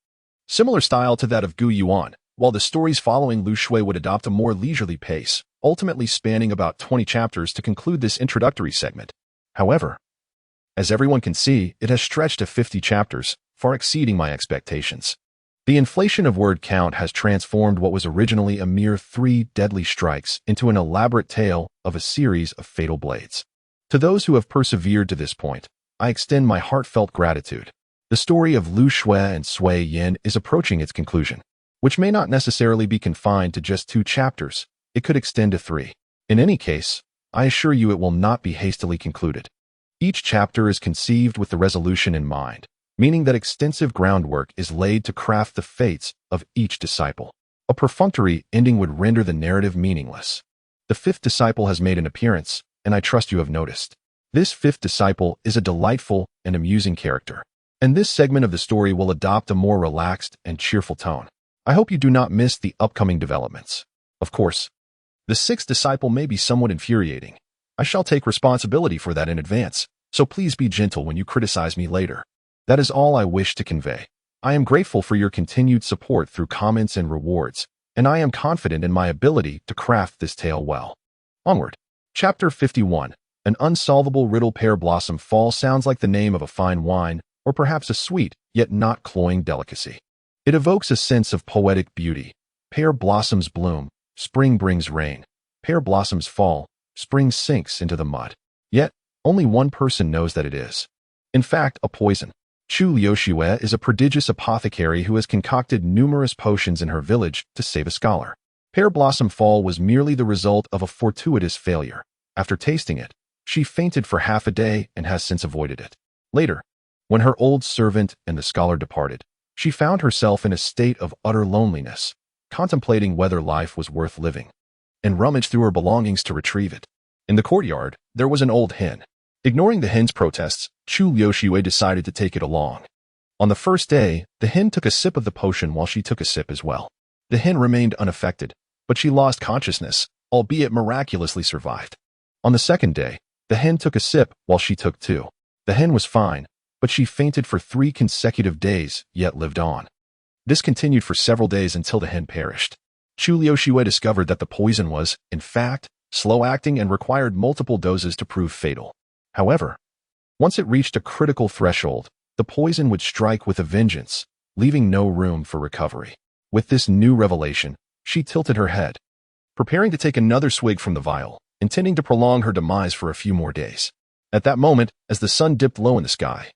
similar style to that of Gu Yuan, while the stories following Lu Shui would adopt a more leisurely pace, ultimately spanning about 20 chapters to conclude this introductory segment. However, as everyone can see, it has stretched to 50 chapters, far exceeding my expectations. The inflation of word count has transformed what was originally a mere 3 deadly strikes into an elaborate tale of a series of fatal blades. To those who have persevered to this point, I extend my heartfelt gratitude. The story of Lu Shui and Sui Yin is approaching its conclusion, which may not necessarily be confined to just 2 chapters. It could extend to 3. In any case, I assure you it will not be hastily concluded. Each chapter is conceived with the resolution in mind, meaning that extensive groundwork is laid to craft the fates of each disciple. A perfunctory ending would render the narrative meaningless. The 5th disciple has made an appearance, and I trust you have noticed. This 5th disciple is a delightful and amusing character, and this segment of the story will adopt a more relaxed and cheerful tone. I hope you do not miss the upcoming developments. Of course, the 6th disciple may be somewhat infuriating. I shall take responsibility for that in advance, so please be gentle when you criticize me later. That is all I wish to convey. I am grateful for your continued support through comments and rewards, and I am confident in my ability to craft this tale well. Onward. Chapter 51. An unsolvable riddle. Pear Blossom Fall sounds like the name of a fine wine, or perhaps a sweet, yet not cloying delicacy. It evokes a sense of poetic beauty. Pear blossoms bloom, spring brings rain. Pear blossoms fall, spring sinks into the mud. Yet, only one person knows that it is, in fact, a poison. Chu Liuxue is a prodigious apothecary who has concocted numerous potions in her village to save a scholar. Pear Blossom Fall was merely the result of a fortuitous failure. After tasting it, she fainted for half a day and has since avoided it. Later, when her old servant and the scholar departed, she found herself in a state of utter loneliness, contemplating whether life was worth living, and rummaged through her belongings to retrieve it. In the courtyard, there was an old hen. Ignoring the hen's protests, Chu Liuxue decided to take it along. On the first day, the hen took a sip of the potion while she took a sip as well. The hen remained unaffected, but she lost consciousness, albeit miraculously survived. On the second day, the hen took a sip while she took 2. The hen was fine, but she fainted for 3 consecutive days, yet lived on. This continued for several days until the hen perished. Chu Liuxue discovered that the poison was, in fact, slow-acting and required multiple doses to prove fatal. However, once it reached a critical threshold, the poison would strike with a vengeance, leaving no room for recovery. With this new revelation, she tilted her head, preparing to take another swig from the vial, intending to prolong her demise for a few more days. At that moment, as the sun dipped low in the sky,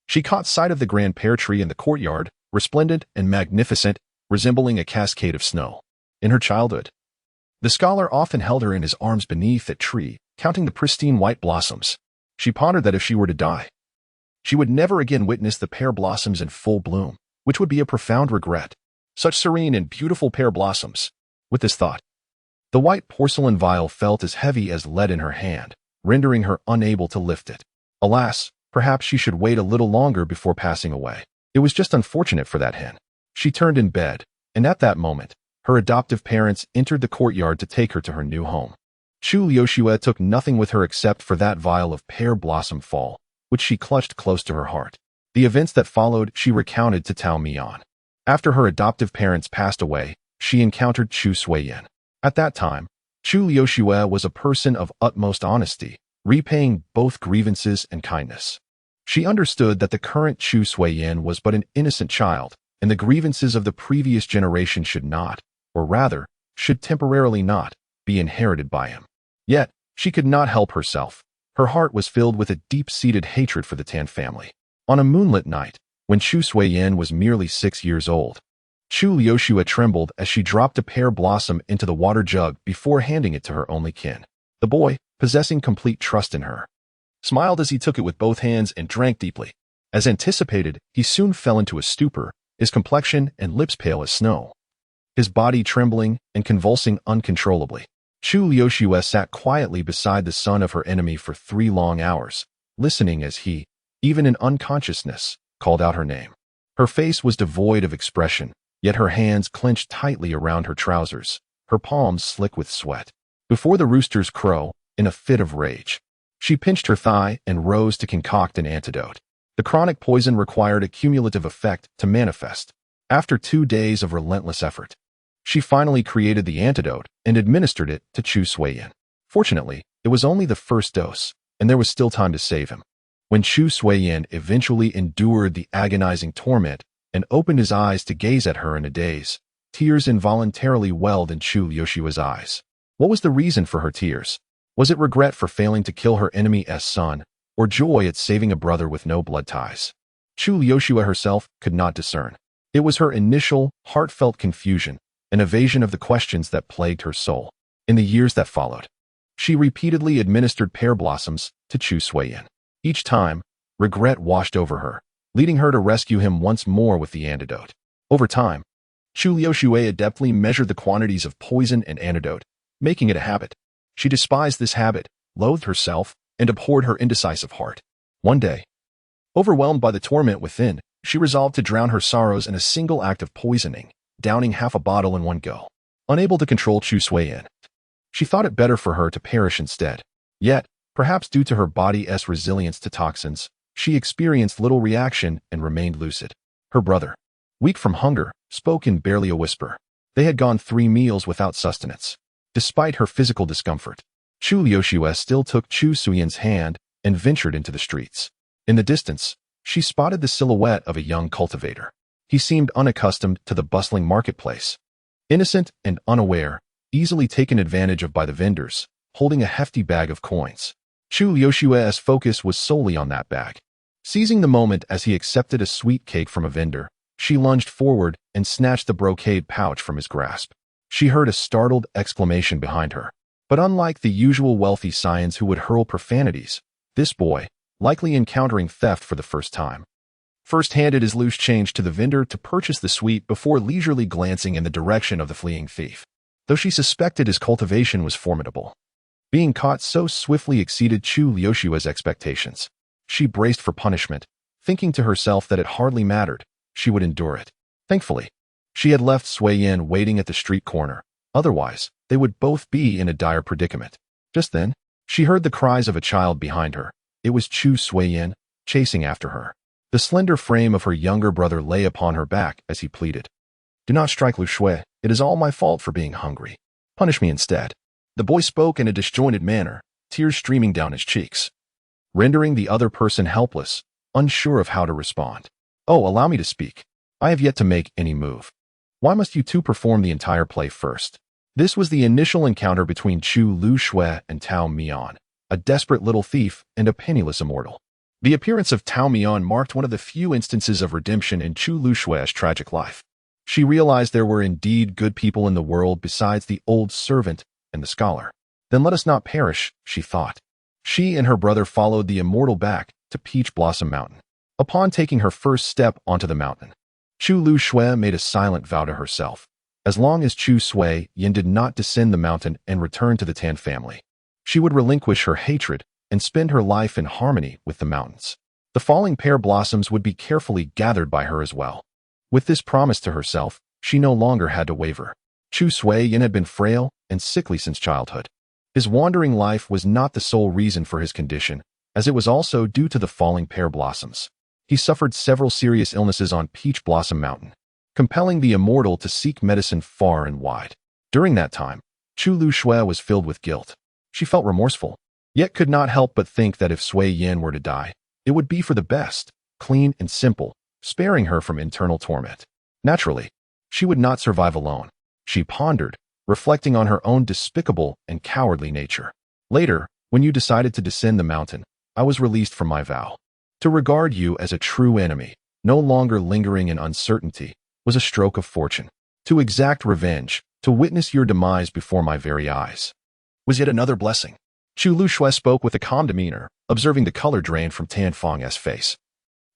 she caught sight of the grand pear tree in the courtyard, resplendent and magnificent, resembling a cascade of snow. In her childhood, the scholar often held her in his arms beneath that tree, counting the pristine white blossoms. She pondered that if she were to die, she would never again witness the pear blossoms in full bloom, which would be a profound regret. Such serene and beautiful pear blossoms. With this thought, the white porcelain vial felt as heavy as lead in her hand, rendering her unable to lift it. Alas, perhaps she should wait a little longer before passing away. It was just unfortunate for that hen. She turned in bed, and at that moment, her adoptive parents entered the courtyard to take her to her new home. Chu Liuxue took nothing with her except for that vial of Pear Blossom Fall, which she clutched close to her heart. The events that followed she recounted to Tao Mian. After her adoptive parents passed away, she encountered Chu Suiyin. At that time, Chu Liuxue was a person of utmost honesty, repaying both grievances and kindness. She understood that the current Chu Suiyin was but an innocent child, and the grievances of the previous generation should not, or rather, should temporarily not, be inherited by him. Yet, she could not help herself. Her heart was filled with a deep-seated hatred for the Tan family. On a moonlit night, when Chu Suiyin was merely 6 years old, Chu Liuxue trembled as she dropped a pear blossom into the water jug before handing it to her only kin. The boy, possessing complete trust in her, smiled as he took it with both hands and drank deeply. As anticipated, he soon fell into a stupor, his complexion and lips pale as snow, his body trembling and convulsing uncontrollably. Chu Liuxue sat quietly beside the son of her enemy for 3 long hours, listening as he, even in unconsciousness, called out her name. Her face was devoid of expression, yet her hands clenched tightly around her trousers, her palms slick with sweat. Before the roosters crow, in a fit of rage. She pinched her thigh and rose to concoct an antidote. The chronic poison required a cumulative effect to manifest. After 2 days of relentless effort, she finally created the antidote and administered it to Chu Suiyin. Fortunately, it was only the first dose, and there was still time to save him. When Chu Suiyin eventually endured the agonizing torment and opened his eyes to gaze at her in a daze, tears involuntarily welled in Chu Liushua's eyes. What was the reason for her tears? Was it regret for failing to kill her enemy's son, or joy at saving a brother with no blood ties? Chu Liushua herself could not discern. It was her initial, heartfelt confusion, an evasion of the questions that plagued her soul. In the years that followed, she repeatedly administered pear blossoms to Chu Suiyin. Each time, regret washed over her, leading her to rescue him once more with the antidote. Over time, Chu Liushua adeptly measured the quantities of poison and antidote, making it a habit. She despised this habit, loathed herself, and abhorred her indecisive heart. One day, overwhelmed by the torment within, she resolved to drown her sorrows in a single act of poisoning, downing half a bottle in one go. Unable to control Chu Suiyin, she thought it better for her to perish instead. Yet, perhaps due to her body's resilience to toxins, she experienced little reaction and remained lucid. Her brother, weak from hunger, spoke in barely a whisper. They had gone 3 meals without sustenance. Despite her physical discomfort, Chu Liushua still took Chu Suiyin's hand and ventured into the streets. In the distance, she spotted the silhouette of a young cultivator. He seemed unaccustomed to the bustling marketplace. Innocent and unaware, easily taken advantage of by the vendors, holding a hefty bag of coins. Chu Liushua's focus was solely on that bag. Seizing the moment as he accepted a sweet cake from a vendor, she lunged forward and snatched the brocade pouch from his grasp. She heard a startled exclamation behind her. But unlike the usual wealthy scions who would hurl profanities, this boy, likely encountering theft for the first time, first handed his loose change to the vendor to purchase the sweet before leisurely glancing in the direction of the fleeing thief. Though she suspected his cultivation was formidable, being caught so swiftly exceeded Chu Liushua's expectations. She braced for punishment, thinking to herself that it hardly mattered, she would endure it. Thankfully, she had left Suiyin waiting at the street corner. Otherwise, they would both be in a dire predicament. Just then, she heard the cries of a child behind her. It was Chu Suiyin, chasing after her. The slender frame of her younger brother lay upon her back as he pleaded. "Do not strike Lu Shui. It is all my fault for being hungry. Punish me instead." The boy spoke in a disjointed manner, tears streaming down his cheeks, rendering the other person helpless, unsure of how to respond. "Oh, allow me to speak. I have yet to make any move. Why must you two perform the entire play first?" This was the initial encounter between Chu Lu Shui and Tao Mian, a desperate little thief and a penniless immortal. The appearance of Tao Mian marked one of the few instances of redemption in Chu Lu Shui's tragic life. She realized there were indeed good people in the world besides the old servant and the scholar. Then let us not perish, she thought. She and her brother followed the immortal back to Peach Blossom Mountain. Upon taking her first step onto the mountain, Chu Lu Shui made a silent vow to herself. As long as Chu Suiyin did not descend the mountain and return to the Tan family, she would relinquish her hatred and spend her life in harmony with the mountains. The falling pear blossoms would be carefully gathered by her as well. With this promise to herself, she no longer had to waver. Chu Suiyin had been frail and sickly since childhood. His wandering life was not the sole reason for his condition, as it was also due to the falling pear blossoms. He suffered several serious illnesses on Peach Blossom Mountain, compelling the immortal to seek medicine far and wide. During that time, Chu Lu Shui was filled with guilt. She felt remorseful, yet could not help but think that if Suiyin were to die, it would be for the best, clean and simple, sparing her from internal torment. Naturally, she would not survive alone. She pondered, reflecting on her own despicable and cowardly nature. Later, when you decided to descend the mountain, I was released from my vow. To regard you as a true enemy, no longer lingering in uncertainty, was a stroke of fortune. To exact revenge, to witness your demise before my very eyes, was yet another blessing. Chu Lu Shui spoke with a calm demeanor, observing the color drain from Tan Fang's face,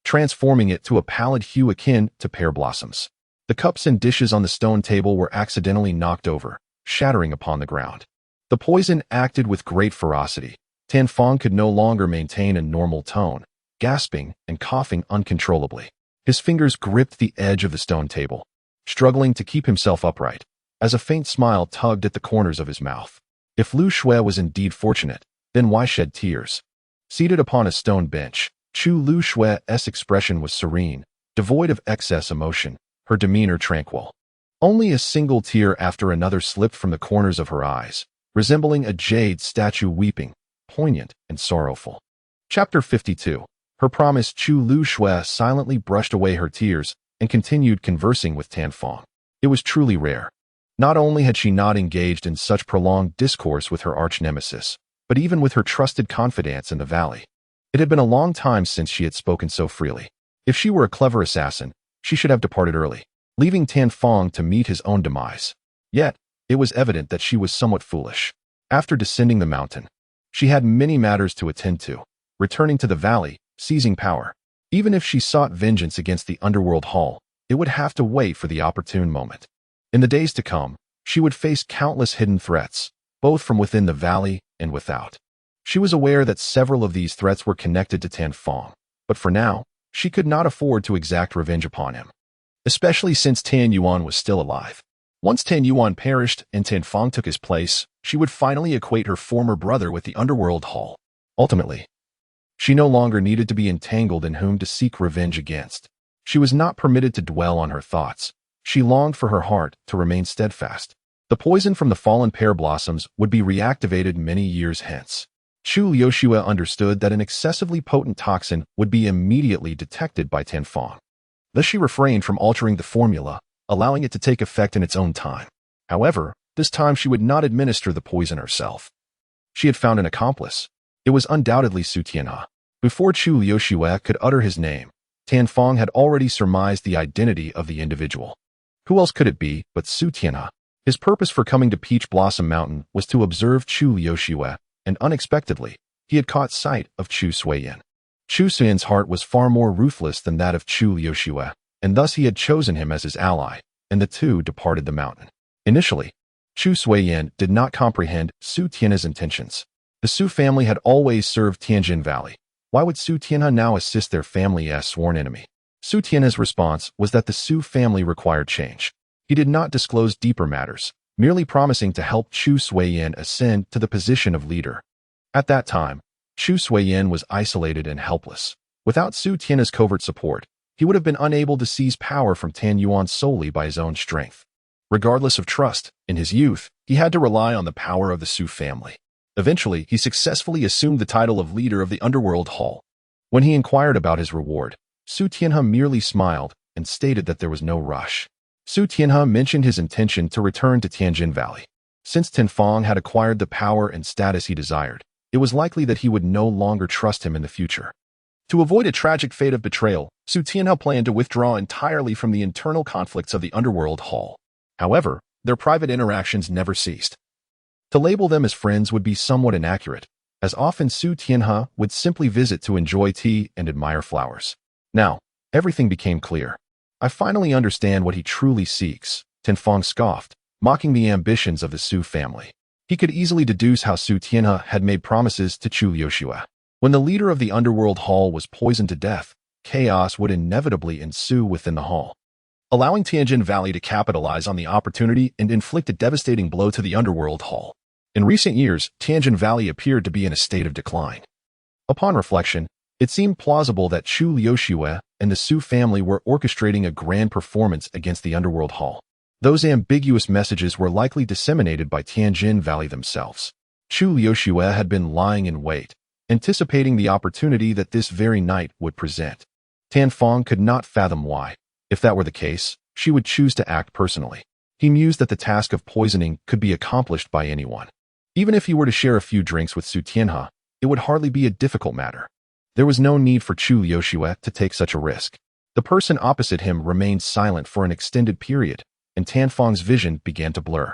transforming it to a pallid hue akin to pear blossoms. The cups and dishes on the stone table were accidentally knocked over, shattering upon the ground. The poison acted with great ferocity. Tan Fang could no longer maintain a normal tone, gasping and coughing uncontrollably. His fingers gripped the edge of the stone table, struggling to keep himself upright, as a faint smile tugged at the corners of his mouth. If Lu Shui was indeed fortunate, then why shed tears? Seated upon a stone bench, Chu Lu Shui's expression was serene, devoid of excess emotion, her demeanor tranquil. Only a single tear after another slipped from the corners of her eyes, resembling a jade statue weeping, poignant and sorrowful. Chapter 52. Her promise. Chu Lu Shui silently brushed away her tears and continued conversing with Tan Fong. It was truly rare. Not only had she not engaged in such prolonged discourse with her arch-nemesis, but even with her trusted confidants in the valley. It had been a long time since she had spoken so freely. If she were a clever assassin, she should have departed early, leaving Tan Fong to meet his own demise. Yet, it was evident that she was somewhat foolish. After descending the mountain, she had many matters to attend to, returning to the valley, seizing power. Even if she sought vengeance against the underworld hall, it would have to wait for the opportune moment. In the days to come, she would face countless hidden threats, both from within the valley and without. She was aware that several of these threats were connected to Tan Fong, but for now, she could not afford to exact revenge upon him, especially since Tan Yuan was still alive. Once Tan Yuan perished and Tan Fong took his place, she would finally equate her former brother with the underworld hall. Ultimately, she no longer needed to be entangled in whom to seek revenge against. She was not permitted to dwell on her thoughts. She longed for her heart to remain steadfast. The poison from the fallen pear blossoms would be reactivated many years hence. Chu Liushua understood that an excessively potent toxin would be immediately detected by Tan Fong. Thus she refrained from altering the formula, allowing it to take effect in its own time. However, this time she would not administer the poison herself. She had found an accomplice. It was undoubtedly Su Tianhe. Before Chu Liushua could utter his name, Tan Fong had already surmised the identity of the individual. Who else could it be but Su Tianhe? His purpose for coming to Peach Blossom Mountain was to observe Chu Liushua, and unexpectedly, he had caught sight of Chu Suiyin. Chu Suiyin's heart was far more ruthless than that of Chu Liushua, and thus he had chosen him as his ally, and the two departed the mountain. Initially, Chu Suiyin did not comprehend Su Tianhe's intentions. The Su family had always served Tianjin Valley. Why would Su Tianhe now assist their family as sworn enemy? Su Tianhe's response was that the Su family required change. He did not disclose deeper matters, merely promising to help Chu Suiyin ascend to the position of leader. At that time, Chu Suiyin was isolated and helpless. Without Su Tianhe's covert support, he would have been unable to seize power from Tan Yuan solely by his own strength. Regardless of trust, in his youth, he had to rely on the power of the Su family. Eventually, he successfully assumed the title of leader of the Underworld Hall. When he inquired about his reward, Su Tianhe merely smiled and stated that there was no rush. Su Tianhe mentioned his intention to return to Tianjin Valley. Since Tan Fong had acquired the power and status he desired, it was likely that he would no longer trust him in the future. To avoid a tragic fate of betrayal, Su Tianhe planned to withdraw entirely from the internal conflicts of the Underworld Hall. However, their private interactions never ceased. To label them as friends would be somewhat inaccurate, as often Su Tianhe would simply visit to enjoy tea and admire flowers. Now, everything became clear. I finally understand what he truly seeks, Tan Fong scoffed, mocking the ambitions of the Su family. He could easily deduce how Su Tianhe had made promises to Chu Liushua. When the leader of the Underworld Hall was poisoned to death, chaos would inevitably ensue within the hall, allowing Tianjin Valley to capitalize on the opportunity and inflict a devastating blow to the Underworld Hall. In recent years, Tianjin Valley appeared to be in a state of decline. Upon reflection, it seemed plausible that Chu Liushua and the Su family were orchestrating a grand performance against the Underworld Hall. Those ambiguous messages were likely disseminated by Tianjin Valley themselves. Chu Liushua had been lying in wait, anticipating the opportunity that this very night would present. Tan Fong could not fathom why. If that were the case, she would choose to act personally. He mused that the task of poisoning could be accomplished by anyone. Even if he were to share a few drinks with Su Tianhe, it would hardly be a difficult matter. There was no need for Chu Liushua to take such a risk. The person opposite him remained silent for an extended period, and Tan Fong's vision began to blur,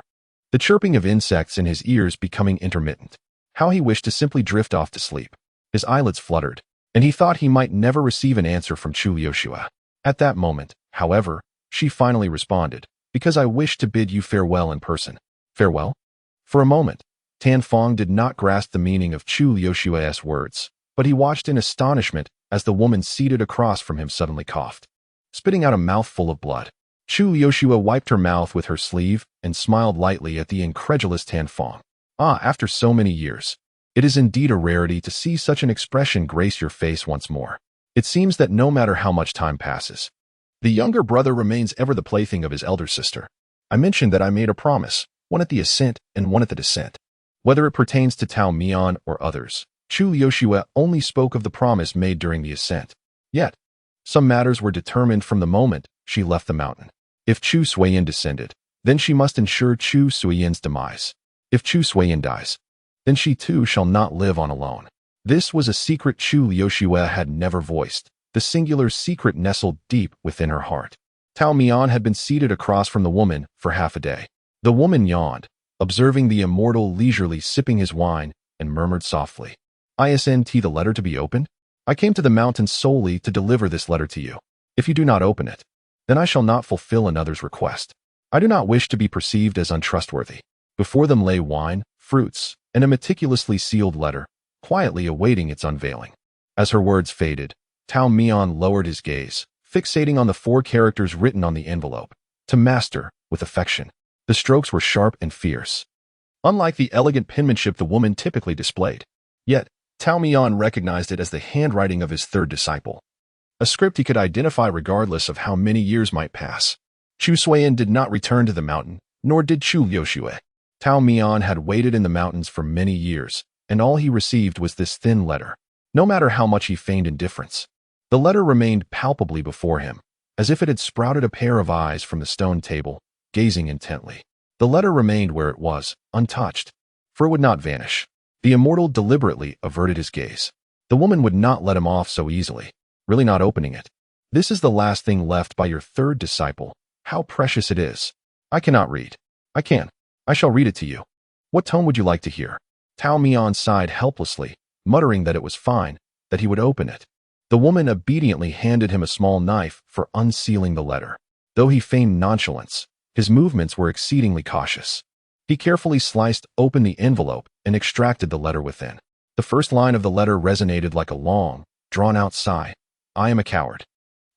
the chirping of insects in his ears becoming intermittent. How he wished to simply drift off to sleep. His eyelids fluttered, and he thought he might never receive an answer from Chu Liushua. At that moment, however, she finally responded, "Because I wish to bid you farewell in person." Farewell? For a moment, Tan Fong did not grasp the meaning of Chu Liushua's words, but he watched in astonishment as the woman seated across from him suddenly coughed, spitting out a mouthful of blood. Chu Liushua wiped her mouth with her sleeve and smiled lightly at the incredulous Tan Fong. Ah, after so many years. It is indeed a rarity to see such an expression grace your face once more. It seems that no matter how much time passes, the younger brother remains ever the plaything of his elder sister. I mentioned that I made a promise, one at the ascent and one at the descent. Whether it pertains to Tao Mian or others, Chu Liuxue only spoke of the promise made during the ascent. Yet, some matters were determined from the moment she left the mountain. If Chu Suiyin descended, then she must ensure Chu Suiyin's demise. If Chu Suiyin dies, then she too shall not live on alone. This was a secret Chu Liuxue had never voiced, the singular secret nestled deep within her heart. Tao Mian had been seated across from the woman for half a day. The woman yawned, observing the immortal leisurely sipping his wine, and murmured softly, "Isn't the letter to be opened? I came to the mountain solely to deliver this letter to you. If you do not open it, then I shall not fulfill another's request. I do not wish to be perceived as untrustworthy." Before them lay wine, fruits, and a meticulously sealed letter, quietly awaiting its unveiling. As her words faded, Tao Mian lowered his gaze, fixating on the 4 characters written on the envelope. "To master, with affection." The strokes were sharp and fierce, unlike the elegant penmanship the woman typically displayed. Yet, Tao Mian recognized it as the handwriting of his 3rd disciple, a script he could identify regardless of how many years might pass. Chu Suiyin did not return to the mountain, nor did Chu Liuxue. Tao Mian had waited in the mountains for many years, and all he received was this thin letter. No matter how much he feigned indifference, the letter remained palpably before him, as if it had sprouted a pair of eyes from the stone table, gazing intently. The letter remained where it was, untouched, for it would not vanish. The immortal deliberately averted his gaze. The woman would not let him off so easily, really not opening it. "This is the last thing left by your 3rd disciple. How precious it is. I cannot read. I can. I shall read it to you. What tone would you like to hear?" Tao Mian sighed helplessly, muttering that it was fine, that he would open it. The woman obediently handed him a small knife for unsealing the letter. Though he feigned nonchalance, his movements were exceedingly cautious. He carefully sliced open the envelope and extracted the letter within. The first line of the letter resonated like a long, drawn-out sigh. "I am a coward."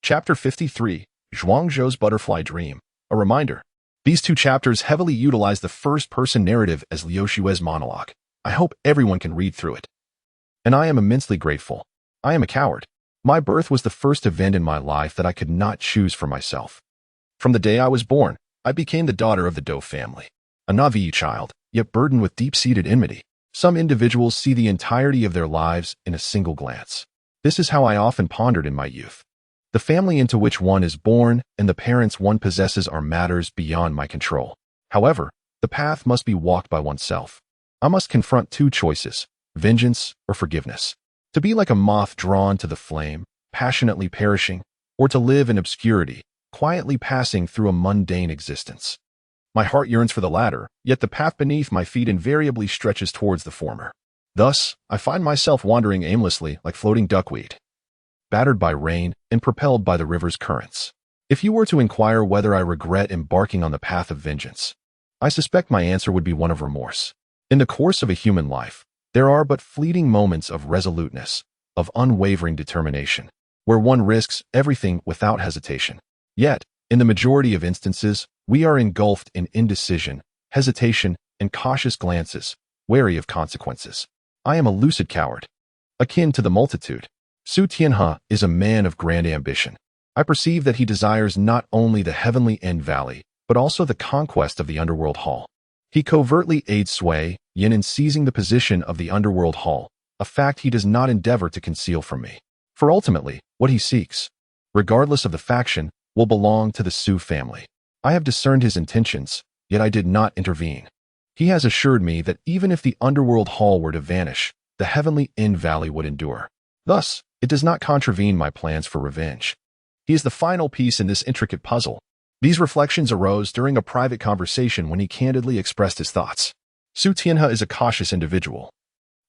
Chapter 53, Zhuangzhou's Butterfly Dream. A reminder. These 2 chapters heavily utilize the first-person narrative as Liuxue's monologue. I hope everyone can read through it. And I am immensely grateful. I am a coward. My birth was the first event in my life that I could not choose for myself. From the day I was born, I became the daughter of the Dou family. A Navi child, yet burdened with deep-seated enmity. Some individuals see the entirety of their lives in a single glance. This is how I often pondered in my youth. The family into which one is born and the parents one possesses are matters beyond my control. However, the path must be walked by oneself. I must confront 2 choices, vengeance or forgiveness. To be like a moth drawn to the flame, passionately perishing, or to live in obscurity, quietly passing through a mundane existence. My heart yearns for the latter, yet the path beneath my feet invariably stretches towards the former. Thus, I find myself wandering aimlessly like floating duckweed, battered by rain and propelled by the river's currents. If you were to inquire whether I regret embarking on the path of vengeance, I suspect my answer would be one of remorse. In the course of a human life, there are but fleeting moments of resoluteness, of unwavering determination, where one risks everything without hesitation. Yet, in the majority of instances, we are engulfed in indecision, hesitation, and cautious glances, wary of consequences. I am a lucid coward, akin to the multitude. Su Tianhe is a man of grand ambition. I perceive that he desires not only the heavenly End Valley, but also the conquest of the Underworld Hall. He covertly aids Sui Yin in seizing the position of the Underworld Hall, a fact he does not endeavor to conceal from me. For ultimately, what he seeks, regardless of the faction, will belong to the Su family. I have discerned his intentions, yet I did not intervene. He has assured me that even if the Underworld Hall were to vanish, the heavenly End Valley would endure. Thus, it does not contravene my plans for revenge. He is the final piece in this intricate puzzle. These reflections arose during a private conversation when he candidly expressed his thoughts. Su Tianhe is a cautious individual,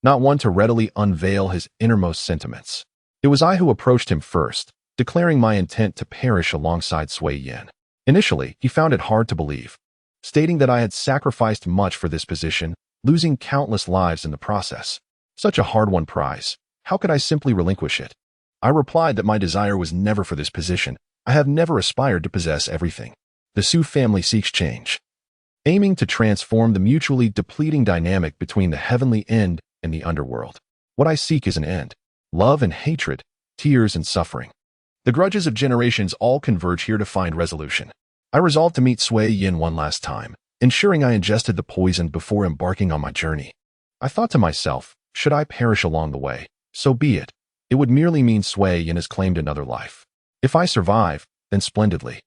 not one to readily unveil his innermost sentiments. It was I who approached him first, declaring my intent to perish alongside Sui Yin. Initially, he found it hard to believe, stating that I had sacrificed much for this position, losing countless lives in the process. Such a hard-won prize. How could I simply relinquish it? I replied that my desire was never for this position. I have never aspired to possess everything. The Su family seeks change. aiming to transform the mutually depleting dynamic between the heavenly end and the underworld. What I seek is an end. Love and hatred, tears and suffering. The grudges of generations all converge here to find resolution. I resolved to meet Sui Yin one last time, ensuring I ingested the poison before embarking on my journey. I thought to myself, should I perish along the way, so be it. It would merely mean Sui Yin has claimed another life. If I survive, then splendidly.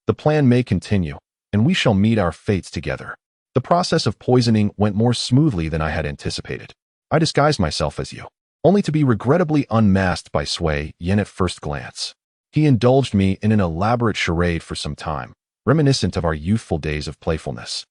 The plan may continue, and we shall meet our fates together. The process of poisoning went more smoothly than I had anticipated. I disguised myself as you, only to be regrettably unmasked by Sui Yin at first glance. He indulged me in an elaborate charade for some time, reminiscent of our youthful days of playfulness.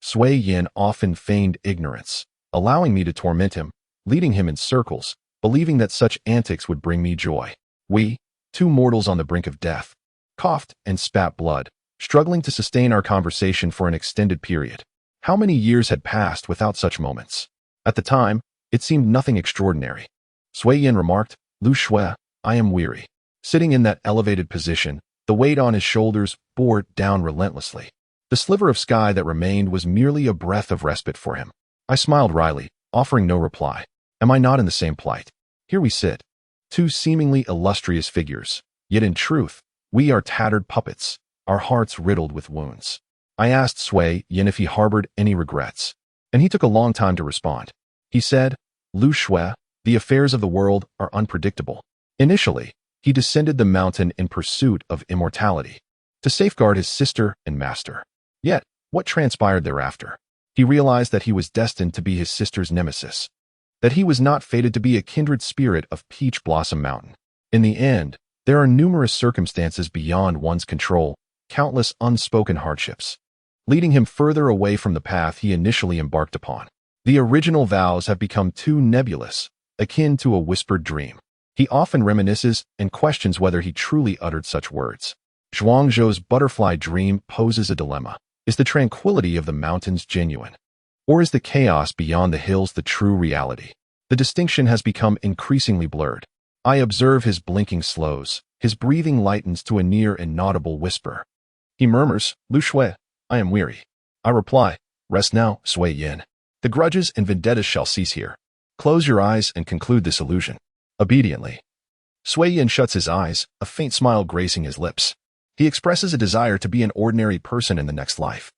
Sui Yin often feigned ignorance, allowing me to torment him, leading him in circles, believing that such antics would bring me joy. We, two mortals on the brink of death, coughed and spat blood, struggling to sustain our conversation for an extended period. How many years had passed without such moments? At the time, it seemed nothing extraordinary. Sui Yin remarked, "Lu Shui, I am weary." Sitting in that elevated position, the weight on his shoulders bore down relentlessly. The sliver of sky that remained was merely a breath of respite for him. I smiled wryly, offering no reply. Am I not in the same plight? Here we sit, two seemingly illustrious figures, yet in truth, we are tattered puppets, our hearts riddled with wounds. I asked Sui Yin if he harbored any regrets, and he took a long time to respond. He said, "Lu Shui, the affairs of the world are unpredictable." Initially, he descended the mountain in pursuit of immortality, to safeguard his sister and master. Yet, what transpired thereafter? He realized that he was destined to be his sister's nemesis, that he was not fated to be a kindred spirit of Peach Blossom Mountain. In the end, there are numerous circumstances beyond one's control, countless unspoken hardships, leading him further away from the path he initially embarked upon. The original vows have become too nebulous, akin to a whispered dream. He often reminisces and questions whether he truly uttered such words. Zhuangzhou's butterfly dream poses a dilemma. Is the tranquility of the mountains genuine? Or is the chaos beyond the hills the true reality? The distinction has become increasingly blurred. I observe his blinking slows, his breathing lightens to a near inaudible whisper. He murmurs, "Lu Shui, I am weary." I reply, "Rest now, Sui Yin. The grudges and vendettas shall cease here. Close your eyes and conclude this illusion." Obediently, Sui Yin shuts his eyes, a faint smile gracing his lips. He expresses a desire to be an ordinary person in the next life,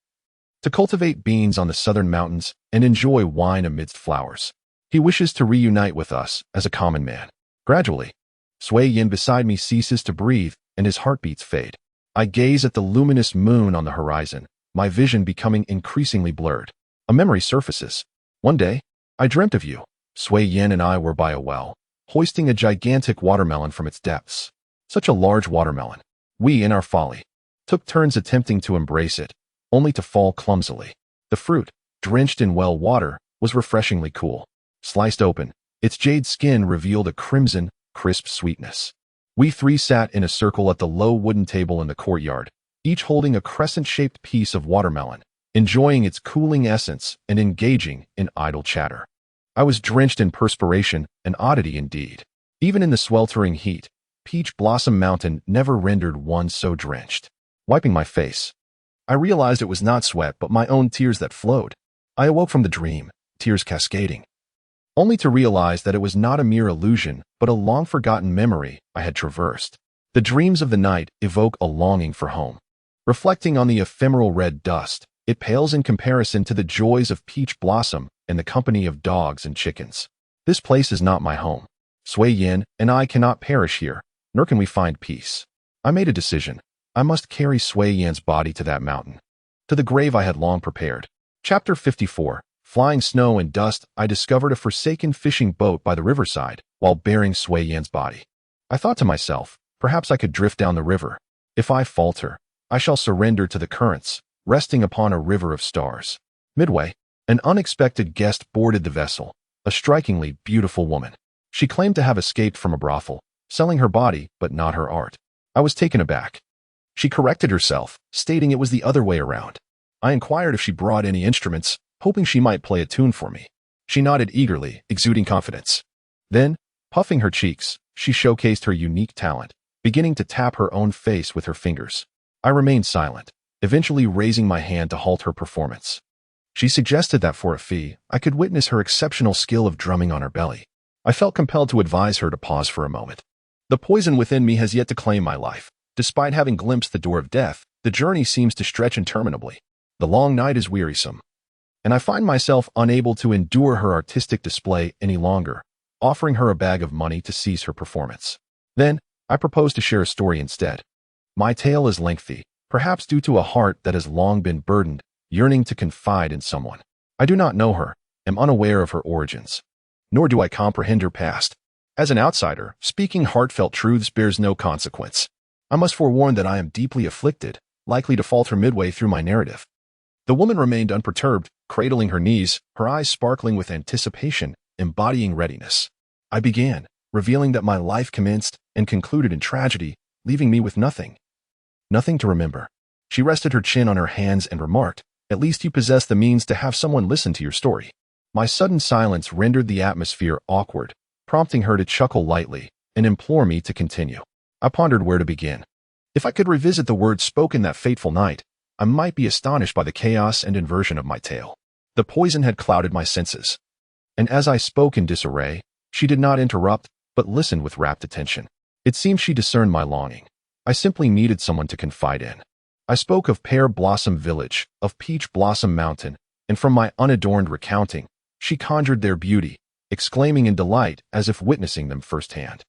to cultivate beans on the southern mountains and enjoy wine amidst flowers. He wishes to reunite with us as a common man. Gradually, Sui Yin beside me ceases to breathe and his heartbeats fade. I gaze at the luminous moon on the horizon, my vision becoming increasingly blurred. A memory surfaces. One day, I dreamt of you. Sui Yin and I were by a well, hoisting a gigantic watermelon from its depths. Such a large watermelon. We, in our folly, took turns attempting to embrace it, only to fall clumsily. The fruit, drenched in well water, was refreshingly cool. Sliced open, its jade skin revealed a crimson, crisp sweetness. We three sat in a circle at the low wooden table in the courtyard, each holding a crescent-shaped piece of watermelon, enjoying its cooling essence and engaging in idle chatter. I was drenched in perspiration, an oddity indeed. Even in the sweltering heat, Peach Blossom Mountain never rendered one so drenched. Wiping my face, I realized it was not sweat but my own tears that flowed. I awoke from the dream, tears cascading, only to realize that it was not a mere illusion but a long-forgotten memory I had traversed. The dreams of the night evoke a longing for home. Reflecting on the ephemeral red dust, it pales in comparison to the joys of Peach Blossom and the company of dogs and chickens. This place is not my home. Sui Yin and I cannot perish here, nor can we find peace. I made a decision. I must carry Sui Yin's body to that mountain, to the grave I had long prepared. Chapter 54. Flying snow and dust, I discovered a forsaken fishing boat by the riverside while bearing Sui Yin's body. I thought to myself, perhaps I could drift down the river. If I falter, I shall surrender to the currents, resting upon a river of stars. Midway, an unexpected guest boarded the vessel, a strikingly beautiful woman. She claimed to have escaped from a brothel, selling her body but not her art. I was taken aback. She corrected herself, stating it was the other way around. I inquired if she brought any instruments, hoping she might play a tune for me. She nodded eagerly, exuding confidence. Then, puffing her cheeks, she showcased her unique talent, beginning to tap her own face with her fingers. I remained silent. eventually raising my hand to halt her performance. She suggested that for a fee, I could witness her exceptional skill of drumming on her belly. I felt compelled to advise her to pause for a moment. The poison within me has yet to claim my life. Despite having glimpsed the door of death, the journey seems to stretch interminably. The long night is wearisome, and I find myself unable to endure her artistic display any longer, offering her a bag of money to cease her performance. Then, I propose to share a story instead. My tale is lengthy, perhaps due to a heart that has long been burdened, yearning to confide in someone. I do not know her, am unaware of her origins, nor do I comprehend her past. As an outsider, speaking heartfelt truths bears no consequence. I must forewarn that I am deeply afflicted, likely to falter midway through my narrative. The woman remained unperturbed, cradling her knees, her eyes sparkling with anticipation, embodying readiness. I began, revealing that my life commenced and concluded in tragedy, leaving me with nothing to remember. She rested her chin on her hands and remarked, "At least you possess the means to have someone listen to your story." My sudden silence rendered the atmosphere awkward, prompting her to chuckle lightly and implore me to continue. I pondered where to begin. If I could revisit the words spoken that fateful night, I might be astonished by the chaos and inversion of my tale. The poison had clouded my senses, and as I spoke in disarray, she did not interrupt, but listened with rapt attention. It seemed she discerned my longing. I simply needed someone to confide in. I spoke of Pear Blossom Village, of Peach Blossom Mountain, and from my unadorned recounting, she conjured their beauty, exclaiming in delight as if witnessing them firsthand.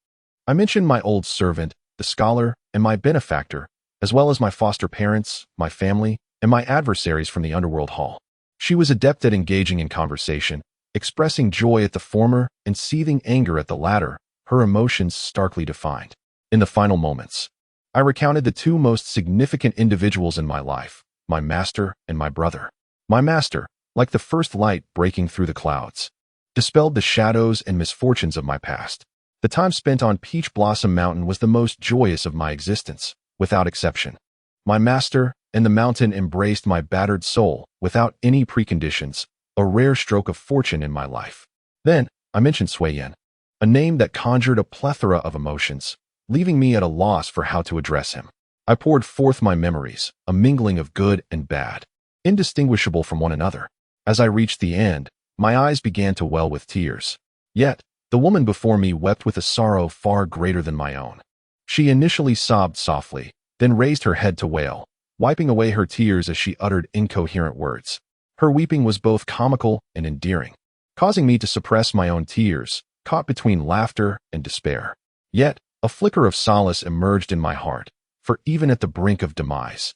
I mentioned my old servant, the scholar, and my benefactor, as well as my foster parents, my family, and my adversaries from the underworld hall. She was adept at engaging in conversation, expressing joy at the former and seething anger at the latter, her emotions starkly defined. In the final moments, I recounted the two most significant individuals in my life, my master and my brother. My master, like the first light breaking through the clouds, dispelled the shadows and misfortunes of my past. The time spent on Peach Blossom Mountain was the most joyous of my existence, without exception. My master and the mountain embraced my battered soul without any preconditions, a rare stroke of fortune in my life. Then, I mentioned Sui Yin, a name that conjured a plethora of emotions, leaving me at a loss for how to address him. I poured forth my memories, a mingling of good and bad, indistinguishable from one another. As I reached the end, my eyes began to well with tears. Yet, the woman before me wept with a sorrow far greater than my own. She initially sobbed softly, then raised her head to wail, wiping away her tears as she uttered incoherent words. Her weeping was both comical and endearing, causing me to suppress my own tears, caught between laughter and despair. Yet, a flicker of solace emerged in my heart, for even at the brink of demise,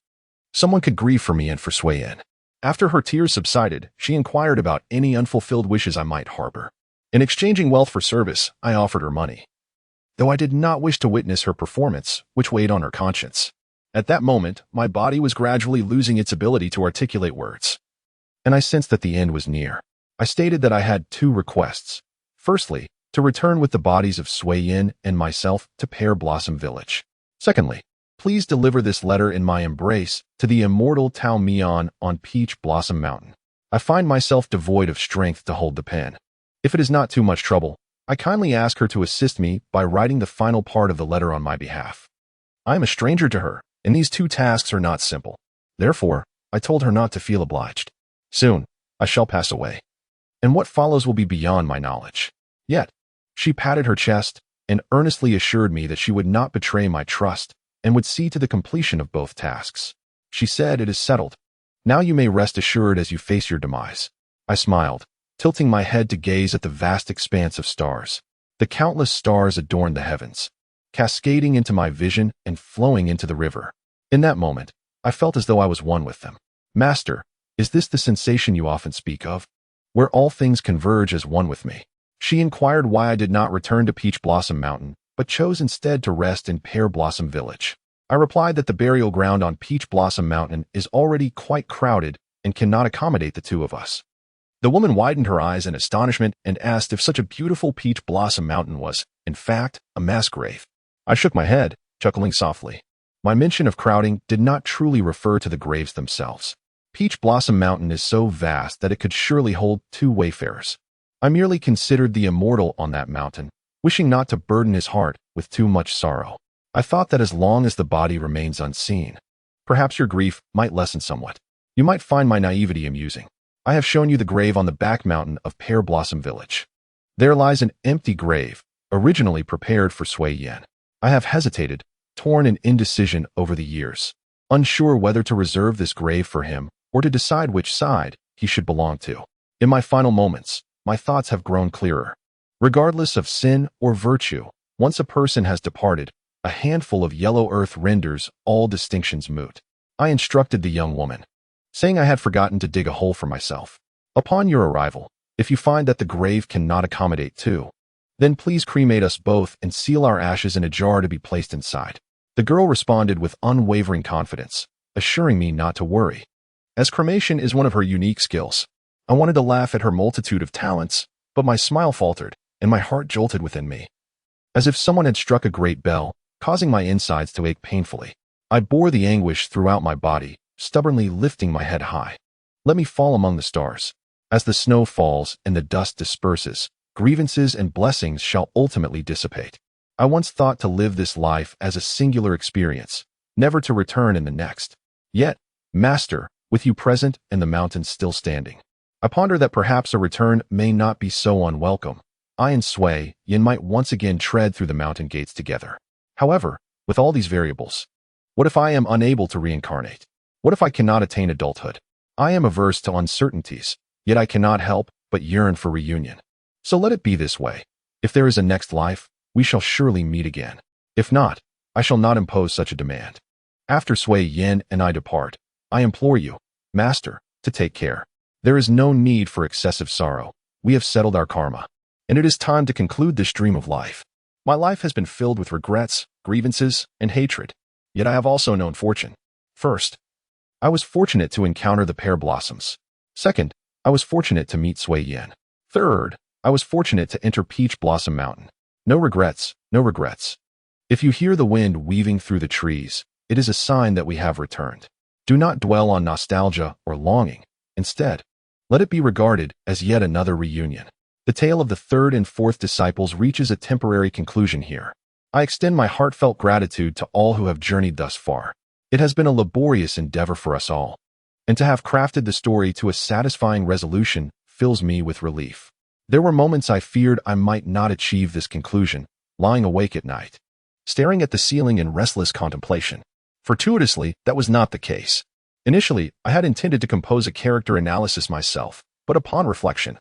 someone could grieve for me and for Sui Yin. After her tears subsided, she inquired about any unfulfilled wishes I might harbor. In exchanging wealth for service, I offered her money, though I did not wish to witness her performance, which weighed on her conscience. At that moment, my body was gradually losing its ability to articulate words, and I sensed that the end was near. I stated that I had two requests. Firstly, to return with the bodies of Sui Yin and myself to Pear Blossom Village. Secondly, please deliver this letter in my embrace to the immortal Tao Mian on Peach Blossom Mountain. I find myself devoid of strength to hold the pen. If it is not too much trouble, I kindly ask her to assist me by writing the final part of the letter on my behalf. I am a stranger to her, and these two tasks are not simple. Therefore, I told her not to feel obliged. Soon, I shall pass away, and what follows will be beyond my knowledge. Yet, she patted her chest and earnestly assured me that she would not betray my trust and would see to the completion of both tasks. She said, "It is settled. Now you may rest assured as you face your demise." I smiled, tilting my head to gaze at the vast expanse of stars. The countless stars adorned the heavens, cascading into my vision and flowing into the river. In that moment, I felt as though I was one with them. "Master, is this the sensation you often speak of, where all things converge as one with me?" She inquired why I did not return to Peach Blossom Mountain, but chose instead to rest in Pear Blossom Village. I replied that the burial ground on Peach Blossom Mountain is already quite crowded and cannot accommodate the two of us. The woman widened her eyes in astonishment and asked if such a beautiful Peach Blossom Mountain was, in fact, a mass grave. I shook my head, chuckling softly. My mention of crowding did not truly refer to the graves themselves. Peach Blossom Mountain is so vast that it could surely hold two wayfarers. I merely considered the immortal on that mountain, wishing not to burden his heart with too much sorrow. I thought that as long as the body remains unseen, Perhaps your grief might lessen somewhat. You might find my naivety amusing. I have shown you the grave on the back mountain of Pear Blossom Village. There lies an empty grave, originally prepared for Sui Yen. I have hesitated, torn in indecision over the years, unsure whether to reserve this grave for him or to decide which side he should belong to. In my final moments, my thoughts have grown clearer. Regardless of sin or virtue, once a person has departed, a handful of yellow earth renders all distinctions moot. I instructed the young woman, saying I had forgotten to dig a hole for myself. Upon your arrival, if you find that the grave cannot accommodate two, then please cremate us both and seal our ashes in a jar to be placed inside. The girl responded with unwavering confidence, assuring me not to worry, as cremation is one of her unique skills. I wanted to laugh at her multitude of talents, but my smile faltered, and my heart jolted within me, as if someone had struck a great bell, causing my insides to ache painfully. I bore the anguish throughout my body, stubbornly lifting my head high. Let me fall among the stars. As the snow falls and the dust disperses, grievances and blessings shall ultimately dissipate. I once thought to live this life as a singular experience, never to return in the next. Yet, Master, with you present and the mountains still standing, I ponder that perhaps a return may not be so unwelcome. I and Sui Yen might once again tread through the mountain gates together. However, with all these variables, what if I am unable to reincarnate? What if I cannot attain adulthood? I am averse to uncertainties, yet I cannot help but yearn for reunion. So let it be this way. If there is a next life, we shall surely meet again. If not, I shall not impose such a demand. After Sui Yen and I depart, I implore you, Master, to take care. There is no need for excessive sorrow. We have settled our karma, and it is time to conclude this dream of life. My life has been filled with regrets, grievances, and hatred, yet I have also known fortune. First, I was fortunate to encounter the pear blossoms. Second, I was fortunate to meet Sui Yen. Third, I was fortunate to enter Peach Blossom Mountain. No regrets, no regrets. If you hear the wind weaving through the trees, it is a sign that we have returned. Do not dwell on nostalgia or longing. Instead, let it be regarded as yet another reunion. The tale of the third and fourth disciples reaches a temporary conclusion here. I extend my heartfelt gratitude to all who have journeyed thus far. It has been a laborious endeavor for us all, and to have crafted the story to a satisfying resolution fills me with relief. There were moments I feared I might not achieve this conclusion, lying awake at night, staring at the ceiling in restless contemplation. Fortuitously, that was not the case. Initially, I had intended to compose a character analysis myself, but upon reflection,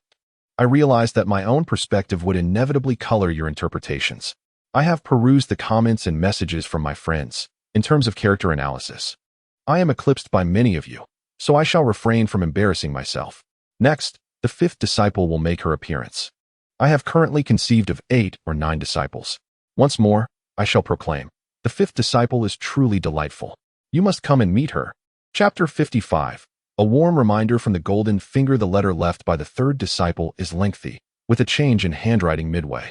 I realized that my own perspective would inevitably color your interpretations. I have perused the comments and messages from my friends. In terms of character analysis, I am eclipsed by many of you, so I shall refrain from embarrassing myself. Next, the fifth disciple will make her appearance. I have currently conceived of 8 or 9 disciples. Once more, I shall proclaim, the fifth disciple is truly delightful. You must come and meet her. Chapter 55. A warm reminder from the golden finger. The letter left by the third disciple is lengthy, with a change in handwriting midway.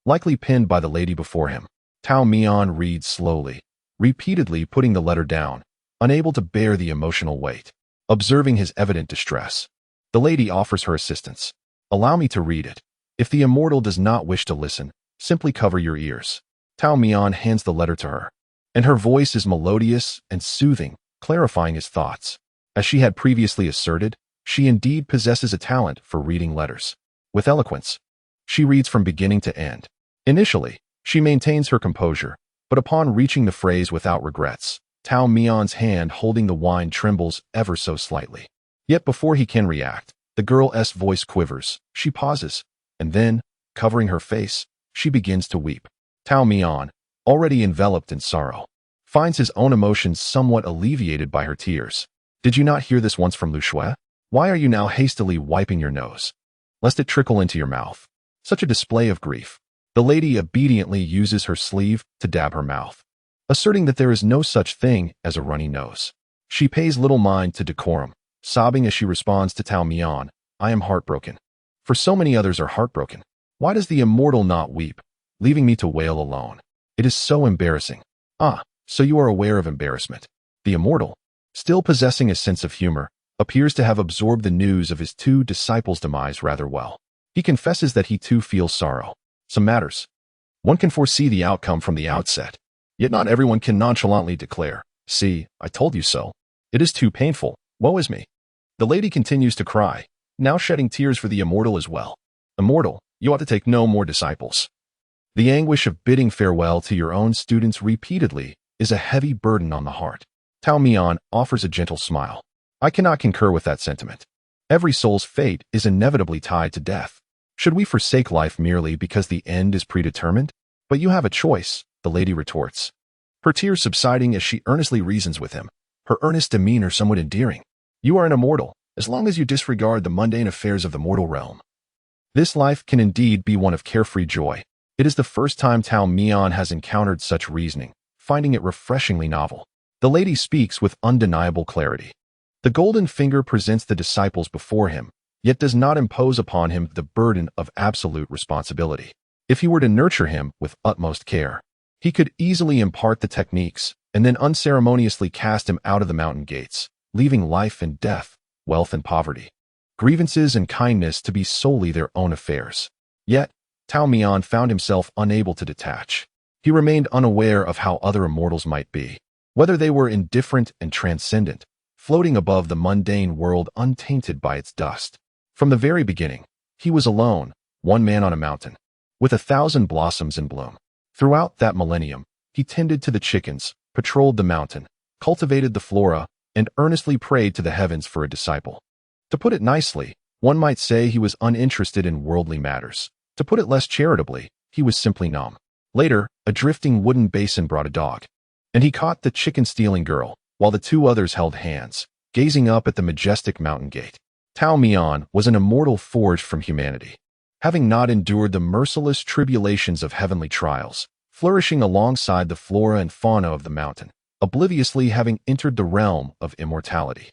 Likely penned by the lady before him. Tao Mian reads slowly, repeatedly putting the letter down, unable to bear the emotional weight. Observing his evident distress, the lady offers her assistance. Allow me to read it. If the immortal does not wish to listen, simply cover your ears. Tao Mian hands the letter to her, and her voice is melodious and soothing, clarifying his thoughts. As she had previously asserted, she indeed possesses a talent for reading letters. With eloquence, she reads from beginning to end. Initially, she maintains her composure, but upon reaching the phrase without regrets, Tao Mian's hand holding the wine trembles ever so slightly. Yet before he can react, the girl's voice quivers. She pauses, and then, covering her face, she begins to weep. Tao Mian, already enveloped in sorrow, finds his own emotions somewhat alleviated by her tears. Did you not hear this once from Lu Shui? Why are you now hastily wiping your nose, lest it trickle into your mouth? Such a display of grief. The lady obediently uses her sleeve to dab her mouth, asserting that there is no such thing as a runny nose. She pays little mind to decorum, sobbing as she responds to Tao Mian, I am heartbroken. For so many others are heartbroken. Why does the immortal not weep, leaving me to wail alone? It is so embarrassing. Ah, so you are aware of embarrassment. The immortal, still possessing a sense of humor, appears to have absorbed the news of his 2 disciples' demise rather well. He confesses that he too feels sorrow. Some matters, one can foresee the outcome from the outset, yet not everyone can nonchalantly declare, See, I told you so. It is too painful. Woe is me. The lady continues to cry, now shedding tears for the immortal as well. Immortal, you ought to take no more disciples. The anguish of bidding farewell to your own students repeatedly is a heavy burden on the heart. Tao Mian offers a gentle smile. I cannot concur with that sentiment. Every soul's fate is inevitably tied to death. Should we forsake life merely because the end is predetermined? But you have a choice, the lady retorts, her tears subsiding as she earnestly reasons with him, her earnest demeanor somewhat endearing. You are an immortal, as long as you disregard the mundane affairs of the mortal realm. This life can indeed be one of carefree joy. It is the first time Tao Mian has encountered such reasoning, finding it refreshingly novel. The lady speaks with undeniable clarity. The golden finger presents the disciples before him, yet does not impose upon him the burden of absolute responsibility. If he were to nurture him with utmost care, he could easily impart the techniques and then unceremoniously cast him out of the mountain gates, leaving life and death, wealth and poverty, grievances and kindness to be solely their own affairs. Yet, Tao Mian found himself unable to detach. He remained unaware of how other immortals might be, whether they were indifferent and transcendent, floating above the mundane world untainted by its dust. From the very beginning, he was alone, one man on a mountain, with 1,000 blossoms in bloom. Throughout that millennium, he tended to the chickens, patrolled the mountain, cultivated the flora, and earnestly prayed to the heavens for a disciple. To put it nicely, one might say he was uninterested in worldly matters. To put it less charitably, he was simply numb. Later, a drifting wooden basin brought a dog, and he caught the chicken-stealing girl, while the two others held hands, gazing up at the majestic mountain gate. Tao Mian was an immortal forged from humanity, having not endured the merciless tribulations of heavenly trials, flourishing alongside the flora and fauna of the mountain, obliviously having entered the realm of immortality.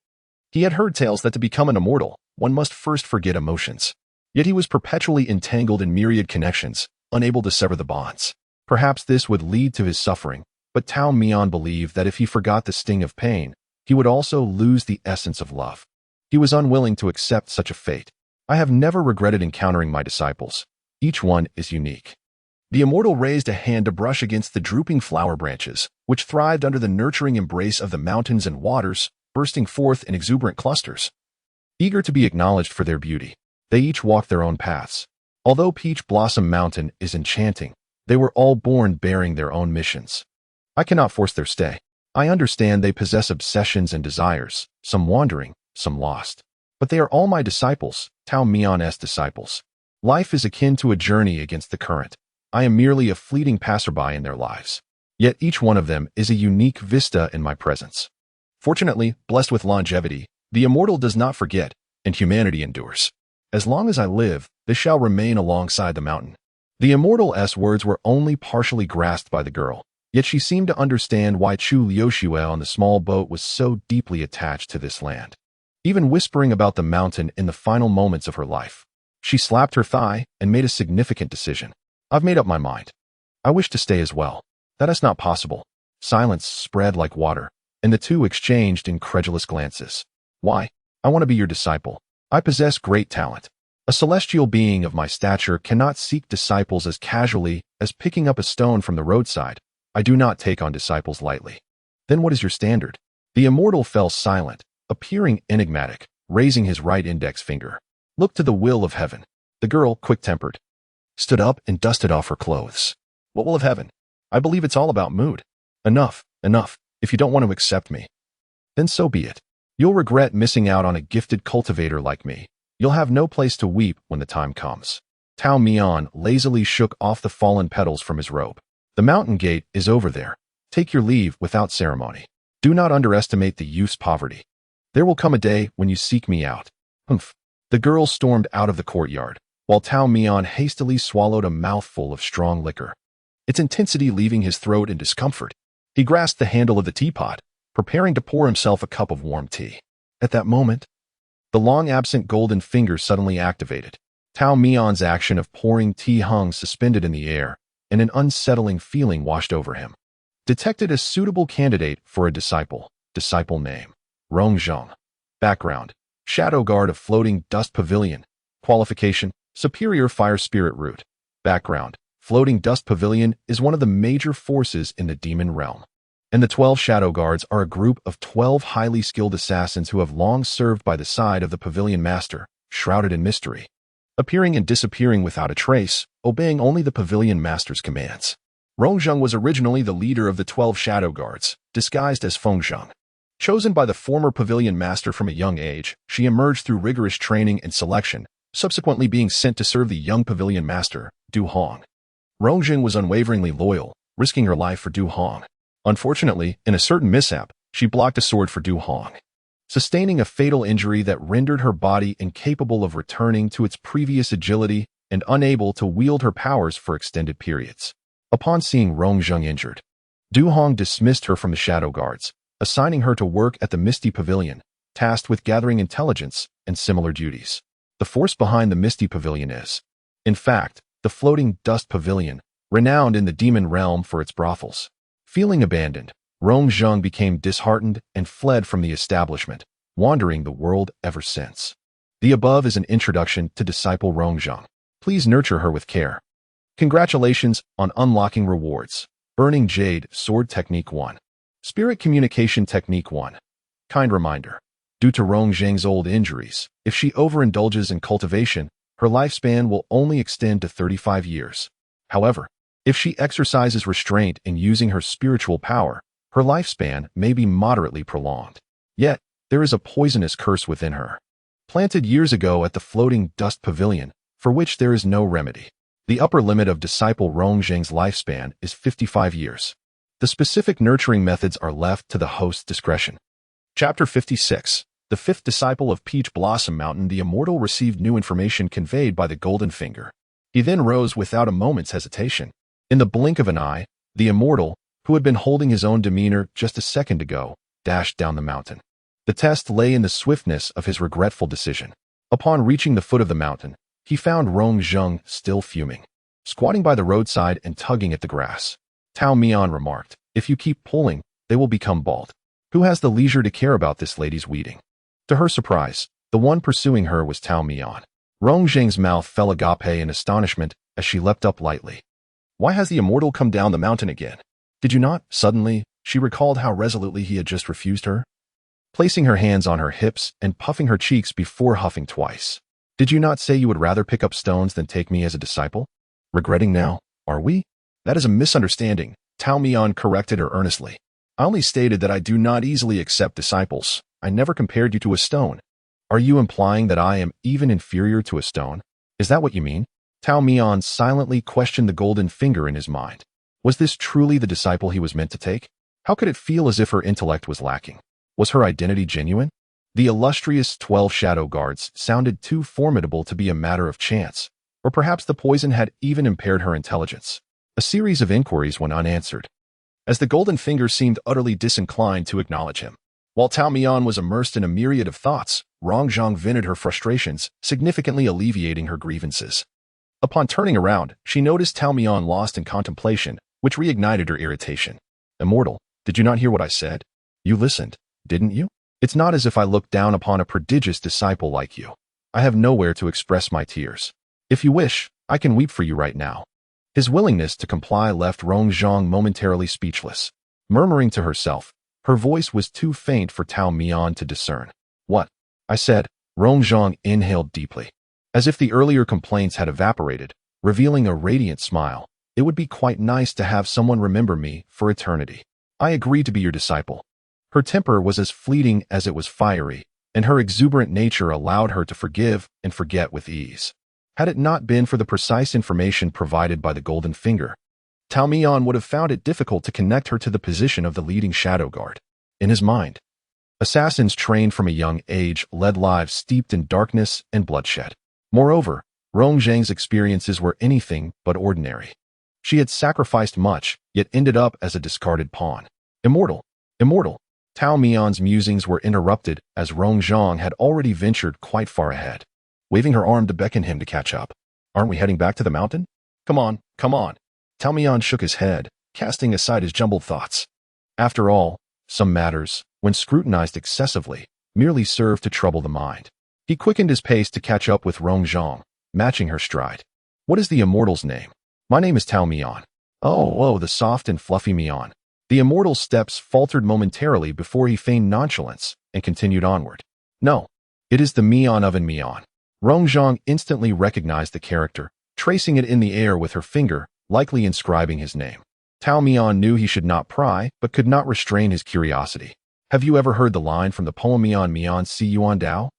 He had heard tales that to become an immortal, one must first forget emotions. Yet he was perpetually entangled in myriad connections, unable to sever the bonds. Perhaps this would lead to his suffering, but Tao Mian believed that if he forgot the sting of pain, he would also lose the essence of love. He was unwilling to accept such a fate. I have never regretted encountering my disciples. Each one is unique. The immortal raised a hand to brush against the drooping flower branches, which thrived under the nurturing embrace of the mountains and waters, bursting forth in exuberant clusters. Eager to be acknowledged for their beauty, they each walked their own paths. Although Peach Blossom Mountain is enchanting, they were all born bearing their own missions. I cannot force their stay. I understand they possess obsessions and desires, some wandering, some lost. But they are all my disciples, Tao Mian's disciples. Life is akin to a journey against the current. I am merely a fleeting passerby in their lives. Yet each one of them is a unique vista in my presence. Fortunately, blessed with longevity, the immortal does not forget, and humanity endures. As long as I live, this shall remain alongside the mountain. The immortal's words were only partially grasped by the girl, yet she seemed to understand why Chu Liuxue on the small boat was so deeply attached to this land. Even whispering about the mountain in the final moments of her life, she slapped her thigh and made a significant decision. I've made up my mind. I wish to stay as well. That is not possible. Silence spread like water, and the two exchanged incredulous glances. Why? I want to be your disciple. I possess great talent. A celestial being of my stature cannot seek disciples as casually as picking up a stone from the roadside. I do not take on disciples lightly. Then what is your standard? The immortal fell silent, appearing enigmatic, raising his right index finger. Look to the will of heaven. The girl, quick-tempered, stood up and dusted off her clothes. What will of heaven? I believe it's all about mood. Enough, enough. If you don't want to accept me, then so be it. You'll regret missing out on a gifted cultivator like me. You'll have no place to weep when the time comes. Tao Mian lazily shook off the fallen petals from his robe. The mountain gate is over there. Take your leave without ceremony. Do not underestimate the youth's poverty. There will come a day when you seek me out. Humph. The girl stormed out of the courtyard, while Tao Mian hastily swallowed a mouthful of strong liquor, its intensity leaving his throat in discomfort. He grasped the handle of the teapot, preparing to pour himself a cup of warm tea. At that moment, the long-absent golden finger suddenly activated. Tao Mian's action of pouring tea hung suspended in the air, and an unsettling feeling washed over him. Detected a suitable candidate for a disciple. Disciple name: Rongzheng. Background: Shadow Guard of Floating Dust Pavilion. Qualification: Superior Fire Spirit Root. Background: Floating Dust Pavilion is one of the major forces in the demon realm. And the 12 Shadow Guards are a group of 12 highly skilled assassins who have long served by the side of the Pavilion Master, shrouded in mystery, appearing and disappearing without a trace, obeying only the Pavilion Master's commands. Rongzheng was originally the leader of the 12 Shadow Guards, disguised as Fengzheng. Chosen by the former Pavilion Master from a young age, she emerged through rigorous training and selection, subsequently being sent to serve the young Pavilion Master, Du Hong. Rongzheng was unwaveringly loyal, risking her life for Du Hong. Unfortunately, in a certain mishap, she blocked a sword for Du Hong, sustaining a fatal injury that rendered her body incapable of returning to its previous agility and unable to wield her powers for extended periods. Upon seeing Rongzheng injured, Du Hong dismissed her from the Shadow Guards, assigning her to work at the Misty Pavilion, tasked with gathering intelligence and similar duties. The force behind the Misty Pavilion is, in fact, the Floating Dust Pavilion, renowned in the demon realm for its brothels. Feeling abandoned, Rongzheng became disheartened and fled from the establishment, wandering the world ever since. The above is an introduction to Disciple Rongzheng. Please nurture her with care. Congratulations on unlocking rewards. Burning Jade Sword Technique 1. Spirit Communication Technique 1. Kind reminder. Due to Rongzheng's old injuries, if she overindulges in cultivation, her lifespan will only extend to 35 years. However, if she exercises restraint in using her spiritual power, her lifespan may be moderately prolonged. Yet, there is a poisonous curse within her, planted years ago at the Floating Dust Pavilion, for which there is no remedy. The upper limit of Disciple Rongzheng's lifespan is 55 years. The specific nurturing methods are left to the host's discretion. Chapter 56. The fifth disciple of Peach Blossom Mountain. The immortal received new information conveyed by the Golden Finger. He then rose without a moment's hesitation. In the blink of an eye, the immortal, who had been holding his own demeanor just a second ago, dashed down the mountain. The test lay in the swiftness of his regretful decision. Upon reaching the foot of the mountain, he found Rongzheng still fuming, squatting by the roadside and tugging at the grass. Tao Mian remarked, "If you keep pulling, they will become bald. Who has the leisure to care about this lady's weeding?" To her surprise, the one pursuing her was Tao Mian. Rongzheng's mouth fell agape in astonishment as she leapt up lightly. Why has the immortal come down the mountain again? Did you not? Suddenly, she recalled how resolutely he had just refused her, placing her hands on her hips and puffing her cheeks before huffing twice. Did you not say you would rather pick up stones than take me as a disciple? Regretting now, are we? That is a misunderstanding, Tao Mian corrected her earnestly. I only stated that I do not easily accept disciples. I never compared you to a stone. Are you implying that I am even inferior to a stone? Is that what you mean? Tao Mian silently questioned the Golden Finger in his mind. Was this truly the disciple he was meant to take? How could it feel as if her intellect was lacking? Was her identity genuine? The illustrious 12 Shadow Guards sounded too formidable to be a matter of chance, or perhaps the poison had even impaired her intelligence. A series of inquiries went unanswered, as the Golden Finger seemed utterly disinclined to acknowledge him. While Tao Mian was immersed in a myriad of thoughts, Rongzheng vented her frustrations, significantly alleviating her grievances. Upon turning around, she noticed Tao Mian lost in contemplation, which reignited her irritation. Immortal, did you not hear what I said? You listened, didn't you? It's not as if I looked down upon a prodigious disciple like you. I have nowhere to express my tears. If you wish, I can weep for you right now. His willingness to comply left Rongzheng momentarily speechless. Murmuring to herself, her voice was too faint for Tao Mian to discern. What? I said. Rongzheng inhaled deeply, as if the earlier complaints had evaporated, revealing a radiant smile. It would be quite nice to have someone remember me for eternity. I agree to be your disciple. Her temper was as fleeting as it was fiery, and her exuberant nature allowed her to forgive and forget with ease. Had it not been for the precise information provided by the Golden Finger, Tao Mian would have found it difficult to connect her to the position of the leading Shadow Guard. In his mind, assassins trained from a young age led lives steeped in darkness and bloodshed. Moreover, Rongzheng's experiences were anything but ordinary. She had sacrificed much, yet ended up as a discarded pawn. Immortal. Tao Mian's musings were interrupted as Rongzheng had already ventured quite far ahead, waving her arm to beckon him to catch up. Aren't we heading back to the mountain? Come on. Tao Mian shook his head, casting aside his jumbled thoughts. After all, some matters, when scrutinized excessively, merely serve to trouble the mind. He quickened his pace to catch up with Rongzheng, matching her stride. What is the immortal's name? My name is Tao Mian. Oh, the soft and fluffy Mian. The immortal's steps faltered momentarily before he feigned nonchalance and continued onward. No, it is the Mian oven Mian. Rongzhang instantly recognized the character, tracing it in the air with her finger, likely inscribing his name. Tao Mian knew he should not pry, but could not restrain his curiosity. Have you ever heard the line from the poem Mian Mian Si Yuan Dao?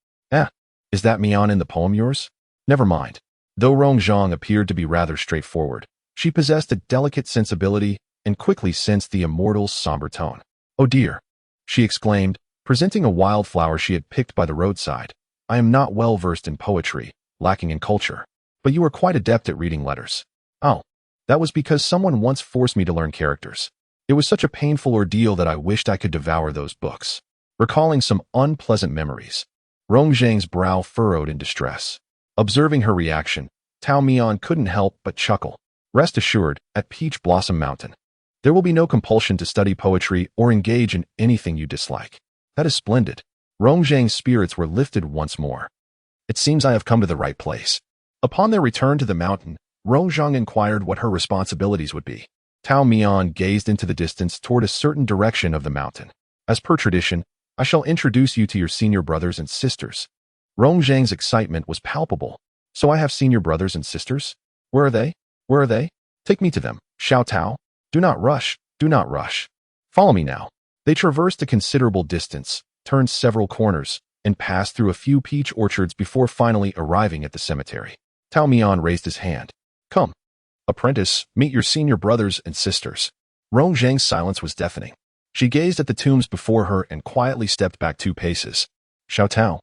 Is that Mian in the poem yours? Never mind. Though Rongzhang appeared to be rather straightforward, she possessed a delicate sensibility and quickly sensed the immortal's somber tone. Oh dear, she exclaimed, presenting a wildflower she had picked by the roadside. I am not well versed in poetry, lacking in culture, but you are quite adept at reading letters. Oh, that was because someone once forced me to learn characters. It was such a painful ordeal that I wished I could devour those books. Recalling some unpleasant memories, Rongzhang's brow furrowed in distress. Observing her reaction, Tao Mian couldn't help but chuckle. Rest assured, at Peach Blossom Mountain, there will be no compulsion to study poetry or engage in anything you dislike. That is splendid. Rongzhang's spirits were lifted once more. It seems I have come to the right place. Upon their return to the mountain, Rongzhang inquired what her responsibilities would be. Tao Mian gazed into the distance toward a certain direction of the mountain. As per tradition, I shall introduce you to your senior brothers and sisters. Rongzhang's excitement was palpable. So I have senior brothers and sisters? Where are they? Where are they? Take me to them. Xiao Tao. Do not rush. Do not rush. Follow me now. They traversed a considerable distance, turned several corners, and passed through a few peach orchards before finally arriving at the cemetery. Tao Mian raised his hand. Come. Apprentice, meet your senior brothers and sisters. Rongzhang's silence was deafening. She gazed at the tombs before her and quietly stepped back 2 paces. Xiao Tao.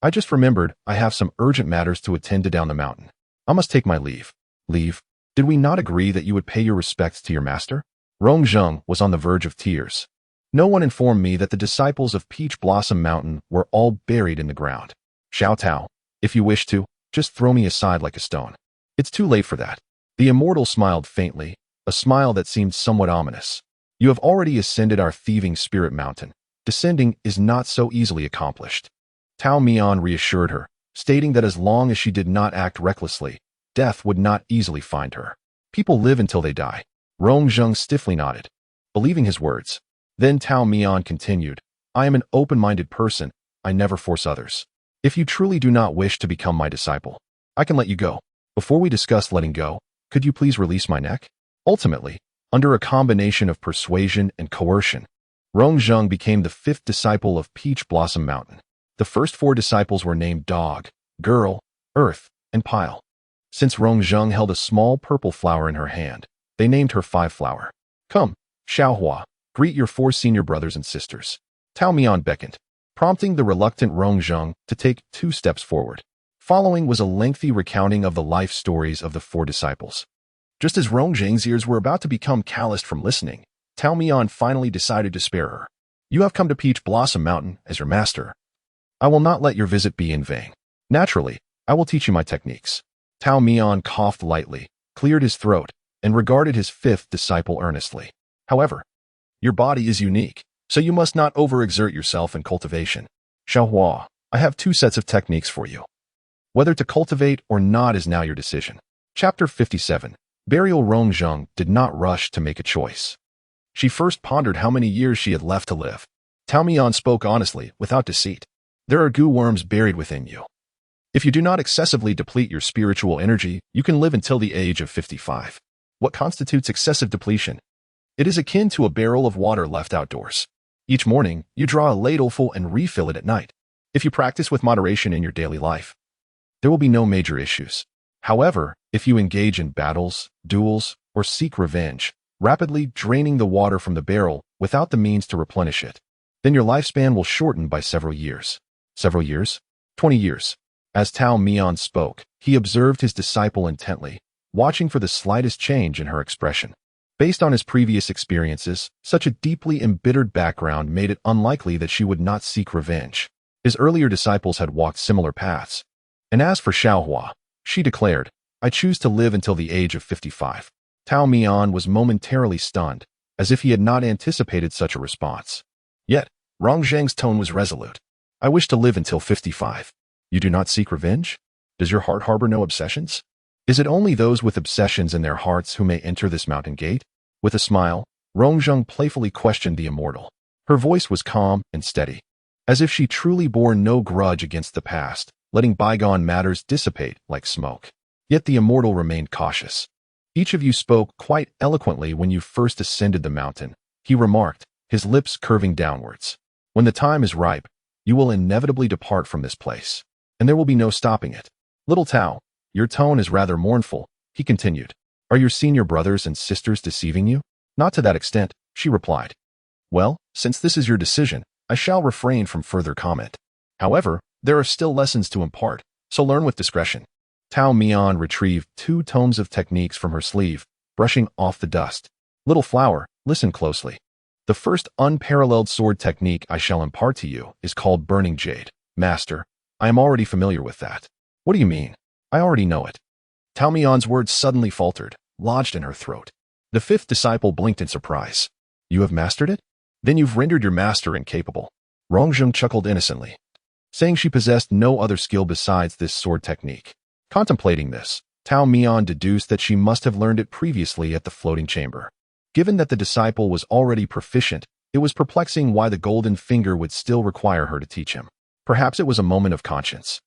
I just remembered I have some urgent matters to attend to down the mountain. I must take my leave. Leave? Did we not agree that you would pay your respects to your master? Rongzhang was on the verge of tears. No one informed me that the disciples of Peach Blossom Mountain were all buried in the ground. Xiao Tao, if you wish to, just throw me aside like a stone. It's too late for that. The immortal smiled faintly, a smile that seemed somewhat ominous. You have already ascended our thieving spirit mountain. Descending is not so easily accomplished. Tao Mian reassured her, stating that as long as she did not act recklessly, death would not easily find her. People live until they die. Rongzhang stiffly nodded, believing his words. Then Tao Mian continued, I am an open-minded person. I never force others. If you truly do not wish to become my disciple, I can let you go. Before we discuss letting go, could you please release my neck? Ultimately, under a combination of persuasion and coercion, Rongzhang became the 5th disciple of Peach Blossom Mountain. The first 4 disciples were named Dog, Girl, Earth, and Pile. Since Rongzhang held a small purple flower in her hand, they named her 5 Flower. Come, Xiaohua, greet your 4 senior brothers and sisters. Tao Mian beckoned, prompting the reluctant Rongzhang to take 2 steps forward. Following was a lengthy recounting of the life stories of the 4 disciples. Just as Rongzhang's ears were about to become calloused from listening, Tao Mian finally decided to spare her. You have come to Peach Blossom Mountain as your master. I will not let your visit be in vain. Naturally, I will teach you my techniques. Tao Mian coughed lightly, cleared his throat, and regarded his 5th disciple earnestly. However, your body is unique, so you must not overexert yourself in cultivation. Xiaohua, I have 2 sets of techniques for you. Whether to cultivate or not is now your decision. Chapter 57. Burial. Rongzhang did not rush to make a choice. She first pondered how many years she had left to live. Tao Mian spoke honestly, without deceit. There are goo worms buried within you. If you do not excessively deplete your spiritual energy, you can live until the age of 55. What constitutes excessive depletion? It is akin to a barrel of water left outdoors. Each morning, you draw a ladleful and refill it at night. If you practice with moderation in your daily life, there will be no major issues. However, if you engage in battles, duels, or seek revenge, rapidly draining the water from the barrel without the means to replenish it, then your lifespan will shorten by several years. Several years? 20 years. As Tao Mian spoke, he observed his disciple intently, watching for the slightest change in her expression. Based on his previous experiences, such a deeply embittered background made it unlikely that she would not seek revenge. His earlier disciples had walked similar paths. And as for Xiaohua, she declared, I choose to live until the age of 55. Tao Mian was momentarily stunned, as if he had not anticipated such a response. Yet, Rongzhang's tone was resolute. I wish to live until 55. You do not seek revenge? Does your heart harbor no obsessions? Is it only those with obsessions in their hearts who may enter this mountain gate? With a smile, Rongzheng playfully questioned the immortal. Her voice was calm and steady, as if she truly bore no grudge against the past, letting bygone matters dissipate like smoke. Yet the immortal remained cautious. Each of you spoke quite eloquently when you first ascended the mountain, he remarked, his lips curving downwards. When the time is ripe, you will inevitably depart from this place, and there will be no stopping it. Little Tao, your tone is rather mournful, he continued. Are your senior brothers and sisters deceiving you? Not to that extent, she replied. Well, since this is your decision, I shall refrain from further comment. However, there are still lessons to impart, so learn with discretion. Tao Mian retrieved 2 tomes of techniques from her sleeve, brushing off the dust. Little flower, listen closely. The first unparalleled sword technique I shall impart to you is called Burning Jade. Master, I am already familiar with that. What do you mean? I already know it. Tao Mian's words suddenly faltered, lodged in her throat. The 5th disciple blinked in surprise. You have mastered it? Then you've rendered your master incapable. Rongzheng chuckled innocently, saying she possessed no other skill besides this sword technique. Contemplating this, Tao Mian deduced that she must have learned it previously at the floating chamber. Given that the disciple was already proficient, it was perplexing why the golden finger would still require her to teach him. Perhaps it was a moment of conscience.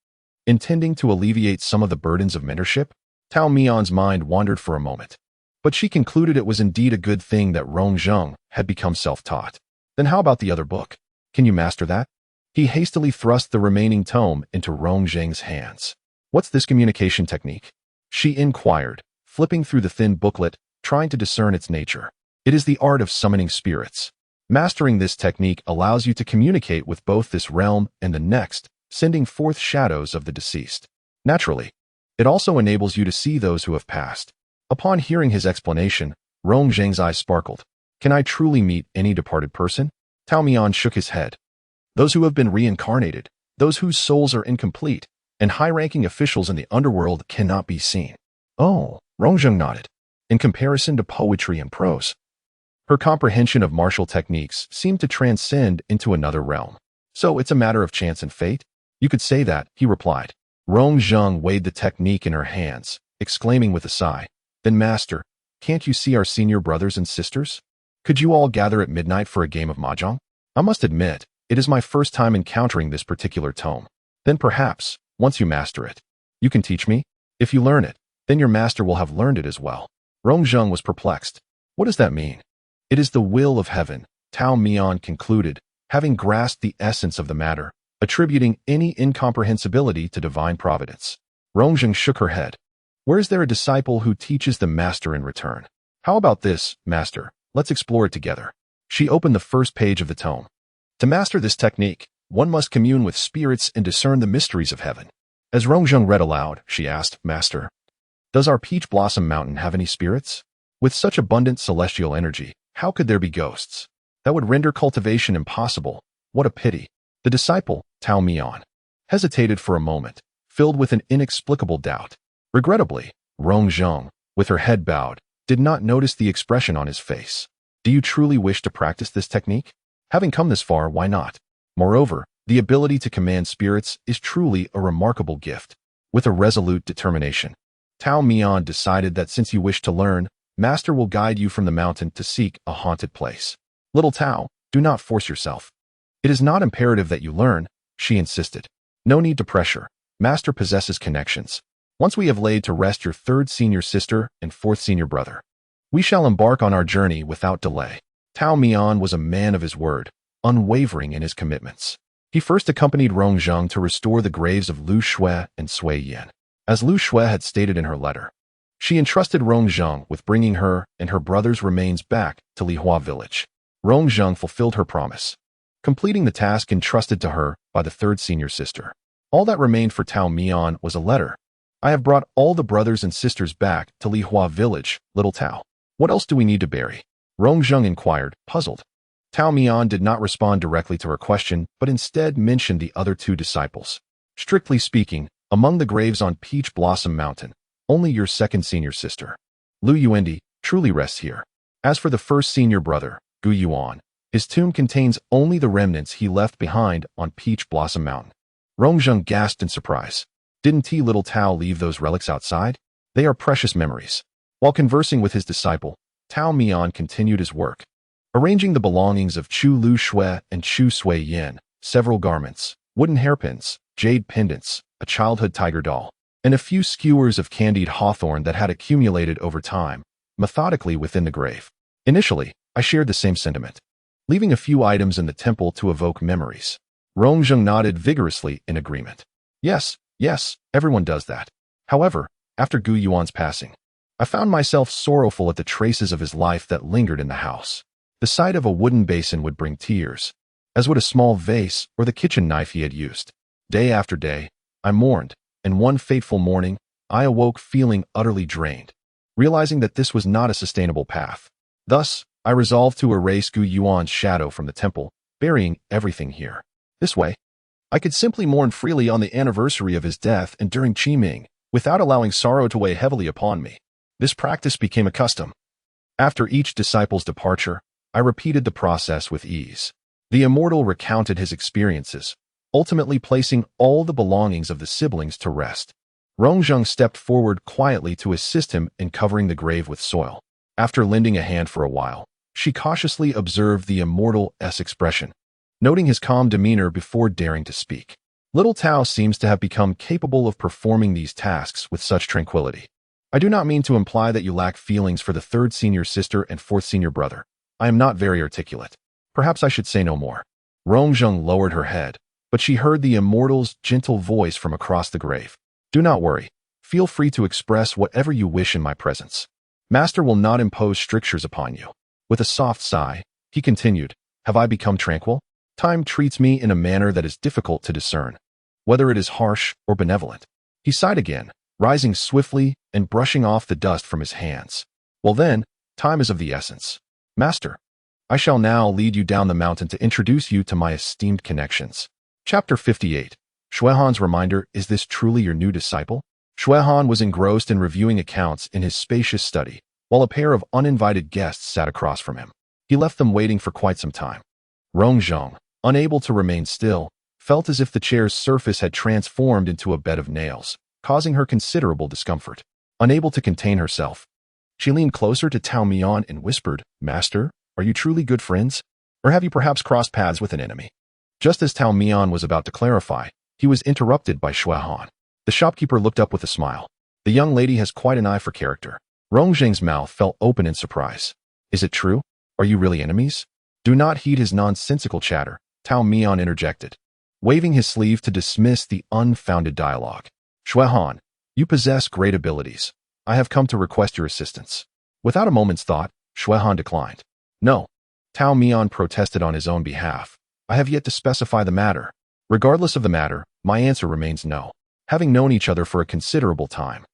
Intending to alleviate some of the burdens of mentorship, Tao Mian's mind wandered for a moment. But she concluded it was indeed a good thing that Rongzheng had become self-taught. Then how about the other book? Can you master that? He hastily thrust the remaining tome into Rongzheng's hands. What's this communication technique? She inquired, flipping through the thin booklet, trying to discern its nature. It is the art of summoning spirits. Mastering this technique allows you to communicate with both this realm and the next, sending forth shadows of the deceased. Naturally, it also enables you to see those who have passed. Upon hearing his explanation, Rongzheng's eyes sparkled. Can I truly meet any departed person? Tao Mian shook his head. Those who have been reincarnated, those whose souls are incomplete, and high-ranking officials in the underworld cannot be seen. Oh, Rongzheng nodded. In comparison to poetry and prose, her comprehension of martial techniques seemed to transcend into another realm. So it's a matter of chance and fate? You could say that, he replied. Rongzheng weighed the technique in her hands, exclaiming with a sigh. Then master, can't you see our senior brothers and sisters? Could you all gather at midnight for a game of mahjong? I must admit, it is my first time encountering this particular tome. Then perhaps, once you master it, you can teach me? If you learn it, then your master will have learned it as well. Rongzheng was perplexed. What does that mean? It is the will of heaven, Tao Mian concluded, having grasped the essence of the matter, attributing any incomprehensibility to divine providence. Rongzheng shook her head. Where is there a disciple who teaches the master in return? How about this, master? Let's explore it together. She opened the first page of the tome. To master this technique, one must commune with spirits and discern the mysteries of heaven. As Rongzheng read aloud, she asked, Master, does our Peach Blossom Mountain have any spirits? With such abundant celestial energy, how could there be ghosts? That would render cultivation impossible. What a pity. The disciple, Tao Mian, hesitated for a moment, filled with an inexplicable doubt. Regrettably, Rongzheng, with her head bowed, did not notice the expression on his face. Do you truly wish to practice this technique? Having come this far, why not? Moreover, the ability to command spirits is truly a remarkable gift. With a resolute determination, Tao Mian decided that since you wish to learn, Master will guide you from the mountain to seek a haunted place. Little Tao, do not force yourself. It is not imperative that you learn, she insisted. No need to pressure. Master possesses connections. Once we have laid to rest your 3rd senior sister and 4th senior brother, we shall embark on our journey without delay. Tao Mian was a man of his word, unwavering in his commitments. He first accompanied Rongzheng to restore the graves of Lu Shui and Sui Yin. As Lu Shui had stated in her letter, she entrusted Rongzheng with bringing her and her brother's remains back to Lihua village. Rongzheng fulfilled her promise, completing the task entrusted to her by the 3rd senior sister. All that remained for Tao Mian was a letter. I have brought all the brothers and sisters back to Lihua village, little Tao. What else do we need to bury? Rongzheng inquired, puzzled. Tao Mian did not respond directly to her question, but instead mentioned the other 2 disciples. Strictly speaking, among the graves on Peach Blossom Mountain, only your 2nd senior sister, Lu Yuendi, truly rests here. As for the 1st senior brother, Gu Yuan, his tomb contains only the remnants he left behind on Peach Blossom Mountain. Rongzheng gasped in surprise. Didn't little Tao leave those relics outside? They are precious memories. While conversing with his disciple, Tao Mian continued his work, arranging the belongings of Chu Lu Shui and Chu Sui Yin, several garments, wooden hairpins, jade pendants, a childhood tiger doll, and a few skewers of candied hawthorn that had accumulated over time, methodically within the grave. Initially, I shared the same sentiment, leaving a few items in the temple to evoke memories. Rongjung nodded vigorously in agreement. Yes, everyone does that. However, after Gu Yuan's passing, I found myself sorrowful at the traces of his life that lingered in the house. The sight of a wooden basin would bring tears, as would a small vase or the kitchen knife he had used. Day after day, I mourned, and one fateful morning, I awoke feeling utterly drained, realizing that this was not a sustainable path. Thus, I resolved to erase Gu Yuan's shadow from the temple, burying everything here. This way, I could simply mourn freely on the anniversary of his death and during Qiming, without allowing sorrow to weigh heavily upon me. This practice became a custom. After each disciple's departure, I repeated the process with ease. The immortal recounted his experiences, ultimately placing all the belongings of the siblings to rest. Rongjung stepped forward quietly to assist him in covering the grave with soil. After lending a hand for a while, she cautiously observed the immortal's expression, noting his calm demeanor before daring to speak. Little Tao seems to have become capable of performing these tasks with such tranquility. I do not mean to imply that you lack feelings for the third senior sister and fourth senior brother. I am not very articulate. Perhaps I should say no more. Rongjung lowered her head, but she heard the immortal's gentle voice from across the grave. Do not worry. Feel free to express whatever you wish in my presence. Master will not impose strictures upon you. With a soft sigh, he continued, have I become tranquil? Time treats me in a manner that is difficult to discern, whether it is harsh or benevolent. He sighed again, rising swiftly and brushing off the dust from his hands. Well then, time is of the essence. Master, I shall now lead you down the mountain to introduce you to my esteemed connections. Chapter 58. Xuehan's reminder, is this truly your new disciple? Xuehan was engrossed in reviewing accounts in his spacious study, while a pair of uninvited guests sat across from him. He left them waiting for quite some time. Rongjung, unable to remain still, felt as if the chair's surface had transformed into a bed of nails, causing her considerable discomfort. Unable to contain herself, she leaned closer to Tao Mian and whispered, Master, are you truly good friends? Or have you perhaps crossed paths with an enemy? Just as Tao Mian was about to clarify, he was interrupted by Xuehan. The shopkeeper looked up with a smile. The young lady has quite an eye for character. Rongjung's mouth fell open in surprise. Is it true? Are you really enemies? Do not heed his nonsensical chatter, Tao Mian interjected, waving his sleeve to dismiss the unfounded dialogue. Xuehan, you possess great abilities. I have come to request your assistance. Without a moment's thought, Xuehan declined. No. Tao Mian protested on his own behalf. I have yet to specify the matter. Regardless of the matter, my answer remains no. Having known each other for a considerable time,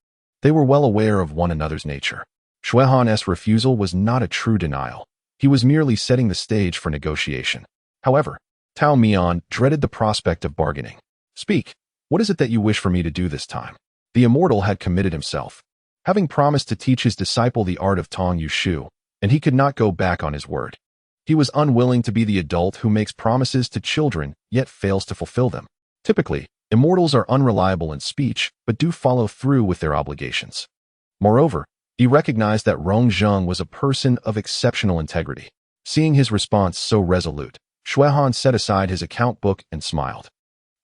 they were well aware of one another's nature. Xuehan's refusal was not a true denial. He was merely setting the stage for negotiation. However, Tao Mian dreaded the prospect of bargaining. Speak. What is it that you wish for me to do this time? The immortal had committed himself, having promised to teach his disciple the art of Tong Yushu, and he could not go back on his word. He was unwilling to be the adult who makes promises to children yet fails to fulfill them. Typically, immortals are unreliable in speech but do follow through with their obligations. Moreover, he recognized that Rongjung was a person of exceptional integrity. Seeing his response so resolute, Xuehan set aside his account book and smiled.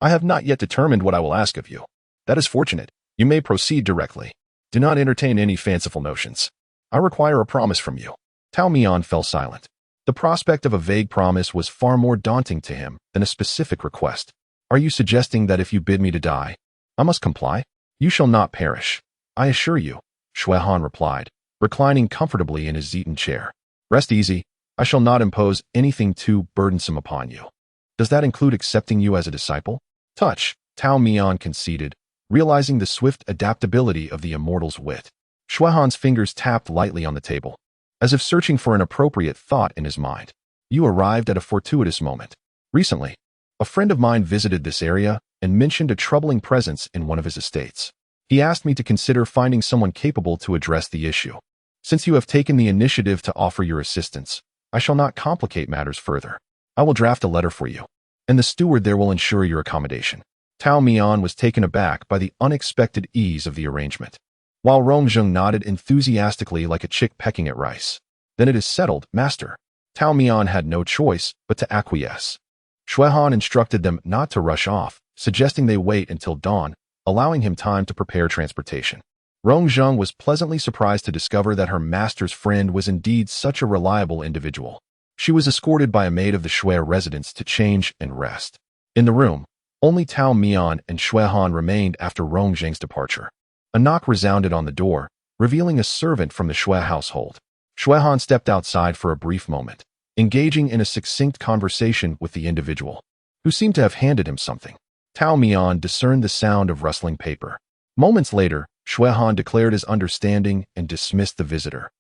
I have not yet determined what I will ask of you. That is fortunate. You may proceed directly. Do not entertain any fanciful notions. I require a promise from you. Tao Mian fell silent. The prospect of a vague promise was far more daunting to him than a specific request. Are you suggesting that if you bid me to die, I must comply? You shall not perish. I assure you, Xuehan replied, reclining comfortably in his Zeton chair. Rest easy. I shall not impose anything too burdensome upon you. Does that include accepting you as a disciple? Touch, Tao Mian conceded, realizing the swift adaptability of the immortal's wit. Xuehan's fingers tapped lightly on the table, as if searching for an appropriate thought in his mind. You arrived at a fortuitous moment. Recently, a friend of mine visited this area and mentioned a troubling presence in one of his estates. He asked me to consider finding someone capable to address the issue. Since you have taken the initiative to offer your assistance, I shall not complicate matters further. I will draft a letter for you, and the steward there will ensure your accommodation. Tao Mian was taken aback by the unexpected ease of the arrangement, while Rongjung nodded enthusiastically like a chick pecking at rice. Then it is settled, master. Tao Mian had no choice but to acquiesce. Shui Han instructed them not to rush off, suggesting they wait until dawn, allowing him time to prepare transportation. Rong Zheng was pleasantly surprised to discover that her master's friend was indeed such a reliable individual. She was escorted by a maid of the Shui residence to change and rest. In the room, only Tao Mian and Shui Han remained after Rong Zheng's departure. A knock resounded on the door, revealing a servant from the Shui household. Shui Han stepped outside for a brief moment, engaging in a succinct conversation with the individual, who seemed to have handed him something. Tao Mian discerned the sound of rustling paper. Moments later, Shui Han declared his understanding and dismissed the visitor.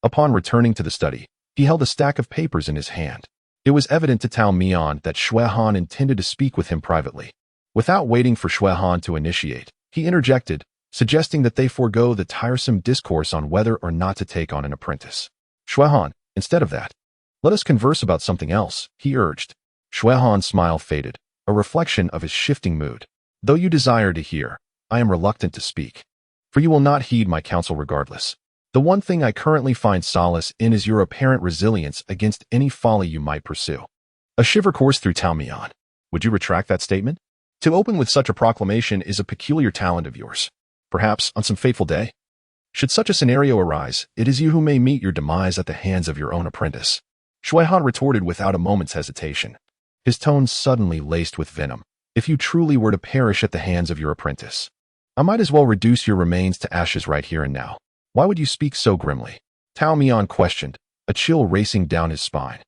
Upon returning to the study, he held a stack of papers in his hand. It was evident to Tao Mian that Shui Han intended to speak with him privately. Without waiting for Shui Han to initiate, he interjected, suggesting that they forego the tiresome discourse on whether or not to take on an apprentice. Shui Han, instead of that, let us converse about something else, he urged. Shui Han's smile faded, a reflection of his shifting mood. Though you desire to hear, I am reluctant to speak, for you will not heed my counsel regardless. The one thing I currently find solace in is your apparent resilience against any folly you might pursue. A shiver coursed through Tao Mian. Would you retract that statement? To open with such a proclamation is a peculiar talent of yours. Perhaps on some fateful day, should such a scenario arise, it is you who may meet your demise at the hands of your own apprentice. Shui Han retorted without a moment's hesitation, his tone suddenly laced with venom. If you truly were to perish at the hands of your apprentice, I might as well reduce your remains to ashes right here and now. Why would you speak so grimly? Tao Mian questioned, a chill racing down his spine.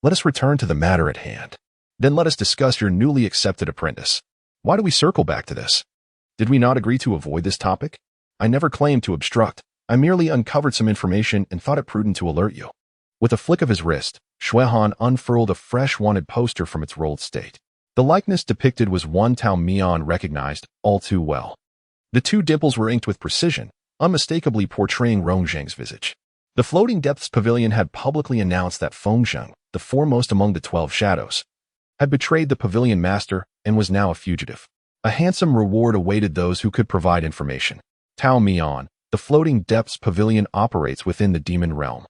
Let us return to the matter at hand. Then let us discuss your newly accepted apprentice. Why do we circle back to this? Did we not agree to avoid this topic? I never claimed to obstruct. I merely uncovered some information and thought it prudent to alert you. With a flick of his wrist, Shui Han unfurled a fresh wanted poster from its rolled state. The likeness depicted was one Tao Mian recognized all too well. The two dimples were inked with precision, unmistakably portraying Rong Zheng's visage. The Floating Depths Pavilion had publicly announced that Feng Zheng, the foremost among the 12 shadows, had betrayed the pavilion master and was now a fugitive. A handsome reward awaited those who could provide information. Tao Mian, the Floating Depths Pavilion operates within the demon realm.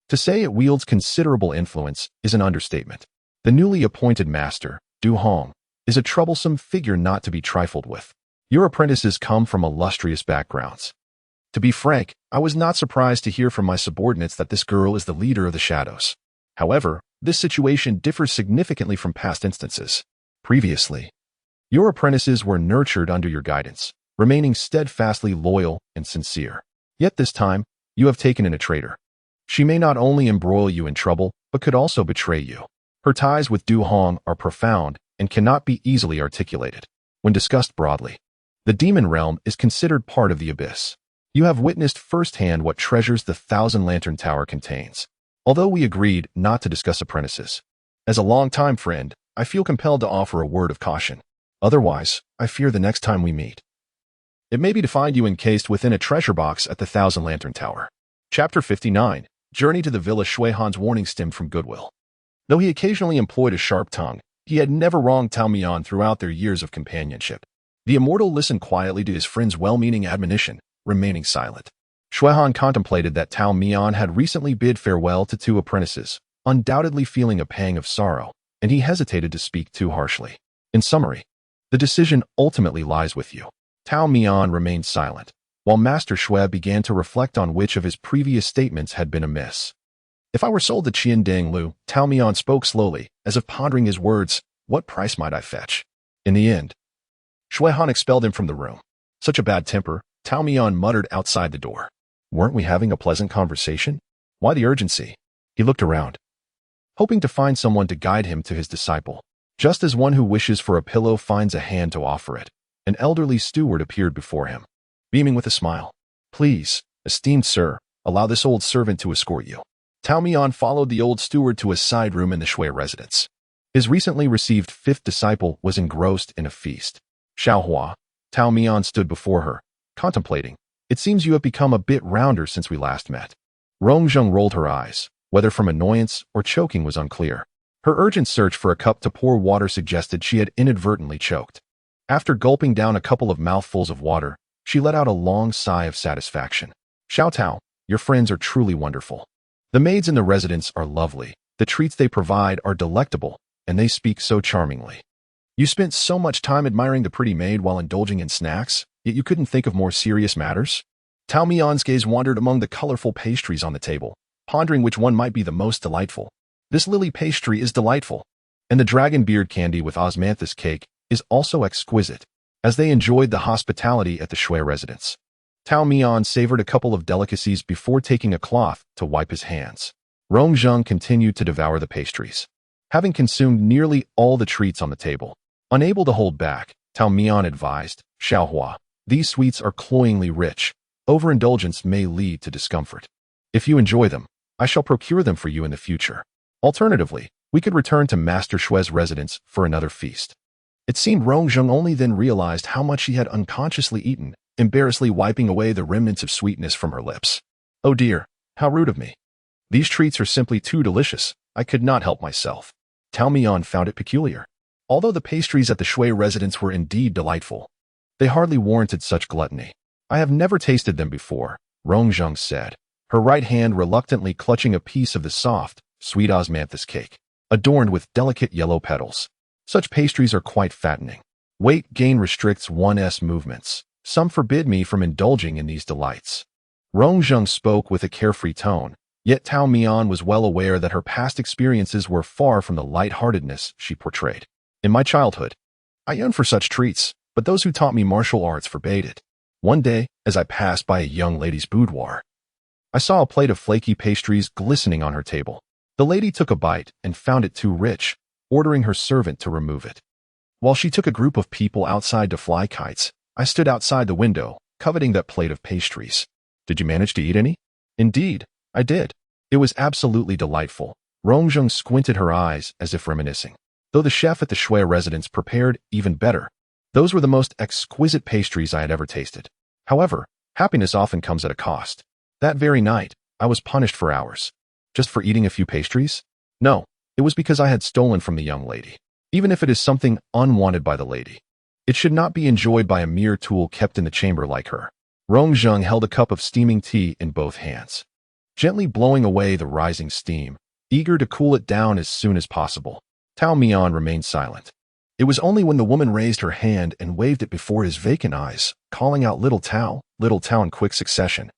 To say it wields considerable influence is an understatement. The newly appointed master, Du Hong, is a troublesome figure not to be trifled with. Your apprentices come from illustrious backgrounds. To be frank, I was not surprised to hear from my subordinates that this girl is the leader of the shadows. However, this situation differs significantly from past instances. Previously, your apprentices were nurtured under your guidance, remaining steadfastly loyal and sincere. Yet this time, you have taken in a traitor. She may not only embroil you in trouble, but could also betray you. Her ties with Du Hong are profound and cannot be easily articulated. When discussed broadly, the demon realm is considered part of the abyss. You have witnessed firsthand what treasures the Thousand Lantern Tower contains. Although we agreed not to discuss apprentices, as a longtime friend, I feel compelled to offer a word of caution. Otherwise, I fear the next time we meet, it may be to find you encased within a treasure box at the Thousand Lantern Tower. Chapter 59. Journey to the Villa. Shui Han's warning stemmed from goodwill. Though he occasionally employed a sharp tongue, he had never wronged Tao Mian throughout their years of companionship. The immortal listened quietly to his friend's well-meaning admonition, remaining silent. Shui Han contemplated that Tao Mian had recently bid farewell to two apprentices, undoubtedly feeling a pang of sorrow, and he hesitated to speak too harshly. In summary, the decision ultimately lies with you. Tao Mian remained silent, while Master Shui began to reflect on which of his previous statements had been amiss. If I were sold to Qian Dang Lu, Tao Mian spoke slowly, as if pondering his words, what price might I fetch? In the end, Shui Han expelled him from the room. Such a bad temper, Tao Mian muttered outside the door. Weren't we having a pleasant conversation? Why the urgency? He looked around, hoping to find someone to guide him to his disciple. Just as one who wishes for a pillow finds a hand to offer it, an elderly steward appeared before him, beaming with a smile. Please, esteemed sir, allow this old servant to escort you. Tao Mian followed the old steward to a side room in the Shui residence. His recently received fifth disciple was engrossed in a feast. Xiaohua, Tao Mian stood before her, contemplating. It seems you have become a bit rounder since we last met. Rong Zheng rolled her eyes, whether from annoyance or choking was unclear. Her urgent search for a cup to pour water suggested she had inadvertently choked. After gulping down a couple of mouthfuls of water, she let out a long sigh of satisfaction. Xiao Tao, your friends are truly wonderful. The maids in the residence are lovely, The treats they provide are delectable, and they speak so charmingly. You spent so much time admiring the pretty maid while indulging in snacks, yet you couldn't think of more serious matters? Tao Mian's gaze wandered among the colorful pastries on the table, pondering which one might be the most delightful. This lily pastry is delightful, and the dragon beard candy with osmanthus cake is also exquisite. As they enjoyed the hospitality at the Shui residence, Tao Mian savored a couple of delicacies before taking a cloth to wipe his hands. Rongzheng continued to devour the pastries. Having consumed nearly all the treats on the table, unable to hold back, Tao Mian advised, Xiaohua, these sweets are cloyingly rich. Overindulgence may lead to discomfort. If you enjoy them, I shall procure them for you in the future. Alternatively, we could return to Master Shui's residence for another feast. It seemed Rongzheng only then realized how much she had unconsciously eaten, embarrassingly wiping away the remnants of sweetness from her lips. Oh dear, how rude of me. These treats are simply too delicious. I could not help myself. Tao Mian found it peculiar. Although the pastries at the Shui residence were indeed delightful, they hardly warranted such gluttony. I have never tasted them before, Rongzheng said, her right hand reluctantly clutching a piece of the soft, sweet osmanthus cake, adorned with delicate yellow petals. Such pastries are quite fattening. Weight gain restricts one's movements. Some forbid me from indulging in these delights. Rongzheng spoke with a carefree tone, yet Tao Mian was well aware that her past experiences were far from the lightheartedness she portrayed. In my childhood, I yearned for such treats, but those who taught me martial arts forbade it. One day, as I passed by a young lady's boudoir, I saw a plate of flaky pastries glistening on her table. The lady took a bite and found it too rich, ordering her servant to remove it. While she took a group of people outside to fly kites, I stood outside the window, coveting that plate of pastries. Did you manage to eat any? Indeed, I did. It was absolutely delightful. Rongzheng squinted her eyes as if reminiscing. Though the chef at the Shui residence prepared even better, those were the most exquisite pastries I had ever tasted. However, happiness often comes at a cost. That very night, I was punished for hours. Just for eating a few pastries? No, it was because I had stolen from the young lady. Even if it is something unwanted by the lady, it should not be enjoyed by a mere tool kept in the chamber like her. Rongzheng held a cup of steaming tea in both hands, gently blowing away the rising steam, eager to cool it down as soon as possible. Tao Mian remained silent. It was only when the woman raised her hand and waved it before his vacant eyes, calling out little Tao in quick succession,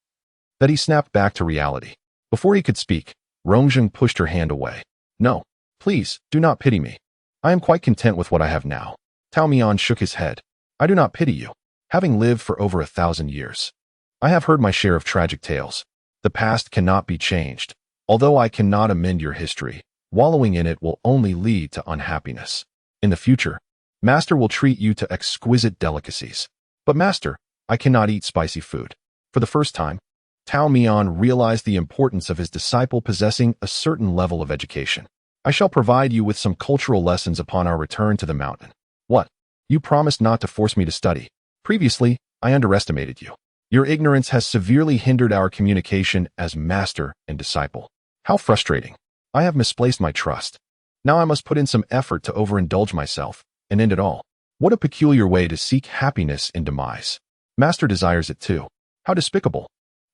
that he snapped back to reality. Before he could speak, Rongzheng pushed her hand away. No, please, do not pity me. I am quite content with what I have now. Tao Mian shook his head. I do not pity you. Having lived for over 1,000 years, I have heard my share of tragic tales. The past cannot be changed. Although I cannot amend your history, wallowing in it will only lead to unhappiness. In the future, Master will treat you to exquisite delicacies. But Master, I cannot eat spicy food. For the first time, Tao Mian realized the importance of his disciple possessing a certain level of education. I shall provide you with some cultural lessons upon our return to the mountain. What? You promised not to force me to study. Previously, I underestimated you. Your ignorance has severely hindered our communication as master and disciple. How frustrating. I have misplaced my trust. Now I must put in some effort to overindulge myself and end it all. What a peculiar way to seek happiness in demise. Master desires it too. How despicable.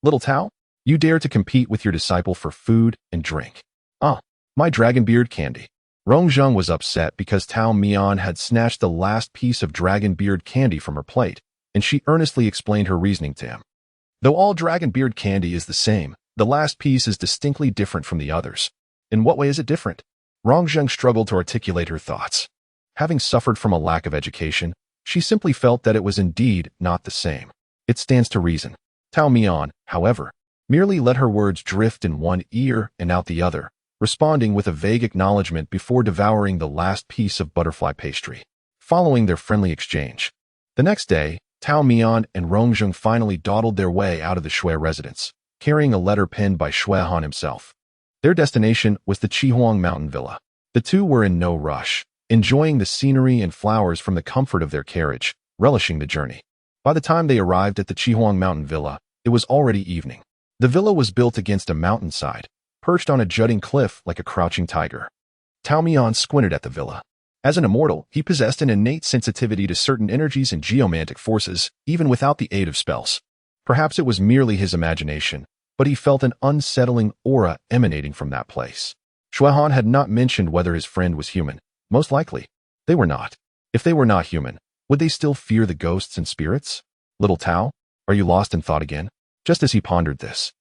Little Tao, you dare to compete with your disciple for food and drink. Ah, my dragon beard candy. Rongzheng was upset because Tao Mian had snatched the last piece of dragon beard candy from her plate, and she earnestly explained her reasoning to him. Though all dragon beard candy is the same, the last piece is distinctly different from the others. In what way is it different? Rongzheng struggled to articulate her thoughts. Having suffered from a lack of education, she simply felt that it was indeed not the same. It stands to reason. Tao Mian, however, merely let her words drift in one ear and out the other, responding with a vague acknowledgement before devouring the last piece of butterfly pastry. Following their friendly exchange, the next day, Tao Mian and Rongzheng finally dawdled their way out of the Shui residence, carrying a letter penned by Shui Han himself. Their destination was the Chihuang Mountain Villa. The two were in no rush, enjoying the scenery and flowers from the comfort of their carriage, relishing the journey. By the time they arrived at the Chihuang Mountain Villa, it was already evening. The villa was built against a mountainside, perched on a jutting cliff like a crouching tiger. Tao Mian squinted at the villa. As an immortal, he possessed an innate sensitivity to certain energies and geomantic forces, even without the aid of spells. Perhaps it was merely his imagination, but he felt an unsettling aura emanating from that place. Shuehan had not mentioned whether his friend was human. Most likely, they were not. If they were not human, would they still fear the ghosts and spirits? Little Tao, are you lost in thought again? Just as he pondered this,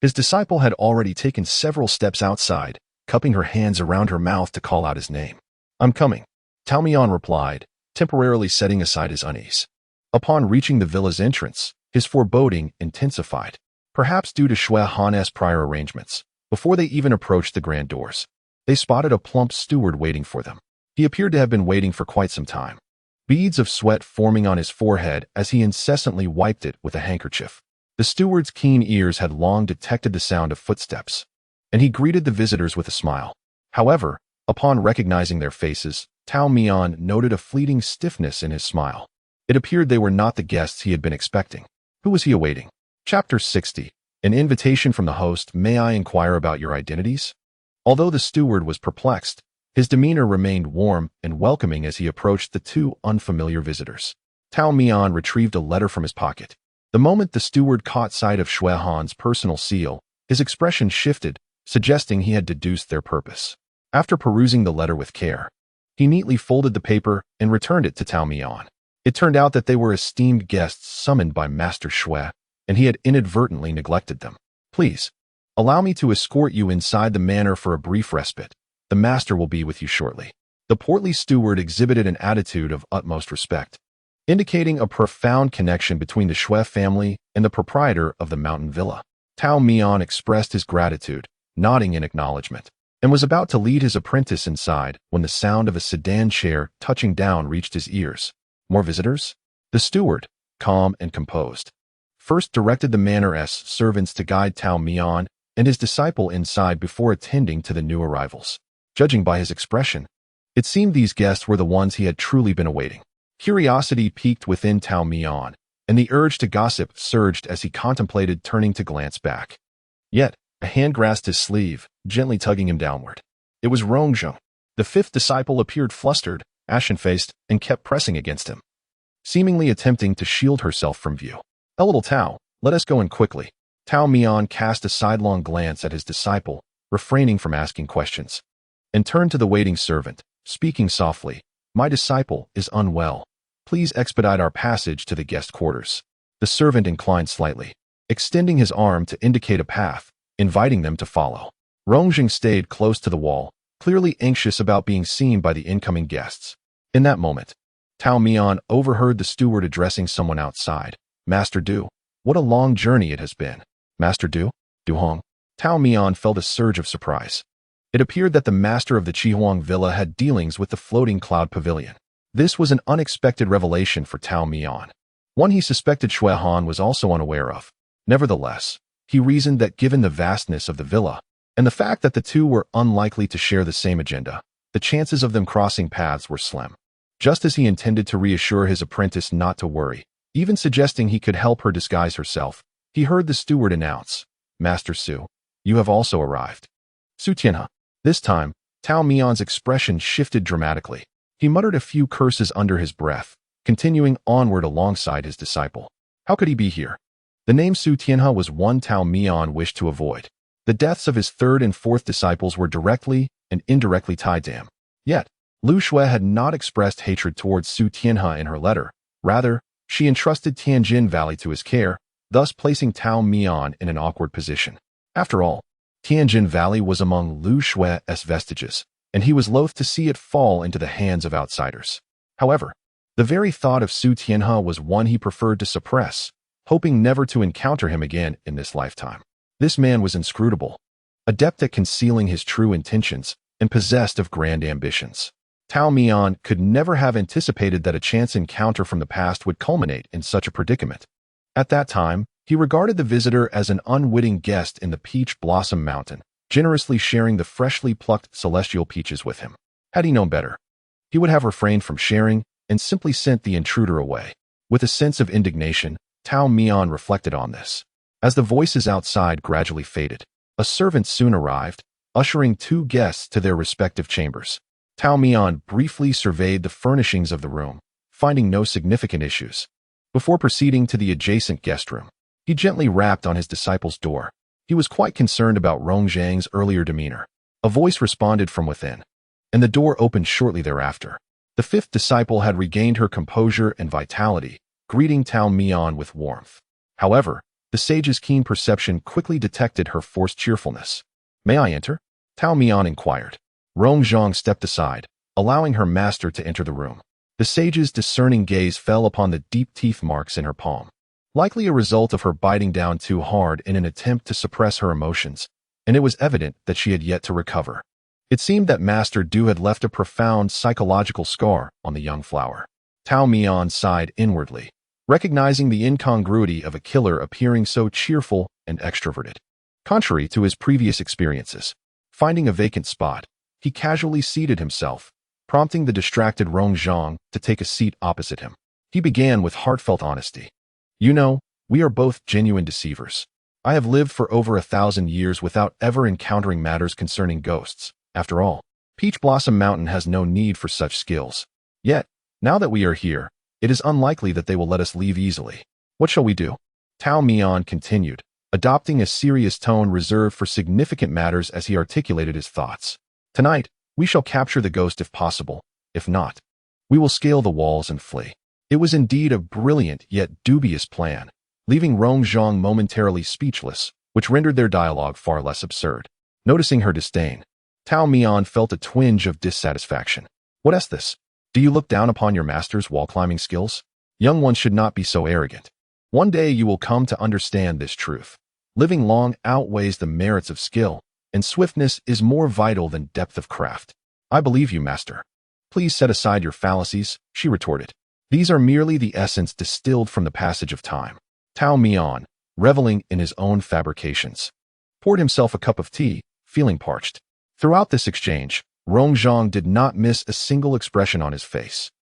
his disciple had already taken several steps outside, cupping her hands around her mouth to call out his name. I'm coming, Tao Mian replied, temporarily setting aside his unease. Upon reaching the villa's entrance, his foreboding intensified, perhaps due to Shui Han's prior arrangements. Before they even approached the grand doors, they spotted a plump steward waiting for them. He appeared to have been waiting for quite some time, beads of sweat forming on his forehead as he incessantly wiped it with a handkerchief. The steward's keen ears had long detected the sound of footsteps, and he greeted the visitors with a smile. However, upon recognizing their faces, Tao Mian noted a fleeting stiffness in his smile. It appeared they were not the guests he had been expecting. Who was he awaiting? Chapter 60. An invitation from the host. May I inquire about your identities? Although the steward was perplexed, his demeanor remained warm and welcoming as he approached the two unfamiliar visitors. Tao Mian retrieved a letter from his pocket. The moment the steward caught sight of Shui Han's personal seal, his expression shifted, suggesting he had deduced their purpose. After perusing the letter with care, he neatly folded the paper and returned it to Tao Mian. It turned out that they were esteemed guests summoned by Master Shui, and he had inadvertently neglected them. Please, allow me to escort you inside the manor for a brief respite. The master will be with you shortly. The portly steward exhibited an attitude of utmost respect, indicating a profound connection between the Shui family and the proprietor of the mountain villa. Tao Mian expressed his gratitude, nodding in acknowledgement, and was about to lead his apprentice inside when the sound of a sedan chair touching down reached his ears. More visitors? The steward, calm and composed, first directed the manor's servants to guide Tao Mian and his disciple inside before attending to the new arrivals. Judging by his expression, it seemed these guests were the ones he had truly been awaiting. Curiosity piqued within Tao Mian, and the urge to gossip surged as he contemplated turning to glance back. Yet, a hand grasped his sleeve, gently tugging him downward. It was Rongjung. The fifth disciple appeared flustered, ashen-faced, and kept pressing against him, seemingly attempting to shield herself from view. A little Tao, let us go in quickly. Tao Mian cast a sidelong glance at his disciple, refraining from asking questions, and turned to the waiting servant, speaking softly. My disciple is unwell. Please expedite our passage to the guest quarters. The servant inclined slightly, extending his arm to indicate a path, inviting them to follow. Rongjing stayed close to the wall, clearly anxious about being seen by the incoming guests. In that moment, Tao Mian overheard the steward addressing someone outside. Master Du, what a long journey it has been. Master Du? Du Hong. Tao Mian felt a surge of surprise. It appeared that the master of the Chihuang Villa had dealings with the floating cloud pavilion. This was an unexpected revelation for Tao Mian, one he suspected Shui Han was also unaware of. Nevertheless, he reasoned that given the vastness of the villa, and the fact that the two were unlikely to share the same agenda, the chances of them crossing paths were slim. Just as he intended to reassure his apprentice not to worry, even suggesting he could help her disguise herself, he heard the steward announce, Master Su, you have also arrived. Su Tianhe. This time, Tao Mian's expression shifted dramatically. He muttered a few curses under his breath, continuing onward alongside his disciple. How could he be here? The name Su Tianhe was one Tao Mian wished to avoid. The deaths of his third and fourth disciples were directly and indirectly tied to him. Yet, Lu Shui had not expressed hatred towards Su Tianhe in her letter. Rather, she entrusted Tianjin Valley to his care, thus placing Tao Mian in an awkward position. After all, Tianjin Valley was among Lu Shui's vestiges, and he was loath to see it fall into the hands of outsiders. However, the very thought of Su Tianhe was one he preferred to suppress, hoping never to encounter him again in this lifetime. This man was inscrutable, adept at concealing his true intentions, and possessed of grand ambitions. Tao Mian could never have anticipated that a chance encounter from the past would culminate in such a predicament. At that time, he regarded the visitor as an unwitting guest in the Peach Blossom Mountain, generously sharing the freshly plucked celestial peaches with him. Had he known better, he would have refrained from sharing and simply sent the intruder away. With a sense of indignation, Tao Mian reflected on this. As the voices outside gradually faded, a servant soon arrived, ushering two guests to their respective chambers. Tao Mian briefly surveyed the furnishings of the room, finding no significant issues. Before proceeding to the adjacent guest room, he gently rapped on his disciple's door. He was quite concerned about Rongjang's earlier demeanor. A voice responded from within, and the door opened shortly thereafter. The fifth disciple had regained her composure and vitality, greeting Tao Mian with warmth. However, the sage's keen perception quickly detected her forced cheerfulness. "May I enter?" Tao Mian inquired. Rongzhang stepped aside, allowing her master to enter the room. The sage's discerning gaze fell upon the deep teeth marks in her palm, likely a result of her biting down too hard in an attempt to suppress her emotions, and it was evident that she had yet to recover. It seemed that Master Du had left a profound psychological scar on the young flower. Tao Mian sighed inwardly, recognizing the incongruity of a killer appearing so cheerful and extroverted. Contrary to his previous experiences, finding a vacant spot, he casually seated himself, prompting the distracted Rongzhang to take a seat opposite him. He began with heartfelt honesty. "You know, we are both genuine deceivers. I have lived for over 1,000 years without ever encountering matters concerning ghosts. After all, Peach Blossom Mountain has no need for such skills. Yet, now that we are here, it is unlikely that they will let us leave easily. What shall we do?" Tao Mian continued, adopting a serious tone reserved for significant matters as he articulated his thoughts. "Tonight, we shall capture the ghost if possible. If not, we will scale the walls and flee." It was indeed a brilliant yet dubious plan, leaving Rongzhang momentarily speechless, which rendered their dialogue far less absurd. Noticing her disdain, Tao Mian felt a twinge of dissatisfaction. "What is this? Do you look down upon your master's wall-climbing skills? Young ones should not be so arrogant. One day you will come to understand this truth. Living long outweighs the merits of skill, and swiftness is more vital than depth of craft." "I believe you, master." "Please set aside your fallacies," she retorted. "These are merely the essence distilled from the passage of time." Tao Mian, reveling in his own fabrications, poured himself a cup of tea, feeling parched. Throughout this exchange, Rongzhang did not miss a single expression on his face.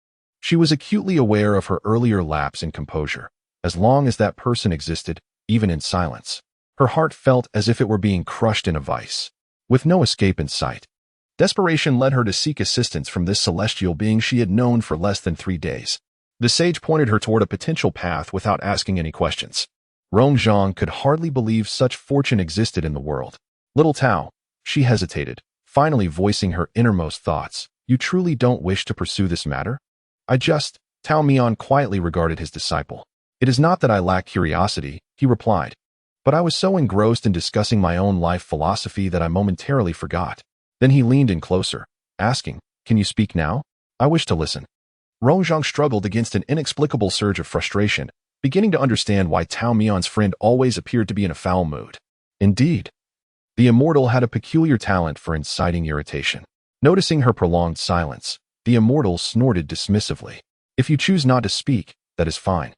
She was acutely aware of her earlier lapse in composure. As long as that person existed, even in silence, her heart felt as if it were being crushed in a vice, with no escape in sight. Desperation led her to seek assistance from this celestial being she had known for less than 3 days. The sage pointed her toward a potential path without asking any questions. Rongzhang could hardly believe such fortune existed in the world. "Little Tao," she hesitated, finally voicing her innermost thoughts. "You truly don't wish to pursue this matter?" Tao Mian quietly regarded his disciple. "It is not that I lack curiosity," he replied, "but I was so engrossed in discussing my own life philosophy that I momentarily forgot." Then he leaned in closer, asking, "Can you speak now? I wish to listen." Rongzhang struggled against an inexplicable surge of frustration, beginning to understand why Tao Mian's friend always appeared to be in a foul mood. Indeed, the immortal had a peculiar talent for inciting irritation. Noticing her prolonged silence, the immortal snorted dismissively. "If you choose not to speak, that is fine.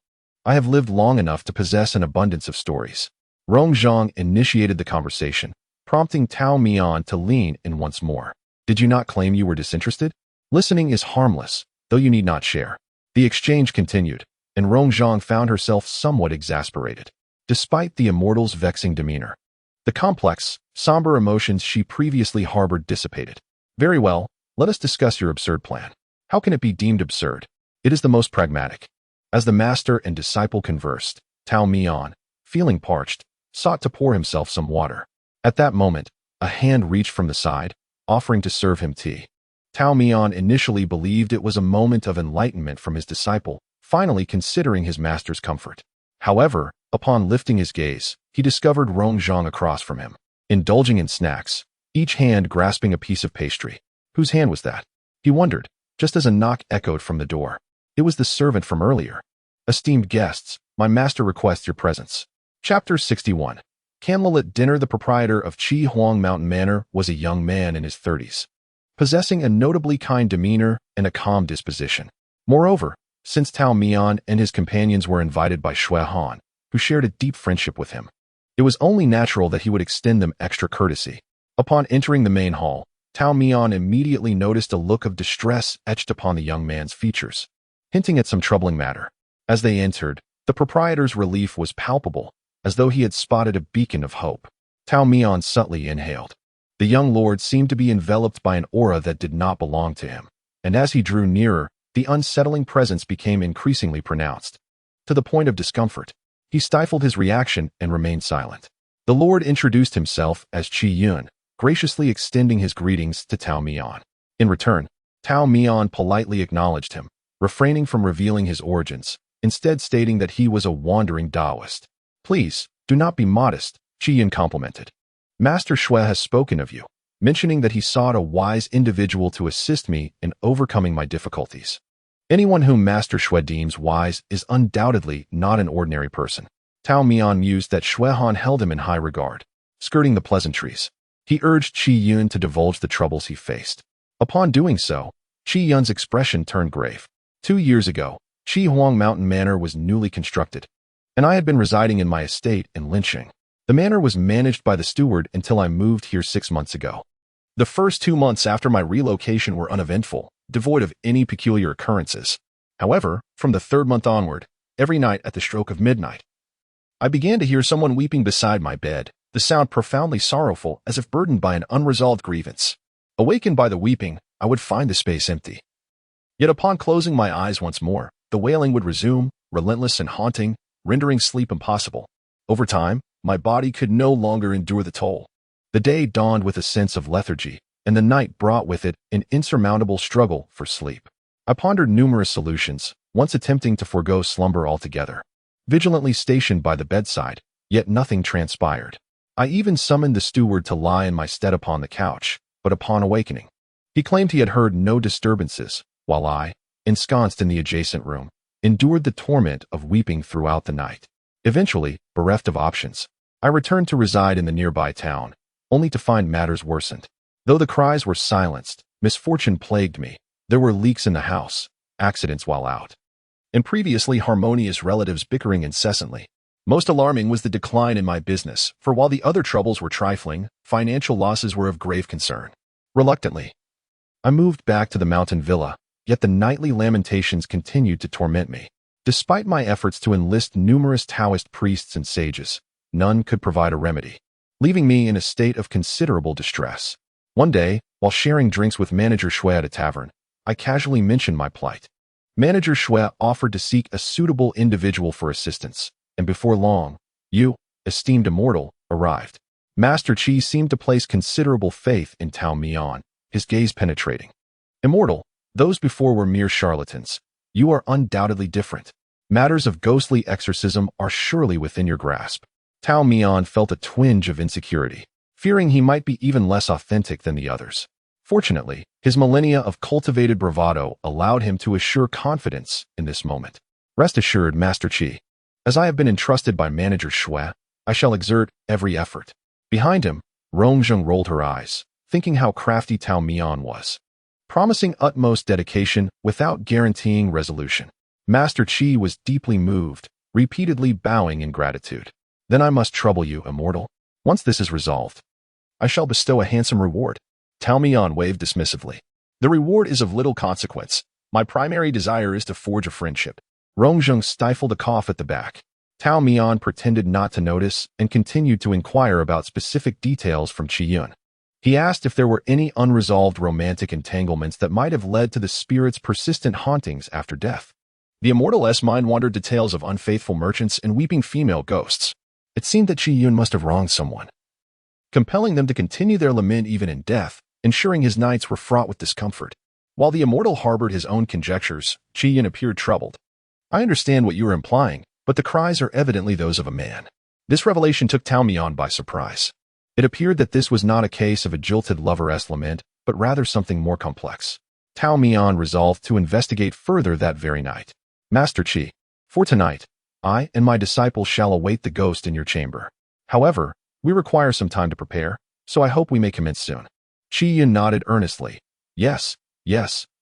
I have lived long enough to possess an abundance of stories." Rongzhang initiated the conversation, prompting Tao Mian to lean in once more. "Did you not claim you were disinterested? Listening is harmless, though you need not share." The exchange continued, and Rongzhang found herself somewhat exasperated, despite the immortal's vexing demeanor. The complex, somber emotions she previously harbored dissipated. "Very well, let us discuss your absurd plan." "How can it be deemed absurd?" "It is the most pragmatic." As the master and disciple conversed, Tao Mian, feeling parched, sought to pour himself some water. At that moment, a hand reached from the side, offering to serve him tea. Tao Mian initially believed it was a moment of enlightenment from his disciple, finally considering his master's comfort. However, upon lifting his gaze, he discovered Rongzhang across from him, indulging in snacks, each hand grasping a piece of pastry. Whose hand was that? He wondered, just as a knock echoed from the door. It was the servant from earlier. "Esteemed guests, my master requests your presence." Chapter 61. Candlelit dinner. The proprietor of Chi Huang Mountain Manor was a young man in his 30s, possessing a notably kind demeanor and a calm disposition. Moreover, since Tao Mian and his companions were invited by Xue Han, who shared a deep friendship with him, it was only natural that he would extend them extra courtesy. Upon entering the main hall, Tao Mian immediately noticed a look of distress etched upon the young man's features, hinting at some troubling matter. As they entered, the proprietor's relief was palpable, as though he had spotted a beacon of hope. Tao Mian subtly inhaled. The young lord seemed to be enveloped by an aura that did not belong to him, and as he drew nearer, the unsettling presence became increasingly pronounced. To the point of discomfort, he stifled his reaction and remained silent. The lord introduced himself as Qi Yun, graciously extending his greetings to Tao Mian. In return, Tao Mian politely acknowledged him, refraining from revealing his origins, instead stating that he was a wandering Taoist. "Please, do not be modest," Qi Yun complimented. "Master Xue has spoken of you, mentioning that he sought a wise individual to assist me in overcoming my difficulties. Anyone whom Master Xue deems wise is undoubtedly not an ordinary person." Tao Mian mused that Xue Han held him in high regard. Skirting the pleasantries, he urged Qi Yun to divulge the troubles he faced. Upon doing so, Qi Yun's expression turned grave. 2 years ago, Qi Huang Mountain Manor was newly constructed, and I had been residing in my estate in Linqing. The manor was managed by the steward until I moved here 6 months ago. The first 2 months after my relocation were uneventful, devoid of any peculiar occurrences. However, from the 3rd month onward, every night at the stroke of midnight, I began to hear someone weeping beside my bed, the sound profoundly sorrowful as if burdened by an unresolved grievance. Awakened by the weeping, I would find the space empty. Yet upon closing my eyes once more, the wailing would resume, relentless and haunting, rendering sleep impossible. Over time, my body could no longer endure the toll. The day dawned with a sense of lethargy, and the night brought with it an insurmountable struggle for sleep. I pondered numerous solutions, once attempting to forego slumber altogether. Vigilantly stationed by the bedside, yet nothing transpired. I even summoned the steward to lie in my stead upon the couch, but upon awakening, he claimed he had heard no disturbances, while I, ensconced in the adjacent room, endured the torment of weeping throughout the night. Eventually, bereft of options, I returned to reside in the nearby town, only to find matters worsened. Though the cries were silenced, misfortune plagued me. There were leaks in the house, accidents while out, and previously harmonious relatives bickering incessantly. Most alarming was the decline in my business, for while the other troubles were trifling, financial losses were of grave concern. Reluctantly, I moved back to the mountain villa, yet the nightly lamentations continued to torment me. Despite my efforts to enlist numerous Taoist priests and sages, none could provide a remedy, leaving me in a state of considerable distress. One day, while sharing drinks with Manager Xue at a tavern, I casually mentioned my plight. Manager Xue offered to seek a suitable individual for assistance, and before long, you, esteemed immortal, arrived. Master Qi seemed to place considerable faith in Tao Mian, his gaze penetrating. "Immortal, those before were mere charlatans. You are undoubtedly different. Matters of ghostly exorcism are surely within your grasp." Tao Mian felt a twinge of insecurity, fearing he might be even less authentic than the others. Fortunately, his millennia of cultivated bravado allowed him to assure confidence in this moment. "Rest assured, Master Qi. As I have been entrusted by Manager Xue, I shall exert every effort." Behind him, Rongjung rolled her eyes, thinking how crafty Tao Mian was, promising utmost dedication without guaranteeing resolution. Master Qi was deeply moved, repeatedly bowing in gratitude. "Then I must trouble you, immortal. Once this is resolved, I shall bestow a handsome reward." Tao Mian waved dismissively. "The reward is of little consequence. My primary desire is to forge a friendship." Rongjung stifled a cough at the back. Tao Mian pretended not to notice and continued to inquire about specific details from Qi Yun. He asked if there were any unresolved romantic entanglements that might have led to the spirit's persistent hauntings after death. The immortal's mind wandered to tales of unfaithful merchants and weeping female ghosts. It seemed that Qi Yun must have wronged someone, compelling them to continue their lament even in death, ensuring his nights were fraught with discomfort. While the immortal harbored his own conjectures, Qi Yun appeared troubled. "I understand what you are implying, but the cries are evidently those of a man." This revelation took Tao Mian by surprise. It appeared that this was not a case of a jilted lover's lament, but rather something more complex. Tao Mian resolved to investigate further that very night. "Master Qi, for tonight, I and my disciples shall await the ghost in your chamber. However, we require some time to prepare, so I hope we may commence soon." Qi Yun nodded earnestly. Yes,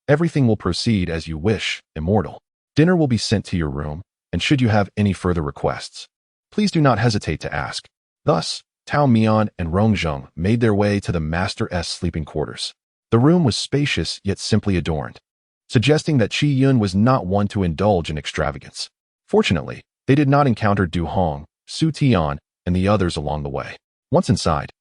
everything will proceed as you wish, immortal. Dinner will be sent to your room, and should you have any further requests, please do not hesitate to ask." Thus, Tao Mian and Rongjung made their way to the Master's sleeping quarters. The room was spacious yet simply adorned, suggesting that Qi Yun was not one to indulge in extravagance. Fortunately, they did not encounter Du Hong, Su Tian, and the others along the way. Once inside,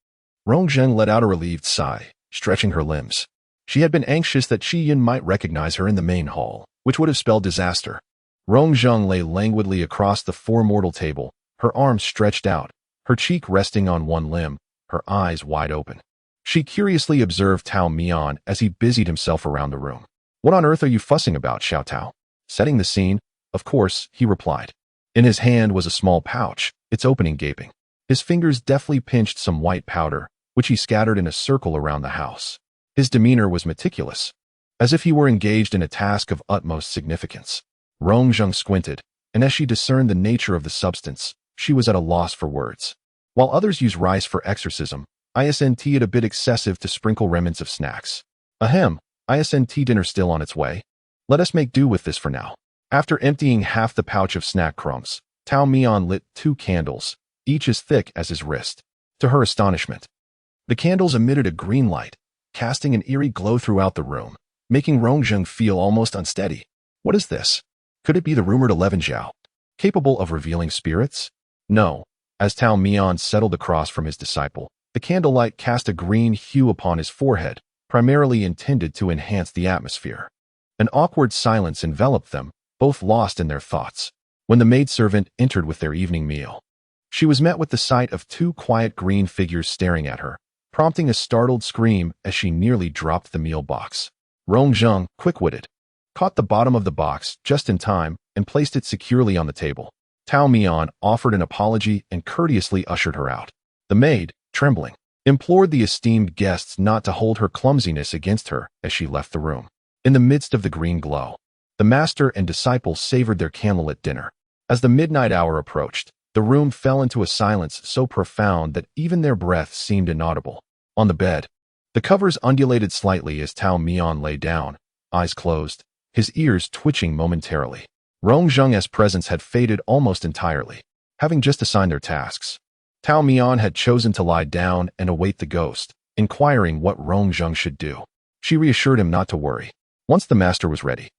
Rongjung let out a relieved sigh, stretching her limbs. She had been anxious that Qi Yun might recognize her in the main hall, which would have spelled disaster. Rongjung lay languidly across the four-mortal table, her arms stretched out, her cheek resting on one limb, her eyes wide open. She curiously observed Tao Mian as he busied himself around the room. "What on earth are you fussing about, Xiao Tao?" "Setting the scene, of course," he replied. In his hand was a small pouch, its opening gaping. His fingers deftly pinched some white powder, which he scattered in a circle around the house. His demeanor was meticulous, as if he were engaged in a task of utmost significance. Rongzheng squinted, and as she discerned the nature of the substance, she was at a loss for words. While others use rice for exorcism, isn't it a bit excessive to sprinkle remnants of snacks? Ahem, isn't dinner still on its way? Let us make do with this for now. After emptying half the pouch of snack crumbs, Tao Mian lit 2 candles, each as thick as his wrist. To her astonishment, the candles emitted a green light, casting an eerie glow throughout the room, making Rongzheng feel almost unsteady. What is this? Could it be the rumored 11 Zhao, capable of revealing spirits? No. As Tao Mian settled across from his disciple, the candlelight cast a green hue upon his forehead, primarily intended to enhance the atmosphere. An awkward silence enveloped them, both lost in their thoughts, when the maidservant entered with their evening meal. She was met with the sight of 2 quiet green figures staring at her, prompting a startled scream as she nearly dropped the meal box. Rongzheng, quick-witted, caught the bottom of the box just in time and placed it securely on the table. Tao Mian offered an apology and courteously ushered her out. The maid, trembling, implored the esteemed guests not to hold her clumsiness against her as she left the room. In the midst of the green glow, the master and disciple savored their candlelit dinner. As the midnight hour approached, the room fell into a silence so profound that even their breaths seemed inaudible. On the bed, the covers undulated slightly as Tao Mian lay down, eyes closed, his ears twitching momentarily. Rongzheng's presence had faded almost entirely, having just assigned their tasks. Tao Mian had chosen to lie down and await the ghost, inquiring what Rongzheng should do. She reassured him not to worry. Once the master was ready,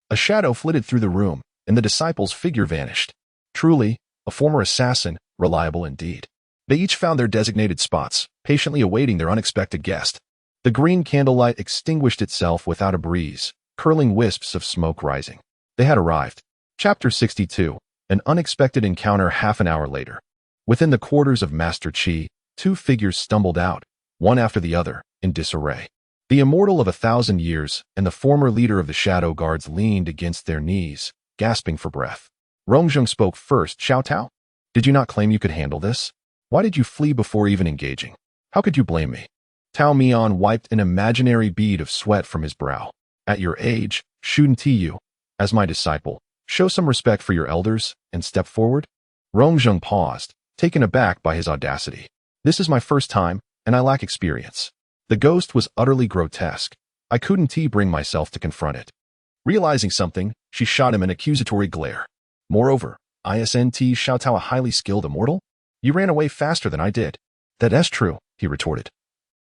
a shadow flitted through the room, and the disciple's figure vanished. Truly, a former assassin, reliable indeed. They each found their designated spots, patiently awaiting their unexpected guest. The green candlelight extinguished itself without a breeze, curling wisps of smoke rising. They had arrived. Chapter 62, An Unexpected Encounter. Half an hour later, within the quarters of Master Qi, 2 figures stumbled out, one after the other, in disarray. The immortal of 1,000 years and the former leader of the Shadow Guards leaned against their knees, gasping for breath. Rongzheng spoke first. "Xiao Tao, did you not claim you could handle this? Why did you flee before even engaging? How could you blame me?" Tao Mian wiped an imaginary bead of sweat from his brow. "At your age, shouldn't you, as my disciple, show some respect for your elders and step forward?" Rongzheng paused, taken aback by his audacity. "This is my first time, and I lack experience." The ghost was utterly grotesque. I couldn't bring myself to confront it. Realizing something, she shot him an accusatory glare. "Moreover, isn't Xiao Tao a highly skilled immortal? You ran away faster than I did." "That's true," he retorted.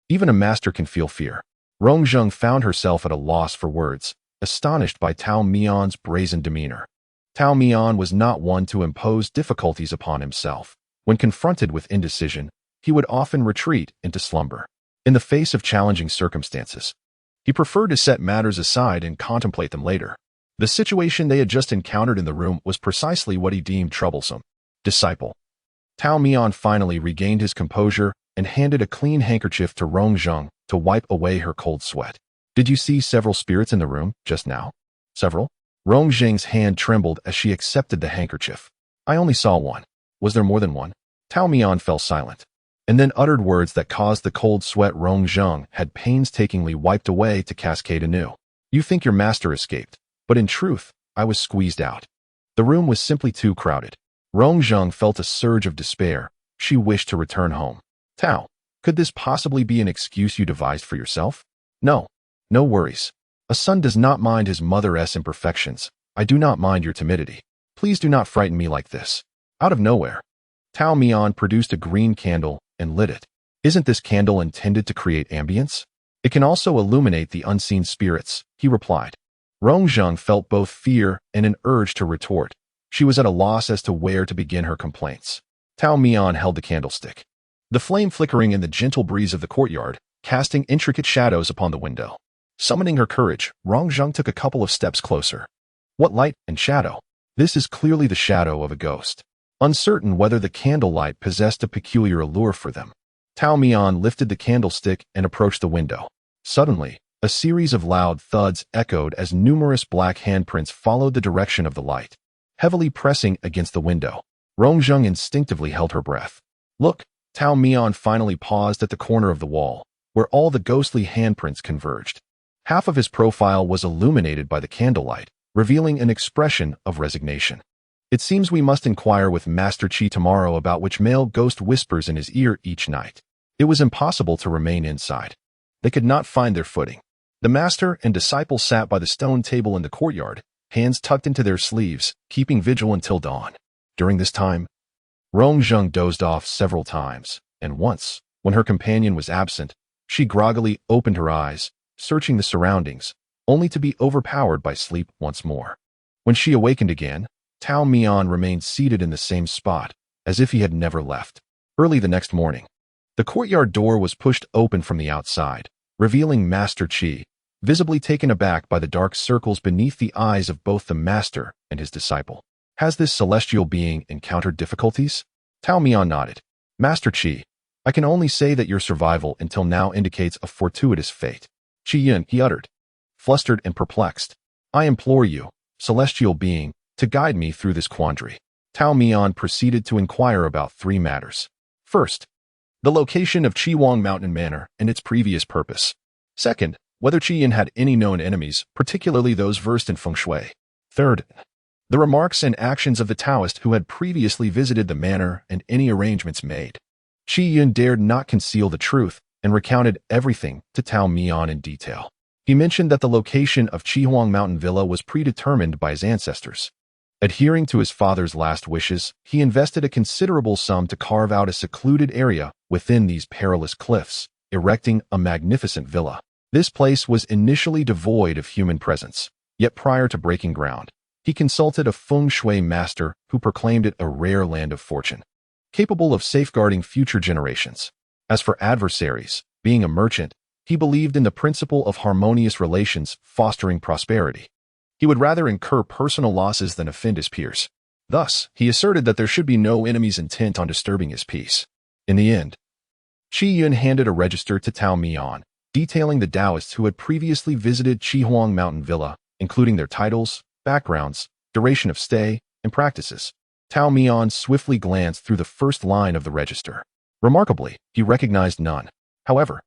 "Even a master can feel fear." Rongzheng found herself at a loss for words, astonished by Tao Mian's brazen demeanor. Tao Mian was not one to impose difficulties upon himself. When confronted with indecision, he would often retreat into slumber. In the face of challenging circumstances, he preferred to set matters aside and contemplate them later. The situation they had just encountered in the room was precisely what he deemed troublesome. "Disciple." Tao Mian finally regained his composure and handed a clean handkerchief to Rongzheng to wipe away her cold sweat. "Did you see several spirits in the room just now?" "Several?" Rongzheng's hand trembled as she accepted the handkerchief. "I only saw one." "Was there more than one?" Tao Mian fell silent, and then uttered words that caused the cold sweat Rongzheng had painstakingly wiped away to cascade anew. "You think your master escaped, but in truth, I was squeezed out." The room was simply too crowded. Rongzheng felt a surge of despair. She wished to return home. "Tao, could this possibly be an excuse you devised for yourself?" "No. No worries. A son does not mind his mother's imperfections. I do not mind your timidity. Please do not frighten me like this." Out of nowhere, Tao Mian produced a green candle and lit it. "Isn't this candle intended to create ambience?" "It can also illuminate the unseen spirits," he replied. Rongzheng felt both fear and an urge to retort. She was at a loss as to where to begin her complaints. Tao Mian held the candlestick, the flame flickering in the gentle breeze of the courtyard, casting intricate shadows upon the window. Summoning her courage, Rongzheng took a couple of steps closer. What light and shadow? This is clearly the shadow of a ghost. Uncertain whether the candlelight possessed a peculiar allure for them, Tao Mian lifted the candlestick and approached the window. Suddenly, a series of loud thuds echoed as numerous black handprints followed the direction of the light, heavily pressing against the window. Rongzheng instinctively held her breath. Look, Tao Mian finally paused at the corner of the wall, where all the ghostly handprints converged. Half of his profile was illuminated by the candlelight, revealing an expression of resignation. It seems we must inquire with Master Qi tomorrow about which male ghost whispers in his ear each night. It was impossible to remain inside. They could not find their footing. The master and disciple sat by the stone table in the courtyard, hands tucked into their sleeves, keeping vigil until dawn. During this time, Rongzheng dozed off several times, and once, when her companion was absent, she groggily opened her eyes, searching the surroundings, only to be overpowered by sleep once more. When she awakened again, Tao Mian remained seated in the same spot, as if he had never left. Early the next morning, the courtyard door was pushed open from the outside, revealing Master Qi, visibly taken aback by the dark circles beneath the eyes of both the master and his disciple. Has this celestial being encountered difficulties? Tao Mian nodded. Master Qi, I can only say that your survival until now indicates a fortuitous fate. Qi Yun, he uttered, flustered and perplexed. I implore you, celestial being, to guide me through this quandary. Tao Mian proceeded to inquire about 3 matters. First, the location of Qihuang Mountain Manor and its previous purpose. Second, whether Qi Yin had any known enemies, particularly those versed in feng shui. Third, the remarks and actions of the Taoist who had previously visited the manor and any arrangements made. Qi Yin dared not conceal the truth and recounted everything to Tao Mian in detail. He mentioned that the location of Qihuang Mountain Villa was predetermined by his ancestors. Adhering to his father's last wishes, he invested a considerable sum to carve out a secluded area within these perilous cliffs, erecting a magnificent villa. This place was initially devoid of human presence, yet prior to breaking ground, he consulted a feng shui master who proclaimed it a rare land of fortune, capable of safeguarding future generations. As for adversaries, being a merchant, he believed in the principle of harmonious relations fostering prosperity. He would rather incur personal losses than offend his peers. Thus, he asserted that there should be no enemies intent on disturbing his peace. In the end, Qi Yun handed a register to Tao Mian, detailing the Taoists who had previously visited Qihuang Mountain Villa, including their titles, backgrounds, duration of stay, and practices. Tao Mian swiftly glanced through the first line of the register. Remarkably, he recognized none. However,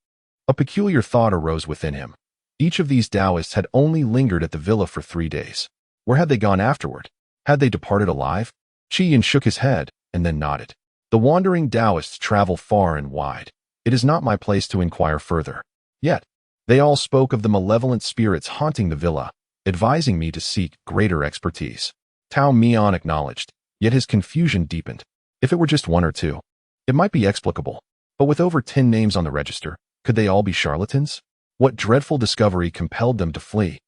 a peculiar thought arose within him. Each of these Taoists had only lingered at the villa for 3 days. Where had they gone afterward? Had they departed alive? Qi Yin shook his head and then nodded. The wandering Taoists travel far and wide. It is not my place to inquire further. Yet, they all spoke of the malevolent spirits haunting the villa, advising me to seek greater expertise. Tao Mian acknowledged, yet his confusion deepened. If it were just 1 or 2, it might be explicable. But with over 10 names on the register, could they all be charlatans? What dreadful discovery compelled them to flee?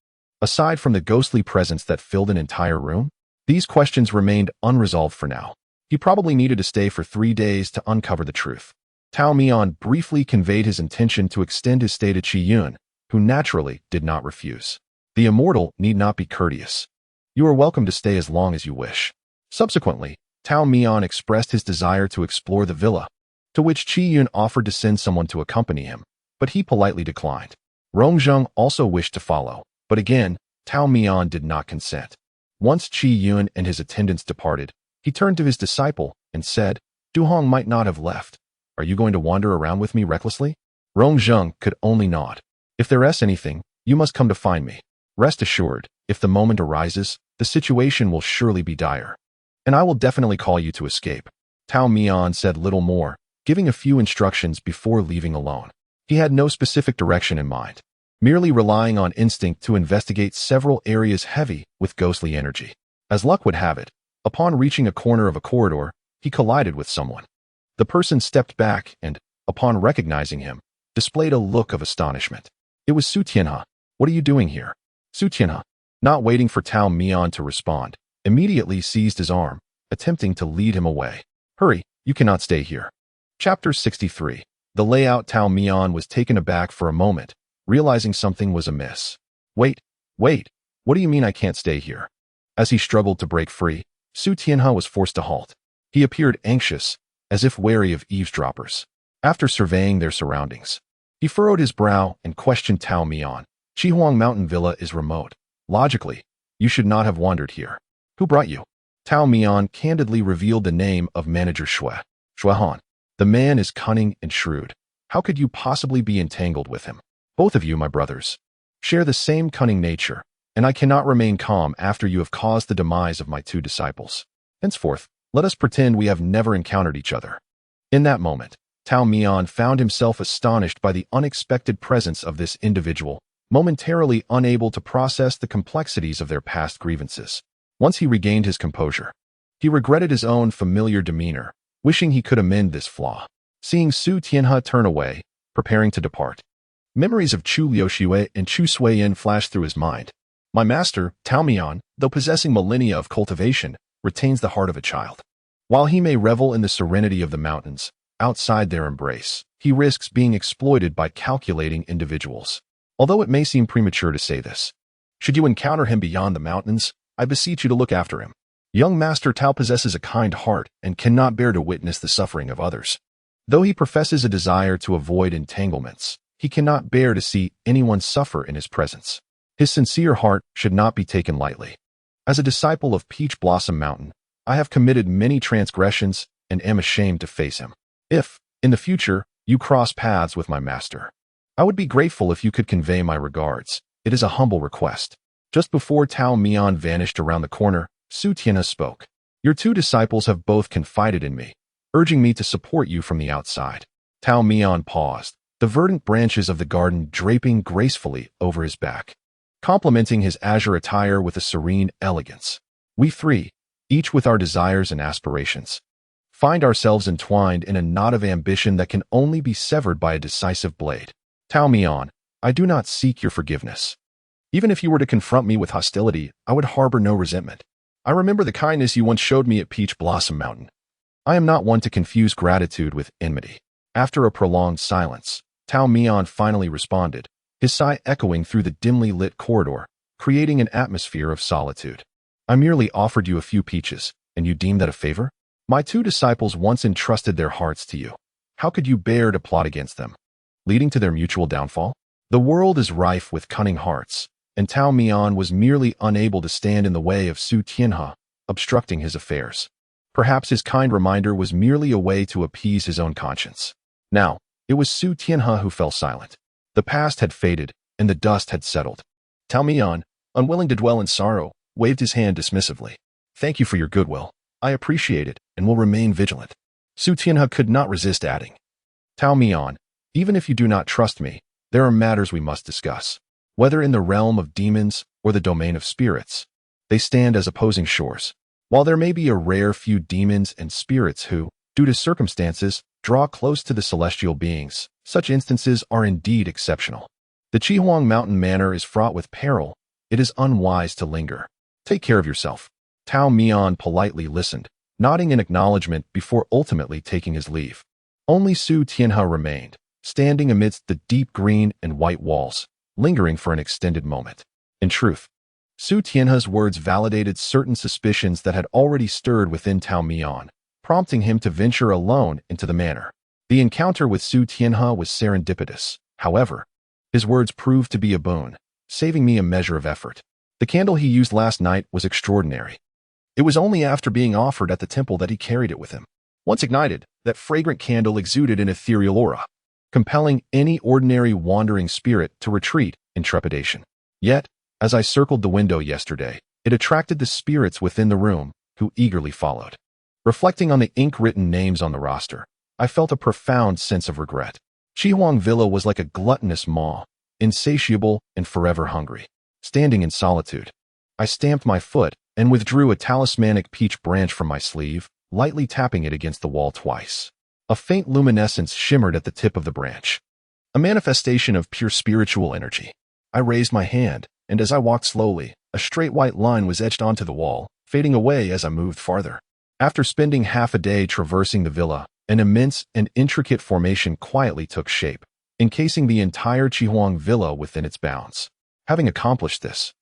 Aside from the ghostly presence that filled an entire room, these questions remained unresolved for now. He probably needed to stay for 3 days to uncover the truth. Tao Mian briefly conveyed his intention to extend his stay to Qi Yun, who naturally did not refuse. The immortal need not be courteous. You are welcome to stay as long as you wish. Subsequently, Tao Mian expressed his desire to explore the villa, to which Qi Yun offered to send someone to accompany him, but he politely declined. Rongzheng also wished to follow, but again, Tao Mian did not consent. Once Qi Yun and his attendants departed, he turned to his disciple and said, Duhong might not have left. Are you going to wander around with me recklessly? Rongzheng could only nod. If there is anything, you must come to find me. Rest assured, if the moment arises, the situation will surely be dire. And I will definitely call you to escape. Tao Mian said little more, giving a few instructions before leaving alone. He had no specific direction in mind, merely relying on instinct to investigate several areas heavy with ghostly energy. As luck would have it, upon reaching a corner of a corridor, he collided with someone. The person stepped back and, upon recognizing him, displayed a look of astonishment. It was Su Tianhe. What are you doing here? Su Tianhe, not waiting for Tao Mian to respond, immediately seized his arm, attempting to lead him away. Hurry, you cannot stay here. Chapter 63. The layout. Tao Mian was taken aback for a moment, realizing something was amiss. Wait, what do you mean I can't stay here? As he struggled to break free, Su Tianhe was forced to halt. He appeared anxious, as if wary of eavesdroppers. After surveying their surroundings, he furrowed his brow and questioned Tao Mian. Chihuang Mountain Villa is remote. Logically, you should not have wandered here. Who brought you? Tao Mian candidly revealed the name of manager Shui. Shuihan. The man is cunning and shrewd. How could you possibly be entangled with him? Both of you, my brothers, share the same cunning nature, and I cannot remain calm after you have caused the demise of my two disciples. Henceforth, let us pretend we have never encountered each other. In that moment, Tao Mian found himself astonished by the unexpected presence of this individual, momentarily unable to process the complexities of their past grievances. Once he regained his composure, he regretted his own familiar demeanor, wishing he could amend this flaw. Seeing Su Tianhe turn away, preparing to depart, memories of Chu Liuxue and Chu Suiyin flashed through his mind. My master, Tao Mian, though possessing millennia of cultivation, retains the heart of a child. While he may revel in the serenity of the mountains, outside their embrace, he risks being exploited by calculating individuals. Although it may seem premature to say this, should you encounter him beyond the mountains, I beseech you to look after him. Young Master Tao possesses a kind heart and cannot bear to witness the suffering of others. Though he professes a desire to avoid entanglements, he cannot bear to see anyone suffer in his presence. His sincere heart should not be taken lightly. As a disciple of Peach Blossom Mountain, I have committed many transgressions and am ashamed to face him. If, in the future, you cross paths with my master, I would be grateful if you could convey my regards. It is a humble request. Just before Tao Mian vanished around the corner, Su Tianhe spoke. Your two disciples have both confided in me, urging me to support you from the outside. Tao Mian paused, the verdant branches of the garden draping gracefully over his back, complementing his azure attire with a serene elegance. We three, each with our desires and aspirations, find ourselves entwined in a knot of ambition that can only be severed by a decisive blade. Tao Mian, I do not seek your forgiveness. Even if you were to confront me with hostility, I would harbor no resentment. I remember the kindness you once showed me at Peach Blossom Mountain. I am not one to confuse gratitude with enmity. After a prolonged silence, Tao Mian finally responded, his sigh echoing through the dimly lit corridor, creating an atmosphere of solitude. I merely offered you a few peaches, and you deem that a favor? My two disciples once entrusted their hearts to you. How could you bear to plot against them, leading to their mutual downfall? The world is rife with cunning hearts, and Tao Mian was merely unable to stand in the way of Su Tianhe, obstructing his affairs. Perhaps his kind reminder was merely a way to appease his own conscience. Now, it was Su Tianhe who fell silent. The past had faded, and the dust had settled. Tao Mian, unwilling to dwell in sorrow, waved his hand dismissively. Thank you for your goodwill. I appreciate it, and will remain vigilant. Su Tianhe could not resist adding. Tao Mian, even if you do not trust me, there are matters we must discuss. Whether in the realm of demons or the domain of spirits, they stand as opposing shores. While there may be a rare few demons and spirits who, due to circumstances, draw close to the celestial beings, such instances are indeed exceptional. The Chihuang Mountain Manor is fraught with peril. It is unwise to linger. Take care of yourself. Tao Mian politely listened, nodding in acknowledgement before ultimately taking his leave. Only Su Tianhe remained, standing amidst the deep green and white walls, lingering for an extended moment. In truth, Su Tianhe's words validated certain suspicions that had already stirred within Tao Mian, prompting him to venture alone into the manor. The encounter with Su Tianhe was serendipitous. However, his words proved to be a boon, saving me a measure of effort. The candle he used last night was extraordinary. It was only after being offered at the temple that he carried it with him. Once ignited, that fragrant candle exuded an ethereal aura, compelling any ordinary wandering spirit to retreat in trepidation. Yet, as I circled the window yesterday, it attracted the spirits within the room, who eagerly followed. Reflecting on the ink-written names on the roster, I felt a profound sense of regret. Chihuang Villa was like a gluttonous maw, insatiable and forever hungry. Standing in solitude, I stamped my foot and withdrew a talismanic peach branch from my sleeve, lightly tapping it against the wall twice. A faint luminescence shimmered at the tip of the branch, a manifestation of pure spiritual energy. I raised my hand, and as I walked slowly, a straight white line was etched onto the wall, fading away as I moved farther. After spending half a day traversing the villa, an immense and intricate formation quietly took shape, encasing the entire Chihuang Villa within its bounds. Having accomplished this,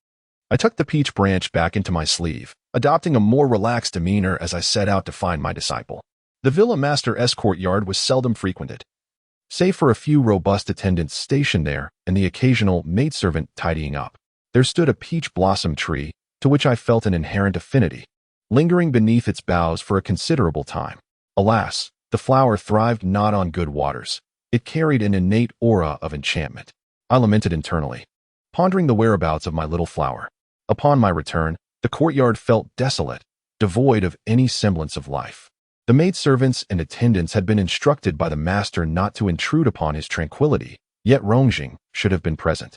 I tucked the peach branch back into my sleeve, adopting a more relaxed demeanor as I set out to find my disciple. The Villa Master's courtyard was seldom frequented. Save for a few robust attendants stationed there and the occasional maidservant tidying up, there stood a peach blossom tree to which I felt an inherent affinity, lingering beneath its boughs for a considerable time. Alas, the flower thrived not on good waters. It carried an innate aura of enchantment. I lamented internally, pondering the whereabouts of my little flower. Upon my return, the courtyard felt desolate, devoid of any semblance of life. The maidservants and attendants had been instructed by the master not to intrude upon his tranquility, yet Rongjing should have been present.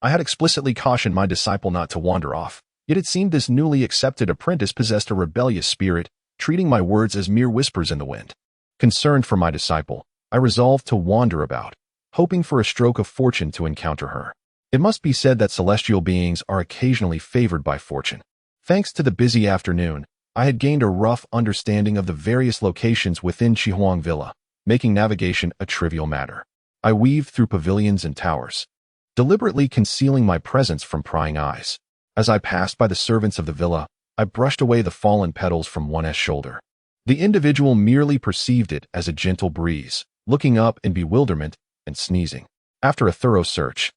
I had explicitly cautioned my disciple not to wander off, yet it seemed this newly accepted apprentice possessed a rebellious spirit, treating my words as mere whispers in the wind. Concerned for my disciple, I resolved to wander about, hoping for a stroke of fortune to encounter her. It must be said that celestial beings are occasionally favored by fortune. Thanks to the busy afternoon, I had gained a rough understanding of the various locations within Chihuang Villa, making navigation a trivial matter. I weaved through pavilions and towers, deliberately concealing my presence from prying eyes. As I passed by the servants of the villa, I brushed away the fallen petals from one's shoulder. The individual merely perceived it as a gentle breeze, looking up in bewilderment and sneezing. After a thorough search,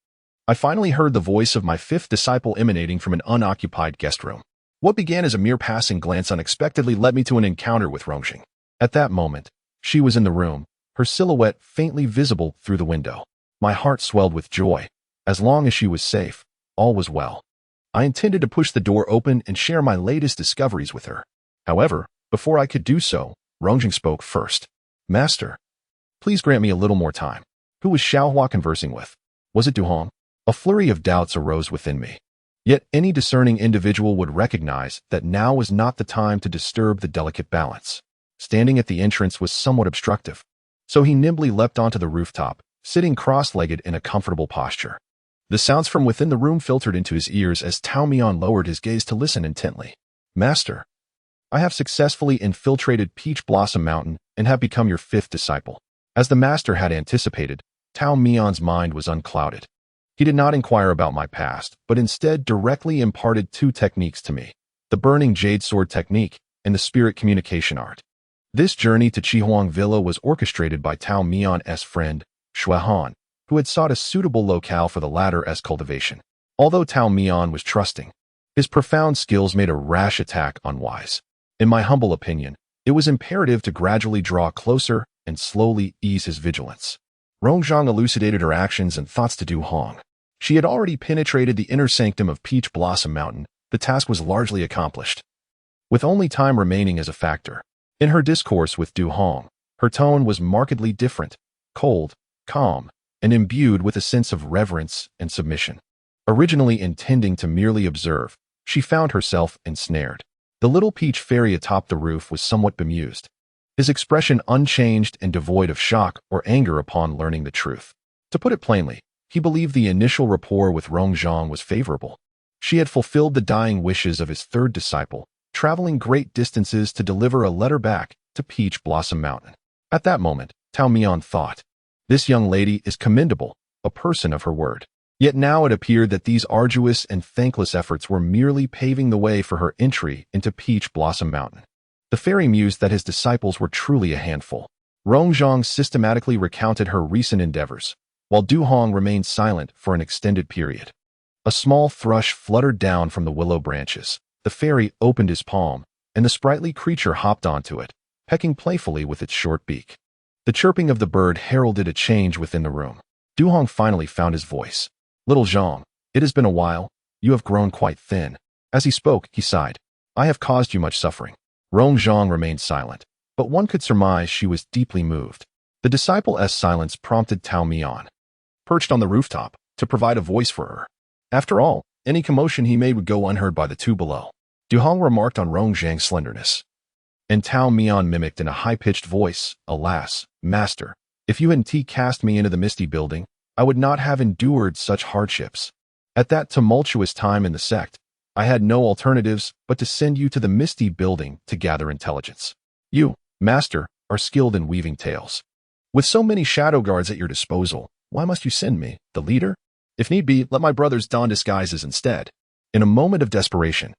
I finally heard the voice of my fifth disciple emanating from an unoccupied guest room. What began as a mere passing glance unexpectedly led me to an encounter with Rongjing. At that moment, she was in the room, her silhouette faintly visible through the window. My heart swelled with joy. As long as she was safe, all was well. I intended to push the door open and share my latest discoveries with her. However, before I could do so, Rongjing spoke first. Master, please grant me a little more time. Who was Xiaohua conversing with? Was it Duhong? A flurry of doubts arose within me. Yet any discerning individual would recognize that now was not the time to disturb the delicate balance. Standing at the entrance was somewhat obstructive, so he nimbly leapt onto the rooftop, sitting cross-legged in a comfortable posture. The sounds from within the room filtered into his ears as Tao Mian lowered his gaze to listen intently. Master, I have successfully infiltrated Peach Blossom Mountain and have become your fifth disciple. As the master had anticipated, Tao Mian's mind was unclouded. He did not inquire about my past, but instead directly imparted two techniques to me, the Burning Jade Sword technique and the Spirit Communication art. This journey to Chihuang Villa was orchestrated by Tao Mian's friend, Shuehan, who had sought a suitable locale for the latter as cultivation. Although Tao Mian was trusting, his profound skills made a rash attack unwise. In my humble opinion, it was imperative to gradually draw closer and slowly ease his vigilance. Rongjing elucidated her actions and thoughts to Duhong. She had already penetrated the inner sanctum of Peach Blossom Mountain. The task was largely accomplished, with only time remaining as a factor. In her discourse with Duhong, her tone was markedly different, cold, calm, and imbued with a sense of reverence and submission. Originally intending to merely observe, she found herself ensnared. The little peach fairy atop the roof was somewhat bemused, his expression unchanged and devoid of shock or anger upon learning the truth. To put it plainly, he believed the initial rapport with Rongjing was favorable. She had fulfilled the dying wishes of his third disciple, traveling great distances to deliver a letter back to Peach Blossom Mountain. At that moment, Tao Mian thought, this young lady is commendable, a person of her word. Yet now it appeared that these arduous and thankless efforts were merely paving the way for her entry into Peach Blossom Mountain. The fairy mused that his disciples were truly a handful. Rongjing systematically recounted her recent endeavors, while Duhong remained silent for an extended period. A small thrush fluttered down from the willow branches. The fairy opened his palm, and the sprightly creature hopped onto it, pecking playfully with its short beak. The chirping of the bird heralded a change within the room. Duhong finally found his voice. Little Zhang, it has been a while. You have grown quite thin. As he spoke, he sighed. I have caused you much suffering. Rongjing remained silent, but one could surmise she was deeply moved. The disciple's silence prompted Tao Mian, perched on the rooftop, to provide a voice for her. After all, any commotion he made would go unheard by the two below. Duhong remarked on Rongjing's slenderness, and Tao Mian mimicked in a high-pitched voice, Alas, master, if you hadn't cast me into the misty building, I would not have endured such hardships. At that tumultuous time in the sect, I had no alternatives but to send you to the misty building to gather intelligence. You, master, are skilled in weaving tales. With so many shadow guards at your disposal, why must you send me, the leader? If need be, let my brothers don disguises instead. In a moment of desperation,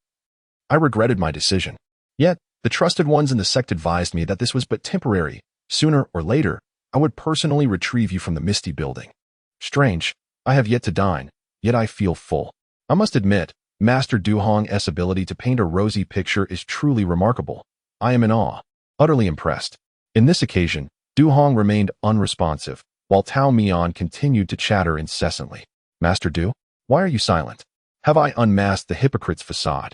I regretted my decision. Yet, the trusted ones in the sect advised me that this was but temporary. Sooner or later, I would personally retrieve you from the misty building. Strange, I have yet to dine, yet I feel full. I must admit, Master Du Hong's ability to paint a rosy picture is truly remarkable. I am in awe, utterly impressed. In this occasion, Du Hong remained unresponsive, while Tao Mian continued to chatter incessantly. Master Du, why are you silent? Have I unmasked the hypocrite's facade,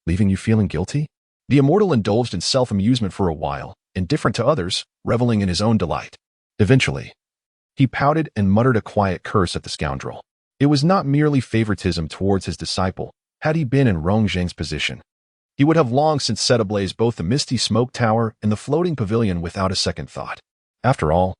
leaving you feeling guilty? The immortal indulged in self-amusement for a while, indifferent to others, reveling in his own delight. Eventually, he pouted and muttered a quiet curse at the scoundrel. It was not merely favoritism towards his disciple. Had he been in Rongzheng's position, he would have long since set ablaze both the misty smoke tower and the floating pavilion without a second thought. After all,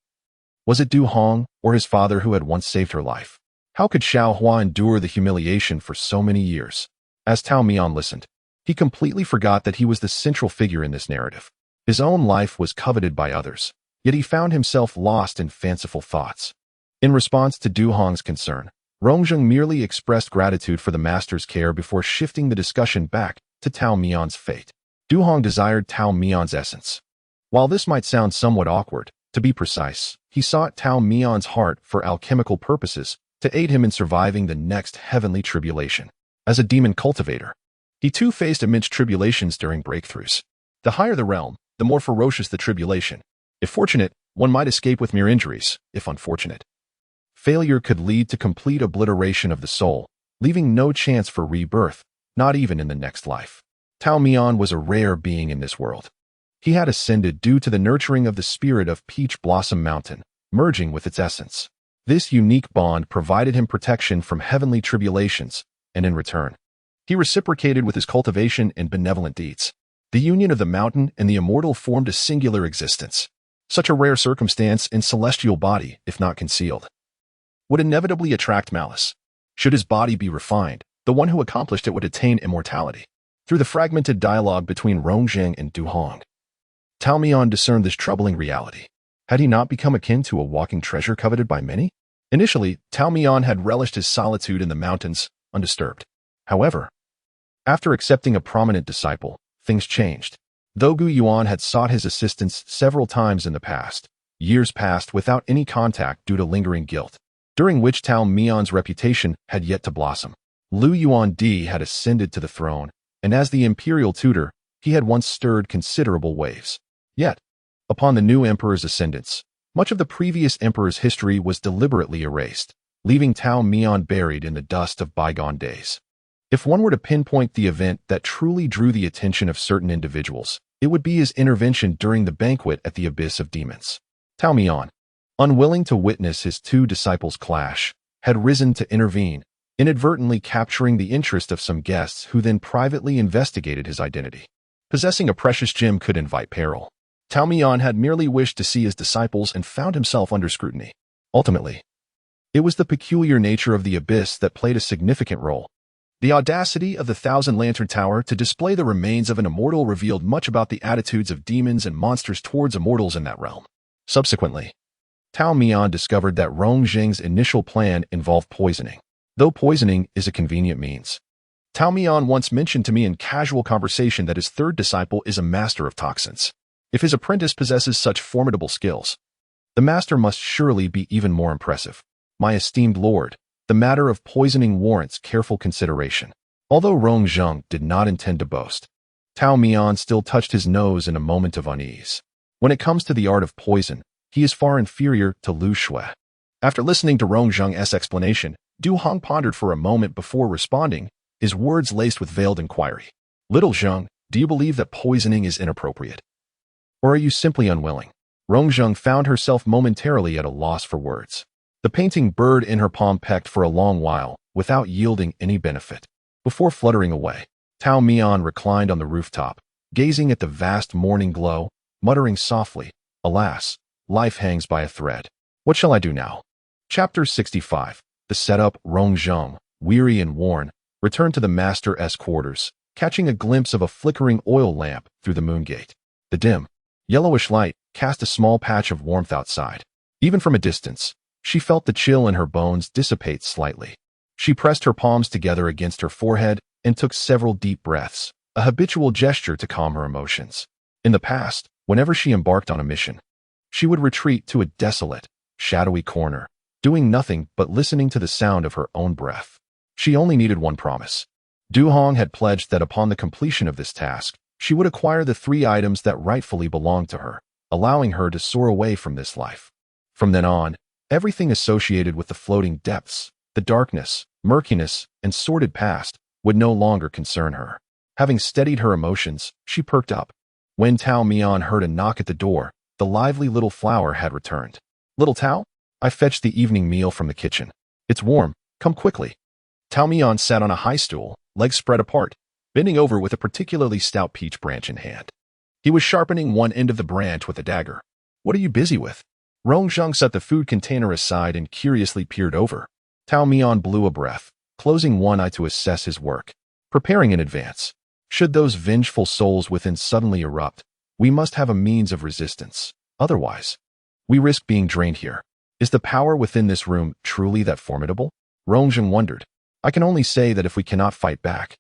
was it Du Hong or his father who had once saved her life? How could Xiao Hua endure the humiliation for so many years? As Tao Mian listened, he completely forgot that he was the central figure in this narrative. His own life was coveted by others, yet he found himself lost in fanciful thoughts. In response to Du Hong's concern, Rongzheng merely expressed gratitude for the master's care before shifting the discussion back to Tao Mian's fate. Du Hong desired Tao Mian's essence. While this might sound somewhat awkward, to be precise, he sought Tao Mian's heart for alchemical purposes to aid him in surviving the next heavenly tribulation. As a demon cultivator, he too faced immense tribulations during breakthroughs. The higher the realm, the more ferocious the tribulation. If fortunate, one might escape with mere injuries. If unfortunate, failure could lead to complete obliteration of the soul, leaving no chance for rebirth, not even in the next life. Tao Mian was a rare being in this world. He had ascended due to the nurturing of the spirit of Peach Blossom Mountain, merging with its essence. This unique bond provided him protection from heavenly tribulations, and in return, he reciprocated with his cultivation and benevolent deeds. The union of the mountain and the immortal formed a singular existence. Such a rare circumstance in celestial body, if not concealed, would inevitably attract malice. Should his body be refined, the one who accomplished it would attain immortality. Through the fragmented dialogue between Rongzheng and Du Hong, Tao Mian discerned this troubling reality. Had he not become akin to a walking treasure coveted by many? Initially, Tao Mian had relished his solitude in the mountains, undisturbed. However, after accepting a prominent disciple, things changed. Though Gu Yuan had sought his assistance several times in the past, years passed without any contact due to lingering guilt, during which Tao Mian's reputation had yet to blossom. Lu Yuandi had ascended to the throne, and as the imperial tutor, he had once stirred considerable waves. Yet, upon the new emperor's ascendance, much of the previous emperor's history was deliberately erased, leaving Tao Mian buried in the dust of bygone days. If one were to pinpoint the event that truly drew the attention of certain individuals, it would be his intervention during the banquet at the Abyss of Demons. Tao Mian, unwilling to witness his two disciples clash, had risen to intervene, inadvertently capturing the interest of some guests who then privately investigated his identity. Possessing a precious gem could invite peril. Tao Mian had merely wished to see his disciples and found himself under scrutiny. Ultimately, it was the peculiar nature of the abyss that played a significant role. The audacity of the Thousand Lantern Tower to display the remains of an immortal revealed much about the attitudes of demons and monsters towards immortals in that realm. Subsequently, Tao Mian discovered that Rongzheng's initial plan involved poisoning. Though poisoning is a convenient means, Tao Mian once mentioned to me in casual conversation that his third disciple is a master of toxins. If his apprentice possesses such formidable skills, the master must surely be even more impressive. My esteemed lord, the matter of poisoning warrants careful consideration. Although Rongzheng did not intend to boast, Tao Mian still touched his nose in a moment of unease. When it comes to the art of poison, he is far inferior to Lu Shui. After listening to Rongzheng's explanation, Du Hong pondered for a moment before responding, his words laced with veiled inquiry. Little Zheng, do you believe that poisoning is inappropriate? Or are you simply unwilling? Rongzheng found herself momentarily at a loss for words. The painting bird in her palm pecked for a long while, without yielding any benefit. Before fluttering away, Tao Mian reclined on the rooftop, gazing at the vast morning glow, muttering softly, alas, life hangs by a thread. What shall I do now? Chapter 65. The setup. Rongzheng, weary and worn, returned to the master's quarters, catching a glimpse of a flickering oil lamp through the moongate. The dim, yellowish light cast a small patch of warmth outside. Even from a distance, she felt the chill in her bones dissipate slightly. She pressed her palms together against her forehead and took several deep breaths, a habitual gesture to calm her emotions. In the past, whenever she embarked on a mission, she would retreat to a desolate, shadowy corner, doing nothing but listening to the sound of her own breath. She only needed one promise. Du Hong had pledged that upon the completion of this task, she would acquire the 3 items that rightfully belonged to her, allowing her to soar away from this life. From then on, everything associated with the floating depths, the darkness, murkiness, and sordid past would no longer concern her. Having steadied her emotions, she perked up. When Tao Mian heard a knock at the door, the lively little flower had returned. "Little Tao, I fetched the evening meal from the kitchen. It's warm. Come quickly." Tao Mian sat on a high stool, legs spread apart, bending over with a particularly stout peach branch in hand. He was sharpening one end of the branch with a dagger. "What are you busy with?" Rongzheng set the food container aside and curiously peered over. Tao Mian blew a breath, closing one eye to assess his work. "Preparing in advance. Should those vengeful souls within suddenly erupt, we must have a means of resistance. Otherwise, we risk being drained here. Is the power within this room truly that formidable?" Rongzheng wondered. "I can only say that if we cannot fight back,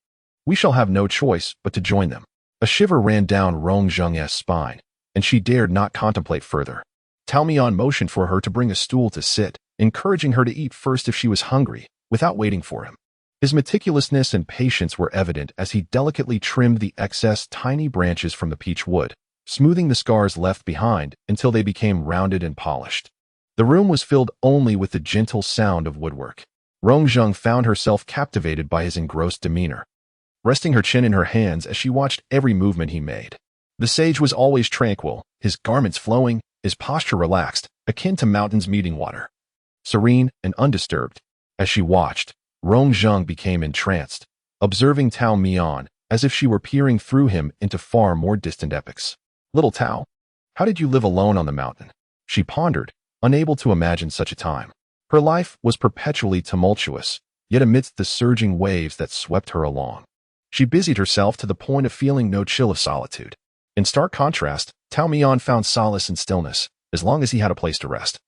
we shall have no choice but to join them." A shiver ran down Rongzheng's spine, and she dared not contemplate further. Tao Mian motioned for her to bring a stool to sit, encouraging her to eat first if she was hungry, without waiting for him. His meticulousness and patience were evident as he delicately trimmed the excess tiny branches from the peach wood, smoothing the scars left behind until they became rounded and polished. The room was filled only with the gentle sound of woodwork. Rongzheng found herself captivated by his engrossed demeanor, resting her chin in her hands as she watched every movement he made. The sage was always tranquil, his garments flowing, his posture relaxed, akin to mountains meeting water. Serene and undisturbed, as she watched, Rongzheng became entranced, observing Tao Mian as if she were peering through him into far more distant epochs. "Little Tao, how did you live alone on the mountain?" She pondered, unable to imagine such a time. Her life was perpetually tumultuous, yet amidst the surging waves that swept her along, she busied herself to the point of feeling no chill of solitude. In stark contrast, Tao Mian found solace in stillness, as long as he had a place to rest.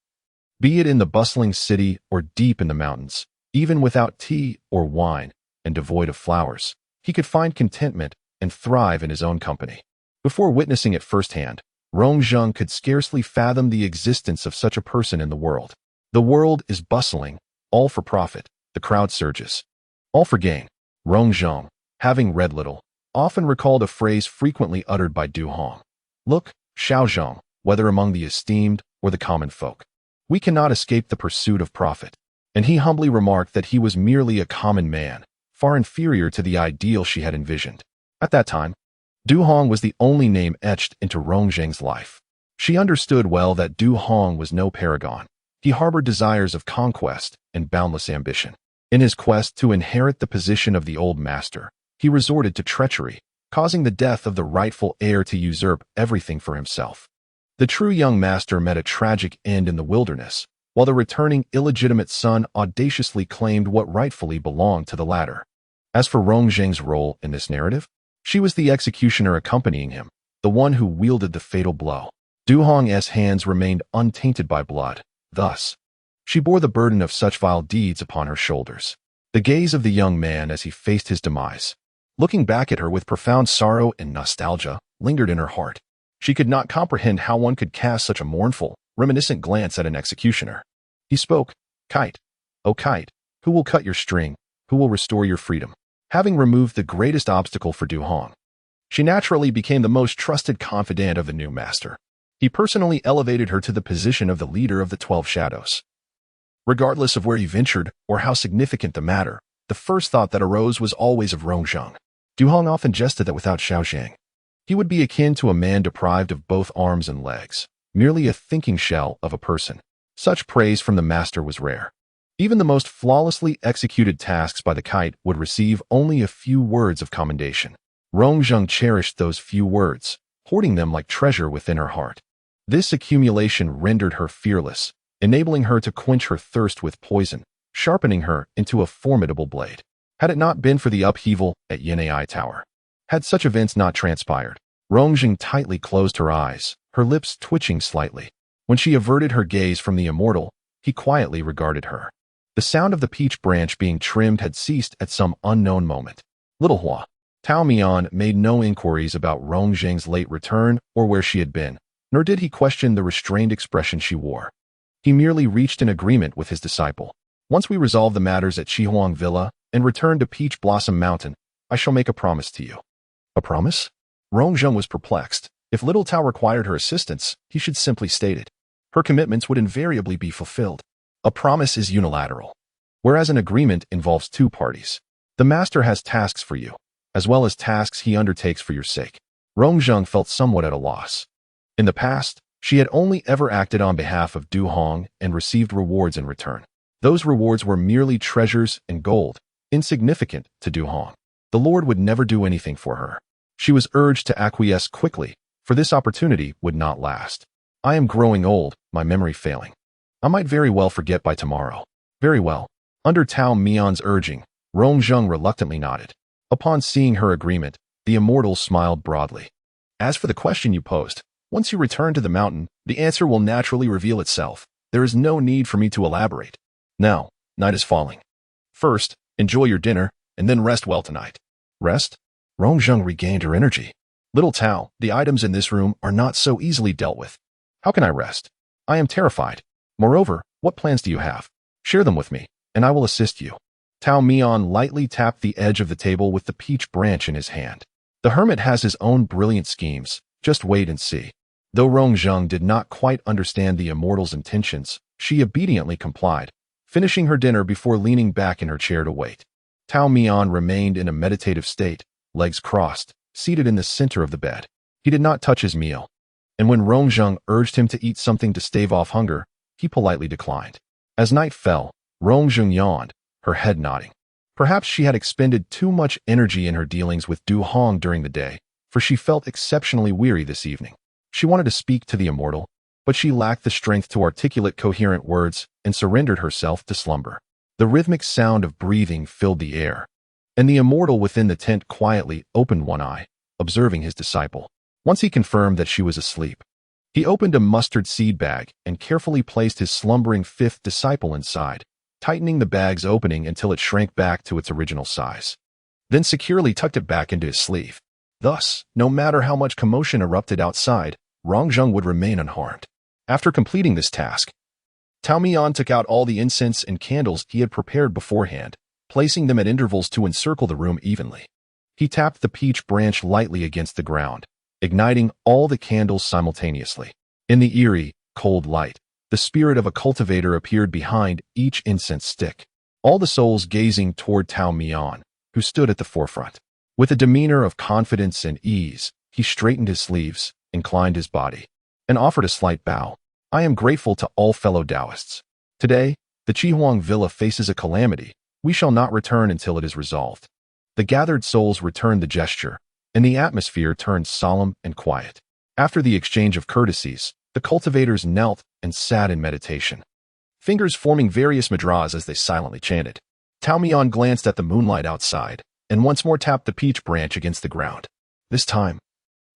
Be it in the bustling city or deep in the mountains, even without tea or wine and devoid of flowers, he could find contentment and thrive in his own company. Before witnessing it firsthand, Rongzheng could scarcely fathom the existence of such a person in the world. The world is bustling, all for profit, the crowd surges. All for gain. Rongzheng, having read little, often recalled a phrase frequently uttered by Du Hong. "Look, Xiaozhong, whether among the esteemed or the common folk, we cannot escape the pursuit of profit." And he humbly remarked that he was merely a common man, far inferior to the ideal she had envisioned. At that time, Du Hong was the only name etched into Rongzheng's life. She understood well that Du Hong was no paragon. He harbored desires of conquest and boundless ambition. In his quest to inherit the position of the old master, he resorted to treachery, causing the death of the rightful heir to usurp everything for himself. The true young master met a tragic end in the wilderness, while the returning illegitimate son audaciously claimed what rightfully belonged to the latter. As for Rongzheng's role in this narrative, she was the executioner accompanying him, the one who wielded the fatal blow. Du Hong's hands remained untainted by blood. Thus, she bore the burden of such vile deeds upon her shoulders. The gaze of the young man as he faced his demise, looking back at her with profound sorrow and nostalgia, lingered in her heart. She could not comprehend how one could cast such a mournful, reminiscent glance at an executioner. He spoke, "Kite, O kite, who will cut your string, who will restore your freedom?" Having removed the greatest obstacle for Du Hong, she naturally became the most trusted confidant of the new master. He personally elevated her to the position of the leader of the 12 Shadows. Regardless of where he ventured or how significant the matter, the first thought that arose was always of Rongzheng. Du Hong often jested that without Xiaozhang, he would be akin to a man deprived of both arms and legs, merely a thinking shell of a person. Such praise from the master was rare. Even the most flawlessly executed tasks by the kite would receive only a few words of commendation. Rongzheng cherished those few words, hoarding them like treasure within her heart. This accumulation rendered her fearless, enabling her to quench her thirst with poison, sharpening her into a formidable blade. Had it not been for the upheaval at Yan'ai Tower, had such events not transpired, Rongzheng tightly closed her eyes, her lips twitching slightly. When she averted her gaze from the immortal, he quietly regarded her. The sound of the peach branch being trimmed had ceased at some unknown moment. Little Hua, Tao Mian made no inquiries about Rongzheng's late return or where she had been, nor did he question the restrained expression she wore. He merely reached an agreement with his disciple. Once we resolve the matters at Chihuang Villa and return to Peach Blossom Mountain, I shall make a promise to you. A promise? Rongzheng was perplexed. If Little Tao required her assistance, he should simply state it. Her commitments would invariably be fulfilled. A promise is unilateral, whereas an agreement involves two parties. The master has tasks for you, as well as tasks he undertakes for your sake. Rongzheng felt somewhat at a loss. In the past, she had only ever acted on behalf of Du Hong and received rewards in return. Those rewards were merely treasures and gold, insignificant to Du Hong. The Lord would never do anything for her. She was urged to acquiesce quickly, for this opportunity would not last. I am growing old, my memory failing. I might very well forget by tomorrow. Very well. Under Tao Mian's urging, Rongzheng reluctantly nodded. Upon seeing her agreement, the immortal smiled broadly. As for the question you posed, once you return to the mountain, the answer will naturally reveal itself. There is no need for me to elaborate. Now, night is falling. First, enjoy your dinner, and then rest well tonight. Rest? Rongzheng regained her energy. Little Tao, the items in this room are not so easily dealt with. How can I rest? I am terrified. Moreover, what plans do you have? Share them with me, and I will assist you. Tao Mian lightly tapped the edge of the table with the peach branch in his hand. The hermit has his own brilliant schemes. Just wait and see. Though Rongzheng did not quite understand the immortal's intentions, she obediently complied, finishing her dinner before leaning back in her chair to wait. Tao Mian remained in a meditative state, legs crossed, seated in the center of the bed. He did not touch his meal, and when Rongzheng urged him to eat something to stave off hunger, he politely declined. As night fell, Rongzheng yawned, her head nodding. Perhaps she had expended too much energy in her dealings with Du Hong during the day, for she felt exceptionally weary this evening. She wanted to speak to the immortal, but she lacked the strength to articulate coherent words and surrendered herself to slumber. The rhythmic sound of breathing filled the air, and the immortal within the tent quietly opened one eye, observing his disciple. Once he confirmed that she was asleep, he opened a mustard seed bag and carefully placed his slumbering fifth disciple inside, tightening the bag's opening until it shrank back to its original size. Then securely tucked it back into his sleeve. Thus, no matter how much commotion erupted outside, Rongzheng would remain unharmed. After completing this task, Tao Mian took out all the incense and candles he had prepared beforehand, placing them at intervals to encircle the room evenly. He tapped the peach branch lightly against the ground, igniting all the candles simultaneously. In the eerie, cold light, the spirit of a cultivator appeared behind each incense stick, all the souls gazing toward Tao Mian, who stood at the forefront. With a demeanor of confidence and ease, he straightened his sleeves, inclined his body, and offered a slight bow. I am grateful to all fellow Taoists. Today, the Chihuang Villa faces a calamity. We shall not return until it is resolved. The gathered souls returned the gesture, and the atmosphere turned solemn and quiet. After the exchange of courtesies, the cultivators knelt and sat in meditation, fingers forming various mudras as they silently chanted. Tao Mian glanced at the moonlight outside, and once more tapped the peach branch against the ground. This time,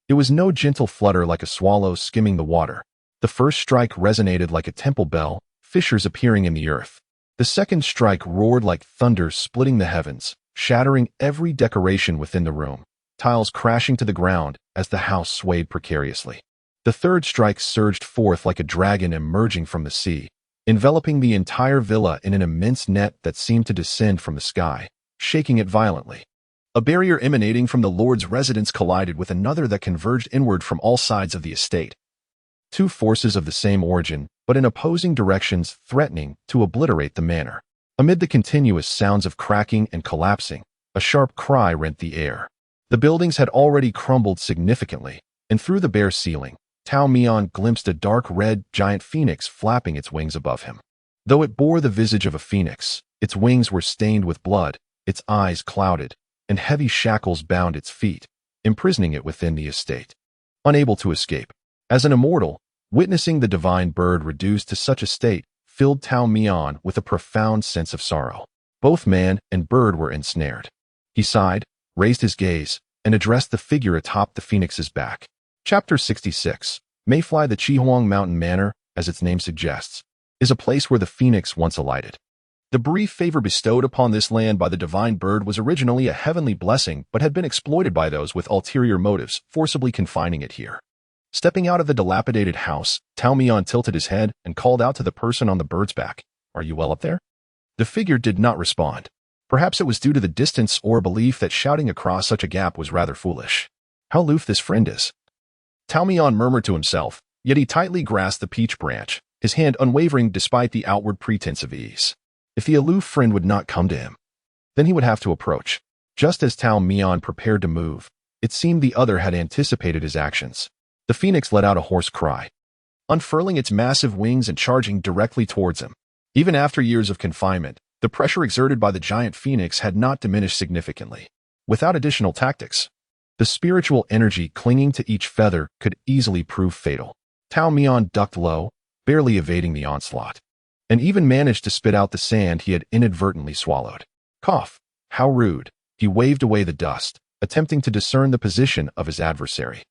it was no gentle flutter like a swallow skimming the water. The first strike resonated like a temple bell, fissures appearing in the earth. The second strike roared like thunder splitting the heavens, shattering every decoration within the room, tiles crashing to the ground as the house swayed precariously. The third strike surged forth like a dragon emerging from the sea, enveloping the entire villa in an immense net that seemed to descend from the sky, shaking it violently. A barrier emanating from the Lord's residence collided with another that converged inward from all sides of the estate. Two forces of the same origin, but in opposing directions, threatening to obliterate the manor. Amid the continuous sounds of cracking and collapsing, a sharp cry rent the air. The buildings had already crumbled significantly, and through the bare ceiling, Tao Mian glimpsed a dark red giant phoenix flapping its wings above him. Though it bore the visage of a phoenix, its wings were stained with blood, its eyes clouded, and heavy shackles bound its feet, imprisoning it within the estate. Unable to escape, as an immortal, witnessing the divine bird reduced to such a state filled Tao Mian with a profound sense of sorrow. Both man and bird were ensnared. He sighed, raised his gaze, and addressed the figure atop the phoenix's back. Chapter 66. Mayfly. The Chihuang Mountain Manor, as its name suggests, is a place where the phoenix once alighted. The brief favor bestowed upon this land by the divine bird was originally a heavenly blessing but had been exploited by those with ulterior motives, forcibly confining it here. Stepping out of the dilapidated house, Tao Mian tilted his head and called out to the person on the bird's back. "Are you well up there?" The figure did not respond. Perhaps it was due to the distance or a belief that shouting across such a gap was rather foolish. How aloof this friend is. Tao Mian murmured to himself, yet he tightly grasped the peach branch, his hand unwavering despite the outward pretense of ease. If the aloof friend would not come to him, then he would have to approach. Just as Tao Mian prepared to move, it seemed the other had anticipated his actions. The phoenix let out a hoarse cry, unfurling its massive wings and charging directly towards him. Even after years of confinement, the pressure exerted by the giant phoenix had not diminished significantly. Without additional tactics, the spiritual energy clinging to each feather could easily prove fatal. Tao Mian ducked low, barely evading the onslaught, and even managed to spit out the sand he had inadvertently swallowed. Cough! How rude! He waved away the dust, attempting to discern the position of his adversary.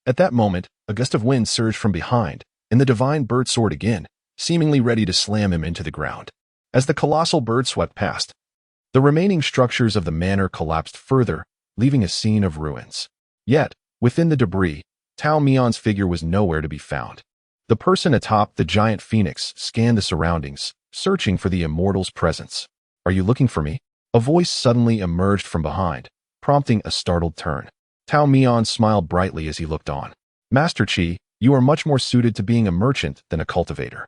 At that moment, a gust of wind surged from behind, and the divine bird soared again, seemingly ready to slam him into the ground. As the colossal bird swept past, the remaining structures of the manor collapsed further, leaving a scene of ruins. Yet, within the debris, Tao Mian's figure was nowhere to be found. The person atop the giant phoenix scanned the surroundings, searching for the immortal's presence. "Are you looking for me?" A voice suddenly emerged from behind, prompting a startled turn. Tao Mian smiled brightly as he looked on. "Master Qi, you are much more suited to being a merchant than a cultivator."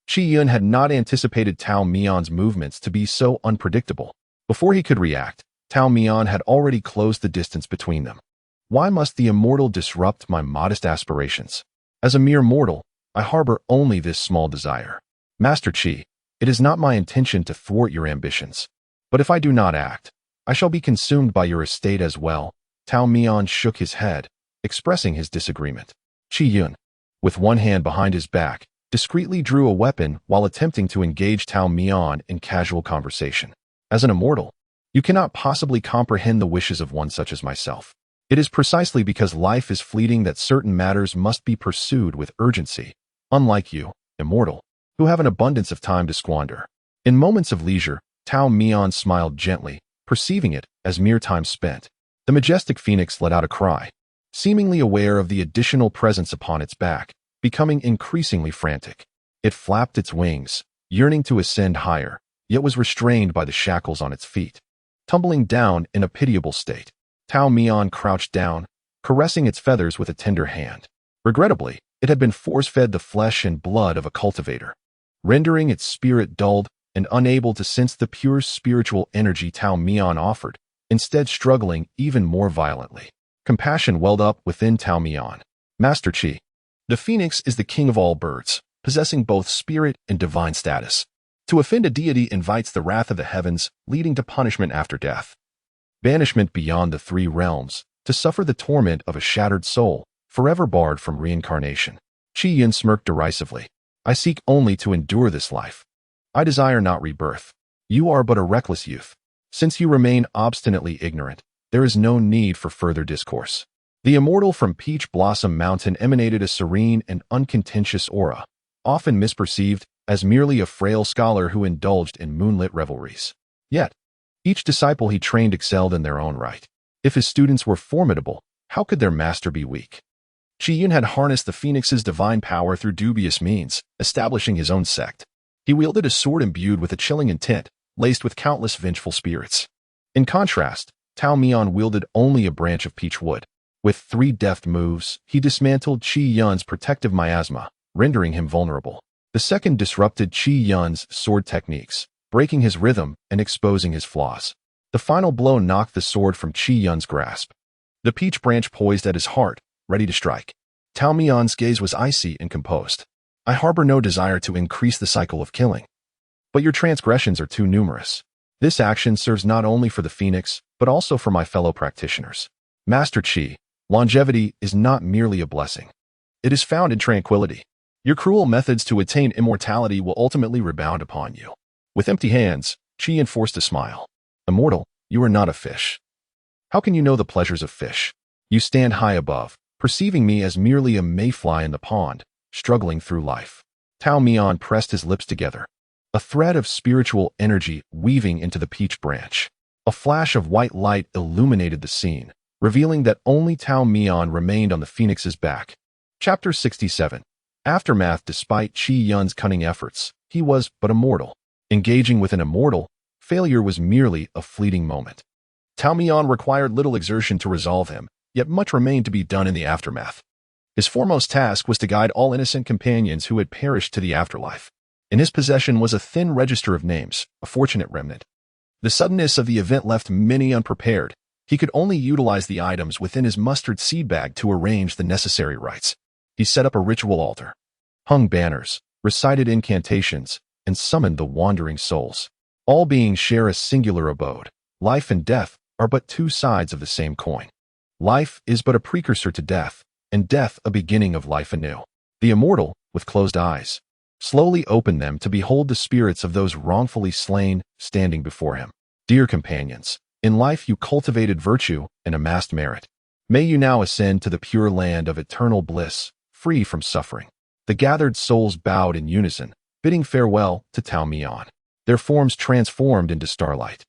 Qi Yun had not anticipated Tao Mian's movements to be so unpredictable. Before he could react, Tao Mian had already closed the distance between them. "Why must the immortal disrupt my modest aspirations? As a mere mortal, I harbor only this small desire. Master Qi, it is not my intention to thwart your ambitions. But if I do not act, I shall be consumed by your estate as well." Tao Mian shook his head, expressing his disagreement. Qi Yun, with one hand behind his back, discreetly drew a weapon while attempting to engage Tao Mian in casual conversation. "As an immortal, you cannot possibly comprehend the wishes of one such as myself. It is precisely because life is fleeting that certain matters must be pursued with urgency, unlike you, immortal, who have an abundance of time to squander." In moments of leisure, Tao Mian smiled gently, perceiving it as mere time spent. The majestic phoenix let out a cry, seemingly aware of the additional presence upon its back, becoming increasingly frantic. It flapped its wings, yearning to ascend higher, yet was restrained by the shackles on its feet. Tumbling down in a pitiable state, Tao Mian crouched down, caressing its feathers with a tender hand. Regrettably, it had been force-fed the flesh and blood of a cultivator, rendering its spirit dulled and unable to sense the pure spiritual energy Tao Mian offered, instead struggling even more violently. Compassion welled up within Tao Mian. "Master Qi, the phoenix is the king of all birds, possessing both spirit and divine status. To offend a deity invites the wrath of the heavens, leading to punishment after death. Banishment beyond the three realms, to suffer the torment of a shattered soul, forever barred from reincarnation." Qi Yun smirked derisively. "I seek only to endure this life. I desire not rebirth. You are but a reckless youth. Since you remain obstinately ignorant, there is no need for further discourse." The immortal from Peach Blossom Mountain emanated a serene and uncontentious aura, often misperceived as merely a frail scholar who indulged in moonlit revelries. Yet, each disciple he trained excelled in their own right. If his students were formidable, how could their master be weak? Qi Yun had harnessed the phoenix's divine power through dubious means, establishing his own sect. He wielded a sword imbued with a chilling intent, laced with countless vengeful spirits. In contrast, Tao Mian wielded only a branch of peach wood. With 3 deft moves, he dismantled Qi Yun's protective miasma, rendering him vulnerable. The second disrupted Qi Yun's sword techniques, breaking his rhythm and exposing his flaws. The final blow knocked the sword from Qi Yun's grasp. The peach branch poised at his heart, ready to strike. Tao Mian's gaze was icy and composed. "I harbor no desire to increase the cycle of killing. But your transgressions are too numerous. This action serves not only for the phoenix, but also for my fellow practitioners. Master Qi, longevity is not merely a blessing. It is found in tranquility. Your cruel methods to attain immortality will ultimately rebound upon you." With empty hands, Qi enforced a smile. "Immortal, you are not a fish. How can you know the pleasures of fish? You stand high above, perceiving me as merely a mayfly in the pond, struggling through life." Tao Mian pressed his lips together, a thread of spiritual energy weaving into the peach branch. A flash of white light illuminated the scene, revealing that only Tao Mian remained on the phoenix's back. Chapter 67. Aftermath. Despite Qi Yun's cunning efforts, he was but a mortal. Engaging with an immortal, failure was merely a fleeting moment. Tao Mian required little exertion to resolve him, yet much remained to be done in the aftermath. His foremost task was to guide all innocent companions who had perished to the afterlife. In his possession was a thin register of names, a fortunate remnant. The suddenness of the event left many unprepared. He could only utilize the items within his mustard seed bag to arrange the necessary rites. He set up a ritual altar, hung banners, recited incantations, and summoned the wandering souls. All beings share a singular abode. Life and death are but two sides of the same coin. Life is but a precursor to death, and death a beginning of life anew. The immortal, with closed eyes, slowly opened them to behold the spirits of those wrongfully slain standing before him. Dear companions, in life you cultivated virtue and amassed merit. May you now ascend to the pure land of eternal bliss, free from suffering. The gathered souls bowed in unison, bidding farewell to Tao Mian. Their forms transformed into starlight,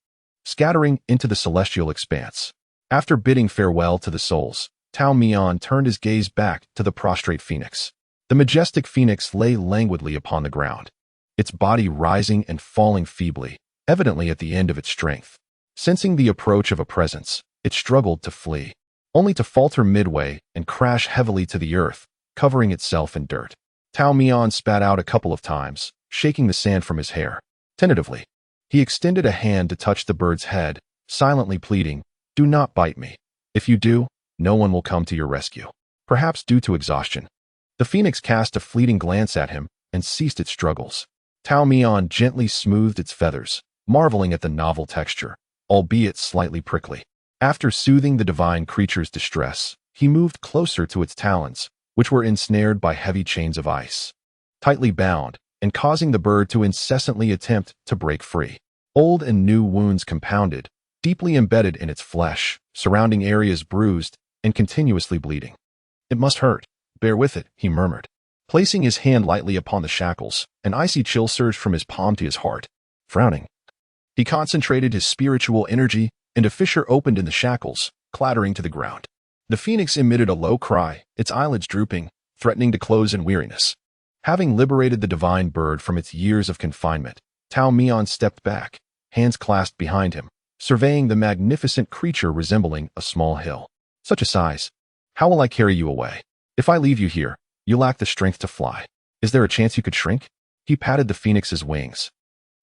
scattering into the celestial expanse. After bidding farewell to the souls, Tao Mian turned his gaze back to the prostrate phoenix. The majestic phoenix lay languidly upon the ground, its body rising and falling feebly, evidently at the end of its strength. Sensing the approach of a presence, it struggled to flee, only to falter midway and crash heavily to the earth, covering itself in dirt. Tao Mian spat out a couple of times, shaking the sand from his hair. Tentatively, he extended a hand to touch the bird's head, silently pleading, "Do not bite me. If you do, no one will come to your rescue." Perhaps due to exhaustion, the phoenix cast a fleeting glance at him and ceased its struggles. Tao Mian gently smoothed its feathers, marveling at the novel texture, albeit slightly prickly. After soothing the divine creature's distress, he moved closer to its talons, which were ensnared by heavy chains of ice, tightly bound, and causing the bird to incessantly attempt to break free. Old and new wounds compounded, deeply embedded in its flesh, surrounding areas bruised and continuously bleeding. "It must hurt. Bear with it," he murmured. Placing his hand lightly upon the shackles, an icy chill surged from his palm to his heart. Frowning, he concentrated his spiritual energy, and a fissure opened in the shackles, clattering to the ground. The phoenix emitted a low cry, its eyelids drooping, threatening to close in weariness. Having liberated the divine bird from its years of confinement, Tao Mian stepped back, hands clasped behind him, surveying the magnificent creature resembling a small hill. "Such a size. How will I carry you away? If I leave you here, you lack the strength to fly. Is there a chance you could shrink?" He patted the phoenix's wings,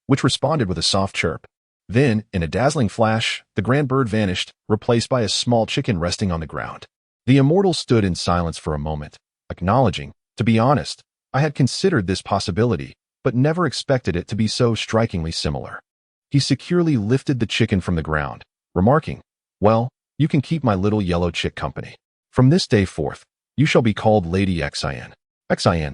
which responded with a soft chirp. Then, in a dazzling flash, the grand bird vanished, replaced by a small chicken resting on the ground. The immortal stood in silence for a moment, acknowledging, "To be honest, I had considered this possibility, but never expected it to be so strikingly similar." He securely lifted the chicken from the ground, remarking, "Well, you can keep my little yellow chick company. From this day forth, you shall be called Lady Xian." Xian,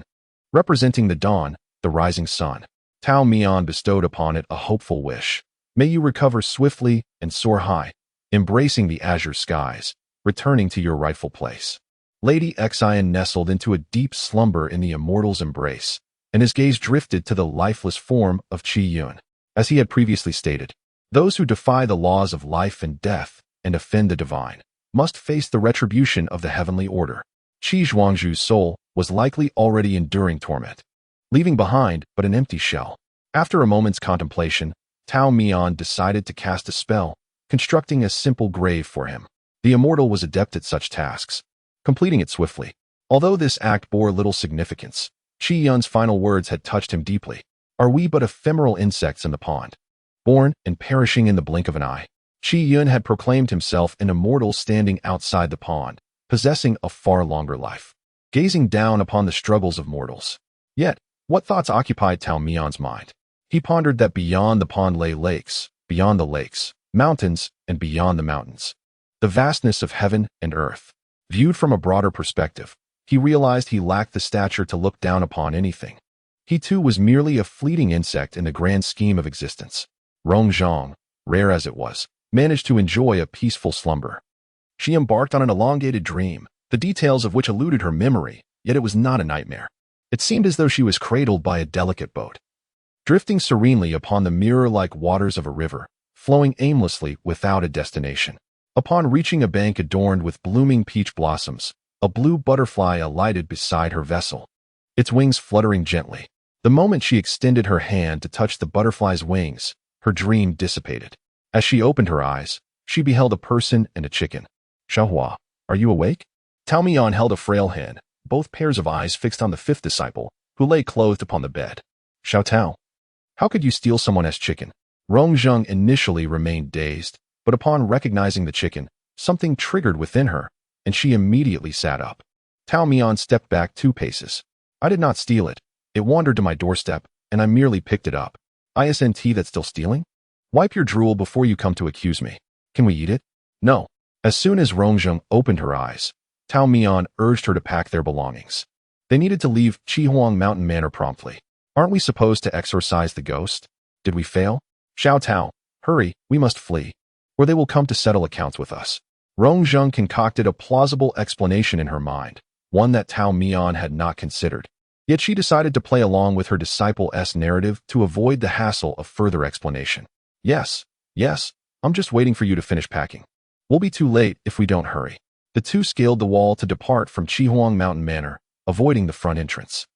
representing the dawn, the rising sun. Tao Mian bestowed upon it a hopeful wish. "May you recover swiftly and soar high, embracing the azure skies, returning to your rightful place." Lady Xian nestled into a deep slumber in the immortal's embrace, and his gaze drifted to the lifeless form of Qi Yun. As he had previously stated, those who defy the laws of life and death and offend the divine must face the retribution of the heavenly order. Qi Zhuangzhu's soul was likely already enduring torment, leaving behind but an empty shell. After a moment's contemplation, Tao Mian decided to cast a spell, constructing a simple grave for him. The immortal was adept at such tasks, completing it swiftly. Although this act bore little significance, Qi Yun's final words had touched him deeply. "Are we but ephemeral insects in the pond, born and perishing in the blink of an eye?" Qi Yun had proclaimed himself an immortal standing outside the pond, possessing a far longer life, gazing down upon the struggles of mortals. Yet, what thoughts occupied Tao Mian's mind? He pondered that beyond the pond lay lakes, beyond the lakes, mountains, and beyond the mountains. The vastness of heaven and earth. Viewed from a broader perspective, he realized he lacked the stature to look down upon anything. He too was merely a fleeting insect in the grand scheme of existence. Rong Zhang, rare as it was, managed to enjoy a peaceful slumber. She embarked on an elongated dream, the details of which eluded her memory, yet it was not a nightmare. It seemed as though she was cradled by a delicate boat, drifting serenely upon the mirror-like waters of a river, flowing aimlessly without a destination. Upon reaching a bank adorned with blooming peach blossoms, a blue butterfly alighted beside her vessel, its wings fluttering gently. The moment she extended her hand to touch the butterfly's wings, her dream dissipated. As she opened her eyes, she beheld a person and a chicken. Xiaohua, are you awake? Tao Mian held a frail hand, both pairs of eyes fixed on the fifth disciple, who lay clothed upon the bed. Xiao Tao, how could you steal someone as chicken? Rongzheng initially remained dazed, but upon recognizing the chicken, something triggered within her, and she immediately sat up. Tao Mian stepped back 2 paces. I did not steal it. It wandered to my doorstep, and I merely picked it up. Isn't that still stealing? Wipe your drool before you come to accuse me. Can we eat it? No. As soon as Rongzheng opened her eyes, Tao Mian urged her to pack their belongings. They needed to leave Chihuang Mountain Manor promptly. Aren't we supposed to exorcise the ghost? Did we fail? Xiao Tao, hurry, we must flee, or they will come to settle accounts with us. Rongzheng concocted a plausible explanation in her mind, one that Tao Mian had not considered. Yet she decided to play along with her disciple's narrative to avoid the hassle of further explanation. Yes, I'm just waiting for you to finish packing. We'll be too late if we don't hurry. The two scaled the wall to depart from Chihuang Mountain Manor, avoiding the front entrance.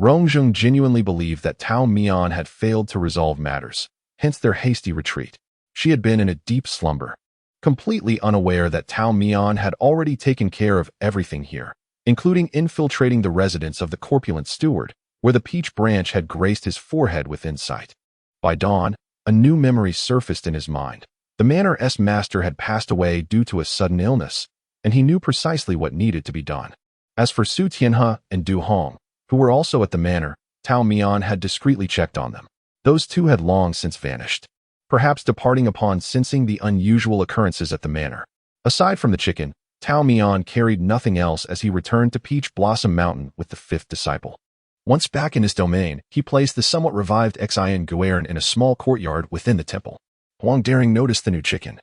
Rongzheng genuinely believed that Tao Mian had failed to resolve matters, hence their hasty retreat. She had been in a deep slumber, completely unaware that Tao Mian had already taken care of everything here, including infiltrating the residence of the corpulent steward, where the peach branch had graced his forehead with insight. By dawn, a new memory surfaced in his mind. The manor's master had passed away due to a sudden illness, and he knew precisely what needed to be done. As for Su Tianhe and Du Hong, who were also at the manor, Tao Mian had discreetly checked on them. Those two had long since vanished, perhaps departing upon sensing the unusual occurrences at the manor. Aside from the chicken, Tao Mian carried nothing else as he returned to Peach Blossom Mountain with the fifth disciple. Once back in his domain, he placed the somewhat revived Xian Guerin in a small courtyard within the temple. Huang Daring noticed the new chicken,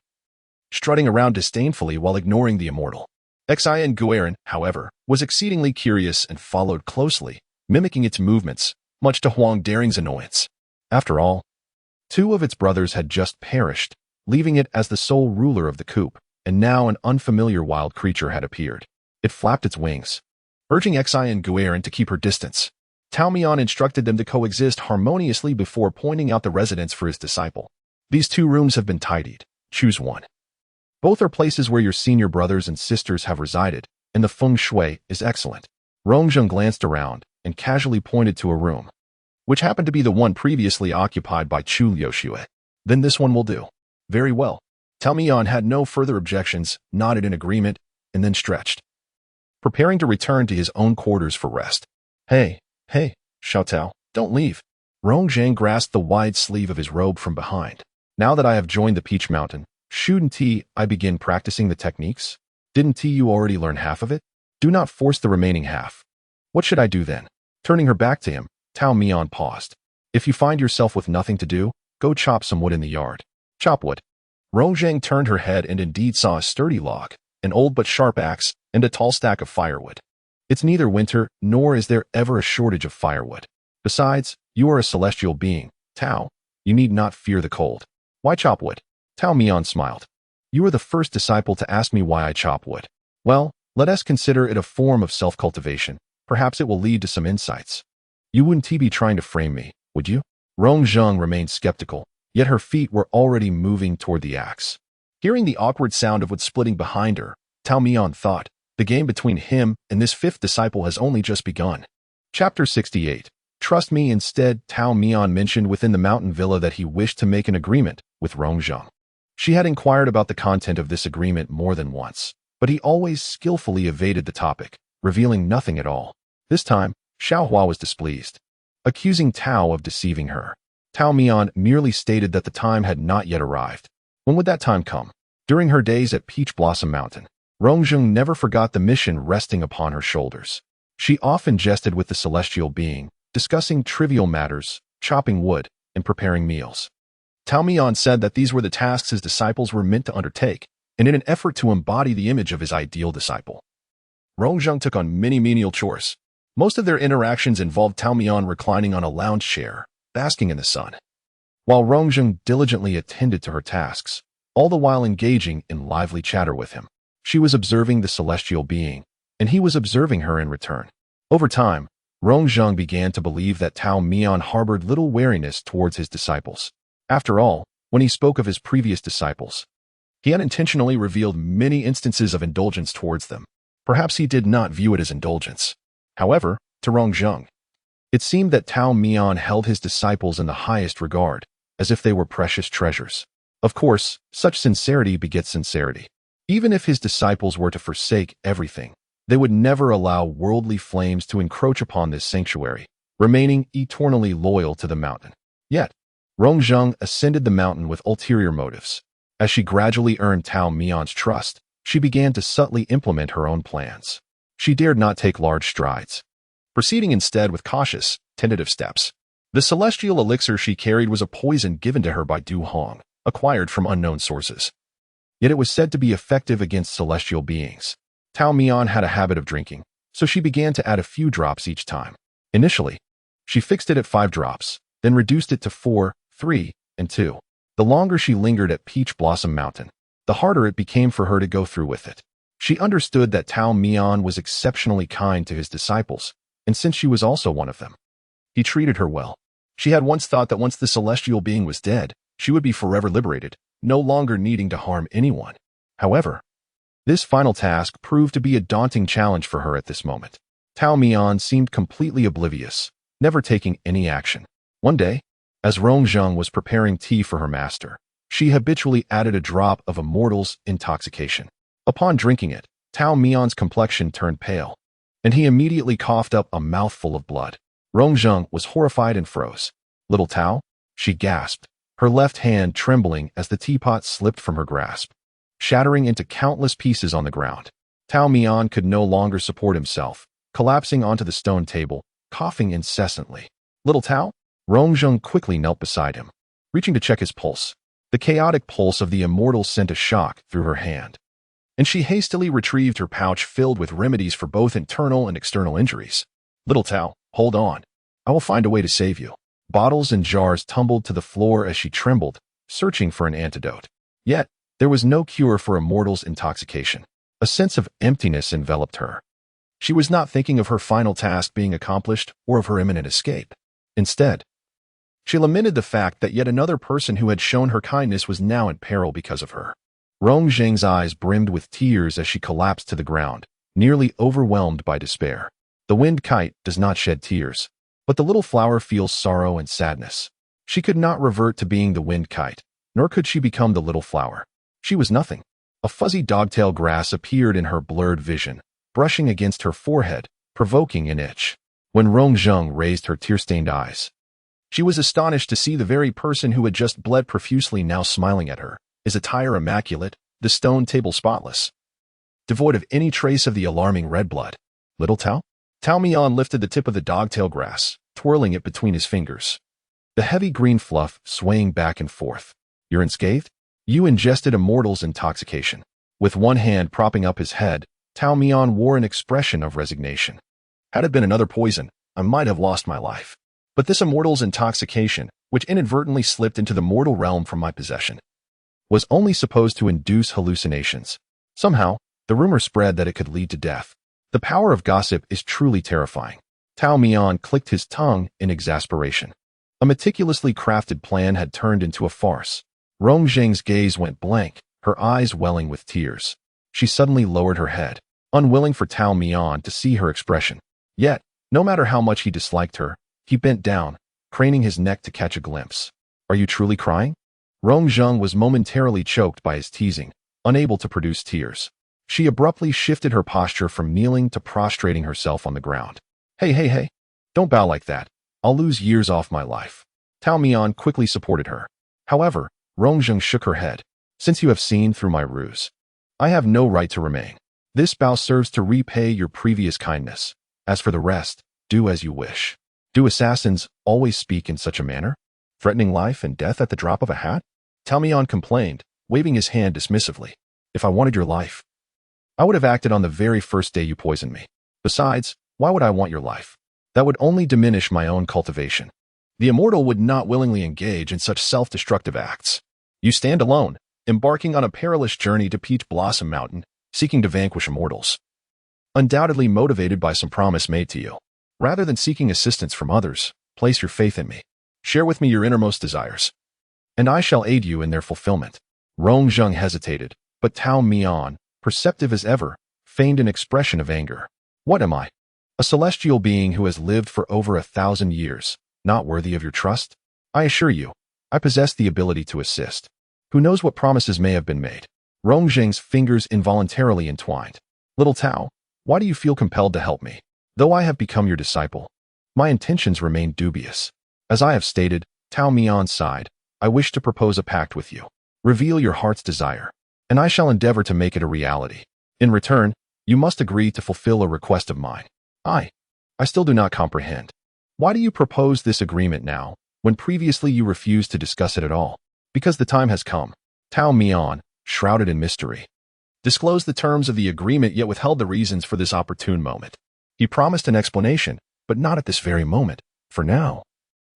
strutting around disdainfully while ignoring the immortal. Xian Guerin, however, was exceedingly curious and followed closely, mimicking its movements, much to Huang Daring's annoyance. After all, 2 of its brothers had just perished, leaving it as the sole ruler of the coop, and now an unfamiliar wild creature had appeared. It flapped its wings, urging Xian Guerin to keep her distance. Tao Mian instructed them to coexist harmoniously before pointing out the residence for his disciple. These 2 rooms have been tidied. Choose one. Both are places where your senior brothers and sisters have resided, and the feng shui is excellent. Rongzheng glanced around and casually pointed to a room, which happened to be the one previously occupied by Chu Liuxue. Then this one will do. Very well. Tao Mian had no further objections, nodded in agreement, and then stretched, preparing to return to his own quarters for rest. Hey, Xiao Tao, don't leave. Rongzheng grasped the wide sleeve of his robe from behind. Now that I have joined the Peach Mountain, shouldn't I begin practicing the techniques? Didn't you already learn half of it? Do not force the remaining half. What should I do then? Turning her back to him, Tao Mian paused. If you find yourself with nothing to do, go chop some wood in the yard. Chop wood. Rongzheng turned her head and indeed saw a sturdy log, an old but sharp axe, and a tall stack of firewood. It's neither winter, nor is there ever a shortage of firewood. Besides, you are a celestial being, Tao. You need not fear the cold. Why chop wood? Tao Mian smiled. You are the first disciple to ask me why I chop wood. Well, let us consider it a form of self-cultivation. Perhaps it will lead to some insights. You wouldn't be trying to frame me, would you? Rongzheng remained skeptical, yet her feet were already moving toward the axe. Hearing the awkward sound of wood splitting behind her, Tao Mian thought, the game between him and this fifth disciple has only just begun. Chapter 68. Trust me instead. Tao Mian mentioned within the mountain villa that he wished to make an agreement with Rongzheng. She had inquired about the content of this agreement more than once, but he always skillfully evaded the topic, revealing nothing at all. This time, Xiaohua was displeased, accusing Tao of deceiving her. Tao Mian merely stated that the time had not yet arrived. When would that time come? During her days at Peach Blossom Mountain, Rongzheng never forgot the mission resting upon her shoulders. She often jested with the celestial being, discussing trivial matters, chopping wood, and preparing meals. Tao Mian said that these were the tasks his disciples were meant to undertake, and in an effort to embody the image of his ideal disciple, Rongzheng took on many menial chores. Most of their interactions involved Tao Mian reclining on a lounge chair, basking in the sun, while Rongzheng diligently attended to her tasks, all the while engaging in lively chatter with him. She was observing the celestial being, and he was observing her in return. Over time, Rongzheng began to believe that Tao Mian harbored little wariness towards his disciples. After all, when he spoke of his previous disciples, he unintentionally revealed many instances of indulgence towards them. Perhaps he did not view it as indulgence. However, to Rongzheng, it seemed that Tao Mian held his disciples in the highest regard, as if they were precious treasures. Of course, such sincerity begets sincerity. Even if his disciples were to forsake everything, they would never allow worldly flames to encroach upon this sanctuary, remaining eternally loyal to the mountain. Yet, Rongzheng ascended the mountain with ulterior motives. As she gradually earned Tao Mian's trust, she began to subtly implement her own plans. She dared not take large strides, proceeding instead with cautious, tentative steps. The celestial elixir she carried was a poison given to her by Du Hong, acquired from unknown sources. Yet it was said to be effective against celestial beings. Tao Mian had a habit of drinking, so she began to add a few drops each time. Initially, she fixed it at 5 drops, then reduced it to 4, 3, and 2. The longer she lingered at Peach Blossom Mountain, the harder it became for her to go through with it. She understood that Tao Mian was exceptionally kind to his disciples, and since she was also one of them, he treated her well. She had once thought that once the celestial being was dead, she would be forever liberated, no longer needing to harm anyone. However, this final task proved to be a daunting challenge for her at this moment. Tao Mian seemed completely oblivious, never taking any action. One day, as Rongzheng was preparing tea for her master, she habitually added a drop of immortal's intoxication. Upon drinking it, Tao Mian's complexion turned pale, and he immediately coughed up a mouthful of blood. Rongzheng was horrified and froze. "Little Tao?" she gasped, her left hand trembling as the teapot slipped from her grasp, shattering into countless pieces on the ground. Tao Mian could no longer support himself, collapsing onto the stone table, coughing incessantly. "Little Tao?" Rongzheng quickly knelt beside him, reaching to check his pulse. The chaotic pulse of the immortal sent a shock through her hand, and she hastily retrieved her pouch filled with remedies for both internal and external injuries. "Little Tao, hold on. I will find a way to save you." Bottles and jars tumbled to the floor as she trembled, searching for an antidote. Yet, there was no cure for immortal's intoxication. A sense of emptiness enveloped her. She was not thinking of her final task being accomplished or of her imminent escape. Instead, she lamented the fact that yet another person who had shown her kindness was now in peril because of her. Rongzheng's eyes brimmed with tears as she collapsed to the ground, nearly overwhelmed by despair. The wind kite does not shed tears, but the little flower feels sorrow and sadness. She could not revert to being the wind kite, nor could she become the little flower. She was nothing. A fuzzy dogtail grass appeared in her blurred vision, brushing against her forehead, provoking an itch. When Rongzheng raised her tear-stained eyes, she was astonished to see the very person who had just bled profusely now smiling at her, his attire immaculate, the stone table spotless, devoid of any trace of the alarming red blood. "Little Tao?" Tao Mian lifted the tip of the dogtail grass, twirling it between his fingers, the heavy green fluff swaying back and forth. "You're unscathed? You ingested immortal's intoxication." With one hand propping up his head, Tao Mian wore an expression of resignation. "Had it been another poison, I might have lost my life. But this immortal's intoxication, which inadvertently slipped into the mortal realm from my possession, was only supposed to induce hallucinations. Somehow, the rumor spread that it could lead to death. The power of gossip is truly terrifying." Tao Mian clicked his tongue in exasperation. A meticulously crafted plan had turned into a farce. Rongzheng's gaze went blank, her eyes welling with tears. She suddenly lowered her head, unwilling for Tao Mian to see her expression. Yet, no matter how much he disliked her, he bent down, craning his neck to catch a glimpse. "Are you truly crying?" Rongzheng was momentarily choked by his teasing, unable to produce tears. She abruptly shifted her posture from kneeling to prostrating herself on the ground. Hey, don't bow like that. I'll lose years off my life." Tao Mian quickly supported her. However, Rongzheng shook her head. "Since you have seen through my ruse, I have no right to remain. This bow serves to repay your previous kindness. As for the rest, do as you wish." "Do assassins always speak in such a manner? Threatening life and death at the drop of a hat?" Tao Mian complained, waving his hand dismissively. "If I wanted your life, I would have acted on the very first day you poisoned me. Besides, why would I want your life? That would only diminish my own cultivation. The immortal would not willingly engage in such self-destructive acts. You stand alone, embarking on a perilous journey to Peach Blossom Mountain, seeking to vanquish immortals. undoubtedly motivated by some promise made to you. Rather than seeking assistance from others, place your faith in me. Share with me your innermost desires, and I shall aid you in their fulfillment. Rongzheng hesitated, but Tao Mian, perceptive as ever, feigned an expression of anger. What am I? A celestial being who has lived for over 1,000 years, not worthy of your trust? I assure you, I possess the ability to assist. Who knows what promises may have been made? Rongzheng's fingers involuntarily entwined. Little Tao, why do you feel compelled to help me? Though I have become your disciple, my intentions remain dubious. As I have stated, Tao Mian sighed, I wish to propose a pact with you. Reveal your heart's desire, and I shall endeavor to make it a reality. In return, you must agree to fulfill a request of mine. I still do not comprehend. Why do you propose this agreement now, when previously you refused to discuss it at all? Because the time has come. Tao Mian, shrouded in mystery, disclosed the terms of the agreement yet withheld the reasons for this opportune moment. He promised an explanation, but not at this very moment. For now,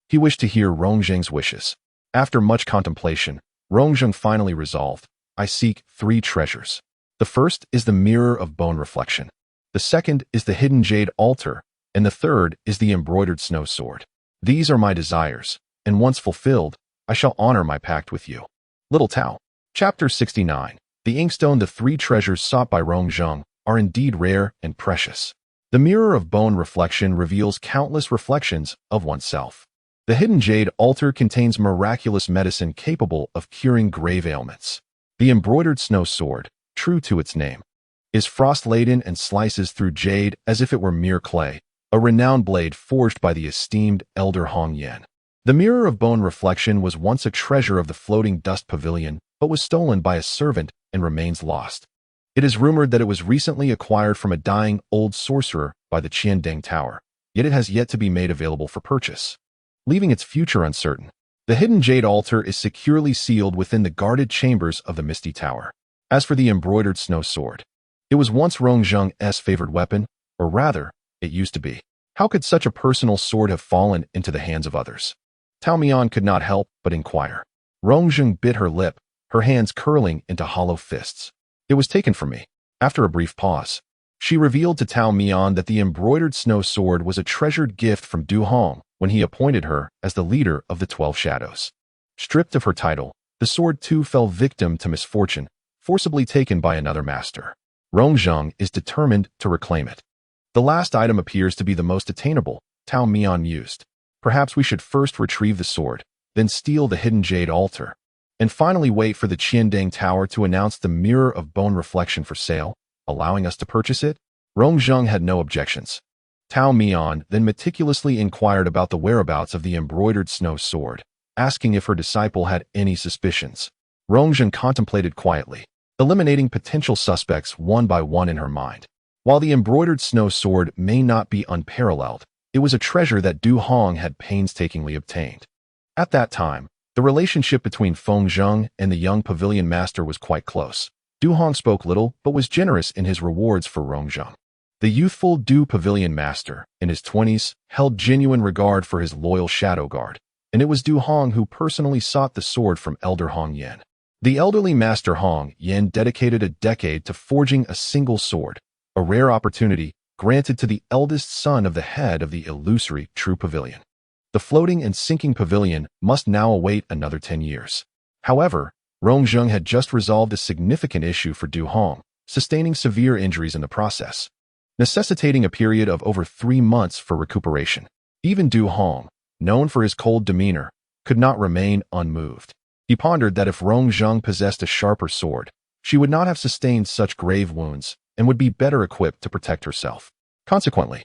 he wished to hear Rongzheng's wishes. After much contemplation, Rongzheng finally resolved, I seek 3 treasures. The first is the mirror of bone reflection. The second is the hidden jade altar, and the third is the embroidered snow sword. These are my desires, and once fulfilled, I shall honor my pact with you. Little Tao. Chapter 69. The inkstone. The 3 treasures sought by Rongzheng are indeed rare and precious. The mirror of bone reflection reveals countless reflections of oneself. The hidden jade altar contains miraculous medicine capable of curing grave ailments. The embroidered snow sword, true to its name, is frost-laden and slices through jade as if it were mere clay, a renowned blade forged by the esteemed elder Hong Yan. The mirror of bone reflection was once a treasure of the floating dust pavilion, but was stolen by a servant and remains lost. It is rumored that it was recently acquired from a dying old sorcerer by the Qiandeng Tower, yet it has yet to be made available for purchase, leaving its future uncertain. The hidden jade altar is securely sealed within the guarded chambers of the Misty Tower. As for the embroidered snow sword, it was once Rongzheng's favored weapon, or rather, it used to be. How could such a personal sword have fallen into the hands of others? Tao Mian could not help but inquire. Rongzheng bit her lip, her hands curling into hollow fists. It was taken from me. After a brief pause, she revealed to Tao Mian that the embroidered snow sword was a treasured gift from Du Hong when he appointed her as the leader of the 12 Shadows. Stripped of her title, the sword too fell victim to misfortune, forcibly taken by another master. Rongzheng is determined to reclaim it. The last item appears to be the most attainable, Tao Mian mused. Perhaps we should first retrieve the sword, then steal the hidden jade altar, and finally wait for the Qiandeng Tower to announce the mirror of bone reflection for sale, allowing us to purchase it. Rongzheng had no objections. Tao Mian then meticulously inquired about the whereabouts of the embroidered snow sword, asking if her disciple had any suspicions. Rongzheng contemplated quietly, eliminating potential suspects one by one in her mind. While the embroidered snow sword may not be unparalleled, it was a treasure that Du Hong had painstakingly obtained. At that time, the relationship between Feng Zheng and the young pavilion master was quite close. Du Hong spoke little but was generous in his rewards for Rongzheng. The youthful Du pavilion master, in his 20s, held genuine regard for his loyal shadow guard, and it was Du Hong who personally sought the sword from elder Hong Yan. The elderly master Hong Yan dedicated a decade to forging a single sword, a rare opportunity granted to the eldest son of the head of the illusory True Pavilion. The floating and sinking pavilion must now await another 10 years. However, Rongzheng had just resolved a significant issue for Du Hong, sustaining severe injuries in the process, necessitating a period of over 3 months for recuperation. Even Du Hong, known for his cold demeanor, could not remain unmoved. He pondered that if Rongzheng possessed a sharper sword, she would not have sustained such grave wounds and would be better equipped to protect herself. Consequently,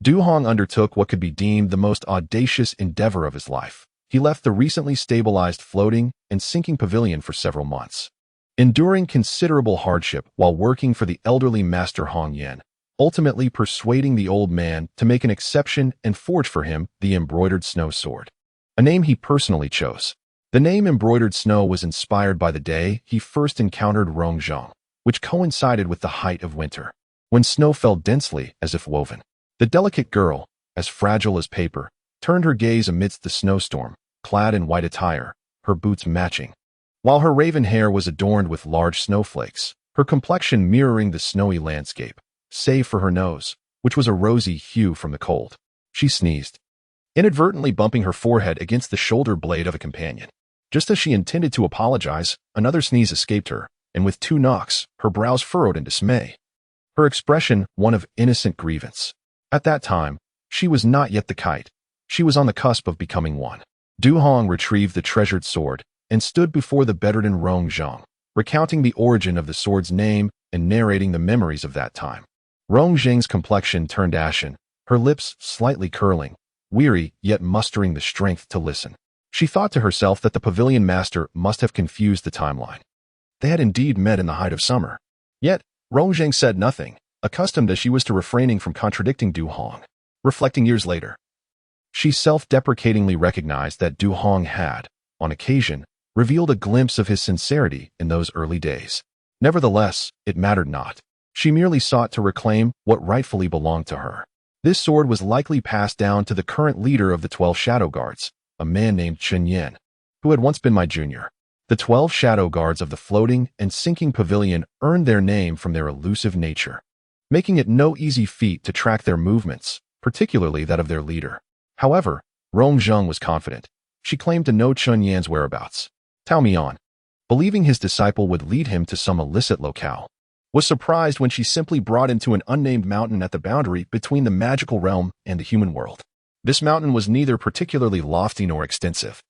Du Hong undertook what could be deemed the most audacious endeavor of his life. He left the recently stabilized floating and sinking pavilion for several months, enduring considerable hardship while working for the elderly master Hong Yan, ultimately persuading the old man to make an exception and forge for him the embroidered snow sword, a name he personally chose. The name Embroidered Snow was inspired by the day he first encountered Rongzheng, which coincided with the height of winter, when snow fell densely as if woven. The delicate girl, as fragile as paper, turned her gaze amidst the snowstorm, clad in white attire, her boots matching. While her raven hair was adorned with large snowflakes, her complexion mirroring the snowy landscape, save for her nose, which was a rosy hue from the cold. She sneezed, inadvertently bumping her forehead against the shoulder blade of a companion. Just as she intended to apologize, another sneeze escaped her, and with 2 knocks, her brows furrowed in dismay. Her expression one of innocent grievance. At that time, she was not yet the kite. She was on the cusp of becoming one. Du Hong retrieved the treasured sword and stood before the bedridden Rong Zhang, recounting the origin of the sword's name and narrating the memories of that time. Rong Zhang's complexion turned ashen, her lips slightly curling, weary yet mustering the strength to listen. She thought to herself that the pavilion master must have confused the timeline. They had indeed met in the height of summer. Yet, Rong Zhang said nothing, accustomed as she was to refraining from contradicting Du Hong. Reflecting years later, she self-deprecatingly recognized that Du Hong had, on occasion, revealed a glimpse of his sincerity in those early days. Nevertheless, it mattered not. She merely sought to reclaim what rightfully belonged to her. This sword was likely passed down to the current leader of the 12 Shadow Guards, a man named Chen Yan, who had once been my junior. The 12 Shadow Guards of the floating and sinking pavilion earned their name from their elusive nature, making it no easy feat to track their movements, particularly that of their leader. However, Rong Zhang was confident. She claimed to know Chen Yan's whereabouts. Tao Mian, believing his disciple would lead him to some illicit locale, was surprised when she simply brought him to an unnamed mountain at the boundary between the magical realm and the human world. This mountain was neither particularly lofty nor extensive,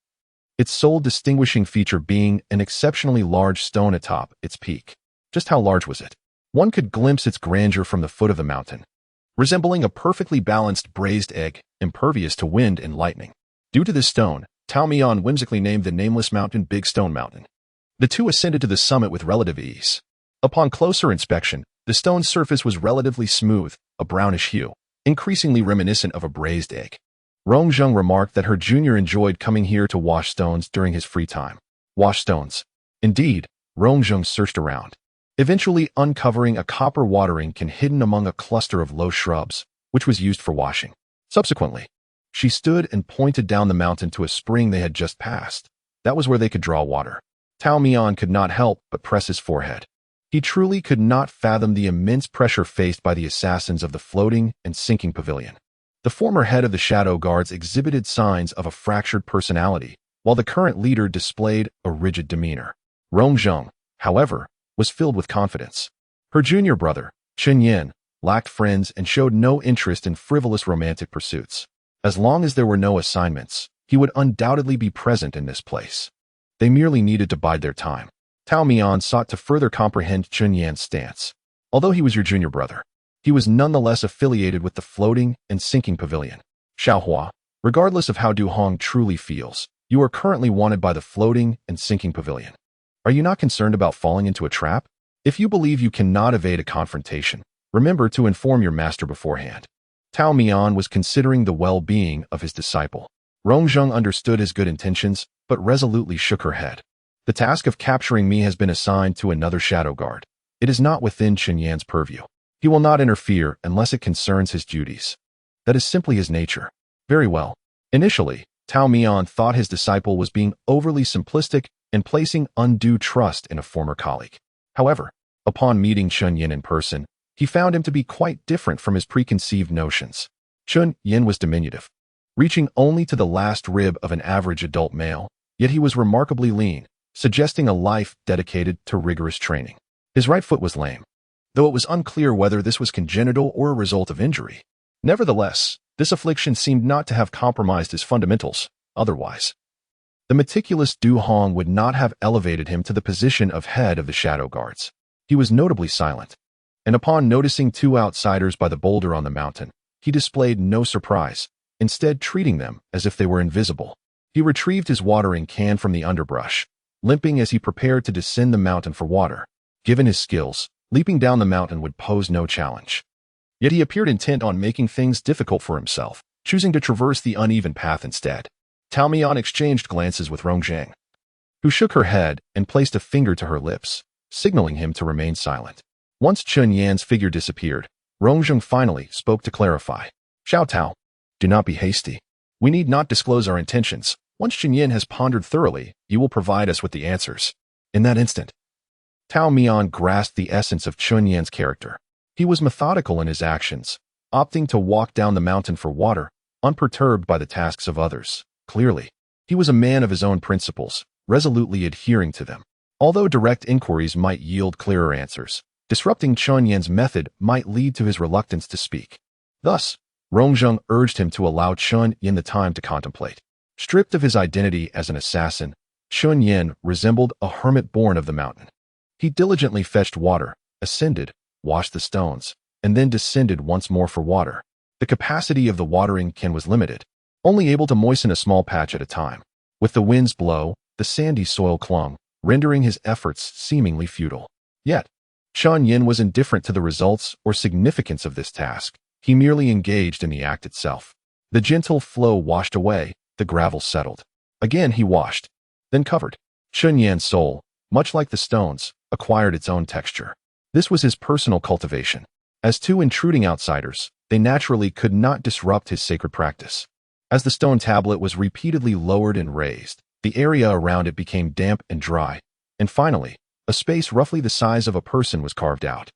its sole distinguishing feature being an exceptionally large stone atop its peak. Just how large was it? One could glimpse its grandeur from the foot of the mountain, resembling a perfectly balanced braised egg, impervious to wind and lightning. Due to this stone, Tao Mian whimsically named the nameless mountain Big Stone Mountain. The two ascended to the summit with relative ease. Upon closer inspection, the stone's surface was relatively smooth, a brownish hue, increasingly reminiscent of a braised egg. Rong Zhang remarked that her junior enjoyed coming here to wash stones during his free time. Wash stones. Indeed, Rong Zhang searched around, eventually uncovering a copper watering can hidden among a cluster of low shrubs, which was used for washing. Subsequently, she stood and pointed down the mountain to a spring they had just passed. That was where they could draw water. Tao Mian could not help but press his forehead. He truly could not fathom the immense pressure faced by the assassins of the floating and sinking pavilion. The former head of the Shadow Guards exhibited signs of a fractured personality, while the current leader displayed a rigid demeanor. Rong Zhang, however, was filled with confidence. Her junior brother, Chen Yan, lacked friends and showed no interest in frivolous romantic pursuits. As long as there were no assignments, he would undoubtedly be present in this place. They merely needed to bide their time. Tao Mian sought to further comprehend Chen Yan's stance. Although he was your junior brother, he was nonetheless affiliated with the floating and sinking pavilion. Xiaohua, regardless of how Du Hong truly feels, you are currently wanted by the floating and sinking pavilion. Are you not concerned about falling into a trap? If you believe you cannot evade a confrontation, remember to inform your master beforehand. Tao Mian was considering the well-being of his disciple. Rong Zhang understood his good intentions, but resolutely shook her head. The task of capturing me has been assigned to another Shadow Guard. It is not within Chen Yan's purview. He will not interfere unless it concerns his duties. That is simply his nature. Very well. Initially, Tao Mian thought his disciple was being overly simplistic and placing undue trust in a former colleague. However, upon meeting Chen Yan in person, he found him to be quite different from his preconceived notions. Chen Yan was diminutive, reaching only to the last rib of an average adult male, yet he was remarkably lean, suggesting a life dedicated to rigorous training. His right foot was lame, though it was unclear whether this was congenital or a result of injury. Nevertheless, this affliction seemed not to have compromised his fundamentals. Otherwise, the meticulous Du Hong would not have elevated him to the position of head of the Shadow Guards. He was notably silent, and upon noticing two outsiders by the boulder on the mountain, he displayed no surprise, instead treating them as if they were invisible. He retrieved his watering can from the underbrush, limping as he prepared to descend the mountain for water. Given his skills, leaping down the mountain would pose no challenge. Yet he appeared intent on making things difficult for himself, choosing to traverse the uneven path instead. Tao Mian exchanged glances with Rong Zhang, who shook her head and placed a finger to her lips, signaling him to remain silent. Once Chen Yan's figure disappeared, Rong Zhang finally spoke to clarify. Xiao Tao, do not be hasty. We need not disclose our intentions. Once Chen Yan has pondered thoroughly, you will provide us with the answers. In that instant, Tao Mian grasped the essence of Chen Yan's character. He was methodical in his actions, opting to walk down the mountain for water, unperturbed by the tasks of others. Clearly, he was a man of his own principles, resolutely adhering to them. Although direct inquiries might yield clearer answers, disrupting Chun Yan's method might lead to his reluctance to speak. Thus, Rongzheng urged him to allow Chun Yan the time to contemplate. Stripped of his identity as an assassin, Chun Yan resembled a hermit born of the mountain. He diligently fetched water, ascended, washed the stones, and then descended once more for water. The capacity of the watering can was limited, only able to moisten a small patch at a time. With the wind's blow, the sandy soil clung, rendering his efforts seemingly futile. Yet, Chun Yan was indifferent to the results or significance of this task. He merely engaged in the act itself. The gentle flow washed away, the gravel settled. Again he washed, then covered. Chun Yan's soul, much like the stones, acquired its own texture. This was his personal cultivation. As two intruding outsiders, they naturally could not disrupt his sacred practice. As the stone tablet was repeatedly lowered and raised, the area around it became damp and dry, and finally, a space roughly the size of a person was carved out.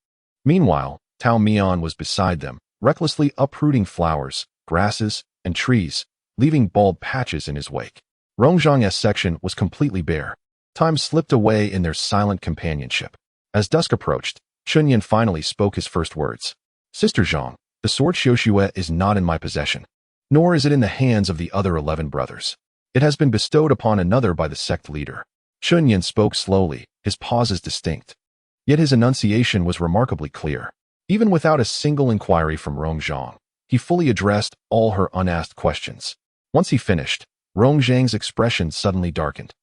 Meanwhile, Tao Mian was beside them, recklessly uprooting flowers, grasses, and trees, leaving bald patches in his wake. Rongzhang's section was completely bare. Time slipped away in their silent companionship. As dusk approached, Chun Yan finally spoke his first words. Sister Zhang, the sword Xiuxue is not in my possession, nor is it in the hands of the other 11 brothers. It has been bestowed upon another by the sect leader. Chun Yan spoke slowly, his pauses distinct. Yet his enunciation was remarkably clear. Even without a single inquiry from Rongzhang, he fully addressed all her unasked questions. Once he finished, Rongzhang's expression suddenly darkened.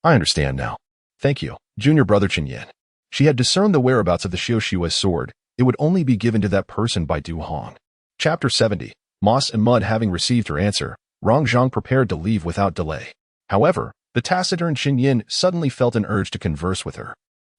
I understand now. Thank you, junior brother Chun Yan. She had discerned the whereabouts of the Xiuxue sword. It would only be given to that person by Du Hong. Chapter 70. Moss and Mud. Having received her answer, Rongzhang prepared to leave without delay. However, the taciturn Chun Yan suddenly felt an urge to converse with her.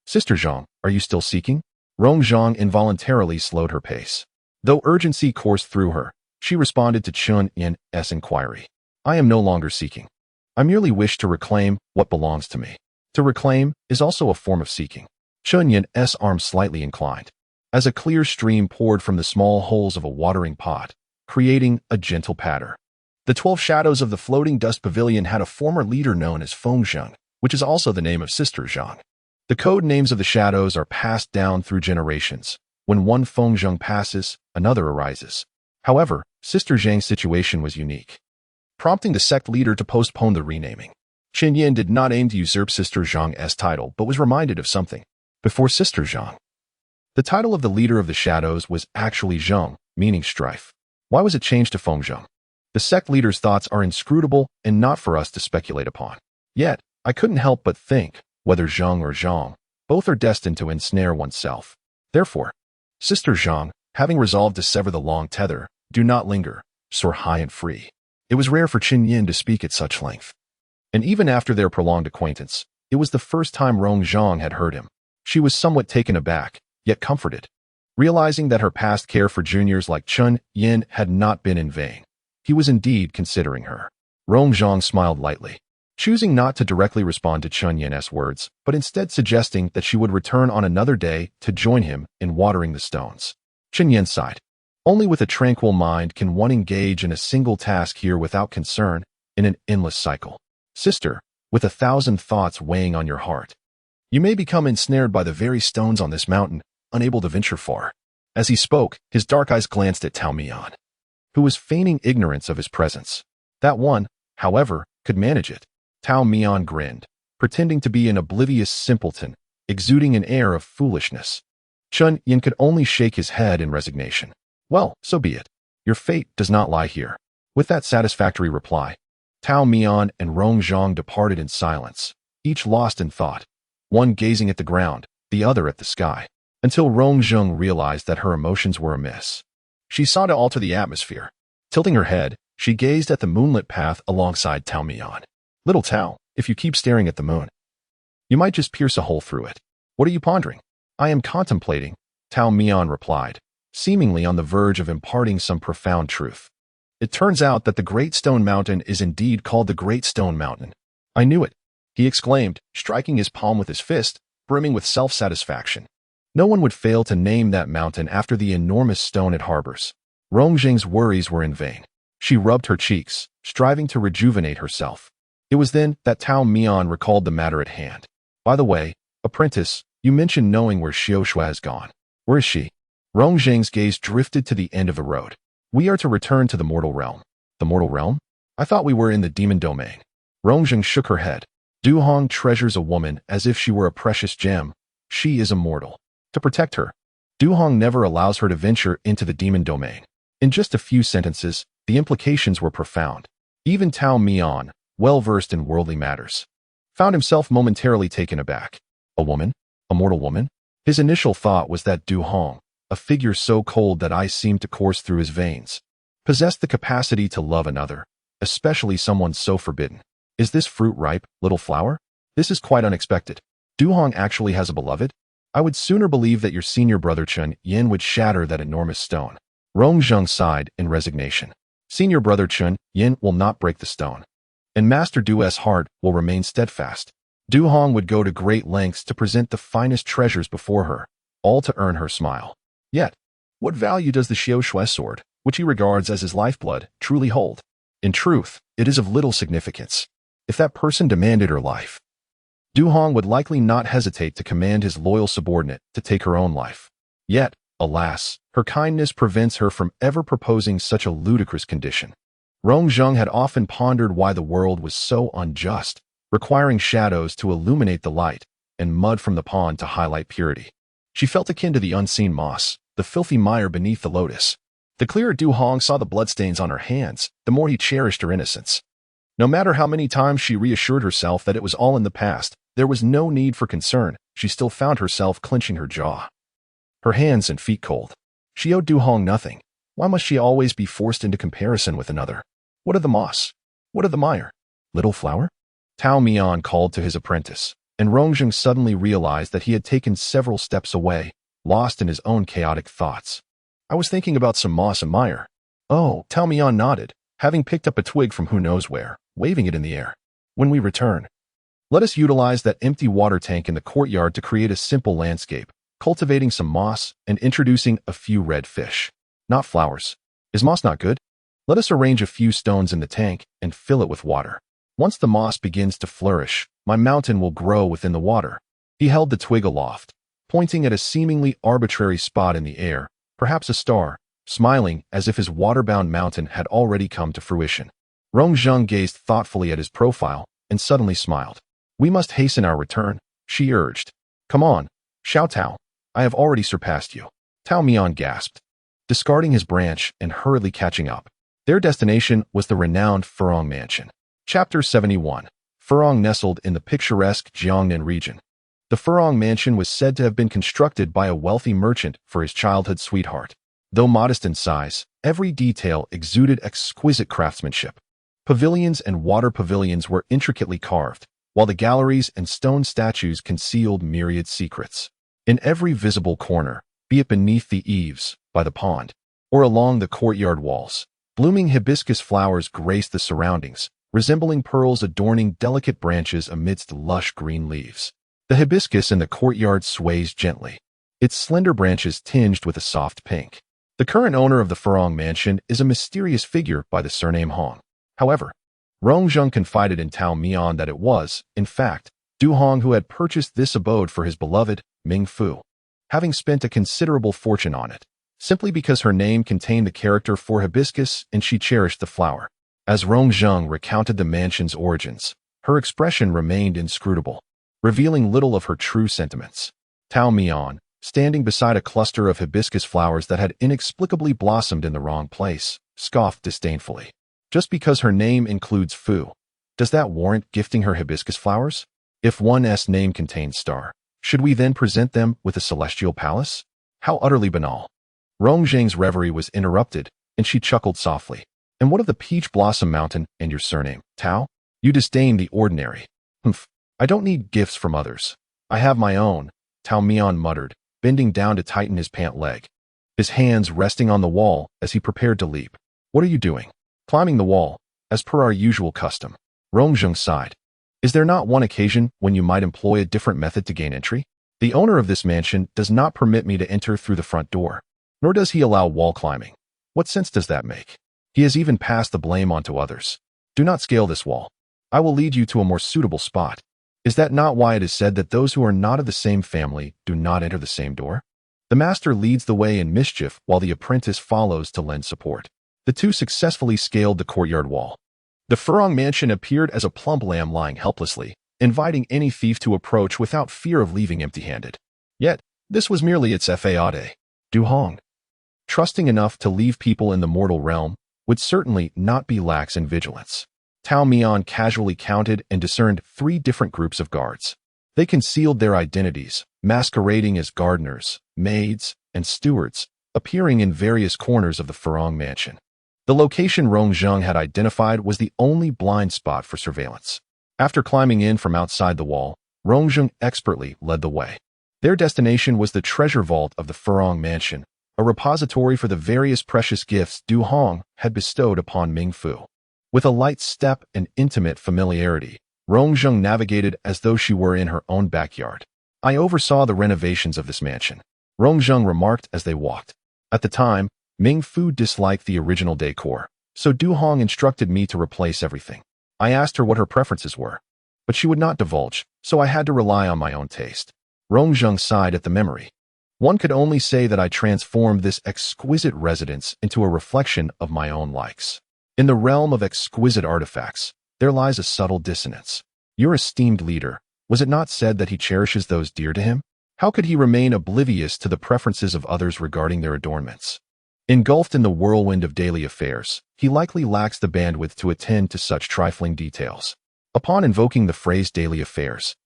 Sister Zhang, are you still seeking? Rongzhang involuntarily slowed her pace. Though urgency coursed through her, she responded to Chun Yan's inquiry. I am no longer seeking. I merely wish to reclaim what belongs to me. To reclaim is also a form of seeking. Chun Yan's arm slightly inclined, as a clear stream poured from the small holes of a watering pot, creating a gentle patter. The 12 shadows of the floating dust pavilion had a former leader known as Fengzheng, which is also the name of Sister Zhang. The code names of the shadows are passed down through generations. When one Fengzheng passes, another arises. However, Sister Zhang's situation was unique, prompting the sect leader to postpone the renaming. Chun Yan did not aim to usurp Sister Zhang's title, but was reminded of something. Before Sister Zhang, the title of the leader of the shadows was actually Zheng, meaning strife. Why was it changed to Fengzheng? The sect leader's thoughts are inscrutable and not for us to speculate upon. Yet, I couldn't help but think, whether Zheng or Zhang, both are destined to ensnare oneself. Therefore, Sister Zhang, having resolved to sever the long tether, do not linger, soar high and free. It was rare for Chun Yan to speak at such length. And even after their prolonged acquaintance, it was the first time Rongzhang had heard him. She was somewhat taken aback, yet comforted, realizing that her past care for juniors like Chun Yan had not been in vain. He was indeed considering her. Rongzhang smiled lightly, choosing not to directly respond to Chun Yan's words, but instead suggesting that she would return on another day to join him in watering the stones. Chun Yan sighed. Only with a tranquil mind can one engage in a single task here without concern, in an endless cycle. Sister, with 1,000 thoughts weighing on your heart, you may become ensnared by the very stones on this mountain, unable to venture far. As he spoke, his dark eyes glanced at Tao Mian, who was feigning ignorance of his presence. That one, however, could manage it. Tao Mian grinned, pretending to be an oblivious simpleton, exuding an air of foolishness. Chun Yan could only shake his head in resignation. Well, so be it. Your fate does not lie here. With that satisfactory reply, Tao Mian and Rongzhang departed in silence, each lost in thought, one gazing at the ground, the other at the sky, until Rongzhang realized that her emotions were amiss. She sought to alter the atmosphere. Tilting her head, she gazed at the moonlit path alongside Tao Mian. Little Tao, if you keep staring at the moon, you might just pierce a hole through it. What are you pondering? I am contemplating, Tao Mian replied, seemingly on the verge of imparting some profound truth. It turns out that the Great Stone Mountain is indeed called the Great Stone Mountain. I knew it, he exclaimed, striking his palm with his fist, brimming with self-satisfaction. No one would fail to name that mountain after the enormous stone it harbors. Rongjing's worries were in vain. She rubbed her cheeks, striving to rejuvenate herself. It was then that Tao Mian recalled the matter at hand. By the way, apprentice, you mentioned knowing where Xiao Shui has gone. Where is she? Rongjing's gaze drifted to the end of the road. We are to return to the mortal realm. The mortal realm? I thought we were in the demon domain. Rongjing shook her head. Du Hong treasures a woman as if she were a precious gem. She is immortal. To protect her, Du Hong never allows her to venture into the demon domain. In just a few sentences, the implications were profound. Even Tao Mian, well-versed in worldly matters, found himself momentarily taken aback. A woman? A mortal woman? His initial thought was that Du Hong, a figure so cold that ice seemed to course through his veins, possessed the capacity to love another, especially someone so forbidden. Is this fruit ripe, little flower? This is quite unexpected. Du Hong actually has a beloved? I would sooner believe that your senior brother Chen Yin would shatter that enormous stone. Rongjing sighed in resignation. Senior brother Chen Yin will not break the stone, and Master Du's heart will remain steadfast. Du Hong would go to great lengths to present the finest treasures before her, all to earn her smile. Yet, what value does the Xiao Shui sword, which he regards as his lifeblood, truly hold? In truth, it is of little significance. If that person demanded her life, Du Hong would likely not hesitate to command his loyal subordinate to take her own life. Yet, alas, her kindness prevents her from ever proposing such a ludicrous condition. Rongjing had often pondered why the world was so unjust, requiring shadows to illuminate the light and mud from the pond to highlight purity. She felt akin to the unseen moss, the filthy mire beneath the lotus. The clearer Du Hong saw the bloodstains on her hands, the more he cherished her innocence. No matter how many times she reassured herself that it was all in the past, there was no need for concern, she still found herself clenching her jaw, her hands and feet cold. She owed Du Hong nothing. Why must she always be forced into comparison with another? What of the moss? What of the mire? Little flower? Tao Mian called to his apprentice, and Rongjing suddenly realized that he had taken several steps away, lost in his own chaotic thoughts. I was thinking about some moss and mire. Oh, Tao Mian nodded, having picked up a twig from who knows where, waving it in the air. When we return, let us utilize that empty water tank in the courtyard to create a simple landscape, cultivating some moss and introducing a few red fish. Not flowers. Is moss not good? Let us arrange a few stones in the tank and fill it with water. Once the moss begins to flourish, my mountain will grow within the water. He held the twig aloft, pointing at a seemingly arbitrary spot in the air, perhaps a star, smiling as if his water-bound mountain had already come to fruition. Rongjing gazed thoughtfully at his profile and suddenly smiled. We must hasten our return, she urged. Come on, Xiao Tao, I have already surpassed you. Tao Mian gasped, discarding his branch and hurriedly catching up. Their destination was the renowned Furong Mansion. Chapter 71. Furong nestled in the picturesque Jiangnan region. The Furong Mansion was said to have been constructed by a wealthy merchant for his childhood sweetheart. Though modest in size, every detail exuded exquisite craftsmanship. Pavilions and water pavilions were intricately carved, while the galleries and stone statues concealed myriad secrets. In every visible corner, be it beneath the eaves, by the pond, or along the courtyard walls, blooming hibiscus flowers graced the surroundings, resembling pearls adorning delicate branches amidst lush green leaves. The hibiscus in the courtyard sways gently, its slender branches tinged with a soft pink. The current owner of the Furong Mansion is a mysterious figure by the surname Hong. However, Rongjing confided in Tao Mian that it was, in fact, Du Hong who had purchased this abode for his beloved Ming Fu, having spent a considerable fortune on it, simply because her name contained the character for hibiscus and she cherished the flower. As Rongjing recounted the mansion's origins, her expression remained inscrutable, revealing little of her true sentiments. Tao Mian, standing beside a cluster of hibiscus flowers that had inexplicably blossomed in the wrong place, scoffed disdainfully. Just because her name includes Fu, does that warrant gifting her hibiscus flowers? If one's name contains star, should we then present them with a celestial palace? How utterly banal. Rongjing's reverie was interrupted, and she chuckled softly. And what of the Peach Blossom Mountain and your surname, Tao? You disdain the ordinary. Humph, I don't need gifts from others. I have my own, Tao Mian muttered, bending down to tighten his pant leg, his hands resting on the wall as he prepared to leap. What are you doing? Climbing the wall, as per our usual custom. Rongjing sighed. Is there not one occasion when you might employ a different method to gain entry? The owner of this mansion does not permit me to enter through the front door, nor does he allow wall climbing. What sense does that make? He has even passed the blame onto others. Do not scale this wall. I will lead you to a more suitable spot. Is that not why it is said that those who are not of the same family do not enter the same door? The master leads the way in mischief while the apprentice follows to lend support. The two successfully scaled the courtyard wall. The Furong mansion appeared as a plump lamb lying helplessly, inviting any thief to approach without fear of leaving empty-handed. Yet, this was merely its fade. Du Hong, trusting enough to leave people in the mortal realm, would certainly not be lax in vigilance. Tao Mian casually counted and discerned 3 different groups of guards. They concealed their identities, masquerading as gardeners, maids, and stewards, appearing in various corners of the Furong mansion. The location Rongzheng had identified was the only blind spot for surveillance. After climbing in from outside the wall, Rongzheng expertly led the way. Their destination was the treasure vault of the Furong mansion, a repository for the various precious gifts Du Hong had bestowed upon Ming Fu. With a light step and intimate familiarity, Rongzheng navigated as though she were in her own backyard. I oversaw the renovations of this mansion, Rongzheng remarked as they walked. At the time, Ming Fu disliked the original decor, so Du Hong instructed me to replace everything. I asked her what her preferences were, but she would not divulge, so I had to rely on my own taste. Rongzheng sighed at the memory. One could only say that I transformed this exquisite residence into a reflection of my own likes. In the realm of exquisite artifacts, there lies a subtle dissonance. Your esteemed leader, was it not said that he cherishes those dear to him? How could he remain oblivious to the preferences of others regarding their adornments? Engulfed in the whirlwind of daily affairs, he likely lacks the bandwidth to attend to such trifling details. Upon invoking the phrase daily affairs,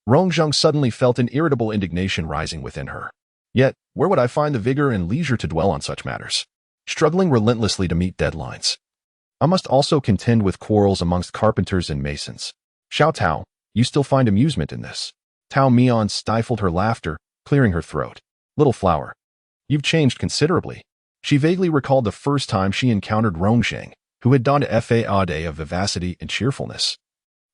Rongzheng suddenly felt an irritable indignation rising within her. Yet, where would I find the vigor and leisure to dwell on such matters? Struggling relentlessly to meet deadlines. I must also contend with quarrels amongst carpenters and masons. Xiao Tao, you still find amusement in this? Tao Mian stifled her laughter, clearing her throat. Little flower, you've changed considerably. She vaguely recalled the first time she encountered Rongzheng, who had donned a fade of vivacity and cheerfulness.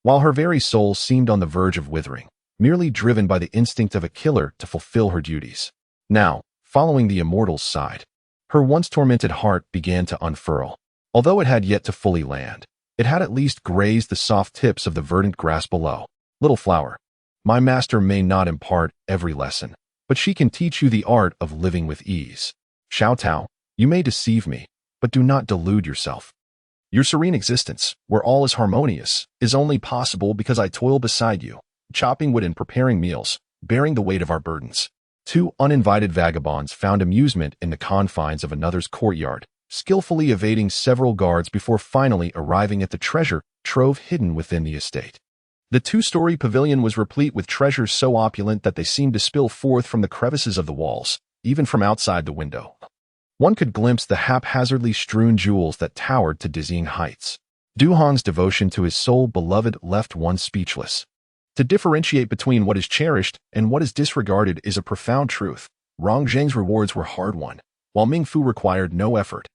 While her very soul seemed on the verge of withering, merely driven by the instinct of a killer to fulfill her duties. Now, following the immortal's side, her once tormented heart began to unfurl. Although it had yet to fully land, it had at least grazed the soft tips of the verdant grass below. Little flower, my master may not impart every lesson, but she can teach you the art of living with ease. Xiao Tao, you may deceive me, but do not delude yourself. Your serene existence, where all is harmonious, is only possible because I toil beside you, chopping wood and preparing meals, bearing the weight of our burdens. 2 uninvited vagabonds found amusement in the confines of another's courtyard, skillfully evading several guards before finally arriving at the treasure trove hidden within the estate. The 2-story pavilion was replete with treasures so opulent that they seemed to spill forth from the crevices of the walls, even from outside the window. One could glimpse the haphazardly strewn jewels that towered to dizzying heights. Du Hong's devotion to his sole beloved left one speechless. To differentiate between what is cherished and what is disregarded is a profound truth. Rongzheng's rewards were hard-won, while Ming Fu required no effort.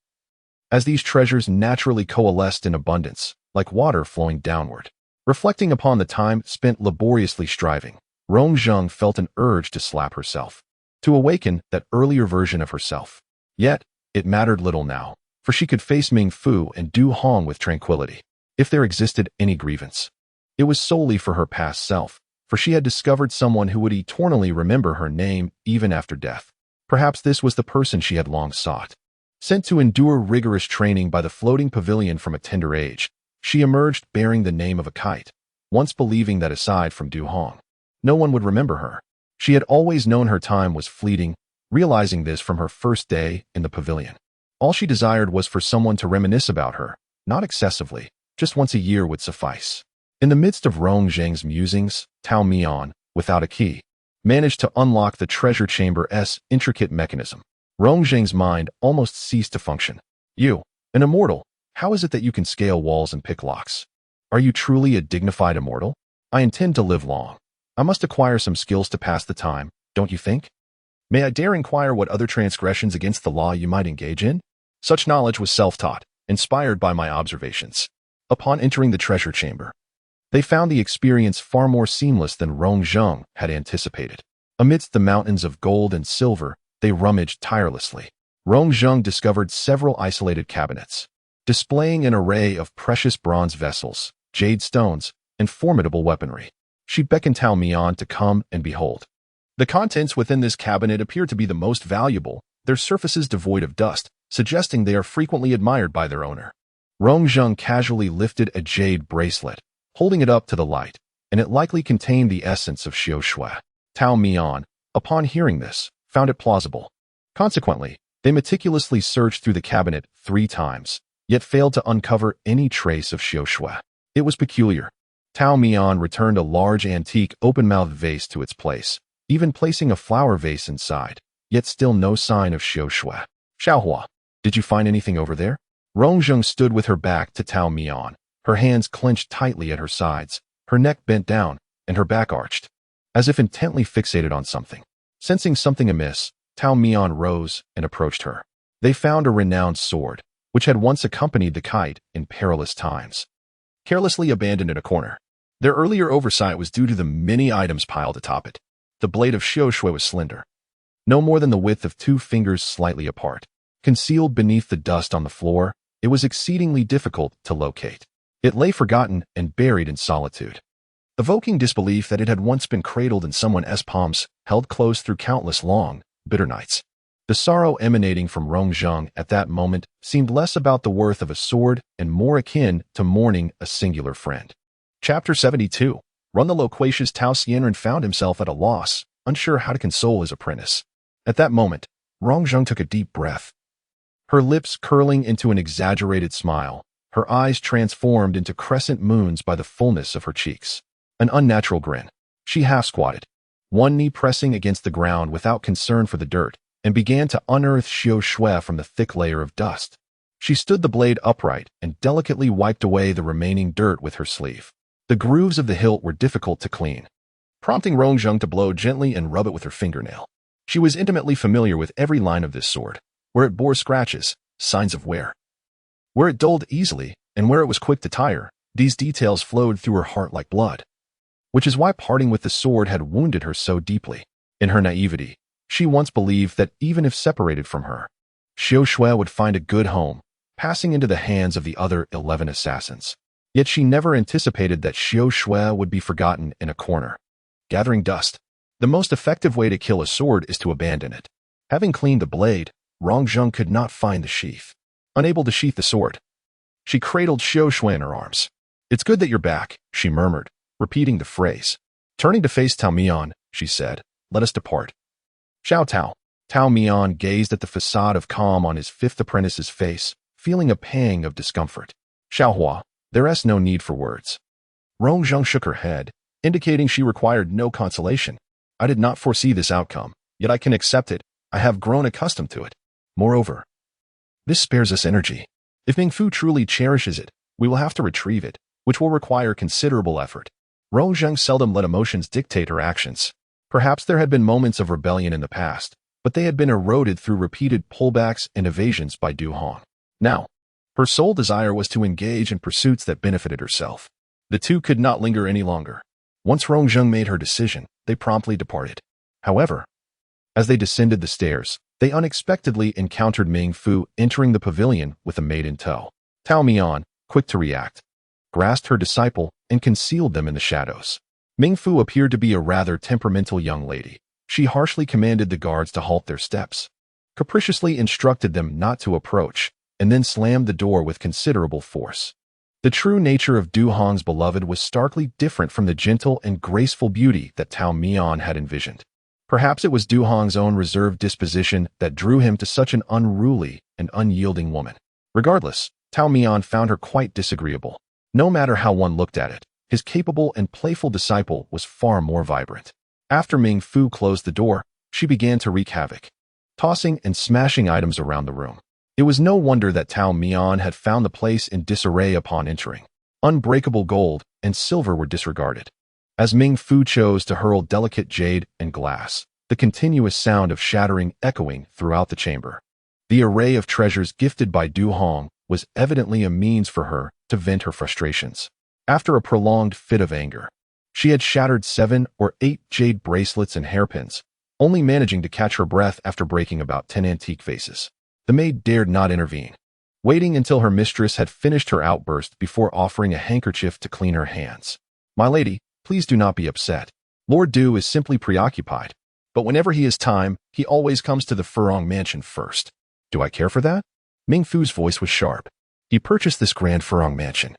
As these treasures naturally coalesced in abundance, like water flowing downward. Reflecting upon the time spent laboriously striving, Rongzheng felt an urge to slap herself, to awaken that earlier version of herself. Yet, it mattered little now, for she could face Ming Fu and Du Hong with tranquility. If there existed any grievance, it was solely for her past self, for she had discovered someone who would eternally remember her name even after death. Perhaps this was the person she had long sought. Sent to endure rigorous training by the floating pavilion from a tender age, she emerged bearing the name of a kite, once believing that aside from Du Hong, no one would remember her. She had always known her time was fleeting, realizing this from her first day in the pavilion. All she desired was for someone to reminisce about her, not excessively, just once a year would suffice. In the midst of Rongzheng's musings, Tao Mian, without a key, managed to unlock the treasure chamber's intricate mechanism. Rongzheng's mind almost ceased to function. You, an immortal, how is it that you can scale walls and pick locks? Are you truly a dignified immortal? I intend to live long. I must acquire some skills to pass the time, don't you think? May I dare inquire what other transgressions against the law you might engage in? Such knowledge was self-taught, inspired by my observations. Upon entering the treasure chamber, they found the experience far more seamless than Rongzheng had anticipated. Amidst the mountains of gold and silver, they rummaged tirelessly. Rongzheng discovered several isolated cabinets, displaying an array of precious bronze vessels, jade stones, and formidable weaponry. She beckoned Tao Mian to come and behold. The contents within this cabinet appear to be the most valuable, their surfaces devoid of dust, suggesting they are frequently admired by their owner. Rongzheng casually lifted a jade bracelet, holding it up to the light, and it likely contained the essence of xiao shui. Tao Mian, upon hearing this, found it plausible. Consequently, they meticulously searched through the cabinet 3 times, yet failed to uncover any trace of xiao shui. It was peculiar. Tao Mian returned a large antique open-mouthed vase to its place, even placing a flower vase inside, yet still no sign of xiao shui. Xiaohua, did you find anything over there? Rongzheng stood with her back to Tao Mian, her hands clenched tightly at her sides, her neck bent down, and her back arched, as if intently fixated on something. Sensing something amiss, Tao Mian rose and approached her. They found a renowned sword, which had once accompanied the kite in perilous times, carelessly abandoned in a corner. Their earlier oversight was due to the many items piled atop it. The blade of xiao shui was slender, no more than the width of 2 fingers slightly apart. Concealed beneath the dust on the floor, it was exceedingly difficult to locate. It lay forgotten and buried in solitude, evoking disbelief that it had once been cradled in someone's palms, held close through countless long, bitter nights. The sorrow emanating from Rongzheng at that moment seemed less about the worth of a sword and more akin to mourning a singular friend. Chapter 72. Run. The loquacious Tao Xianren found himself at a loss, unsure how to console his apprentice. At that moment, Rongzheng took a deep breath, her lips curling into an exaggerated smile, her eyes transformed into crescent moons by the fullness of her cheeks. An unnatural grin. She half-squatted, one knee pressing against the ground without concern for the dirt, and began to unearth xiao shui from the thick layer of dust. She stood the blade upright and delicately wiped away the remaining dirt with her sleeve. The grooves of the hilt were difficult to clean, prompting Rongzheng to blow gently and rub it with her fingernail. She was intimately familiar with every line of this sword, where it bore scratches, signs of wear, where it dulled easily, and where it was quick to tire. These details flowed through her heart like blood, which is why parting with the sword had wounded her so deeply. In her naivety, she once believed that even if separated from her, xiao shui would find a good home, passing into the hands of the other 11 assassins. Yet she never anticipated that xiao shui would be forgotten in a corner, gathering dust. The most effective way to kill a sword is to abandon it. Having cleaned the blade, Rongzheng could not find the sheath. Unable to sheath the sword, she cradled xiao shui in her arms. "It's good that you're back," she murmured, repeating the phrase. Turning to face Tao Mian, she said, "Let us depart." "Xiao Tao." Tao Mian gazed at the facade of calm on his 5th apprentice's face, feeling a pang of discomfort. "Xiaohua, there's no need for words." Rongzheng shook her head, indicating she required no consolation. "I did not foresee this outcome, yet I can accept it. I have grown accustomed to it. Moreover, this spares us energy. If Mingfu truly cherishes it, we will have to retrieve it, which will require considerable effort." Rongzheng seldom let emotions dictate her actions. Perhaps there had been moments of rebellion in the past, but they had been eroded through repeated pullbacks and evasions by Du Hong. Now, her sole desire was to engage in pursuits that benefited herself. The two could not linger any longer. Once Rongzheng made her decision, they promptly departed. However, as they descended the stairs, they unexpectedly encountered Ming Fu entering the pavilion with a maid in tow. Tao Mian, quick to react, grasped her disciple and concealed them in the shadows. Ming Fu appeared to be a rather temperamental young lady. She harshly commanded the guards to halt their steps, capriciously instructed them not to approach, and then slammed the door with considerable force. The true nature of Du Hong's beloved was starkly different from the gentle and graceful beauty that Tao Mian had envisioned. Perhaps it was Du Hong's own reserved disposition that drew him to such an unruly and unyielding woman. Regardless, Tao Mian found her quite disagreeable. No matter how one looked at it, his capable and playful disciple was far more vibrant. After Ming Fu closed the door, she began to wreak havoc, tossing and smashing items around the room. It was no wonder that Tao Mian had found the place in disarray upon entering. Unbreakable gold and silver were disregarded. As Ming Fu chose to hurl delicate jade and glass, the continuous sound of shattering echoing throughout the chamber. The array of treasures gifted by Du Hong was evidently a means for her to vent her frustrations. After a prolonged fit of anger, she had shattered 7 or 8 jade bracelets and hairpins, only managing to catch her breath after breaking about 10 antique vases. The maid dared not intervene, waiting until her mistress had finished her outburst before offering a handkerchief to clean her hands. "My lady, please do not be upset. Lord Du is simply preoccupied, but whenever he has time, he always comes to the Furong mansion first." "Do I care for that?" Ming Fu's voice was sharp. "He purchased this grand Furong mansion,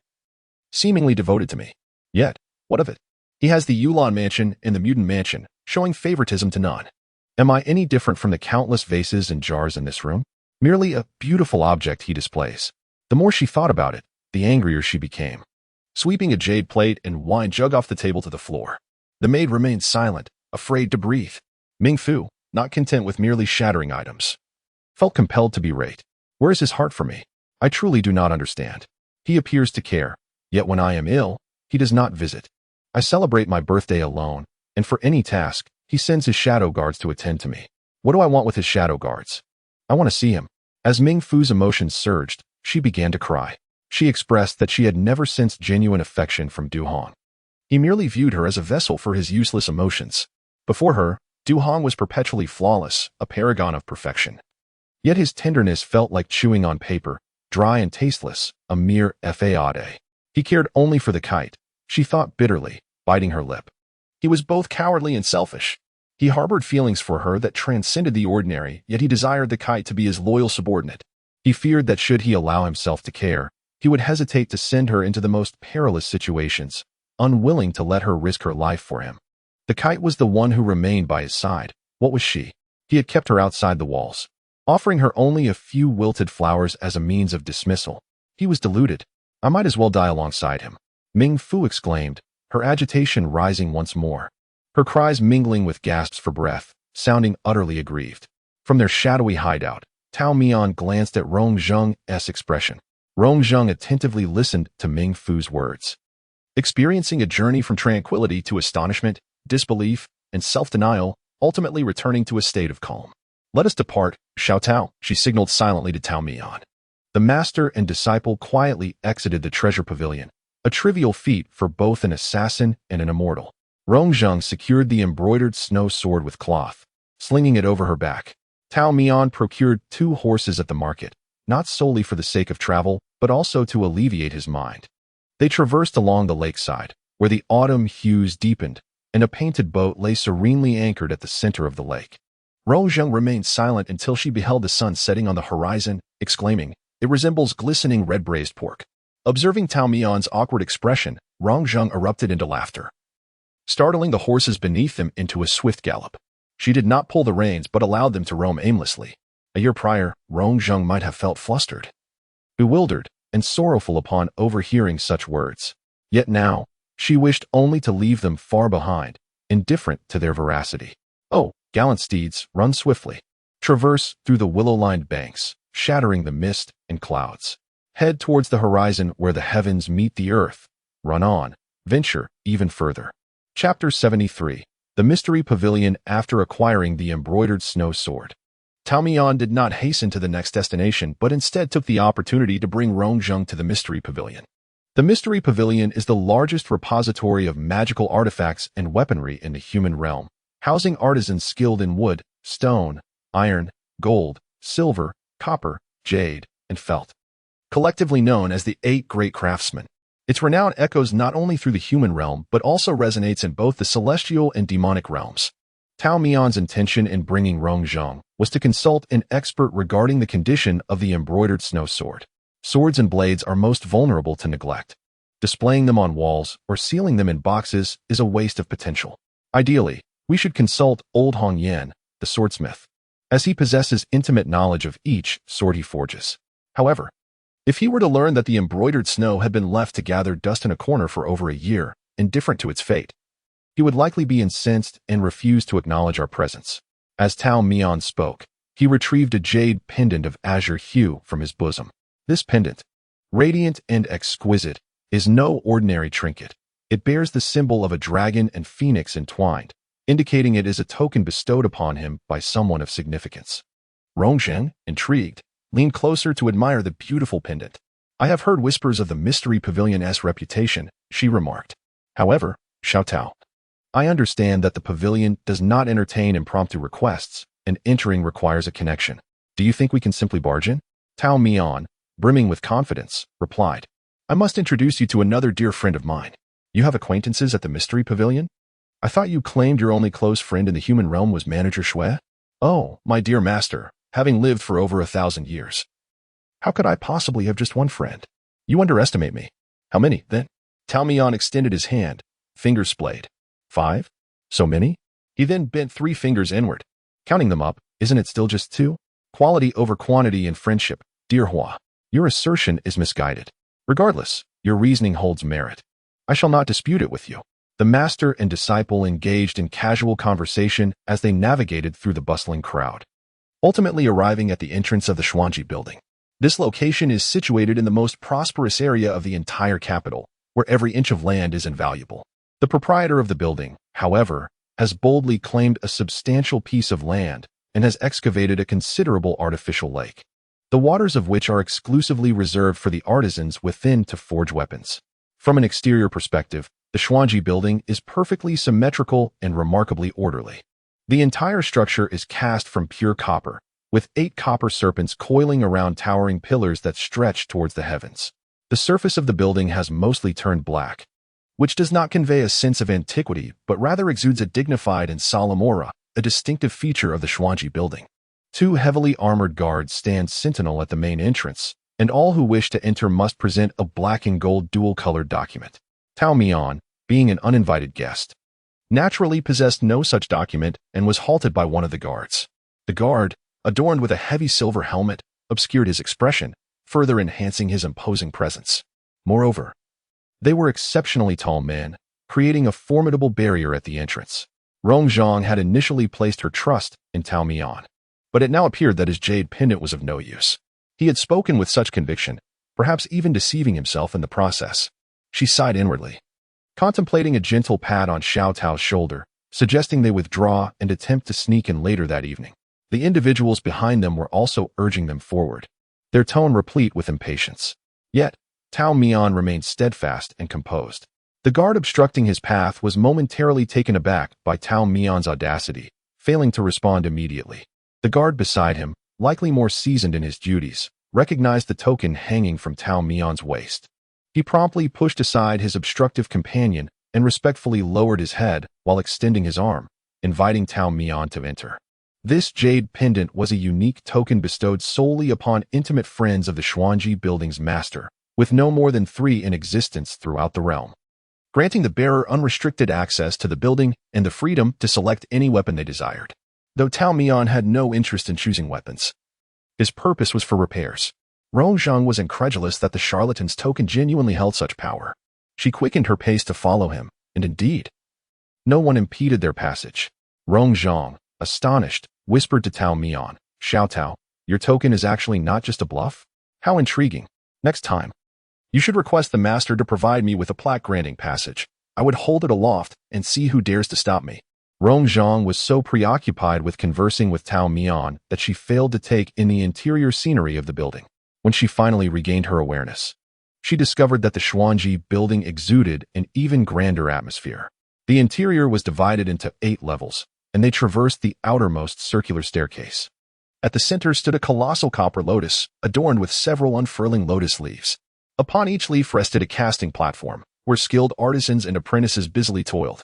seemingly devoted to me. Yet, what of it? He has the Yulan mansion and the Mutant mansion, showing favoritism to none. Am I any different from the countless vases and jars in this room? Merely a beautiful object he displays." The more she thought about it, the angrier she became. Sweeping a jade plate and wine jug off the table to the floor, the maid remained silent, afraid to breathe. Ming Fu, not content with merely shattering items, felt compelled to berate. "Where is his heart for me? I truly do not understand. He appears to care, yet when I am ill, he does not visit. I celebrate my birthday alone, and for any task, he sends his shadow guards to attend to me. What do I want with his shadow guards? I want to see him." As Ming Fu's emotions surged, she began to cry. She expressed that she had never sensed genuine affection from Du Hong. He merely viewed her as a vessel for his useless emotions. Before her, Du Hong was perpetually flawless, a paragon of perfection. Yet his tenderness felt like chewing on paper, dry and tasteless, a mere fade. He cared only for the kite, she thought bitterly, biting her lip. He was both cowardly and selfish. He harbored feelings for her that transcended the ordinary, yet he desired the kite to be his loyal subordinate. He feared that should he allow himself to care, he would hesitate to send her into the most perilous situations, unwilling to let her risk her life for him. The kite was the one who remained by his side. What was she? He had kept her outside the walls, offering her only a few wilted flowers as a means of dismissal. He was deluded. I might as well die alongside him. Ming Fu exclaimed, her agitation rising once more, her cries mingling with gasps for breath, sounding utterly aggrieved. From their shadowy hideout, Tao Mian glanced at Rong Zheng's expression. Rong Zheng attentively listened to Ming Fu's words, experiencing a journey from tranquility to astonishment, disbelief, and self-denial, ultimately returning to a state of calm. "Let us depart, Xiao Tao," she signaled silently to Tao Mian. The master and disciple quietly exited the treasure pavilion, a trivial feat for both an assassin and an immortal. Rong Zheng secured the embroidered snow sword with cloth, slinging it over her back. Tao Mian procured 2 horses at the market, not solely for the sake of travel, but also to alleviate his mind. They traversed along the lakeside, where the autumn hues deepened, and a painted boat lay serenely anchored at the center of the lake. Rong Zheng remained silent until she beheld the sun setting on the horizon, exclaiming, "It resembles glistening red braised pork." Observing Tao Mian's awkward expression, Rong Zheng erupted into laughter, startling the horses beneath them into a swift gallop. She did not pull the reins but allowed them to roam aimlessly. A year prior, Rong Zheng might have felt flustered, bewildered, and sorrowful upon overhearing such words. Yet now, she wished only to leave them far behind, indifferent to their veracity. "Oh, gallant steeds, run swiftly. Traverse through the willow-lined banks, shattering the mist and clouds. Head towards the horizon where the heavens meet the earth. Run on, venture even further." Chapter 73. The Mystery Pavilion. After acquiring the embroidered snow sword, Tao Mian did not hasten to the next destination, but instead took the opportunity to bring Rong Zheng to the Mystery Pavilion. The Mystery Pavilion is the largest repository of magical artifacts and weaponry in the human realm, housing artisans skilled in wood, stone, iron, gold, silver, copper, jade, and felt. Collectively known as the 8 Great Craftsmen, its renown echoes not only through the human realm but also resonates in both the celestial and demonic realms. Tao Mian's intention in bringing Rong Zheng was to consult an expert regarding the condition of the embroidered snow sword. Swords and blades are most vulnerable to neglect. Displaying them on walls or sealing them in boxes is a waste of potential. Ideally, we should consult old Hong Yan, the swordsmith, as he possesses intimate knowledge of each sword he forges. However, if he were to learn that the embroidered snow had been left to gather dust in a corner for over a year, indifferent to its fate, he would likely be incensed and refuse to acknowledge our presence. As Tao Mian spoke, he retrieved a jade pendant of azure hue from his bosom. This pendant, radiant and exquisite, is no ordinary trinket. It bears the symbol of a dragon and phoenix entwined, indicating it is a token bestowed upon him by someone of significance. Rong Zheng, intrigued, leaned closer to admire the beautiful pendant. "I have heard whispers of the Mystery Pavilion's reputation," she remarked. "However, Xiao Tao, I understand that the pavilion does not entertain impromptu requests, and entering requires a connection. Do you think we can simply barge in? Tao Mian, brimming with confidence, replied. I must introduce you to another dear friend of mine. You have acquaintances at the Mystery Pavilion? I thought you claimed your only close friend in the human realm was Manager Shui? Oh, my dear master, having lived for over 1,000 years. How could I possibly have just one friend? You underestimate me. How many, then? Tao Mian extended his hand, fingers splayed. 5? So many? He then bent 3 fingers inward. Counting them up, isn't it still just 2? Quality over quantity in friendship, dear Hua. Your assertion is misguided. Regardless, your reasoning holds merit. I shall not dispute it with you. The master and disciple engaged in casual conversation as they navigated through the bustling crowd, ultimately arriving at the entrance of the Xuanji building. This location is situated in the most prosperous area of the entire capital, where every inch of land is invaluable. The proprietor of the building, however, has boldly claimed a substantial piece of land and has excavated a considerable artificial lake, the waters of which are exclusively reserved for the artisans within to forge weapons. From an exterior perspective, the Xuanji building is perfectly symmetrical and remarkably orderly. The entire structure is cast from pure copper, with 8 copper serpents coiling around towering pillars that stretch towards the heavens. The surface of the building has mostly turned black, which does not convey a sense of antiquity but rather exudes a dignified and solemn aura, a distinctive feature of the Xuanji building. 2 heavily armored guards stand sentinel at the main entrance, and all who wish to enter must present a black and gold dual-colored document. Tao Mian, being an uninvited guest, naturally possessed no such document and was halted by one of the guards. The guard, adorned with a heavy silver helmet, obscured his expression, further enhancing his imposing presence. Moreover, they were exceptionally tall men, creating a formidable barrier at the entrance. Rongzhang had initially placed her trust in Tao Mian, but it now appeared that his jade pendant was of no use. He had spoken with such conviction, perhaps even deceiving himself in the process. She sighed inwardly, contemplating a gentle pat on Xiao Tao's shoulder, suggesting they withdraw and attempt to sneak in later that evening. The individuals behind them were also urging them forward, their tone replete with impatience. Yet, Tao Mian remained steadfast and composed. The guard obstructing his path was momentarily taken aback by Tao Mian's audacity, failing to respond immediately. The guard beside him, likely more seasoned in his duties, recognized the token hanging from Tao Mian's waist. He promptly pushed aside his obstructive companion and respectfully lowered his head while extending his arm, inviting Tao Mian to enter. This jade pendant was a unique token bestowed solely upon intimate friends of the Xuanji building's master, with no more than 3 in existence throughout the realm, granting the bearer unrestricted access to the building and the freedom to select any weapon they desired. Though Tao Mian had no interest in choosing weapons, his purpose was for repairs. Rongzhang was incredulous that the charlatan's token genuinely held such power. She quickened her pace to follow him, and indeed, no one impeded their passage. Rongzhang, astonished, whispered to Tao Mian, Xiao Tao, your token is actually not just a bluff? How intriguing. Next time, you should request the master to provide me with a plaque granting passage. I would hold it aloft and see who dares to stop me. Rongzhang was so preoccupied with conversing with Tao Mian that she failed to take in the interior scenery of the building. When she finally regained her awareness, she discovered that the Xuanji building exuded an even grander atmosphere. The interior was divided into 8 levels, and they traversed the outermost circular staircase. At the center stood a colossal copper lotus, adorned with several unfurling lotus leaves. Upon each leaf rested a casting platform, where skilled artisans and apprentices busily toiled,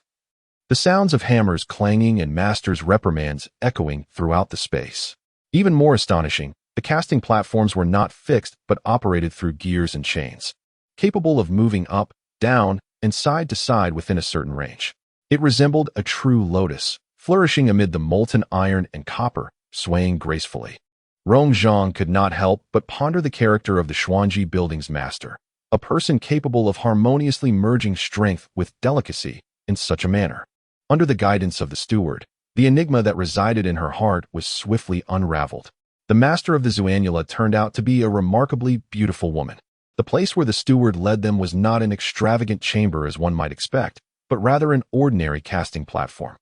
the sounds of hammers clanging and masters' reprimands echoing throughout the space. Even more astonishing, the casting platforms were not fixed but operated through gears and chains, capable of moving up, down, and side to side within a certain range. It resembled a true lotus, flourishing amid the molten iron and copper, swaying gracefully. Rongzhang could not help but ponder the character of the Xuanji building's master, a person capable of harmoniously merging strength with delicacy in such a manner. Under the guidance of the steward, the enigma that resided in her heart was swiftly unraveled. The master of the Xuanula turned out to be a remarkably beautiful woman. The place where the steward led them was not an extravagant chamber as one might expect, but rather an ordinary casting platform.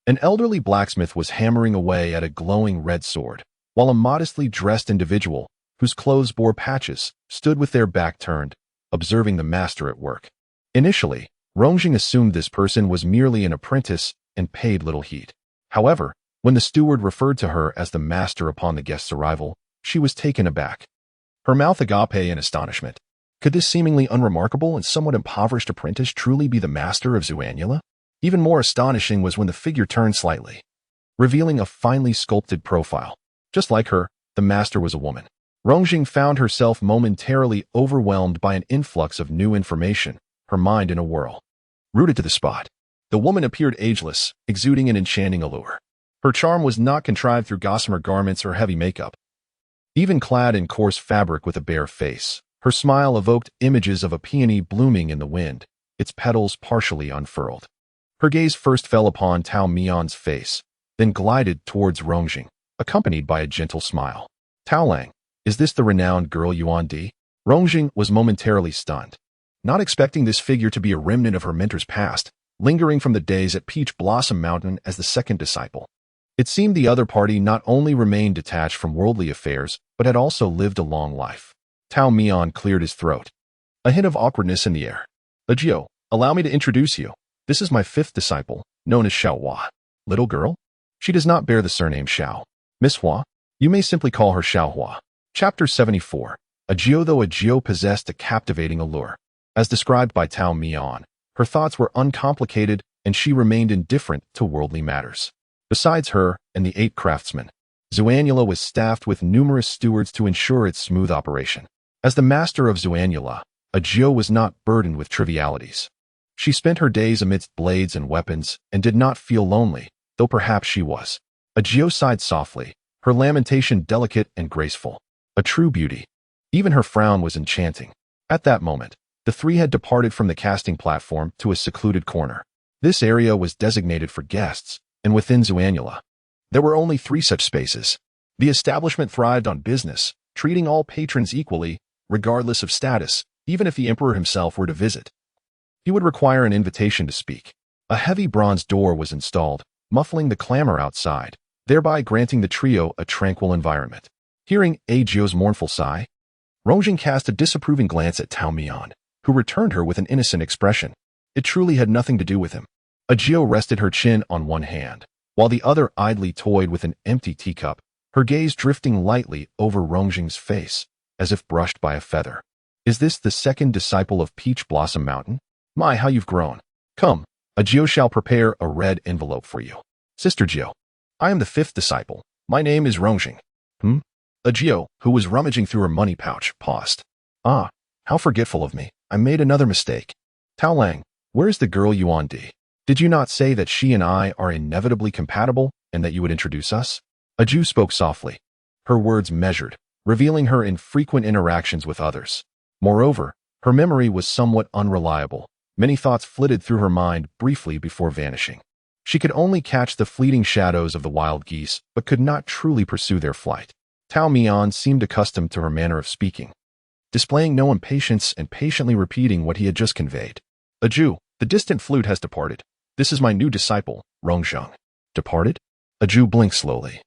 An elderly blacksmith was hammering away at a glowing red sword, while a modestly dressed individual, whose clothes bore patches, stood with their back turned, observing the master at work. Initially, Rongjing assumed this person was merely an apprentice and paid little heed. However, when the steward referred to her as the master upon the guest's arrival, she was taken aback. Her mouth agape in astonishment. Could this seemingly unremarkable and somewhat impoverished apprentice truly be the master of Xuanula? Even more astonishing was when the figure turned slightly, revealing a finely sculpted profile. Just like her, the master was a woman. Rongjing found herself momentarily overwhelmed by an influx of new information, her mind in a whirl. Rooted to the spot, the woman appeared ageless, exuding an enchanting allure. Her charm was not contrived through gossamer garments or heavy makeup. Even clad in coarse fabric with a bare face, her smile evoked images of a peony blooming in the wind, its petals partially unfurled. Her gaze first fell upon Tao Mian's face, then glided towards Rongjing, accompanied by a gentle smile. Tao Lang, is this the renowned girl Yuan Di? Rongjing was momentarily stunned, not expecting this figure to be a remnant of her mentor's past, lingering from the days at Peach Blossom Mountain as the second disciple. It seemed the other party not only remained detached from worldly affairs, but had also lived a long life. Tao Mian cleared his throat, a hint of awkwardness in the air. Ajio, allow me to introduce you. This is my fifth disciple, known as Xiao Hua. Little girl? She does not bear the surname Xiao. Miss Hua? You may simply call her Xiao Hua. Chapter 74. Ajio. Though Ajio possessed a captivating allure, as described by Tao Mian, her thoughts were uncomplicated and she remained indifferent to worldly matters. Besides her and the 8 craftsmen, Xuanula was staffed with numerous stewards to ensure its smooth operation. As the master of Xuanula, Ajio was not burdened with trivialities. She spent her days amidst blades and weapons and did not feel lonely, though perhaps she was. Ajio sighed softly, her lamentation delicate and graceful. A true beauty. Even her frown was enchanting. At that moment, the three had departed from the casting platform to a secluded corner. This area was designated for guests, and within Xuanula, there were only 3 such spaces. The establishment thrived on business, treating all patrons equally, regardless of status, even if the emperor himself were to visit. He would require an invitation to speak. A heavy bronze door was installed, muffling the clamor outside, thereby granting the trio a tranquil environment. Hearing Ajio's mournful sigh, Rongjing cast a disapproving glance at Tao Mian, who returned her with an innocent expression. It truly had nothing to do with him. Ajio rested her chin on one hand, while the other idly toyed with an empty teacup, her gaze drifting lightly over Rongjing's face, as if brushed by a feather. Is this the second disciple of Peach Blossom Mountain? My, how you've grown. Come, Ajio shall prepare a red envelope for you. Sister Jio, I am the 5th disciple. My name is Rongjing. Ajio, who was rummaging through her money pouch, paused. Ah, how forgetful of me. I made another mistake. Tao Lang, where's the girl Yuan Di? Did you not say that she and I are inevitably compatible and that you would introduce us? Ajio spoke softly, her words measured, revealing her infrequent interactions with others. Moreover, her memory was somewhat unreliable. Many thoughts flitted through her mind briefly before vanishing. She could only catch the fleeting shadows of the wild geese, but could not truly pursue their flight. Tao Mian seemed accustomed to her manner of speaking, displaying no impatience and patiently repeating what he had just conveyed. Ajio, the distant flute has departed. This is my new disciple, Rongjing. Departed? Ajio blinked slowly,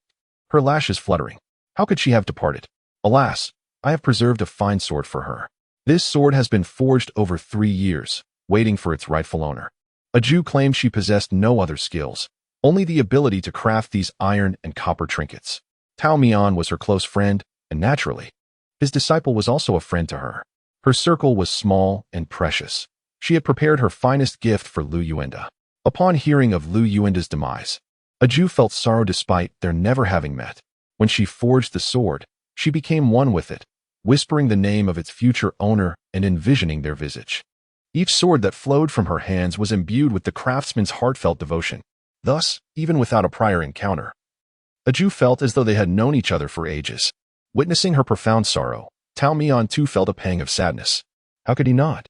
her lashes fluttering. How could she have departed? Alas, I have preserved a fine sword for her. This sword has been forged over 3 years, waiting for its rightful owner. Ajio claimed she possessed no other skills, only the ability to craft these iron and copper trinkets. Tao Mian was her close friend, and naturally, his disciple was also a friend to her. Her circle was small and precious. She had prepared her finest gift for Lu Yuenda. Upon hearing of Lu Yuenda's demise, Ajio felt sorrow despite their never having met. When she forged the sword, she became one with it, whispering the name of its future owner and envisioning their visage. Each sword that flowed from her hands was imbued with the craftsman's heartfelt devotion. Thus, even without a prior encounter, Ajio felt as though they had known each other for ages. Witnessing her profound sorrow, Tao Mian too felt a pang of sadness. How could he not?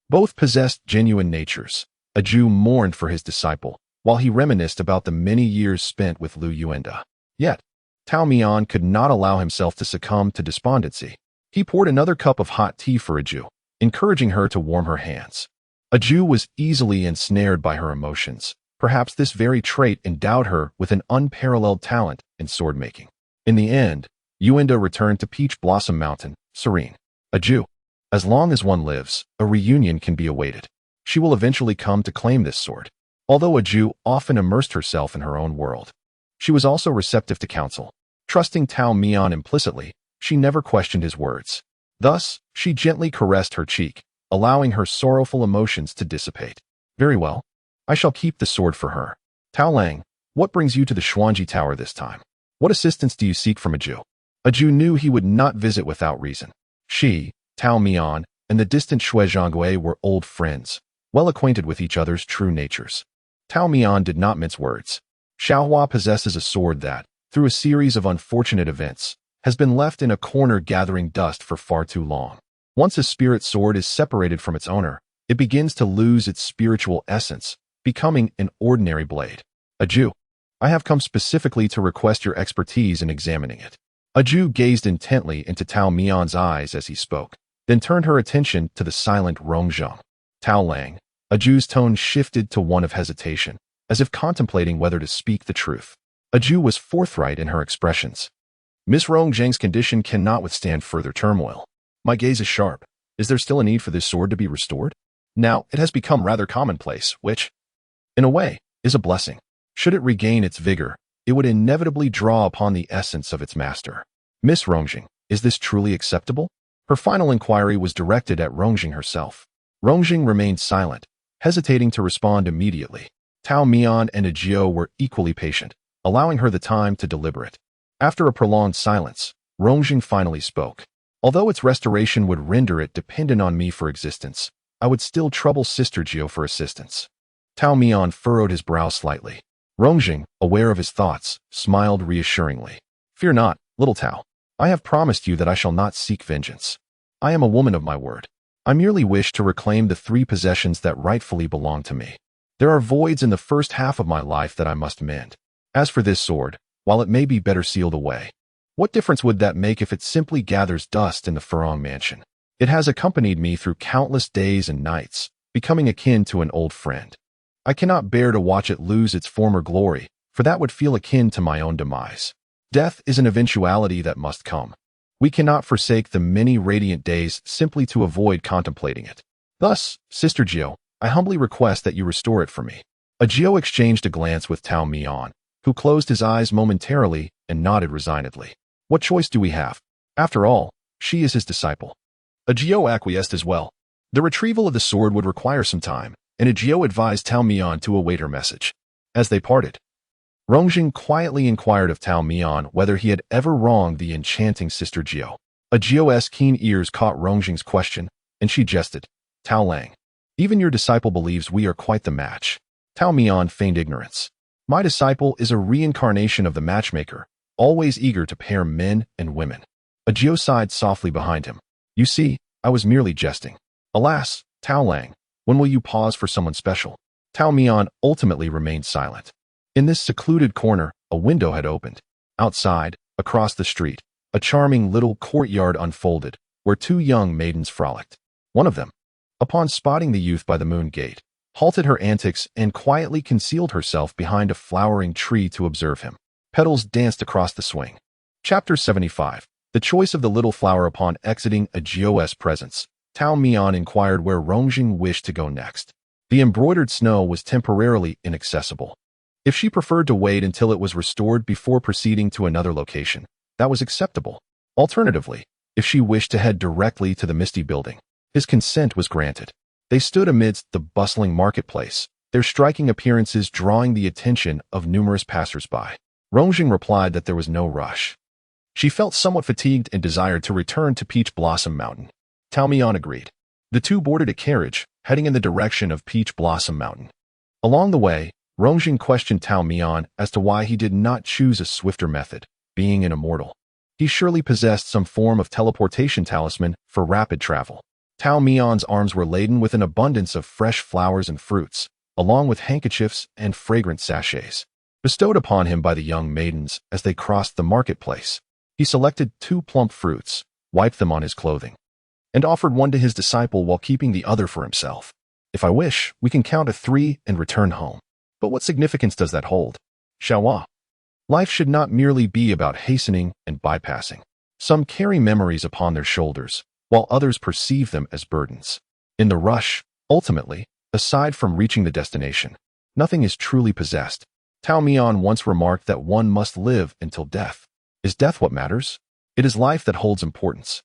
Both possessed genuine natures. Ajio mourned for his disciple, while he reminisced about the many years spent with Lu Yuenda. Yet, Tao Mian could not allow himself to succumb to despondency. He poured another cup of hot tea for Ajio, encouraging her to warm her hands. Ajio was easily ensnared by her emotions. Perhaps this very trait endowed her with an unparalleled talent in sword-making. In the end, Yuenda returned to Peach Blossom Mountain, serene. Ajio, as long as one lives, a reunion can be awaited. she will eventually come to claim this sword. Although a Jew often immersed herself in her own world, she was also receptive to counsel. Trusting Tao Mian implicitly, she never questioned his words. Thus, she gently caressed her cheek, allowing her sorrowful emotions to dissipate. Very well. I shall keep the sword for her. Tao Lang, what brings you to the Xuanji Tower this time? What assistance do you seek from a Jew? A Jew knew he would not visit without reason. She, Tao Mian, and the distant Shui Zhonggui were old friends, well acquainted with each other's true natures. Tao Mian did not mince words. Xiaohua possesses a sword that, through a series of unfortunate events, has been left in a corner gathering dust for far too long. Once a spirit sword is separated from its owner, it begins to lose its spiritual essence, becoming an ordinary blade. A Jew. I have come specifically to request your expertise in examining it. A Jew gazed intently into Tao Mian's eyes as he spoke, then turned her attention to the silent Rongzheng. Tao Lang. A Jew's tone shifted to one of hesitation, as if contemplating whether to speak the truth. A Jew was forthright in her expressions. Miss Rongzheng's condition cannot withstand further turmoil. My gaze is sharp. Is there still a need for this sword to be restored? Now, it has become rather commonplace, which, in a way, is a blessing. Should it regain its vigor, it would inevitably draw upon the essence of its master. Miss Rongzheng, is this truly acceptable? Her final inquiry was directed at Rongzheng herself. Rongzheng remained silent, hesitating to respond immediately. Tao Mian and Ajio were equally patient, allowing her the time to deliberate. After a prolonged silence, Rongzheng finally spoke. Although its restoration would render it dependent on me for existence, I would still trouble Sister Jio for assistance. Tao Mian furrowed his brow slightly. Rongzheng, aware of his thoughts, smiled reassuringly. Fear not, little Tao. I have promised you that I shall not seek vengeance. I am a woman of my word. I merely wish to reclaim the 3 possessions that rightfully belong to me. There are voids in the first half of my life that I must mend. As for this sword, while it may be better sealed away, what difference would that make if it simply gathers dust in the Furong mansion? It has accompanied me through countless days and nights, becoming akin to an old friend. I cannot bear to watch it lose its former glory, for that would feel akin to my own demise. Death is an eventuality that must come. We cannot forsake the many radiant days simply to avoid contemplating it. Thus, Sister Jio, I humbly request that you restore it for me. Ajio exchanged a glance with Tao Mian, who closed his eyes momentarily and nodded resignedly. What choice do we have? After all, she is his disciple. Ajio acquiesced as well. The retrieval of the sword would require some time, and Ajio advised Tao Mian to await her message. As they parted, Rongzheng quietly inquired of Tao Mian whether he had ever wronged the enchanting Sister Jio. Ajio's keen ears caught Rongzheng's question, and she jested. Tao Lang, even your disciple believes we are quite the match. Tao Mian feigned ignorance. My disciple is a reincarnation of the matchmaker, always eager to pair men and women. Ajio sighed softly behind him. You see, I was merely jesting. Alas, Tao Lang, when will you pause for someone special? Tao Mian ultimately remained silent. In this secluded corner, a window had opened. Outside, across the street, a charming little courtyard unfolded, where 2 young maidens frolicked. One of them, upon spotting the youth by the moon gate, halted her antics and quietly concealed herself behind a flowering tree to observe him. Petals danced across the swing. Chapter 75. The choice of the little flower. Upon exiting Ajio's presence, Tao Mian inquired where Rongzheng wished to go next. The embroidered snow was temporarily inaccessible. If she preferred to wait until it was restored before proceeding to another location, that was acceptable. Alternatively, if she wished to head directly to the Misty Building, his consent was granted. They stood amidst the bustling marketplace, their striking appearances drawing the attention of numerous passers-by. Rongzheng replied that there was no rush. She felt somewhat fatigued and desired to return to Peach Blossom Mountain. Tao Mian agreed. The 2 boarded a carriage, heading in the direction of Peach Blossom Mountain. Along the way, Rongzheng questioned Tao Mian as to why he did not choose a swifter method, being an immortal. He surely possessed some form of teleportation talisman for rapid travel. Tao Mian's arms were laden with an abundance of fresh flowers and fruits, along with handkerchiefs and fragrant sachets, bestowed upon him by the young maidens as they crossed the marketplace. He selected 2 plump fruits, wiped them on his clothing, and offered one to his disciple while keeping the other for himself. If I wish, we can count to 3 and return home. But what significance does that hold? Xiaohua. Life should not merely be about hastening and bypassing. Some carry memories upon their shoulders, while others perceive them as burdens. In the rush, ultimately, Aside from reaching the destination, nothing is truly possessed. Tao Mian once remarked that one must live until death. Is death what matters? It is life that holds importance.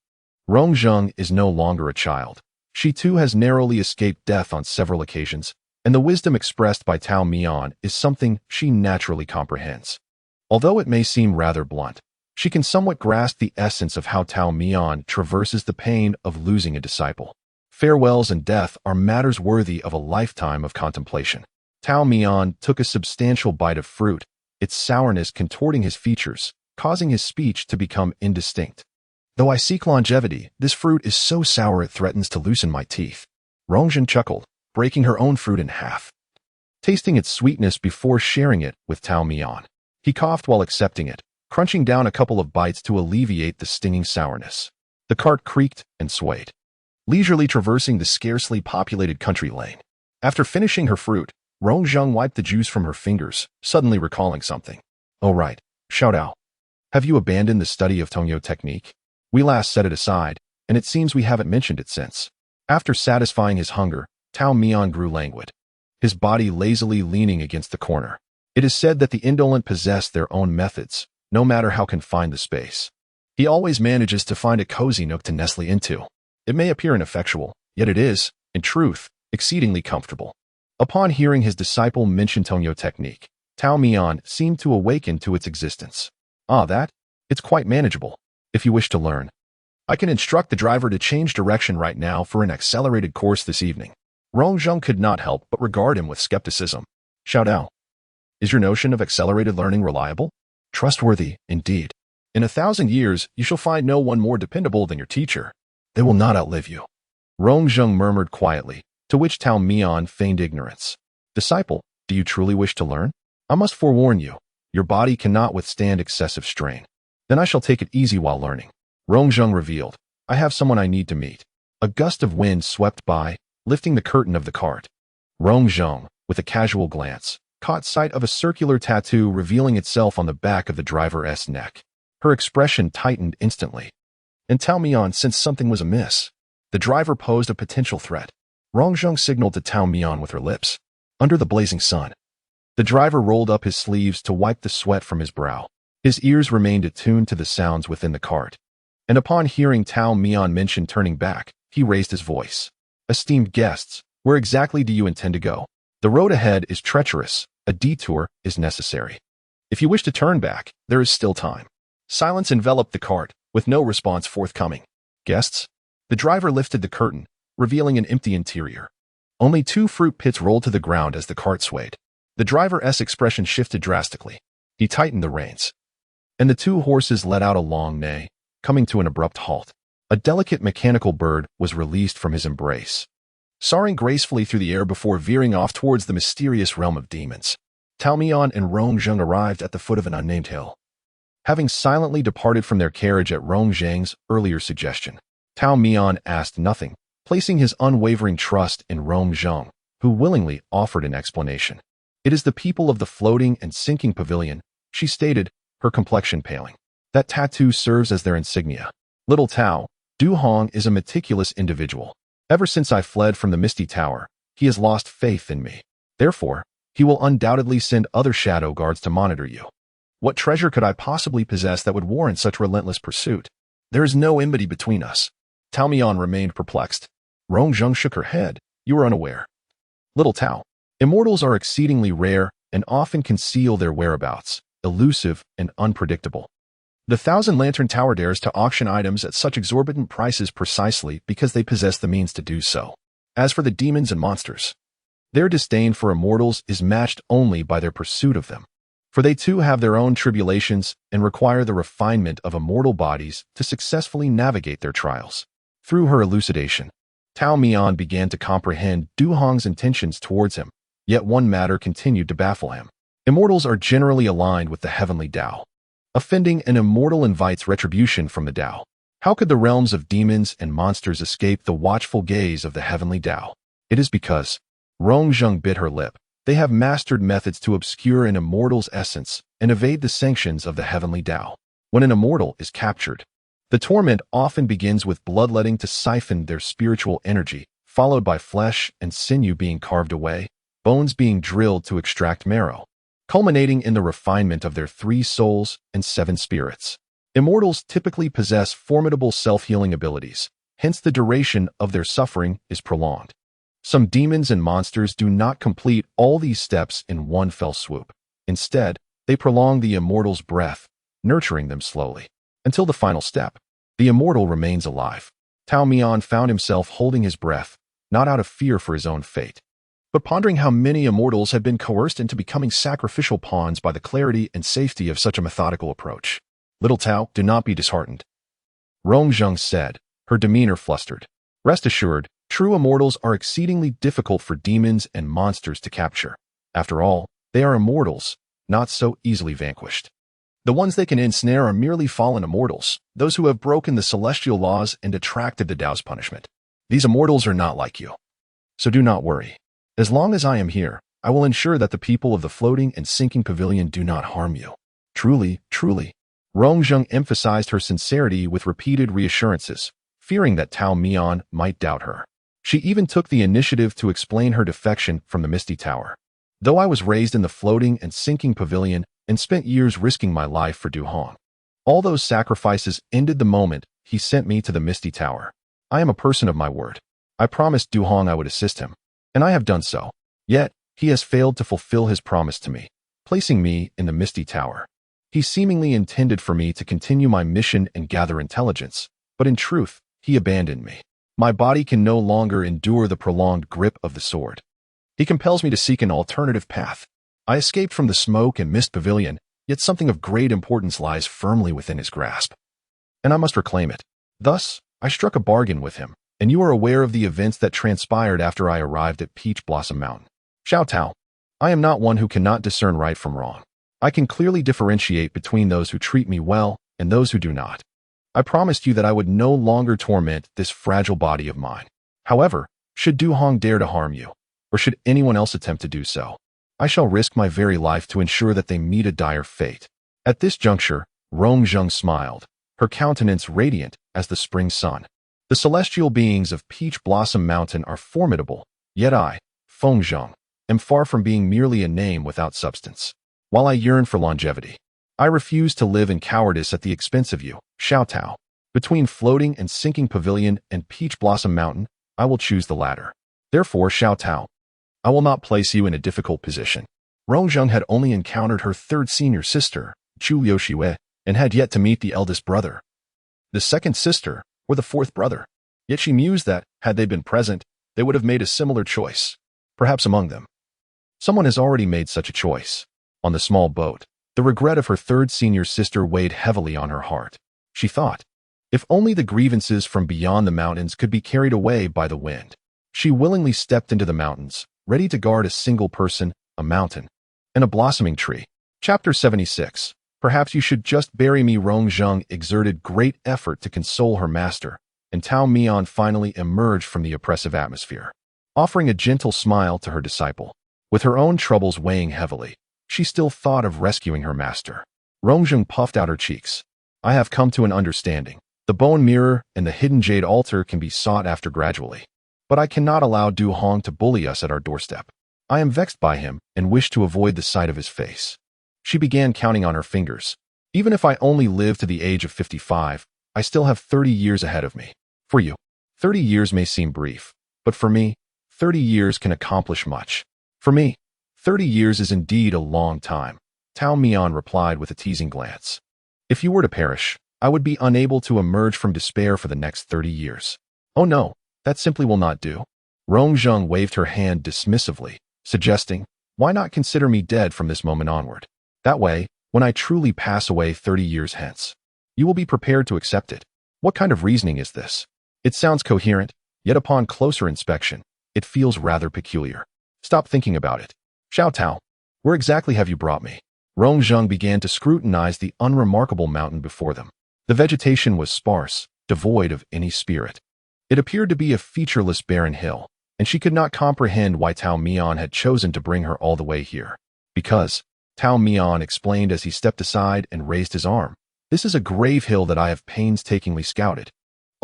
Rongzheng is no longer a child. She too has narrowly escaped death on several occasions, and the wisdom expressed by Tao Mian is something she naturally comprehends. Although it may seem rather blunt, she can somewhat grasp the essence of how Tao Mian traverses the pain of losing a disciple. Farewells and death are matters worthy of a lifetime of contemplation. Tao Mian took a substantial bite of fruit, its sourness contorting his features, causing his speech to become indistinct. Though I seek longevity, this fruit is so sour it threatens to loosen my teeth. Rongzhen chuckled, breaking her own fruit in half, tasting its sweetness before sharing it with Tao Mian. He coughed while accepting it, crunching down a couple of bites to alleviate the stinging sourness. The cart creaked and swayed, leisurely traversing the scarcely populated country lane. After finishing her fruit, Rongzheng wiped the juice from her fingers, suddenly recalling something. Oh right, Xiao Dao. Have you abandoned the study of Tongyo technique? We last set it aside, and it seems we haven't mentioned it since. After satisfying his hunger, Tao Mian grew languid, his body lazily leaning against the corner. It is said that the indolent possess their own methods, no matter how confined the space. He always manages to find a cozy nook to nestle into. It may appear ineffectual, yet it is, in truth, exceedingly comfortable. Upon hearing his disciple mention Tongyo technique, Tao Mian seemed to awaken to its existence. Ah, it's quite manageable. If you wish to learn, I can instruct the driver to change direction right now for an accelerated course this evening. Rongzheng could not help but regard him with skepticism. Xiao Dao, is your notion of accelerated learning reliable? Trustworthy, indeed. In 1,000 years, you shall find no one more dependable than your teacher. They will not outlive you. Rongzheng murmured quietly, to which Tao Mian feigned ignorance. Disciple, do you truly wish to learn? I must forewarn you, your body cannot withstand excessive strain. Then I shall take it easy while learning. Rongzheng revealed, I have someone I need to meet. A gust of wind swept by, lifting the curtain of the cart. Rongzheng, with a casual glance, caught sight of a circular tattoo revealing itself on the back of the driver's neck. Her expression tightened instantly, and Tao Mian sensed something was amiss. The driver posed a potential threat. Rongzheng signaled to Tao Mian with her lips. Under the blazing sun, the driver rolled up his sleeves to wipe the sweat from his brow. His ears remained attuned to the sounds within the cart, and upon hearing Tao Mian mention turning back, he raised his voice. Esteemed guests, where exactly do you intend to go? The road ahead is treacherous. A detour is necessary. If you wish to turn back, there is still time. Silence enveloped the cart, with no response forthcoming. Guests? The driver lifted the curtain, revealing an empty interior. Only 2 fruit pits rolled to the ground as the cart swayed. The driver's expression shifted drastically. He tightened the reins, and the 2 horses let out a long neigh, coming to an abrupt halt. A delicate mechanical bird was released from his embrace, soaring gracefully through the air before veering off towards the mysterious realm of demons. Tao Mian and Rongzheng arrived at the foot of an unnamed hill, having silently departed from their carriage at Rongzheng's earlier suggestion. Tao Mian asked nothing, placing his unwavering trust in Rongzheng, who willingly offered an explanation. It is the people of the floating and sinking pavilion, she stated, her complexion paling. That tattoo serves as their insignia. Little Tao, Du Hong is a meticulous individual. Ever since I fled from the Misty Tower, he has lost faith in me. Therefore, he will undoubtedly send other shadow guards to monitor you. What treasure could I possibly possess that would warrant such relentless pursuit? There is no enmity between us. Tao Mian remained perplexed. Rongzheng shook her head. You are unaware. Little Tao, immortals are exceedingly rare and often conceal their whereabouts, elusive and unpredictable. The Thousand Lantern Tower dares to auction items at such exorbitant prices precisely because they possess the means to do so. As for the demons and monsters, their disdain for immortals is matched only by their pursuit of them, for they too have their own tribulations and require the refinement of immortal bodies to successfully navigate their trials. Through her elucidation, Tao Mian began to comprehend Du Hong's intentions towards him, yet one matter continued to baffle him. Immortals are generally aligned with the heavenly Tao. Offending an immortal invites retribution from the Tao. How could the realms of demons and monsters escape the watchful gaze of the heavenly Tao? It is because, Rongzheng bit her lip, they have mastered methods to obscure an immortal's essence and evade the sanctions of the heavenly Tao. When an immortal is captured, the torment often begins with bloodletting to siphon their spiritual energy, followed by flesh and sinew being carved away, bones being drilled to extract marrow, culminating in the refinement of their 3 souls and 7 spirits. Immortals typically possess formidable self-healing abilities, hence the duration of their suffering is prolonged. Some demons and monsters do not complete all these steps in one fell swoop. Instead, they prolong the immortal's breath, nurturing them slowly. Until the final step, the immortal remains alive. Tao Mian found himself holding his breath, not out of fear for his own fate, but pondering how many immortals had been coerced into becoming sacrificial pawns by the clarity and safety of such a methodical approach. Little Tao, do not be disheartened, Rongzheng said, her demeanor flustered. Rest assured, true immortals are exceedingly difficult for demons and monsters to capture. After all, they are immortals, not so easily vanquished. The ones they can ensnare are merely fallen immortals, those who have broken the celestial laws and attracted the Tao's punishment. These immortals are not like you. So do not worry. As long as I am here, I will ensure that the people of the floating and sinking pavilion do not harm you. Truly, truly. Rongzheng emphasized her sincerity with repeated reassurances, fearing that Tao Mian might doubt her. She even took the initiative to explain her defection from the Misty Tower. Though I was raised in the floating and sinking pavilion and spent years risking my life for Du Hong, all those sacrifices ended the moment he sent me to the Misty Tower. I am a person of my word. I promised Du Hong I would assist him, and I have done so. Yet, he has failed to fulfill his promise to me, placing me in the Misty Tower. He seemingly intended for me to continue my mission and gather intelligence, but in truth, he abandoned me. My body can no longer endure the prolonged grip of the sword. He compels me to seek an alternative path. I escaped from the smoke and mist pavilion, yet something of great importance lies firmly within his grasp, and I must reclaim it. Thus, I struck a bargain with him, and you are aware of the events that transpired after I arrived at Peach Blossom Mountain. Xiao Tao, I am not one who cannot discern right from wrong. I can clearly differentiate between those who treat me well and those who do not. I promised you that I would no longer torment this fragile body of mine. However, should Du Hong dare to harm you, or should anyone else attempt to do so, I shall risk my very life to ensure that they meet a dire fate. At this juncture, Rongzheng smiled, her countenance radiant as the spring sun. The celestial beings of Peach Blossom Mountain are formidable, yet I, Fengzheng, am far from being merely a name without substance. While I yearn for longevity, I refuse to live in cowardice at the expense of you, Xiao Tao. Between floating and sinking pavilion and Peach Blossom Mountain, I will choose the latter. Therefore, Xiao Tao, I will not place you in a difficult position. Rongzheng had only encountered her 3rd senior sister, Chu Liuxiwei, and had yet to meet the eldest brother, the 2nd sister, or the 4th brother. Yet she mused that, had they been present, they would have made a similar choice. Perhaps among them, someone has already made such a choice. On the small boat, the regret of her 3rd senior sister weighed heavily on her heart. She thought, if only the grievances from beyond the mountains could be carried away by the wind. She willingly stepped into the mountains, ready to guard a single person, a mountain, and a blossoming tree. Chapter 76. Perhaps you should just bury me. Rongzheng exerted great effort to console her master, and Tao Mian finally emerged from the oppressive atmosphere, offering a gentle smile to her disciple. With her own troubles weighing heavily, she still thought of rescuing her master. Rongzheng puffed out her cheeks. I have come to an understanding. The bone mirror and the hidden jade altar can be sought after gradually. But I cannot allow Du Hong to bully us at our doorstep. I am vexed by him and wish to avoid the sight of his face. She began counting on her fingers. Even if I only live to the age of 55, I still have 30 years ahead of me. For you, 30 years may seem brief, but for me, 30 years can accomplish much. For me, 30 years is indeed a long time, Tao Mian replied with a teasing glance. If you were to perish, I would be unable to emerge from despair for the next 30 years. Oh no, that simply will not do. Rongzheng waved her hand dismissively, suggesting, why not consider me dead from this moment onward? That way, when I truly pass away 30 years hence, you will be prepared to accept it. What kind of reasoning is this? It sounds coherent, yet upon closer inspection, it feels rather peculiar. Stop thinking about it. Xiao Tao, where exactly have you brought me? Rongzheng began to scrutinize the unremarkable mountain before them. The vegetation was sparse, devoid of any spirit. It appeared to be a featureless barren hill, and she could not comprehend why Tao Mian had chosen to bring her all the way here. Because, Tao Mian explained as he stepped aside and raised his arm, this is a grave hill that I have painstakingly scouted.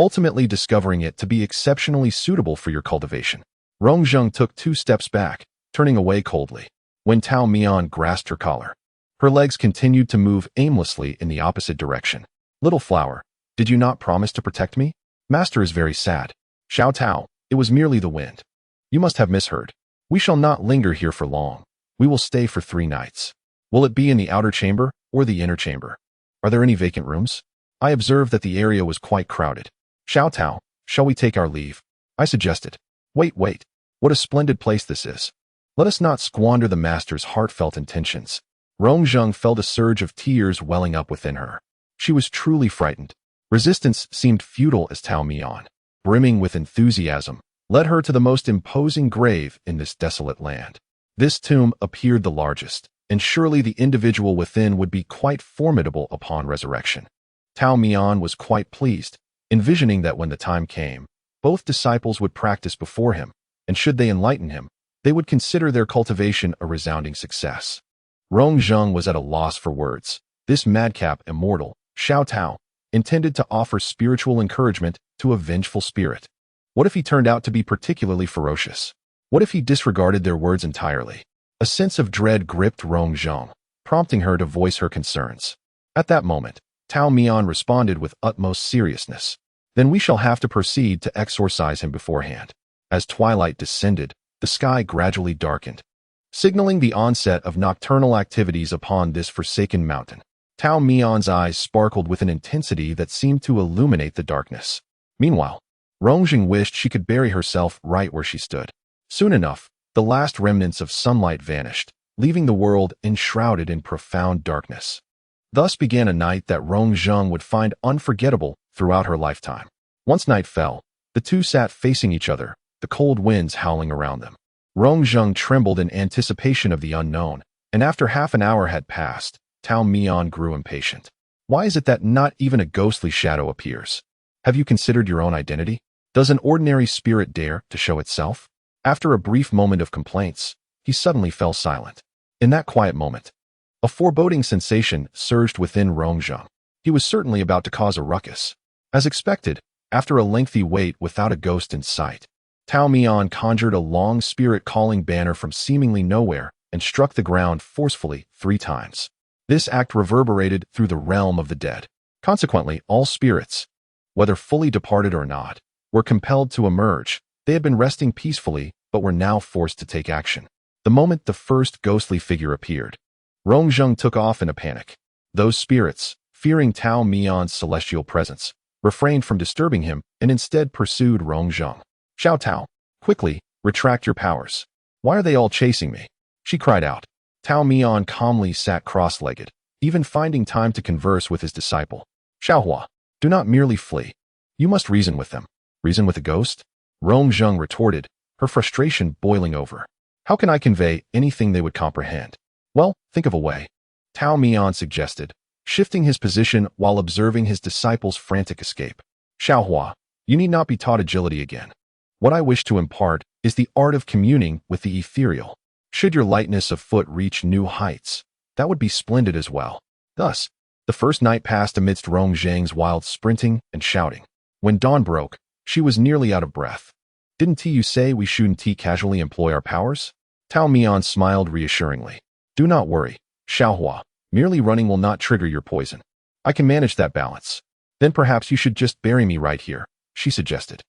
ultimately discovering it to be exceptionally suitable for your cultivation. Rongzheng took 2 steps back, turning away coldly, when Tao Mian grasped her collar. Her legs continued to move aimlessly in the opposite direction. Little flower, did you not promise to protect me? Master is very sad. Xiao Tao, it was merely the wind. You must have misheard. We shall not linger here for long. We will stay for 3 nights. Will it be in the outer chamber or the inner chamber? Are there any vacant rooms? I observed that the area was quite crowded. Xiao Tao, shall we take our leave? I suggested. Wait. What a splendid place this is. Let us not squander the master's heartfelt intentions. Rongzheng felt a surge of tears welling up within her. She was truly frightened. Resistance seemed futile as Tao Mian, brimming with enthusiasm, led her to the most imposing grave in this desolate land. This tomb appeared the largest, and surely the individual within would be quite formidable upon resurrection. Tao Mian was quite pleased, envisioning that when the time came, both disciples would practice before him, and should they enlighten him, they would consider their cultivation a resounding success. Rongzheng was at a loss for words. This madcap immortal, Xiao Tao, intended to offer spiritual encouragement to a vengeful spirit. What if he turned out to be particularly ferocious? What if he disregarded their words entirely? A sense of dread gripped Rongzheng, prompting her to voice her concerns. At that moment, Tao Mian responded with utmost seriousness. Then we shall have to proceed to exorcise him beforehand. As twilight descended, the sky gradually darkened, signaling the onset of nocturnal activities upon this forsaken mountain. Tao Mian's eyes sparkled with an intensity that seemed to illuminate the darkness. Meanwhile, Rongzheng wished she could bury herself right where she stood. Soon enough, the last remnants of sunlight vanished, leaving the world enshrouded in profound darkness. Thus began a night that Rongzheng would find unforgettable throughout her lifetime. Once night fell, the two sat facing each other, the cold winds howling around them. Rongzheng trembled in anticipation of the unknown, and after half an hour had passed, Tao Mian grew impatient. Why is it that not even a ghostly shadow appears? Have you considered your own identity? Does an ordinary spirit dare to show itself? After a brief moment of complaints, he suddenly fell silent. In that quiet moment, a foreboding sensation surged within Rongzheng. He was certainly about to cause a ruckus. As expected, after a lengthy wait without a ghost in sight, Tao Mian conjured a long spirit-calling banner from seemingly nowhere and struck the ground forcefully 3 times. This act reverberated through the realm of the dead. Consequently, all spirits, whether fully departed or not, were compelled to emerge. They had been resting peacefully, but were now forced to take action. The moment the first ghostly figure appeared, Rongzheng took off in a panic. Those spirits, fearing Tao Mian's celestial presence, refrained from disturbing him and instead pursued Rongzheng. Xiao Tao, quickly, retract your powers. Why are they all chasing me? She cried out. Tao Mian calmly sat cross-legged, even finding time to converse with his disciple. Xiaohua, do not merely flee. You must reason with them. Reason with a ghost? Rongzheng retorted, her frustration boiling over. How can I convey anything they would comprehend? Well, think of a way. Tao Mian suggested, shifting his position while observing his disciple's frantic escape. Xiaohua, you need not be taught agility again. What I wish to impart is the art of communing with the ethereal. Should your lightness of foot reach new heights, that would be splendid as well. Thus, the first night passed amidst Rongzheng's wild sprinting and shouting. When dawn broke, she was nearly out of breath. Didn't you say we shouldn't casually employ our powers? Tao Mian smiled reassuringly. Do not worry, Xiaohua. Merely running will not trigger your poison. I can manage that balance. Then perhaps you should just bury me right here, she suggested.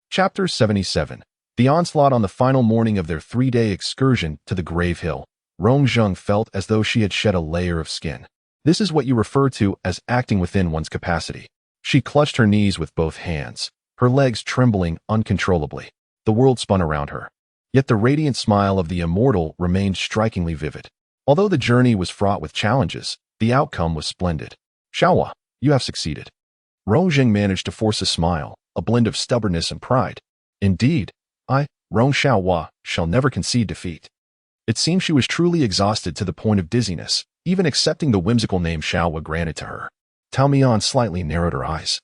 Chapter 77. The onslaught. On the final morning of their 3-day excursion to the Grave Hill, Rongzheng felt as though she had shed a layer of skin. This is what you refer to as acting within one's capacity. She clutched her knees with both hands, her legs trembling uncontrollably. The world spun around her. Yet the radiant smile of the immortal remained strikingly vivid. Although the journey was fraught with challenges, the outcome was splendid. Xiaohua, you have succeeded. Rongzheng managed to force a smile, a blend of stubbornness and pride. Indeed, Rong Xiaohua, shall never concede defeat. It seemed she was truly exhausted to the point of dizziness, even accepting the whimsical name Xiaohua granted to her. Tao Mian slightly narrowed her eyes,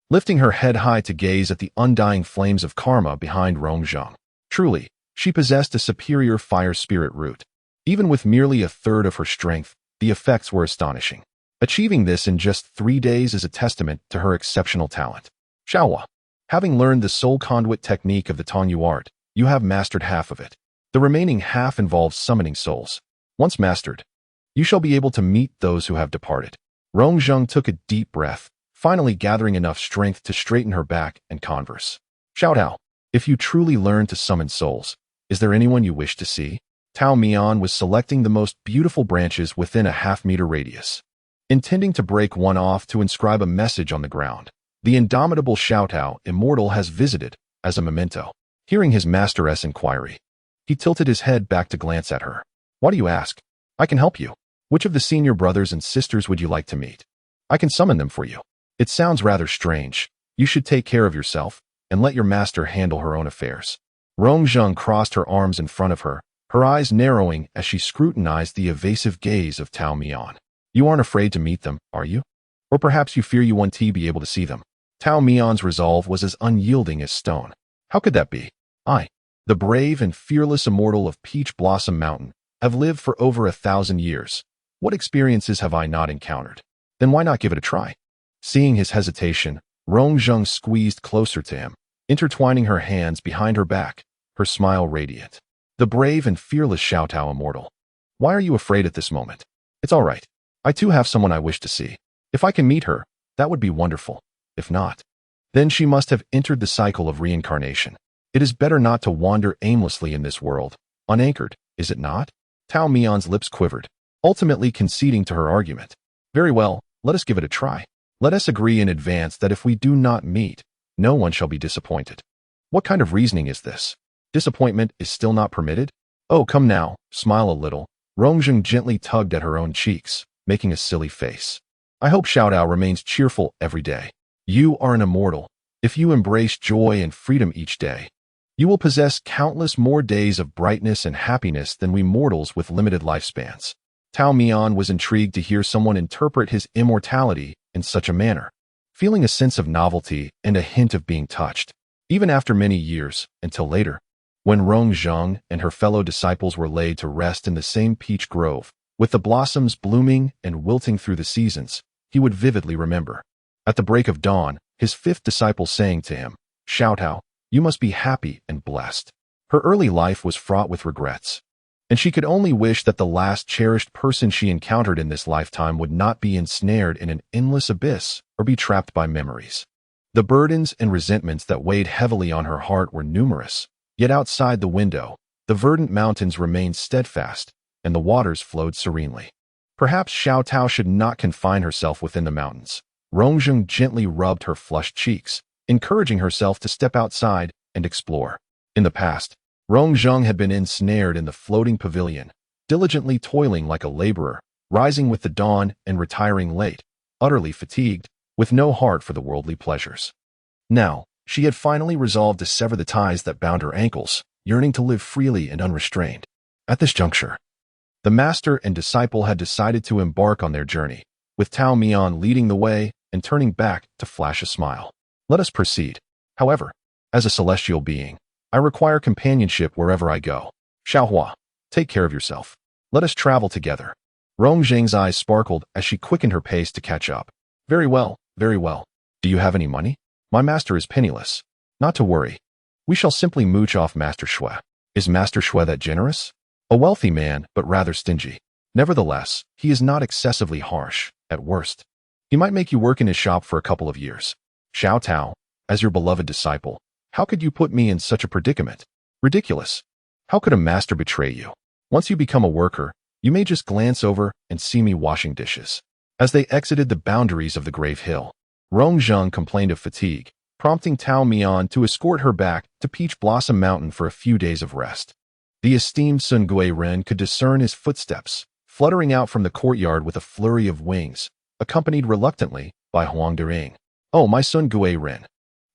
lifting her head high to gaze at the undying flames of karma behind Rongzheng. Truly, she possessed a superior fire spirit root. Even with merely a third of her strength, the effects were astonishing. Achieving this in just 3 days is a testament to her exceptional talent. Xiaohua, Having learned the soul conduit technique of the Tongyu art, you have mastered half of it. The remaining half involves summoning souls. Once mastered, you shall be able to meet those who have departed. Rongzheng took a deep breath, finally gathering enough strength to straighten her back and converse. Xiao Tao, if you truly learn to summon souls, is there anyone you wish to see? Tao Mian was selecting the most beautiful branches within a half-meter radius, intending to break one off to inscribe a message on the ground. The indomitable Xiao Tao, immortal, has visited, as a memento. Hearing his master's inquiry, he tilted his head back to glance at her. Why do you ask? I can help you. Which of the senior brothers and sisters would you like to meet? I can summon them for you. It sounds rather strange. You should take care of yourself, and let your master handle her own affairs. Rongzheng crossed her arms in front of her, her eyes narrowing as she scrutinized the evasive gaze of Tao Mian. You aren't afraid to meet them, are you? Or perhaps you fear you won't be able to see them. Tao Mian's resolve was as unyielding as stone. How could that be? I, the brave and fearless immortal of Peach Blossom Mountain, have lived for over 1,000 years. What experiences have I not encountered? Then why not give it a try? Seeing his hesitation, Rongzheng squeezed closer to him, intertwining her hands behind her back, her smile radiant. The brave and fearless Xiao Tao immortal. Why are you afraid at this moment? It's all right. I too have someone I wish to see. If I can meet her, that would be wonderful. If not, then she must have entered the cycle of reincarnation. It is better not to wander aimlessly in this world, unanchored, is it not? Tao Mian's lips quivered, ultimately conceding to her argument. Very well, let us give it a try. Let us agree in advance that if we do not meet, no one shall be disappointed. What kind of reasoning is this? Disappointment is still not permitted? Oh, come now, smile a little. Rongzheng gently tugged at her own cheeks, making a silly face. I hope Xiao Tao remains cheerful every day. You are an immortal. If you embrace joy and freedom each day, you will possess countless more days of brightness and happiness than we mortals with limited lifespans. Tao Mian was intrigued to hear someone interpret his immortality in such a manner, feeling a sense of novelty and a hint of being touched, even after many years, until later, when Rongzheng and her fellow disciples were laid to rest in the same peach grove, with the blossoms blooming and wilting through the seasons, he would vividly remember. At the break of dawn, his fifth disciple saying to him, Xiao Tao, you must be happy and blessed. Her early life was fraught with regrets, and she could only wish that the last cherished person she encountered in this lifetime would not be ensnared in an endless abyss or be trapped by memories. The burdens and resentments that weighed heavily on her heart were numerous, yet outside the window, the verdant mountains remained steadfast, and the waters flowed serenely. Perhaps Xiao Tao should not confine herself within the mountains. Rongzheng gently rubbed her flushed cheeks, encouraging herself to step outside and explore. In the past, Rongzheng had been ensnared in the floating pavilion, diligently toiling like a laborer, rising with the dawn and retiring late, utterly fatigued, with no heart for the worldly pleasures. Now, she had finally resolved to sever the ties that bound her ankles, yearning to live freely and unrestrained. At this juncture, the master and disciple had decided to embark on their journey, with Tao Mian leading the way and turning back to flash a smile. Let us proceed. However, as a celestial being, I require companionship wherever I go. Xiaohua, take care of yourself. Let us travel together. Rongzheng's eyes sparkled as she quickened her pace to catch up. Very well, very well. Do you have any money? My master is penniless. Not to worry. We shall simply mooch off Master Shui. Is Master Shui that generous? A wealthy man, but rather stingy. Nevertheless, he is not excessively harsh, at worst. He might make you work in his shop for a couple of years. Xiao Tao, as your beloved disciple, how could you put me in such a predicament? Ridiculous. How could a master betray you? Once you become a worker, you may just glance over and see me washing dishes. As they exited the boundaries of the Grave Hill, Rongzheng complained of fatigue, prompting Tao Mian to escort her back to Peach Blossom Mountain for a few days of rest. The esteemed Sun Gui Ren could discern his footsteps, fluttering out from the courtyard with a flurry of wings, accompanied reluctantly by Huang Dering. Oh, my Sun Gui Ren,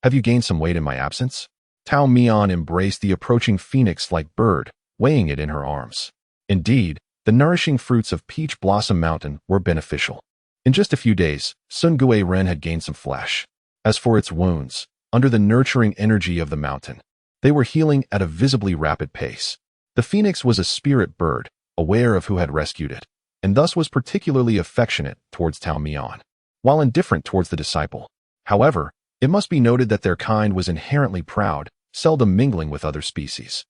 have you gained some weight in my absence? Tao Mian embraced the approaching phoenix-like bird, weighing it in her arms. Indeed, the nourishing fruits of Peach Blossom Mountain were beneficial. In just a few days, Sun Gui Ren had gained some flesh. As for its wounds, under the nurturing energy of the mountain, they were healing at a visibly rapid pace. The phoenix was a spirit bird, aware of who had rescued it, and thus was particularly affectionate towards Tao Mian, while indifferent towards the disciple. However, It must be noted that their kind was inherently proud, seldom mingling with other species.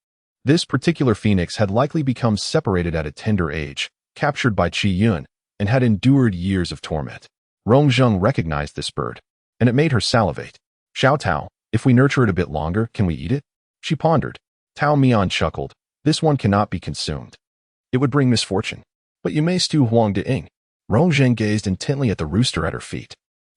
This particular phoenix had likely become separated at a tender age, captured by Qi Yun, and had endured years of torment. Rongzheng recognized this bird, and it made her salivate. Xiao Tao, if we nurture it a bit longer, can we eat it? She pondered. Tao Mian chuckled. This one cannot be consumed. It would bring misfortune. But you may stew Huang De-ing. Rongzheng gazed intently at the rooster at her feet.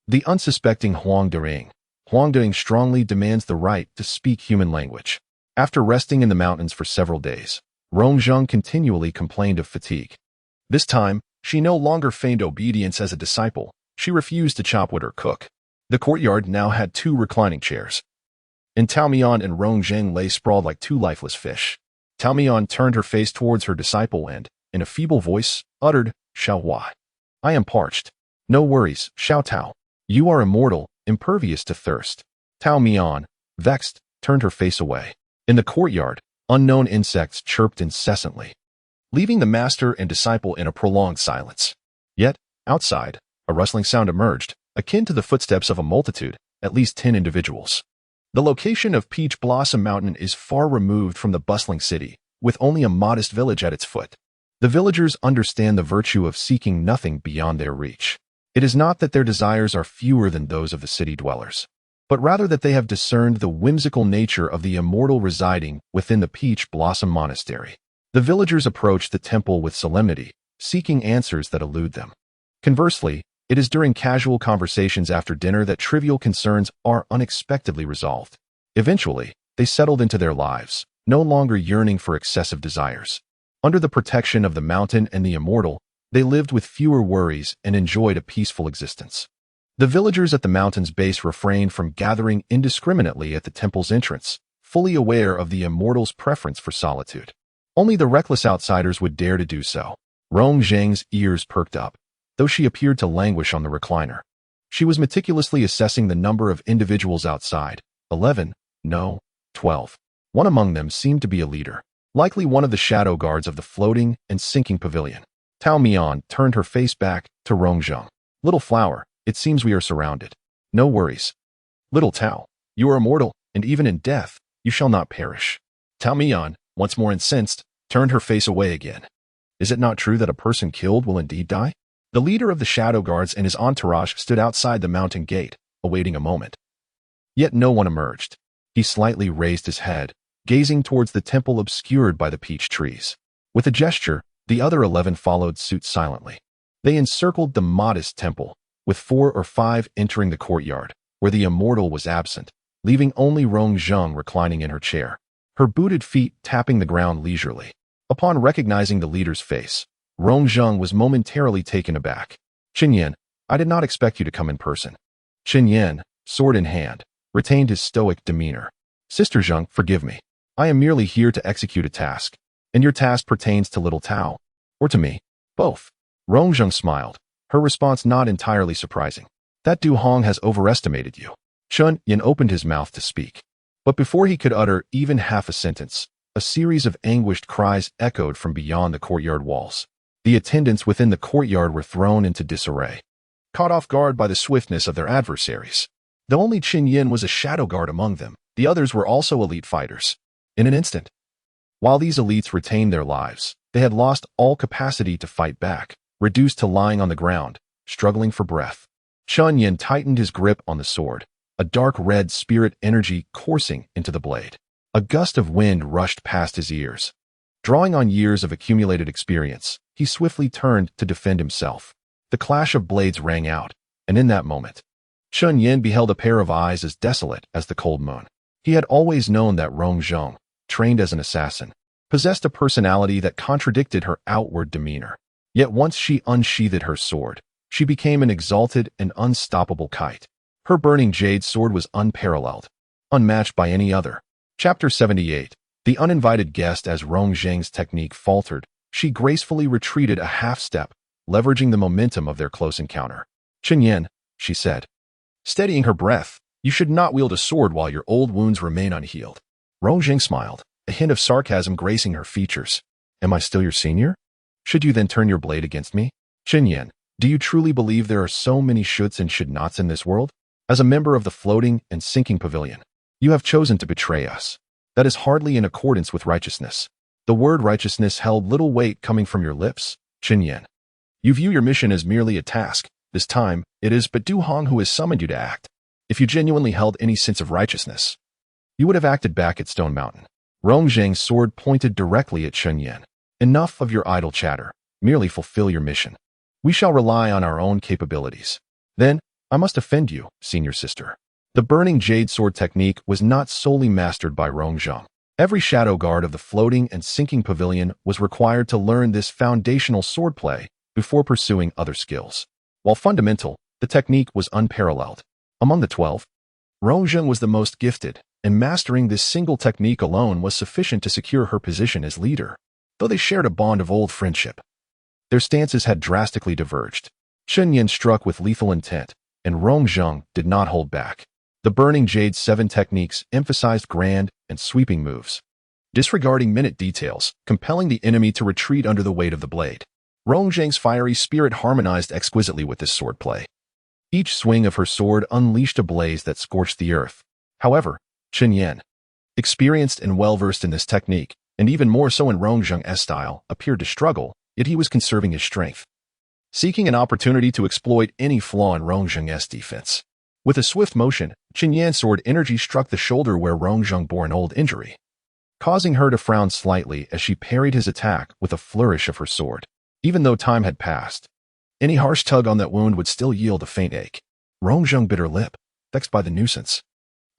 The unsuspecting Huang De-ing. Huang De-ing strongly demands the right to speak human language. After resting in the mountains for several days, Rongzheng continually complained of fatigue. This time, she no longer feigned obedience as a disciple. She refused to chop wood or cook. The courtyard now had 2 reclining chairs, and Tao Mian and Rongzheng lay sprawled like 2 lifeless fish. Tao Mian turned her face towards her disciple and, in a feeble voice, uttered, Xiao Hua. I am parched. No worries, Xiao Tao. You are immortal, impervious to thirst. Tao Mian, vexed, turned her face away. In the courtyard, unknown insects chirped incessantly, leaving the master and disciple in a prolonged silence. Yet, outside, a rustling sound emerged, akin to the footsteps of a multitude, at least 10 individuals. The location of Peach Blossom Mountain is far removed from the bustling city, with only a modest village at its foot. The villagers understand the virtue of seeking nothing beyond their reach. It is not that their desires are fewer than those of the city dwellers, but rather that they have discerned the whimsical nature of the immortal residing within the Peach Blossom Monastery. The villagers approach the temple with solemnity, seeking answers that elude them. Conversely, it is during casual conversations after dinner that trivial concerns are unexpectedly resolved. Eventually, they settled into their lives, no longer yearning for excessive desires. Under the protection of the mountain and the immortal, they lived with fewer worries and enjoyed a peaceful existence. The villagers at the mountain's base refrained from gathering indiscriminately at the temple's entrance, fully aware of the immortal's preference for solitude. Only the reckless outsiders would dare to do so. Rongzheng's ears perked up, though she appeared to languish on the recliner. She was meticulously assessing the number of individuals outside. 11, no, 12. One among them seemed to be a leader, likely one of the shadow guards of the floating and sinking pavilion. Tao Mian turned her face back to Rongzheng. Little flower, it seems we are surrounded. No worries. Little Tao, you are immortal, and even in death, you shall not perish. Tao Mian, once more incensed, turned her face away again. Is it not true that a person killed will indeed die? The leader of the shadow guards and his entourage stood outside the mountain gate, awaiting a moment. Yet no one emerged. He slightly raised his head, gazing towards the temple obscured by the peach trees. With a gesture, the other 11 followed suit silently. They encircled the modest temple, with 4 or 5 entering the courtyard, where the immortal was absent, leaving only Rongzheng reclining in her chair, her booted feet tapping the ground leisurely. Upon recognizing the leader's face, Rongzheng was momentarily taken aback. Qinyan, I did not expect you to come in person. Qinyan, sword in hand, retained his stoic demeanor. Sister Zheng, forgive me. I am merely here to execute a task, and your task pertains to little Tao, or to me, both. Rongzheng smiled, her response not entirely surprising. That Du Hong has overestimated you. Chun Yin opened his mouth to speak, but before he could utter even half a sentence, a series of anguished cries echoed from beyond the courtyard walls. The attendants within the courtyard were thrown into disarray, caught off guard by the swiftness of their adversaries. Though only Qin Yin was a shadow guard among them, the others were also elite fighters. In an instant, while these elites retained their lives, they had lost all capacity to fight back, reduced to lying on the ground, struggling for breath. Chun Yin tightened his grip on the sword, a dark red spirit energy coursing into the blade. A gust of wind rushed past his ears. Drawing on years of accumulated experience, he swiftly turned to defend himself. The clash of blades rang out, and in that moment, Chun Yin beheld a pair of eyes as desolate as the cold moon. He had always known that Rongzheng, trained as an assassin, possessed a personality that contradicted her outward demeanor. Yet once she unsheathed her sword, she became an exalted and unstoppable kite. Her burning jade sword was unparalleled, unmatched by any other. Chapter 78. The uninvited guest. As Rongzheng's technique faltered, she gracefully retreated a half-step, leveraging the momentum of their close encounter. Qinyan, she said, steadying her breath, you should not wield a sword while your old wounds remain unhealed. Rongzheng smiled, a hint of sarcasm gracing her features. Am I still your senior? Should you then turn your blade against me? Qinyan, do you truly believe there are so many shoulds and should nots in this world? As a member of the floating and sinking pavilion, you have chosen to betray us. That is hardly in accordance with righteousness. The word righteousness held little weight coming from your lips, Chen Yan. You view your mission as merely a task. This time, it is but Du Hong who has summoned you to act. If you genuinely held any sense of righteousness, you would have acted back at Stone Mountain. Rong Zhang's sword pointed directly at Chen Yan. Enough of your idle chatter. Merely fulfill your mission. We shall rely on our own capabilities. Then, I must offend you, senior sister. The burning jade sword technique was not solely mastered by Rong Zhang. Every shadow guard of the floating and sinking pavilion was required to learn this foundational swordplay before pursuing other skills. While fundamental, the technique was unparalleled. Among the 12, Rong Zhang was the most gifted, and mastering this single technique alone was sufficient to secure her position as leader. Though they shared a bond of old friendship, their stances had drastically diverged. Chen Yan struck with lethal intent, and Rong Zhang did not hold back. The Burning Jade 7 techniques emphasized grand and sweeping moves, disregarding minute details, compelling the enemy to retreat under the weight of the blade. Rong Zhang's fiery spirit harmonized exquisitely with this swordplay. Each swing of her sword unleashed a blaze that scorched the earth. However, Chen Yan, experienced and well-versed in this technique, and even more so in Rong Zhang's style, appeared to struggle, yet he was conserving his strength, seeking an opportunity to exploit any flaw in Rong Zhang's defense. With a swift motion, Chen Yan's sword energy struck the shoulder where Rong Zhang bore an old injury, causing her to frown slightly as she parried his attack with a flourish of her sword. Even though time had passed, any harsh tug on that wound would still yield a faint ache. Rong Zhang bit her lip, vexed by the nuisance.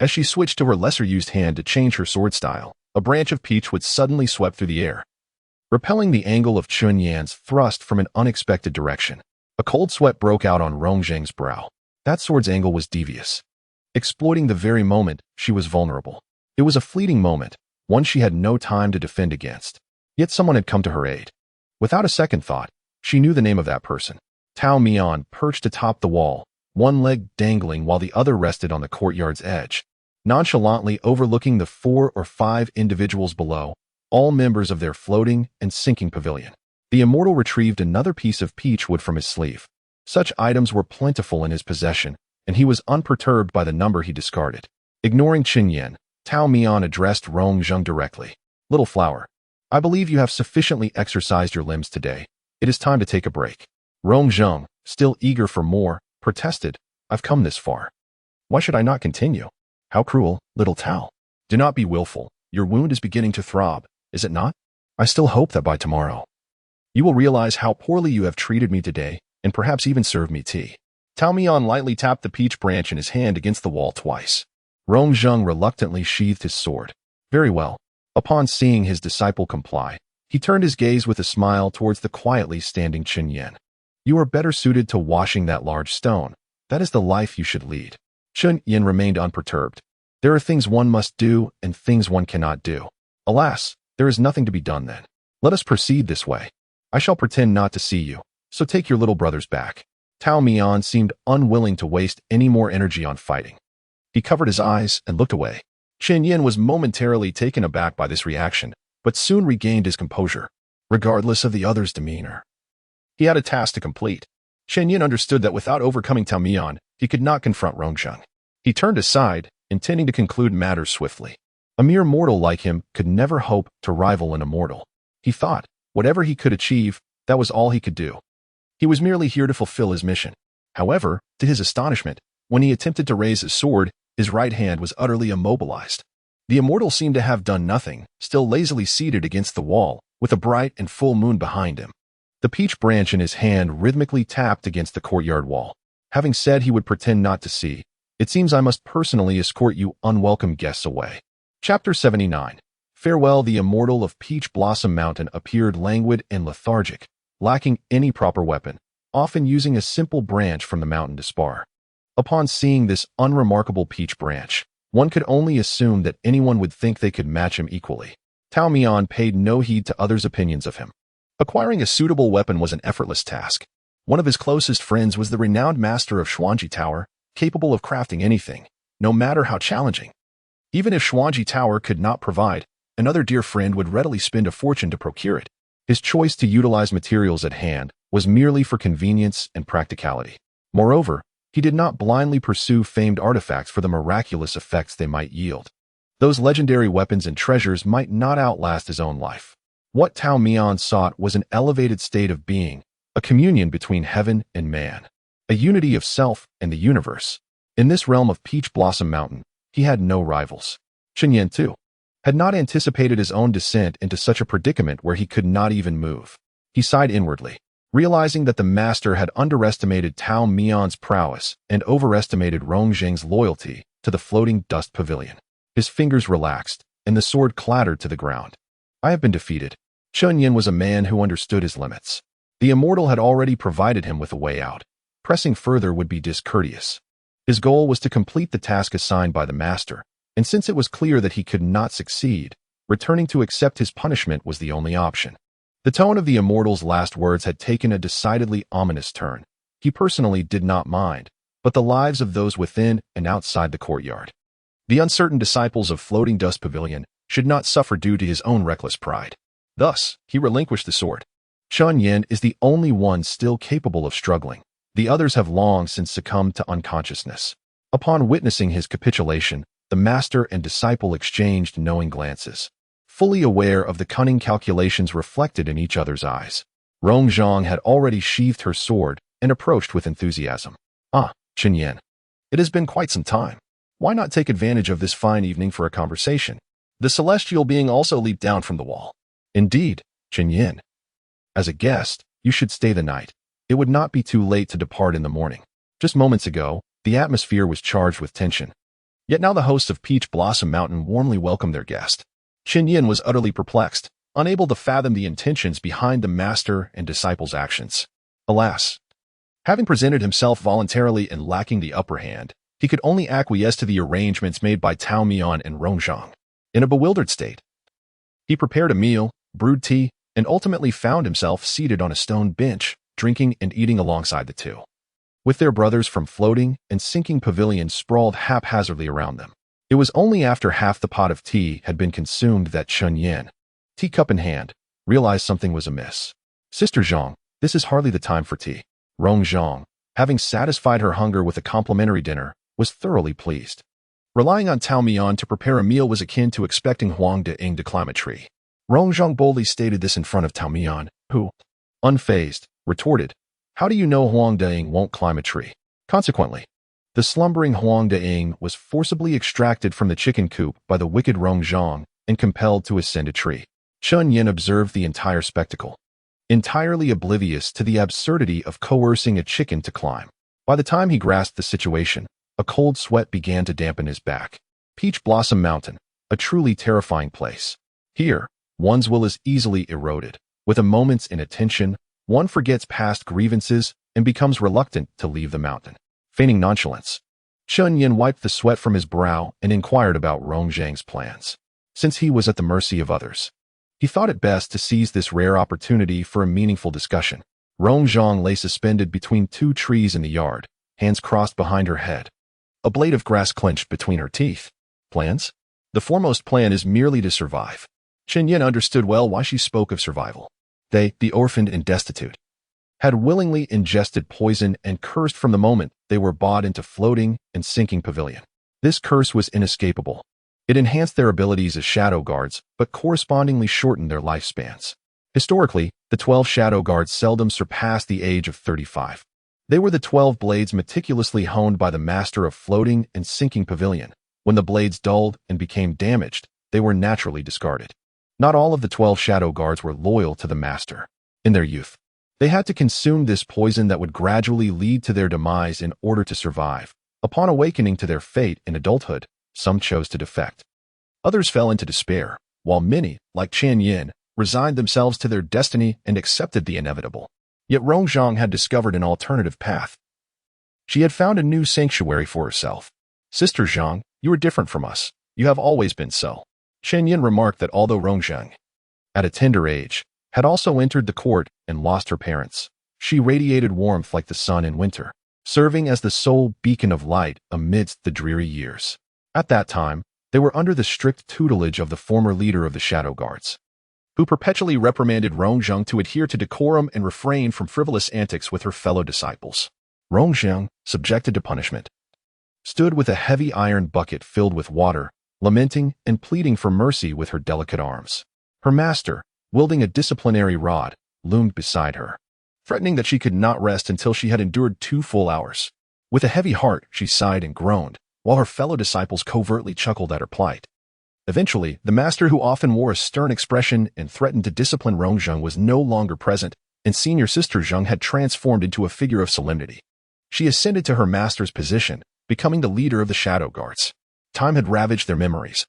As she switched to her lesser-used hand to change her sword style, a branch of peach wood suddenly swept through the air, repelling the angle of Chen Yan's thrust from an unexpected direction. A cold sweat broke out on Rong Zhang's brow. That sword's angle was devious, exploiting the very moment she was vulnerable. It was a fleeting moment, one she had no time to defend against. Yet someone had come to her aid. Without a second thought, she knew the name of that person. Tao Mian perched atop the wall, one leg dangling while the other rested on the courtyard's edge, nonchalantly overlooking the 4 or 5 individuals below, all members of their floating and sinking pavilion. The immortal retrieved another piece of peach wood from his sleeve. Such items were plentiful in his possession, and he was unperturbed by the number he discarded. Ignoring Chen Yan, Tao Mian addressed Rong Zhang directly. Little flower, I believe you have sufficiently exercised your limbs today. It is time to take a break. Rong Zhang, still eager for more, protested, I've come this far. Why should I not continue? How cruel, little Tao. Do not be willful. Your wound is beginning to throb, is it not? I still hope that by tomorrow, you will realize how poorly you have treated me today, and perhaps even serve me tea. Tao Mian lightly tapped the peach branch in his hand against the wall twice. Rong Zhang reluctantly sheathed his sword. Very well. Upon seeing his disciple comply, he turned his gaze with a smile towards the quietly standing Chen Yan. You are better suited to washing that large stone. That is the life you should lead. Chen Yan remained unperturbed. There are things one must do and things one cannot do. Alas, there is nothing to be done then. Let us proceed this way. I shall pretend not to see you, so take your little brothers back. Tao Mian seemed unwilling to waste any more energy on fighting. He covered his eyes and looked away. Chen Yan was momentarily taken aback by this reaction, but soon regained his composure, regardless of the other's demeanor. He had a task to complete. Chen Yan understood that without overcoming Tao Mian, he could not confront Rong Zhang. He turned aside, intending to conclude matters swiftly. A mere mortal like him could never hope to rival an immortal. He thought, whatever he could achieve, that was all he could do. He was merely here to fulfill his mission. However, to his astonishment, when he attempted to raise his sword, his right hand was utterly immobilized. The immortal seemed to have done nothing, still lazily seated against the wall, with a bright and full moon behind him. The peach branch in his hand rhythmically tapped against the courtyard wall. Having said he would pretend not to see, it seems I must personally escort you unwelcome guests away. Chapter 79. Farewell. The immortal of Peach Blossom Mountain appeared languid and lethargic, lacking any proper weapon, often using a simple branch from the mountain to spar. Upon seeing this unremarkable peach branch, one could only assume that anyone would think they could match him equally. Tao Mian paid no heed to others' opinions of him. Acquiring a suitable weapon was an effortless task. One of his closest friends was the renowned master of Xuanji Tower, capable of crafting anything, no matter how challenging. Even if Xuanji Tower could not provide, another dear friend would readily spend a fortune to procure it. His choice to utilize materials at hand was merely for convenience and practicality. Moreover, He did not blindly pursue famed artifacts for the miraculous effects they might yield. Those legendary weapons and treasures might not outlast his own life. What Tao Mian sought was an elevated state of being, a communion between heaven and man, a unity of self and the universe. In this realm of Peach Blossom Mountain, he had no rivals. Chen Yan, too, had not anticipated his own descent into such a predicament where he could not even move. He sighed inwardly, realizing that the master had underestimated Tao Mian's prowess and overestimated Rong Zheng's loyalty to the floating dust pavilion. His fingers relaxed, and the sword clattered to the ground. I have been defeated. Chen Yan was a man who understood his limits. The immortal had already provided him with a way out. Pressing further would be discourteous. His goal was to complete the task assigned by the master, and since it was clear that he could not succeed, returning to accept his punishment was the only option. The tone of the immortal's last words had taken a decidedly ominous turn. He personally did not mind, but the lives of those within and outside the courtyard. The uncertain disciples of Floating Dust Pavilion should not suffer due to his own reckless pride. Thus, he relinquished the sword. Chen Yan is the only one still capable of struggling. The others have long since succumbed to unconsciousness. Upon witnessing his capitulation, the master and disciple exchanged knowing glances, fully aware of the cunning calculations reflected in each other's eyes. Rong Zhang had already sheathed her sword and approached with enthusiasm. Ah, Chen Yan. It has been quite some time. Why not take advantage of this fine evening for a conversation? The celestial being also leaped down from the wall. Indeed, Chen Yan. As a guest, you should stay the night. It would not be too late to depart in the morning. Just moments ago, the atmosphere was charged with tension. Yet now the hosts of Peach Blossom Mountain warmly welcomed their guest. Chen Yan was utterly perplexed, unable to fathom the intentions behind the master and disciple's actions. Alas, having presented himself voluntarily and lacking the upper hand, he could only acquiesce to the arrangements made by Tao Mian and Rongzhang. In a bewildered state, he prepared a meal, brewed tea, and ultimately found himself seated on a stone bench, drinking and eating alongside the two, with their brothers from Floating and Sinking Pavilion sprawled haphazardly around them. It was only after half the pot of tea had been consumed that Chen Yan, teacup in hand, realized something was amiss. Sister Zhang, this is hardly the time for tea. Rong Zhang, having satisfied her hunger with a complimentary dinner, was thoroughly pleased. Relying on Tao Mian to prepare a meal was akin to expecting Huang De-ing to climb a tree. Rong Zhang boldly stated this in front of Tao Mian, who, unfazed, retorted, "How do you know Huang De-ing won't climb a tree?" Consequently, the slumbering Huang De-ing was forcibly extracted from the chicken coop by the wicked Rong Zhang and compelled to ascend a tree. Chen Yan observed the entire spectacle, entirely oblivious to the absurdity of coercing a chicken to climb. By the time he grasped the situation, a cold sweat began to dampen his back. Peach Blossom Mountain, a truly terrifying place. Here, one's will is easily eroded. With a moment's inattention, one forgets past grievances and becomes reluctant to leave the mountain. Feigning nonchalance, Chen Yan wiped the sweat from his brow and inquired about Rong Zhang's plans. Since he was at the mercy of others, he thought it best to seize this rare opportunity for a meaningful discussion. Rong Zhang lay suspended between two trees in the yard, hands crossed behind her head, a blade of grass clenched between her teeth. Plans? The foremost plan is merely to survive. Chen Yan understood well why she spoke of survival. They, the orphaned and destitute, had willingly ingested poison and cursed from the moment they were brought into Floating and Sinking Pavilion. This curse was inescapable. It enhanced their abilities as shadow guards, but correspondingly shortened their lifespans. Historically, the 12 shadow guards seldom surpassed the age of 35. They were the 12 blades meticulously honed by the master of Floating and Sinking Pavilion. When the blades dulled and became damaged, they were naturally discarded. Not all of the 12 shadow guards were loyal to the master. In their youth, they had to consume this poison that would gradually lead to their demise in order to survive. Upon awakening to their fate in adulthood, some chose to defect. Others fell into despair, while many, like Chen Yan, resigned themselves to their destiny and accepted the inevitable. Yet Rong Zhang had discovered an alternative path. She had found a new sanctuary for herself. Sister Zhang, you are different from us. You have always been so. Chen Yan remarked that although Rong Zhang, at a tender age, had also entered the court and lost her parents, she radiated warmth like the sun in winter, serving as the sole beacon of light amidst the dreary years. At that time, they were under the strict tutelage of the former leader of the Shadow Guards, who perpetually reprimanded Rong Zhang to adhere to decorum and refrain from frivolous antics with her fellow disciples. Rongzheng, subjected to punishment, stood with a heavy iron bucket filled with water, lamenting and pleading for mercy with her delicate arms. Her master, wielding a disciplinary rod, loomed beside her, threatening that she could not rest until she had endured 2 full hours. With a heavy heart, she sighed and groaned, while her fellow disciples covertly chuckled at her plight. Eventually, the master, who often wore a stern expression and threatened to discipline Rongzheng, was no longer present, and senior sister Zheng had transformed into a figure of solemnity. She ascended to her master's position, becoming the leader of the shadow guards. Time had ravaged their memories,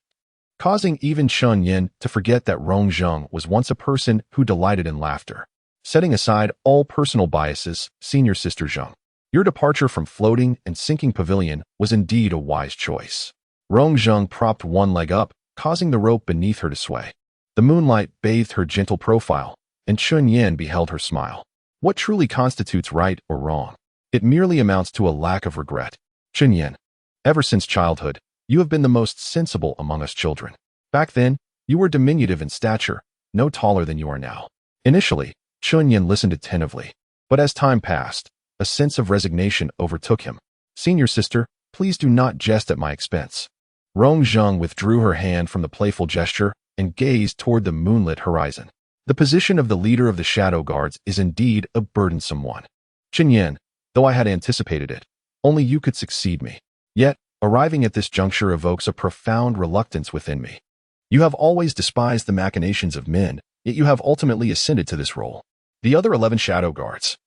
causing even Chun Yin to forget that Rongzheng was once a person who delighted in laughter. Setting aside all personal biases, senior sister Zheng, your departure from floating and sinking pavilion was indeed a wise choice. Rongzheng propped one leg up, causing the rope beneath her to sway. The moonlight bathed her gentle profile, and Chun Yin beheld her smile. What truly constitutes right or wrong? It merely amounts to a lack of regret. Chun Yin, ever since childhood, you have been the most sensible among us children. Back then, you were diminutive in stature, no taller than you are now. Initially, Chun Yin listened attentively, but as time passed, a sense of resignation overtook him. Senior sister, please do not jest at my expense. Rongzheng withdrew her hand from the playful gesture and gazed toward the moonlit horizon. The position of the leader of the shadow guards is indeed a burdensome one. Chun Yin, though I had anticipated it, only you could succeed me. Yet, arriving at this juncture evokes a profound reluctance within me. You have always despised the machinations of men, yet you have ultimately ascended to this role. The other 11 shadow guards,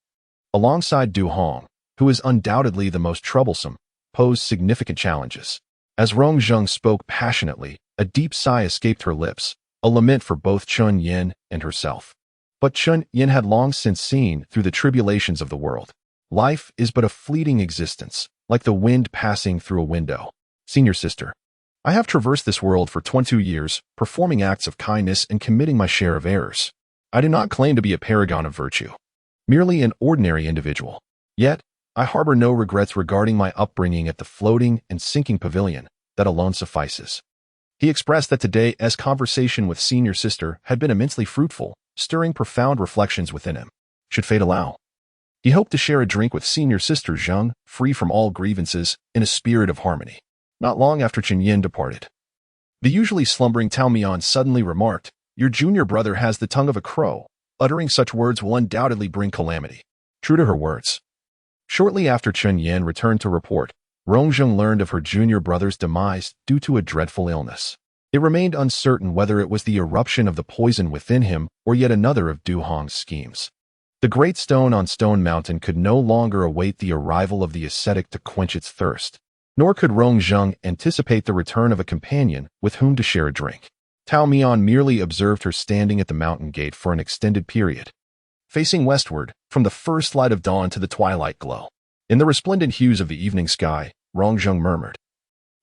alongside Du Hong, who is undoubtedly the most troublesome, posed significant challenges. As Rongzheng spoke passionately, a deep sigh escaped her lips, a lament for both Chun Yin and herself. But Chun Yin had long since seen through the tribulations of the world. Life is but a fleeting existence, like the wind passing through a window. Senior sister, I have traversed this world for 22 years, performing acts of kindness and committing my share of errors. I do not claim to be a paragon of virtue, merely an ordinary individual. Yet, I harbor no regrets regarding my upbringing at the floating and sinking pavilion. That alone suffices. He expressed that today's conversation with senior sister had been immensely fruitful, stirring profound reflections within him. Should fate allow, he hoped to share a drink with senior sister Zheng, free from all grievances, in a spirit of harmony. Not long after Chun Yin departed, the usually slumbering Tao Mian suddenly remarked, "Your junior brother has the tongue of a crow. Uttering such words will undoubtedly bring calamity." True to her words. Shortly after Chun Yin returned to report, Rongzheng learned of her junior brother's demise due to a dreadful illness. It remained uncertain whether it was the eruption of the poison within him or yet another of Du Hong's schemes. The great stone on Stone Mountain could no longer await the arrival of the ascetic to quench its thirst, nor could Rongzheng anticipate the return of a companion with whom to share a drink. Tao Mian merely observed her standing at the mountain gate for an extended period, facing westward, from the first light of dawn to the twilight glow. In the resplendent hues of the evening sky, Rongzheng murmured,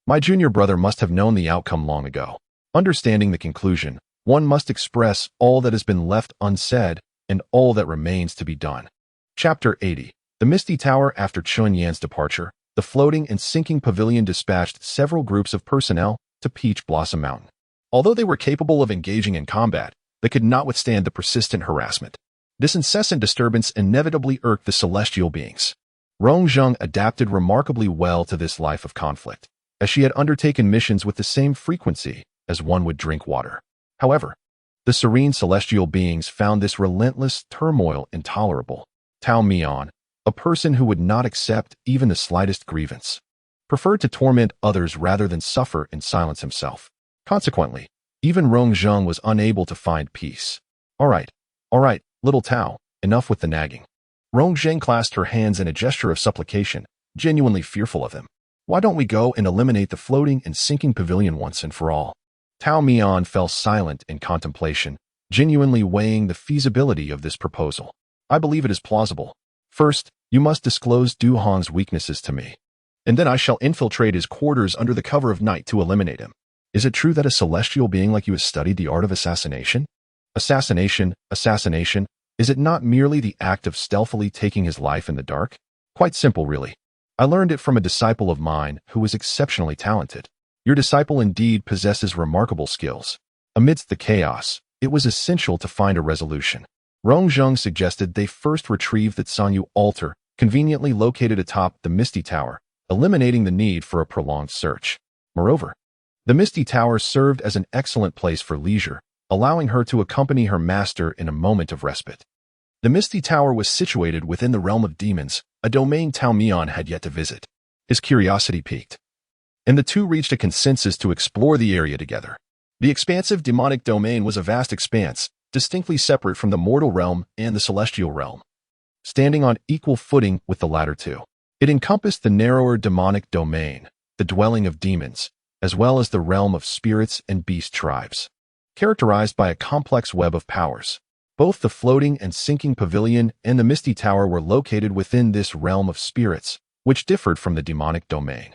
"My junior brother must have known the outcome long ago. Understanding the conclusion, one must express all that has been left unsaid and all that remains to be done." Chapter 80. The Misty Tower. After Chun Yin's departure, the floating and sinking pavilion dispatched several groups of personnel to Peach Blossom Mountain. Although they were capable of engaging in combat, they could not withstand the persistent harassment. This incessant disturbance inevitably irked the celestial beings. Rongzheng adapted remarkably well to this life of conflict, as she had undertaken missions with the same frequency as one would drink water. However, the serene celestial beings found this relentless turmoil intolerable. Tao Mian, a person who would not accept even the slightest grievance, preferred to torment others rather than suffer in silence himself. Consequently, even Rongzheng was unable to find peace. All right, little Tao, enough with the nagging." Rongzheng clasped her hands in a gesture of supplication, genuinely fearful of him. "Why don't we go and eliminate the floating and sinking pavilion once and for all?" Tao Mian fell silent in contemplation, genuinely weighing the feasibility of this proposal. "I believe it is plausible. First, you must disclose Du Hong's weaknesses to me, and then I shall infiltrate his quarters under the cover of night to eliminate him. Is it true that a celestial being like you has studied the art of assassination?" Assassination. Is it not merely the act of stealthily taking his life in the dark? Quite simple, really. I learned it from a disciple of mine who was exceptionally talented. Your disciple indeed possesses remarkable skills. Amidst the chaos, it was essential to find a resolution. Rongzheng suggested they first retrieve the Sanyu altar conveniently located atop the Misty Tower, eliminating the need for a prolonged search. Moreover, the Misty Tower served as an excellent place for leisure, allowing her to accompany her master in a moment of respite. The Misty Tower was situated within the realm of demons, a domain Tao Mian had yet to visit. His curiosity piqued, and the two reached a consensus to explore the area together. The expansive demonic domain was a vast expanse, distinctly separate from the mortal realm and the celestial realm, standing on equal footing with the latter two. It encompassed the narrower demonic domain, the dwelling of demons, as well as the realm of spirits and beast tribes, characterized by a complex web of powers. Both the floating and sinking pavilion and the Misty Tower were located within this realm of spirits, which differed from the demonic domain.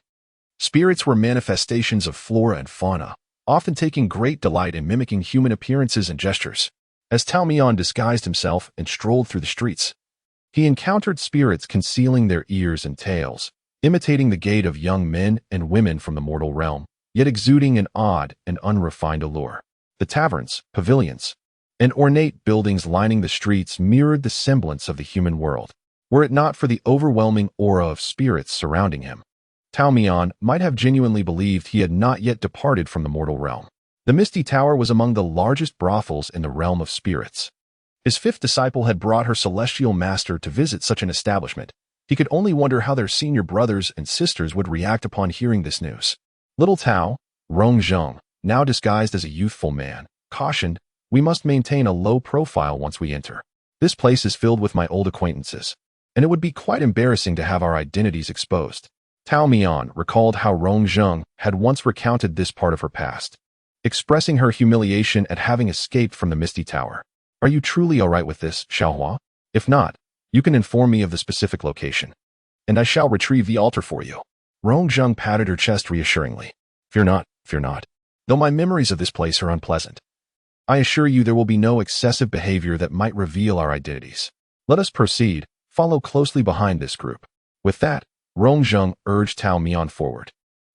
Spirits were manifestations of flora and fauna, often taking great delight in mimicking human appearances and gestures. As Tao Mian disguised himself and strolled through the streets, he encountered spirits concealing their ears and tails, imitating the gait of young men and women from the mortal realm, yet exuding an odd and unrefined allure. The taverns, pavilions, and ornate buildings lining the streets mirrored the semblance of the human world, were it not for the overwhelming aura of spirits surrounding him. Tao Mian might have genuinely believed he had not yet departed from the mortal realm. The Misty Tower was among the largest brothels in the realm of spirits. His fifth disciple had brought her celestial master to visit such an establishment. He could only wonder how their senior brothers and sisters would react upon hearing this news. Little Tao, Rongzheng, now disguised as a youthful man, cautioned, "We must maintain a low profile once we enter. This place is filled with my old acquaintances, and it would be quite embarrassing to have our identities exposed." Tao Mian recalled how Rongzheng had once recounted this part of her past, expressing her humiliation at having escaped from the Misty Tower. "Are you truly all right with this, Xiaohua? If not, you can inform me of the specific location, and I shall retrieve the altar for you." Rongzheng patted her chest reassuringly. Fear not. Though my memories of this place are unpleasant, I assure you there will be no excessive behavior that might reveal our identities. Let us proceed, follow closely behind this group." With that, Rongzheng urged Tao Mian forward,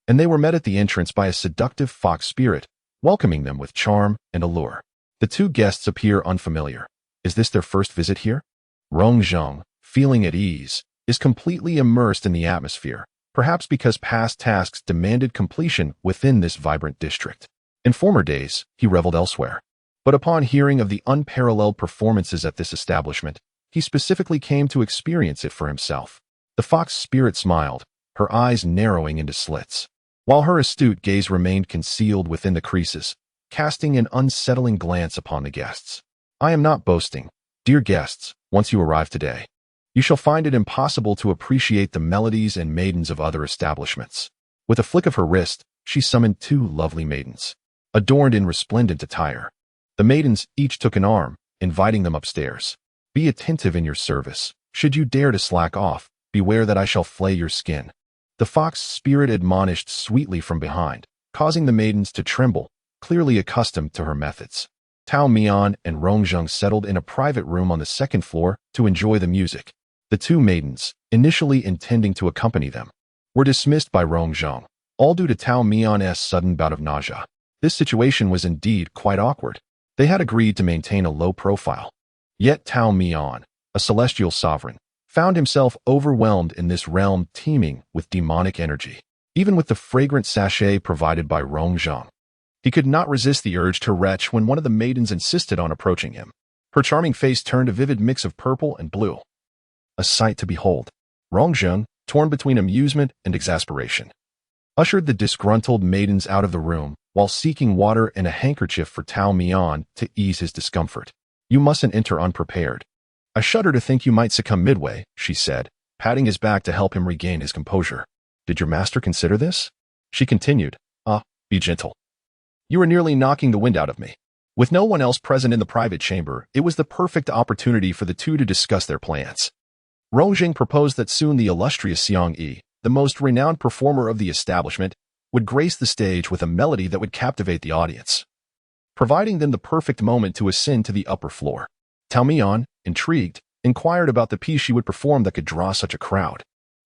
and they were met at the entrance by a seductive fox spirit, welcoming them with charm and allure. The two guests appear unfamiliar. Is this their first visit here? Rongzheng, feeling at ease, is completely immersed in the atmosphere, perhaps because past tasks demanded completion within this vibrant district. In former days, he reveled elsewhere. But upon hearing of the unparalleled performances at this establishment, he specifically came to experience it for himself. The fox spirit smiled, her eyes narrowing into slits, while her astute gaze remained concealed within the creases, casting an unsettling glance upon the guests. "I am not boasting. Dear guests, once you arrive today, you shall find it impossible to appreciate the melodies and maidens of other establishments." With a flick of her wrist, she summoned two lovely maidens, adorned in resplendent attire. The maidens each took an arm, inviting them upstairs. "Be attentive in your service. Should you dare to slack off, beware that I shall flay your skin." The fox spirit admonished sweetly from behind, causing the maidens to tremble, clearly accustomed to her methods. Tao Mian and Rongzheng settled in a private room on the second floor to enjoy the music. The two maidens, initially intending to accompany them, were dismissed by Rongzheng, all due to Tao Mian's sudden bout of nausea. This situation was indeed quite awkward. They had agreed to maintain a low profile. Yet Tao Mian, a celestial sovereign, found himself overwhelmed in this realm teeming with demonic energy. Even with the fragrant sachet provided by Rongzheng, he could not resist the urge to retch when one of the maidens insisted on approaching him. Her charming face turned a vivid mix of purple and blue, a sight to behold. Rongzheng, torn between amusement and exasperation, ushered the disgruntled maidens out of the room while seeking water and a handkerchief for Tao Mian to ease his discomfort. "You mustn't enter unprepared. I shudder to think you might succumb midway," she said, patting his back to help him regain his composure. "Did your master consider this?" She continued. Be gentle. You are nearly knocking the wind out of me." With no one else present in the private chamber, it was the perfect opportunity for the two to discuss their plans. Rongzheng proposed that soon the illustrious Xiang Yi, the most renowned performer of the establishment, would grace the stage with a melody that would captivate the audience, providing them the perfect moment to ascend to the upper floor. Tao Mian, intrigued, inquired about the piece she would perform that could draw such a crowd.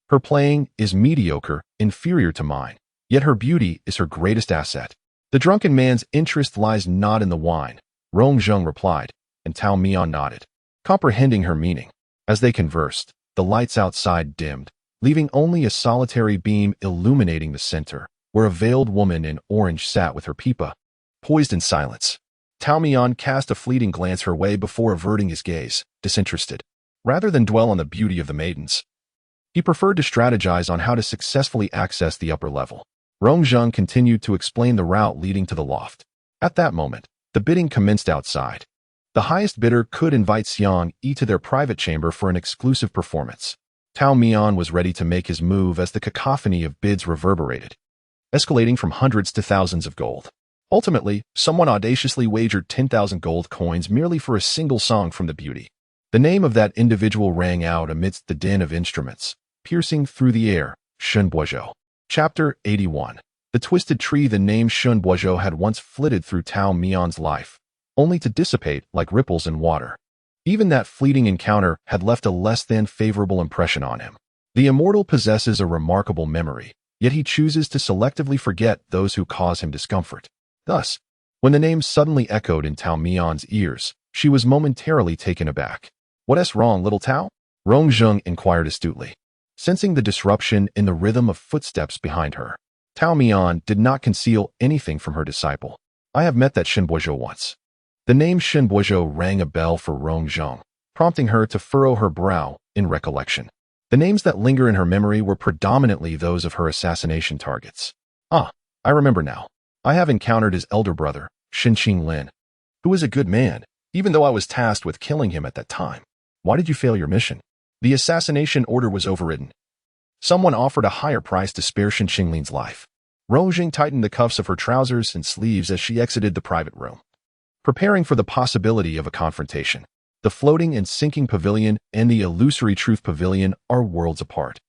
"Her playing is mediocre, inferior to mine, yet her beauty is her greatest asset. The drunken man's interest lies not in the wine," Rongzheng replied, and Tao Mian nodded, comprehending her meaning. As they conversed, the lights outside dimmed, leaving only a solitary beam illuminating the center, where a veiled woman in orange sat with her pipa, poised in silence. Tao Mian cast a fleeting glance her way before averting his gaze, disinterested. Rather than dwell on the beauty of the maidens, he preferred to strategize on how to successfully access the upper level. Rongzheng continued to explain the route leading to the loft. At that moment, the bidding commenced outside. The highest bidder could invite Xiang Yi to their private chamber for an exclusive performance. Tao Mian was ready to make his move as the cacophony of bids reverberated, escalating from hundreds to thousands of gold. Ultimately, someone audaciously wagered 10,000 gold coins merely for a single song from the beauty. The name of that individual rang out amidst the din of instruments, piercing through the air, Shun Boizhou. Chapter 81. The twisted tree. The name Shun Boizhou had once flitted through Tao Mian's life, only to dissipate like ripples in water. Even that fleeting encounter had left a less than favorable impression on him. The immortal possesses a remarkable memory, yet he chooses to selectively forget those who cause him discomfort. Thus, when the name suddenly echoed in Tao Mian's ears, she was momentarily taken aback. "What's wrong, little Tao?" Rongzheng inquired astutely. Sensing the disruption in the rhythm of footsteps behind her, Tao Mian did not conceal anything from her disciple. "I have met that Shun Boizhou once." The name Shun Boizhou rang a bell for Rongzheng, prompting her to furrow her brow in recollection. The names that linger in her memory were predominantly those of her assassination targets. "Ah, I remember now. I have encountered his elder brother, Xinqing Lin, who is a good man, even though I was tasked with killing him at that time." "Why did you fail your mission?" "The assassination order was overridden. Someone offered a higher price to spare Xinqing Lin's life." Rongzheng tightened the cuffs of her trousers and sleeves as she exited the private room, preparing for the possibility of a confrontation. The floating and sinking pavilion and the illusory truth pavilion are worlds apart.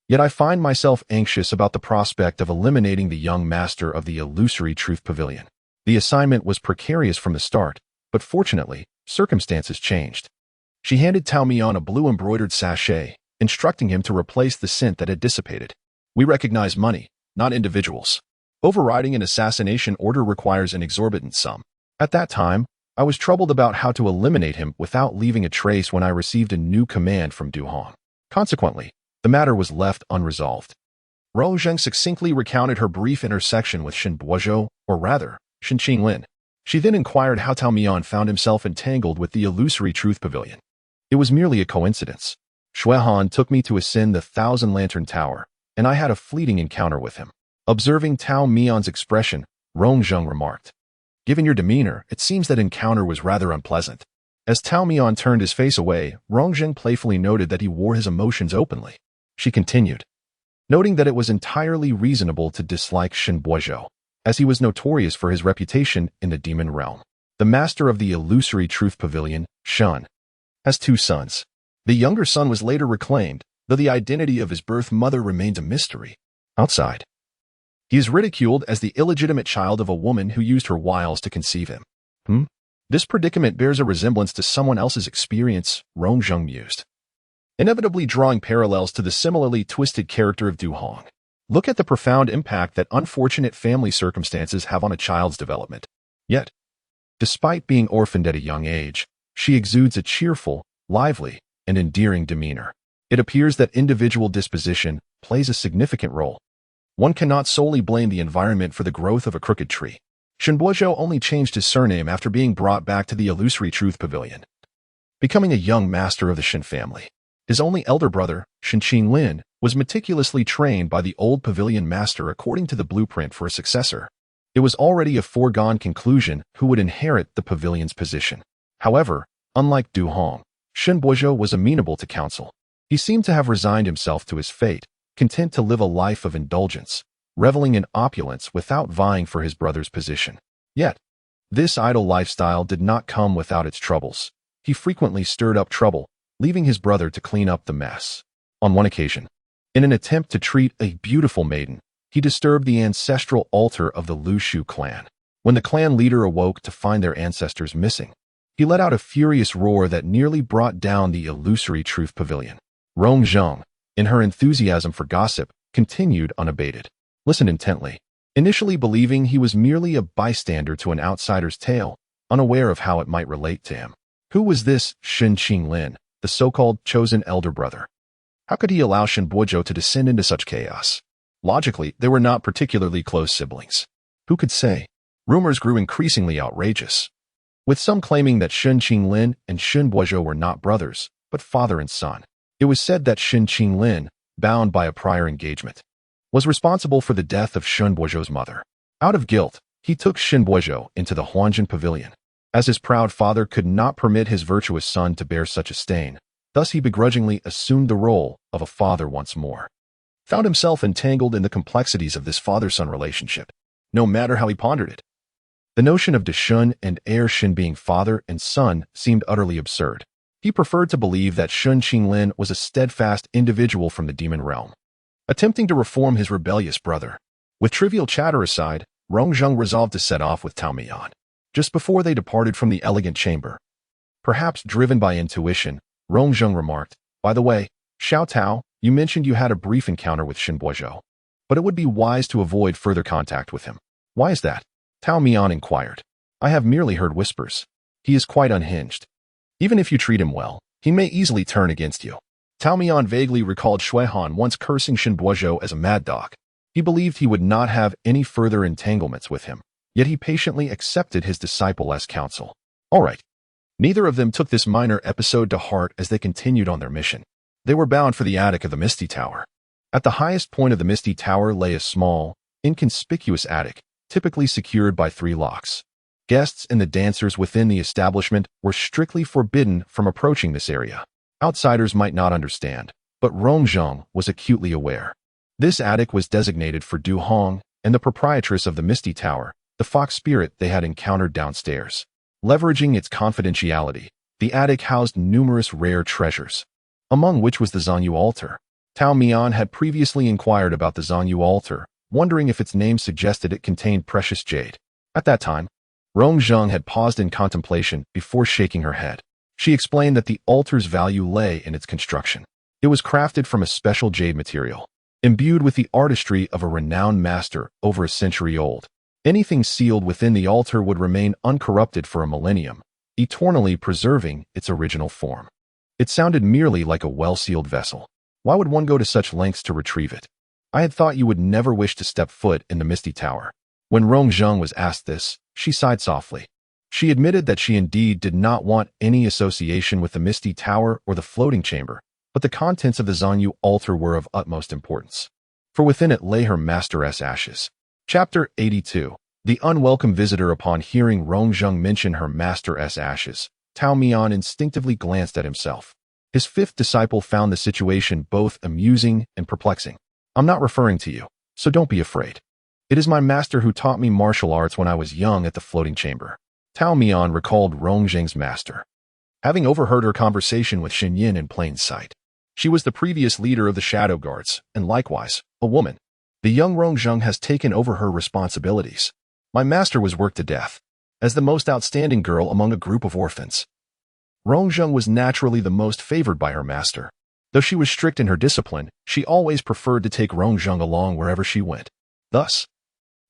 Yet I find myself anxious about the prospect of eliminating the young master of the illusory truth pavilion. The assignment was precarious from the start, but fortunately, circumstances changed. She handed Tao Mian a blue embroidered sachet, instructing him to replace the scent that had dissipated. "We recognize money, not individuals. Overriding an assassination order requires an exorbitant sum." At that time, I was troubled about how to eliminate him without leaving a trace when I received a new command from Du Hong. Consequently, the matter was left unresolved. Rongzheng succinctly recounted her brief intersection with Shun Boizhou, or rather, Xinqing Lin. She then inquired how Tao Mian found himself entangled with the illusory truth pavilion. "It was merely a coincidence. Xuehan took me to ascend the Thousand Lantern Tower, and I had a fleeting encounter with him." Observing Tao Mian's expression, Rongzheng remarked, "Given your demeanor, it seems that encounter was rather unpleasant." As Tao Mian turned his face away, Rongzheng playfully noted that he wore his emotions openly. She continued, noting that it was entirely reasonable to dislike Shun Boizhou, as he was notorious for his reputation in the demon realm. The master of the illusory truth pavilion, Shun, has two sons. The younger son was later reclaimed, though the identity of his birth mother remains a mystery. Outside, he is ridiculed as the illegitimate child of a woman who used her wiles to conceive him. This predicament bears a resemblance to someone else's experience, Rongzheng mused, inevitably drawing parallels to the similarly twisted character of Du Hong. Look at the profound impact that unfortunate family circumstances have on a child's development. Yet, despite being orphaned at a young age, she exudes a cheerful, lively, and endearing demeanor. It appears that individual disposition plays a significant role. One cannot solely blame the environment for the growth of a crooked tree. Shun Boizhou only changed his surname after being brought back to the illusory truth pavilion, becoming a young master of the Shin family. His only elder brother, Xinqing Lin, was meticulously trained by the old pavilion master according to the blueprint for a successor. It was already a foregone conclusion who would inherit the pavilion's position. However, unlike Du Hong, Shun Boizhou was amenable to counsel. He seemed to have resigned himself to his fate, content to live a life of indulgence, reveling in opulence without vying for his brother's position. Yet, this idle lifestyle did not come without its troubles. He frequently stirred up trouble, leaving his brother to clean up the mess. On one occasion, in an attempt to treat a beautiful maiden, he disturbed the ancestral altar of the Lu Shu clan. When the clan leader awoke to find their ancestors missing, he let out a furious roar that nearly brought down the illusory truth pavilion. Rongzheng, in her enthusiasm for gossip, continued unabated. Listen intently, initially believing he was merely a bystander to an outsider's tale, unaware of how it might relate to him. Who was this Xinqing Lin, the so-called chosen elder brother? How could he allow Shinbojo to descend into such chaos? Logically, they were not particularly close siblings. Who could say? Rumors grew increasingly outrageous, with some claiming that Shin Qinglin and Shinbojo were not brothers, but father and son. It was said that Shin Qinglin, bound by a prior engagement, was responsible for the death of Shinbojo's mother. Out of guilt, he took Shinbojo into the Huanjin pavilion, as his proud father could not permit his virtuous son to bear such a stain. Thus he begrudgingly assumed the role of a father once more. Found himself entangled in the complexities of this father-son relationship, no matter how he pondered it. The notion of Deshun and heir Shin being father and son seemed utterly absurd. He preferred to believe that Shin Qinglin was a steadfast individual from the demon realm, attempting to reform his rebellious brother. With trivial chatter aside, Rongzheng resolved to set off with Tao Mian. Just before they departed from the elegant chamber, perhaps driven by intuition, Rongzheng remarked, "By the way, Xiao Tao, you mentioned you had a brief encounter with Shinbojo, but it would be wise to avoid further contact with him. Why is that?" Tao Mian inquired. "I have merely heard whispers. He is quite unhinged. Even if you treat him well, he may easily turn against you." Tao Mian vaguely recalled Shui Han once cursing Shinbojo as a mad dog. He believed he would not have any further entanglements with him, yet he patiently accepted his disciple-less counsel. All right. Neither of them took this minor episode to heart as they continued on their mission. They were bound for the attic of the Misty Tower. At the highest point of the Misty Tower lay a small, inconspicuous attic, typically secured by 3 locks. Guests and the dancers within the establishment were strictly forbidden from approaching this area. Outsiders might not understand, but Rongzheng was acutely aware. This attic was designated for Du Hong and the proprietress of the Misty Tower, the fox spirit they had encountered downstairs. Leveraging its confidentiality, the attic housed numerous rare treasures, among which was the Zanyu altar. Tao Mian had previously inquired about the Zanyu altar, wondering if its name suggested it contained precious jade. At that time, Rongzheng had paused in contemplation before shaking her head. She explained that the altar's value lay in its construction. It was crafted from a special jade material, imbued with the artistry of a renowned master over a century old. Anything sealed within the altar would remain uncorrupted for a millennium, eternally preserving its original form. It sounded merely like a well-sealed vessel. Why would one go to such lengths to retrieve it? I had thought you would never wish to step foot in the Misty Tower. When Rongzheng was asked this, she sighed softly. She admitted that she indeed did not want any association with the Misty Tower or the floating chamber, but the contents of the Zanyu altar were of utmost importance, for within it lay her master's ashes. Chapter 82. The unwelcome visitor. Upon hearing Rongzheng mention her master's ashes, Tao Mian instinctively glanced at himself. His 5th disciple found the situation both amusing and perplexing. "I'm not referring to you, so don't be afraid. It is my master who taught me martial arts when I was young at the floating chamber." Tao Mian recalled Rongzheng's master, having overheard her conversation with Shin Yin in plain sight. She was the previous leader of the Shadow Guards, and likewise, a woman. The young Rongzheng has taken over her responsibilities. My master was worked to death, as the most outstanding girl among a group of orphans. Rongzheng was naturally the most favored by her master. Though she was strict in her discipline, she always preferred to take Rongzheng along wherever she went. Thus,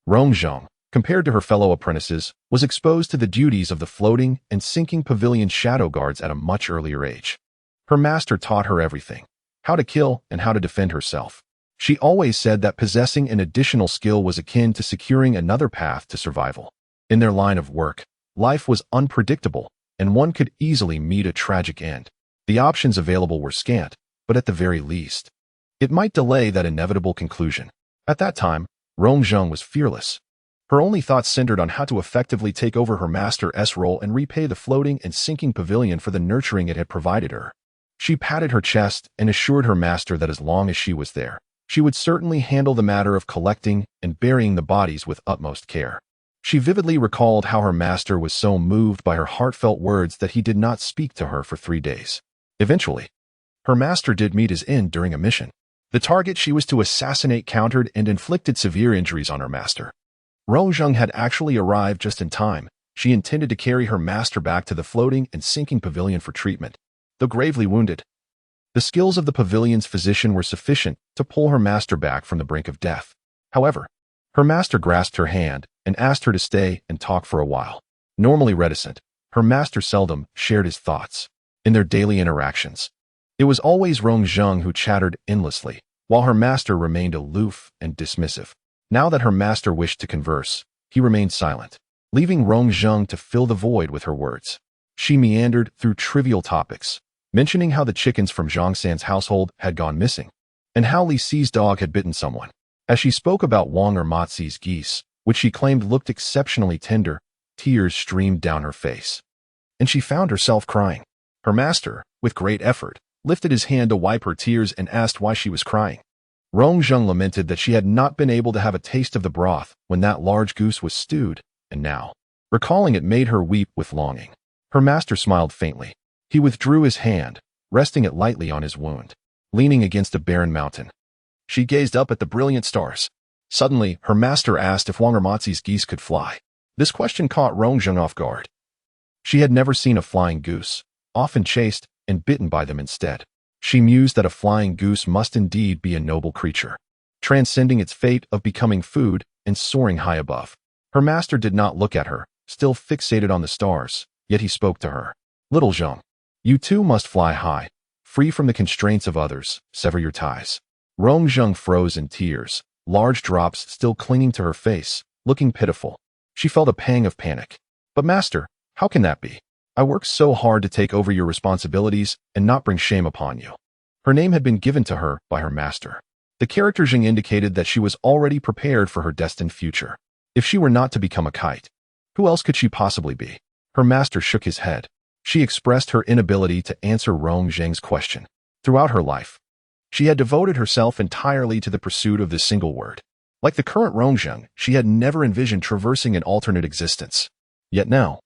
Rongzheng, compared to her fellow apprentices, was exposed to the duties of the floating and sinking pavilion shadow guards at a much earlier age. Her master taught her everything: how to kill and how to defend herself. She always said that possessing an additional skill was akin to securing another path to survival. In their line of work, life was unpredictable, and one could easily meet a tragic end. The options available were scant, but at the very least, it might delay that inevitable conclusion. At that time, Rongzheng was fearless. Her only thoughts centered on how to effectively take over her master's role and repay the floating and sinking pavilion for the nurturing it had provided her. She patted her chest and assured her master that as long as she was there, she would certainly handle the matter of collecting and burying the bodies with utmost care. She vividly recalled how her master was so moved by her heartfelt words that he did not speak to her for 3 days. Eventually, her master did meet his end during a mission. The target she was to assassinate countered and inflicted severe injuries on her master. Rongzheng had actually arrived just in time. She intended to carry her master back to the floating and sinking pavilion for treatment, though gravely wounded. The skills of the pavilion's physician were sufficient to pull her master back from the brink of death. However, her master grasped her hand and asked her to stay and talk for a while. Normally reticent, her master seldom shared his thoughts. In their daily interactions, It was always Rongzheng who chattered endlessly, while her master remained aloof and dismissive. Now that her master wished to converse, he remained silent, leaving Rongzheng to fill the void with her words. She meandered through trivial topics, mentioning how the chickens from Zhang San's household had gone missing, and how Li Si's dog had bitten someone. As she spoke about Wang Ermazi's geese, which she claimed looked exceptionally tender, tears streamed down her face, and she found herself crying. Her master, with great effort, lifted his hand to wipe her tears and asked why she was crying. Rongzheng lamented that she had not been able to have a taste of the broth when that large goose was stewed, and now, recalling it made her weep with longing. Her master smiled faintly. He withdrew his hand, resting it lightly on his wound. Leaning against a barren mountain, she gazed up at the brilliant stars. Suddenly, her master asked if Wang Ermazi's geese could fly. This question caught Rongzheng off guard. She had never seen a flying goose, often chased and bitten by them instead. She mused that a flying goose must indeed be a noble creature, transcending its fate of becoming food and soaring high above. Her master did not look at her, still fixated on the stars, yet he spoke to her. Little Zheng, you too must fly high, free from the constraints of others, sever your ties. Rongzheng froze in tears, large drops still clinging to her face, looking pitiful. She felt a pang of panic. But master, how can that be? I worked so hard to take over your responsibilities and not bring shame upon you. Her name had been given to her by her master. The character Jing indicated that she was already prepared for her destined future. If she were not to become a kite, who else could she possibly be? Her master shook his head. She expressed her inability to answer Rongzheng's question. Throughout her life, she had devoted herself entirely to the pursuit of this single word. Like the current Rongzheng, she had never envisioned traversing an alternate existence. Yet now,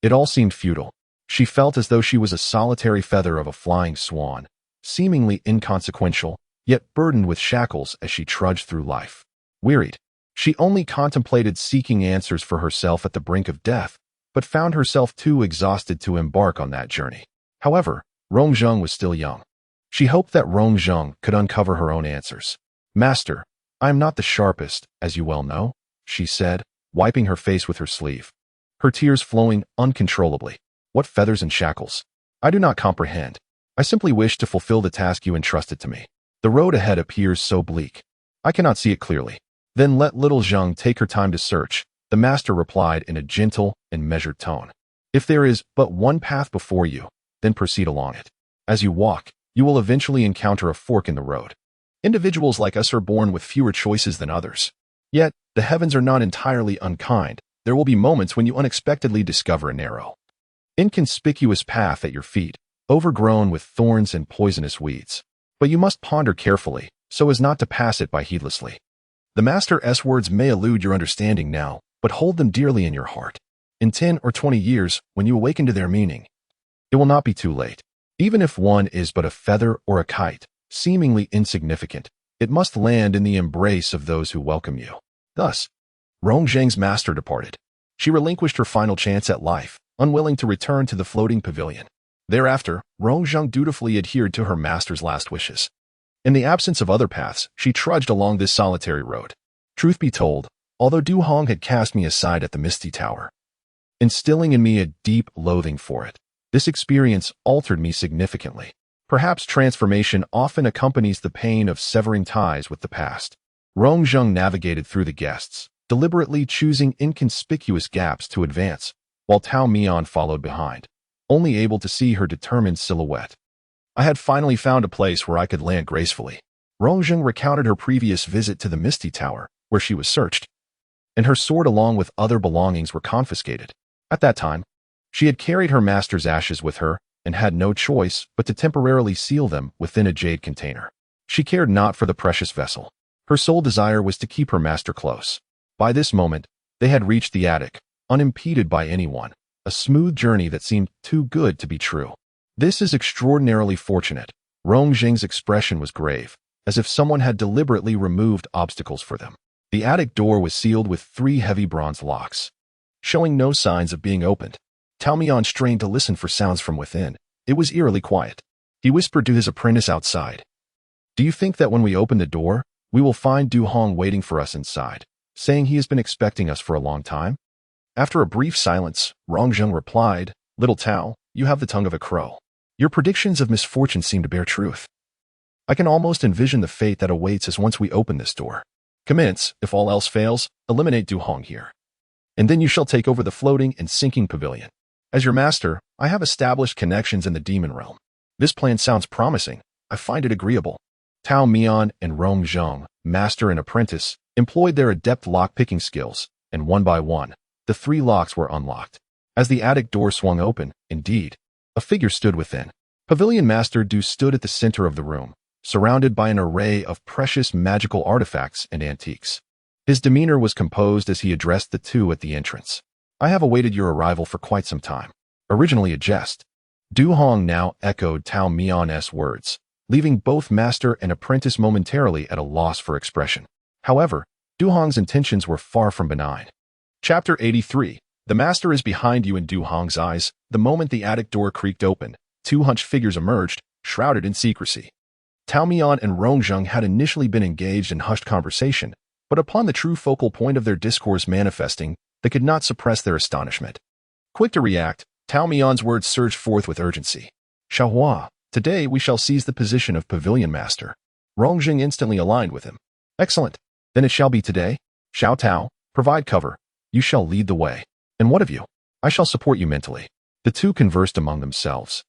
it all seemed futile. She felt as though she was a solitary feather of a flying swan, seemingly inconsequential, yet burdened with shackles as she trudged through life. Wearied, she only contemplated seeking answers for herself at the brink of death, but found herself too exhausted to embark on that journey. However, Rongzheng was still young. She hoped that Rongzheng could uncover her own answers. Master, I am not the sharpest, as you well know, she said, wiping her face with her sleeve, her tears flowing uncontrollably. What feathers and shackles? I do not comprehend. I simply wish to fulfill the task you entrusted to me. The road ahead appears so bleak. I cannot see it clearly. Then let little Zheng take her time to search, the master replied in a gentle and measured tone. If there is but one path before you, then proceed along it. As you walk, you will eventually encounter a fork in the road. Individuals like us are born with fewer choices than others. Yet, the heavens are not entirely unkind. There will be moments when you unexpectedly discover a narrow, inconspicuous path at your feet, overgrown with thorns and poisonous weeds. But you must ponder carefully, so as not to pass it by heedlessly. The Master's words may elude your understanding now, but hold them dearly in your heart. In 10 or 20 years, when you awaken to their meaning, it will not be too late. Even if one is but a feather or a kite, seemingly insignificant, it must land in the embrace of those who welcome you. Thus, Rongzheng's master departed. She relinquished her final chance at life, unwilling to return to the floating pavilion. Thereafter, Rongzheng dutifully adhered to her master's last wishes. In the absence of other paths, she trudged along this solitary road. Truth be told, although Du Hong had cast me aside at the Misty Tower, instilling in me a deep loathing for it, this experience altered me significantly. Perhaps transformation often accompanies the pain of severing ties with the past. Rongzheng navigated through the guests, deliberately choosing inconspicuous gaps to advance, while Tao Mian followed behind, only able to see her determined silhouette. I had finally found a place where I could land gracefully. Rongzheng recounted her previous visit to the Misty Tower, where she was searched, and her sword along with other belongings were confiscated. At that time, she had carried her master's ashes with her and had no choice but to temporarily seal them within a jade container. She cared not for the precious vessel. Her sole desire was to keep her master close. By this moment, they had reached the attic, unimpeded by anyone, a smooth journey that seemed too good to be true. This is extraordinarily fortunate. Rongzheng's expression was grave, as if someone had deliberately removed obstacles for them. The attic door was sealed with 3 heavy bronze locks, showing no signs of being opened. Tao Mian strained to listen for sounds from within. It was eerily quiet. He whispered to his apprentice outside, "Do you think that when we open the door, we will find Du Hong waiting for us inside, saying he has been expecting us for a long time?" After a brief silence, Rongzheng replied, "Little Tao, you have the tongue of a crow. Your predictions of misfortune seem to bear truth. I can almost envision the fate that awaits us once we open this door. Commence, if all else fails, eliminate Du Hong here. And then you shall take over the floating and sinking pavilion. As your master, I have established connections in the demon realm. This plan sounds promising. I find it agreeable. Tao Mian and Rong Zheng, master and apprentice, employed their adept lock-picking skills, and one by one, the 3 locks were unlocked. As the attic door swung open, indeed, a figure stood within. Pavilion Master Du stood at the center of the room, surrounded by an array of precious magical artifacts and antiques. His demeanor was composed as he addressed the two at the entrance. I have awaited your arrival for quite some time. Originally a jest, Du Hong now echoed Tao Mian's words, leaving both master and apprentice momentarily at a loss for expression. However, Du Hong's intentions were far from benign. Chapter 83. The master is behind you in Du Hong's eyes. The moment the attic door creaked open, 2 hunched figures emerged, shrouded in secrecy. Tao Mian and Rong Zheng had initially been engaged in hushed conversation, but upon the true focal point of their discourse manifesting, they could not suppress their astonishment. Quick to react, Tao Mian's words surged forth with urgency. Xiaohua, today we shall seize the position of Pavilion Master. Rong Zheng instantly aligned with him. Excellent. Then it shall be today. Xiao Tao, provide cover. You shall lead the way. And what of you? I shall support you mentally. The two conversed among themselves,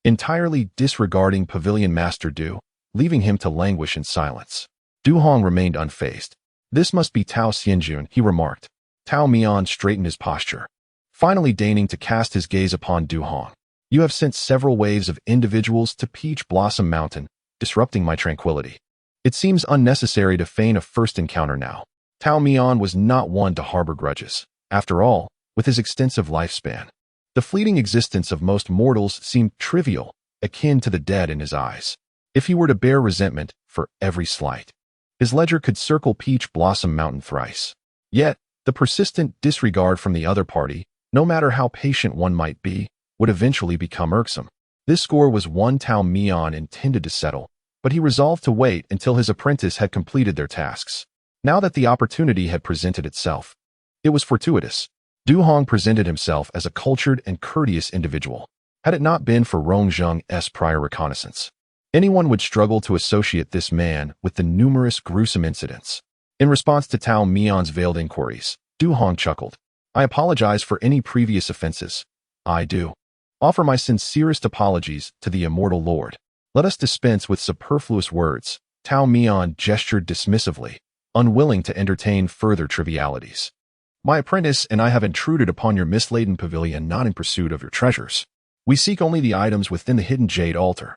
entirely disregarding Pavilion Master Du, leaving him to languish in silence. Du Hong remained unfazed. This must be Tao Xianjun, he remarked. Tao Mian straightened his posture, finally deigning to cast his gaze upon Du Hong. You have sent several waves of individuals to Peach Blossom Mountain, disrupting my tranquility. It seems unnecessary to feign a first encounter now. Tao Mian was not one to harbor grudges. After all, with his extensive lifespan, the fleeting existence of most mortals seemed trivial, akin to the dead in his eyes. If he were to bear resentment for every slight, his ledger could circle Peach Blossom Mountain thrice. Yet, the persistent disregard from the other party, no matter how patient one might be, would eventually become irksome. This score was one Tao Mian intended to settle, but he resolved to wait until his apprentice had completed their tasks. Now that the opportunity had presented itself, it was fortuitous. Du Hong presented himself as a cultured and courteous individual. Had it not been for Rong Zheng's prior reconnaissance, anyone would struggle to associate this man with the numerous gruesome incidents. In response to Tao Mian's veiled inquiries, Du Hong chuckled. I apologize for any previous offenses. I do offer my sincerest apologies to the immortal Lord. Let us dispense with superfluous words. Tao Mian gestured dismissively, unwilling to entertain further trivialities. My apprentice and I have intruded upon your misladen pavilion not in pursuit of your treasures. We seek only the items within the hidden jade altar.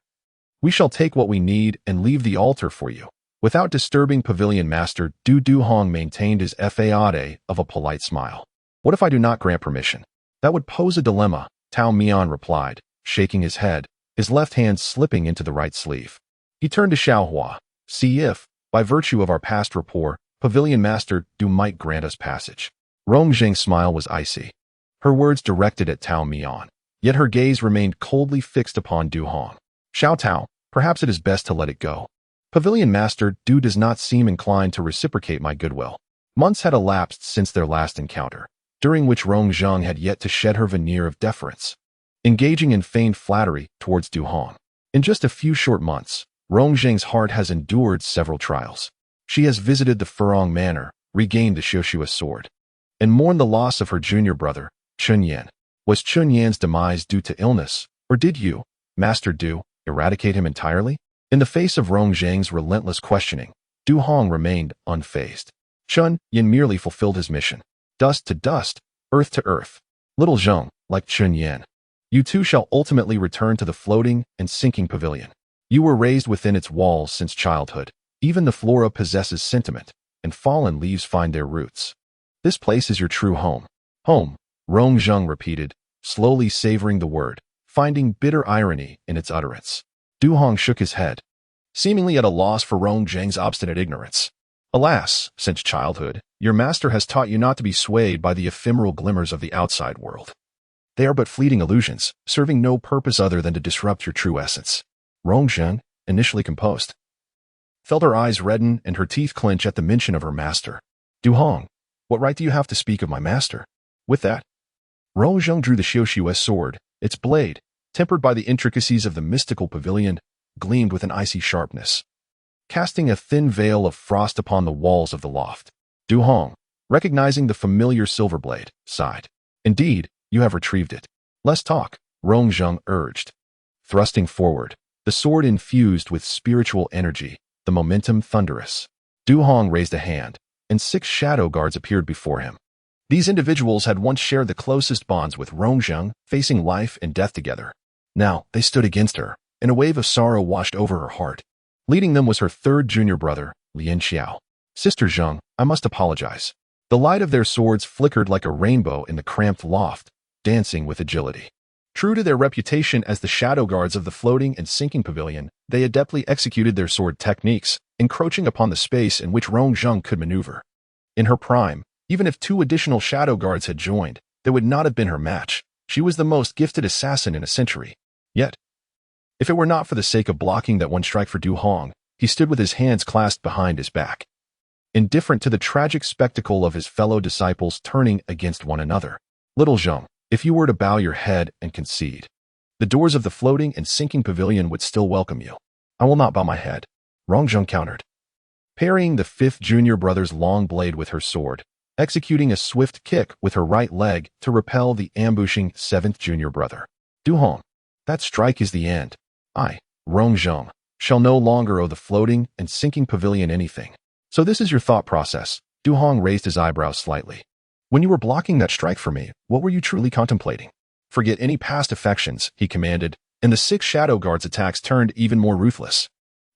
We shall take what we need and leave the altar for you. Without disturbing Pavilion Master, Du Hong maintained his facade of a polite smile. What if I do not grant permission? That would pose a dilemma, Tao Mian replied, shaking his head, his left hand slipping into the right sleeve. He turned to Xiaohua. See if, by virtue of our past rapport, Pavilion Master Du might grant us passage. Rong Zheng's smile was icy, her words directed at Tao Mian, yet her gaze remained coldly fixed upon Du Hong. Xiao Tao, perhaps it is best to let it go. Pavilion Master Du does not seem inclined to reciprocate my goodwill. Months had elapsed since their last encounter, during which Rong Zheng had yet to shed her veneer of deference, engaging in feigned flattery towards Du Hong. In just a few short months, Rong Zheng's heart has endured several trials. She has visited the Furong Manor, regained the Xiuxua sword, and mourned the loss of her junior brother, Chun Yan. Was Chun Yan's demise due to illness, or did you, Master Du, eradicate him entirely? In the face of Rong Zheng's relentless questioning, Du Hong remained unfazed. Chun Yan merely fulfilled his mission. Dust to dust, earth to earth. Little Zheng, like Chun Yan, you too shall ultimately return to the floating and sinking pavilion. You were raised within its walls since childhood. Even the flora possesses sentiment, and fallen leaves find their roots. This place is your true home. Home, Rong Zheng repeated, slowly savoring the word, finding bitter irony in its utterance. Du Hong shook his head, seemingly at a loss for Rong Zheng's obstinate ignorance. Alas, since childhood, your master has taught you not to be swayed by the ephemeral glimmers of the outside world. They are but fleeting illusions, serving no purpose other than to disrupt your true essence. Rong Zheng, initially composed, felt her eyes redden and her teeth clench at the mention of her master. Du Hong, what right do you have to speak of my master? With that, Rong Zheng drew the Xiuxua sword, its blade, tempered by the intricacies of the mystical pavilion, gleamed with an icy sharpness, casting a thin veil of frost upon the walls of the loft. Du Hong, recognizing the familiar silver blade, sighed. Indeed, you have retrieved it. Let's talk, Rong Zheng urged. Thrusting forward, the sword infused with spiritual energy, the momentum thunderous. Du Hong raised a hand, and 6 shadow guards appeared before him. These individuals had once shared the closest bonds with Rong Zheng, facing life and death together. Now, they stood against her, and a wave of sorrow washed over her heart. Leading them was her 3rd junior brother, Lian Xiao. Sister Zheng, I must apologize. The light of their swords flickered like a rainbow in the cramped loft, dancing with agility. True to their reputation as the shadow guards of the floating and sinking pavilion, they adeptly executed their sword techniques, encroaching upon the space in which Rong Zheng could maneuver. In her prime, even if 2 additional shadow guards had joined, they would not have been her match. She was the most gifted assassin in a century. Yet, if it were not for the sake of blocking that one strike for Du Hong, he stood with his hands clasped behind his back, indifferent to the tragic spectacle of his fellow disciples turning against one another. Little Zheng, if you were to bow your head and concede, the doors of the floating and sinking pavilion would still welcome you. I will not bow my head, Rong Zheng countered, parrying the 5th junior brother's long blade with her sword, executing a swift kick with her right leg to repel the ambushing 7th junior brother. Du Hong, that strike is the end. I, Rong Zheng, shall no longer owe the floating and sinking pavilion anything. So this is your thought process. Du Hong raised his eyebrows slightly. When you were blocking that strike for me, what were you truly contemplating? Forget any past affections, he commanded, and the 6 shadow guards' attacks turned even more ruthless.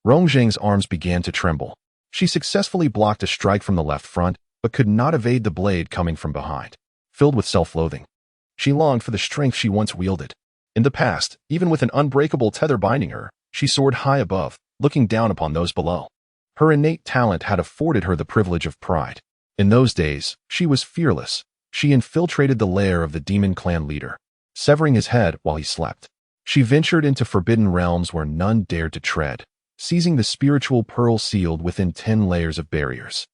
Rong Zheng's arms began to tremble. She successfully blocked a strike from the left front, but could not evade the blade coming from behind. Filled with self-loathing, she longed for the strength she once wielded. In the past, even with an unbreakable tether binding her, she soared high above, looking down upon those below. Her innate talent had afforded her the privilege of pride. In those days, she was fearless. She infiltrated the lair of the demon clan leader, severing his head while he slept. She ventured into forbidden realms where none dared to tread, seizing the spiritual pearl sealed within 10 layers of barriers.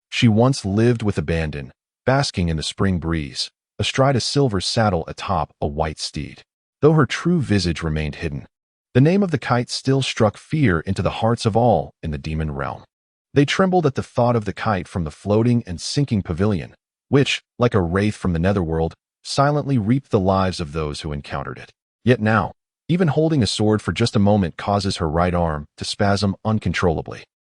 She once lived with abandon, basking in the spring breeze, astride a silver saddle atop a white steed. Though her true visage remained hidden, the name of the kite still struck fear into the hearts of all in the demon realm. They trembled at the thought of the kite from the floating and sinking pavilion, which, like a wraith from the netherworld, silently reaped the lives of those who encountered it. Yet now, even holding a sword for just a moment causes her right arm to spasm uncontrollably.